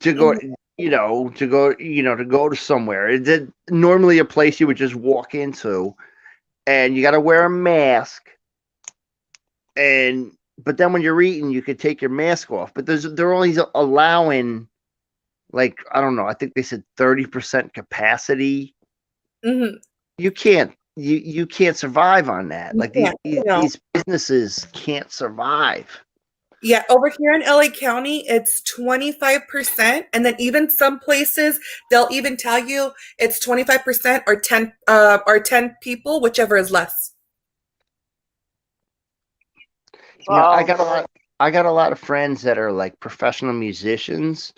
to go. You know, to go to somewhere. It's normally a place you would just walk into, and you got to wear a mask. But then when you're eating, you could take your mask off. But they're only allowing, like, I don't know. I think they said 30% capacity. Mm-hmm. You can't survive on that. Like these businesses can't survive. Yeah, over here in LA County, it's 25%. And then even some places, they'll even tell you it's 25% or 10 people, whichever is less. You know, I got a lot of friends that are like professional musicians,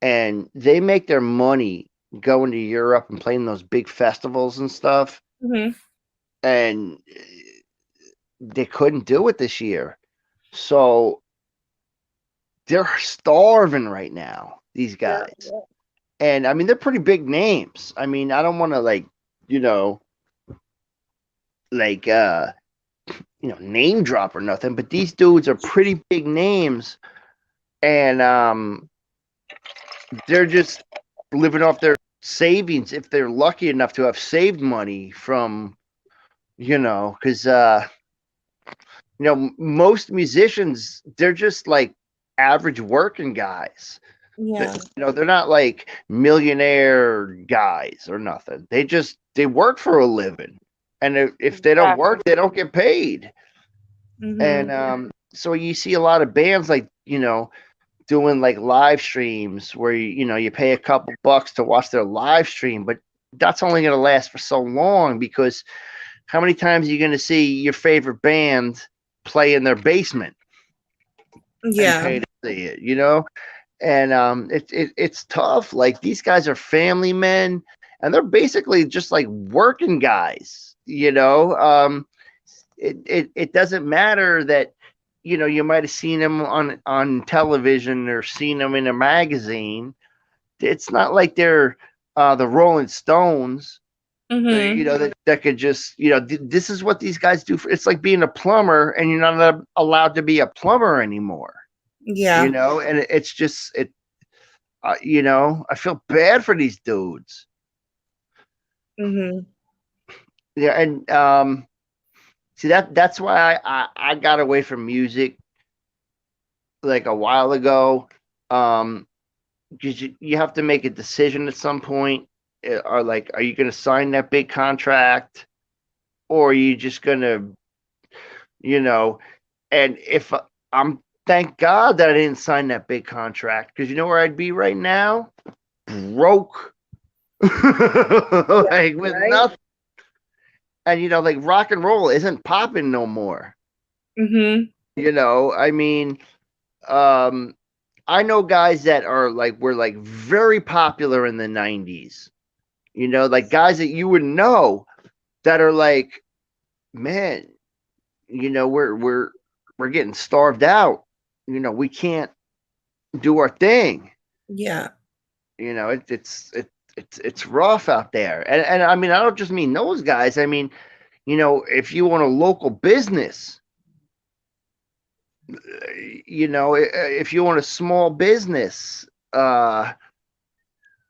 and they make their money going to Europe and playing those big festivals and stuff. Mm-hmm. And they couldn't do it this year. So they're starving right now, these guys. Yeah. And I mean, they're pretty big names. I mean, I don't want to like, you know, like, name drop or nothing, but these dudes are pretty big names. And they're just living off their savings if they're lucky enough to have saved money from, because, most musicians, they're just like average working guys. Yeah. They're not like millionaire guys or nothing. They work for a living. And if they don't work, they don't get paid. Mm-hmm. And so you see a lot of bands like, doing like live streams where, you pay a couple bucks to watch their live stream, but that's only going to last for so long, because how many times are you going to see your favorite band play in their basement? Yeah. And pay to see it, And it's tough. Like these guys are family men, and they're basically just like working guys. It doesn't matter that you might have seen them on television or seen them in a magazine. It's not like they're the Rolling Stones. That could just this is what these guys do. It's like being a plumber, and you're not allowed to be a plumber anymore. Yeah. And it's just I feel bad for these dudes. Mm-hmm. Yeah, and see that's why I got away from music like a while ago. Because you have to make a decision at some point. Are you going to sign that big contract, or are you just going to, and if thank God that I didn't sign that big contract, because you know where I'd be right now? Broke. Like with nothing. And like rock and roll isn't popping no more. Mm-hmm. I mean, I know guys that were very popular in the 90s. Like guys that you would know that are like, man, we're getting starved out. We can't do our thing. Yeah. It's rough out there. And I mean, I don't just mean those guys. I mean, if you want a local business, if you want a small business,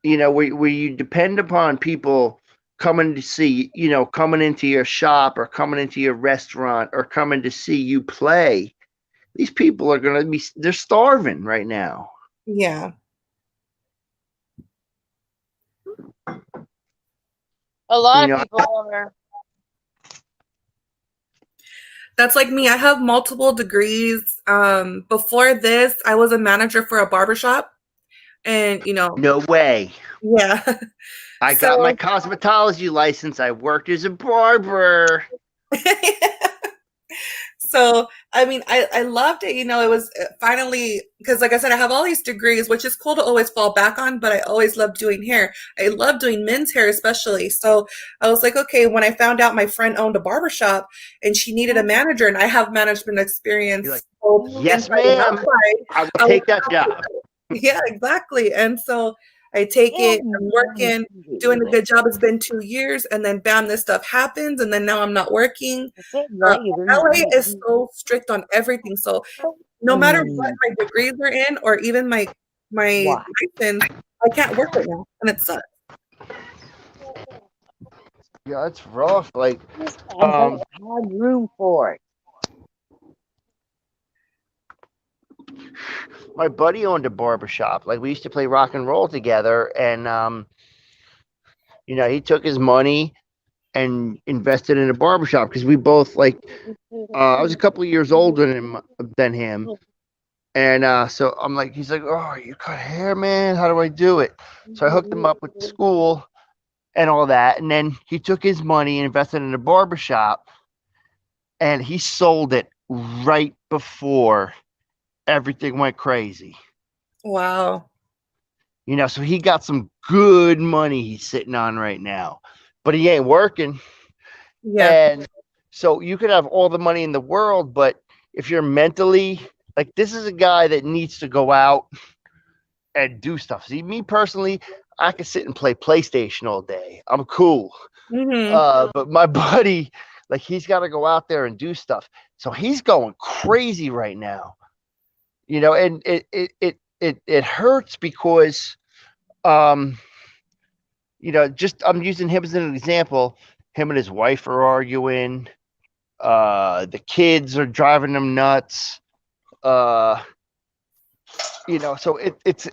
where you depend upon people coming to see, coming into your shop or coming into your restaurant or coming to see you play, these people are going to be, they're starving right now. Yeah. A lot of people are. That's like me. I have multiple degrees. Before this, I was a manager for a barbershop. And, No way. Yeah. I got my cosmetology license. I worked as a barber. So, I mean, I loved it. It was finally, because like I said, I have all these degrees, which is cool to always fall back on, but I always loved doing hair. I love doing men's hair, especially. So I was like, okay, when I found out my friend owned a barbershop and she needed a manager, and I have management experience. Like, both yes, inside and ma'am. outside, I will take that job. Yeah, exactly. And so I take it, I'm working, doing a good job. It's been 2 years, and then bam, this stuff happens, and then now I'm not working. LA is so strict on everything. So no matter what my degrees are in, or even my license, I can't work right now, and it sucks. Yeah, it's rough. Like, Had room for it. my buddy owned a barbershop. Like, we used to play rock and roll together, and he took his money and invested in a barbershop because we both I was a couple of years older than him. And so I'm like, he's like, oh, you cut hair, man? How do I do it? So I hooked him up with the school and all that. And then he took his money and invested in a barbershop, and he sold it right before everything went crazy. Wow. So he got some good money he's sitting on right now, but he ain't working. Yeah. And so you could have all the money in the world, but if you're mentally, like, this is a guy that needs to go out and do stuff. See, me personally, I could sit and play PlayStation all day. I'm cool. Mm-hmm. But my buddy, like, he's got to go out there and do stuff. So he's going crazy right now. And it hurts because, just I'm using him as an example. Him and his wife are arguing. The kids are driving them nuts. So it's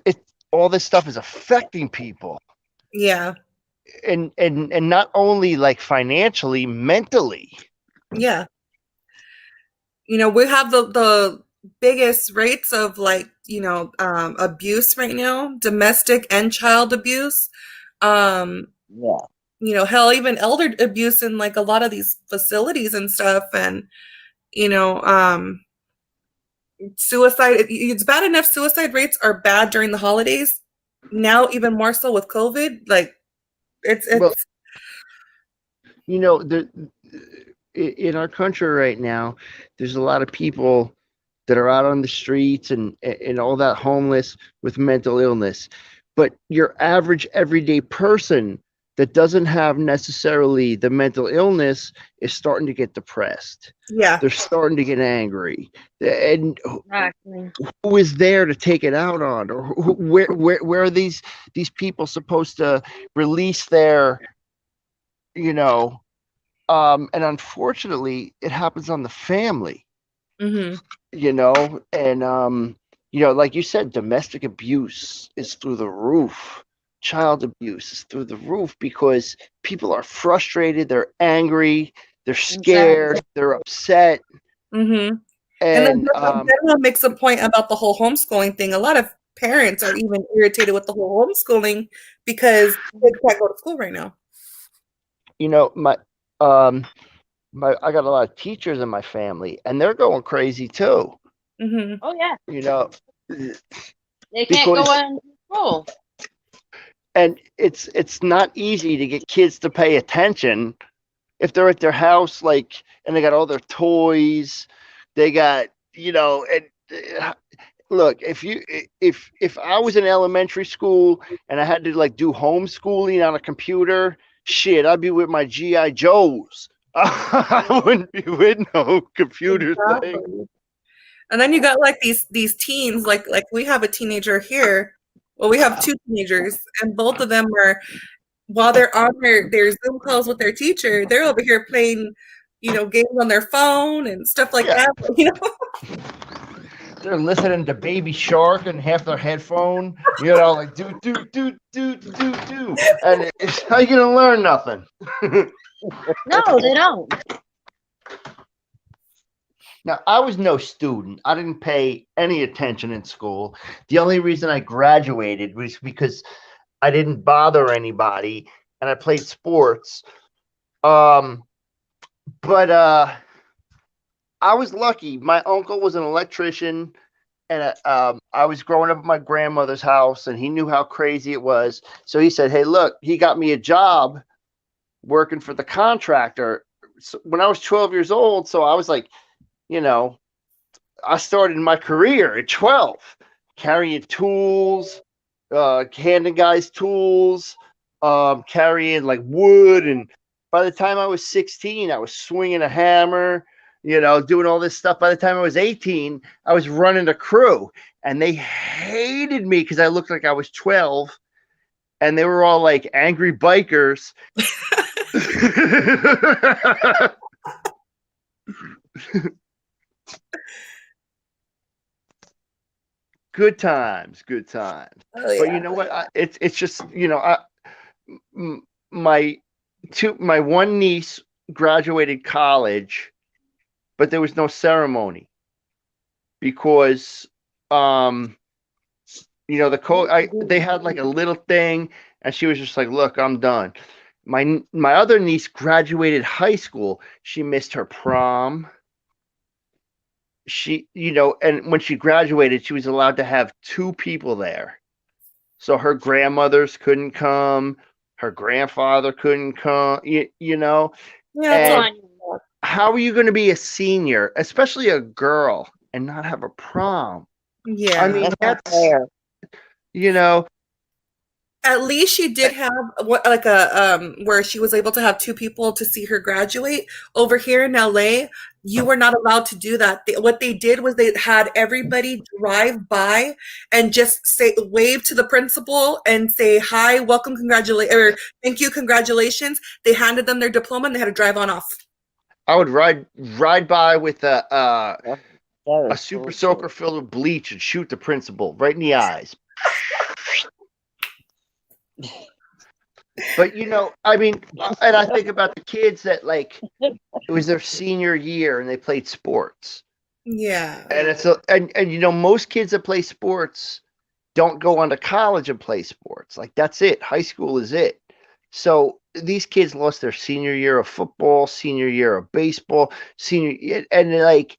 all this stuff is affecting people. Yeah. And not only like financially, mentally. Yeah. We have the biggest rates of abuse right now, domestic and child abuse. Yeah. Hell, even elder abuse in like a lot of these facilities and stuff. And, suicide. It's bad enough suicide rates are bad during the holidays. Now even more so with COVID. Like it's Well, you know, in our country right now, there's a lot of people that are out on the streets and all that homeless with mental illness. But your average everyday person that doesn't have necessarily the mental illness is starting to get depressed. yeah. They're starting to get angry. And Exactly. who is there to take it out on? Or where are these people supposed to release their, you know, and unfortunately it happens on the family, Mm-hmm. you know, and you know, like you said, domestic abuse is through the roof. Child abuse is through the roof because people are frustrated, they're angry, they're scared, they're upset. Mm-hmm. And then And Daniel makes a point about the whole homeschooling thing. A lot of parents are even irritated with the whole homeschooling because kids can't go to school right now. you know, my I got a lot of teachers in my family and they're going crazy too, Mm-hmm. Oh yeah, you know. they can't go Because in school. and it's not easy to get kids to pay attention if they're at their house, like, and they got all their toys, they got, you know, and look, if I was in elementary school and I had to like do homeschooling on a computer, shit, I'd be with my GI Joes. I wouldn't be with no computer thing. Exactly. And then you got like these teens, like we have a teenager here. Well, we have two teenagers, and both of them are, while they're on their Zoom calls with their teacher, they're over here playing, you know, games on their phone and stuff like Yeah. that. You know, They're listening to Baby Shark and half their headphone, you know, like do, and it's how you gonna learn nothing. No, they don't. Now, I was no student. I didn't pay any attention in school. The only reason I graduated was because I didn't bother anybody and I played sports. But I was lucky. My uncle was an electrician and I was growing up at my grandmother's house and he knew how crazy it was. So he said, hey, look, he got me a job working for the contractor when I was 12 years old. So I was like, you know, I started my career at 12, carrying tools, handing guys tools, carrying like wood. And by the time I was 16, I was swinging a hammer, you know, doing all this stuff. By the time I was 18, I was running a crew and they hated me because I looked like I was 12 and they were all like angry bikers. Good times. oh, yeah. But you know what? It's just, you know, my one niece graduated college, but there was no ceremony because you know, they had like a little thing and she was just like, look, I'm done. My other niece graduated high school. She missed her prom. She, you know, and when she graduated, she was allowed to have 2 people there. So her grandmothers couldn't come, her grandfather couldn't come, you know. Yeah, And how are you going to be a senior, especially a girl, and not have a prom? yeah. I mean, That's not fair. you know, At least she did have like a where she was able to have 2 people to see her graduate. Over here in LA, you were not allowed to do that. What they did was they had everybody drive by and just wave to the principal and say hi, welcome, or thank you, congratulations. They handed them their diploma and they had to drive on off. I would ride by with a That is super bullshit. soaker filled with bleach and shoot the principal right in the eyes. But you know, I mean, and I think about the kids that like it was their senior year and they played sports. Yeah. And it's and you know, most kids that play sports don't go on to college and play sports. Like that's it. High school is it. So these kids lost their senior year of football, senior year of baseball, and like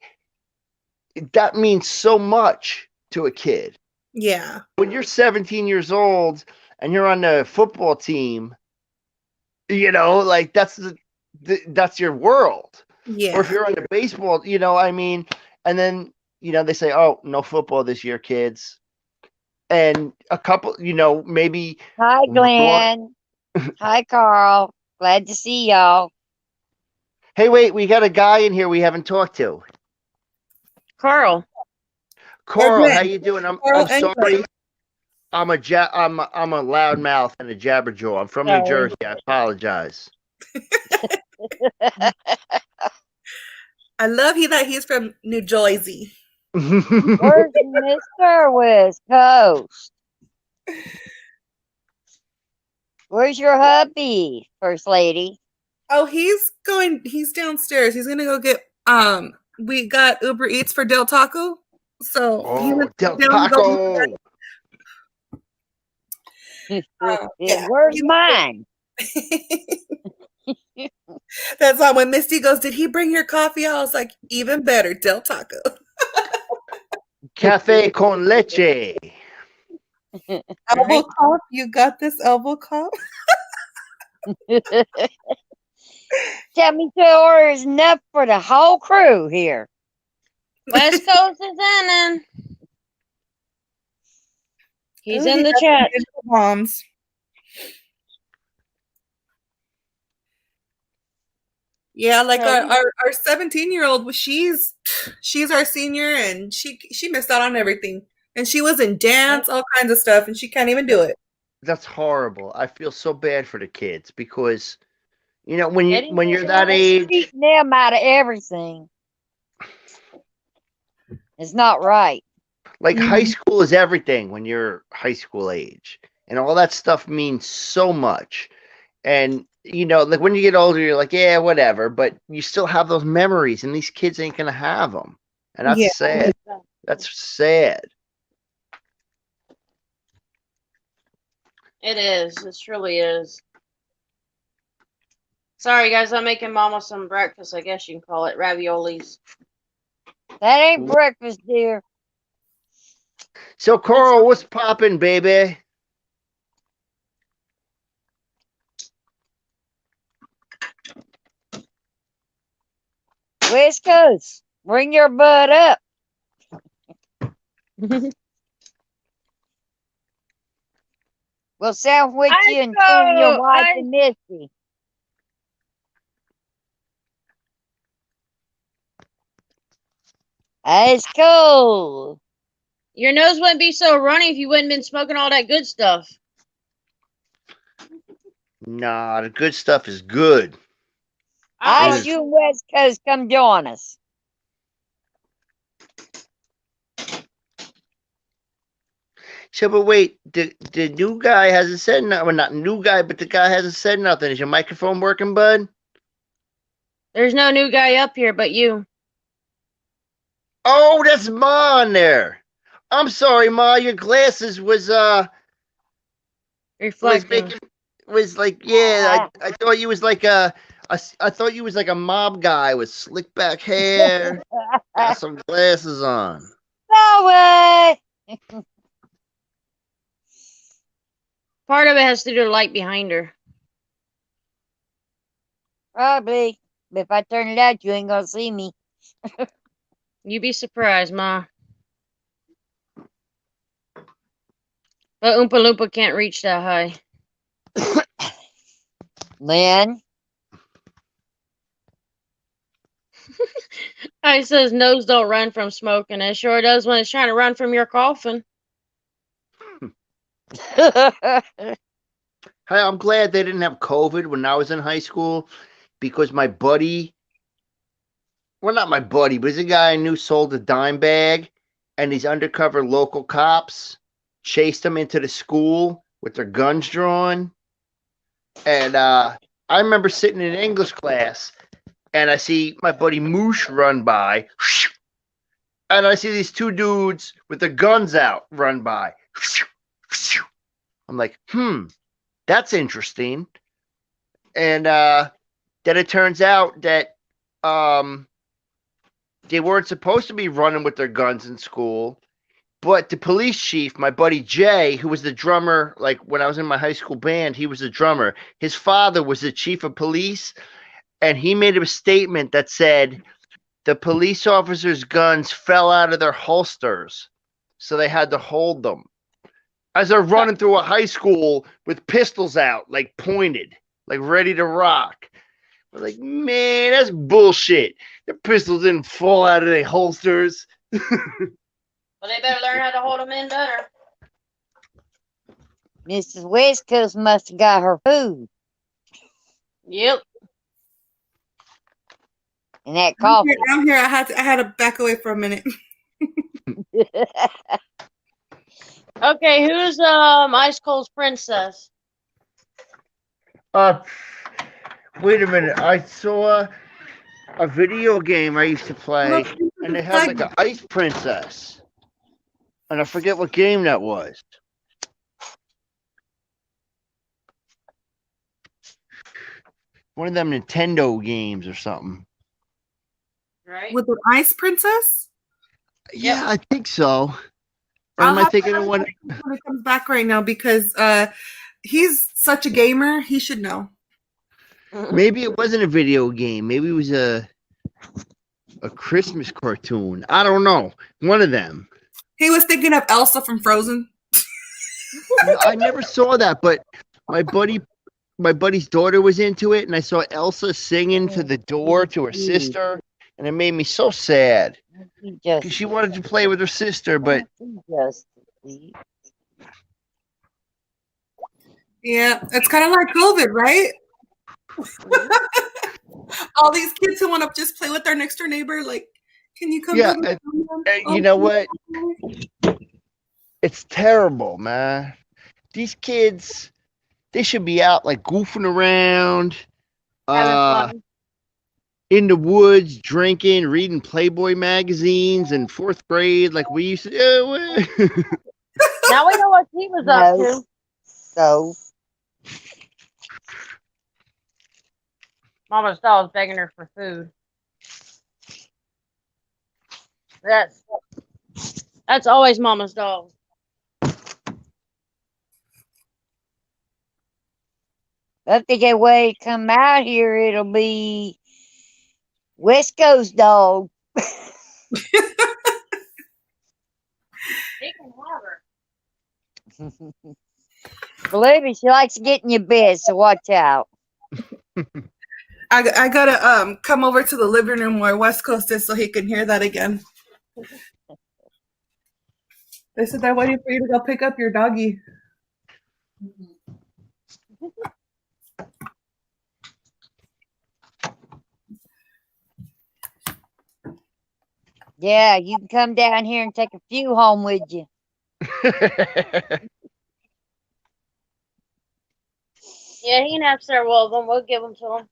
that means so much to a kid. Yeah. When you're 17 years old and you're on the football team, like that's your world. Or if Yeah. you're on the baseball, I mean, and then they say, oh, no football this year, kids. And a couple, maybe Hi, one. Glenn. Hi, Carl. Glad to see y'all. Hey, wait, we got a guy in here we haven't talked to. Carl. Carl, how Glenn. you doing? I'm Carl and sorry. Glenn. I'm a loudmouth and a jabberjaw. I'm from New Sorry. Jersey. I apologize. I love that he's from New Jersey. Where's Mr. West Coast? Where's your hubby, First Lady? Oh, he's downstairs. He's gonna go get we got Uber Eats for Del Taco. So he Oh, went Del down to go- Taco. yeah. Where's mine? That's why when Misty goes, did he bring your coffee? I was like, even better, Del Taco. Cafe con leche. Elbow cup? You got this elbow cup? Tell me to order is enough for the whole crew here. West Coast is in. He's Oh, in he the got chat. digital bombs. Yeah, like our 17-year-old, she's our senior, and she missed out on everything. And she was in dance, all kinds of stuff, and she can't even do it. That's horrible. I feel so bad for the kids because, when Eddie you're says that yes. age, Cheating them out of everything. It's not right. like high school is everything when you're high school age, and all that stuff means so much. And like when you get older, you're like, yeah, whatever. But you still have those memories, and these kids ain't gonna have them, and that's Yeah. sad. That's sad. It is. It truly is. Sorry, guys. I'm making Mama some breakfast. I guess you can call it raviolis. That ain't breakfast, dear. So, Coral, what's poppin', baby? West Coast, bring your butt up. We'll sandwich you and turn your wife and Misty. It's cool. Your nose wouldn't be so runny if you wouldn't been smoking all that good stuff. Nah, the good stuff is good. I Yes. you West Coast come join us. So, but wait, the new guy hasn't said nothing. Well, not new guy, but the guy hasn't said nothing. Is your microphone working, bud? There's no new guy up here but you. Oh, that's Ma on there. I'm sorry, Ma. Your glasses was Reflecting. was like, yeah. I thought you was like I thought you was like a mob guy with slick back hair, got some glasses on. No way. Part of it has to do with the light behind her. Probably. But if I turn it out, you ain't gonna see me. You'd be surprised, Ma. But Oompa Loompa can't reach that high. Lynn, I says nose don't run from smoking. It sure does when it's trying to run from your coffin. Hey, I'm glad they didn't have COVID when I was in high school because my buddy, well, not my buddy, but he's a guy I knew sold a dime bag, and these undercover local cops chased him into the school with their guns drawn. And I remember sitting in English class, and I see my buddy Moosh run by, and I see these two dudes with their guns out run by. I'm like, that's interesting. And then it turns out that they weren't supposed to be running with their guns in school. But the police chief, my buddy Jay, who was the drummer, like when I was in my high school band, he was the drummer. His father was the chief of police, and he made a statement that said the police officers' guns fell out of their holsters, so they had to hold them as they're running through a high school with pistols out, like pointed, like ready to rock. We're like, man, that's bullshit. The pistols didn't fall out of their holsters. Well, they better learn how to hold them in better. Mrs. West Coast must have got her food Yep. and that coffee. I'm here. I had to back away for a minute. Okay, who's Ice Cold's princess? Wait a minute. I saw a video game I used to play, and they had like an ice princess. And I forget what game that was. One of them Nintendo games or something. Right. With an ice princess? Yeah, I think so. Or I'll am I have to thinking of ask one? him when he comes back right now because he's such a gamer. He should know. Maybe it wasn't a video game. Maybe it was a Christmas cartoon. I don't know. One of them. He was thinking of Elsa from Frozen. I never saw that, but my buddy's daughter was into it, and I saw Elsa singing to the door to her sister, and it made me so sad because she wanted to play with her sister, but Yeah, it's kind of like COVID, right? All these kids who want to just play with their next door neighbor, like, can you come? yeah, to you know what? It's terrible, man. These kids, they should be out like goofing around, in the woods, drinking, reading Playboy magazines in 4th grade, like we used to. Now we know what he was up to. So Mama's dog's begging her for food. That's always Mama's dog. if they get way to come out here, it'll be West Coast dog. He can have her. Believe me, she likes to get in your bed, so watch out. I gotta come over to the living room where West Coast is so he can hear that again. They said they're waiting for you to go pick up your doggy. Yeah, you can come down here and take a few home with you. Yeah, he can have several of them. We'll give them to him.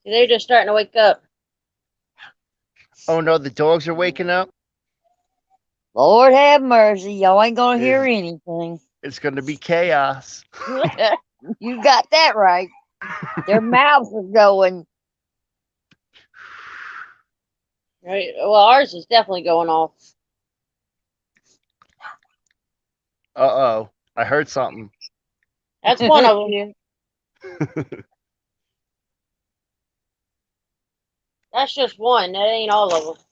They're just starting to wake up. Oh no, the dogs are waking up. Lord have mercy, y'all ain't gonna hear anything. It's gonna be chaos. You got that right. Their mouths are going. Right. Well, ours is definitely going off. Uh-oh. I heard something. That's one of them. That's just one. That ain't all of them.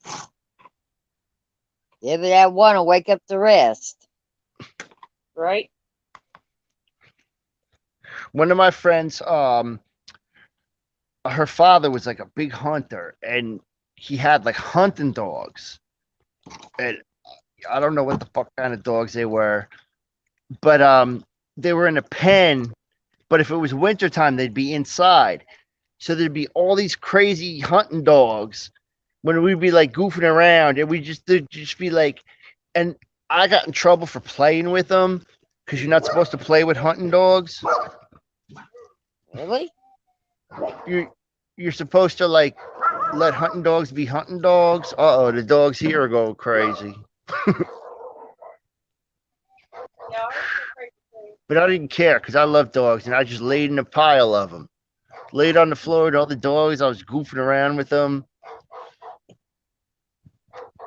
Yeah, but that one will wake up the rest. Right? One of my friends, her father was like a big hunter, and he had like hunting dogs. And I don't know what the fuck kind of dogs they were, but they were in a pen, but if it was wintertime, they'd be inside. So there'd be all these crazy hunting dogs when we'd be like goofing around, and they'd just be like, and I got in trouble for playing with them because you're not supposed to play with hunting dogs. Really? You're supposed to like let hunting dogs be hunting dogs. Uh-oh, the dogs here are going crazy. But I didn't care because I love dogs, and I just laid in a pile of them. laid on the floor with all the dogs. I was goofing around with them.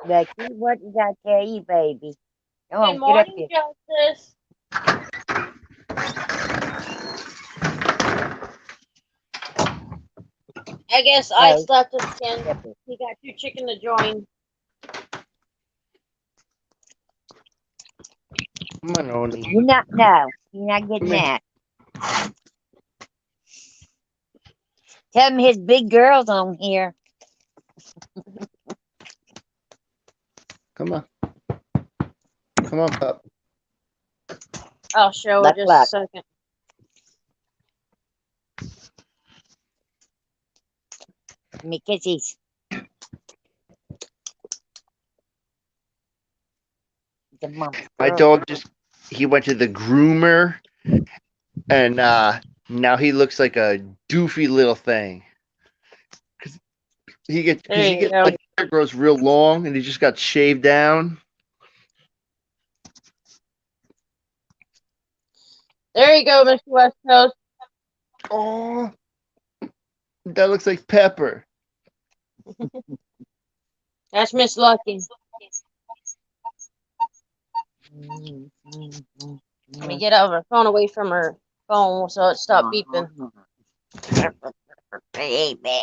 Lucky, what did I tell you, baby? Come on, Good get up morning, here. Justice. I guess I Hey. slept again. He got too chicken to join. Come on, Oni. You're not, no, you're not getting Come here. that. Tell him his big girl's on here. Come on. Come on, pup. I'll show Luck, it just luck. a second. Give me kisses. The mom My girl. dog he went to the groomer, and now he looks like a doofy little thing. Cause There you he go. like hair grows real long, and he just got shaved down. There you go, Mr. West Coast. Oh, that looks like Pepper. That's Miss Lucky. Let me get her phone away from her phone so it stopped beeping. Baby.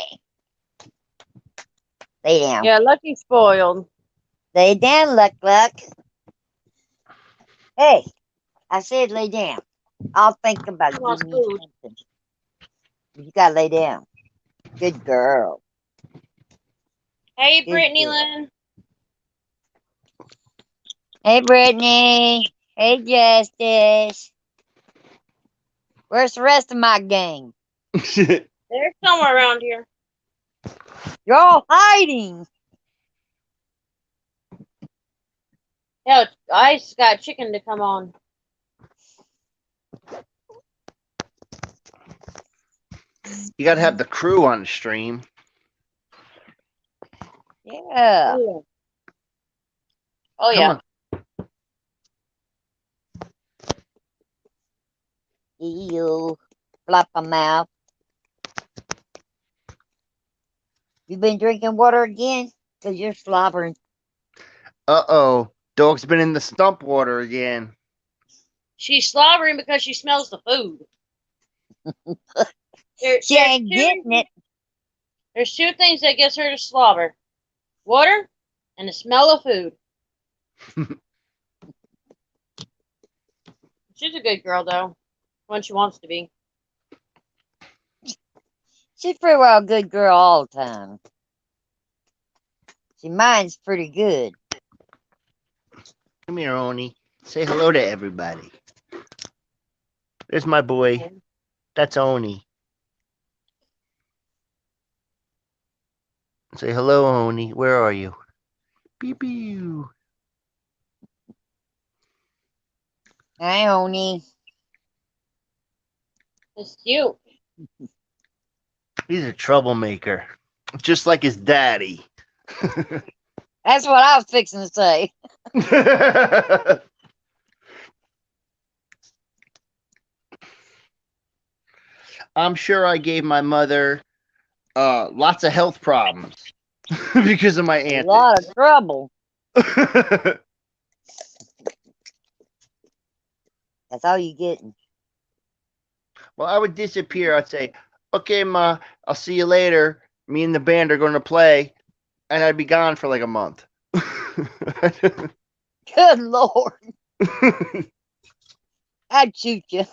Lay down. Yeah, Lucky's spoiled. Lay down, Luck Luck. Hey, I said lay down. I'll think about She wants giving you food. something. You gotta lay down. Good girl. Hey, Good Brittany girl. Lynn. Hey, Brittany. Hey, Justice. Where's the rest of my gang? They're somewhere around here. You're all hiding. Yeah, I just got chicken to come on. You gotta have the crew on the stream. Yeah. Oh, Come yeah. on. Ew. Flop a mouth. You been drinking water again? Because you're slobbering. Uh-oh. Dog's been in the stump water again. She's slobbering because she smells the food. She ain't getting it. There's two things that gets her to slobber. Water and the smell of food. She's a good girl, though, when she wants to be. She's pretty well a good girl all the time. She mine's pretty good. Come here, Oni. Say hello to everybody. There's my boy. That's Oni. Say hello, Oni. Where are you? Beep pew. Hi, Oni. It's cute. He's a troublemaker. Just like his daddy. That's what I was fixing to say. I'm sure I gave my mother lots of health problems because of my A aunt. lot of trouble. That's all you getting. Well, I would disappear. I'd say, okay, Ma, I'll see you later. Me and the band are going to play. And I'd be gone for like a month. Good Lord. I'd shoot you.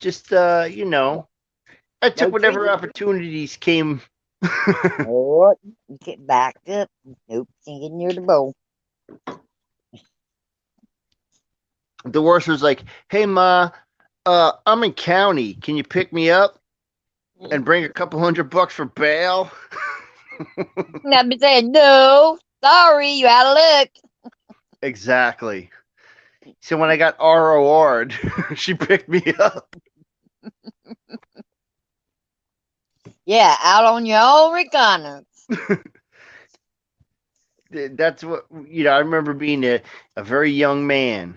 just you know, I took No whatever treaty. opportunities came. What? Get backed up. Nope, can't get near the bowl. The worst was like, hey, Ma, I'm in county. Can you pick me up and bring a couple $100 for bail? And I've been saying, no, sorry, you out of luck. Exactly. So when I got ROR'd, she picked me up. Yeah, out on your own reconnaissance. That's what, I remember being a very young man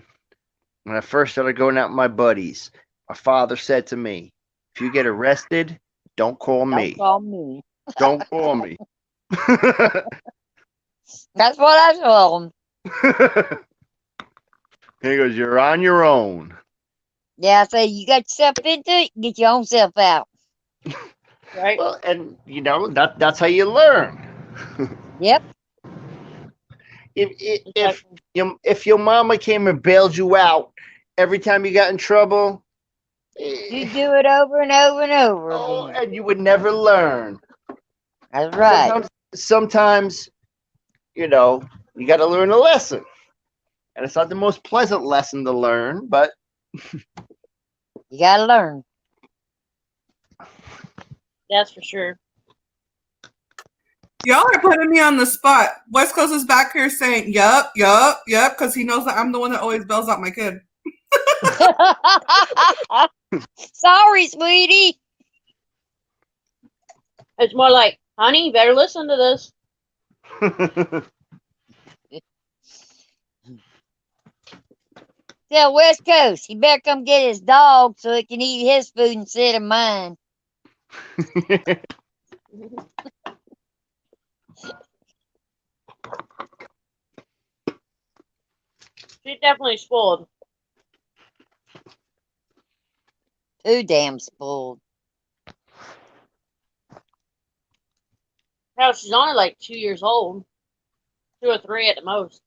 when I first started going out with my buddies, my father said to me, if you get arrested, don't call Don't me. call me. Don't call me. That's what I told him. He goes, you're on your own. Yeah, I say, you got yourself into it, get your own self out. Right? Well, and you know, that's how you learn. Yep. If your mama came and bailed you out every time you got in trouble, You do it over and over and over again. and you would never learn. That's right. Sometimes, you know, you got to learn a lesson, and it's not the most pleasant lesson to learn, but you got to learn. That's for sure. Y'all are putting me on the spot. West Coast is back here saying, yup, because he knows that I'm the one that always bails out my kid. Sorry, sweetie. It's more like, honey, you better listen to this. Tell West Coast, he better come get his dog so it can eat his food instead of mine. She's definitely spoiled. Too damn spoiled. Hell, she's only like 2 years old. 2 or 3 at the most.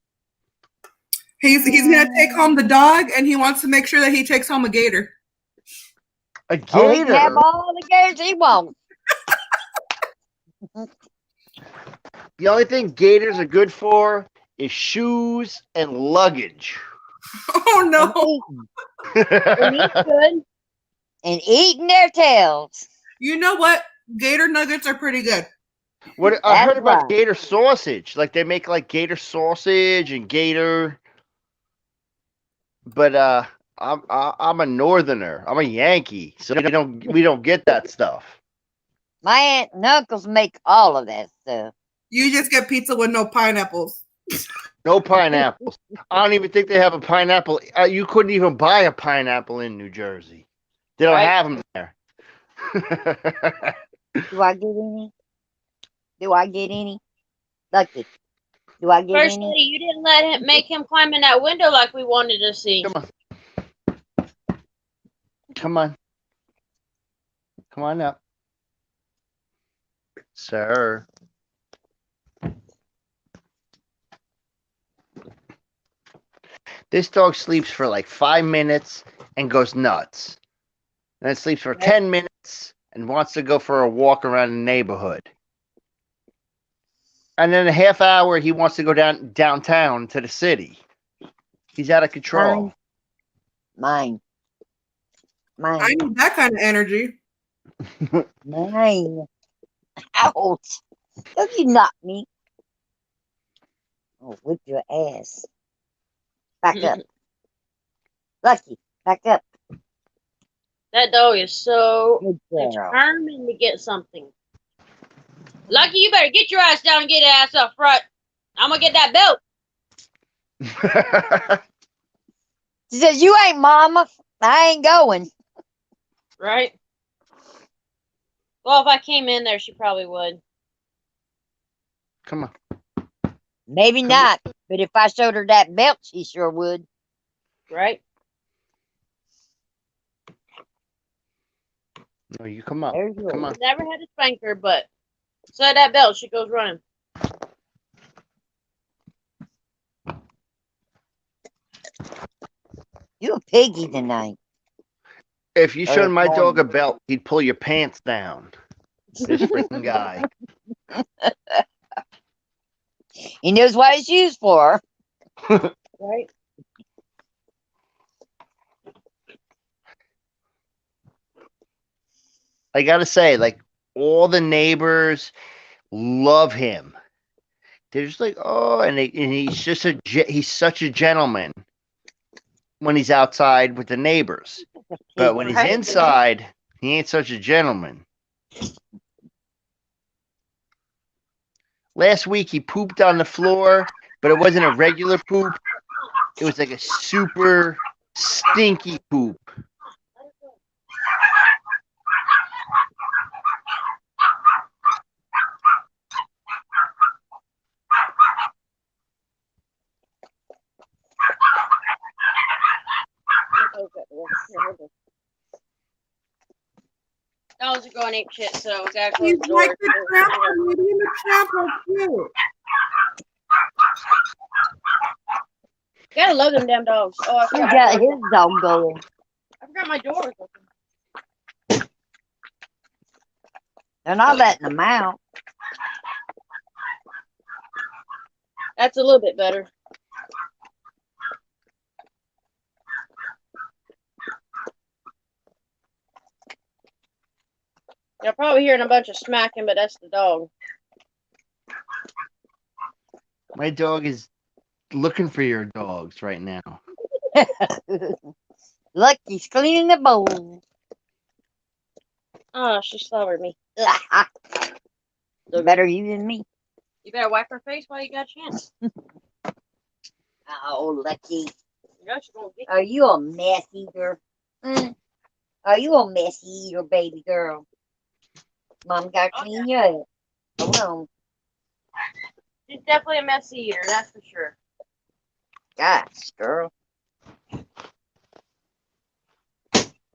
He's gonna take home the dog, and he wants to make sure that he takes home a gator. A Oh, he can have gator? all the gators he wants. The only thing gators are good for is shoes and luggage. Oh no! And eat good. And eating their tails. You know what? Gator nuggets are pretty good. What I That's heard about right. gator sausage, like they make like gator sausage and gator. But I'm a northerner. I'm a Yankee, so we don't get that stuff. My aunt and uncles make all of that stuff. You just get pizza with no pineapples. No pineapples. I don't even think they have a pineapple. You couldn't even buy a pineapple in New Jersey. They don't Right. have them there. Do I get any? Do I get any? Lucky. Do I get First any? lady, you didn't let him make him climb in that window like we wanted to see. Come on. Come on. Come on up. Sir. This dog sleeps for like 5 minutes and goes nuts. And then sleeps for 10 minutes and wants to go for a walk around the neighborhood. And then a half hour, he wants to go downtown to the city. He's out of control. Mine. I need that kind of energy. Mine. Ouch. Don't you knock me. Oh, whip your ass. Back up. Lucky, back up. That dog is so Good girl. determined to get something. Lucky, you better get your ass down and get your ass up front. I'm gonna get that belt. She says, you ain't mama. I ain't going. Right? Well, if I came in there, she probably would. Come on. Maybe not. But if I showed her that belt, she sure would. Right? No, you come up. There's yours. Come on. Never had to spank her, but so that belt, she goes running. You a piggy tonight. If you showed Or my dog a morning. belt, he'd pull your pants down. This freaking guy. He knows what it's used for. Right? I gotta say, like, all the neighbors love him. They're just like, oh, and he's just he's such a gentleman when he's outside with the neighbors. But when he's Right. inside, he ain't such a gentleman. Last week he pooped on the floor, but it wasn't a regular poop. It was like a super Stinky poop. Dogs are going ape shit, so we gotta close He's the like door. the tramper. Maybe in the tramper too. Gotta love them damn dogs. Oh, I He forgot, got his dog going. I forgot my door was open. They're not letting them out. That's a little bit better. You're probably hearing a bunch of smacking, but that's the dog. My dog is looking for your dogs right now. Look, he's cleaning the bowl. Oh, she slaughtered me. Better you than me. You better wipe her face while you got a chance. Oh, Lucky. You know she's gonna get Are you a mess eater? Are you a messy eater, baby girl? Mom got to clean you up. Hold on. She's definitely a messy eater, that's for sure. Gosh, girl.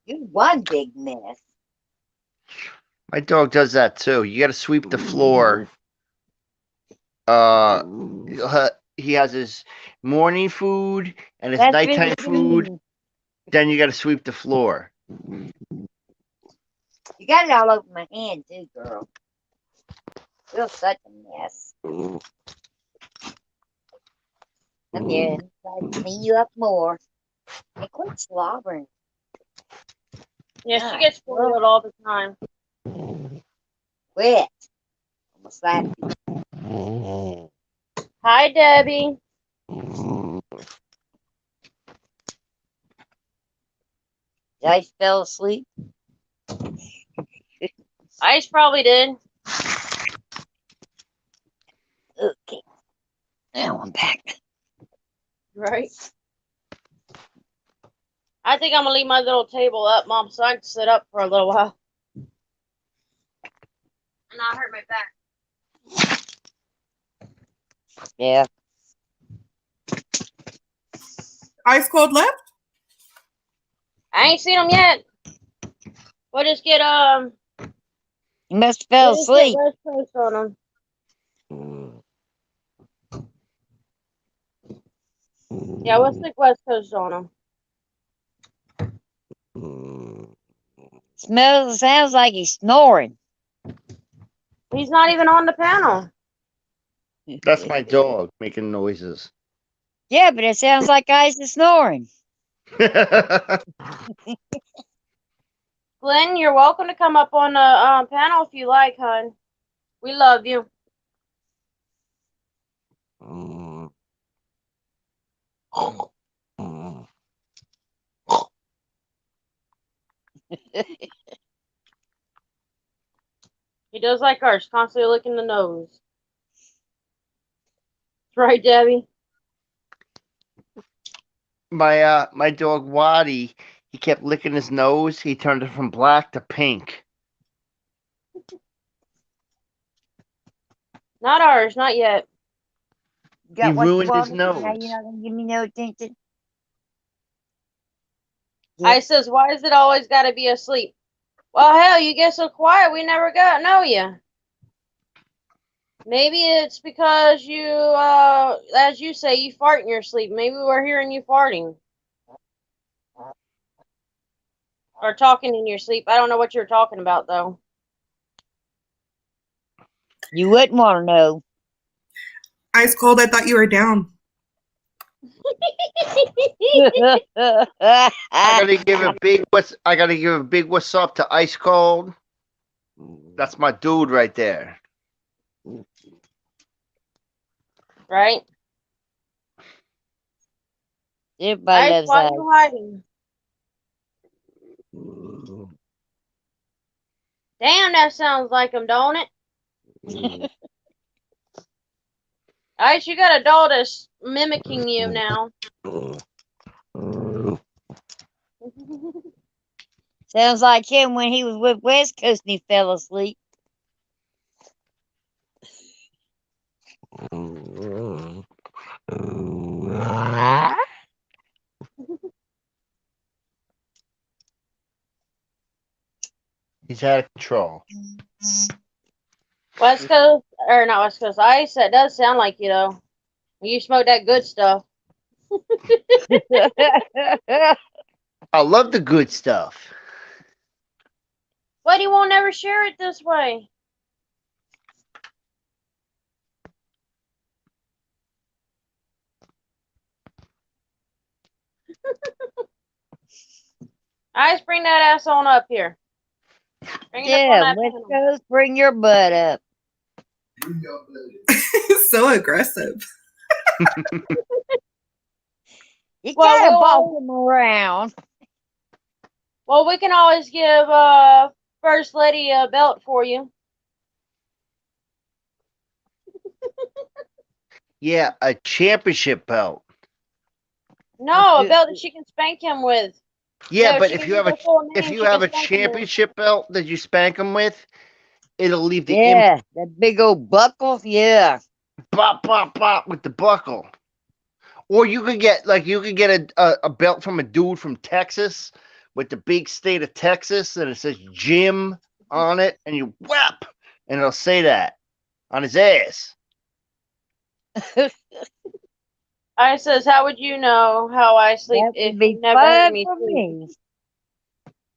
You one big mess. My dog does that too. You got to sweep the floor. He has his morning food and his That's nighttime really food. clean. Then you got to sweep the floor. You got it all over my hand, too, girl. You're such a mess. Come here. I'll clean you up more. Hey, quit slobbering. Yeah, God, she gets spoiled all the time. Quit. Almost slapped you. Hi, Debbie. Ice fell asleep. Ice probably did. Okay. Now I'm back. Right. I think I'm gonna leave my little table up, Mom, so I can sit up for a little while. And not hurt my back. Yeah. Ice cold left. I ain't seen him yet. We'll just get He must have fell we'll just get asleep. West Coast on him. Yeah, we'll stick West Coast on him. Sounds like he's snoring. He's not even on the panel. That's my dog making noises. Yeah, but it sounds like Ice is snoring. Glenn, you're welcome to come up on the panel if you like, hon. We love you. He does like ours, constantly licking the nose. Right, Debbie? My dog Waddy, he kept licking his nose. He turned it from black to pink. Not ours, not yet. You got He what you ruined his wanted, Now nose. you're not gonna give me no attention. I says, why is it always got to be asleep? Well, hell, you get so quiet, we never got to know you. Maybe it's because you, as you say, you fart in your sleep. Maybe we're hearing you farting. Or talking in your sleep. I don't know what you're talking about, though. You wouldn't want to know. Ice cold. I thought you were down. I gotta give a big what's up to Ice Cold. That's my dude right there. Right? Everybody Ice, loves why are Ice. you hiding? Damn, that sounds like him, don't it? Ice, you got a doll that's mimicking you now. Sounds like him when he was with West Coast and he fell asleep. He's out of control. West Coast, or not West Coast Ice, that does sound like you, though. You smoke that good stuff. I love the good stuff. But he won't ever share it this way. Ice, bring that ass on up here. Bring it up on Yeah, that West panel. Coast, bring your butt up. So aggressive. You Well, gotta we'll- boss him around. Well, we can always give First Lady a belt for you. Yeah, a championship belt. No, a belt that she can spank him with. Yeah, No, but she if can you use have her full name, if she you can have a spank him with. championship belt that you spank him with, it'll leave the Yeah, that big old buckle. Yeah. pop pop pop with the buckle. Or you could get a belt from a dude from Texas with the big state of Texas and it says Jim on it, and you whap, and it'll say that on his ass. I says, how would you know how I sleep That if would be you never heard fun me for sleep? me.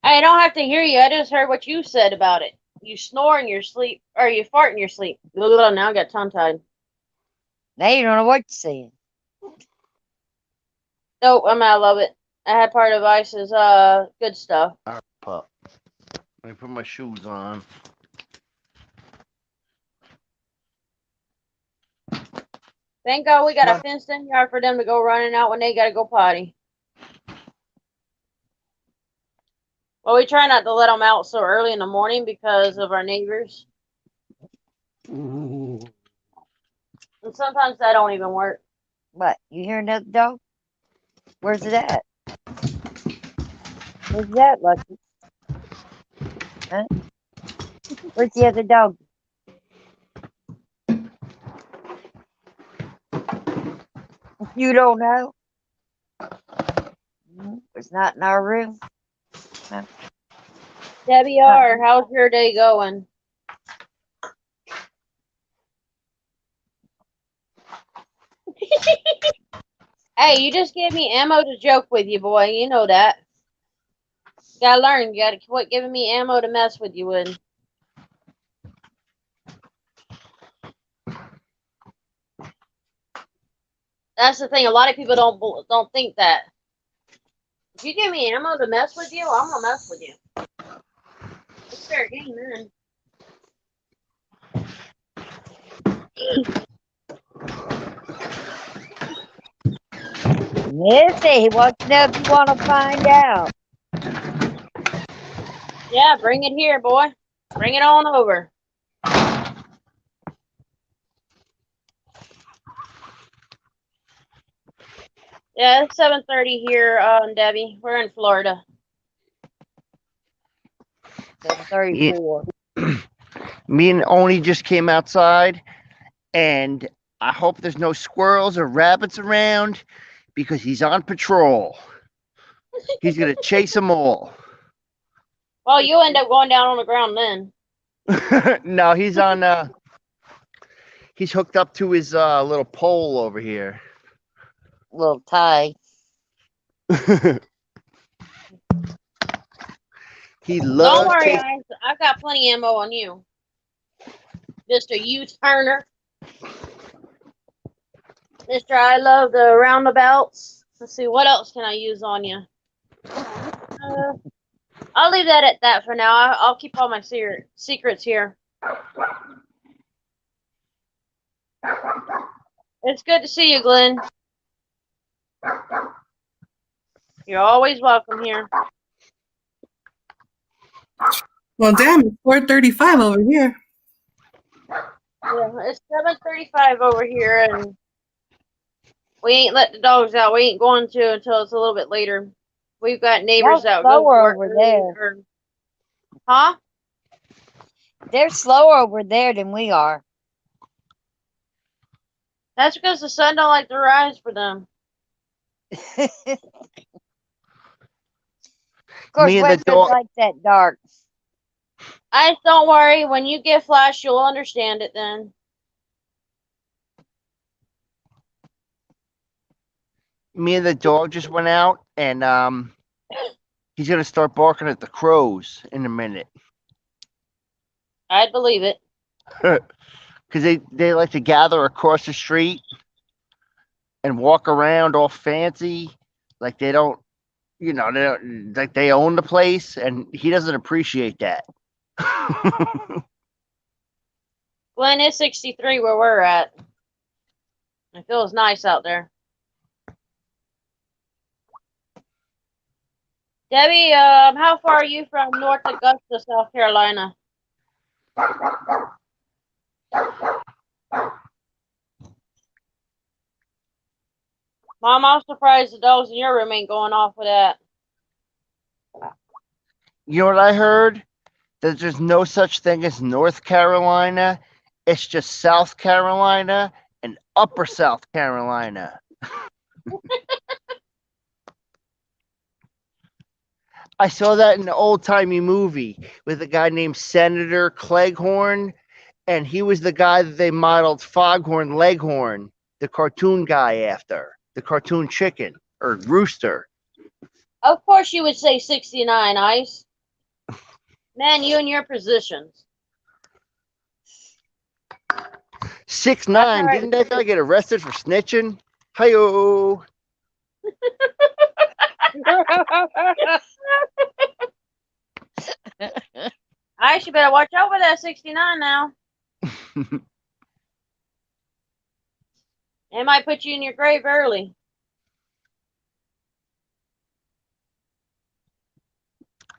I don't have to hear you. I just heard what you said about it. You snore in your sleep, or you fart in your sleep. Blah, blah, blah. Now I got tongue tied. Now you don't know what you're saying. Nope, I love it. I had part of Ice's good stuff. Pup. Let me put my shoes on. Thank God we got a fenced in yard for them to go running out when they gotta go potty. Well, we try not to let them out so early in the morning because of our neighbors. And sometimes that don't even work. What? You hear another dog? Where's it at? Where's that, Lucky? Huh? Where's the other dog? You don't know? It's not in our room. No. Debbie R., how's your day going? Hey, you just gave me ammo to joke with you, boy. You know that. You gotta learn. You gotta quit giving me ammo to mess with you with. That's the thing. A lot of people don't think that. If you give me ammo to mess with you, I'm gonna mess with you. It's fair game, man. Missy, he wants to know if you want to find out. Yeah, bring it here, boy. Bring it on over. Yeah, it's 7:30 here, Debbie. We're in Florida. 7:34. Me and Oni just came outside, and I hope there's no squirrels or rabbits around because he's on patrol. He's gonna chase them all. Well, you'll end up going down on the ground then. No, he's on. He's hooked up to his little pole over here. Little tie. He Don't loves. worry, chasing- guys. I've got plenty of ammo on you. Mr. U-Turner. Mr. I love the roundabouts. Let's see, what else can I use on you? I'll leave that at that for now. I'll keep all my secrets here. It's good to see you, Glenn. You're always welcome here. Well, damn, it's 4:35 over here. Yeah, it's 7:35 over here, and we ain't let the dogs out. We ain't going to until it's a little bit later. we've got neighbors Y'all that go to slower work over early there. or- Huh? They're slower over there than we are. That's because the sun don't like to rise for them. Of course, Me and the Webster dog. likes that dark. Don't worry. When you get Flash, you'll understand it then. Me and the dog just went out, and he's gonna start barking at the crows in a minute. I'd believe it. Because they like to gather across the street and walk around all fancy, like they don't, they don't, like they own the place, and he doesn't appreciate that. Glen is 63 where we're at. It feels nice out there. Debbie, how far are you from North Augusta, South Carolina? Mom, I'm surprised the dogs in your room ain't going off with that. You know what I heard? That there's no such thing as North Carolina. It's just South Carolina and Upper South Carolina. I saw that in an old-timey movie with a guy named Senator Cleghorn, and he was the guy that they modeled Foghorn Leghorn, the cartoon guy, after. The cartoon chicken, or rooster. Of course you would say 69, Ice. Man, you and your positions. 6'9", Alright. didn't that guy get arrested for snitching? Hi-yo. Ice, you better watch out with that 69 now. It might put you in your grave early.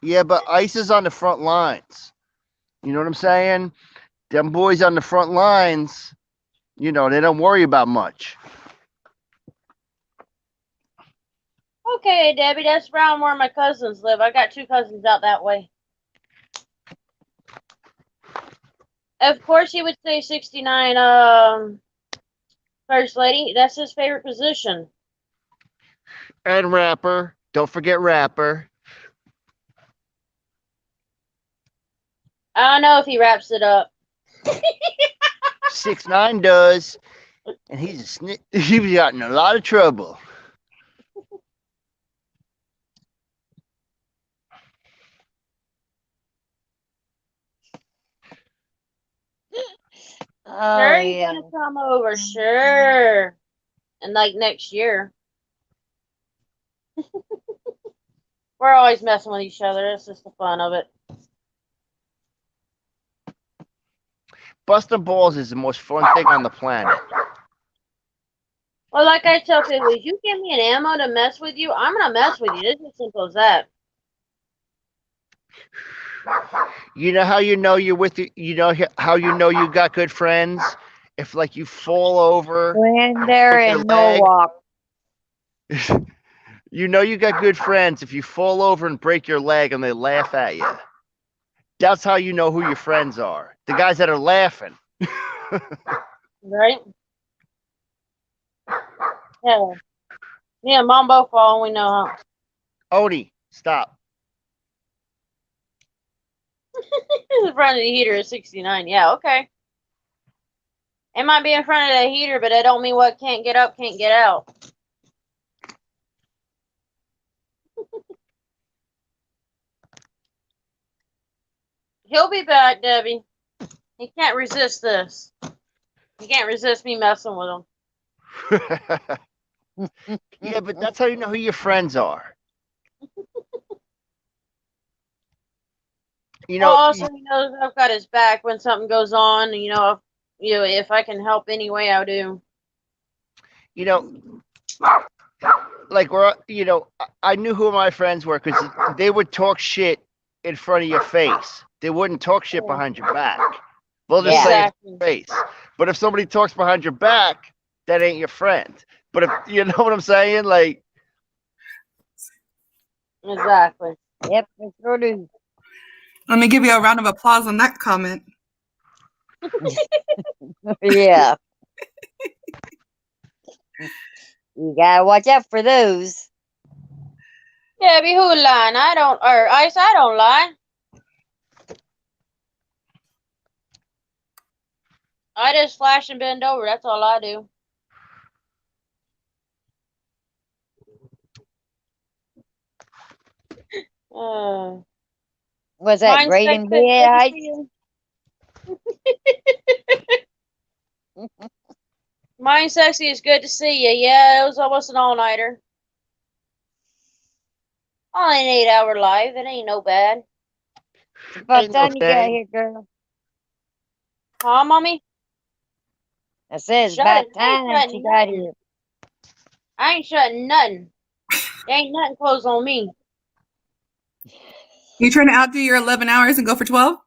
Yeah, but ICE is on the front lines. You know what I'm saying? Them boys on the front lines, they don't worry about much. Okay, Debbie, that's around where my cousins live. I got 2 cousins out that way. Of course, he would say 69, First Lady. That's his favorite position. And Rapper. Don't forget Rapper. I don't know if he wraps it up. 6'9" does. And he's a he's got in a lot of trouble. Oh, Sure, he's yeah. gonna come over, sure. And like next year. We're always messing with each other. It's just the fun of it. Busting balls is the most fun thing on the planet. Well, like I tell people, if you give me an ammo to mess with you, I'm gonna mess with you. It's as simple as that. You know how you're with how you got good friends? If like you fall over, Glendale break your and leg. Norwalk. You got good friends if you fall over and break your leg and they laugh at you. That's how you know who your friends are. The guys that are laughing. Right? Yeah. Me and Mom both fall and we know how. Odie, stop. In front of the heater is 69. Yeah, okay. It might be in front of the heater, but that don't mean what can't get up can't get out. He'll be back, Debbie. He can't resist this. He can't resist me messing with him. Yeah, but that's how you know who your friends are. Well, also, he knows I've got his back when something goes on. If I can help any way, I do. Like I knew who my friends were because they would talk shit in front of your face. They wouldn't talk shit behind your back. They'll just say it in your face. But if somebody talks behind your back, that ain't your friend. But if you know what I'm saying, like, Exactly. Yep, we sure do. Let me give you a round of applause on that comment. Yeah. You gotta watch out for those. Debbie, who lying? I don't, or Ice, I don't lie. I just flash and bend over. That's all I do. Was that Mine's great like in good bed? to I, see you. Mine sexy is good to see you. Yeah, it was almost an all-nighter. Only an 8-hour live. It ain't no bad. it's about Ain't no time you got thing. here, girl. Huh, mommy? I said it's Shut about it. I ain't time shutting she got nothing. here. I ain't shutting nothing. There ain't nothing closed on me. You trying to outdo your 11 hours and go for 12?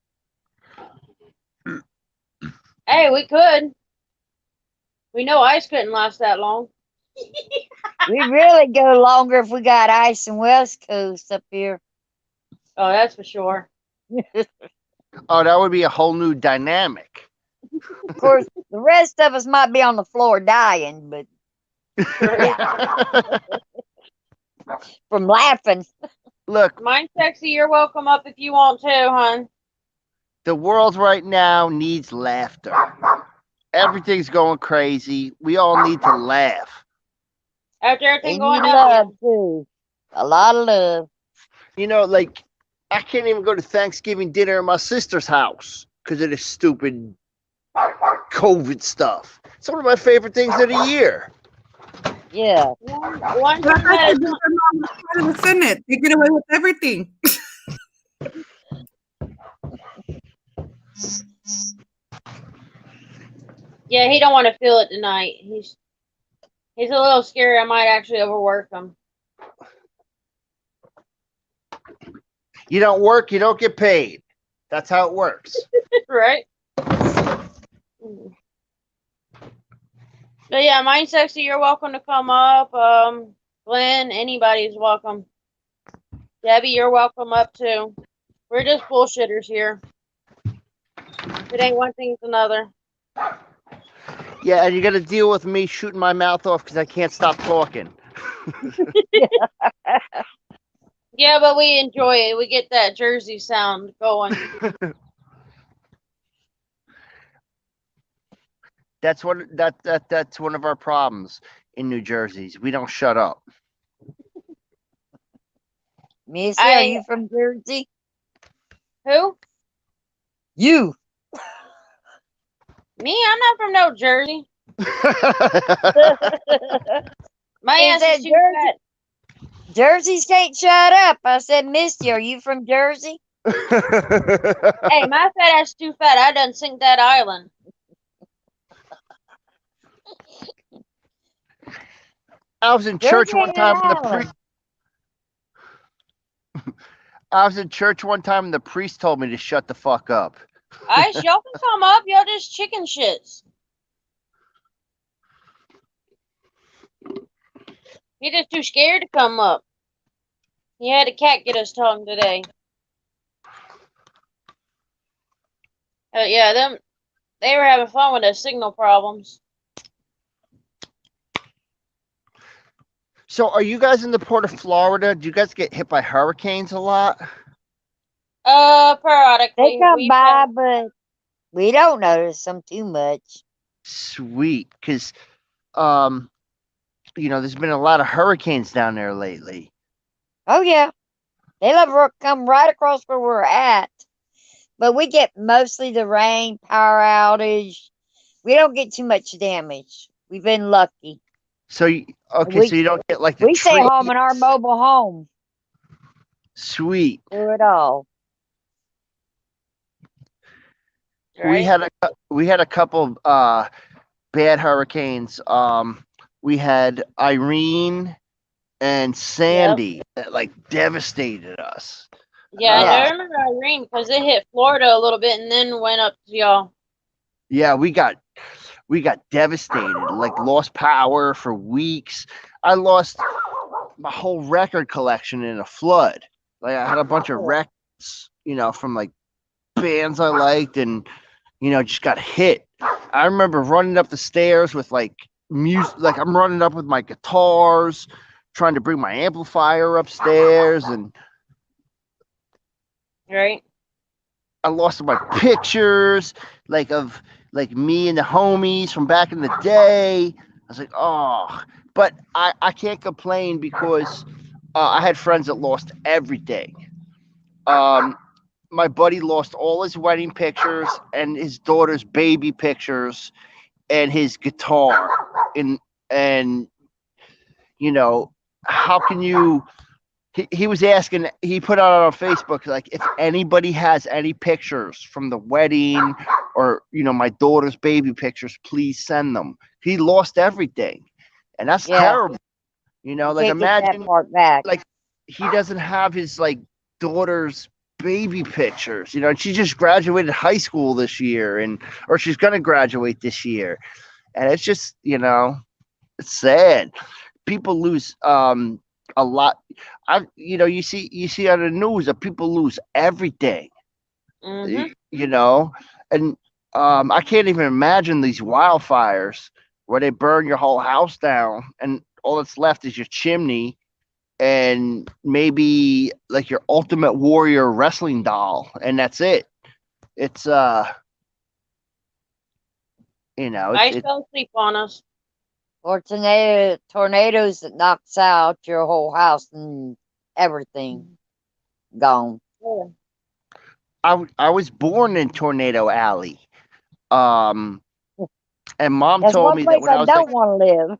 Hey, we could. We know Ice couldn't last that long. We really go longer if we got ice and West Coast up here. Oh, that's for sure. Oh, that would be a whole new dynamic. Of course, the rest of us might be on the floor dying, but yeah, from laughing. Look, Mine's sexy. You're welcome up if you want to, hon. the world right now needs laughter. Everything's going crazy. We all need to laugh. After They everything need going down. love too. A lot of love. You know, like, I can't even go to Thanksgiving dinner at my sister's house because of this stupid COVID stuff. It's one of my favorite things of the year. Yeah. One Like thing I that said, is their mom was part of the Senate. They get away with everything. yeah, he don't want to feel it tonight. He's a little scary. I might actually overwork him. You don't work, you don't get paid. That's how it works. Right? But yeah, Mind Sexy, you're welcome to come up. Glenn, anybody's welcome. Debbie, you're welcome up too. We're just bullshitters here. If it ain't one thing, it's another. Yeah, and you got to deal with me shooting my mouth off because I can't stop talking. Yeah, but we enjoy it. We get that Jersey sound going. That's one of our problems in New Jersey. We don't shut up. Missy, are you from Jersey? Who? You. Me? I'm not from no Jersey. My He ass said is too fat. Jerseys can't shut up. I said, Misty, are you from Jersey? Hey, my fat ass is too fat. I done sink that island. I was in church one time and I was in church one time and the priest told me to shut the fuck up. Ice, y'all can come up. Y'all just chicken shits. He just too scared to come up. He had a cat get his tongue today. Yeah, they were having fun with their signal problems. So are you guys in the port of Florida? Do you guys get hit by hurricanes a lot? Periodically. They come by, but we don't notice them too much. Sweet, because there's been a lot of hurricanes down there lately. Oh yeah, they love to come right across where we're at, but we get mostly the rain, power outage. We don't get too much damage. We've been lucky. So so you don't get like the we stay tree. home in our mobile home. Sweet. Do it all. Right? We had a couple bad hurricanes. We had Irene and Sandy that like devastated us. Yeah, I remember Irene because it hit Florida a little bit and then went up to y'all. Yeah, we got devastated, like lost power for weeks. I lost my whole record collection in a flood. Like I had a bunch of records, from like bands I liked, and just got hit. I remember running up the stairs with like music, like I'm running up with my guitars, trying to bring my amplifier upstairs, and Right. I lost my pictures, like of like me and the homies from back in the day. I was like, oh, but I can't complain because I had friends that lost everything. My buddy lost all his wedding pictures and his daughter's baby pictures and his guitar. And how can you? He was asking, he put out on Facebook, like, if anybody has any pictures from the wedding or, my daughter's baby pictures, please send them. He lost everything. And that's terrible. Like, Can't get that imagine, part back. like, he doesn't have his, like, daughter's baby pictures, and she just graduated high school this year, or she's going to graduate this year. And it's just, it's sad. People lose, a lot. You see on the news that people lose everything. Mm-hmm. And I can't even imagine these wildfires where they burn your whole house down and all that's left is your chimney and maybe like your Ultimate Warrior wrestling doll, and that's it. It's Ice don't sleep on us. Or tornadoes that knocks out your whole house and everything gone. Yeah. I was born in Tornado Alley. And Mom That's told one me place that when I I was don't like, want to live.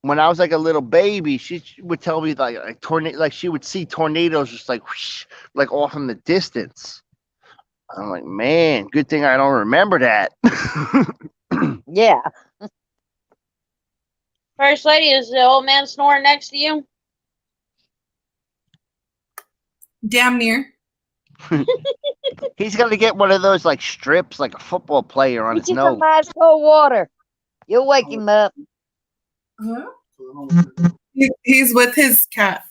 when I was like a little baby, she would tell me like tornado, like she would see tornadoes just like whoosh, like off in the distance. I'm like, man, good thing I don't remember that. Yeah. First lady, is the old man snoring next to you? Damn near. He's gonna get one of those like strips, like a football player on Get his you nose. some ice cold water. You'll wake him up. Huh? He's with his cat.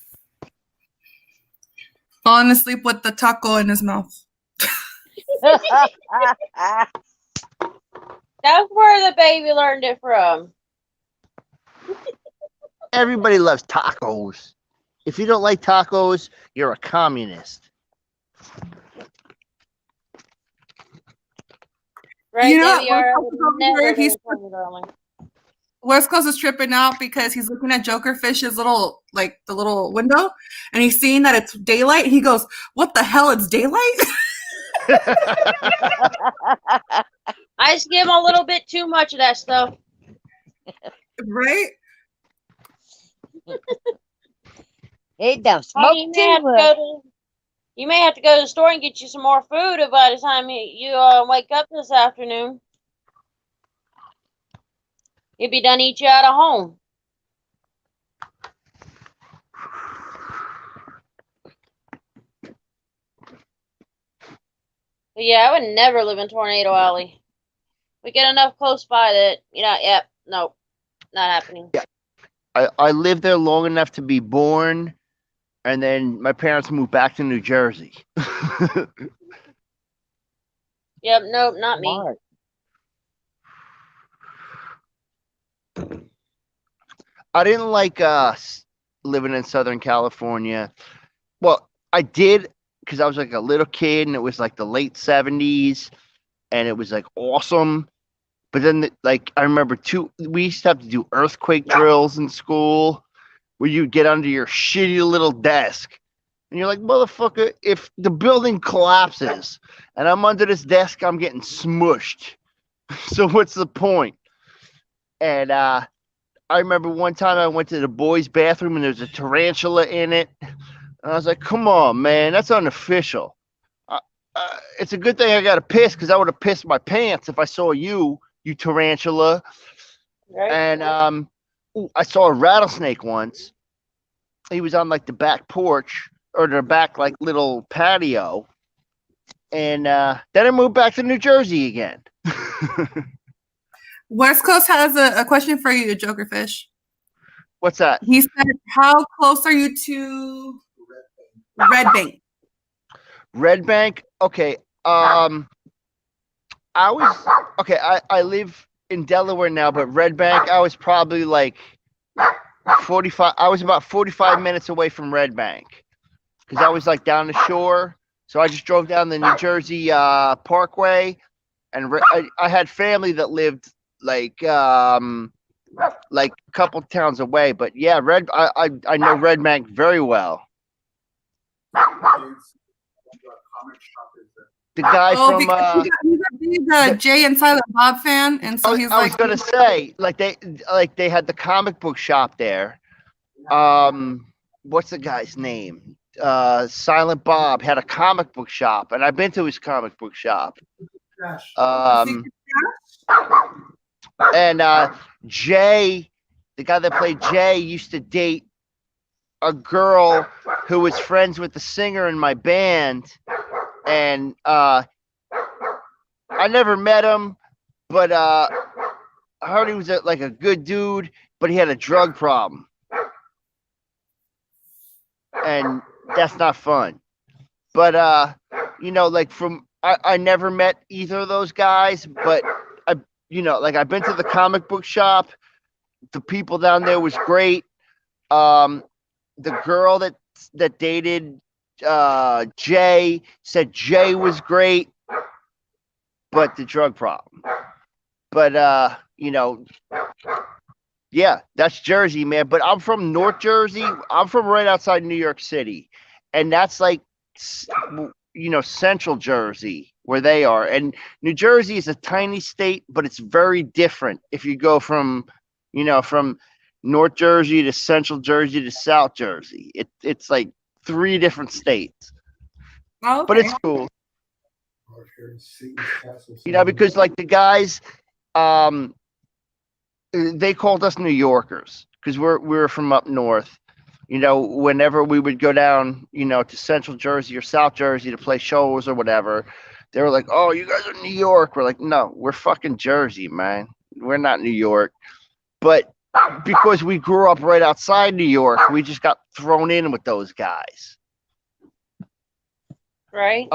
Falling asleep with the taco in his mouth. That's where the baby learned it from. Everybody loves tacos. If you don't like tacos, you're a communist. Right, You know Debbie, what? I would never He's- do it, darling. West Coast is tripping out because he's looking at Jokerfish's little, like the little window, and he's seeing that it's daylight. He goes, "What the hell? It's daylight!" I just give him a little bit too much of that stuff. Right? He done Oh, smoked too much. You may have to go to the store and get you some more food by the time you wake up this afternoon. You'll be done eat you out of home. But yeah, I would never live in Tornado Alley. We get enough close by that, nope, not happening. Yeah. I lived there long enough to be born, and then my parents moved back to New Jersey. Yep, nope, not me. Smart. I didn't like living in Southern California. Well, I did because I was like a little kid and it was like the late 70s and it was like awesome. But then like I remember we used to have to do earthquake drills in school where you'd get under your shitty little desk and you're like, motherfucker, if the building collapses and I'm under this desk, I'm getting smushed. So what's the point? And I remember one time I went to the boys' bathroom and there's a tarantula in it. And I was like, come on, man, that's unofficial. It's a good thing I got to piss because I would have pissed my pants if I saw you tarantula. Right? And I saw a rattlesnake once. He was on like the back porch or the back like little patio. And then I moved back to New Jersey again. West Coast has a question for you, Jokerfish. What's that? He said, "How close are you to Red Bank?" Red Bank. Okay. I was okay. I live in Delaware now, but Red Bank, I was probably like 45. I was about 45 minutes away from Red Bank because I was like down the shore. So I just drove down the New Jersey Parkway, and I had family that lived like a couple towns away. But yeah, I know Red Bank very well. The guy from because he's a big Jay and Silent Bob fan, and so he's I like, was gonna say like they had the comic book shop there. What's the guy's name? Silent Bob had a comic book shop, and I've been to his comic book shop. And Jay, the guy that played Jay, used to date a girl who was friends with the singer in my band, and I never met him, but I heard he was like a good dude, but he had a drug problem, and that's not fun. But you know, like I never met either of those guys, but I've been to the comic book shop. The people down there was great. The girl that dated Jay said Jay was great, but the drug problem. But yeah, that's Jersey, man. But I'm from North Jersey. I'm from right outside New York City, and that's like Central Jersey where they are. And New Jersey is a tiny state, but it's very different if you go from North Jersey to Central Jersey to South Jersey. It's like 3 different states. oh, But it's cool. Because like the guys, they called us New Yorkers because we're from up north. Whenever we would go down, to Central Jersey or South Jersey to play shows or whatever, they were like, "Oh, you guys are New York." We're like, "No, we're fucking Jersey, man. We're not New York." But because we grew up right outside New York, we just got thrown in with those guys. Right?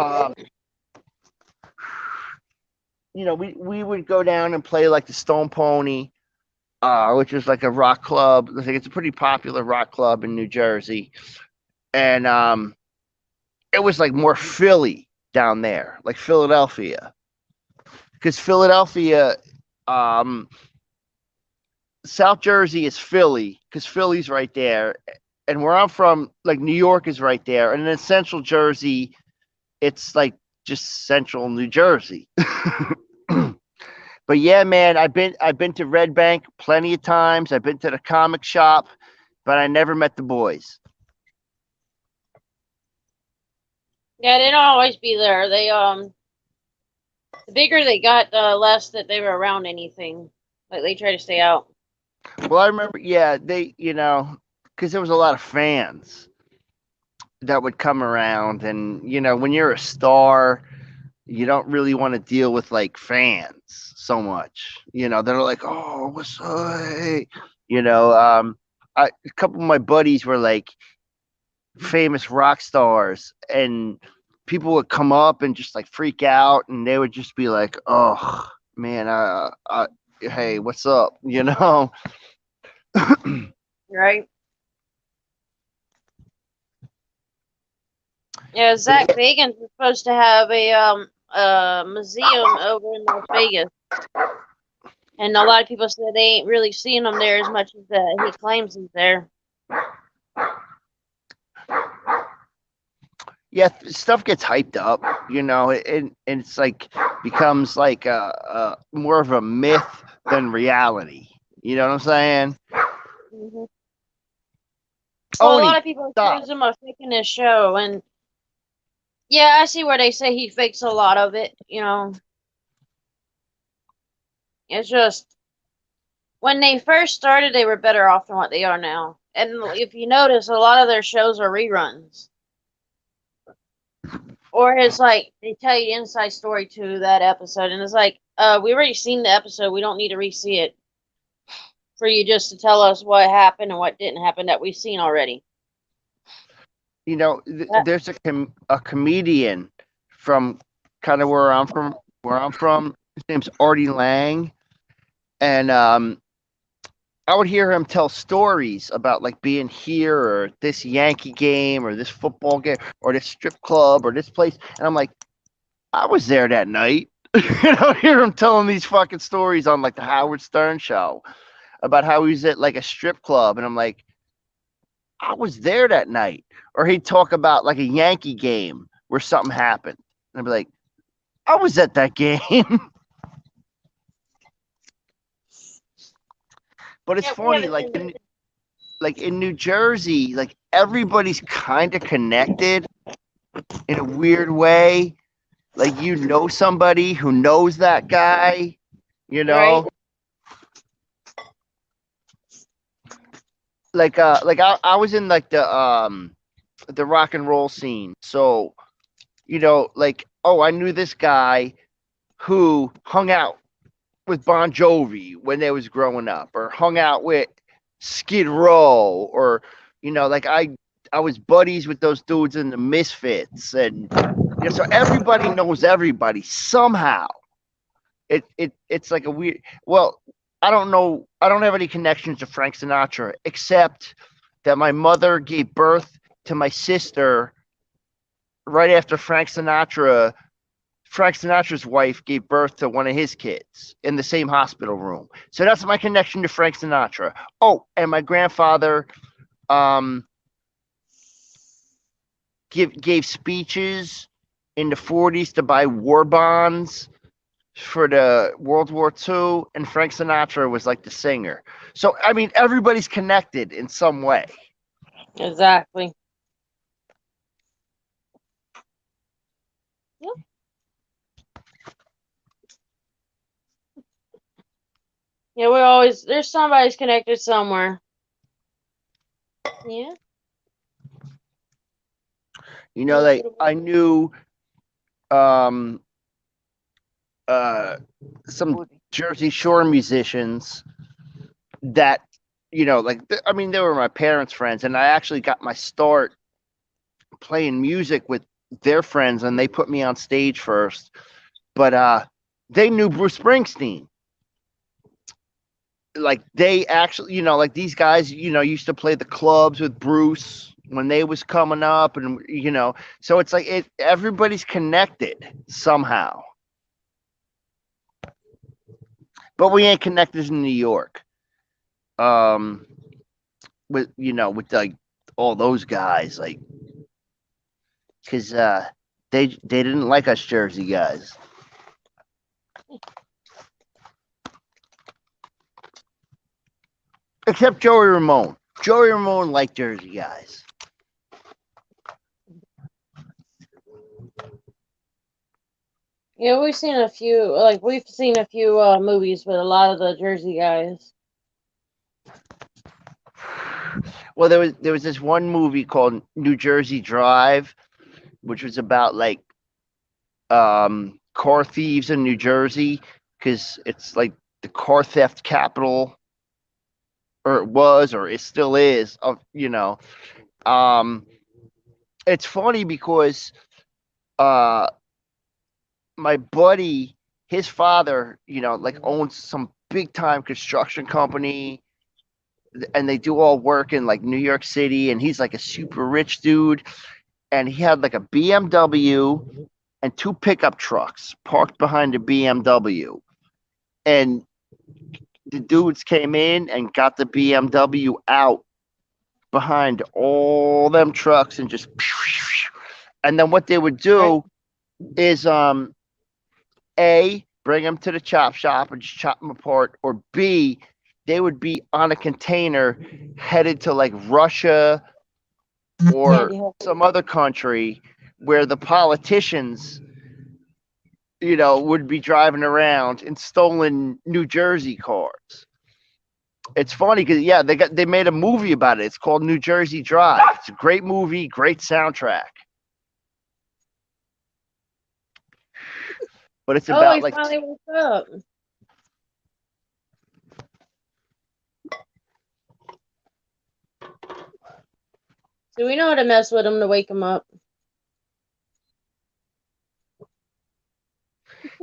We would go down and play like the Stone Pony, which is like a rock club. I think it's a pretty popular rock club in New Jersey. And it was like more Philly down there, like Philadelphia. Because Philadelphia, South Jersey is Philly, because Philly's right there. And where I'm from, like New York is right there. And then Central Jersey, it's like just Central New Jersey. But yeah, man, I've been to Red Bank plenty of times. I've been to the comic shop, but I never met the boys. Yeah, they don't always be there. They the bigger they got, the less that they were around anything. Like they try to stay out. Well, I remember, yeah, they, because there was a lot of fans that would come around, and when you're a star, you don't really want to deal with like fans so much. They're like, "Oh, what's up?" Hey? A couple of my buddies were like famous rock stars, and people would come up and just like freak out, and they would just be like, "Oh man, hey, what's up?" Right? Yeah, Zach Bagans is supposed to have a museum over in Las Vegas. And a lot of people said they ain't really seeing him there as much as he claims he's there. Yeah, stuff gets hyped up, and it's like becomes like a more of a myth than reality. You know what I'm saying? Mm-hmm. Well, a Oni, lot of people stop. accuse him of faking his show, and yeah, I see where they say he fakes a lot of it. It's just when they first started, they were better off than what they are now. And if you notice, a lot of their shows are reruns. Or it's like they tell you the inside story to that episode, and it's like, we already seen the episode. We don't need to re-see it. for you just to tell us what happened and what didn't happen that we've seen already. You know, That- there's a comedian from kind of where I'm from. His name's Artie Lang, and I would hear him tell stories about like being here or this Yankee game or this football game or this strip club or this place, and I'm like, I was there that night. You know, hear him telling these fucking stories on like the Howard Stern show about how he was at like a strip club, and I'm like, I was there that night. Or he'd talk about like a Yankee game where something happened, and I'd be like, I was at that game. But it's Yeah, we funny, haven't been- like in New Jersey, like everybody's kind of connected in a weird way. Like you know somebody who knows that guy, you know. Right. Like I was in like the rock and roll scene. So, you know, like, oh, I knew this guy who hung out with Bon Jovi when they was growing up, or hung out with Skid Row, or you know, like I was buddies with those dudes in the Misfits, and you know, so everybody knows everybody somehow. It's like a weird. Well, I don't know. I don't have any connections to Frank Sinatra except that my mother gave birth to my sister right after Frank Sinatra. Frank Sinatra's wife gave birth to one of his kids in the same hospital room. So that's my connection to Frank Sinatra. Oh, and my grandfather gave speeches in the 40s to buy war bonds for the World War II, and Frank Sinatra was like the singer. So I mean, everybody's connected in some way. Exactly. Yep. Yeah, there's somebody's connected somewhere. Yeah. You know, like I knew um some Jersey Shore musicians that, you know, like I mean, they were my parents' friends, and I actually got my start playing music with their friends, and they put me on stage first. But they knew Bruce Springsteen. Like they actually, you know, like these guys, you know, used to play the clubs with Bruce when they was coming up, and you know, so it's like everybody's connected somehow. But we ain't connected in New York. With you know, with like all those guys, like, because they didn't like us Jersey guys. Except Joey Ramone. Joey Ramone liked Jersey guys. Yeah, we've seen a few movies with a lot of the Jersey guys. Well, there was this one movie called New Jersey Drive, which was about like car thieves in New Jersey, because it's like the car theft capital, or it was, or it still is, of, you know. It's funny because my buddy, his father, you know, like owns some big time construction company, and they do all work in like New York City, and he's like a super rich dude, and he had like a BMW and two pickup trucks parked behind the BMW, and the dudes came in and got the BMW out behind all them trucks and just, and then what they would do is A, bring them to the chop shop and just chop them apart, or B, they would be on a container headed to like Russia or some other country where the politicians, you know, would be driving around in stolen New Jersey cars. It's funny because yeah, they made a movie about it. It's called New Jersey Drive. It's a great movie, great soundtrack. But it's about he like finally woke up. So we know how to mess with him to wake him up.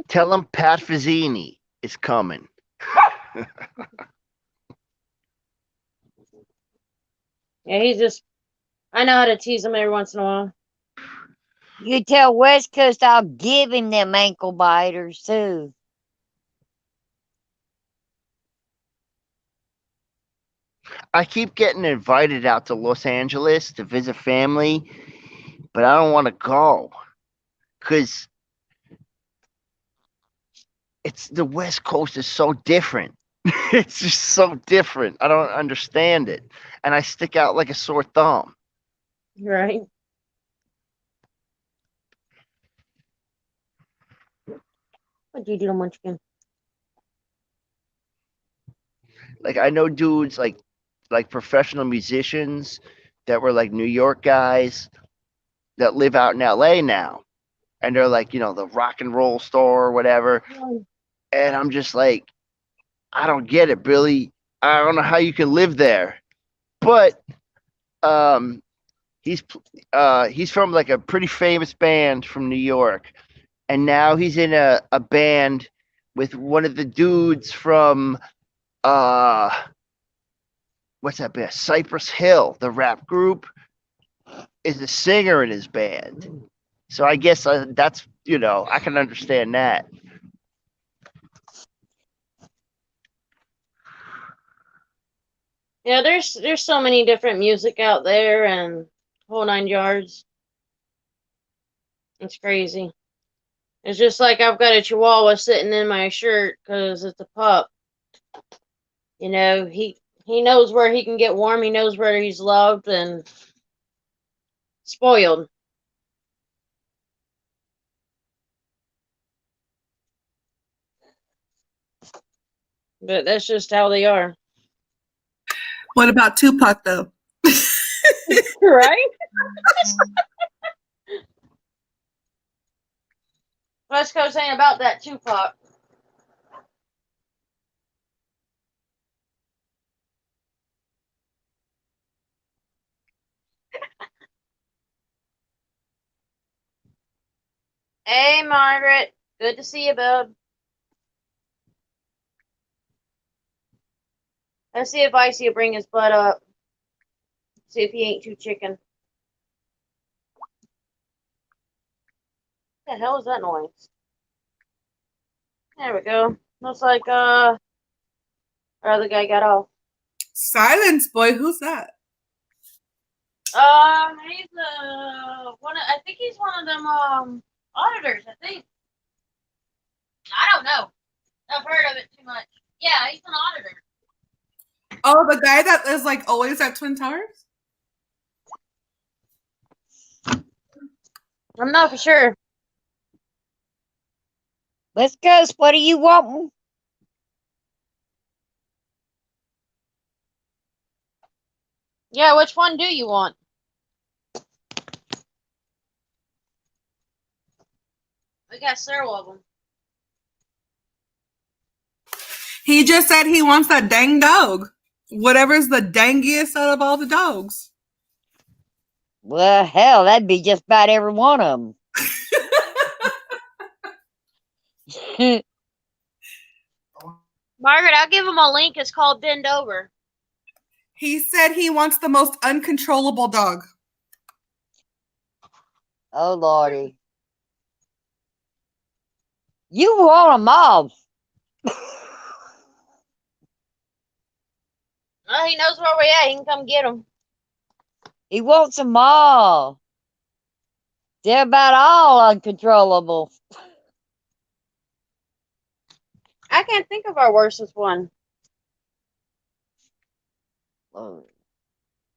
Tell him Pat Fazzini is coming. Yeah, he's just. I know how to tease him every once in a while. You tell West Coast I'll give him them ankle biters too. I keep getting invited out to Los Angeles to visit family, but I don't want to go because it's the West Coast is so different. It's just so different. I don't understand it, and I stick out like a sore thumb. Right. What do you do to Munchkin? Like I know dudes like professional musicians that were like New York guys that live out in LA now, and they're like, you know, the rock and roll star or whatever. And I'm just like, I don't get it, Billy. I don't know how you can live there. But he's from like a pretty famous band from New York, and now he's in a band with one of the dudes from what's that band? Cypress Hill, the rap group, is a singer in his band. So I guess that's, you know, I can understand that. Yeah, there's so many different music out there and whole 9 yards. It's crazy. It's just like I've got a Chihuahua sitting in my shirt because it's a pup. You know, he knows where he can get warm. He knows where he's loved and spoiled. But that's just how they are. What about Tupac though? Right? West Coast ain't about that Tupac. Hey, Margaret. Good to see you, bub. Let's see if Icy will bring his butt up. See if he ain't too chicken. What the hell is that noise? There we go. Looks like our other guy got off. Silence, boy. Who's that? He's I think he's one of them auditors, I think. I don't know. I've heard of it too much. Yeah, he's an auditor. Oh, the guy that is like always at Twin Towers? I'm not for sure. Let's go. What do you want? Yeah, which one do you want? We got several of them. He just said he wants that dang dog. Whatever's the dangiest out of all the dogs. Well, hell, that'd be just about every one of them. Margaret, I'll give him a link. It's called Bend Over. He said he wants the most uncontrollable dog. Oh, Lordy. You want them all. Well, he knows where we're at. He can come get them. He wants them all. They're about all uncontrollable. I can't think of our worstest one.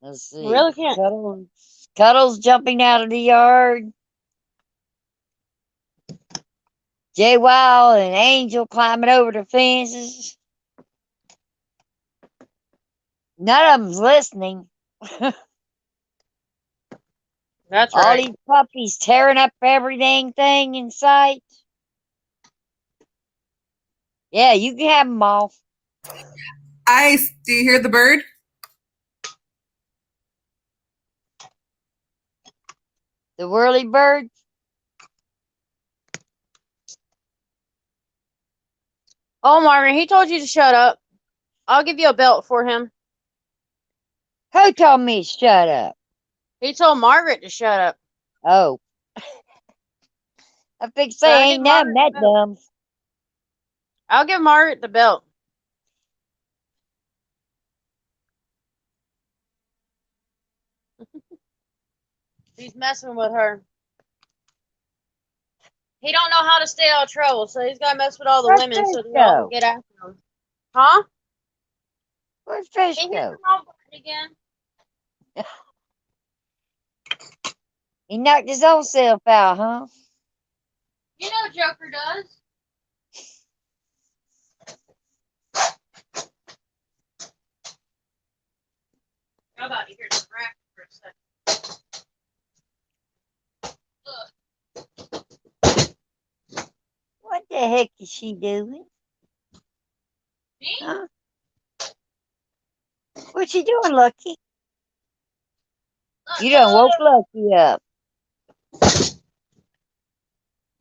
Let's see. Really can't. Cuddles jumping out of the yard. Jay Wild and Angel climbing over the fences. None of them's listening. That's All right. these puppies tearing up everything thing in sight. Yeah, you can have them all. Ice, do you hear the bird? The whirly bird? Oh, Margaret, he told you to shut up. I'll give you a belt for him. Who told me to shut up? He told Margaret to shut up. Oh. I think So say I ain't give nothing Margaret that the belt. dumb. I'll give Margaret the belt. He's messing with her. He don't know how to stay out of trouble, so he's got to mess with all the Where's women so they all can Fishko? get after him. Huh? Where's He hit Fishko? the wrong button again. He knocked his own self out, huh? You know Joker does. How about you hear some racket for a second? What the heck is she doing? Me? Huh? What you doing, Lucky? You done woke Lucky up.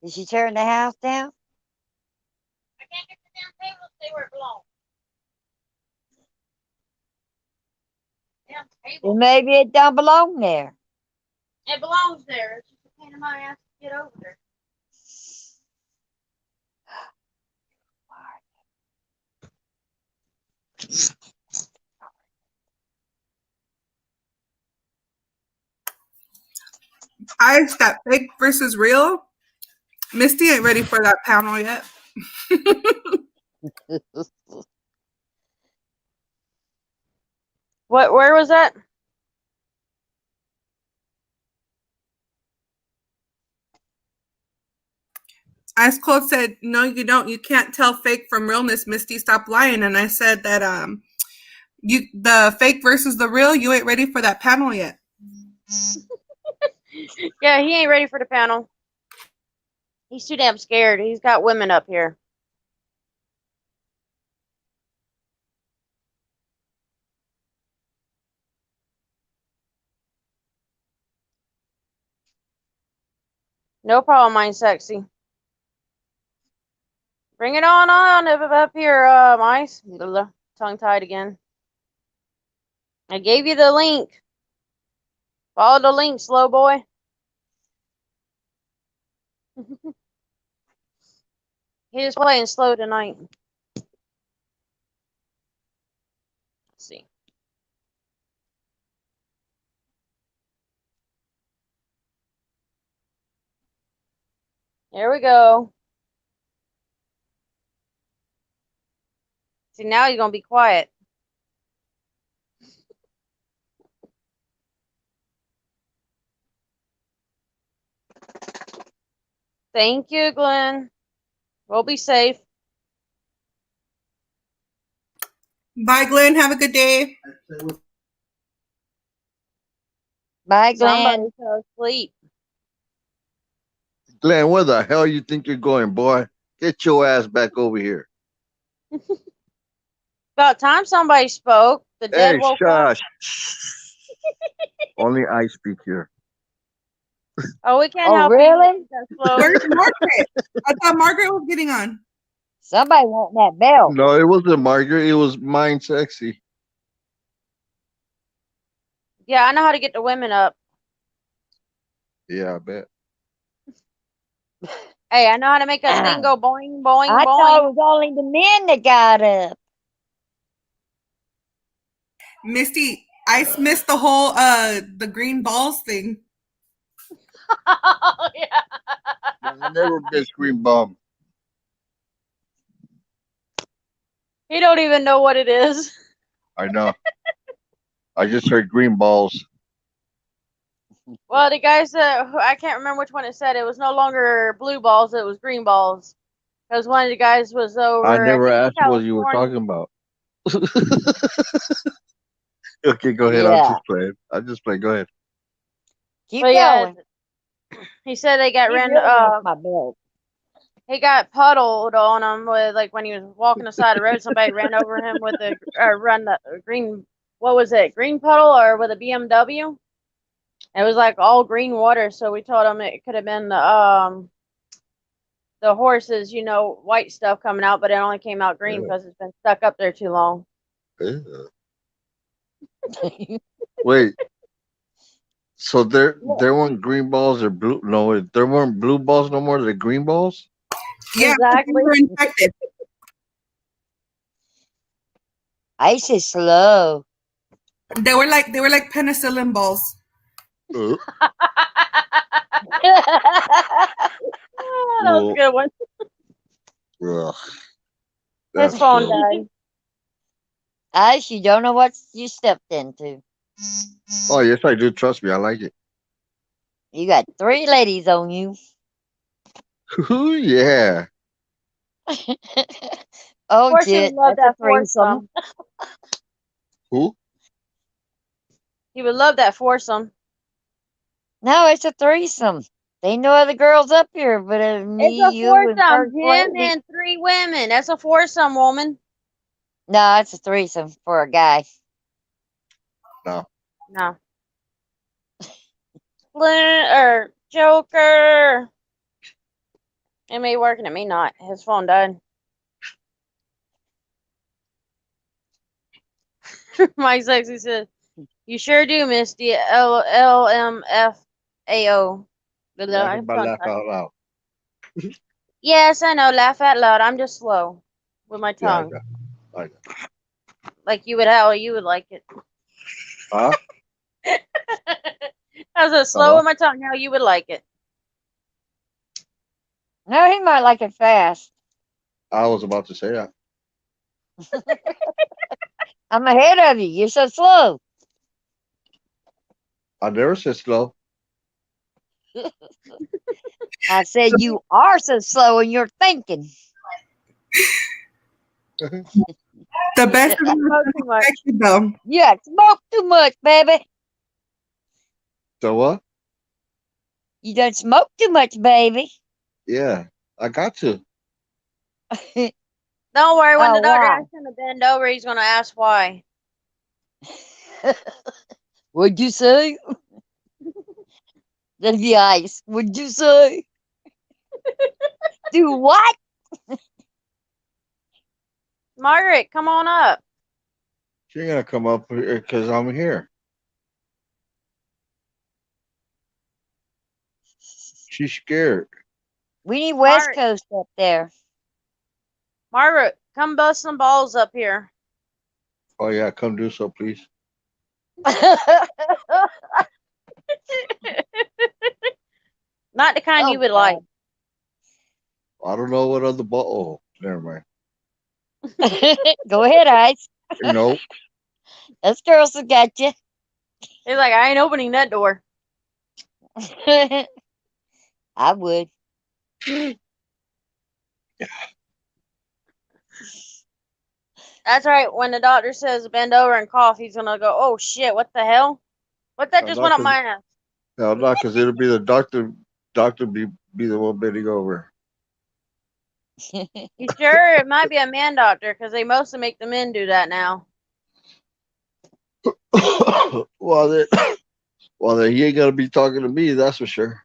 Did she turn the house down? I can't get the damn table to stay where it belongs. Damn table. Then maybe it don't belong there. It belongs there. It's just a pain in my ass to get over there. Ice, that fake versus real. Misty ain't ready for that panel yet. What? Where was that? Ice Cold said, "No, you don't. You can't tell fake from realness, Misty. Stop lying." And I said that you the fake versus the real. You ain't ready for that panel yet. Yeah, he ain't ready for the panel. He's too damn scared. He's got women up here. No problem, mine sexy. Bring it on up here, Ice. Tongue tied again. I gave you the link. Follow the link, slow boy. He's playing slow tonight. Let's see. There we go. See, now he's gonna be quiet. Thank you, Glenn. We'll be safe. Bye, Glenn. Have a good day. Bye, Glenn. Somebody fell asleep. Glenn, where the hell you think you're going, boy? Get your ass back over here. About time somebody spoke. The dead Hey, woke up. shush. Only I speak here. Oh, we can't Oh, help really? you. That's slow. Where's Margaret? I thought Margaret was getting on. Somebody want that belt. No, it wasn't Margaret. It was mine sexy. Yeah, I know how to get the women up. Yeah, I bet. Hey, I know how to make that thing go boing, boing, I thought it boing. was only the men that got up. Misty, Ice missed the whole the green balls thing. Oh, yeah. I never miss green bomb. He don't even know what it is. I know. I just heard green balls. Well, the guy said, I can't remember which one it said. It was no longer blue balls, it was green balls. Because one of the guys was over. I never think in asked what you were California. talking about. Okay, go ahead. Yeah. I'll just play. Go ahead. Keep But yeah, going. he said they got He ran. really wants my belt. He got puddled on him with like when he was walking the side of the road. Somebody ran over him with a run the green. What was it? Green puddle or with a BMW? It was like all green water, so we told him it could have been the horses, white stuff coming out, but it only came out green Yeah. because it's been stuck up there too long. Ew. Wait. So there weren't green balls or blue. No, there weren't blue balls no more. They're green balls. Yeah, but they Exactly. were infected. Ice is slow. They were like penicillin balls. Uh, That was a good one. ugh. His That's phone gross. died. Ice, you don't know what you stepped into. Oh yes, I do. Trust me, I like it. You got 3 ladies on you. Ooh, yeah. Oh, Fortune shit. loved That's a that threesome. foursome. Who? He would love that foursome. No, it's a threesome. There ain't no other girls up here but It's me, a you, and foursome. first Him lady. and 3 women. That's a foursome, woman. No, it's a threesome for a guy. No. No. Joker. It may working at me not. His phone died. Mike Sexy said, "You sure do, Miss the LMFAO." Laughing by laugh out loud. Yes, I know. Laugh out loud. I'm just slow with my Yeah, I tongue. got. I got. Like you would how you would like it. Huh? I was slow with my tongue. How you would like it. No, he might like it fast. I was about to say that. I'm ahead of you. You're so slow. I never said slow. I said you are so slow in your thinking. The best of them Smoke is too much. infected, though. Yeah, smoke too much, baby. So what? You done smoke too much, baby. Yeah, I got to. Don't worry. When Oh, the doctor wow. asks him to bend over, he's gonna ask why. What'd you say? That'd be Ice. What'd you say? Do what? Margaret, come on up. She ain't gonna come up here because I'm here. She's scared. We need West Margaret. Coast up there. Margaret, come bust some balls up here. Oh yeah, come do so, please. Not the kind Oh, you would God. like. I don't know what other ball. Oh, never mind. Go ahead, Ice. Nope. Those girls have got you. He's like, I ain't opening that door. I would. That's right. When the doctor says bend over and cough, he's gonna go, oh shit, what the hell? What that No, just not went up 'cause- my ass? No, not because it'll be the doctor. Doctor be the one bending over. You sure it might be a man doctor because they mostly make the men do that now. well, then, he ain't gonna be talking to me. That's for sure.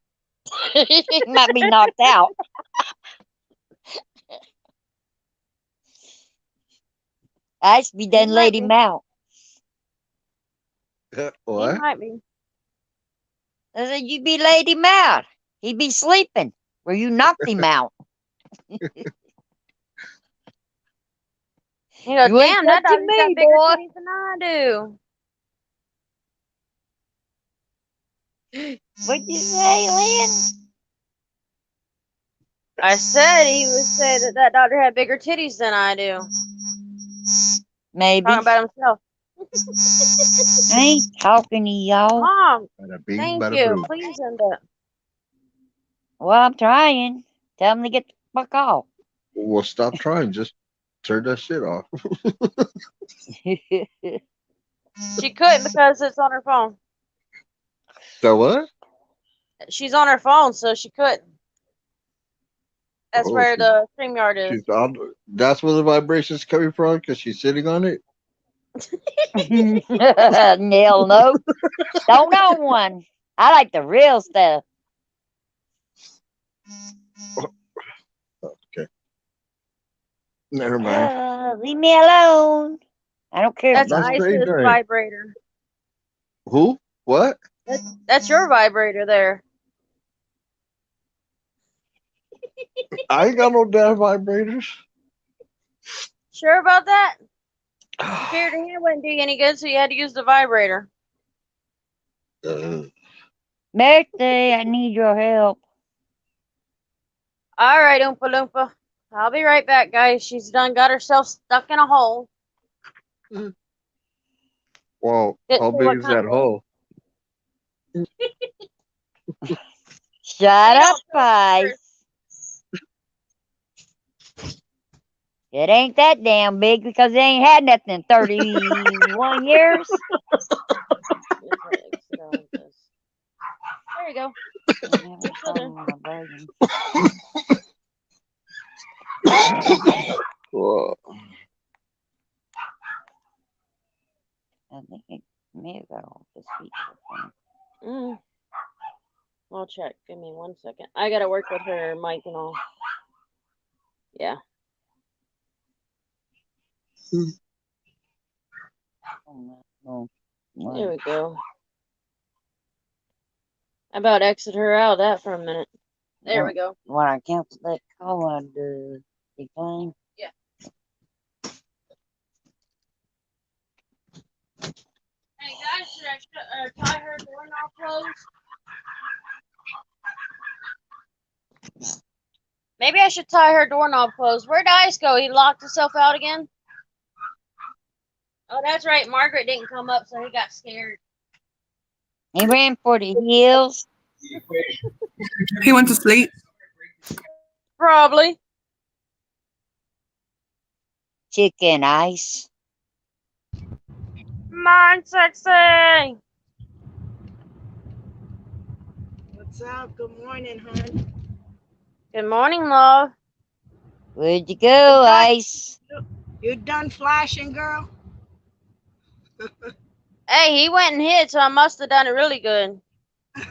He might be knocked out. Ice be done might laid be. him out. He What? might be. I said, you be laid him out. He'd be sleeping where you knocked him out. He goes, You ain't damn, that touching doctor's got me, bigger boy. titties than I do. What'd you say, Lynn? I said he would say that doctor had bigger titties than I do. Maybe. Talking about himself. I ain't talking to y'all. Mom, Bada bing, thank bada you. boom. Please end it. Well, I'm trying. Tell him to get the fuck off. Well, stop trying. Just turn that shit off. She couldn't because it's on her phone. So what? She's on her phone, so she couldn't. That's Oh, where she- the StreamYard is. She's on. That's where the vibration's coming from because she's sitting on it. Hell no. Don't own one. I like the real stuff. Okay. Never mind. Leave me alone. I don't care. That's That's Isis great, right? vibrator. Who? What? That's your vibrator there. I ain't got no damn vibrators. Sure about that? Fear to hear wouldn't do you any good, so you had to use the vibrator. Birthday, I need your help. All right, Oompa Loompa. I'll be right back, guys. She's done got herself stuck in a hole. Well, Didn't how say big what is kind that of hole? Shut We up, don't know first. Ice. It ain't that damn big because it ain't had nothing in 31 years. There you go. I'm having You're still there. fun with my brain. Well, I think it may have got off the speaker. I'll check. Give me 1 second. I gotta work with her mic and all. Yeah. Oh, There we go. I about exit her out of that for a minute. There we go. When I cancel that call, I'd decline. Yeah. Hey guys, should I tie her doorknob closed? Maybe I should tie her doorknob closed. Where'd Ice go? He locked himself out again? Oh, that's right. Margaret didn't come up, so he got scared. He ran for the hills. He went to sleep. Probably. Chicken Ice. Mine sexy. What's up? Good morning, hon. Good morning, love. Where'd you go, Ice? You done flashing, girl? Hey, he went and hid, so I must have done it really good. Oh,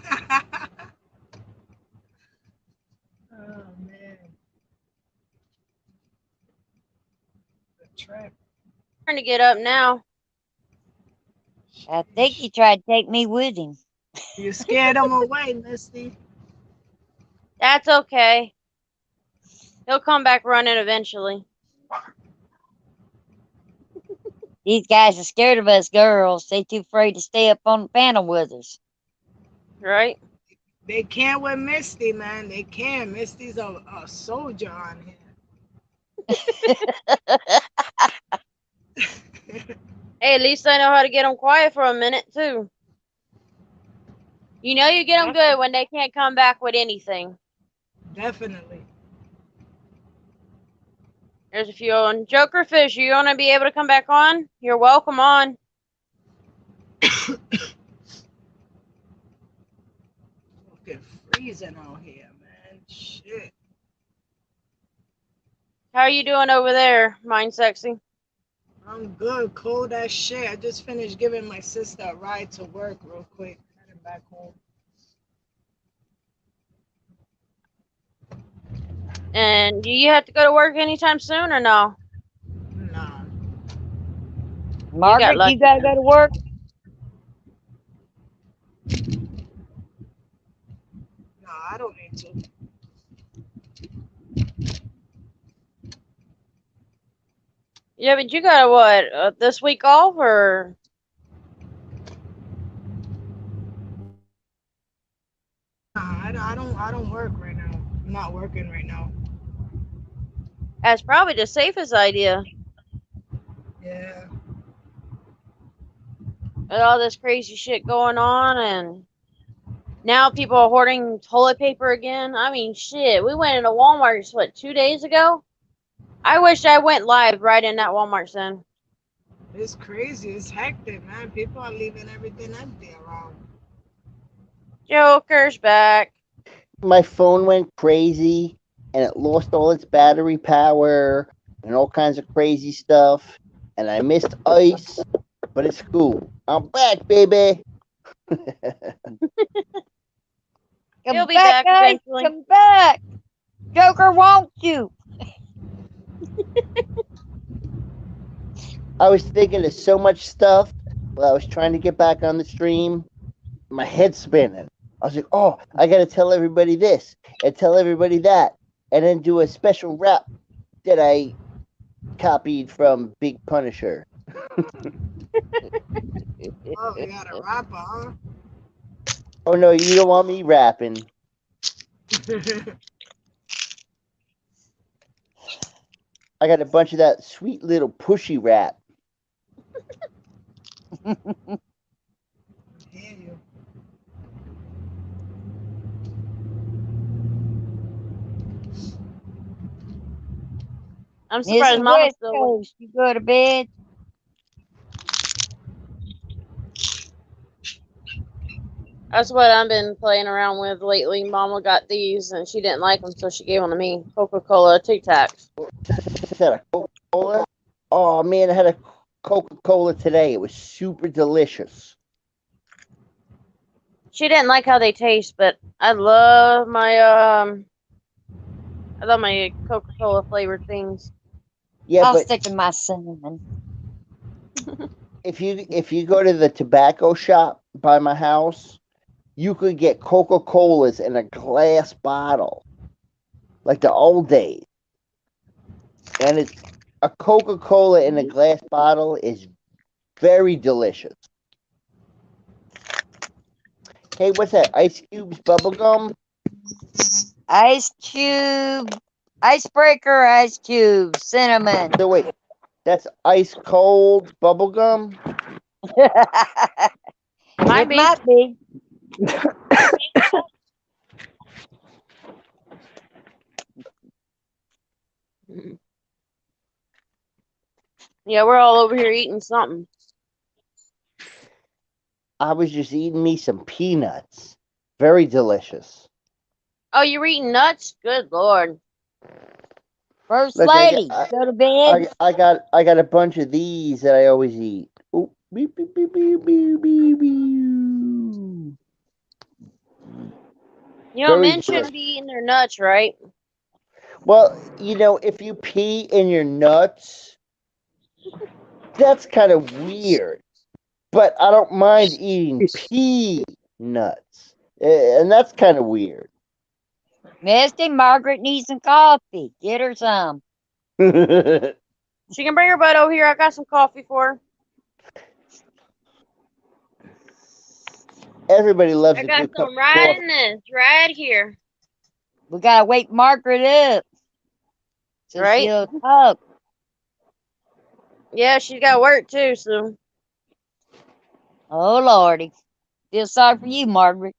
man. Good trip. Trying to get up now. I think he tried to take me with him. You scared him away, Misty. That's okay. He'll come back running eventually. These guys are scared of us girls. They too afraid to stay up on the panel with us. Right? They can't with Misty, man. They can't. Misty's a soldier on here. Hey, at least I know how to get them quiet for a minute, too. You know you get them good when they can't come back with anything. Definitely. There's a few on. Joker Fish, you want to be able to come back on? You're welcome on. Fucking freezing out here, man. Shit. How are you doing over there, Mind Sexy? I'm good. Cold as shit. I just finished giving my sister a ride to work real quick. Heading back home. And do you have to go to work anytime soon or no? Nah. Margaret, you gotta go to work? No, I don't need to. Yeah, but you got what, this week off or? Nah, I don't work right now. I'm not working right now. That's probably the safest idea. Yeah. With all this crazy shit going on, and now people are hoarding toilet paper again. I mean, shit, we went into Walmart, what, 2 days ago? I wish I went live right in that Walmart then. It's crazy. It's hectic, man. People are leaving everything empty around. Joker's back. My phone went crazy and it lost all its battery power and all kinds of crazy stuff. And I missed Ice, but it's cool. I'm back, baby. Come He'll be back, back guys. eventually. Come back. Joker wants you. I was thinking of so much stuff while I was trying to get back on the stream. My head's spinning. I was like, oh, I got to tell everybody this and tell everybody that, and then do a special rap that I copied from Big Punisher. Oh, you got a rapper, huh? Oh, no, you don't want me rapping. I got a bunch of that sweet little pushy rap. Hear you. I'm surprised Mr. Mama's West still awake. Coast, you go to bed. That's what I've been playing around with lately. Mama got these and she didn't like them, so she gave them to me. Coca-Cola Tic Tacs. Is that a Coca-Cola? Oh, man, I had a Coca-Cola today. It was super delicious. She didn't like how they taste, but I love my Coca-Cola flavored things. Yeah, I'll but stick to my cinnamon. if you go to the tobacco shop by my house, you could get Coca-Colas in a glass bottle, like the old days. And it's a Coca-Cola in a glass bottle is very delicious. Hey, what's that? Ice Cubes bubblegum? Ice cube, icebreaker, ice cube, cinnamon. So wait, that's ice cold bubblegum? It might be. Yeah, we're all over here eating something. I was just eating me some peanuts. Very delicious. Oh, you're eating nuts? Good Lord. First Look, lady, go to bed. I got a bunch of these that I always eat. Ooh, beep, beep, beep, beep, beep, beep, beep. You know, Very men shouldn't be eating their nuts, right? Well, you know, if you pee in your nuts, that's kind of weird. But I don't mind eating peanuts. And that's kind of weird. Misty, Margaret needs some coffee. Get her some. She can bring her butt over here. I got some coffee for her. Everybody loves I a got good cup some of right coffee. in this, right here. We gotta wake Margaret up. So Right? she'll talk. Yeah, she's got work too, so. Oh Lordy. Feel sorry for you, Margaret.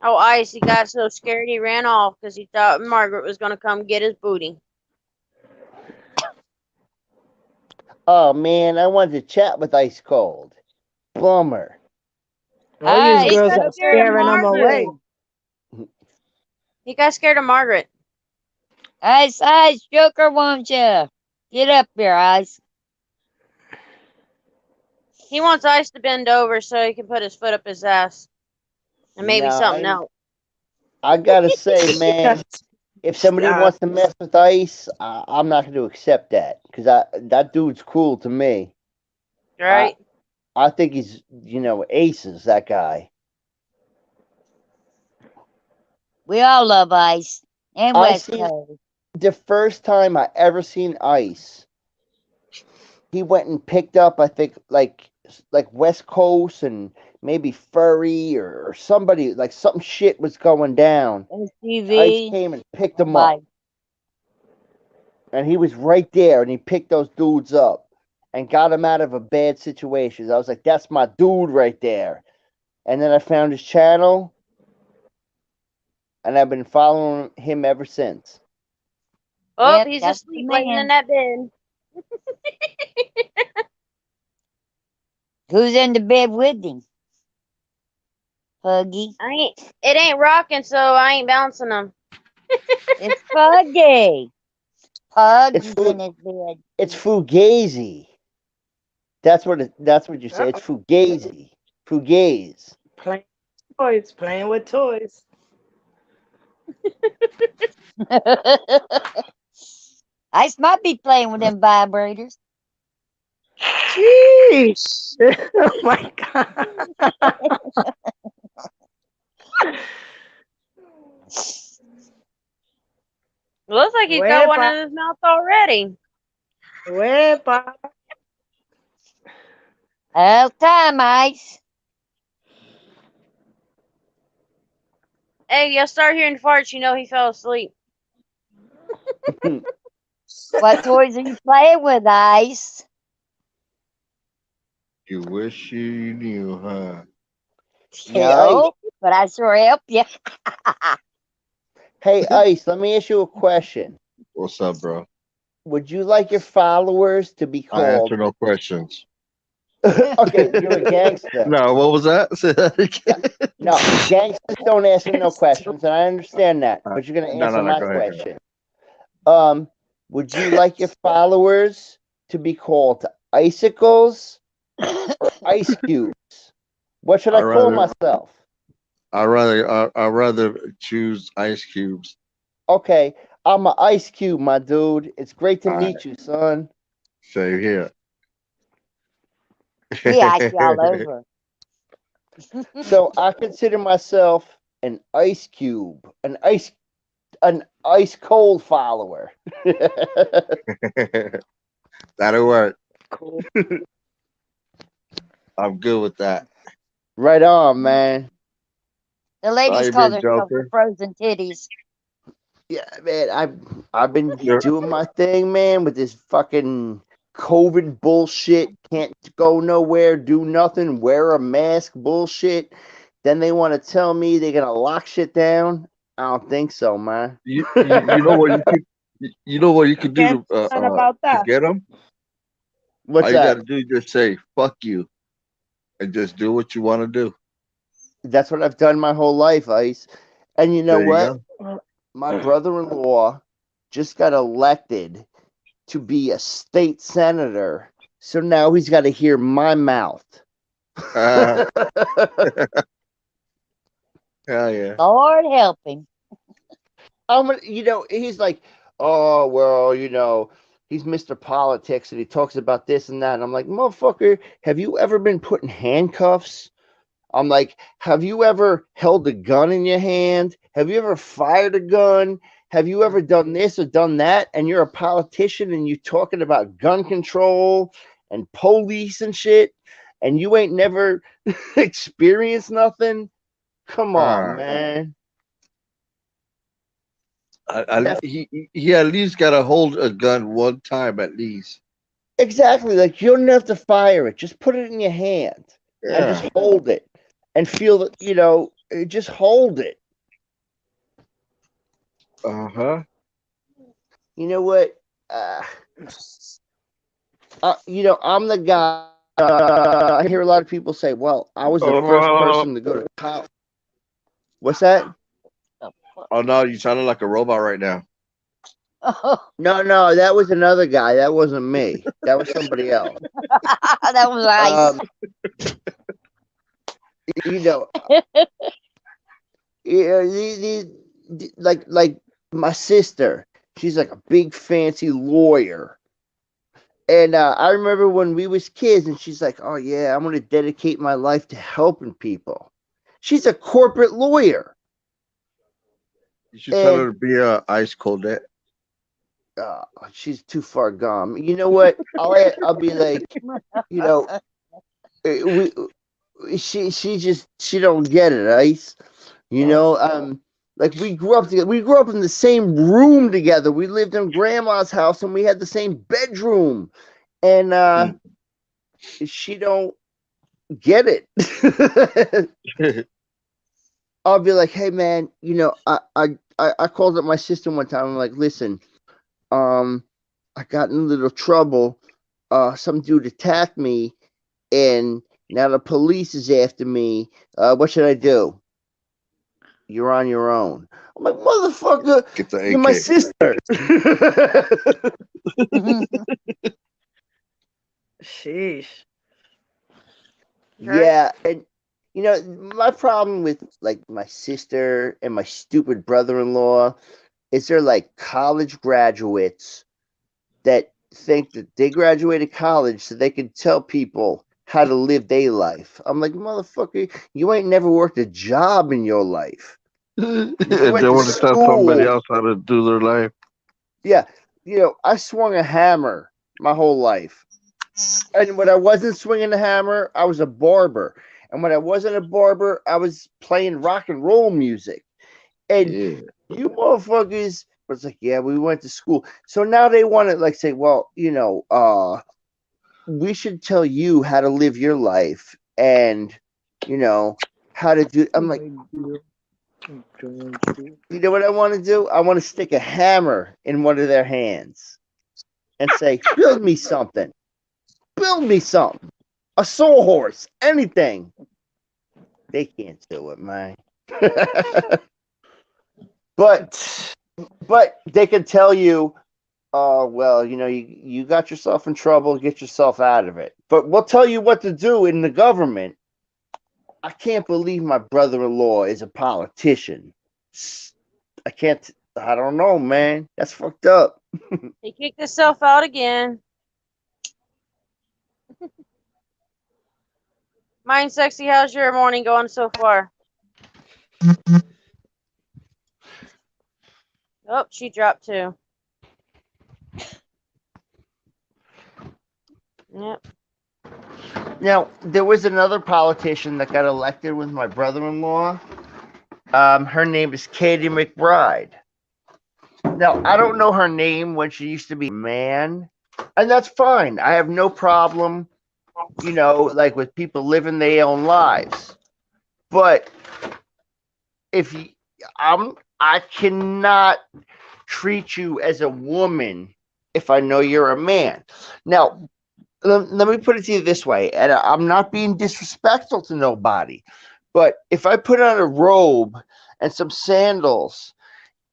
Oh, Ice, he got so scared he ran off because he thought Margaret was going to come get his booty. Oh man, I wanted to chat with Ice Cold. Bummer. All Hey, you girls got are scared of scaring them away. Margaret. He got scared of Margaret. Ice, Joker wants you. Get up here, Ice. He wants Ice to bend over so he can put his foot up his ass. And maybe No, something else. I gotta say, man, if somebody Stop. wants to mess with Ice, I'm not going to accept that because that dude's cool to me. Right? I think he's, aces, that guy. We all love Ice. And I West seen- Coast. The first time I ever seen Ice, he went and picked up, I think, like West Coast and maybe Furry or somebody, like something shit was going down. SUV. Ice came and picked him up. And he was right there, and he picked those dudes up and got him out of a bad situation. I was like, that's my dude right there. And then I found his channel, and I've been following him ever since. Oh, Yep, he's that's the asleep laying man. in that bed. Who's in the bed with him? Puggy. It ain't rocking, so I ain't bouncing him. It's Puggy. Puggy's It's in his bed. It's Fugazi. That's what you say. It's fugazi. Fugazi. Playing with toys. Ice might be playing with them vibrators. Jeez. Oh my God. Looks like he's got one in his mouth already. Wepa. All time, Ice. Hey, you start hearing farts, you know he fell asleep. What toys are you playing with, Ice? You wish you knew, huh? No, but I sure help you. Hey, Ice, let me ask you a question. What's up, bro? Would you like your followers to be I answer called? no questions. Okay, you're a gangster. No, what was that? Say that again. No, gangsters don't answer no questions, and I understand that. But you're gonna answer my Go ahead. question. Would you like your followers to be called icicles or ice cubes? What should I call myself? I'd rather choose ice cubes. Okay, I'm an ice cube, my dude. It's great to All meet you, son. Same here. He ice you all over. So I consider myself an ice cube, an ice cold follower. That'll work. Cool. I'm good with that. Right on, man. The How ladies you call been, themselves Joker? the frozen titties. Yeah, man. I've been doing my thing, man, with this fucking COVID bullshit. Can't go nowhere, do nothing, wear a mask bullshit. Then they want to tell me they're gonna lock shit down. I don't think so, man. You know what you could do to get them? What's All you that? gotta do is just say "fuck you" and just do what you want to do. That's what I've done my whole life, Ice. And you know There you what? My brother-in-law just got elected to be a state senator. So now he's got to hear my mouth. Hell yeah. Lord help him. He's like, oh, well, he's Mr. Politics and he talks about this and that. And I'm like, motherfucker, have you ever been put in handcuffs? I'm like, have you ever held a gun in your hand? Have you ever fired a gun? Have you ever done this or done that? And you're a politician and you talking about gun control and police and shit, and you ain't never experienced nothing? Come on, man. He at least got to hold a gun one time at least. Exactly. Like, you don't have to fire it. Just put it in your hand and just hold it and feel that, just hold it. Uh-huh. You know what? I'm the guy. I hear a lot of people say, well, I was the first person to go to college. What's that? Oh, no, you sounded like a robot right now. No, that was another guy. That wasn't me. That was somebody else. That was Ice. Like my sister, she's like a big fancy lawyer. And I remember when we was kids and she's like, oh yeah, I'm going to dedicate my life to helping people. She's a corporate lawyer. You should tell her to be ice cold. She's too far gone. You know what? I'll be like, she don't get it, Ice. Like we grew up together. We grew up in the same room together. We lived in grandma's house and we had the same bedroom. And she don't get it. I'll be like, hey man, I called up my sister one time. I'm like, listen, I got in a little trouble. Some dude attacked me and now the police is after me. What should I do? You're on your own. I'm like, motherfucker, you're my sister. Sheesh. Right? Yeah, and my problem with like my sister and my stupid brother-in-law is they're like college graduates that think that they graduated college so they can tell people how to live their life. I'm like, motherfucker, you ain't never worked a job in your life. And You they went to want to tell somebody school. else how to do their life. Yeah, I swung a hammer my whole life. And when I wasn't swinging the hammer, I was a barber. And when I wasn't a barber, I was playing rock and roll music. And Yeah. you motherfuckers was like, yeah, we went to school. So now they want to like say, well, we should tell you how to live your life and how to do. I'm like, you know what I want to do? I want to stick a hammer in one of their hands and say, build me something. Build me something. A sawhorse, anything. They can't do it, man. but they can tell you, oh, well, you got yourself in trouble, get yourself out of it. But we'll tell you what to do in the government. I can't believe my brother-in-law is a politician. I don't know, man. That's fucked up. He kicked himself out again. Mine Sexy, how's your morning going so far? Oh, she dropped too. Yep. Now, there was another politician that got elected with my brother-in-law. Her name is Katie McBride. Now, I don't know her name when she used to be a man, and that's fine. I have no problem, like with people living their own lives. But I cannot treat you as a woman if I know you're a man. Now, let me put it to you this way, and I'm not being disrespectful to nobody, but if I put on a robe and some sandals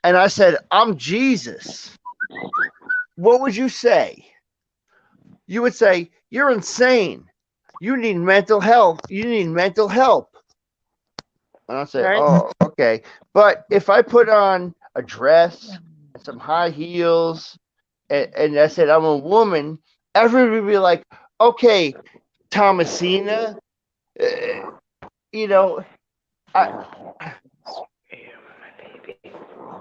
and I said, I'm Jesus, what would you say? You would say, you're insane. You need mental health. You need mental help. And I'll say, Right. oh, okay. But if I put on a dress and some high heels and I said, I'm a woman, everybody would be like, okay, Thomasina,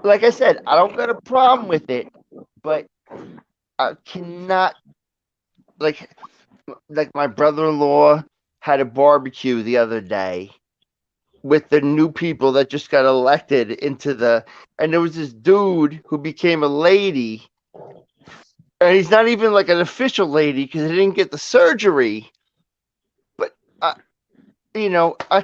like I said, I don't got a problem with it, but I cannot, like my brother-in-law had a barbecue the other day with the new people that just got elected and there was this dude who became a lady, and he's not even like an official lady because he didn't get the surgery. But I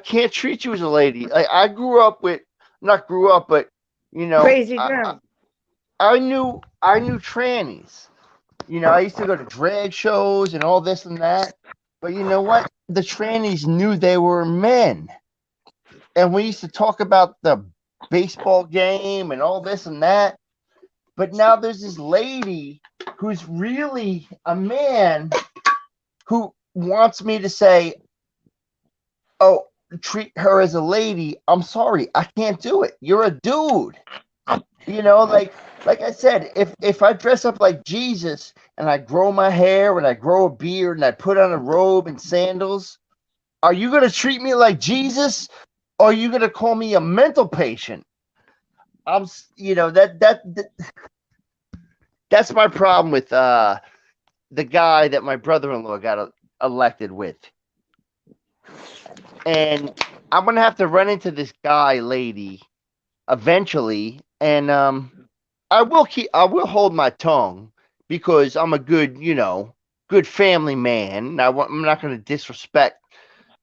can't treat you as a lady. Like I not grew up, but Crazy girl. I knew trannies. I used to go to drag shows and all this and that. But you know what? The trannies knew they were men. And we used to talk about the baseball game and all this and that. But now there's this lady who's really a man who wants me to say, oh, treat her as a lady. I'm sorry, I can't do it. You're a dude. Like I said, if I dress up like Jesus and I grow my hair and I grow a beard and I put on a robe and sandals, are you going to treat me like Jesus, or are you going to call me a mental patient? That's my problem with the guy that my brother-in-law got elected with. And I'm going to have to run into this lady eventually, and I will hold my tongue because I'm a good family man. I'm not going to disrespect,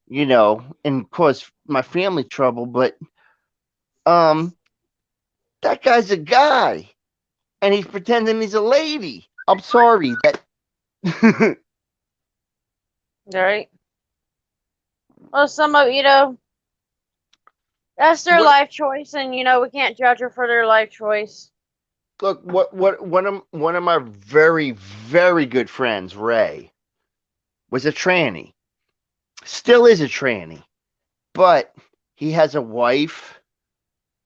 and cause my family trouble. But that guy's a guy, and he's pretending he's a lady. I'm sorry that. Right. Well, some of that's their What- life choice, and we can't judge her for their life choice. Look, one of my very, very good friends, Ray, was a tranny. still is a tranny, but he has a wife.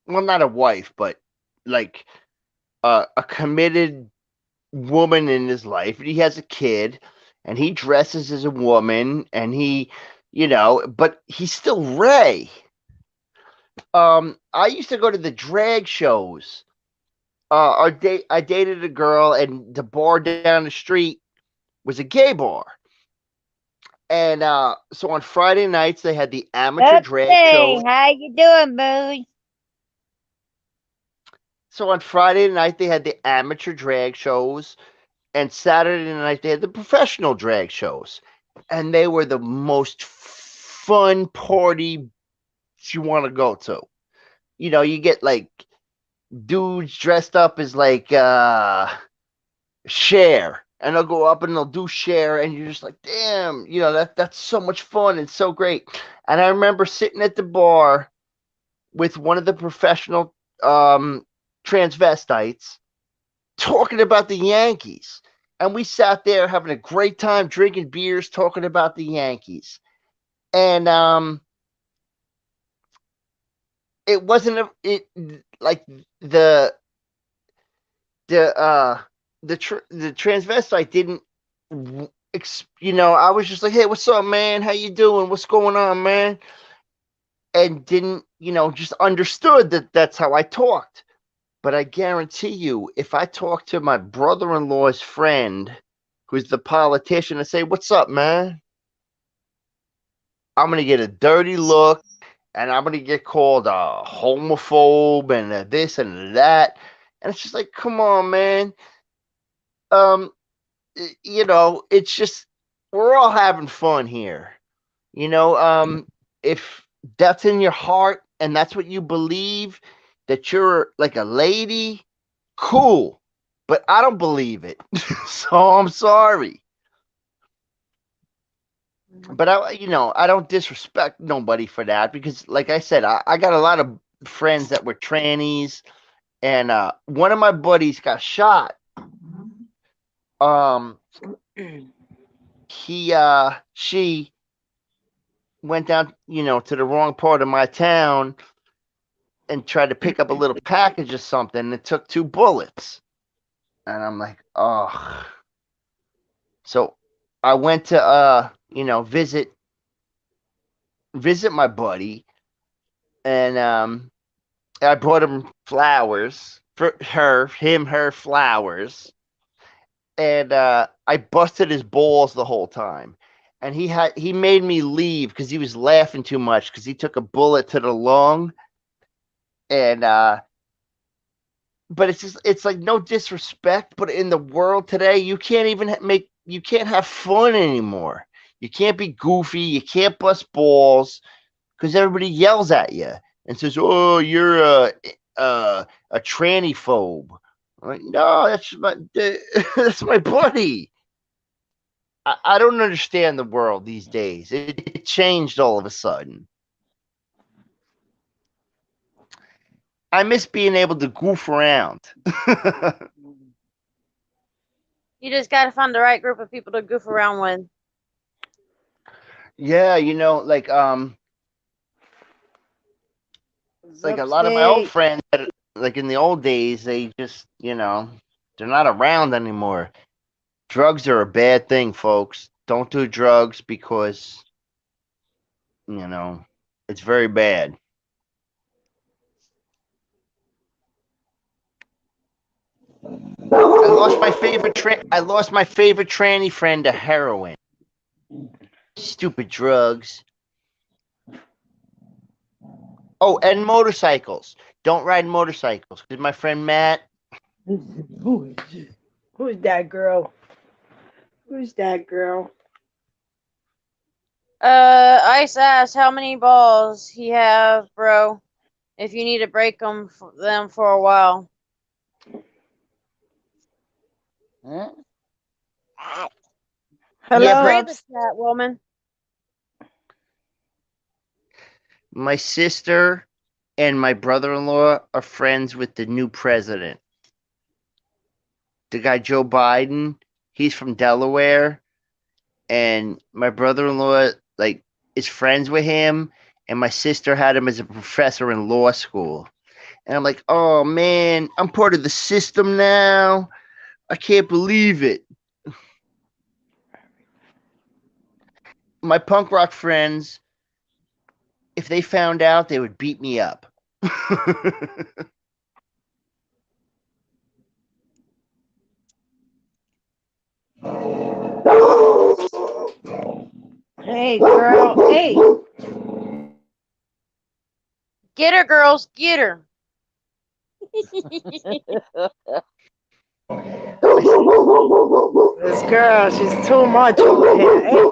Well, not a wife, but like a committed woman in his life, and he has a kid, and he dresses as a woman, and he, but he's still Ray. I used to go to the drag shows. I dated a girl, and the bar down the street was a gay bar. And so on Friday nights they had the amateur drag shows. How you doing, boo? So on Friday night they had the amateur drag shows, and Saturday night they had the professional drag shows, and they were the most fun party you want to go to. You get like dudes dressed up as like Cher, and they'll go up and they'll do Cher, and you're just like, damn, that's so much fun and so great. And I remember sitting at the bar with one of the professional transvestites talking about the Yankees, and we sat there having a great time drinking beers, talking about the Yankees. And it wasn't like the transvestite didn't, I was just like, hey, what's up, man? How you doing? What's going on, man? And didn't, just understood that that's how I talked. But I guarantee you, if I talk to my brother-in-law's friend, who's the politician, and say, what's up, man? I'm going to get a dirty look, and I'm going to get called a homophobe and a this and a that. And it's just like, come on, man. It's just, we're all having fun here. If that's in your heart and that's what you believe, that you're like a lady, cool. But I don't believe it. So I'm sorry. But I don't disrespect nobody for that, because like I said, I got a lot of friends that were trannies, and one of my buddies got shot. She went down, to the wrong part of my town and tried to pick up a little package or something, and it took 2 bullets. And I'm like, oh. So I went to visit my buddy, and I brought him flowers for her flowers, and I busted his balls the whole time. And he made me leave because he was laughing too much, because he took a bullet to the lung. And but it's like, no disrespect, but in the world today, you can't even you can't have fun anymore. You can't be goofy, you can't bust balls, because everybody yells at you and says, oh, you're a tranny phobe. I'm like, no, that's my buddy. I don't understand the world these days. It changed all of a sudden. I miss being able to goof around. You just gotta find the right group of people to goof around with. Yeah, like a lot of my old friends that, like in the old days, they just, they're not around anymore. Drugs are a bad thing, folks. Don't do drugs, because, it's very bad. I lost my favorite tranny friend to heroin. Stupid drugs. Oh, and motorcycles. Don't ride motorcycles. Because my friend Matt. Who's that girl? Who's that girl? Ice asked how many balls he have, bro. If you need to break them for a while. Huh? Hello, Yeah, Read the chat, woman. my sister and my brother-in-law are friends with the new president. The guy Joe Biden, he's from Delaware, and my brother-in-law is friends with him, and my sister had him as a professor in law school. And I'm like, oh man, I'm part of the system now. I can't believe it. My punk rock friends, if they found out, they would beat me up. Hey, girl. Hey. Get her, girls. Get her. This girl, she's too much over here. Hey.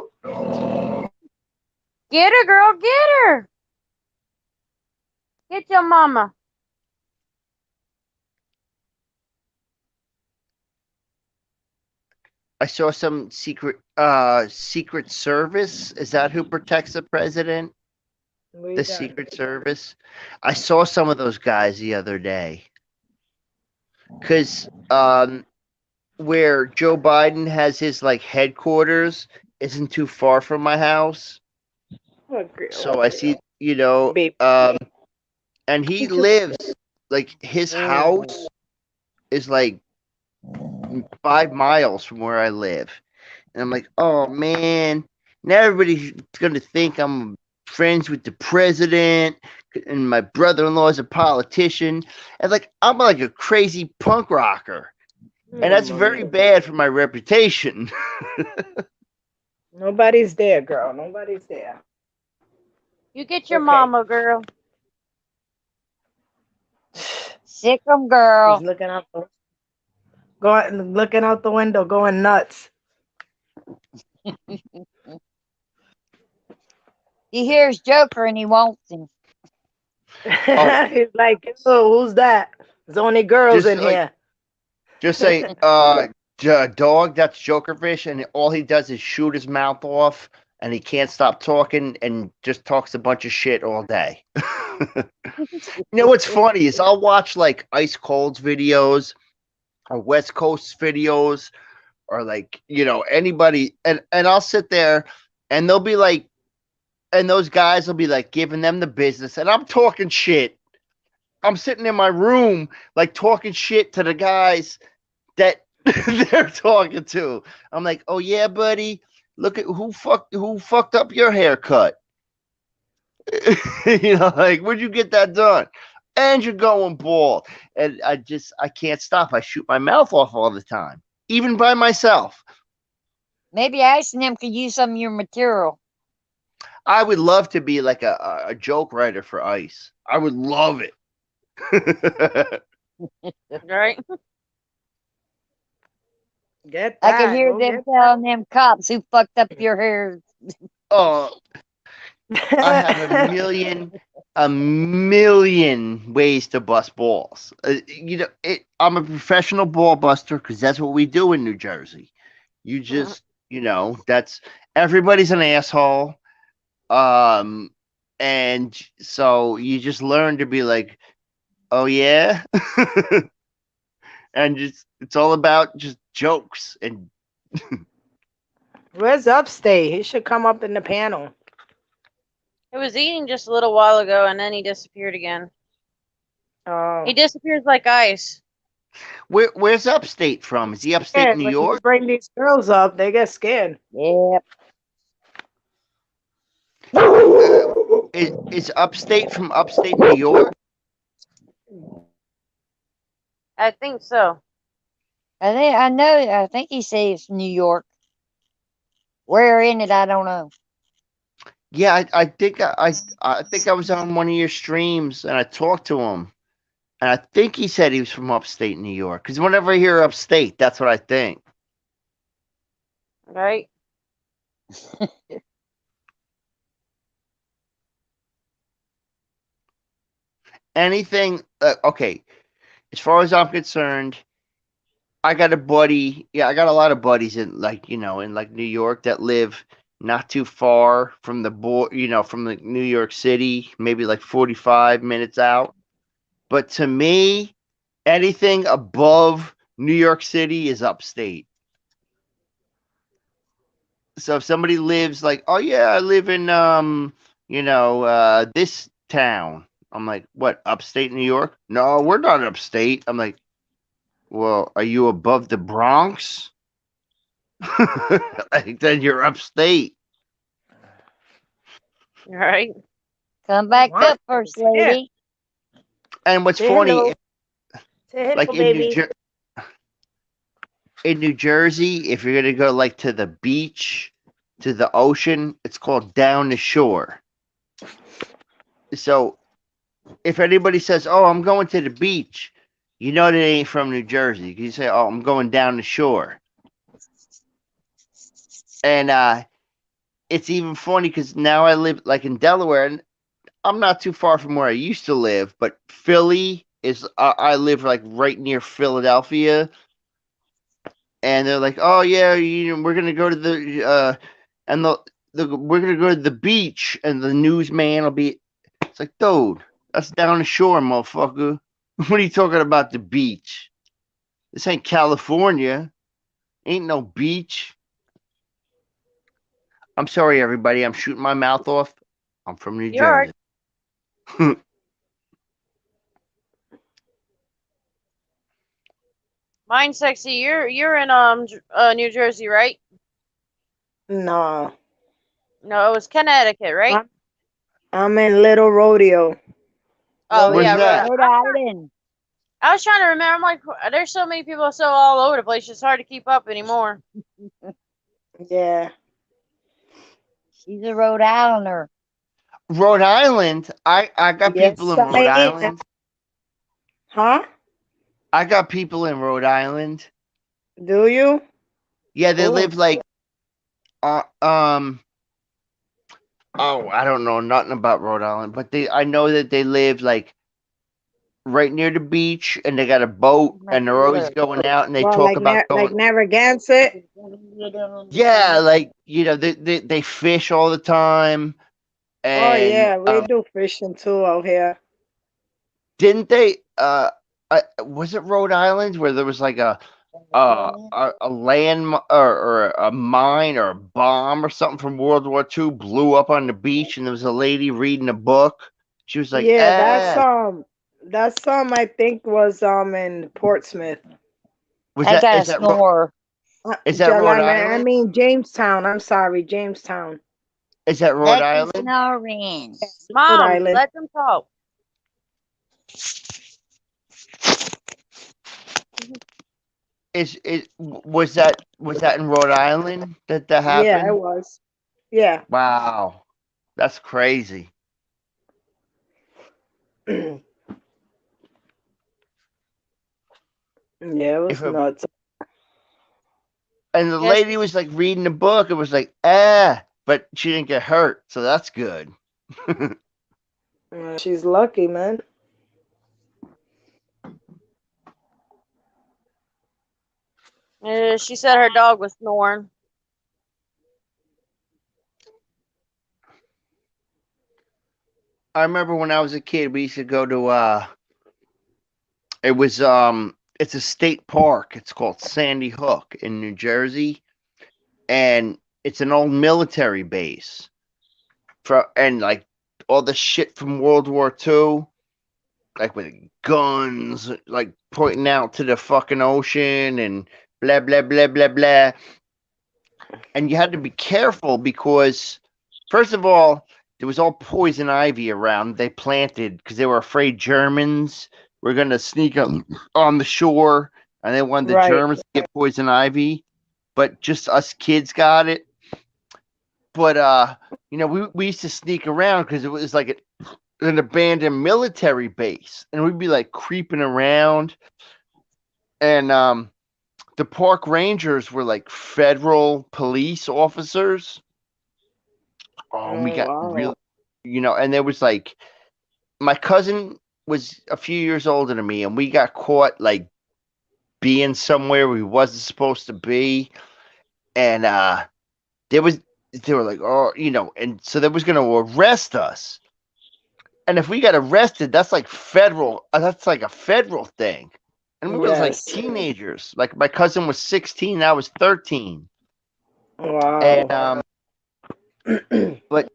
Get her, girl. Get her. Get your mama. I saw some secret service. Is that who protects the president? The Secret Service. I saw some of those guys the other day. Because where Joe Biden has his like headquarters isn't too far from my house. So I see, and he lives like his house is like 5 miles from where I live. And I'm like, oh man, now everybody's gonna think I'm friends with the president and my brother-in-law is a politician. And like I'm like a crazy punk rocker. And that's very bad for my reputation. Nobody's there, girl. Nobody's there. You get your mama, girl. Sick 'em, girl. She's looking out the window, going nuts. He hears Joker and he wants him. He's like, oh, who's that? There's only girls Just in like- here. Just say, dog, that's Jokerfish, and all he does is shoot his mouth off, and he can't stop talking, and just talks a bunch of shit all day. You know what's funny is I'll watch like Ice Cold's videos, or West Coast videos, or like anybody, and I'll sit there, and they'll be like, and those guys will be like giving them the business, and I'm talking shit. I'm sitting in my room, like talking shit to the guys that they're talking to. I'm like, oh yeah, buddy, look at who fucked up your haircut. Like, where'd you get that done? And you're going bald. And I can't stop. I shoot my mouth off all the time, even by myself. Maybe Ice and them could use some of your material. I would love to be like a joke writer for Ice. I would love it. Right? Get I that. can hear Go them get telling them cops who fucked up your hair. Oh, I have a million ways to bust balls. I'm a professional ball buster because that's what we do in New Jersey. You just, that's everybody's an asshole. And so you just learn to be like, oh yeah. And it's all about just jokes. And Where's Upstate? He should come up in the panel. It was eating just a little while ago, and then he disappeared again. Oh. He disappears like ice. where's Upstate from? Is he upstate New When you York? bring these girls up, they get scared. Yep. Is Upstate from upstate New York? I think so. I think he says New York. Where in it, I don't know. Yeah, I think I think I was on one of your streams and I talked to him, and I think he said he was from upstate New York. Because whenever I hear upstate, that's what I think. Right? Anything okay? As far as I'm concerned, I got a buddy. Yeah, I got a lot of buddies in in like New York that live not too far from the from the New York City, maybe like 45 minutes out. But to me, anything above New York City is upstate. So if somebody lives like, oh yeah, I live in this town. I'm like, what, upstate New York? No, we're not upstate. I'm like, well, are you above the Bronx? Like, then you're upstate. Right? Come back What? up, First Yeah. Lady. And what's Say funny, hello. Say like hello, baby. In New Jersey, if you're gonna go like to the beach, to the ocean, it's called down the shore. So if anybody says, "Oh, I'm going to the beach," you know they ain't from New Jersey. You say, "Oh, I'm going down the shore," and it's even funny because now I live like in Delaware, and I'm not too far from where I used to live, but Philly is. I live like right near Philadelphia, and they're like, "Oh yeah, we're gonna go to the and we're gonna go to the beach," and the newsman will be. It's like, dude, that's down the shore, motherfucker. What are you talking about the beach? This ain't California. Ain't no beach. I'm sorry, everybody. I'm shooting my mouth off. I'm from New You're Jersey. Mine sexy. You're in New Jersey, right? No, No, it was Connecticut, right? I'm in Little Rodeo. Oh Where's yeah, that? Rhode Island. I was trying to remember. I'm like, there's so many people so all over the place. It's hard to keep up anymore. Yeah. She's a Rhode Islander. Rhode Island. I got Yes, people in I Rhode am. Island. Huh? I got people in Rhode Island. Do you? Yeah, they Oh. live like oh, I don't know nothing about Rhode Island, but I know that they live like right near the beach, and they got a boat, and they're always going out, and they Well, talk like about like going. Narragansett. Yeah, like they fish all the time, Oh and yeah, we do fishing too out here. didn't they? Was it Rhode Island where there was like a land or a mine or a bomb or something from World War II blew up on the beach, and there was a lady reading a book. She was like, Yeah, "Ah, that's I think was in Portsmouth. was I that got is a that snore. is that Rhode I Island? mean Jamestown. I'm sorry, Jamestown. Is that Rhode Let them Island? snoring. Rhode Mom, Island. let them talk. Was that in Rhode Island that happened? Yeah, it was. Yeah. Wow, that's crazy. Yeah, it was If a, nuts. and the Yes. lady was like reading the book, it was like but she didn't get hurt, so that's good. She's lucky, man. She said her dog was snoring. I remember when I was a kid, we used to go to it's a state park. It's called Sandy Hook in New Jersey, and it's an old military base and like all the shit from World War II, like with guns, like pointing out to the fucking ocean and blah blah blah blah blah. And you had to be careful because, first of all, there was all poison ivy around. They planted because they were afraid Germans were going to sneak up on the shore, and they wanted the Right. Germans to get poison ivy, but just us kids got it. But we used to sneak around because it was like an abandoned military base, and we'd be like creeping around, and the park rangers were like federal police officers. Oh, and we got wow. real, and there was like my cousin was a few years older than me, and we got caught like being somewhere we wasn't supposed to be, and they were like, oh, and so they was gonna arrest us, and if we got arrested, that's like federal. That's like a federal thing, and we was like Yes. teenagers. Like my cousin was 16, I was 13. And Wow. but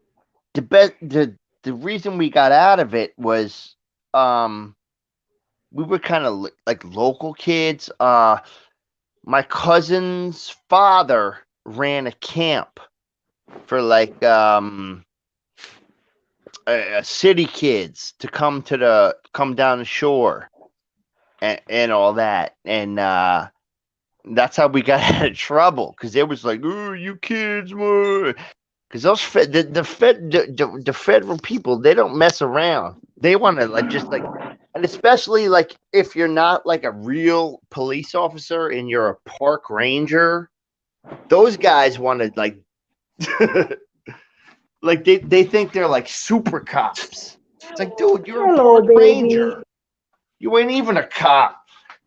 the reason we got out of it was we were kind of like local kids. My cousin's father ran a camp for like city kids to come down the shore and all that, and that's how we got out of trouble, because it was like, oh, you kids, because those the federal people, they don't mess around. They want to like just like, and especially like if you're not like a real police officer and you're a park ranger, those guys want to like like they think they're like super cops. It's like, dude, you're a Hello, park baby. ranger. You ain't even a cop.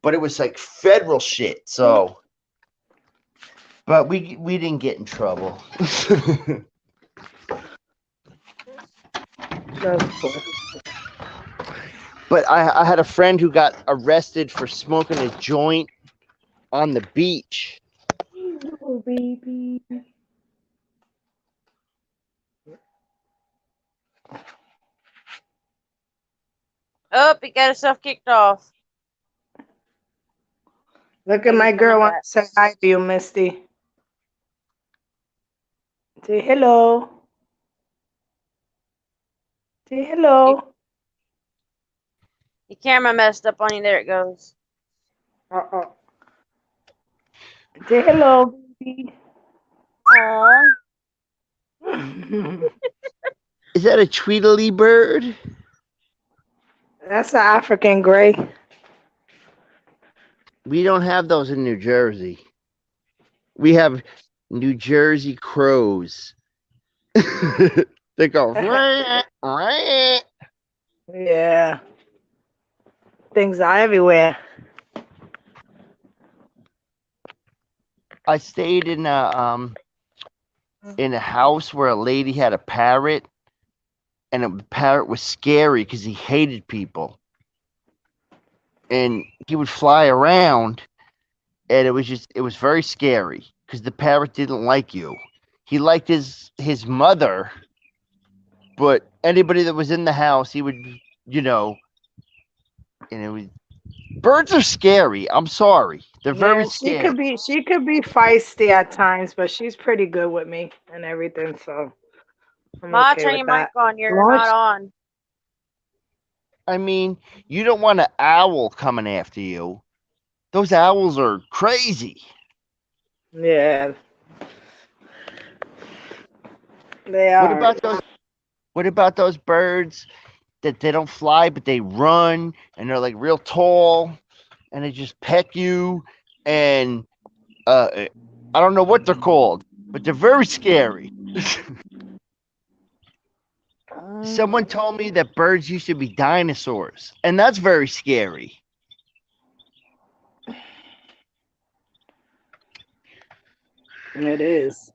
But it was like federal shit. So, but we didn't get in trouble. That's cool. But I had a friend who got arrested for smoking a joint on the beach. Hello, baby. Oh, he got himself kicked off. Look at my girl wants to say hi to you, Misty. Say hello. Say hello. Your camera messed up on you. There it goes. Uh-oh. Say hello, baby. Aww. Is that a Tweedledee bird? That's an African gray. We don't have those in New Jersey. We have New Jersey crows. They go, rah, rah. Yeah. Things are everywhere. I stayed in a house where a lady had a parrot, and the parrot was scary because he hated people, and he would fly around, and it was very scary because the parrot didn't like you. He liked his mother, but anybody that was in the house, he would, and it was. Birds are scary. I'm sorry. They're very Yeah, scary. she could be feisty at times, but she's pretty good with me and everything, so I'm Ma, okay turn with your that. mic on. You're not on. I mean, you don't want an owl coming after you. Those owls are crazy. Yeah. They What are. about those? What about those birds that they don't fly but they run and they're like real tall and they just peck you, and I don't know what they're called, but they're very scary. Someone told me that birds used to be dinosaurs, and that's very scary. It is.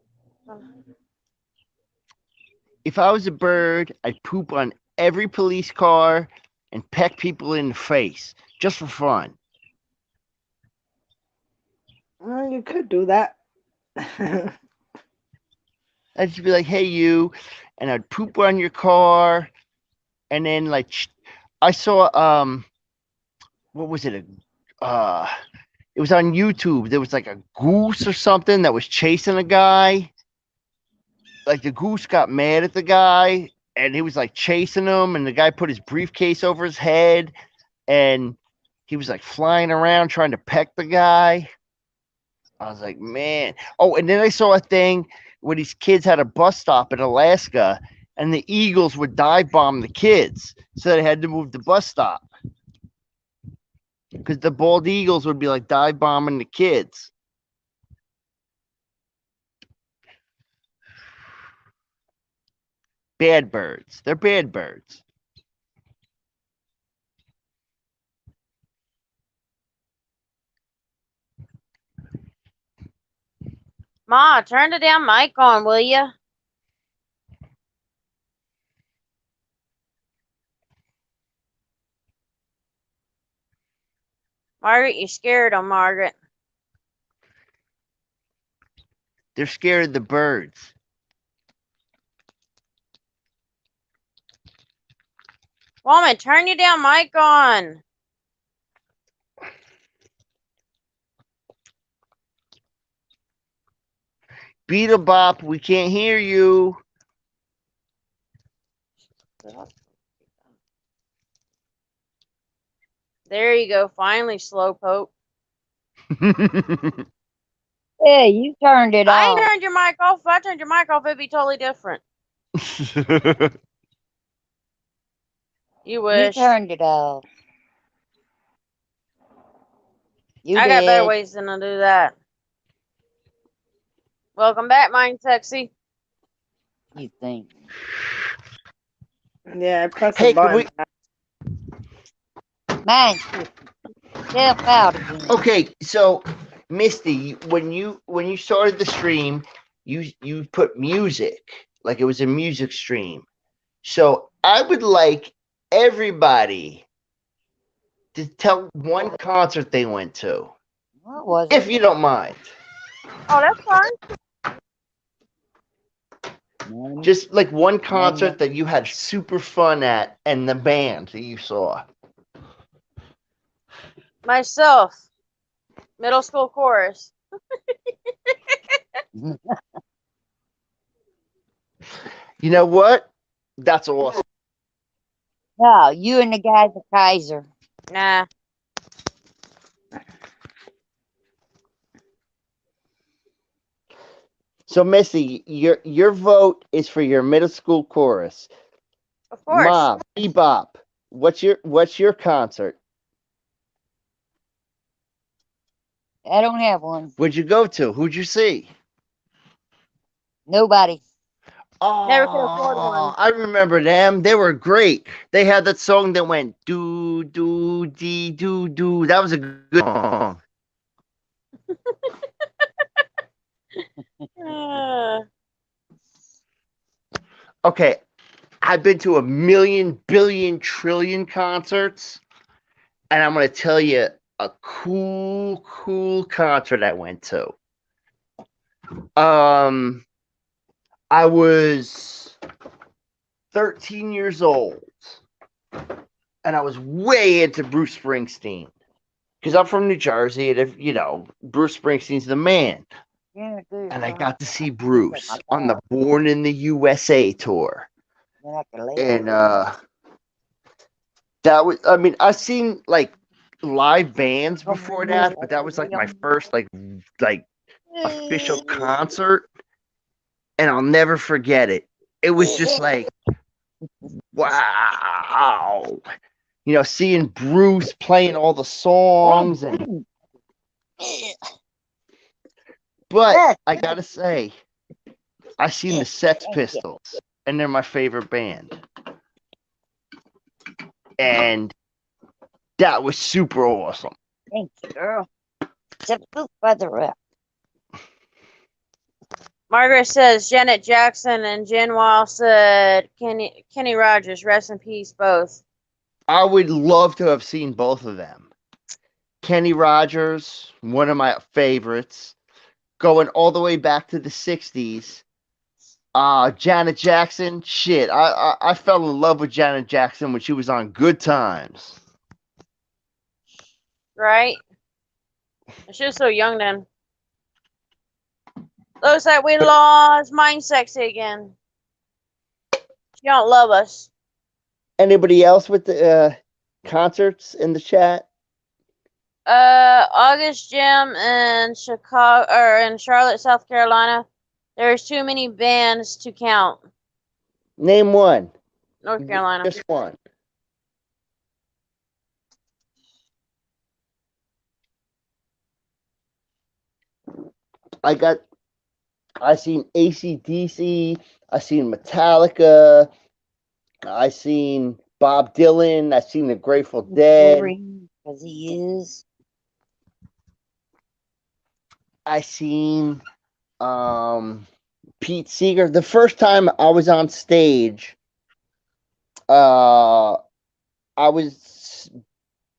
If I was a bird, I'd poop on every police car and peck people in the face just for fun. Well, you could do that. I'd just be like, "Hey, you," and I'd poop on your car, and then like, I saw what was it? It was on YouTube. There was like a goose or something that was chasing a guy. Like the goose got mad at the guy, and he was like chasing him, and the guy put his briefcase over his head, and he was like flying around trying to peck the guy. I was like, man. Oh, and then I saw a thing where these kids had a bus stop in Alaska, and the Eagles would dive bomb the kids, so they had to move the bus stop because the bald eagles would be like dive bombing the kids. Bad birds. They're bad birds. Ma, turn the damn mic on, will ya? Margaret, you scared them, Margaret. They're scared of the birds. Woman, turn your damn mic on. Beetle Bop, we can't hear you. There you go. Finally, Slowpoke. Yeah, you turned it I ain't off. turned your mic off. If I turned your mic off, it'd be totally different. You You wish. turned it off. You I got better did. ways than to do that. Welcome back, Mind Sexy. You think? Yeah, I pressed Hey, the button. Man, step out again. Okay, so Misty, when you started the stream, you put music, like it was a music stream. So I would like everybody to tell one concert they went to, What was if it? you don't mind. Oh, that's fine. Just like one concert that you had super fun at and the band that you saw. Myself. Middle school chorus. You know what? That's awesome. No, you and the guys at Kaiser. Nah. So Missy, your vote is for your middle school chorus. Of course. Mom, Bebop, what's your concert? I don't have one. Where'd you go to? Who'd you see? Nobody. Never could afford Oh, one. I remember them. They were great. They had that song that went do do dee do do. That was a good song. Okay, I've been to a million, billion, trillion concerts, and I'm gonna tell you a cool concert I went to. I was 13 years old, and I was way into Bruce Springsteen because I'm from New Jersey, and if you know, Bruce Springsteen's the man. Yeah, good. And I got to see Bruce on the Born in the USA tour. And that was, I mean, I've seen like live bands before that, but that was like my first like official concert, and I'll never forget it. It was just like, wow, you know, seeing Bruce playing all the songs, and but I gotta say, I seen the Sex Pistols, and they're my favorite band. And that was super awesome. Thank you, girl. Just move further up. Margaret says Janet Jackson, and Jen Wall said Kenny Rogers. Rest in peace, both. I would love to have seen both of them. Kenny Rogers, one of my favorites, going all the way back to the 60s. Janet Jackson, shit. I fell in love with Janet Jackson when she was on Good Times. Right? She was so young then. Looks like we lost Mind Sexy again. She don't love us. Anybody else with the concerts in the chat? August Jim in Chicago or in Charlotte, South Carolina. There's too many bands to count. Name one. North Carolina. Just one. I seen AC/DC, I seen Metallica, I seen Bob Dylan, I seen the Grateful Dead. Because he is. I seen Pete Seeger. The first time I was on stage, I was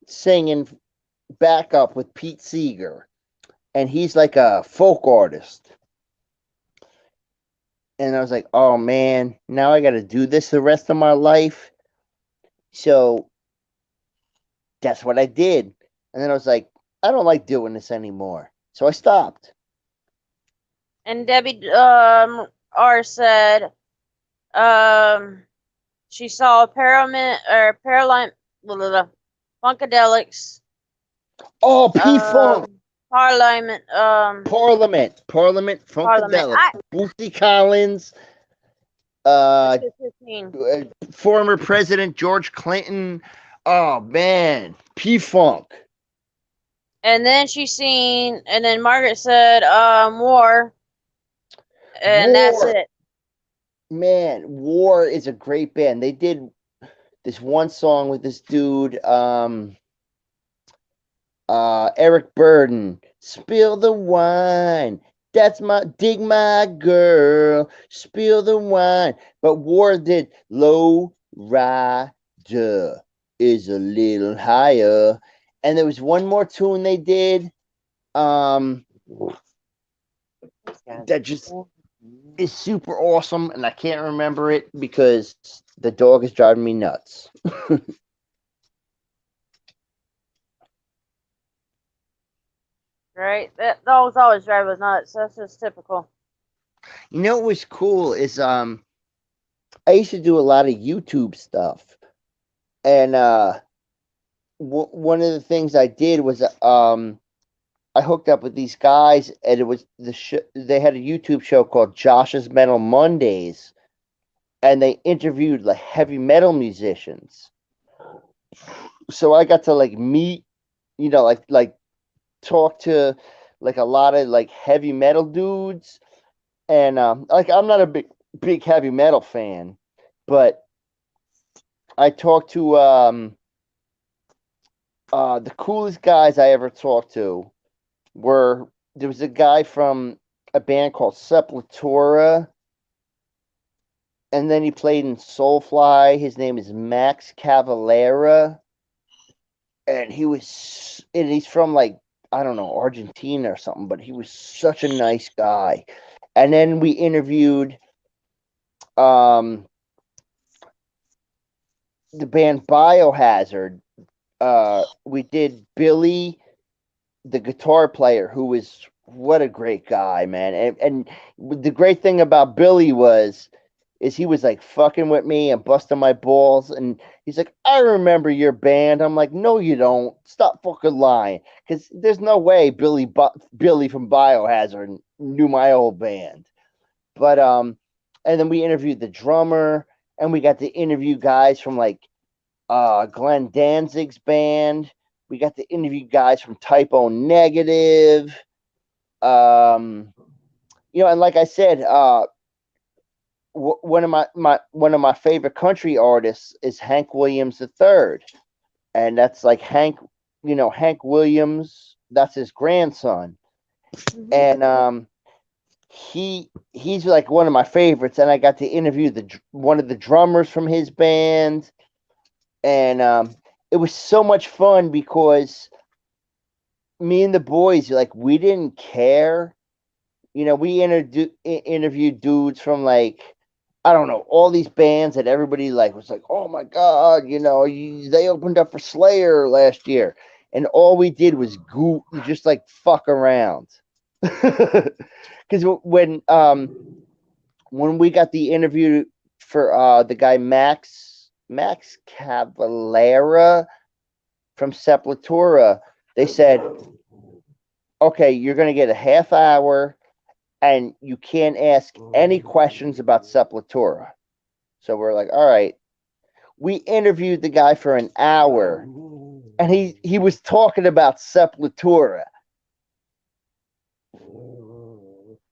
singing backup with Pete Seeger, and he's like a folk artist. And I was like, oh man, now I got to do this the rest of my life. So that's what I did. And then I was like, I don't like doing this anymore. So I stopped. And Debbie R said she saw Paralight Funkadelics Oh, P-Funk. Parliament Parliament, Parliament. Funkadelic, Bootsy Collins, 15. former President George Clinton. Oh man, P-Funk. And then and then Margaret said War. And that's War. it. Man, War is a great band. They did this one song with this dude, Eric Burden. Spill the wine. That's dig my girl. Spill the wine. But War did Low Rider is a little higher. And there was one more tune they did. That just is super awesome, and I can't remember it because the dog is driving me nuts. Right? That dogs always drive us nuts. That's just typical. You know what was cool is I used to do a lot of YouTube stuff, and one of the things I did was I hooked up with these guys, and it was they had a YouTube show called Josh's Metal Mondays, and they interviewed like heavy metal musicians. So I got to like meet, like talk to like a lot of like heavy metal dudes, and like I'm not a big heavy metal fan, but I talked to the coolest guys I ever talked to there was a guy from a band called Sepultura, and then he played in Soulfly. His name is Max Cavalera, and he's from like, I don't know, Argentina or something, but he was such a nice guy. And then we interviewed the band Biohazard. We did Billy, the guitar player, who was what a great guy, man. And the great thing about Billy is he was like fucking with me and busting my balls, and he's like, I remember your band. I'm like, no, you don't. Stop fucking lying, because there's no way Billy from Biohazard knew my old band. But and then we interviewed the drummer, and we got to interview guys from like Glenn Danzig's band. We got to interview guys from Typo Negative. And like I said, one of my favorite country artists is Hank Williams III, and that's like Hank Williams. That's his grandson, and he's like one of my favorites. And I got to interview one of the drummers from his band, and it was so much fun because me and the boys, like, we didn't care. We interviewed dudes from like, I don't know, all these bands that everybody like was like, oh my God, they opened up for Slayer last year. And all we did was just like fuck around. Because when we got the interview for the guy Max Cavalera from Sepultura, they said, okay, you're going to get a half hour and you can't ask any questions about Sepultura. So we're like, all right. We interviewed the guy for an hour, and he was talking about Sepultura.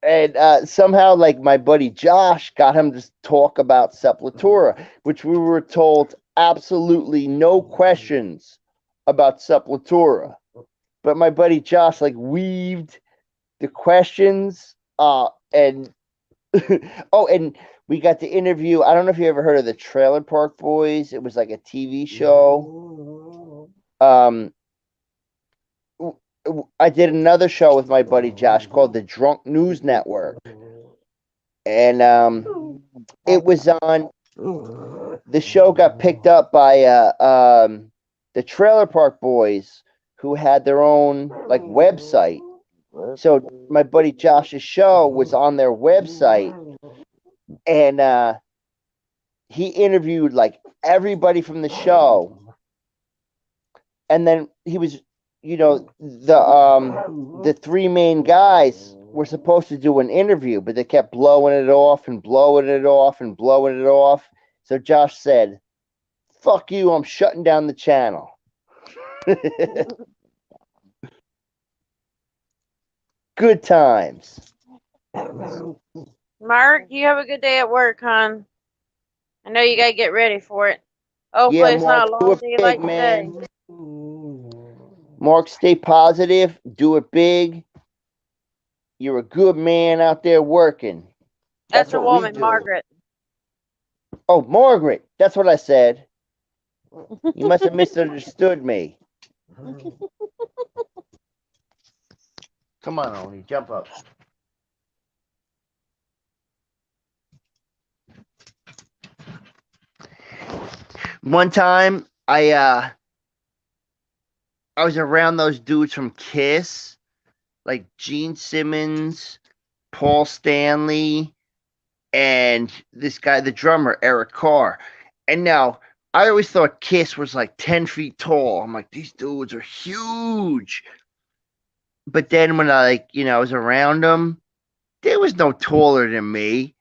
And somehow, like, my buddy Josh got him to talk about Sepultura, which we were told absolutely no questions about Sepultura. But my buddy Josh, like, weaved the questions, and oh, and we got to interview, I don't know if you ever heard of the Trailer Park Boys. It was like a TV show. I did another show with my buddy Josh called the Drunk News Network. and it was on. The show got picked up by the Trailer Park Boys, who had their own like website. So my buddy Josh's show was on their website, and he interviewed like everybody from the show, and then he was, the three main guys were supposed to do an interview, but they kept blowing it off and blowing it off and blowing it off. So Josh said, "Fuck you, I'm shutting down the channel." Good times. Mark, you have a good day at work, hon. I know you gotta get ready for it. Hopefully Yeah, it's not a Mark, do long it day big, like man. today. Mark, stay positive, do it big. You're a good man out there working. That's her what we woman, do. Margaret. Oh, Margaret. That's what I said. You must have misunderstood me. Come on, Oni, jump up. One time, I was around those dudes from Kiss, like Gene Simmons, Paul Stanley, and this guy, the drummer, Eric Carr. And now, I always thought Kiss was like 10 feet tall. I'm like, these dudes are huge. But then when I was around them, there was no taller than me.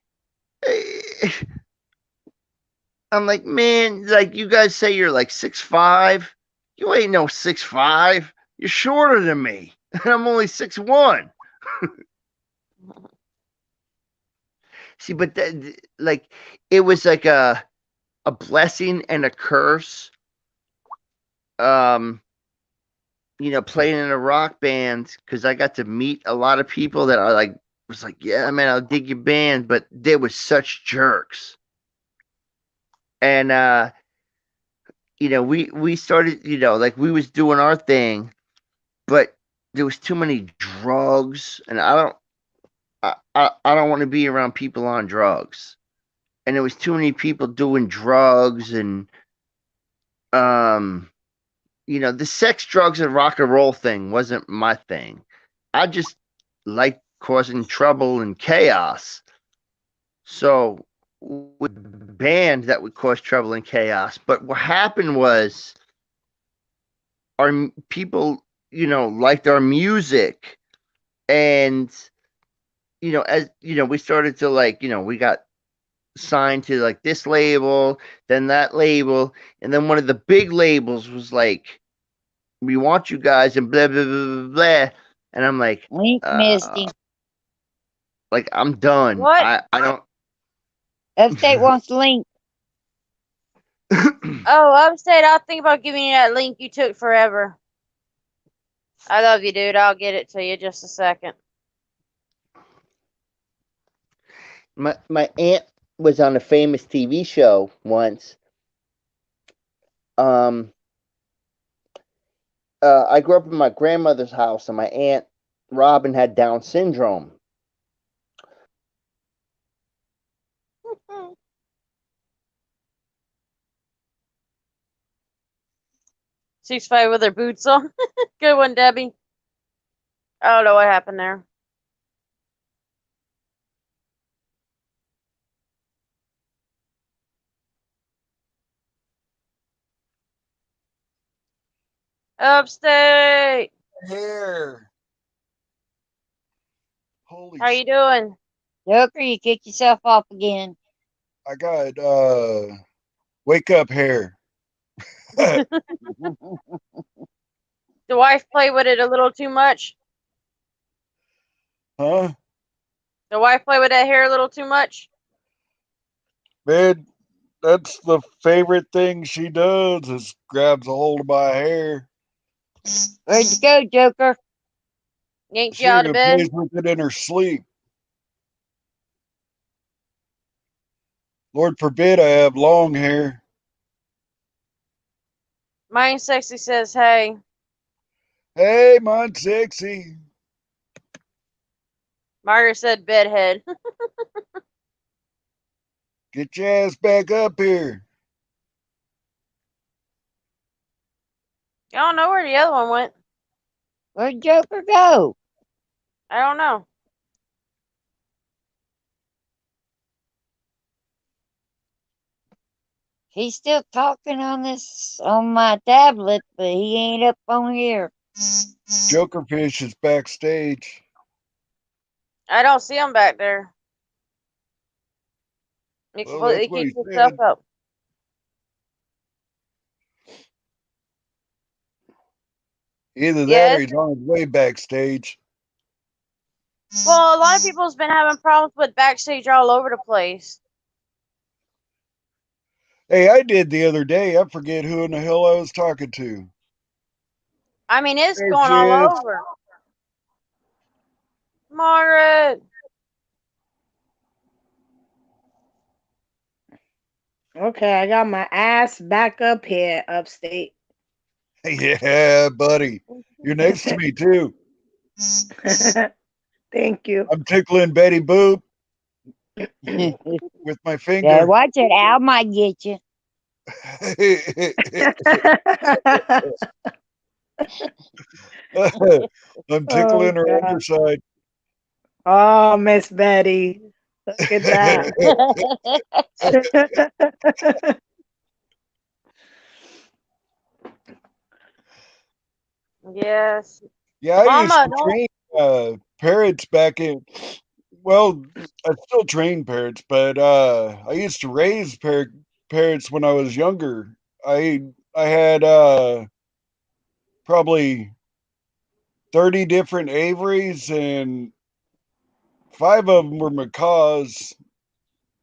I'm like, man, like you guys say you're like 6'5". You ain't no 6'5". You're shorter than me. And I'm only 6'1". See, but like it was like a blessing and a curse. Playing in a rock band, because I got to meet a lot of people that I was like, yeah, man, I'll dig your band, but they were such jerks. And we started, we was doing our thing, but there was too many drugs, and I don't want to be around people on drugs. And there was too many people doing drugs, and the sex, drugs, and rock and roll thing wasn't my thing. I just like causing trouble and chaos. So with band that would cause trouble and chaos. But what happened was our people, liked our music, and as we started to we got signed to like this label, then that label, and then one of the big labels was like, we want you guys and blah blah blah blah, blah. And I'm like, Link Misty. like I'm done. What? I don't. Upstate wants Link. Oh, Upstate, I'll think about giving you that link you took forever. I love you, dude. I'll get it to you just a second. My aunt was on a famous TV show once. I grew up in my grandmother's house, and my aunt Robin had Down syndrome. She's fighting with her boots on. Good one, Debbie. I don't know what happened there. Upstate. Here. Holy How you doing? Joker, you kicked yourself off again. I got wake up hair. The wife play with it a little too much. Huh? The wife play with that hair a little too much. Man, that's the favorite thing she does is grabs a hold of my hair. Where'd you go, Joker? Yanked She you out of even bed. plays with it in her sleep. Lord forbid I have long hair. Mine sexy says, hey. Hey, mine's sexy. Margaret said bedhead. Get your ass back up here. I don't know where the other one went. Where'd Joker go? I don't know. He's still talking on my tablet, but he ain't up on here. Jokerfish is backstage. I don't see him back there. He Well, completely that's what he keeps himself said. up. Either that Yeah, or he's on his way backstage. well, a lot of people's been having problems with backstage all over the place. Hey, I did the other day. I forget who in the hell I was talking to. I mean, it's There going she all is. over. Margaret. Okay, I got my ass back up here, upstate. Yeah, buddy. You're next to me too. Thank you. I'm tickling Betty Boop with my Yeah, finger. watch it. Al might get you. I'm Oh, tickling her God. underside. Oh, Miss Betty. Look at that. Yes. Yeah, I used Mama, to don't. train parrots back in. Well, I still train parrots, but I used to raise parrots when I was younger. I had probably 30 different averys, and 5 of them were macaws.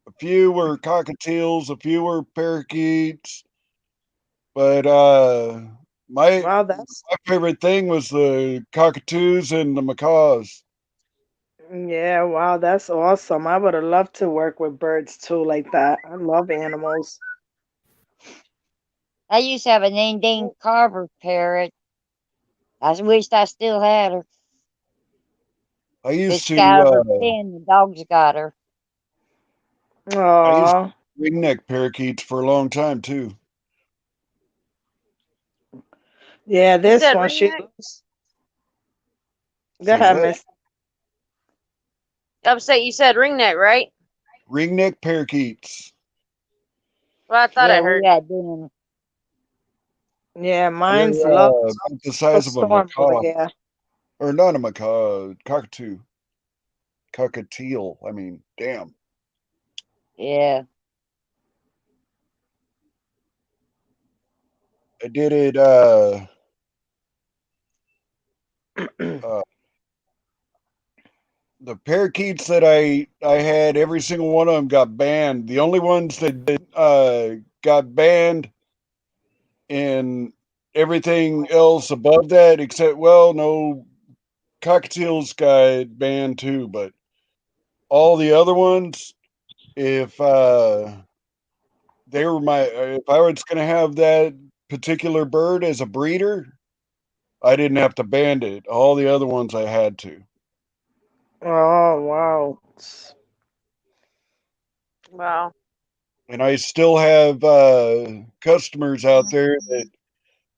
A few were cockatiels, a few were parakeets. But my Wow, that's my favorite thing was the cockatoos and the macaws. yeah, wow, that's awesome. I would have loved to work with birds too, like that. I love animals. I used to have a Nadine Carver parrot. I wished I still had her. I used It's got out of her to pen. The dog's got her. I used Aw. ringneck parakeets for a long time too. Yeah, You this said one, she ringneck? go Say ahead, what? miss. Upstate, you said ringneck, right? Ringneck parakeets. Well, I thought Yeah, I we heard. got them. Yeah, They're mine's love about the a size of a storm over macaw, here. or not a macaw, cockatoo, cockatiel. I mean, damn. Yeah. I did it. The parakeets that I had, every single one of them got banned. The only ones that got banned, and everything else above that, except, well, no, cockatiels got banned too. But all the other ones, if they were if I was going to have that particular bird as a breeder, I didn't have to ban it. All the other ones I had to. Oh, wow. Wow. And I still have customers out there that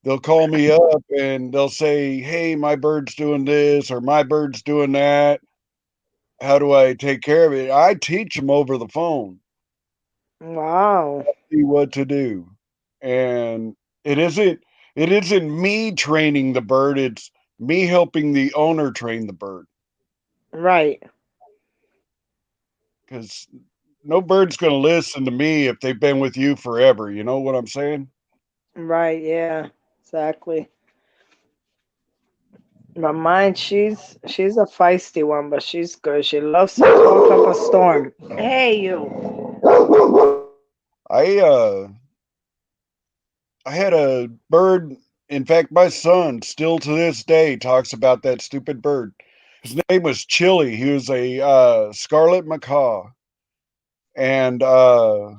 they'll call me up and they'll say, "Hey, my bird's doing this or my bird's doing that. How do I take care of it?" I teach them over the phone. Wow. See what to do. And it isn't me training the bird, it's me helping the owner train the bird. Right. Because no bird's going to listen to me if they've been with you forever. You know what I'm saying? Right, yeah. Exactly. But mine, she's a feisty one, but she's good. She loves to talk up a storm. Hey, you. I I had a bird. In fact, my son still to this day talks about that stupid bird. His name was Chili. He was a scarlet macaw, and I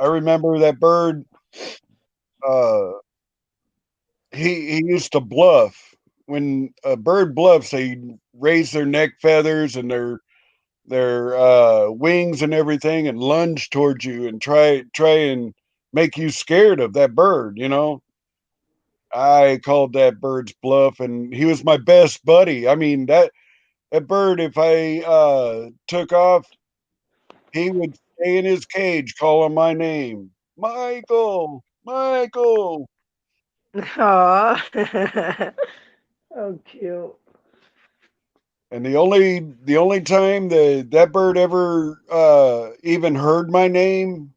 remember that bird. Uh, he used to bluff. When a bird bluffs, they raise their neck feathers and their wings and everything and lunge towards you and try and make you scared of that bird, you know. I called that bird's bluff, and he was my best buddy. I mean, that bird, if I took off, he would stay in his cage calling my name. Michael, Michael. Aw. Oh, cute. And the only time that bird ever even heard my name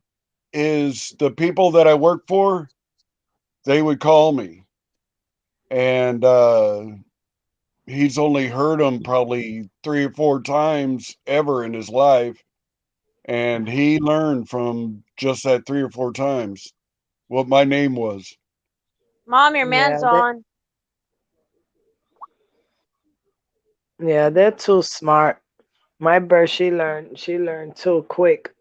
is the people that I work for. They would call me, and he's only heard them probably 3 or 4 times ever in his life, and he learned from just that 3 or 4 times what my name was. Mom, your Yeah, man's on. they're too smart. My bird, she learned too quick.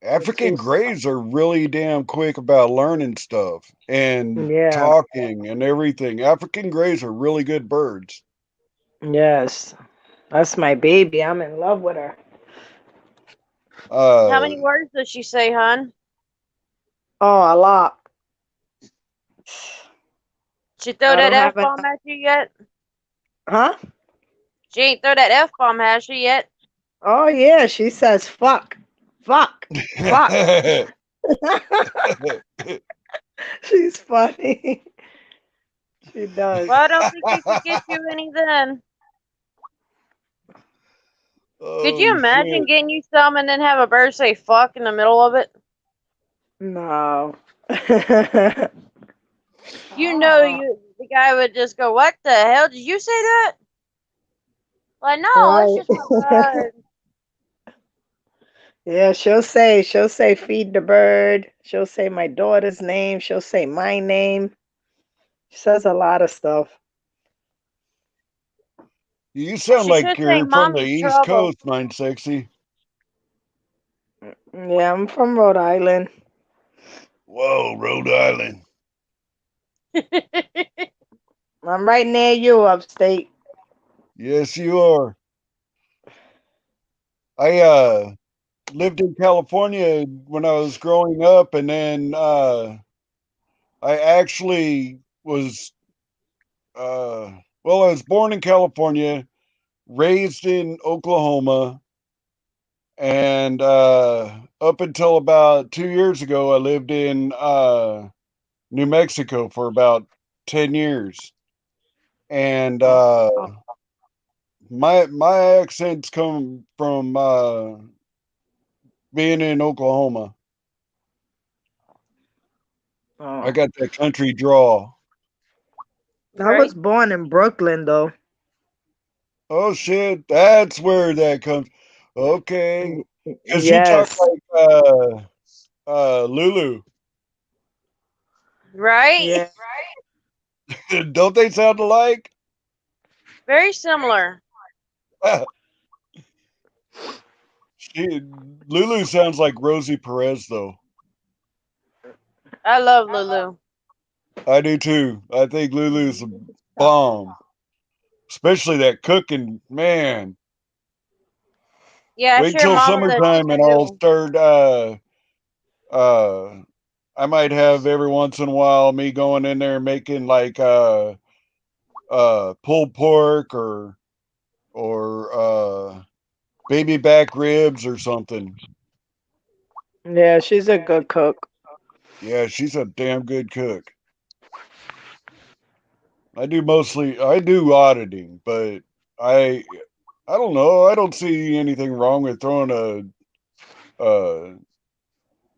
African Too Greys are really damn quick about learning stuff and Yeah. talking and everything. African Greys are really good birds. Yes. That's my baby. I'm in love with her. How many words does she say, hon? Oh, a lot. She throw I that don't have F-bomb at you yet? Huh? She ain't throw that F-bomb, has she yet? Oh yeah, she says fuck. Fuck. Fuck. She's funny. She does. Well, I don't think she could get you any then. Could you Oh, imagine shit. getting you some and then have a bird say fuck in the middle of it? No. You know the guy would just go, what the hell? Did you say that? Like, no, it's just my bird. Yeah, she'll say feed the bird. She'll say my daughter's name. She'll say my name. She says a lot of stuff. You sound She like should say you're from the mommy's East trouble. Coast, Mind Sexy. Yeah, I'm from Rhode Island. Whoa, Rhode Island. I'm right near you, upstate. Yes, you are. I lived in California when I was growing up, and then I actually was I was born in California, raised in Oklahoma, and up until about 2 years ago, I lived in New Mexico for about 10 years. And my accents come from being in Oklahoma. I got that country draw. I was born in Brooklyn, though. Oh shit, that's where that comes. Okay, because you talk Yes. like Lulu. Right? Yeah. Don't they sound alike? Very similar. Lulu sounds like Rosie Perez, though. I love Lulu. I do too. I think Lulu's a bomb, especially that cooking, man. Yeah, I Wait share till mama that summertime and I'll too. start. I might have every once in a while me going in there and making like pulled pork or baby back ribs or something. Yeah, she's a good cook. Yeah, she's a damn good cook. I do auditing, but I don't know. I don't see anything wrong with throwing a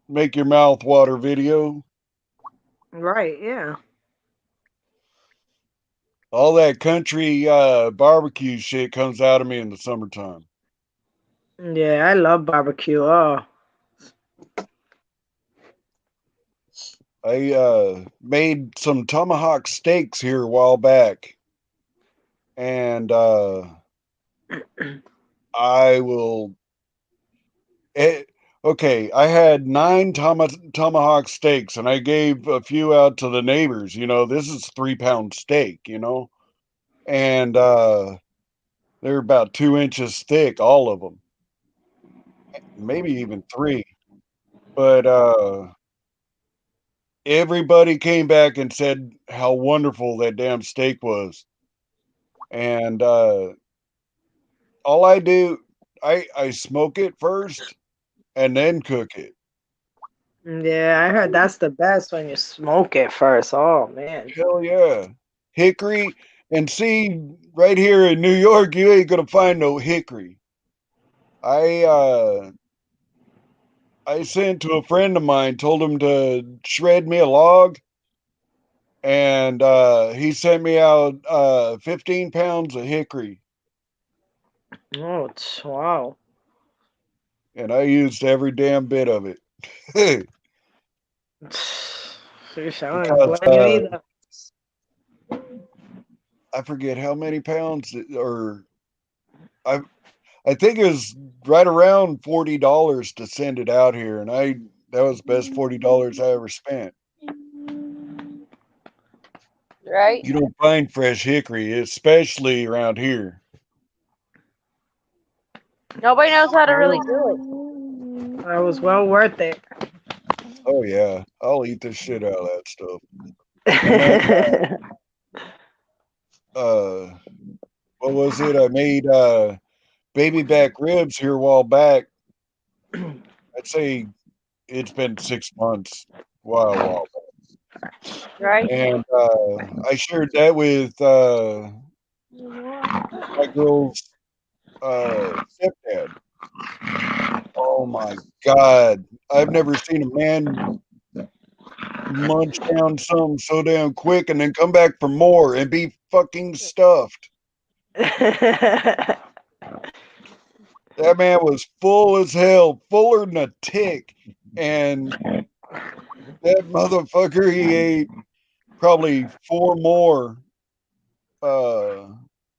make your mouth water video. Right, yeah. All that country barbecue shit comes out of me in the summertime. Yeah, I love barbecue. Oh. I made some tomahawk steaks here a while back, and I will. Okay, I had 9 tomahawk steaks, and I gave a few out to the neighbors. You know, this is 3-pound steak. You know, and They're about 2 inches thick, all of them, maybe even 3. But everybody came back and said how wonderful that damn steak was. And all I do, I smoke it first and then cook it. Yeah, I heard that's the best when you smoke it first. Oh man. Hell yeah. Hickory. And see, right here in New York, you ain't gonna find no hickory. I sent to a friend of mine, told him to shred me a log, and he sent me out 15 pounds of hickory. Oh wow. And I used every damn bit of it. Sheesh, I don't Because blame you either. I forget how many pounds, or I think it was right around $40 to send it out here, and that was the best $40 I ever spent. Right? You don't find fresh hickory, especially around here. Nobody knows how to really do it. That was well worth it. Oh yeah, I'll eat the shit out of that stuff. And then, what was it? I made baby back ribs here a while back. I'd say it's been 6 months. Wow. Right? And I shared that with my girl's stepdad. Oh my God. I've never seen a man munch down something so damn quick and then come back for more and be fucking stuffed. That man was full as hell, fuller than a tick. And that motherfucker, he ate probably 4 more,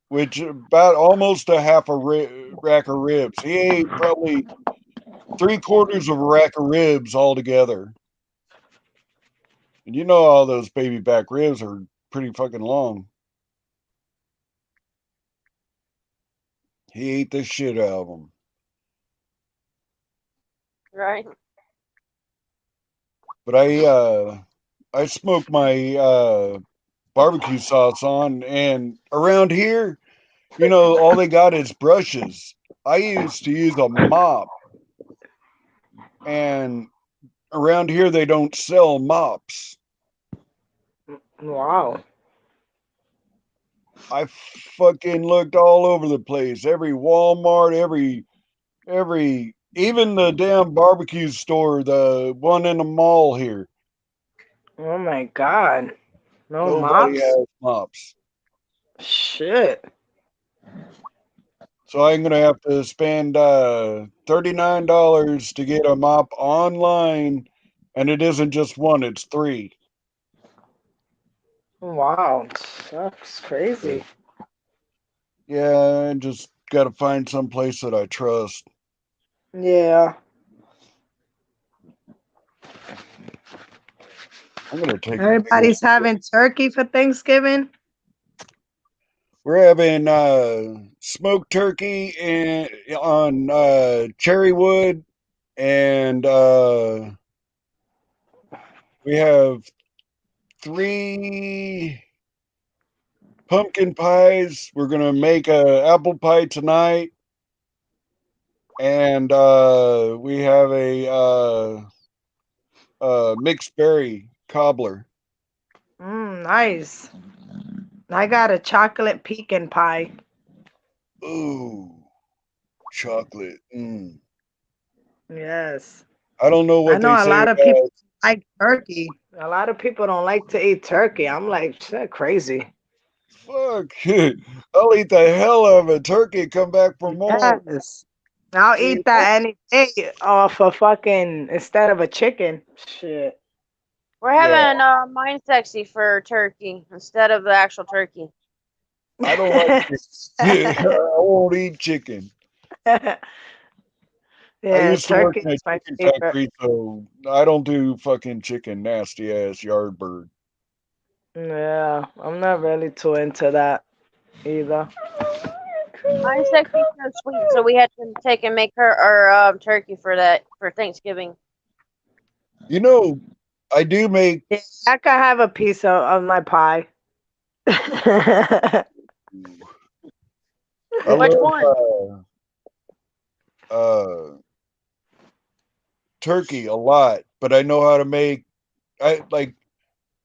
which about almost a half a rack of ribs. He ate probably 3/4 of a rack of ribs altogether. And you know all those baby back ribs are pretty fucking long. He ate the shit out of them. Right? But I smoked my barbecue sauce on, and around here, you know, all they got is brushes. I used to use a mop, and around here they don't sell mops. Wow. I fucking looked all over the place. Every Walmart, every even the damn barbecue store, the one in the mall here. Oh my God. No Nobody mops? has mops. Shit. So I'm gonna have to spend $39 to get a mop online, and it isn't just one; it's 3. Wow. That's crazy. Yeah, I just got to find some place that I trust. Yeah. I'm gonna take. Everybody's having turkey for Thanksgiving. We're having smoked turkey and on cherry wood, and we have 3 pumpkin pies. We're gonna make a apple pie tonight, and we have a mixed berry cobbler. Nice. I got a chocolate pecan pie. Ooh, chocolate. Yes. I don't know I what know they a say lot of about. people like turkey. A lot of people don't like to eat turkey. I'm like, shit, crazy. Fuck, I'll eat the hell out of a turkey. Come back for more. Yes. I'll See, eat that any day off a fucking instead of a chicken. Shit. We're having mine sexy for turkey instead of the actual turkey. I don't like chicken. I won't eat chicken. I Yeah, used to work turkey in a is my chicken favorite. factory, so I don't do fucking chicken. Nasty ass yard bird. Yeah, I'm not really too into that either. I'm sexy so sweet, so we had to take and make her our turkey for Thanksgiving. You know, I do make. I can have a piece of my pie. I Which love one? turkey a lot, but I know how to make. I like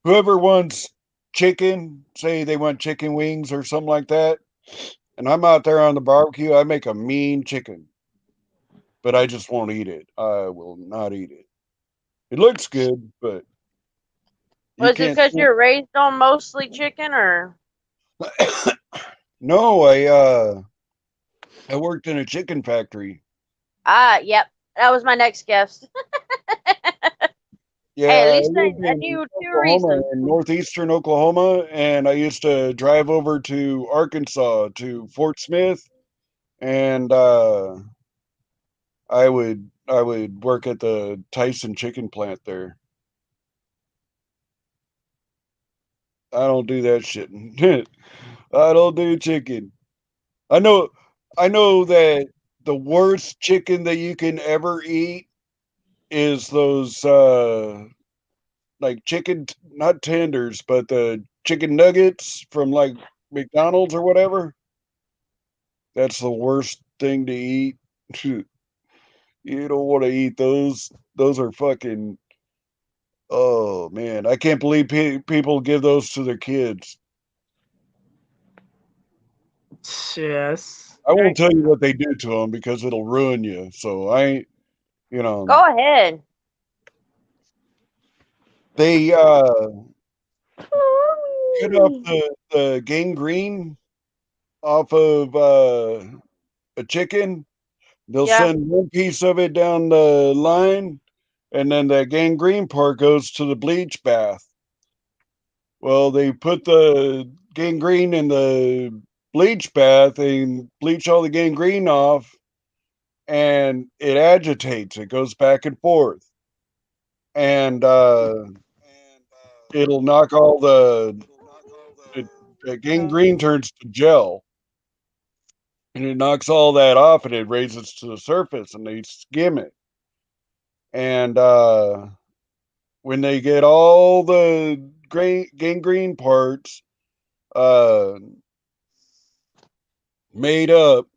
whoever wants chicken. Say they want chicken wings or something like that, and I'm out there on the barbecue. I make a mean chicken, but I just won't eat it. I will not eat it. It looks good, but you Was it can't. because you're raised on mostly chicken, or? No, I worked in a chicken factory. Yep. That was my next guess. Yeah, Hey, at I least I lived in knew two Oklahoma, reasons. in northeastern Oklahoma, and I used to drive over to Arkansas to Fort Smith, and I would work at the Tyson chicken plant there. I don't do that shit. I don't do chicken. I know that the worst chicken that you can ever eat is those like chicken, not tenders, but the chicken nuggets from like McDonald's or whatever. That's the worst thing to eat. You don't want to eat those. Those are fucking. Oh man, I can't believe people give those to their kids. Yes. I won't tell you what they do to them because it'll ruin you. So I ain't, Go ahead. they cut off the gangrene off of a chicken. They'll Yeah. send one piece of it down the line, and then the gangrene part goes to the bleach bath. Well, they put the gangrene in the bleach bath and bleach all the gangrene off, and it agitates. It goes back and forth, and it'll knock all the gangrene turns to gel, and it knocks all that off, and it raises to the surface, and they skim it, and when they get all the gangrene parts made up,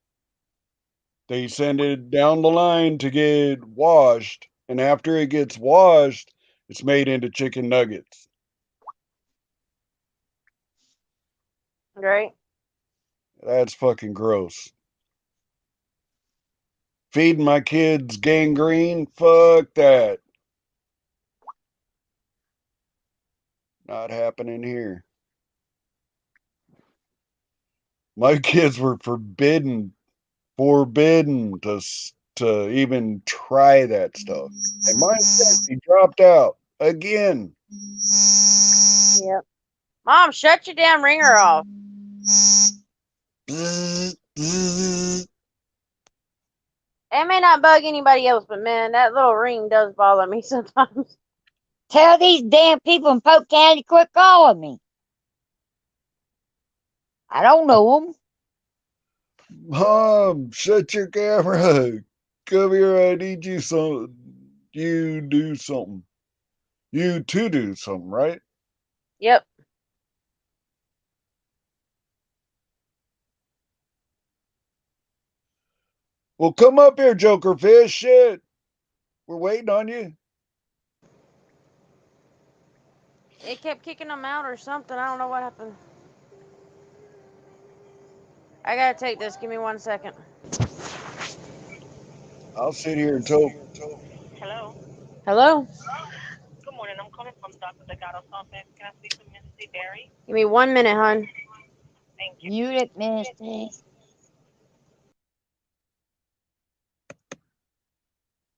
they send it down the line to get washed, and after it gets washed, it's made into chicken nuggets. Right. That's fucking gross. Feeding my kids gangrene? Fuck that. Not happening here. My kids were forbidden to even try that stuff. And mine said he dropped out again. Yep. Mom, shut your damn ringer off. It may not bug anybody else, but man, that little ring does bother me sometimes. Tell these damn people in Polk County to quit calling me. I don't know them. Mom, shut your camera. Come here, I need you some. You do something. You to do something, right? Yep. Well, come up here, Joker Fish. Shit. We're waiting on you. It kept kicking them out or something. I don't know what happened. I gotta take this. Give me 1 second. I'll sit here and talk. Hello. Hello? Good morning. I'm calling from Dr. Delgado's office. Can I speak to Misty Berry? Give me 1 minute, hon. Thank you. Mute it, Misty.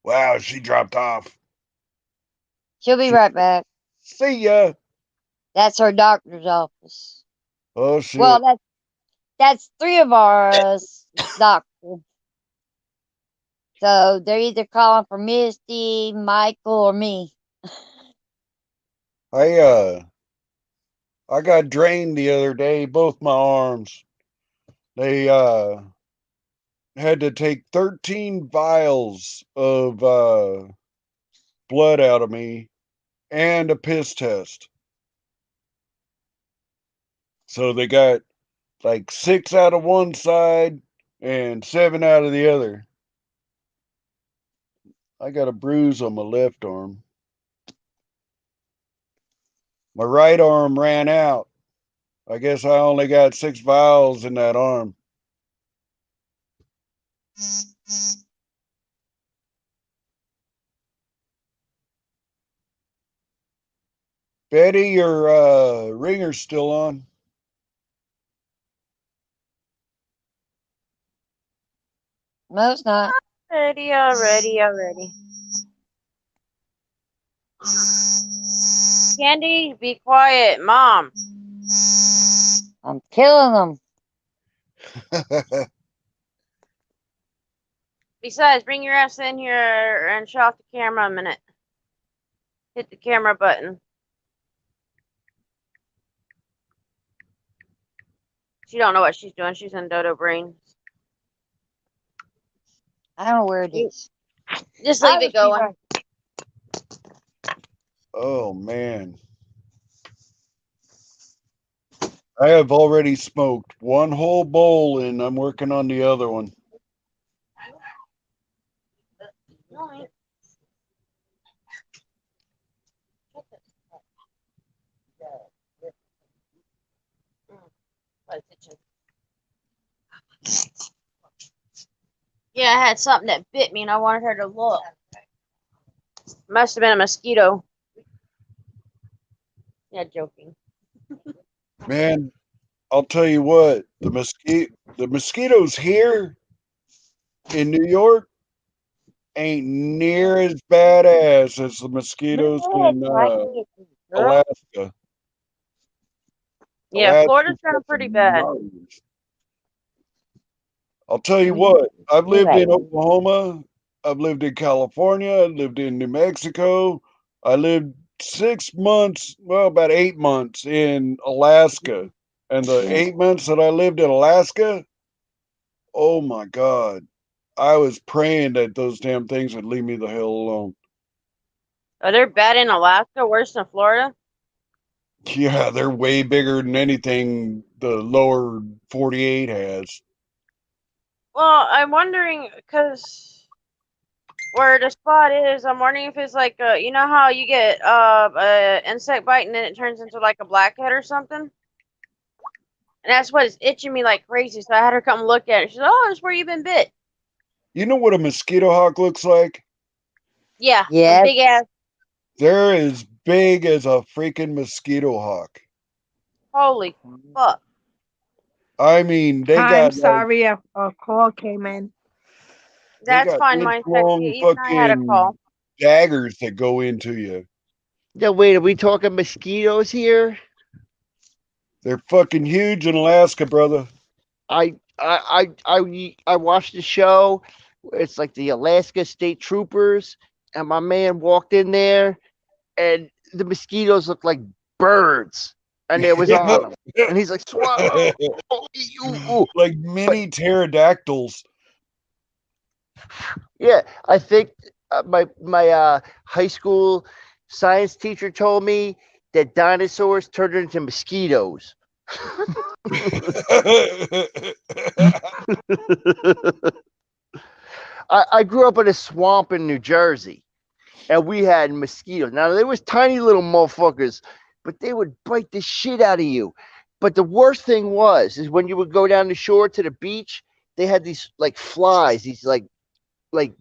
Wow, she dropped off. She'll be right back. See ya. That's her doctor's office. Oh shit. Well, that's three of ours doctors. So they're either calling for Misty, Michael, or me. I got drained the other day, both my arms. They had to take 13 vials of blood out of me and a piss test. So they got like 6 out of one side and 7 out of the other. I got a bruise on my left arm. My right arm ran out. I guess I only got 6 vials in that arm. Betty, your ringer's still on. No, it's not. Already. Candy, be quiet, Mom. I'm killing them. Besides, bring your ass in here and shut off the camera a minute. Hit the camera button. She don't know what she's doing. She's in dodo brain. I don't know where it is. Just leave it going. Oh, man. I have already smoked one whole bowl and I'm working on the other one. Yeah, I had something that bit me and I wanted her to look. Must have been a mosquito. Yeah, joking. Man, I'll tell you what, the mosquitoes here in New York ain't near as badass as the mosquitoes in Alaska. Yeah, Florida's kind of pretty bad. I'll tell you what, I've lived in Oklahoma, I've lived in California, I lived in New Mexico, I lived 6 months, well, about 8 months in Alaska. And the 8 months that I lived in Alaska, oh my God, I was praying that those damn things would leave me the hell alone. Are they bad in Alaska? Worse than Florida? Yeah, they're way bigger than anything the lower 48 has. Well, I'm wondering, because where the spot is, I'm wondering if it's like, you know how you get insect bite and then it turns into like a blackhead or something? And that's what is itching me like crazy. So I had her come look at it. She said, "Oh, that's where you've been bit." You know what a mosquito hawk looks like? Yeah. Big ass. They're as big as a freaking mosquito hawk. Holy fuck. I mean, they I'm got like, sorry, a call came in. they That's got fine, my long sexy. Even I had a call. fucking daggers that go into you. Yeah, wait, are we talking mosquitoes here? They're fucking huge in Alaska, brother. I watched the show. It's like the Alaska State Troopers, and my man walked in there, and the mosquitoes looked like birds, and it was on him, and he's like, "Swallow, like mini pterodactyls." Yeah, I think my high school science teacher told me that dinosaurs turned into mosquitoes. I grew up in a swamp in New Jersey, and we had mosquitoes. Now they was tiny little motherfuckers, but they would bite the shit out of you. But the worst thing is when you would go down the shore to the beach, they had these like flies, these like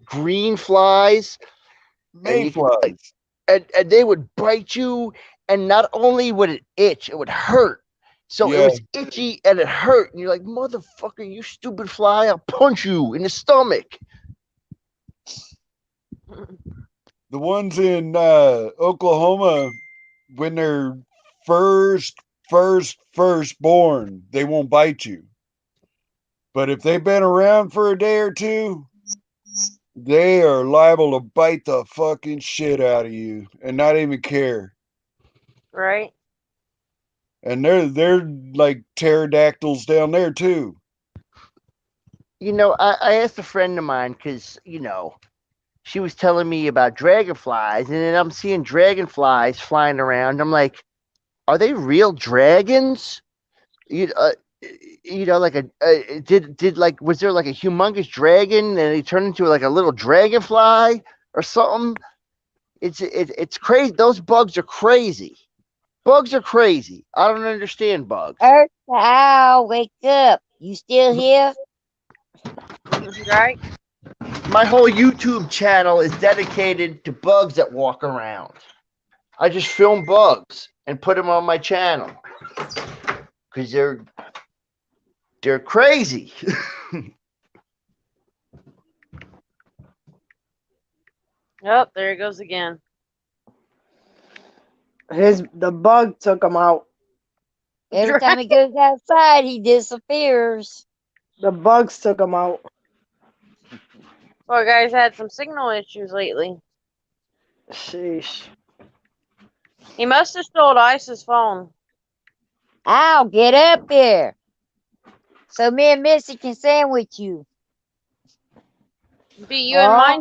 green flies, mayflies, and they would bite you, and not only would it itch, it would hurt. So it was itchy and it hurt, and you're like, "Motherfucker, you stupid fly! I'll punch you in the stomach." The ones in Oklahoma, when they're first born, they won't bite you. But if they've been around for a day or two, they are liable to bite the fucking shit out of you and not even care. Right. And they're like pterodactyls down there too. I asked a friend of mine because she was telling me about dragonflies, and then I'm seeing dragonflies flying around. I'm like, are they real dragons? You like was there like a humongous dragon and he turned into like a little dragonfly or something? It's crazy. Those bugs are crazy. Bugs are crazy. I don't understand bugs. Earth Owl, wake up. You still here? Right? My whole YouTube channel is dedicated to bugs that walk around. I just film bugs and put them on my channel because they're crazy. Yep, there it goes again. The bug took him out. Every time he goes outside, he disappears. The bugs took him out. Poor guy's had some signal issues lately. Sheesh. He must have stole Ice's phone. Ow, get up here. So me and Missy can sandwich you. Be you and mine.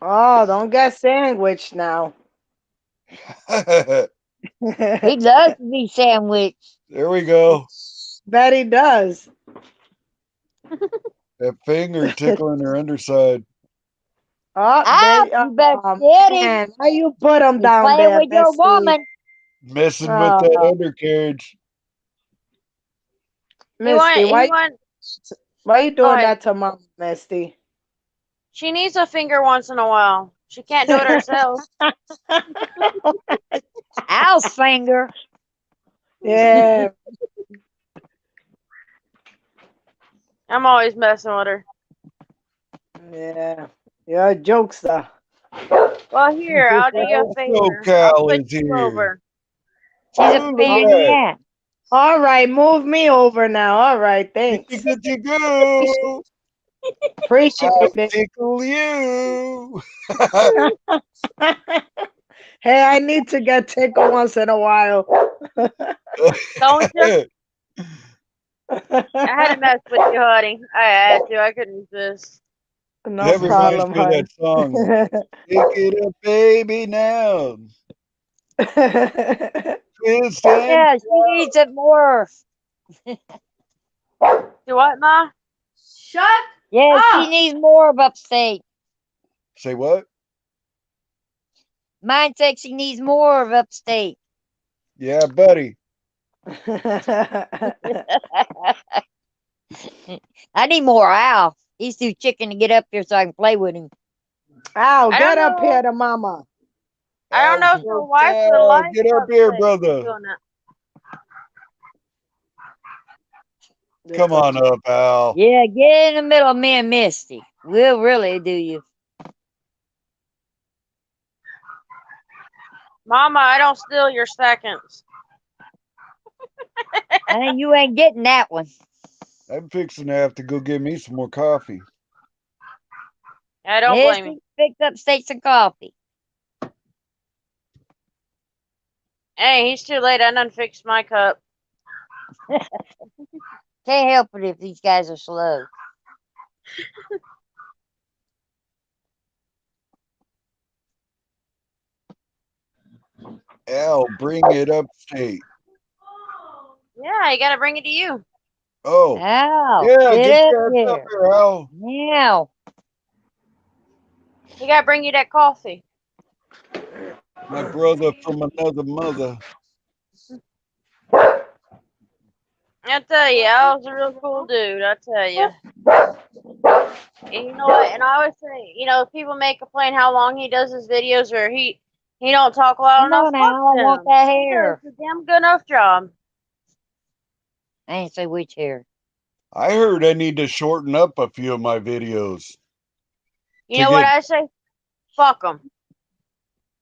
Oh, don't get sandwiched now. He loves to be sandwiched. There we go. Bet he does. That finger tickling her underside. Oh, you better get him. man, why you put him You're down playing there, with your Misty? woman. Messing with that undercarriage. Misty, why you doing ahead. that to Mom, Misty? She needs a finger once in a while. She can't do it herself. Owl's finger. Yeah. I'm always messing with her. Yeah. You're a jokester. Well, here, I'll do you a favor. I'll switch you over. She's a pain in the ass. All right, move me over now. All right, thanks. Good to go. Appreciate it. Tickle you. Hey, I need to get tickled once in a while. Don't you? I had to mess with you, honey. I had to. I couldn't resist. No That reminds problem, me of honey. that song. Pick it up, baby, now. Twist and Yeah, she needs it more. Do what, Ma? Shut Yeah, up. she needs more of upstate. say what? Mine says she needs more of upstate. Yeah, buddy. I need more Owl. He's too chicken to get up here so I can play with him. Ow, I get don't up know. here to Mama. I don't know if the wife or the life Get up here, brother. doing that. Come on up, Al. Yeah, get in the middle of me and Misty. We'll really do you. Mama, I don't steal your seconds. And you ain't getting that one. I'm fixing to have to go get me some more coffee. I don't blame you. Misty picked up steaks and coffee. Hey, he's too late. I done fixed my cup. Can't help it if these guys are slow. Al, bring it upstate. Yeah, you gotta bring it to you. Oh, Ow, yeah, get get up your ass here. up here, Al. Now. He gotta bring you that coffee. My brother from another mother. I tell you, Al's a real cool dude. I tell you. And you know what? And I always say, if people may complain how long he does his videos or he don't talk loud Come enough. on, Al, I want that hair. He does a damn good enough job. I ain't say which hair. I heard I need to shorten up a few of my videos You To know what get- I say? Fuck them.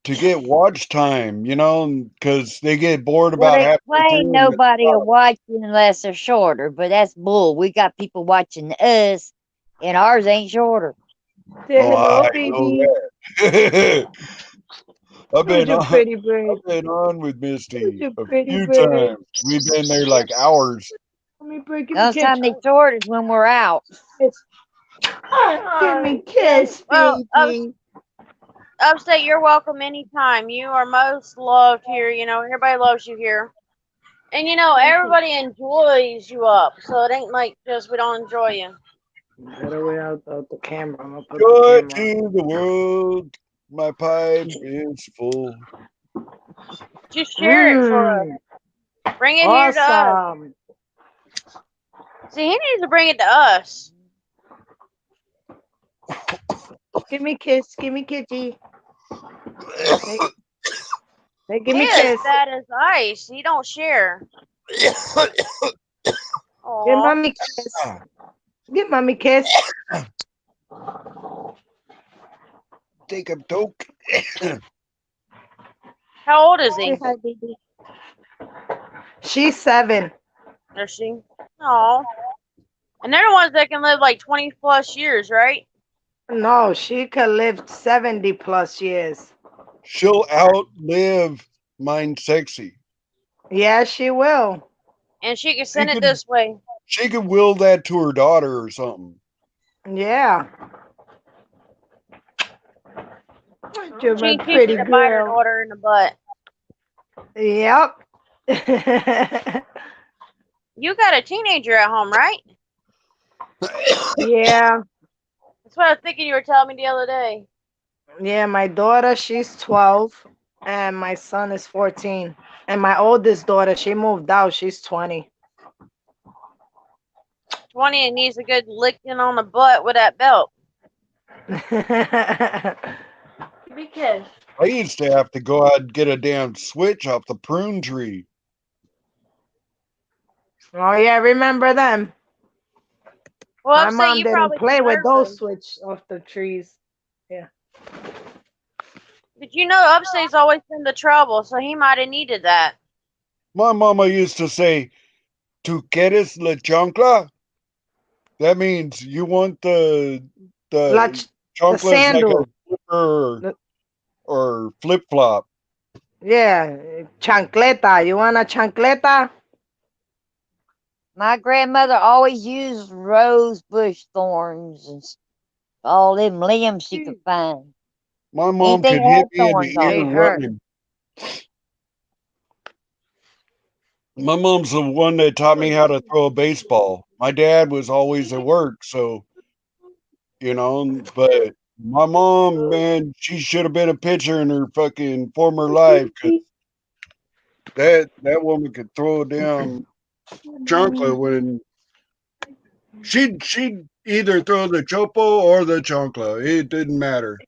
to get watch time, because they get bored Well, about they halfway claim through. nobody will watch you unless they're shorter, but that's bull. We got people watching us, and ours ain't shorter. Oh, I know that. I've been Who's your pretty bird? I've been on with Misty your a pretty few bird? times. We've been there like hours. Let me break. The only time they short is when we're out. Give me kiss, Well, baby. Upstate, you're welcome anytime. You are most loved here. You know, everybody loves you here. And you know, everybody enjoys you up. So it ain't like just we don't enjoy you. Better way out the camera. I'm gonna put Joy the camera. to the world, my pipe is full. Just share it for us. Bring it here to us. Awesome. See, he needs to bring it to us. Give me kiss. Give me kitty. Hey, give He me is kiss. fat as ice. He don't share. Give Aw. mommy kiss. Give mommy kiss. Take a toke. How old is he? Say hi, baby. She's 7. Is she? Oh. And they're the ones that can live like 20 plus years, right? No, she could live 70 plus years. She'll outlive mine sexy. Yeah, she will. And she can send it this way. She could will that to her daughter or something. Yeah. You're my She can teach pretty it to bite her girl. daughter in the butt. Yep. You got a teenager at home, right? Yeah. That's what I was thinking you were telling me the other day. Yeah, my daughter, she's 12, and my son is 14. And my oldest daughter, she moved out. She's 20. 20 and needs a good licking on the butt with that belt. Because I used to have to go out and get a damn switch off the prune tree. Oh, yeah, remember them. well, My Upstate, mom you didn't probably play with deserve those them. switch off the trees. Yeah. But you know, Upstate's always been the trouble, so he might have needed that. My mama used to say, "Tu quieres la chancla?" That means you want the The chanclas like a sandal. slipper or flip flop. Yeah, chancleta. You want a chancleta? My grandmother always used rose bush thorns and all them limbs she could find. My mom Anything could that hit had me in thorns the on ear it. running. My mom's the one that taught me how to throw a baseball. My dad was always at work, so you know, but my mom, man, she should have been a pitcher in her fucking former life because that woman could throw down chancla when she'd either throw the chopo or the chancla. It didn't matter.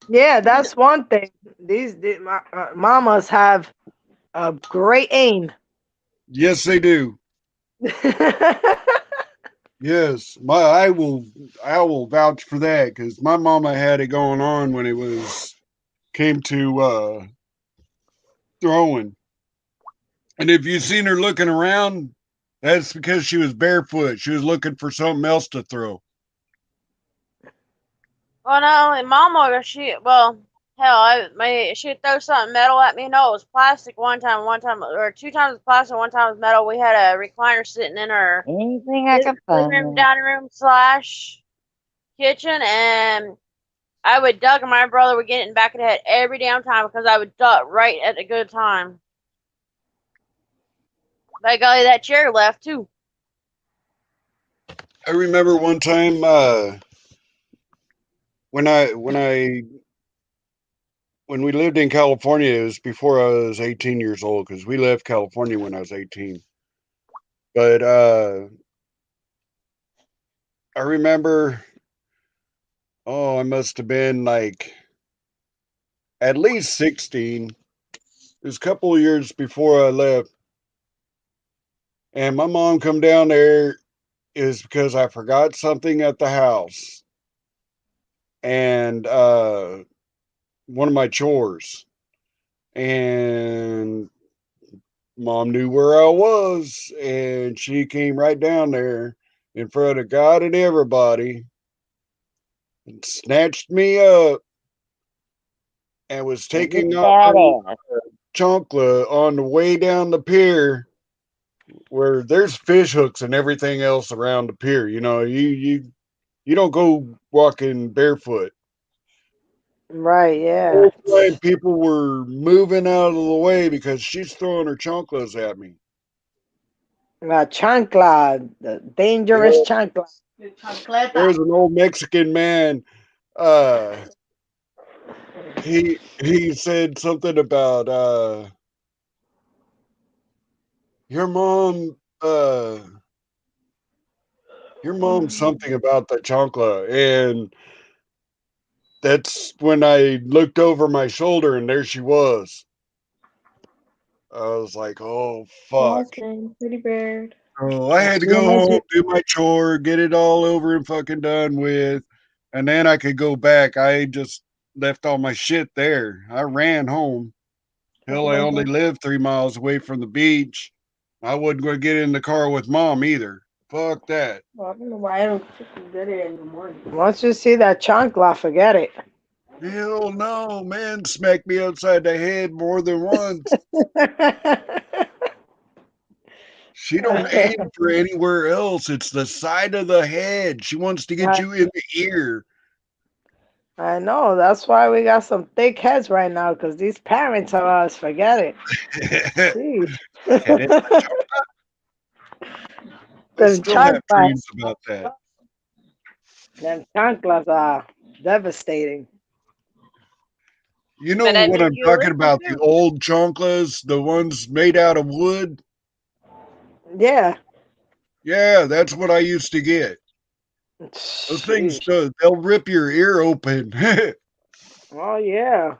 Yeah, that's one thing. These mamas have a great aim. Yes, they do. Yes, I will vouch for that because my mama had it going on when it came to throwing. And if you've seen her looking around, that's because she was barefoot. She was looking for something else to throw. Well, no, and Mama, she'd throw something metal at me. No, it was plastic one time, or 2 times was plastic, 1 time was metal. We had a recliner sitting in her Anything I could living room, find. dining room / kitchen, and I would duck, and my brother would get it in the back of the head every damn time because I would duck right at a good time. By golly, that chair left too. I remember one time when we lived in California, it was before I was 18 years old because we left California when I was 18. But I remember, I must have been like at least 16. It was a couple of years before I left. And my mom come down there is because I forgot something at the house. And one of my chores. And mom knew where I was, and she came right down there in front of God and everybody and snatched me up and was taking off her chancla on the way down the pier where there's fish hooks and everything else around the pier. You know, you don't go walking barefoot. Right, The yeah. whole time people were moving out of the way because she's throwing her chanclas at me. La chancla, the dangerous Yeah. chancla. There's an old Mexican man. He said something about your mom. Your mom something about the chancla, and that's when I looked over my shoulder, and there she was. I was like, "Oh fuck!" Walking, pretty bird. So I had to go home, do my chore, get it all over and fucking done with, and then I could go back. I just left all my shit there. I ran home. Hell, I only lived 3 miles away from the beach. I wasn't going to get in the car with mom either. Fuck that. Well, I don't know why I don't get it in the morning. Once you see that chancla, forget it. Hell no, man. Smacked me upside the head more than once. She don't aim for anywhere else. It's the side of the head. She wants to get you in the ear. I know. That's why we got some thick heads right now, because these parents of ours, forget it. Jeez. I Them still have dreams chanclas, about that. them chanclas are devastating. You know But I what mean, I'm you talking listen about? too. The old chanclas, the ones made out of wood. Yeah. Yeah, that's what I used to get. Those things, they'll rip your ear open. Oh, yeah.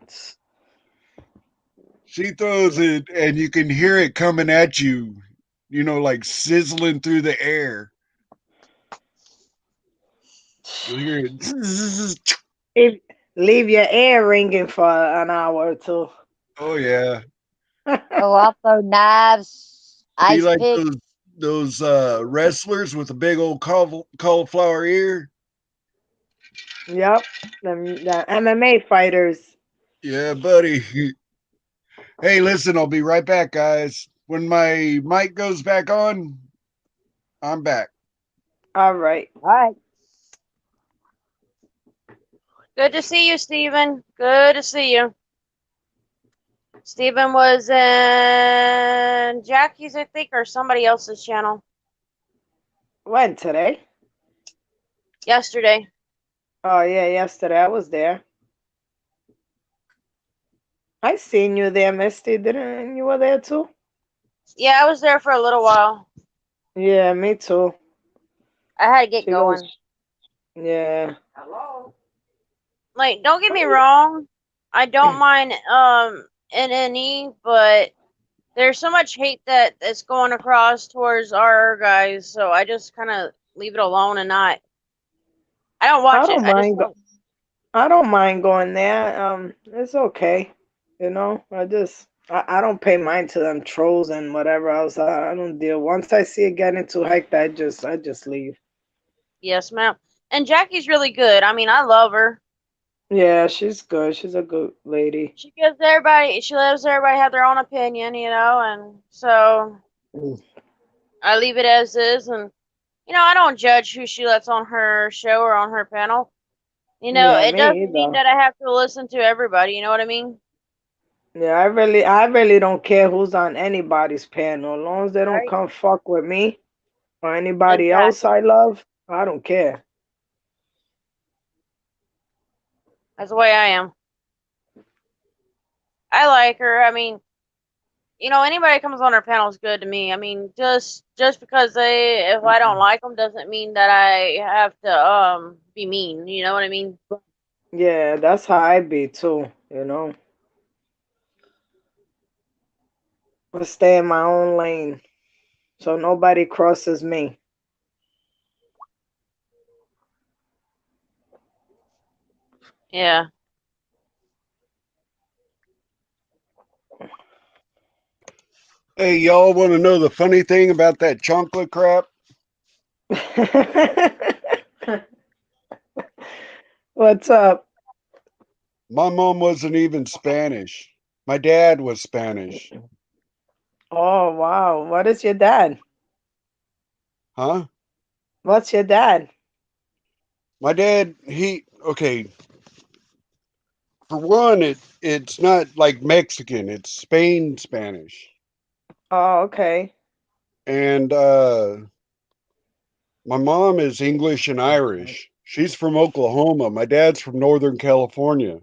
She throws it, and you can hear it coming at you, you know, like sizzling through the air. You'll hear it. Leave your ear ringing for an hour or two. Oh, yeah. Oh, also knives, Be ice like pick. those wrestlers with a big old cauliflower ear. Yep. The MMA fighters. Yeah, buddy. Hey, listen, I'll be right back, guys. When my mic goes back on, I'm back. All right. All right. Good to see you, Stephen. Good to see you. Stephen was in Jackie's, I think, or somebody else's channel When? Today? yesterday. Oh, yeah, yesterday I was there. I seen you there, Misty. Didn't you were there too? Yeah, I was there for a little while. Yeah, me too. I had to get She going. goes, yeah. Like, don't get me wrong. I don't mind NNE, but there's so much hate that's going across towards our guys, so I just kind of leave it alone and not. I don't watch it. I just don't. I don't mind going there. It's okay. You know, I don't pay mind to them trolls and whatever else. I don't deal. Once I see it getting too hectic, I just leave. Yes, ma'am. And Jackie's really good. I mean, I love her. Yeah, she's good. She's a good lady. She gives everybody. She lets everybody have their own opinion, you know, and so I leave it as is. And you know, I don't judge who she lets on her show or on her panel. You know, Yeah, it me doesn't mean either. that I have to listen to everybody. You know what I mean? Yeah, I really don't care who's on anybody's panel. As long as they don't Right. come fuck with me or anybody else I love, I don't care. That's the way I am. I like her. I mean, you know, anybody that comes on her panel is good to me. I mean, just because if I don't like them doesn't mean that I have to be mean. You know what I mean? Yeah, that's how I be too, you know. I stay in my own lane so nobody crosses me. Yeah. Hey, y'all want to know the funny thing about that chocolate crap? What's up? My mom wasn't even Spanish. My dad was Spanish. Oh wow. What is your dad? Huh? What's your dad? My dad, okay. For one, it's not like Mexican. It's Spain Spanish, Oh, okay. and my mom is English and Irish. She's from Oklahoma. My dad's from Northern California.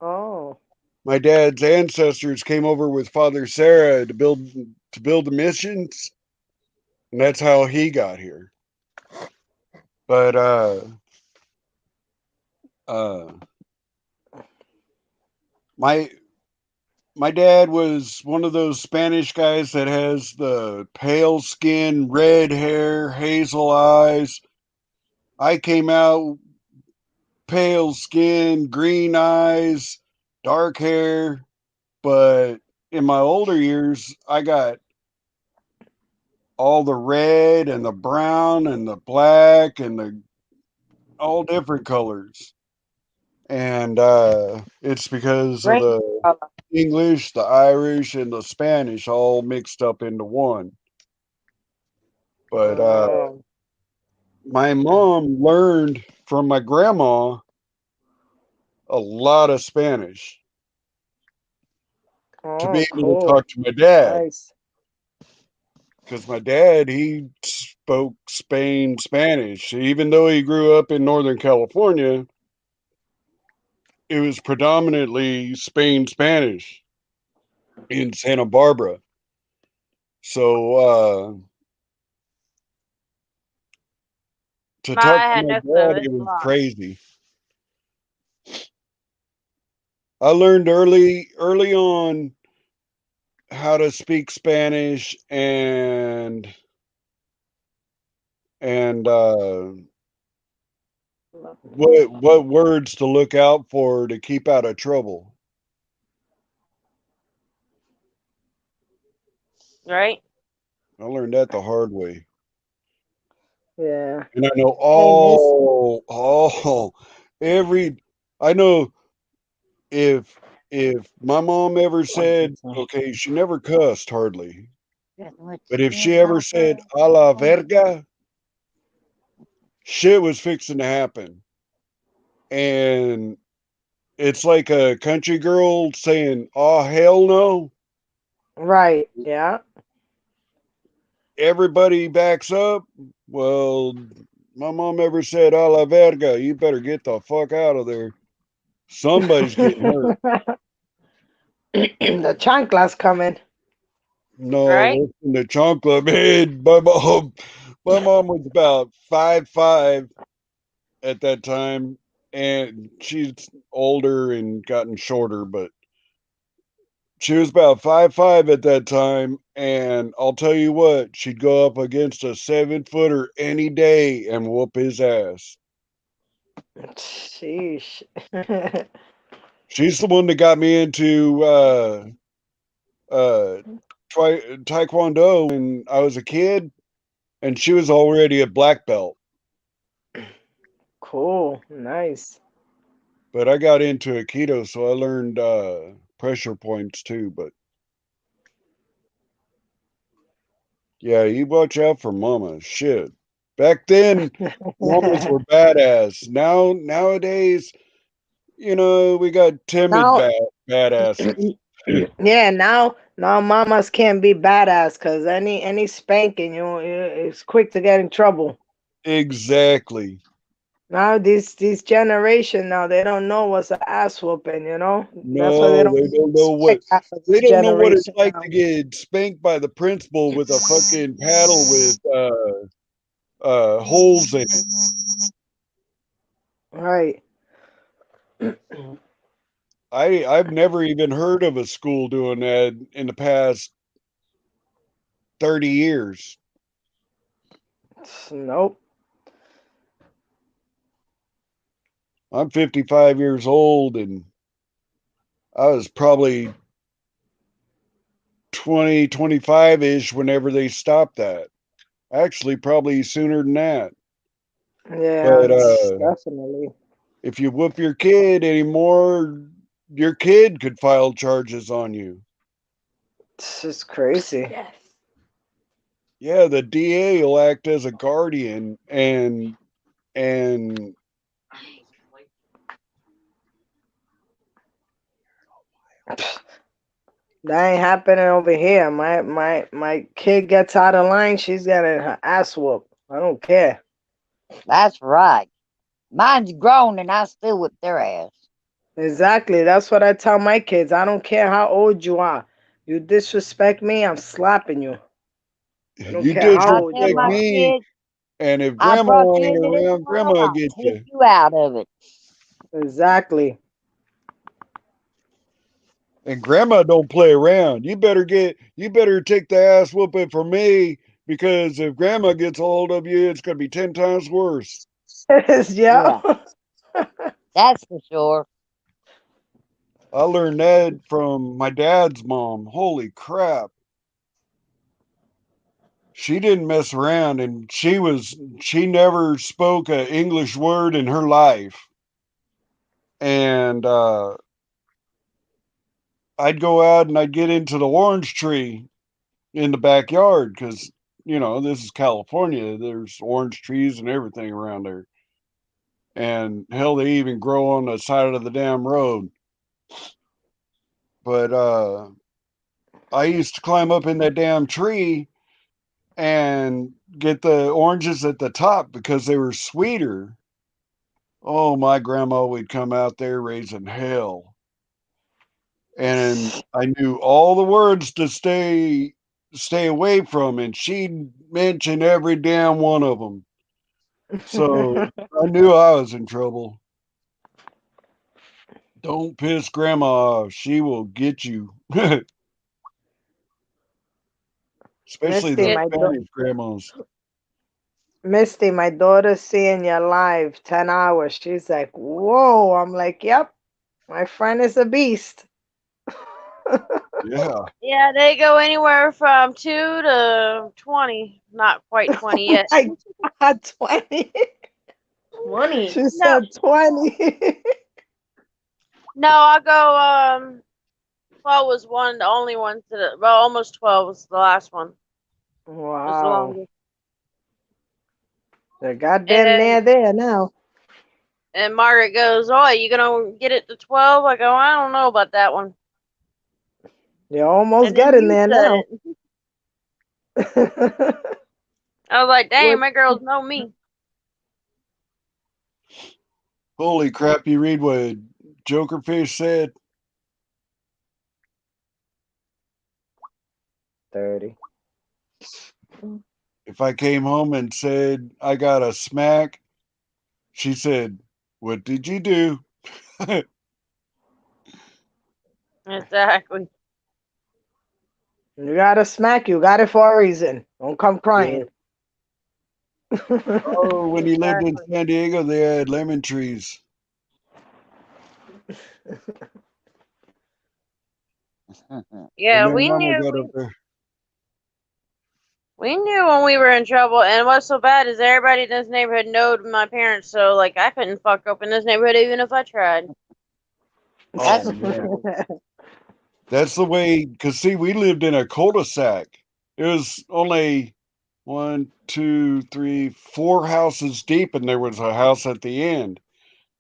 Oh. My dad's ancestors came over with Father Sarah to build the missions, and that's how he got here. But my my dad was one of those Spanish guys that has the pale skin, red hair, hazel eyes. I came out pale skin, green eyes, dark hair, but in my older years, I got all the red and the brown and the black and the all different colors. And it's because of Rain the color. English, the Irish, and the Spanish all mixed up into one. But Oh. my mom learned from my grandma a lot of Spanish to be Oh, able to cool. talk to my dad. Nice. Because my dad, he spoke Spanish. Even though he grew up in Northern California, it was predominantly Spanish in Santa Barbara. So to talk I to had my no clue. dad, It's it was lost. crazy. I learned early on how to speak Spanish and what words to look out for to keep out of trouble. Right? I learned that the hard way. Yeah. And I know Hey, Miss. I know if my mom ever said, okay, she never cussed hardly, but if she ever said a la verga, shit was fixing to happen. And it's like a country girl saying, oh, hell no. Right. Yeah. Everybody backs up. Well, my mom ever said, a la verga, you better get the fuck out of there. Somebody's getting hurt. The chancla's coming. No, Right? listen to chocolate, man. My mom was about 5'5" at that time, and she's older and gotten shorter, but she was about 5'5" at that time. And I'll tell you what, she'd go up against a 7-footer any day and whoop his ass. Sheesh. She's the one that got me into uh taekwondo when I was a kid, and she was already a black belt. Cool. Nice. But I got into Aikido, so I learned pressure points too. But yeah, you watch out for mamas. Shit. Back then, mamas were badass. Nowadays, we got timid Now, badasses. yeah, now mamas can't be badass because any spanking you is quick to get in trouble. Exactly. Now these generation now they don't know what's an ass whooping, That's why they No, don't they don't know what respect half of they this don't know what it's generation like now. to get spanked by the principal with a fucking paddle with holes in it. Right. I've never even heard of a school doing that in the past 30 years. Nope. I'm 55 years old, and I was probably 20, 25-ish whenever they stopped that. Actually, probably sooner than that. Yeah, But definitely. if you whoop your kid anymore, your kid could file charges on you. It's just crazy. Yes. Yeah, the DA will act as a guardian and That ain't happening over here. My kid gets out of line, she's getting her ass whooped. I don't care. That's right. Mine's grown and I still whip their ass. Exactly. That's what I tell my kids. I don't care how old you are. You disrespect me, I'm slapping you. I don't you care how I old tell you disrespect my are. me, kids, and if I grandma brought you ain't into this around, world, grandma I'll gets take you. you out of it. Exactly. And grandma don't play around. You better take the ass whooping for me, because if grandma gets a hold of you, it's gonna be 10 times worse. Yeah. That's for sure. I learned that from my dad's mom. Holy crap. She didn't mess around, and she never spoke an English word in her life. And I'd go out and I'd get into the orange tree in the backyard, because this is California. There's orange trees and everything around there. And hell, they even grow on the side of the damn road. But I used to climb up in that damn tree and get the oranges at the top because they were sweeter. Oh, my grandma would come out there raising hell. And I knew all the words to stay away from, and she'd mention every damn one of them. So I knew I was in trouble. Don't piss grandma off. She will get you. Especially Misty, the my Spanish grandmas. Misty, my daughter's seeing you live 10 hours. She's like, whoa. I'm like, yep, my friend is a beast. Yeah. Yeah, they go anywhere from 2 to 20. Not quite 20 yet. I got 20. 20. She No, said 20. no, I'll go. 12 was the only one well, almost 12 was the last one. Was the Wow. longest. They're goddamn And near there now. Margaret goes, "Oh, you gonna get it to 12?" I go, "I don't know about that one." You're almost And then getting you there said now. it. I was like, "Dang, What? my girls know me." Holy crap, you read what Jokerfish said? 30. If I came home and said I got a smack, she said, "What did you do?" Exactly. You gotta smack you. Got it for a reason. Don't come crying. Oh, when you lived in Exactly. San Diego, they had lemon trees. Yeah, And then Mama got up there. we knew when we were in trouble, and what's so bad is everybody in this neighborhood knowed my parents, so like I couldn't fuck up in this neighborhood even if I tried. Oh man, that's the way. Cause see, we lived in a cul-de-sac. It was only 1, 2, 3, 4 houses deep, and there was a house at the end.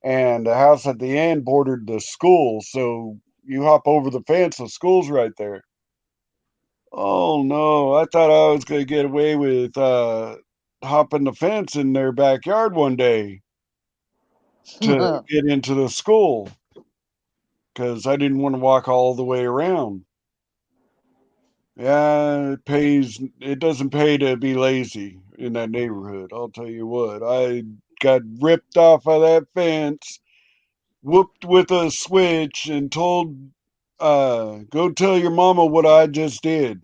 And the house at the end bordered the school, so you hop over the fence, the school's right there. Oh no, I thought I was gonna get away with hopping the fence in their backyard one day to get into the school, because I didn't want to walk all the way around. Yeah, it doesn't pay to be lazy in that neighborhood. I'll tell you what, I got ripped off of that fence, whooped with a switch, and told, go tell your mama what I just did.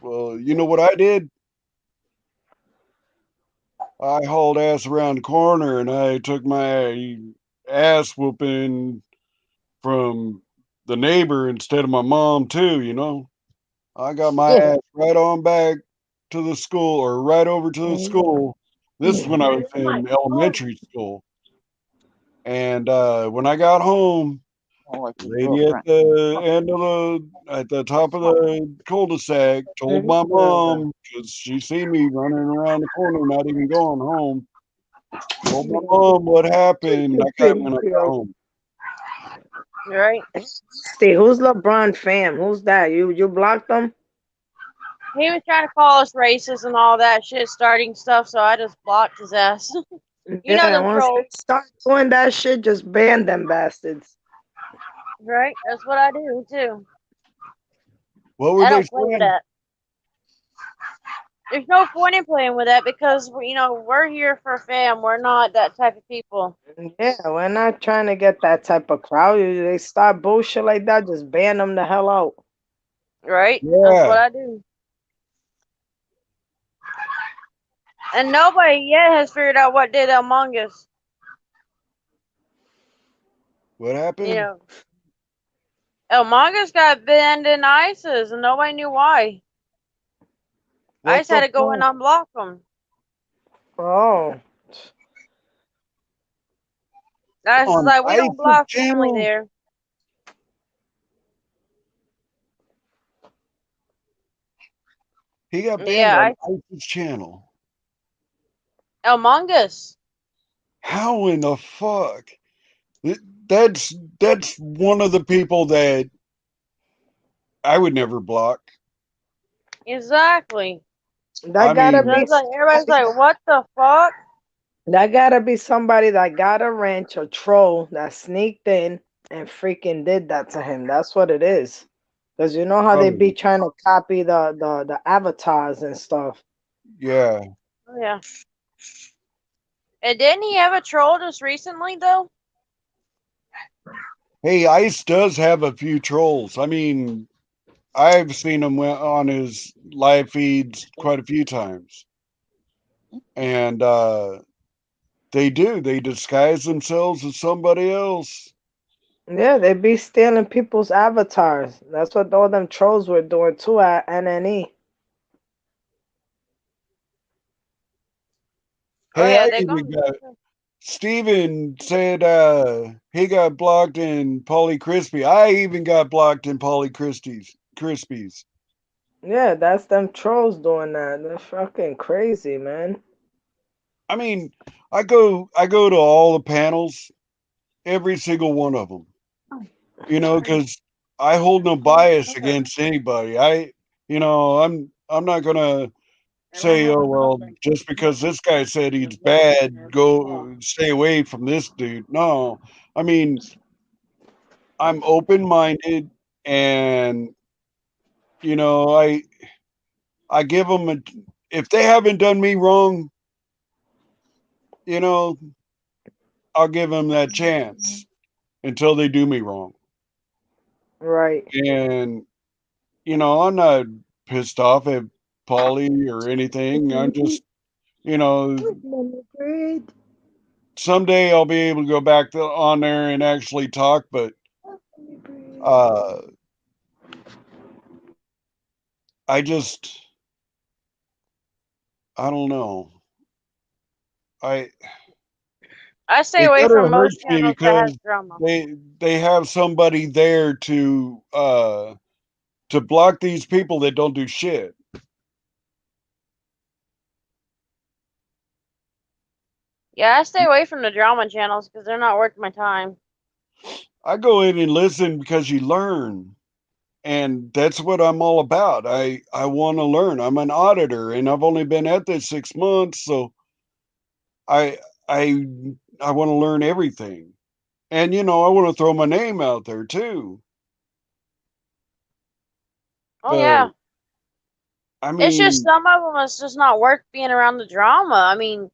Well, you know what I did? I hauled ass around the corner and I took my ass whooping from the neighbor instead of my mom too. I got my ass right on back to the school, or right over to the school. This is when I was in elementary school. And when I got home, Lady at the end of at the top of the cul-de-sac told my mom, because she seen me running around the corner, not even going home. Told my mom what happened. I got when I got home. Right? Steve, who's LeBron fam? Who's that? You blocked them? He was trying to call us racist and all that shit, starting stuff, so I just blocked his ass. You know them Once trolls, they start doing that shit, just ban them bastards. right? That's what I do too. What were I they don't play with saying? that. There's no point in playing with that because we're here for fam. We're not that type of people. Yeah, we're not trying to get that type of crowd. They start bullshit like that, just ban them the hell out. Right? That's what I do. And nobody yet has figured out what did Among Us. What happened? Among Us got banned in ISIS and nobody knew why. I just had to go and unblock them. Oh. That's On like, we don't ISIS block family channel? there. He got banned Yeah, on ISIS channel. Among Us. How in the fuck? That's one of the people that I would never block. Exactly. That gotta be everybody's like, what the fuck? That gotta be somebody that got a wrench, a troll that sneaked in and freaking did that to him. That's what it is. Because you know how they be trying to copy the avatars and stuff. Yeah. Oh, yeah. And didn't he have a troll just recently though? Hey, Ice does have a few trolls. I mean, I've seen him on his live feeds quite a few times. And they disguise themselves as somebody else. Yeah, they be stealing people's avatars. That's what all them trolls were doing too at NNE. Hey, I even got Steven said he got blocked in Polly Crispy. I even got blocked in Polly Crispies. Yeah, that's them trolls doing that. They're fucking crazy, man. I mean, I go to all the panels, every single one of them. Because I hold no bias against anybody. I'm not gonna say, oh well, just because this guy said he's bad, go stay away from this dude. No, I mean, I'm open-minded, and I give them if they haven't done me wrong, I'll give them that chance until they do me wrong. Right. And I'm not pissed off at Polly or anything. I'm just, someday I'll be able to go back on there and actually talk, but I don't know. I stay away kinda from most hurts me channels that because have drama. they have somebody there to block these people that don't do shit. Yeah, I stay away from the drama channels because they're not worth my time. I go in and listen because you learn. And that's what I'm all about. I want to learn. I'm an auditor, and I've only been at this 6 months, so I want to learn everything. And I want to throw my name out there too. Oh yeah. I It's just mean, some of them is just not worth being around the drama. I mean,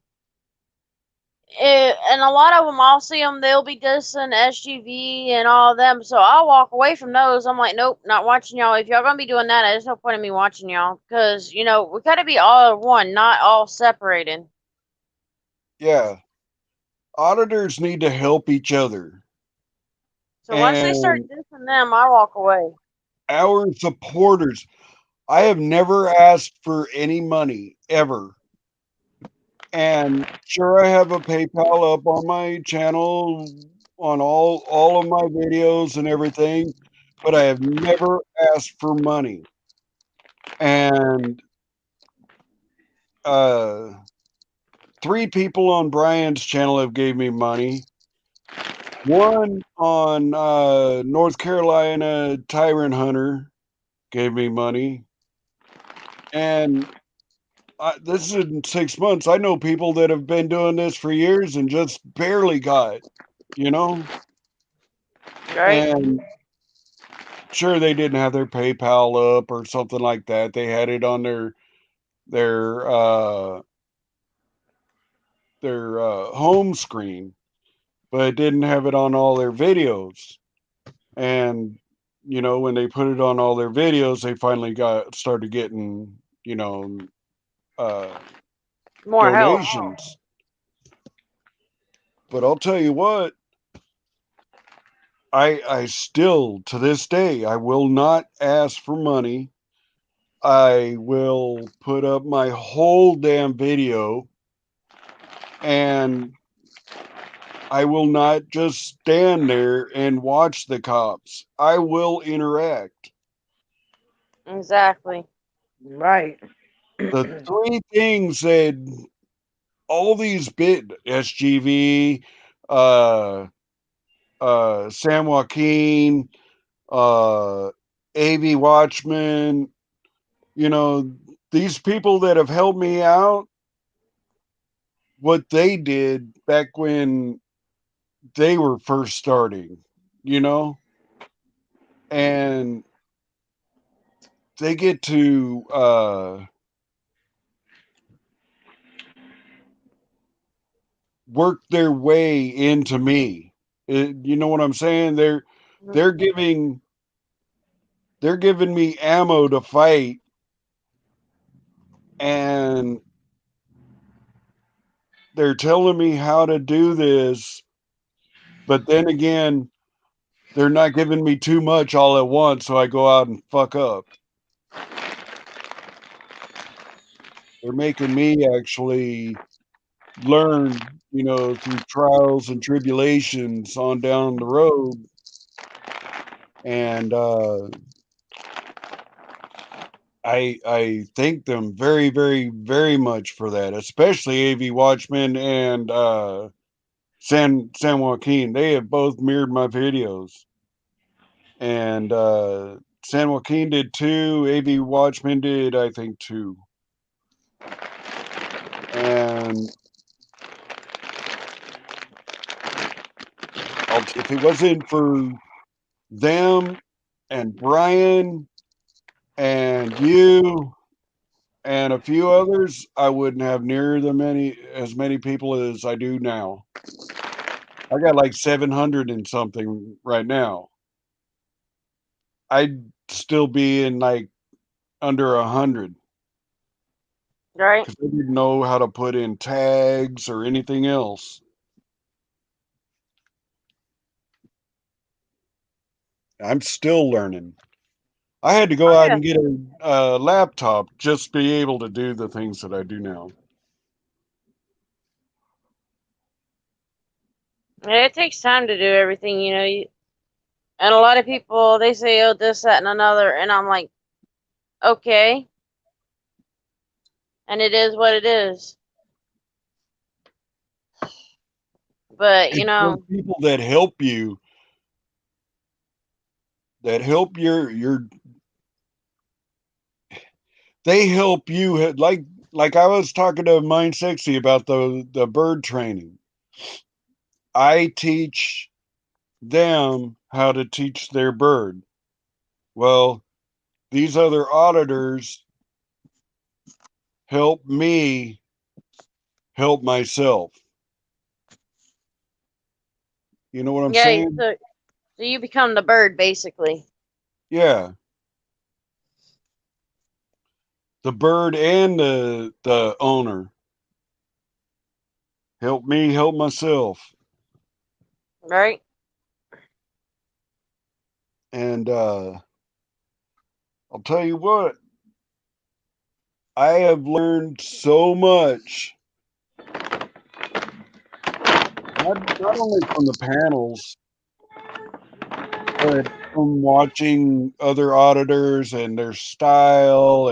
and a lot of them, I'll see them, they'll be dissing SGV and all of them, so I'll walk away from those. I'm like, nope, not watching y'all. If y'all gonna be doing that, there's no point in me watching y'all, because we gotta be all one, not all separated. yeah, auditors need to help each other. So once they start dissing them, I walk away. Our supporters, I have never asked for any money ever. And sure, I have a PayPal up on my channel on all of my videos and everything, but I have never asked for money. And 3 people on Brian's channel have gave me money. One on North Carolina Tyrant Hunter gave me money. And this is in 6 months. I know people that have been doing this for years and just barely got, you know? Right. And sure, they didn't have their PayPal up or something like that. They had it on their home screen, but it didn't have it on all their videos. And you know, when they put it on all their videos, they finally started getting, you know, More help. donations. But I'll tell you what, I still, to this day, I will not ask for money. I will put up my whole damn video, and I will not just stand there and watch the cops. I will interact. Exactly. Right. The 3 things that all these SGV, San Joaquin, AV Watchman, you know, these people that have helped me out, what they did back when they were first starting, you know, and they get to work their way into me. You know what I'm saying? They're giving me ammo to fight, and they're telling me how to do this, but then again, they're not giving me too much all at once, so I go out and fuck up. They're making me actually learn, you know, through trials and tribulations on down the road. And I thank them very, very, very much for that, especially AV Watchman and San Joaquin. They have both mirrored my videos. And San Joaquin did 2, AV Watchman did, I think, 2. And if it wasn't for them and Brian and you and a few others, I wouldn't have near as many people as I do now. I got like 700 and something right now. I'd still be in like under 100. Right. Because I didn't know how to put in tags or anything else. I'm still learning. I had to go out and get a laptop just to be able to do the things that I do now. Yeah, it takes time to do everything, you know. And a lot of people, they say, oh, this, that, and another. And I'm like, okay. And it is what it is. But, you It's know. those people that help you, that help they help you, like I was talking to Mind Sexy about the bird training. I teach them how to teach their bird. Well, these other auditors help me help myself. You know what I'm saying? So you become the bird, basically. Yeah. The bird and the owner help me help myself. Right. And I'll tell you what, I have learned so much not only from the panels, but from watching other auditors and their style,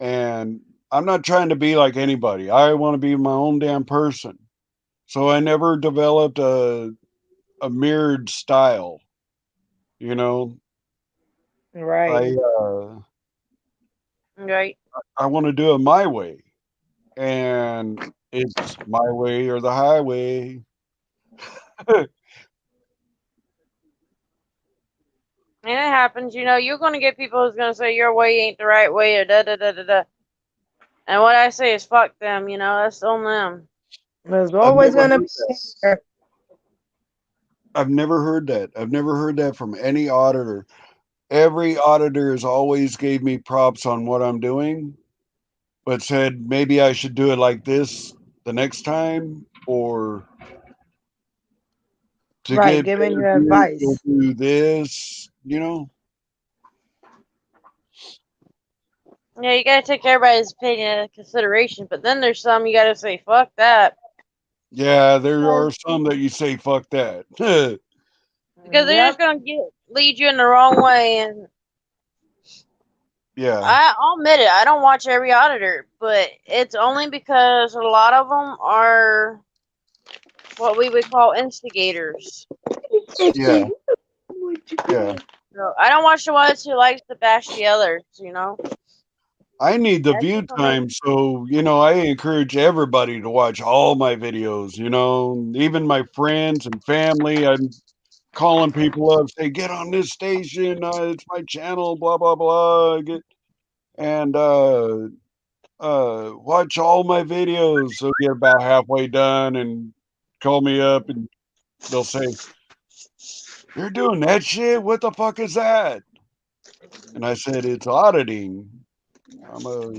and I'm not trying to be like anybody. I want to be my own damn person. So I never developed a mirrored style. You know, Right. Right. I want to do it my way, and it's my way or the highway. And it happens, you know, you're gonna get people who's gonna say your way ain't the right way or da da da da da. And what I say is fuck them, you know, that's on them. There's I've always never gonna heard be that. hater. I've never heard that. I've never heard that from any auditor. Every auditor has always gave me props on what I'm doing, but said maybe I should do it like this the next time, or to Right, get giving better you views, you'll advice. do this, you know? Yeah, you gotta take everybody's opinion into consideration, but then there's some you gotta say fuck that. Yeah, there are some that you say, fuck that. Because they're just gonna lead you in the wrong way. And Yeah. I'll admit it, I don't watch every auditor, but it's only because a lot of them are what we would call instigators. Yeah. Yeah. So I don't watch the ones who likes to bash the others, you know. I need the That's view just something- time, so I encourage everybody to watch all my videos, even my friends and family. I'm calling people up, say, get on this station, it's my channel, blah blah blah. Watch all my videos. So get about halfway done and call me up and they'll say, you're doing that shit? What the fuck is that? And I said, it's auditing. I'm a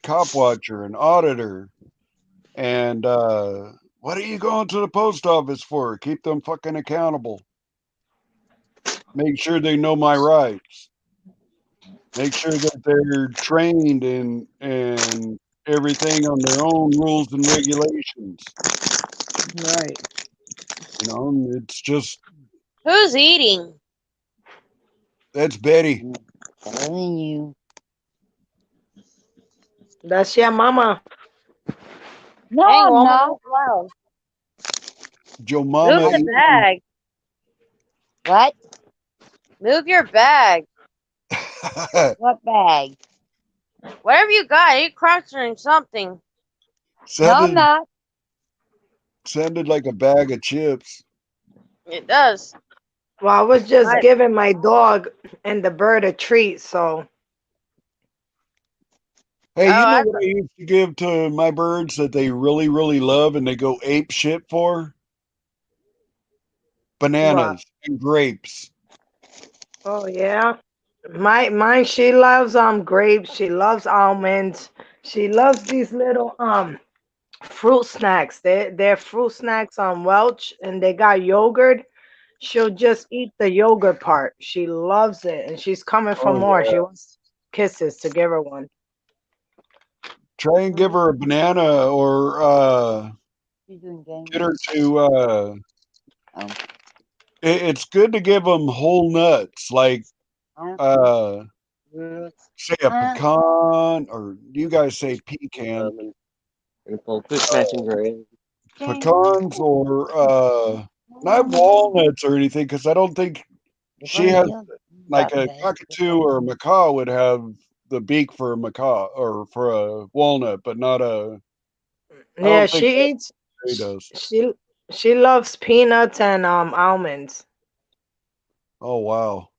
cop watcher, an auditor. And what are you going to the post office for? Keep them fucking accountable. Make sure they know my rights. Make sure that they're trained in and everything on their own rules and regulations. Right. It's just Who's eating? that's Betty. Telling you. That's your mama. No, Dang, I'm woman, not. that's loud. Joe Move Mama the bag. What? Move your bag. What bag? Whatever you got, you crunching something. No, I'm not. sounded like a bag of chips. It does. Well, I was just Right. giving my dog and the bird a treat, so Hey, Oh, you know I what I used to give to my birds that they really, really love and they go ape shit for? what? Bananas and grapes. Oh yeah. Mine she loves grapes, she loves almonds, she loves these little fruit snacks. They're fruit snacks on Welch and they got yogurt. She'll just eat the yogurt part. She loves it and she's coming for Oh, more. yeah. She wants kisses to give her one. Try and give her a banana or get her to it's good to give them whole nuts like say a pecan, or you guys say pecan. Pecans or not walnuts or anything, because I don't think she has like a cockatoo or a macaw would have the beak for a macaw or for a walnut, but not a. I Yeah, don't think she eats she does. she loves peanuts and almonds. Oh wow!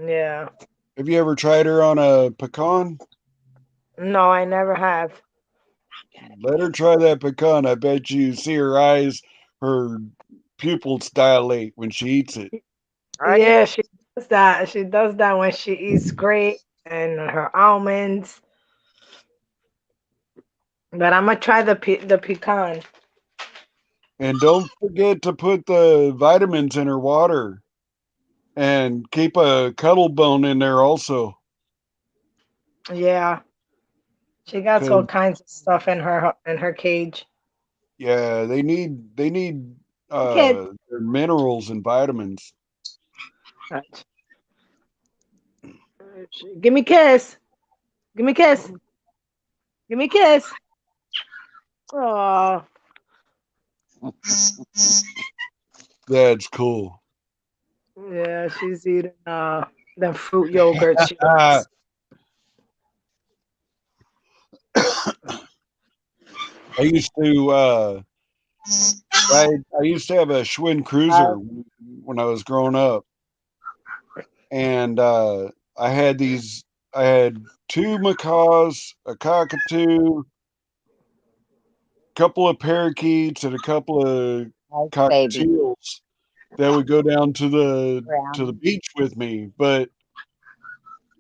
Yeah. Have you ever tried her on a pecan? No, I never have. Let her try that pecan. I bet you see her eyes, her pupils dilate when she eats it. Yeah, she does that. She does that when she eats grape and her almonds. But I'm gonna try the pecan. And don't forget to put the vitamins in her water and keep a cuddle bone in there also. Yeah, she got all kinds of stuff in her cage. Yeah, they need Kid. their minerals and vitamins. Right. Give me a kiss. Give me a kiss. Give me a kiss. Oh. That's cool. Yeah, she's eating the fruit yogurt she likes. I used to I used to have a Schwinn Cruiser when I was growing up, and I had two macaws, a cockatoo, couple of parakeets, and a couple of cockatiels that would go down to the beach with me. But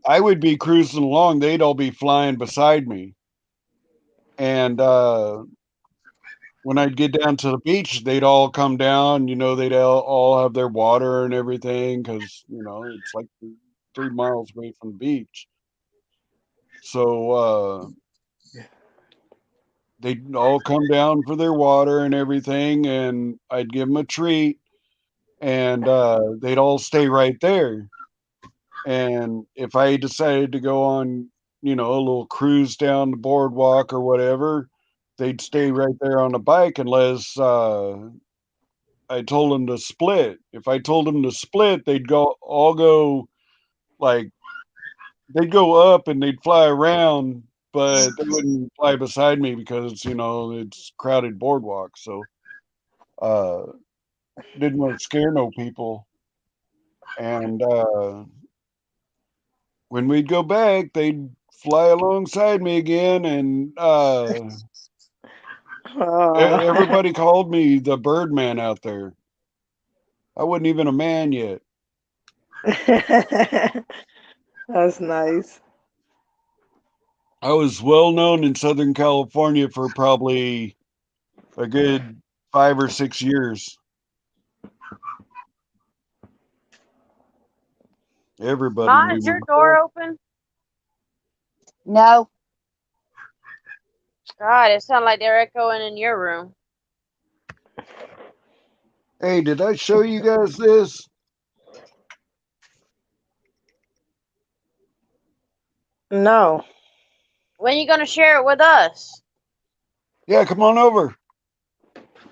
I would be cruising along; they'd all be flying beside me, and when I'd get down to the beach, they'd all come down. You know, they'd all have their water and everything because it's like 3 miles away from the beach. So they'd all come down for their water and everything, and I'd give them a treat, and they'd all stay right there. And if I decided to go on, a little cruise down the boardwalk or whatever, they'd stay right there on the bike unless I told them to split. If I told them to split, they'd go like they'd go up and they'd fly around, but they wouldn't fly beside me because it's crowded boardwalk. So didn't want to scare no people. And when we'd go back, they'd fly alongside me again, and everybody called me the Birdman out there. I wasn't even a man yet. That's nice. I was well known in Southern California for probably a good 5 or 6 years. Everybody Ma, knew is me. your door open? No. God, it sounded like they're echoing in your room. Hey, did I show you guys this? No. When you gonna share it with us? Yeah, come on over.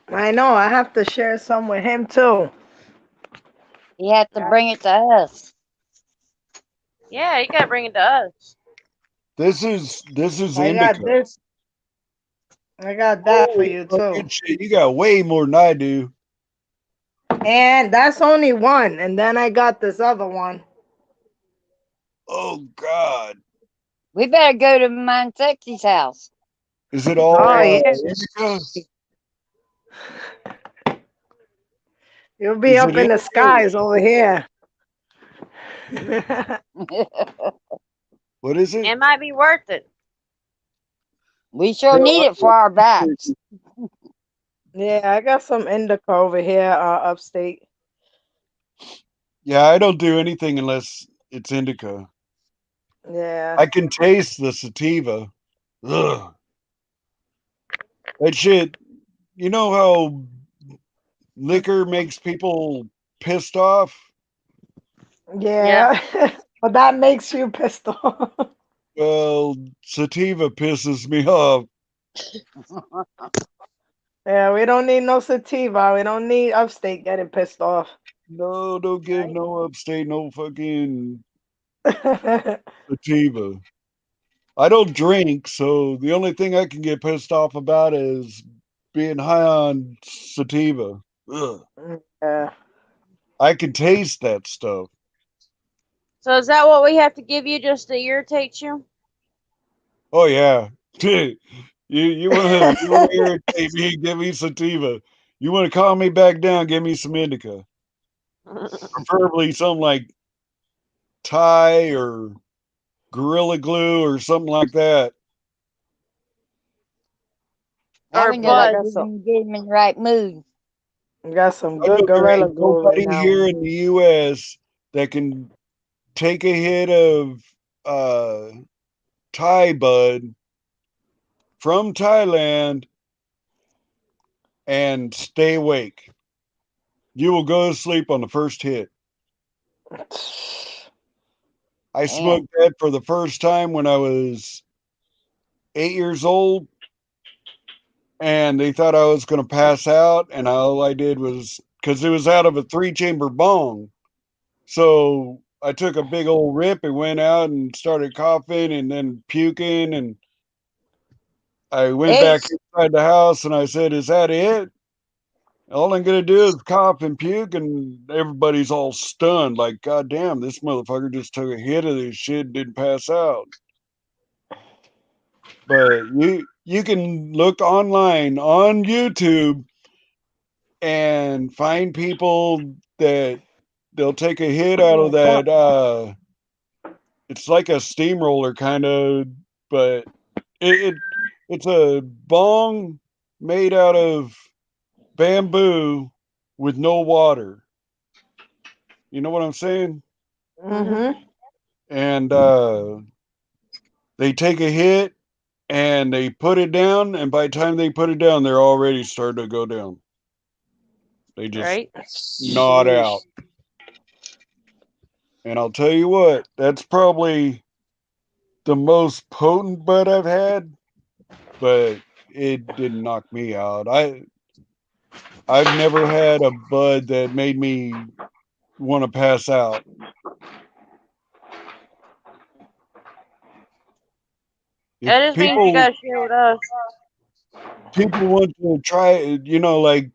I know. I have to share some with him too. You have to bring it to us. Yeah, you gotta bring it to us. This is I got indica. this. I got that for Holy you too. fucking shit, you got way more than I do. And that's only one. And then I got this other one. Oh God. We better go to mine Sexy's house. Is it all Oh yeah. indica? You'll be Is up it in the indica? skies over here. What is it? It might be worth it. We sure need it for our backs. Yeah, I got some indica over here, upstate. Yeah, I don't do anything unless it's indica. Yeah. I can taste the sativa. Ugh. That shit, you know how liquor makes people pissed off? Yeah. But that makes you pissed off. Well, sativa pisses me off. Yeah, we don't need no sativa. We don't need upstate getting pissed off. No, don't give no upstate no fucking sativa. I don't drink, so the only thing I can get pissed off about is being high on sativa. Ugh. Yeah. I can taste that stuff. So is that what we have to give you just to irritate you? Oh yeah. you wanna irritate me, give me sativa. You wanna calm me back down, give me some indica. Preferably something like Thai or Gorilla Glue or something like that. Having it, I got something to get him in the right mood. We got some I know good there Gorilla ain't Glue right nobody now. here in the US that can take a hit of Thai bud from Thailand and stay awake. You will go to sleep on the first hit. I smoked that for the first time when I was 8 years old, and they thought I was going to pass out, and all I did was, because it was out of a 3-chamber bong, so I took a big old rip and went out and started coughing and then puking, and I went back inside the house and I said, "Is that it? All I'm going to do is cough and puke," and everybody's all stunned, like, "God damn, this motherfucker just took a hit of this shit, didn't pass out." But you can look online on YouTube and find people that they'll take a hit out of that. It's like a steamroller kind of, but it's a bong made out of bamboo with no water. You know what I'm saying? Mm-hmm. And they take a hit and they put it down, and by the time they put it down, they're already starting to go down. They just Right? nod out. And I'll tell you what, that's probably the most potent bud I've had, but it didn't knock me out. I've never had a bud that made me want to pass out. That just means you gotta share with us. People want to try it, you know, like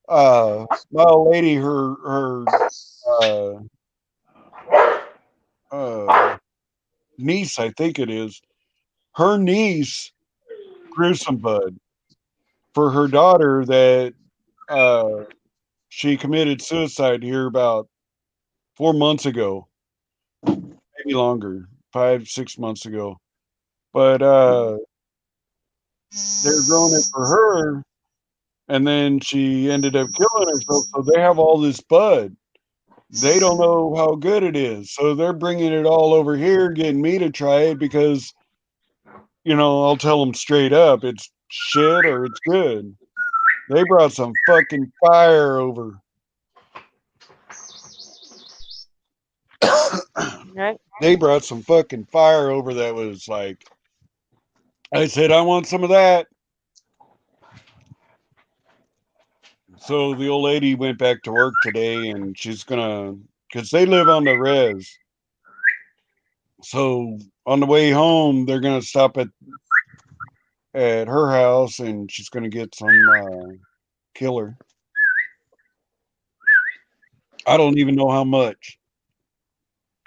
my old lady, her niece, I think it is, her niece grew some bud for her daughter that she committed suicide here about 4 months ago, maybe longer, 5-6 months ago. But they're growing it for her, and then she ended up killing herself. So they have all this bud. They don't know how good it is, so they're bringing it all over here, getting me to try it because, you know, I'll tell them straight up, it's shit or it's good. They brought some fucking fire over. Right? They brought some fucking fire over that was like, I said, I want some of that. So the old lady went back to work today, and she's gonna, because they live on the res. So on the way home, they're gonna stop at her house, and she's gonna get some killer. I don't even know how much.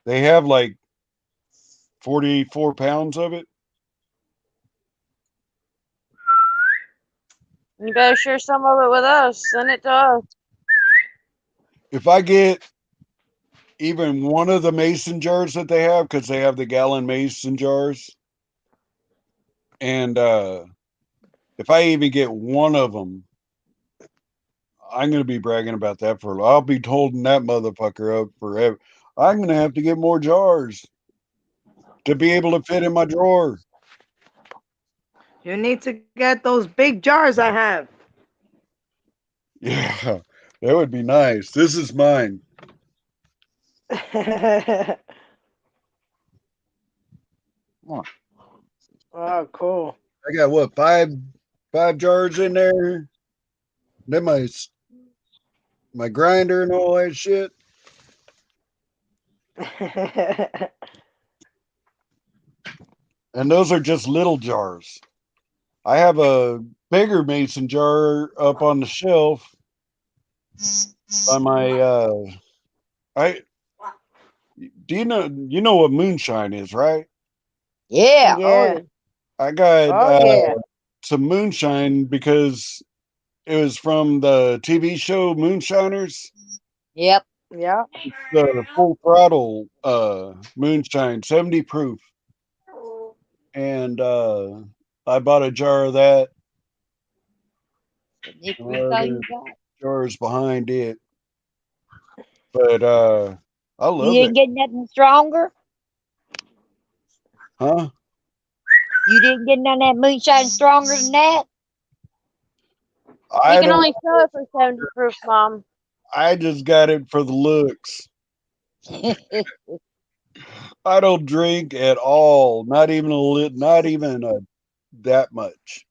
They have like 44 pounds of it. You better share some of it with us. Send it to us. If I get even one of the mason jars that they have, because they have the gallon mason jars, and if I even get one of them, I'm going to be bragging about that for a while. I'll be holding that motherfucker up forever. I'm going to have to get more jars to be able to fit in my drawer. You need to get those big jars I have. Yeah, that would be nice. This is mine. Oh, cool. I got what, five jars in there. Then my grinder and all that shit. And those are just little jars. I have a bigger mason jar up on the shelf by my do you know what moonshine is, right? Yeah. Yeah. I got Oh, yeah. some moonshine because it was from the TV show Moonshiners. Yep. Yeah. The full throttle moonshine, 70 proof. And I bought a jar of that. Other jars behind it. But I You love didn't it. get nothing stronger? Huh? You didn't get none of that moonshine stronger than that? You I can don't. only sell it for 70 proof, Mom. I just got it for the looks. I don't drink at all. Not even a not even a that much.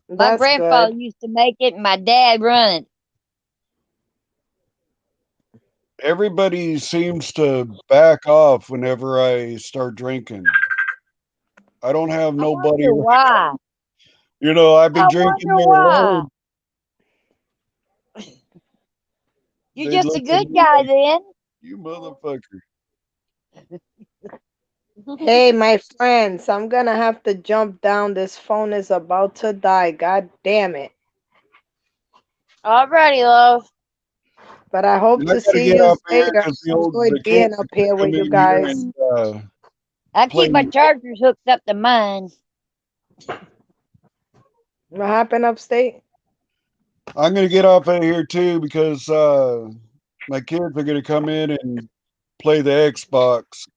My That's grandfather good. used to make it, and my dad run it. Everybody seems to back off whenever I start drinking. I don't have I nobody. wonder why. You know, I've been I drinking wonder there why. alone. You're They just a look at good me guy like, then. you motherfucker. Hey, my friends, I'm gonna have to jump down. This phone is about to die. God damn it. Alrighty, love. But I hope And I to gotta see get you off of here later. because I enjoyed the being kids up are gonna here come with you in here guys. and I play. keep my chargers hooked up to mine. What happened upstate? I'm gonna get off of here too because my kids are gonna come in and play the Xbox.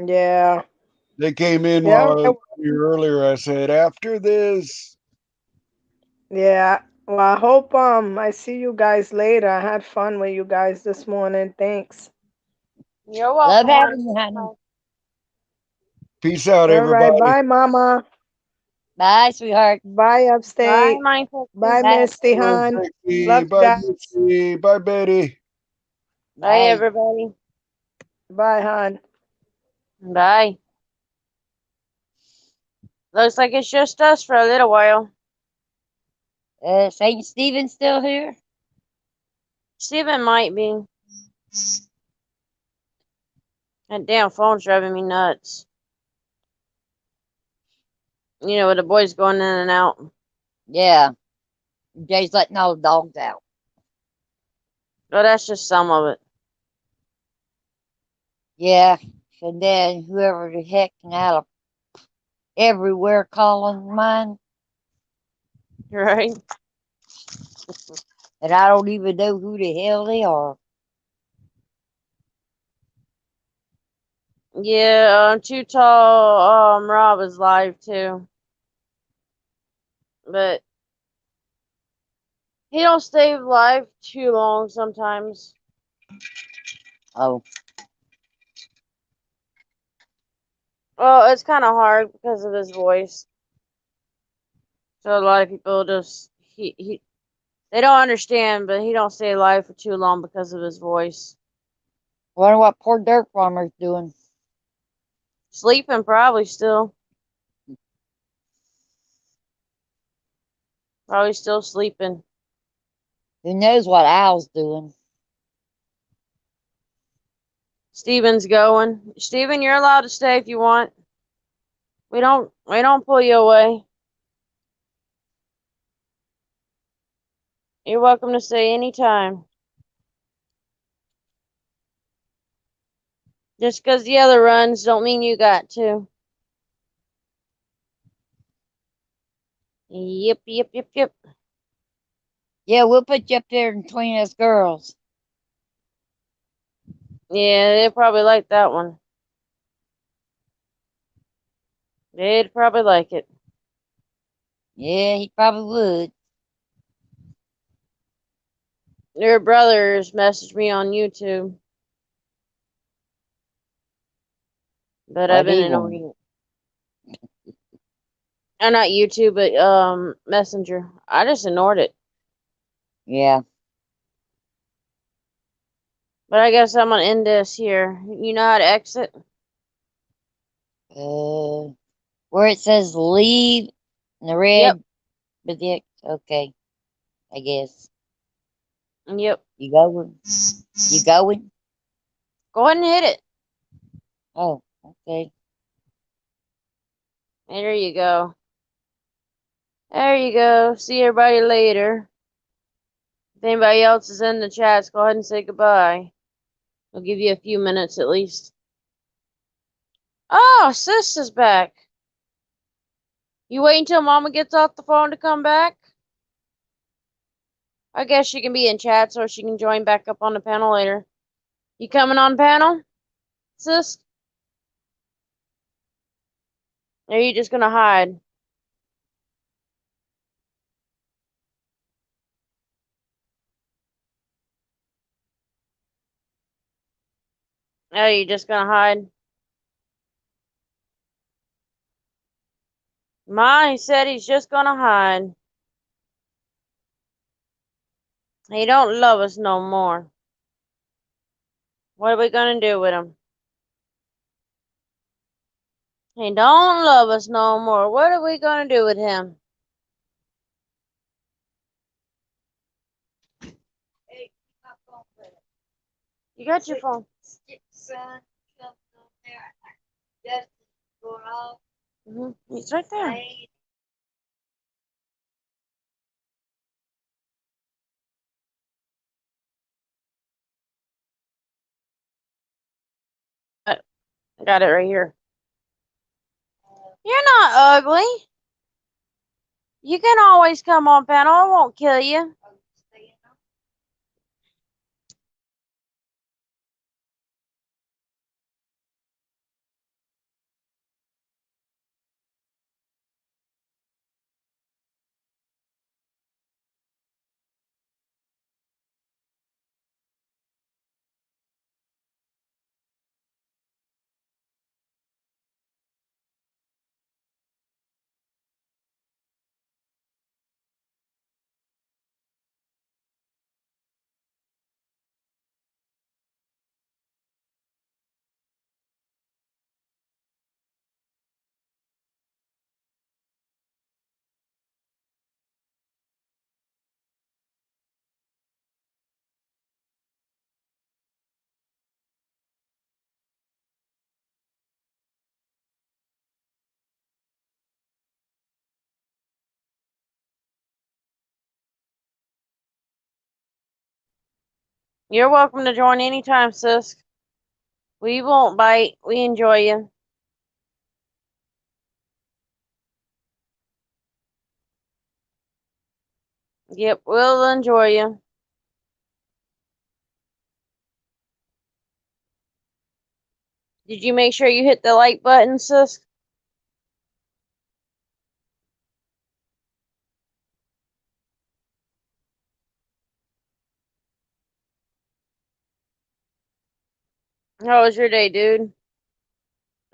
Yeah. They came in Yeah. while I was here earlier. I said, after this, Yeah. Well, I hope I see you guys later. I had fun with you guys this morning. Thanks. You're Love welcome, having honey. you, honey. peace out, All right. everybody. Bye, Mama. Bye, sweetheart. Bye, Bye, upstate. my Bye, Bye. Misty Bye, Han. Sexy. Love you Bye, guys. Misty. Bye, Betty. Bye, Bye. everybody. Bye, Han. Bye. Looks like it's just us for a little while. Saint Stephen still here? Steven might be. That damn phone's driving me nuts. You know, with the boys going in and out. Yeah. Jay's letting all the dogs out. But that's just some of it. Yeah. And then whoever the heck can out of everywhere calling mine. Right? And I don't even know who the hell they are. Yeah, Too Tall, Rob is live too. But he don't stay live too long sometimes. Oh. Well, it's kind of hard because of his voice. So a lot of people just they don't understand, but he don't stay alive for too long because of his voice. Wonder what poor dirt farmer's doing. Sleeping probably still. Probably still sleeping. Who knows what Al's doing? Steven's going. Steven, you're allowed to stay if you want. We don't pull you away. You're welcome to stay anytime. Just because the other runs don't mean you got to. Yep. Yeah, we'll put you up there between us girls. Yeah, they probably like that one. They'd probably like it. Yeah, he probably would. Your brothers messaged me on YouTube. But I've What been do you want? ignoring it. Not YouTube, but Messenger. I just ignored it. Yeah. But I guess I'm gonna end this here. You know how to exit? Where it says leave in the red Yep. with the okay, I guess. Yep. You going? You going? Go ahead and hit it. Oh, okay. There you go. There you go. See everybody later. If anybody else is in the chats, go ahead and say goodbye. I'll give you a few minutes at least. Oh, Sis is back. You wait until Mama gets off the phone to come back? I guess she can be in chats or she can join back up on the panel later. You coming on panel, Sis? Or are you just gonna hide? Oh, you just gonna hide? Ma, he said he's just gonna hide. He don't love us no more. What are we gonna do with him? He don't love us no more. What are we gonna do with him? You got your phone. He's right there. I got it right here. You're not ugly. You can always come on panel. I won't kill you. You're welcome to join anytime, sis. We won't bite. We enjoy you. Yep, we'll enjoy you. Did you make sure you hit the like button, sis? How was your day, dude?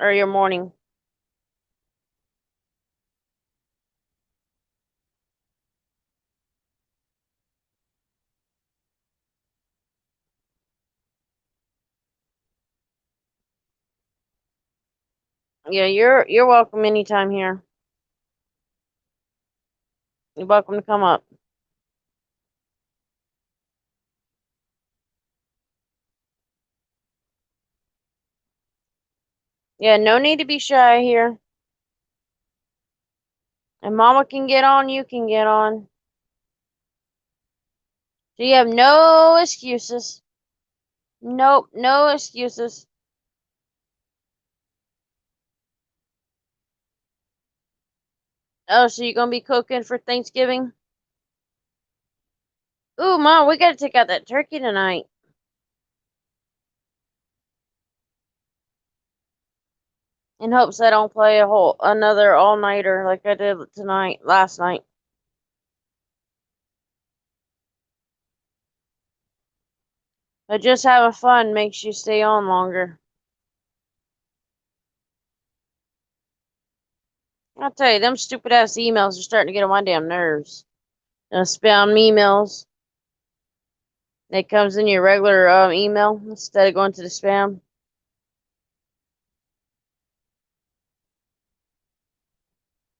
Or your morning? Yeah, you're welcome anytime here. You're welcome to come up. Yeah, no need to be shy here. And Mama can get on, you can get on. So you have no excuses. Nope, no excuses. Oh, so you're gonna be cooking for Thanksgiving? Ooh, Mom, we gotta take out that turkey tonight. In hopes I don't play another all-nighter like I did last night. But just having fun makes you stay on longer. I'll tell you, them stupid ass emails are starting to get on my damn nerves. Spam emails. It comes in your regular email instead of going to the spam.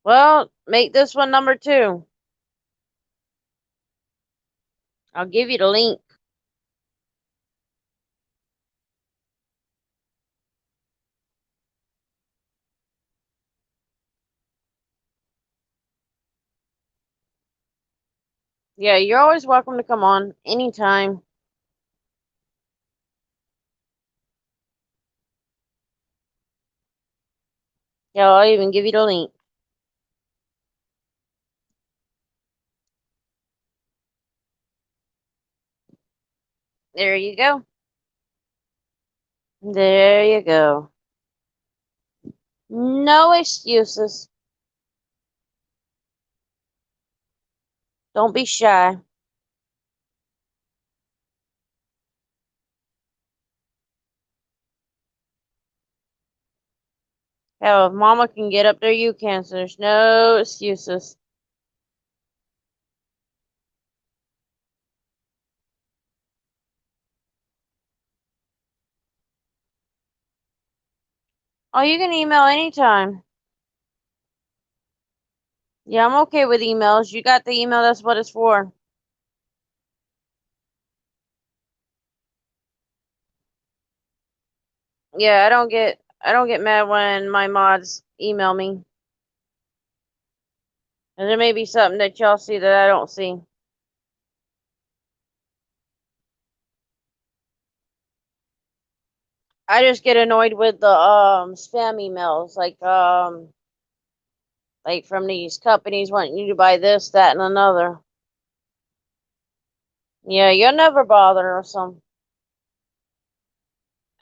Well, make this one number 2. I'll give you the link. Yeah, you're always welcome to come on anytime. Yeah, I'll even give you the link. There you go. There you go. No excuses. Don't be shy. Hell, if Mama can get up there, you can. So there's no excuses. Oh, you can email anytime. Yeah, I'm okay with emails. You got the email, that's what it's for. Yeah, I don't get mad when my mods email me. And there may be something that y'all see that I don't see. I just get annoyed with the spam emails, like from these companies wanting you to buy this, that, and another. Yeah, you're never bothering some.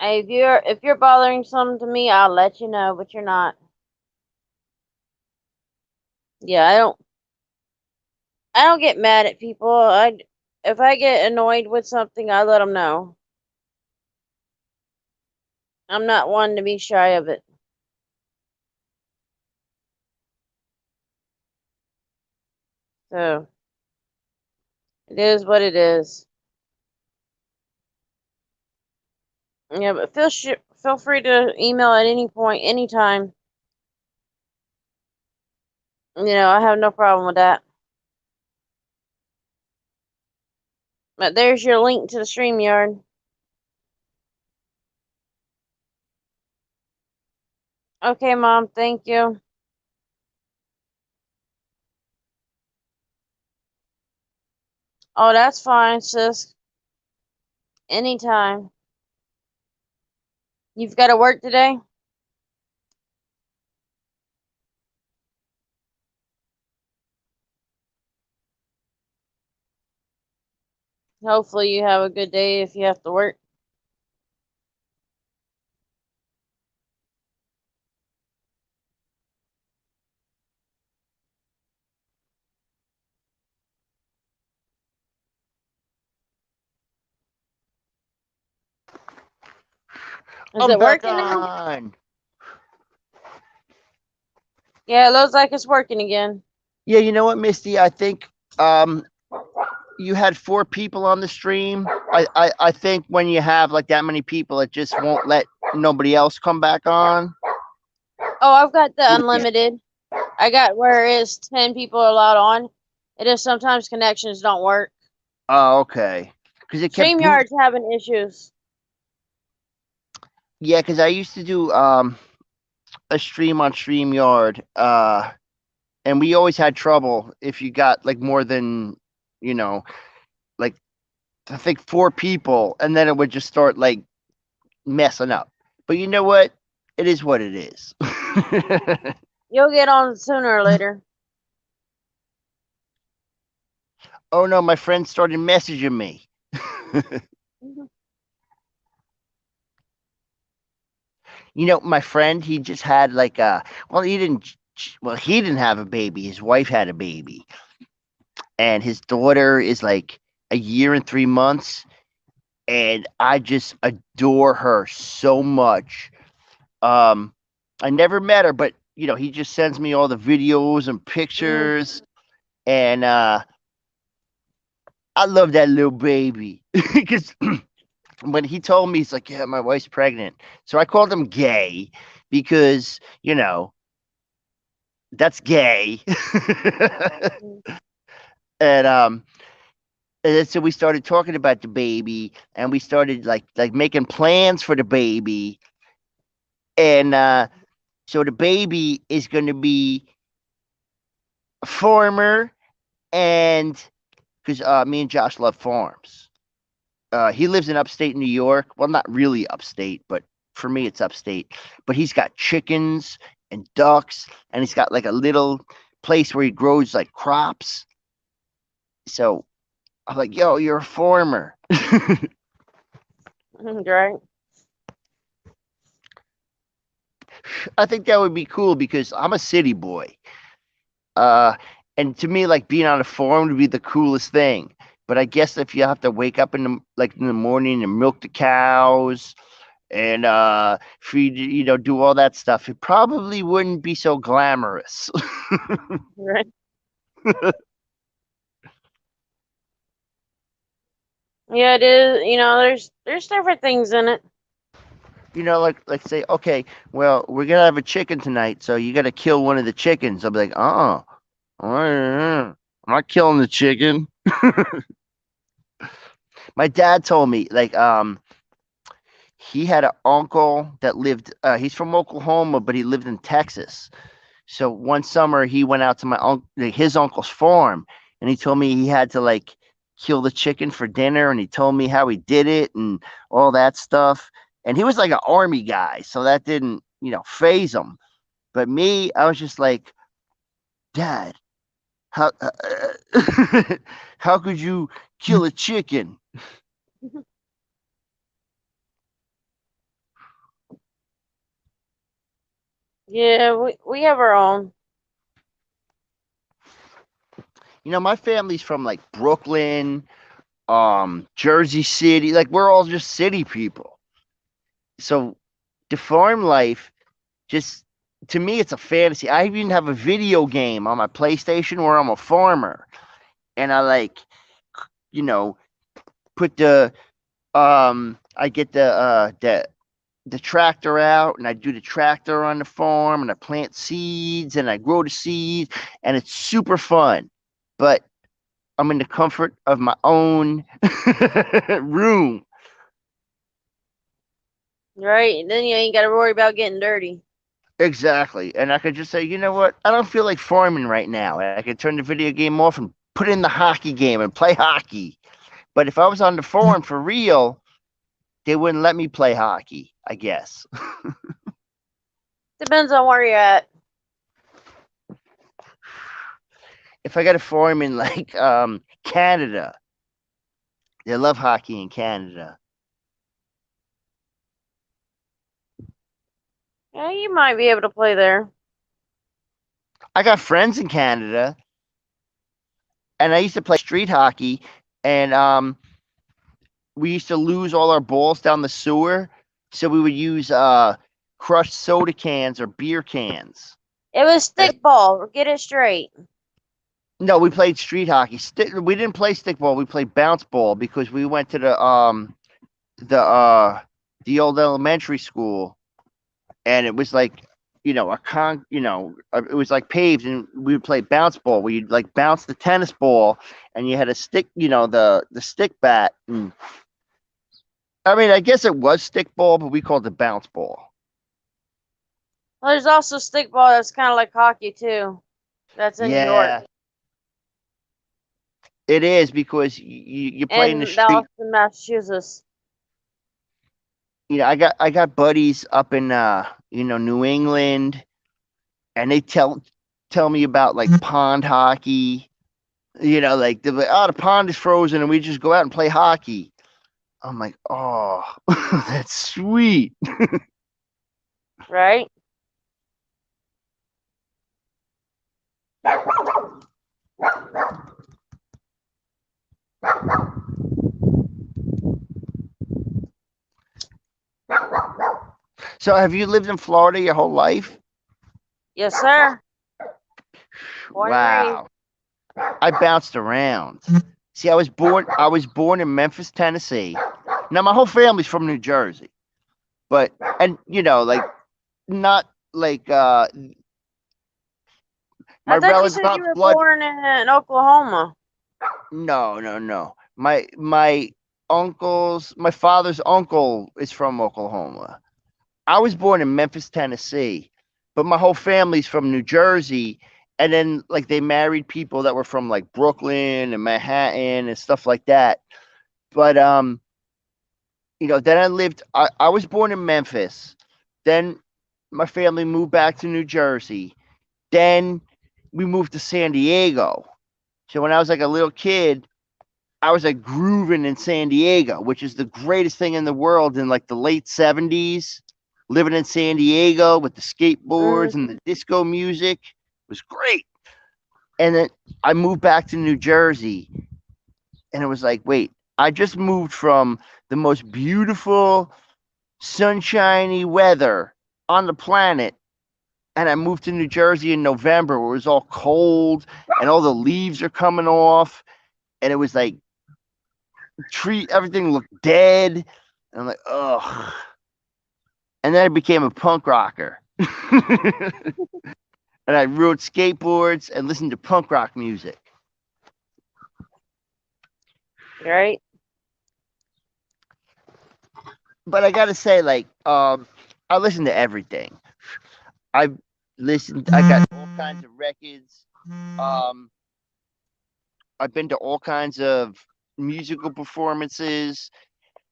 If you're bothering some to me, I'll let you know, but you're not. Yeah, I don't get mad at people. If I get annoyed with something, I let them know. I'm not one to be shy of it. So it is what it is. Yeah, but feel free to email at any point, anytime. I have no problem with that. But there's your link to the StreamYard. Okay, Mom, thank you. Oh, that's fine, sis. Anytime. You've got to work today? Hopefully you have a good day if you have to work. Is I'm it back working now? on. Yeah, it looks like it's working again. Yeah, you know what, Misty? I think you had 4 people on the stream. I think when you have like that many people, it just won't let nobody else come back on. Oh, I've got the unlimited. I got where it's 10 people allowed on. It is sometimes connections don't work. Oh, okay. Because it kept StreamYard's having issues. Yeah, because I used to do a stream on StreamYard, and we always had trouble if you got like more than, like I think 4 people, and then it would just start like messing up. But you know what? It is what it is. You'll get on sooner or later. Oh no, my friend started messaging me. My friend, he just had like he didn't have a baby. His wife had a baby. And his daughter is like a year and 3 months. And I just adore her so much. I never met her, but he just sends me all the videos and pictures. And I love that little baby. Because when he told me, he's like, yeah, my wife's pregnant. So I called him gay because, that's gay. And so we started talking about the baby, and we started like making plans for the baby. And so the baby is going to be a farmer, and because me and Josh love farms. He lives in upstate New York. Well, not really upstate, but for me, it's upstate. But he's got chickens and ducks, and he's got like a little place where he grows like crops. So I'm like, yo, you're a farmer. Right. I think that would be cool because I'm a city boy. And to me, like being on a farm would be the coolest thing. But I guess if you have to wake up in the morning and milk the cows and feed, do all that stuff, it probably wouldn't be so glamorous. Right. Yeah, it is. There's different things in it. Like say, okay, well, we're gonna have a chicken tonight, so you gotta kill one of the chickens. I'll be like, I'm not killing the chicken. My dad told me, like, he had an uncle that lived, he's from Oklahoma, but he lived in Texas. So one summer he went out to his uncle's farm, and he told me he had to like kill the chicken for dinner, and he told me how he did it and all that stuff. And he was like an army guy, so that didn't, phase him. But me, I was just like, Dad, how how could you kill a chicken? Yeah, we have our own. My family's from like Brooklyn, Jersey City. Like, we're all just city people. So the farm life, just to me, it's a fantasy. I even have a video game on my PlayStation where I'm a farmer, and I like, put I get the tractor out, and I do the tractor on the farm, and I plant seeds, and I grow the seeds, and it's super fun. But I'm in the comfort of my own room. Right. And then you ain't got to worry about getting dirty. Exactly. And I could just say, you know what? I don't feel like farming right now. I could turn the video game off and put in the hockey game and play hockey. But if I was on the farm for real, they wouldn't let me play hockey, I guess. Depends on where you're at. If I got a farm in like Canada, they love hockey in Canada. Yeah, you might be able to play there. I got friends in Canada, and I used to play street hockey, and we used to lose all our balls down the sewer, so we would use crushed soda cans or beer cans. It was stick ball. Get it straight. No, we played street hockey. We didn't play stick ball. We played bounce ball because we went to the old elementary school, and it was like, it was like paved, and we would play bounce ball. We'd like bounce the tennis ball, and you had a stick, the stick bat. I mean, I guess it was stick ball, but we called it bounce ball. Well, there's also stick ball that's kind of like hockey too. That's in New York. It is, because you play in the street. Boston, Massachusetts. I got buddies up in New England, and they tell me about like pond hockey. Like the pond is frozen and we just go out and play hockey. I'm like, oh, that's sweet. Right? So have you lived in Florida your whole life? Yes, sir. Wow. I bounced around. See, I was born in Memphis, Tennessee. Now my whole family's from New Jersey. But like not like my I thought you relatives said not you were blood. born in Oklahoma. No. My uncles, my father's uncle is from Oklahoma. I was born in Memphis, Tennessee, but my whole family's from New Jersey. And then like they married people that were from like Brooklyn and Manhattan and stuff like that. But then I was born in Memphis. Then my family moved back to New Jersey. Then we moved to San Diego. So when I was like a little kid, I was like grooving in San Diego, which is the greatest thing in the world in like the late 70s. Living in San Diego with the skateboards and the disco music was great. And then I moved back to New Jersey, and it was like, wait, I just moved from the most beautiful sunshiny weather on the planet. And I moved to New Jersey in November where it was all cold and all the leaves are coming off. And it was like everything looked dead. And I'm like, ugh. And then I became a punk rocker. And I rode skateboards and listened to punk rock music. Right? But I gotta say, like, I listen to everything. I got all kinds of records. I've been to all kinds of musical performances.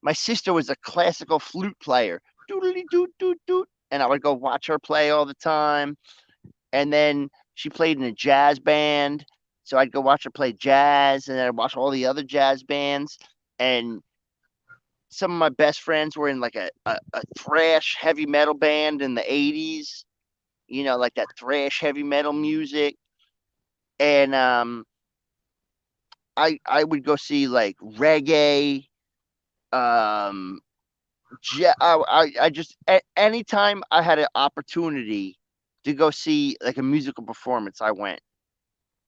My sister was a classical flute player. Doodly doot doot doot. And I would go watch her play all the time. And then she played in a jazz band. So I'd go watch her play jazz, and then I'd watch all the other jazz bands. And some of my best friends were in like a thrash heavy metal band in the 80s, you know, like that thrash heavy metal music. And I would go see like reggae. I just anytime I had an opportunity to go see like a musical performance, I went.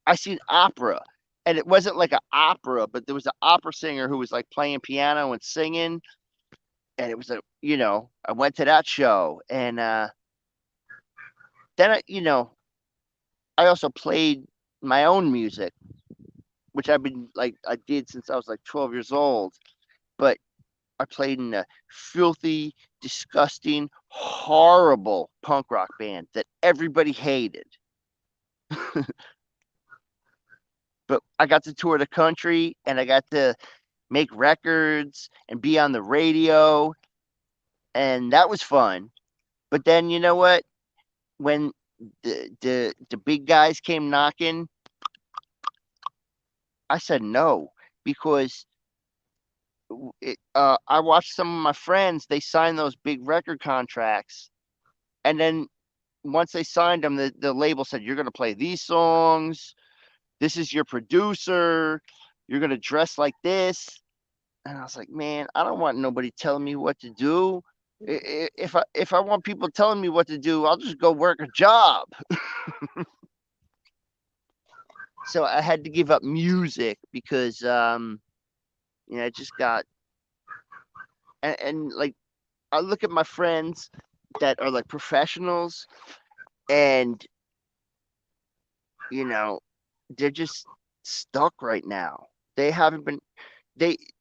I seen opera, and it wasn't like an opera, but there was an opera singer who was like playing piano and singing, and it was I went to that show, and then I also played my own music, which I did since I was like 12 years old, but I played in a filthy, disgusting, horrible punk rock band that everybody hated. But I got to tour the country, and I got to make records and be on the radio, and that was fun. But then you know what? When the big guys came knocking, I said no, because I watched some of my friends. They signed those big record contracts, and then once they signed them, the label said, "You're going to play these songs. This is your producer. You're going to dress like this." And I was like, man, I don't want nobody telling me what to do. If I want people telling me what to do, I'll just go work a job. So I had to give up music because I just got and like I look at my friends that are like professionals, and they're just stuck right now. They haven't been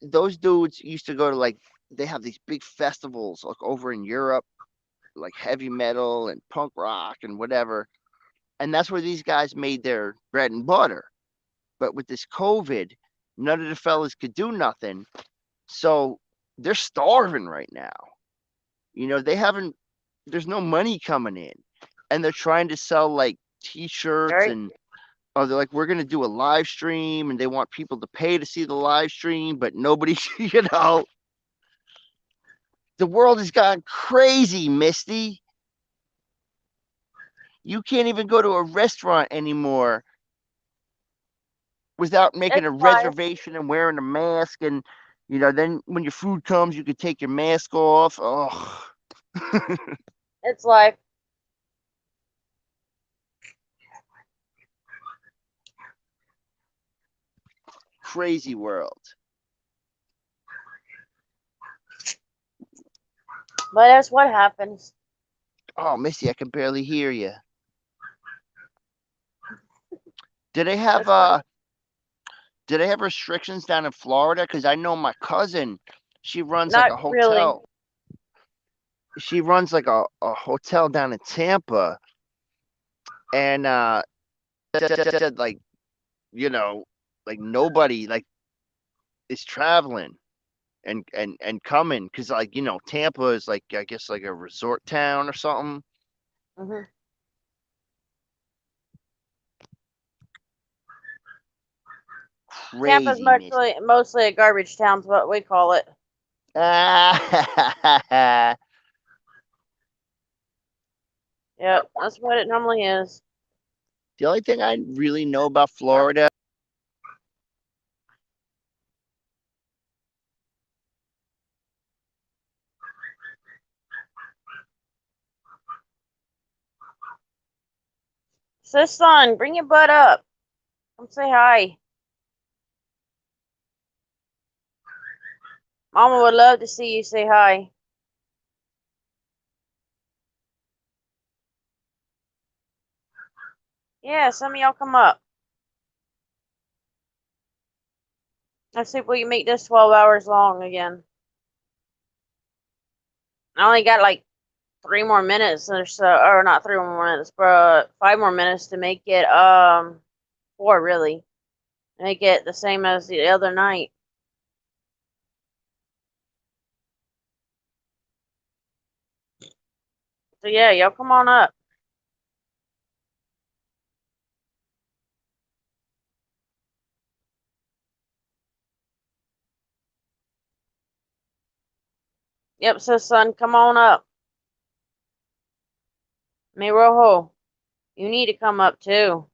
those dudes used to go to they have these big festivals like over in Europe, like heavy metal and punk rock and whatever. And that's where these guys made their bread and butter. But with this COVID, none of the fellas could do nothing. So they're starving right now. There's no money coming in. And they're trying to sell like t-shirts Right. and they're like, we're going to do a live stream, and they want people to pay to see the live stream, but nobody, the world has gone crazy, Misty. You can't even go to a restaurant anymore without making a reservation and wearing a mask. And, then when your food comes, you could take your mask off. Oh, It's life. crazy world. But that's what happens. Oh, Misty, I can barely hear you. Do they have restrictions down in Florida? Because I know my cousin, she runs like a Not hotel. really. She runs like a hotel down in Tampa, and said like nobody is traveling and coming, because Tampa is I guess like a resort town or something. Mm-hmm. Tampa's Crazy. mostly a garbage town's what we call it. Yep, that's what it normally is. The only thing I really know about Florida Sis son, bring your butt up. Come say hi. Mama would love to see you say hi. Yeah, some of y'all come up. Let's see if we can make this 12 hours long again. I only got like 3 more minutes or so, or not 3 more minutes, but 5 more minutes to make it 4 really. Make it the same as the other night. So yeah, y'all come on up. Yep, so son, come on up. Mi Rojo, you need to come up too.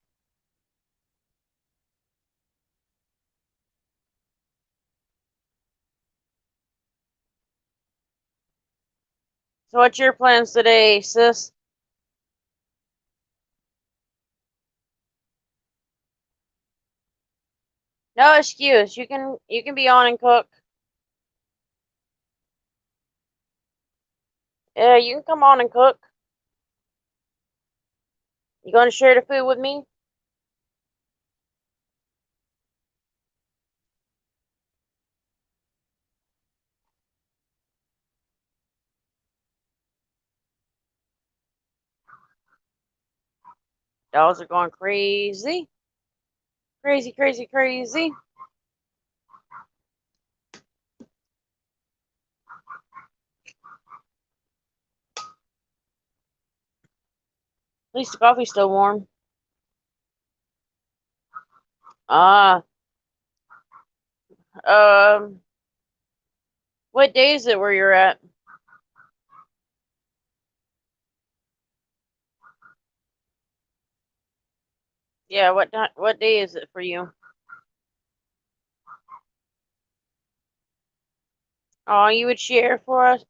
So what's your plans today, sis? No excuse. You can be on and cook. Yeah, you can come on and cook. You gonna share the food with me? Dogs are going crazy. Crazy, crazy, crazy. At least the coffee's still warm. Ah, what day is it where you're at? Yeah, what day is it for you? Oh, you would share for us?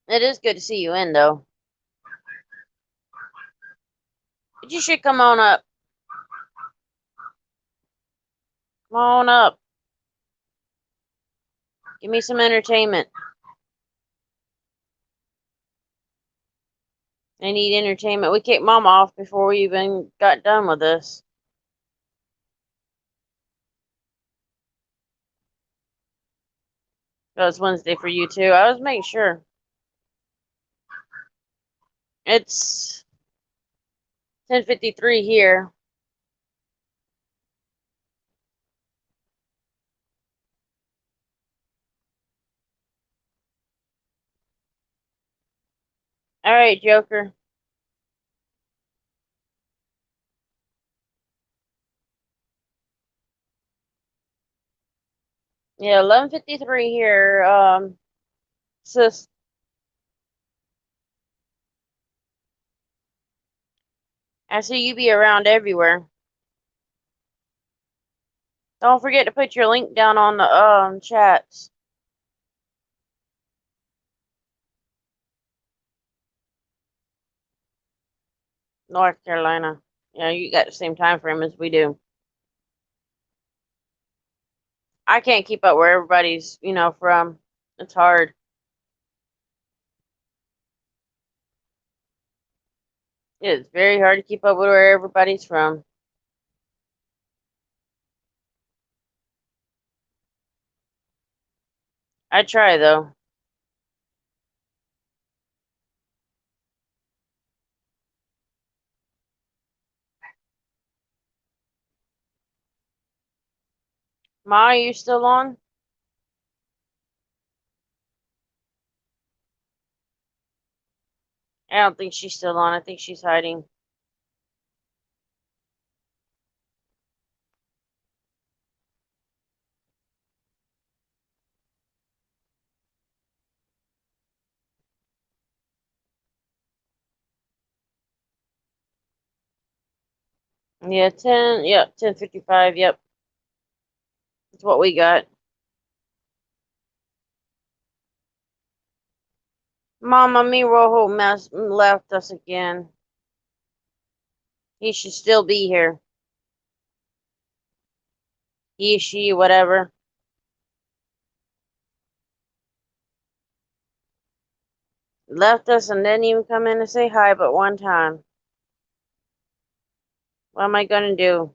It is good to see you in, though. But you should come on up. Come on up. Give me some entertainment. I need entertainment. We kicked Mom off before we even got done with this. Oh, it's Wednesday for you too. I was making sure. It's 10:53 here. All right, Joker. Yeah, 11:53 here. Sis, I see you be around everywhere. Don't forget to put your link down on the chats. North Carolina. Yeah, you got the same time frame as we do. I can't keep up where everybody's, from. It's hard. It's very hard to keep up with where everybody's from. I try though. Ma, are you still on? I don't think she's still on. I think she's hiding. Yeah, 10:55, yep. That's what we got. Mama, me Rojo left us again. He should still be here. He, she, whatever. Left us and didn't even come in to say hi but one time. What am I gonna do?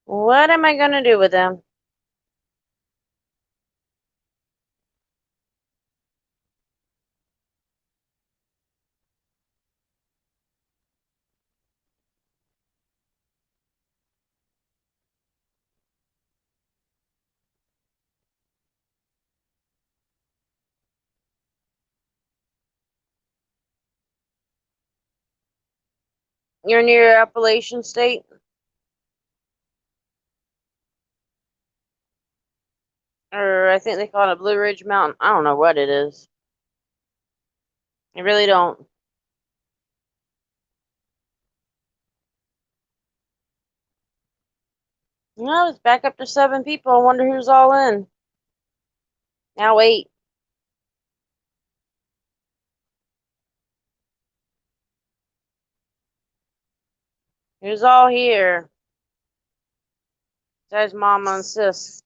What am I gonna do with them? You're near Appalachian State? Or I think they call it Blue Ridge Mountain. I don't know what it is. I really don't. Well, it's back up to 7 people. I wonder who's all in. Now wait. Who's all here? Besides Mama and Sis.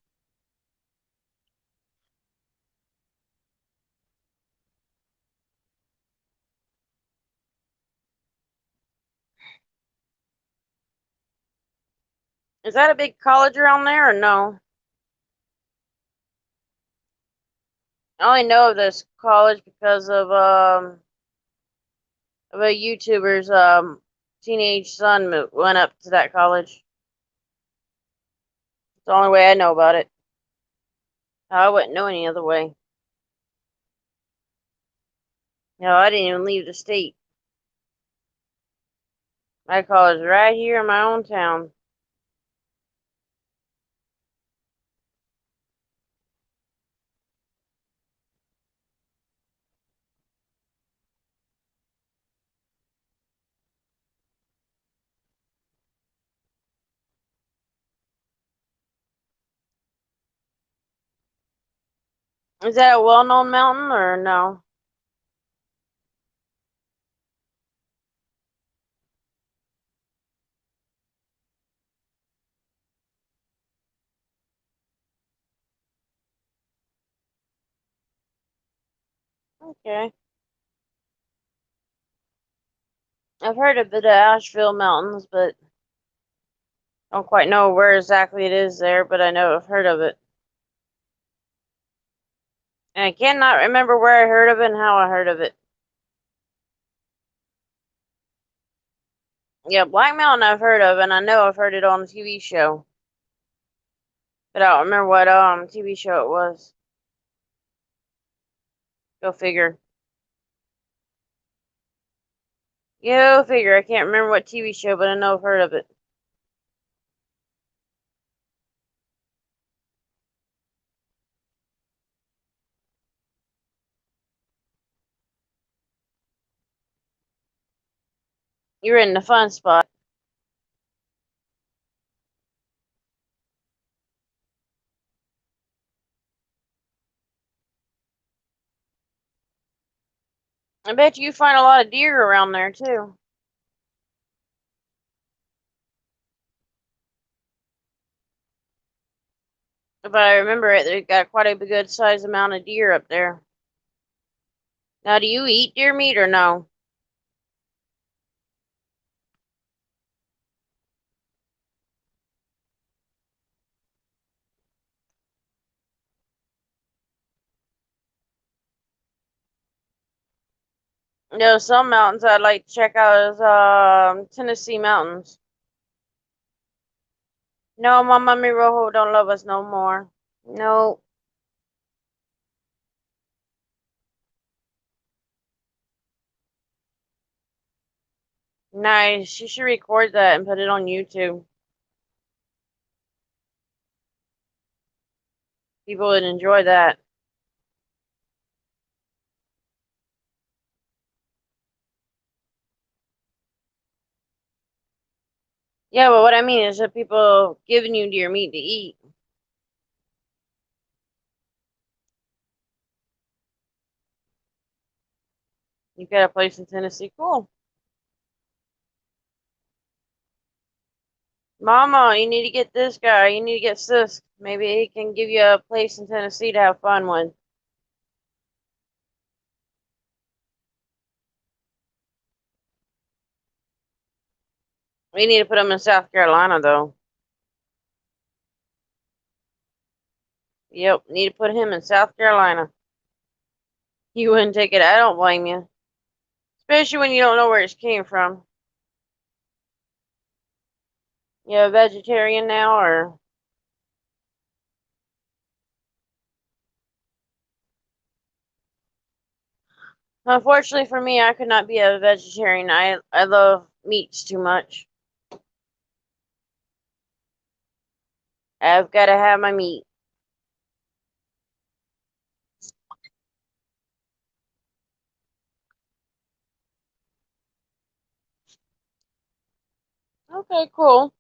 Is that a big college around there or no? I only know of this college because of a YouTuber's teenage son went up to that college. It's the only way I know about it. I wouldn't know any other way. No, I didn't even leave the state. My college is right here in my own town. Is that a well-known mountain or no? Okay. I've heard of the Asheville Mountains, but don't quite know where exactly it is there, but I know I've heard of it. And I cannot remember where I heard of it and how I heard of it. Yeah, Black Mountain I've heard of, and I know I've heard it on a TV show. But I don't remember what TV show it was. Go figure. Go figure. I can't remember what TV show, but I know I've heard of it. You're in the fun spot. I bet you find a lot of deer around there too. If I remember it, they've got quite a good sized amount of deer up there. Now, do you eat deer meat or no? No, some mountains I'd like to check out is Tennessee mountains. No, my mommy Rojo don't love us no more. No. Nice. You should record that and put it on YouTube. People would enjoy that. Yeah, but what I mean is that people giving you deer meat to eat. You got a place in Tennessee? Cool. Mama, you need to get this guy. You need to get Sis. Maybe he can give you a place in Tennessee to have fun with. We need to put him in South Carolina, though. Yep, need to put him in South Carolina. You wouldn't take it. I don't blame you. Especially when you don't know where it came from. You a vegetarian now, or? Unfortunately for me, I could not be a vegetarian. I love meats too much. I've got to have my meat. Okay, cool.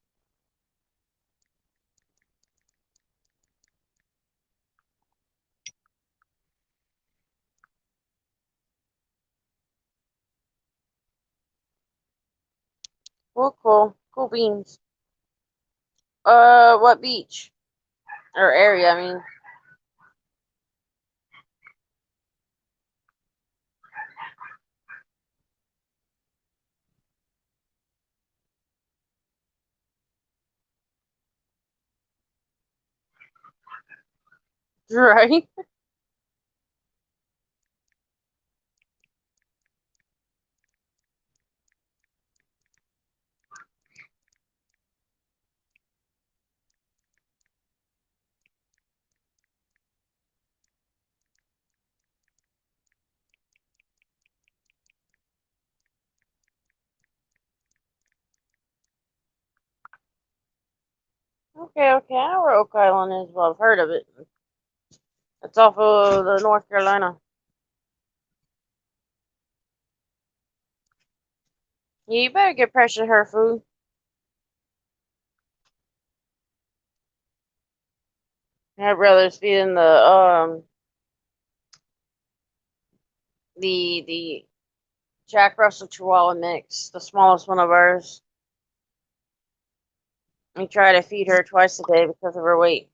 Cool. Cool beans. What beach? Or area, I mean. Right? Okay. I know where Oak Island is. Well, I've heard of it. It's off of the North Carolina. Yeah, you better get Precious her food. I'd rather feed in the Jack Russell Chihuahua mix, the smallest one of ours. We try to feed her twice a day because of her weight.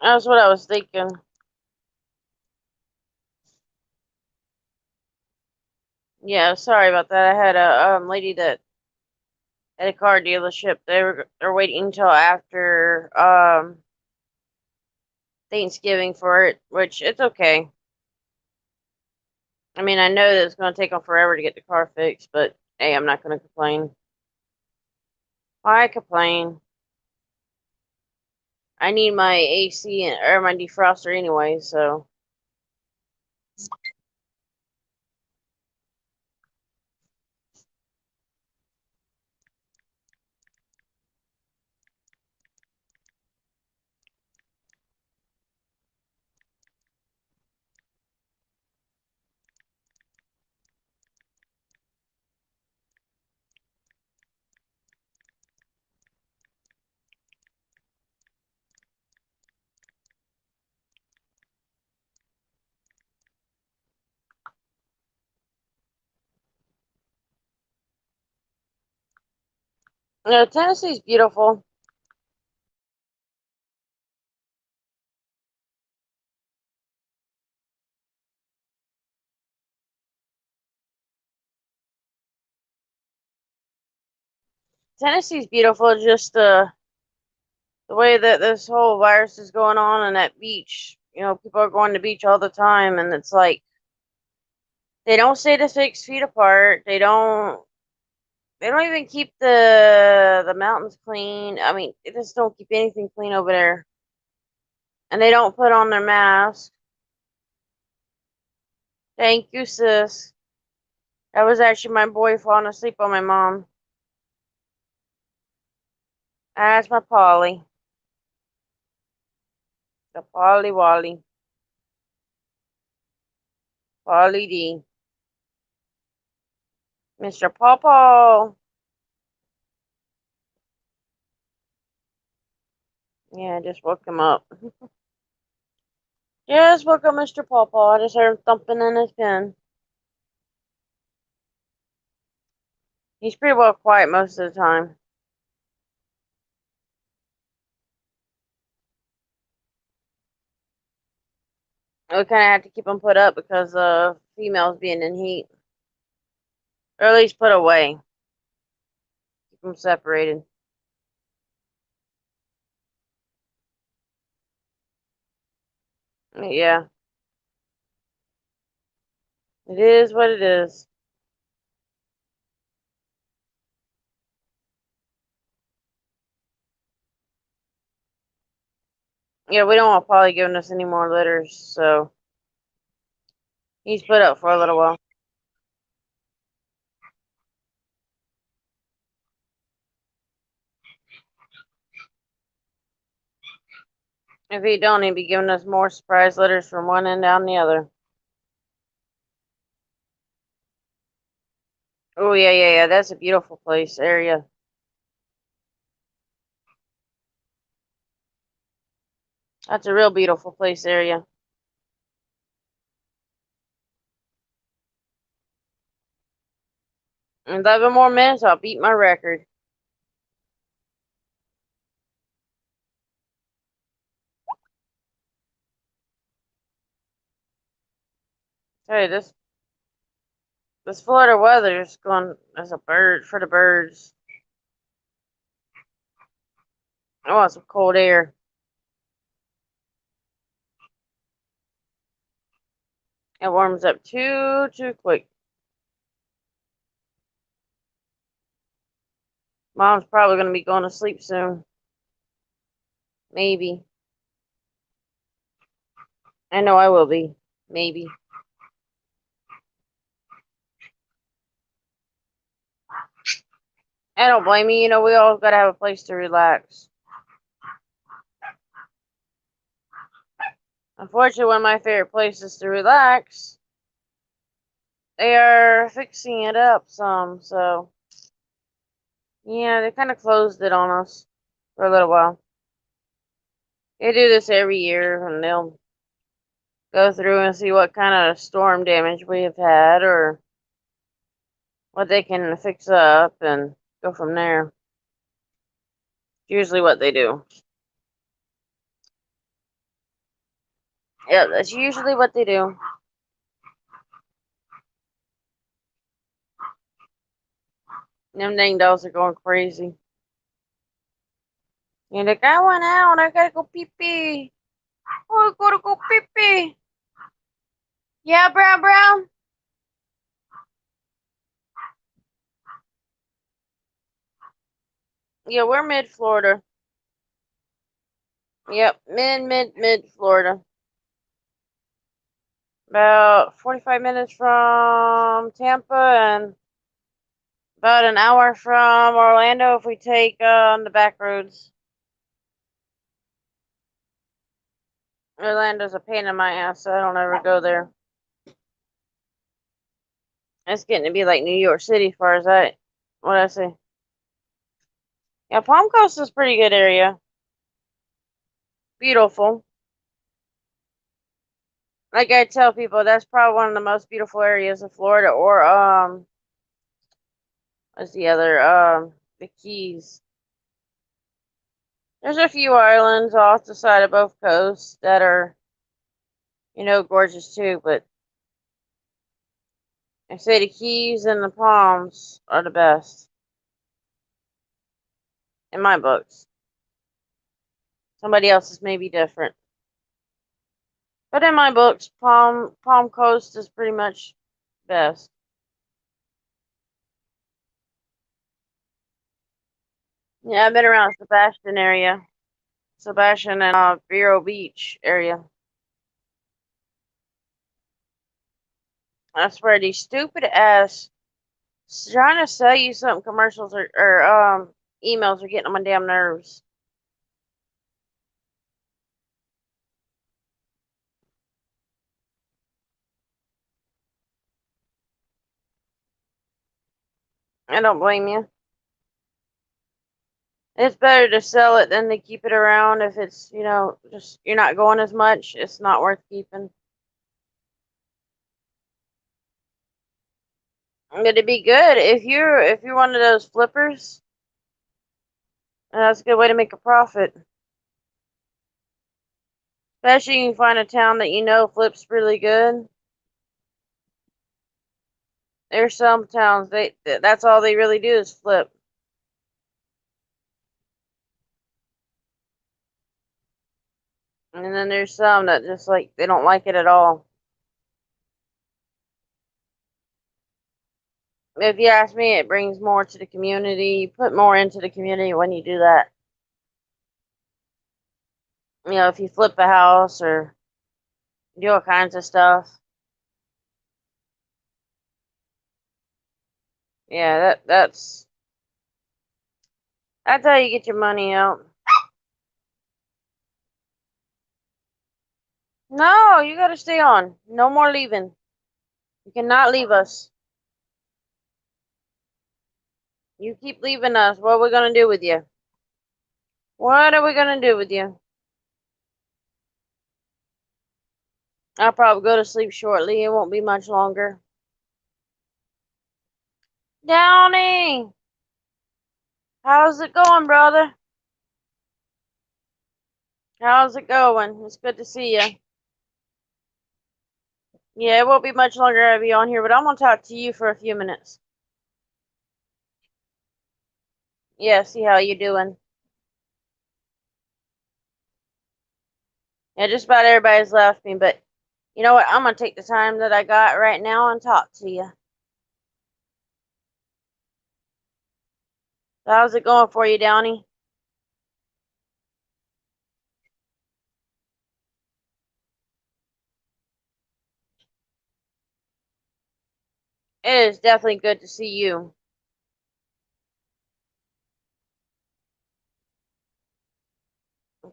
That's what I was thinking. Yeah, sorry about that. I had a lady that at a car dealership. They're waiting until after Thanksgiving for it, which it's okay. I mean, I know that it's going to take them forever to get the car fixed, but hey, I'm not going to complain. Why complain? I need my AC or my defroster anyway, so. No, Tennessee's beautiful. Tennessee's beautiful. Just the way that this whole virus is going on and that beach. You know, people are going to the beach all the time, and it's like they don't stay to 6 feet apart. They don't. They don't even keep the mountains clean. I mean, they just don't keep anything clean over there. And they don't put on their mask. Thank you, sis. That was actually my boy falling asleep on my mom. That's my Polly. The Polly Wally. Paulie D. Mr. Pawpaw. Yeah, just woke him up. Just woke up Mr. Pawpaw. I just heard him thumping in his pen. He's pretty well quiet most of the time. We kind of have to keep him put up because of females being in heat. Or at least put away. Keep them separated. Yeah. It is what it is. Yeah, we don't want Polly giving us any more litters, so he's put up for a little while. If he don't, he'd be giving us more surprise litters from one end down the other. Oh, yeah. That's a beautiful place area. That's a real beautiful place area. In 11 more minutes, I'll beat my record. Hey, this Florida weather is going as a bird for the birds. I want some cold air. It warms up too quick. Mom's probably going to be going to sleep soon. Maybe. I know I will be. Maybe. I don't blame you. You know, we all got to have a place to relax. Unfortunately, one of my favorite places to relax, they are fixing it up some, so yeah, they kind of closed it on us for a little while. They do this every year, and they'll go through and see what kind of storm damage we have had or what they can fix up and go from there. Usually what they do. Yeah, that's usually what they do. Them dang dolls are going crazy. You're like, I want out. I gotta go pee pee. Oh, I gotta go pee pee. Yeah, Brown. Yeah, we're mid Florida. Yep, mid Florida. About 45 minutes from Tampa and about an hour from Orlando if we take the back roads. Orlando's a pain in my ass, so I don't ever go there. It's getting to be like New York City as far as what I say. Yeah, Palm Coast is a pretty good area. Beautiful. Like I tell people, that's probably one of the most beautiful areas of Florida, or what's the other? The Keys. There's a few islands off the side of both coasts that are, gorgeous too, but I say the Keys and the Palms are the best. In my books. Somebody else's may be different. But in my books, Palm Coast is pretty much best. Yeah, I've been around Sebastian area. Sebastian and Vero Beach area. I swear these stupid ass trying to sell you something commercials or emails are getting on my damn nerves. I don't blame you. It's better to sell it than to keep it around if it's, just you're not going as much. It's not worth keeping. It'd be good if you're one of those flippers. That's a good way to make a profit. Especially you can find a town that flips really good. There's some towns that's all they really do is flip. And then there's some that just they don't like it at all. If you ask me, it brings more to the community. You put more into the community when you do that. If you flip a house or do all kinds of stuff. Yeah, that's how you get your money out. No, you gotta stay on. No more leaving. You cannot leave us. You keep leaving us. What are we gonna do with you? What are we gonna do with you? I'll probably go to sleep shortly. It won't be much longer. Downey! How's it going, brother? How's it going? It's good to see you. Yeah, it won't be much longer I'll be on here, but I'm gonna talk to you for a few minutes. Yeah, see how you doing. Yeah, just about everybody's left me, but you know what? I'm gonna take the time that I got right now and talk to you. So how's it going for you, Downey? It is definitely good to see you.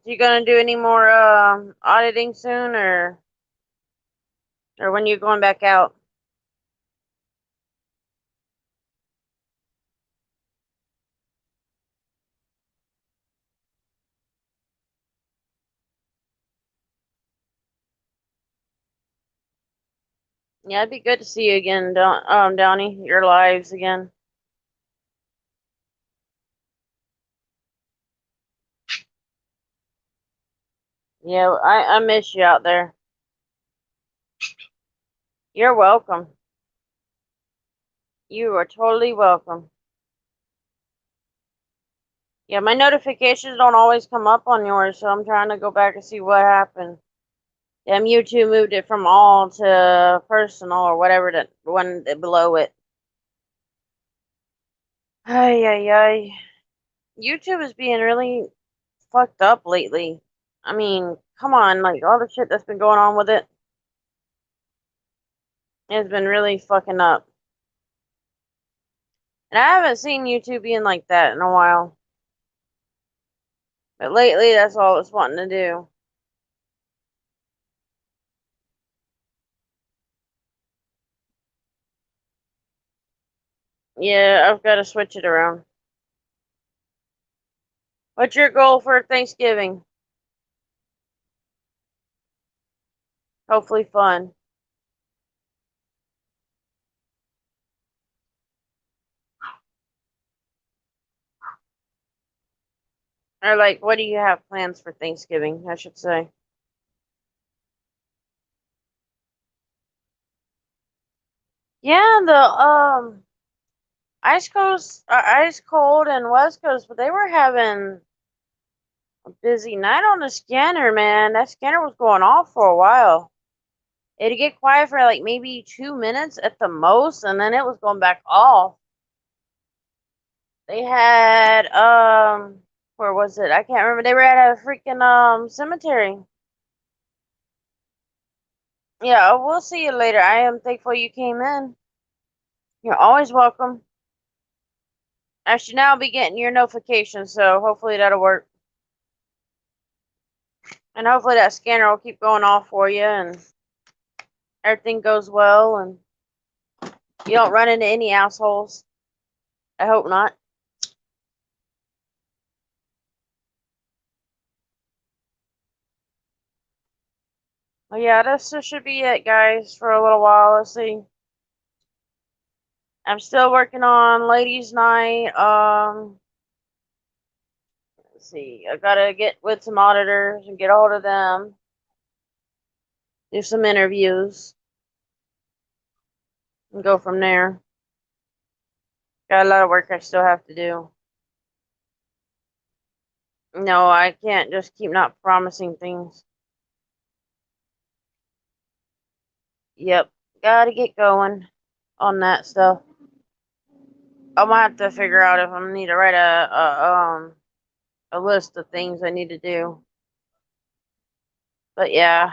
You gonna do any more auditing soon, or when you going back out? Yeah, it'd be good to see you again, Downey. Your lives again. Yeah, I miss you out there. You're welcome. You are totally welcome. Yeah, my notifications don't always come up on yours, so I'm trying to go back and see what happened. YouTube moved it from all to personal or whatever that one below it. Ay, ay, ay. YouTube is being really fucked up lately. I mean, come on, all the shit that's been going on with it. It's been really fucking up. And I haven't seen YouTube being like that in a while. But lately, that's all it's wanting to do. Yeah, I've got to switch it around. What's your goal for Thanksgiving? Hopefully fun. Or what do you have plans for Thanksgiving, I should say? Yeah, the Ice Cold and West Coast, but they were having a busy night on the scanner, man. That scanner was going off for a while. It'd get quiet for maybe 2 minutes at the most, and then it was going back off. They had where was it? I can't remember. They were at a freaking cemetery. Yeah, we'll see you later. I am thankful you came in. You're always welcome. Actually, now I'll be getting your notifications, so hopefully that'll work. And hopefully that scanner will keep going off for you and everything goes well and you don't run into any assholes. I hope not. Well, yeah, this should be it, guys, for a little while. Let's see. I'm still working on ladies' night. Let's see. I gotta get with some auditors and get a hold of them. Do some interviews and go from there. Got a lot of work I still have to do. No, I can't just keep not promising things. Yep, gotta get going on that stuff. I'm gonna have to figure out if I need to write a list of things I need to do. But yeah,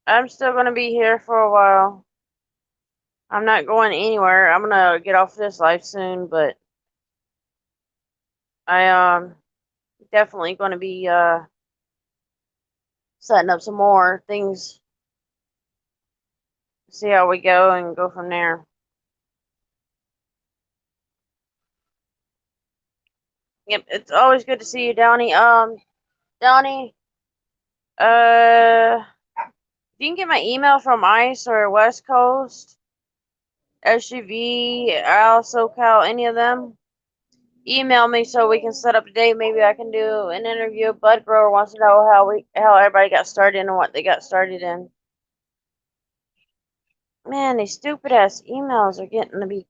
I'm still gonna be here for a while. I'm not going anywhere. I'm gonna get off this life soon, but I definitely gonna be setting up some more things. See how we go and go from there. Yep, it's always good to see you, Downey. Downey, you can get my email from ICE or West Coast, SUV, Al, SoCal, any of them. Email me so we can set up a date. Maybe I can do an interview. Bud Grower wants to know how everybody got started and what they got started in. Man, these stupid ass emails are getting to be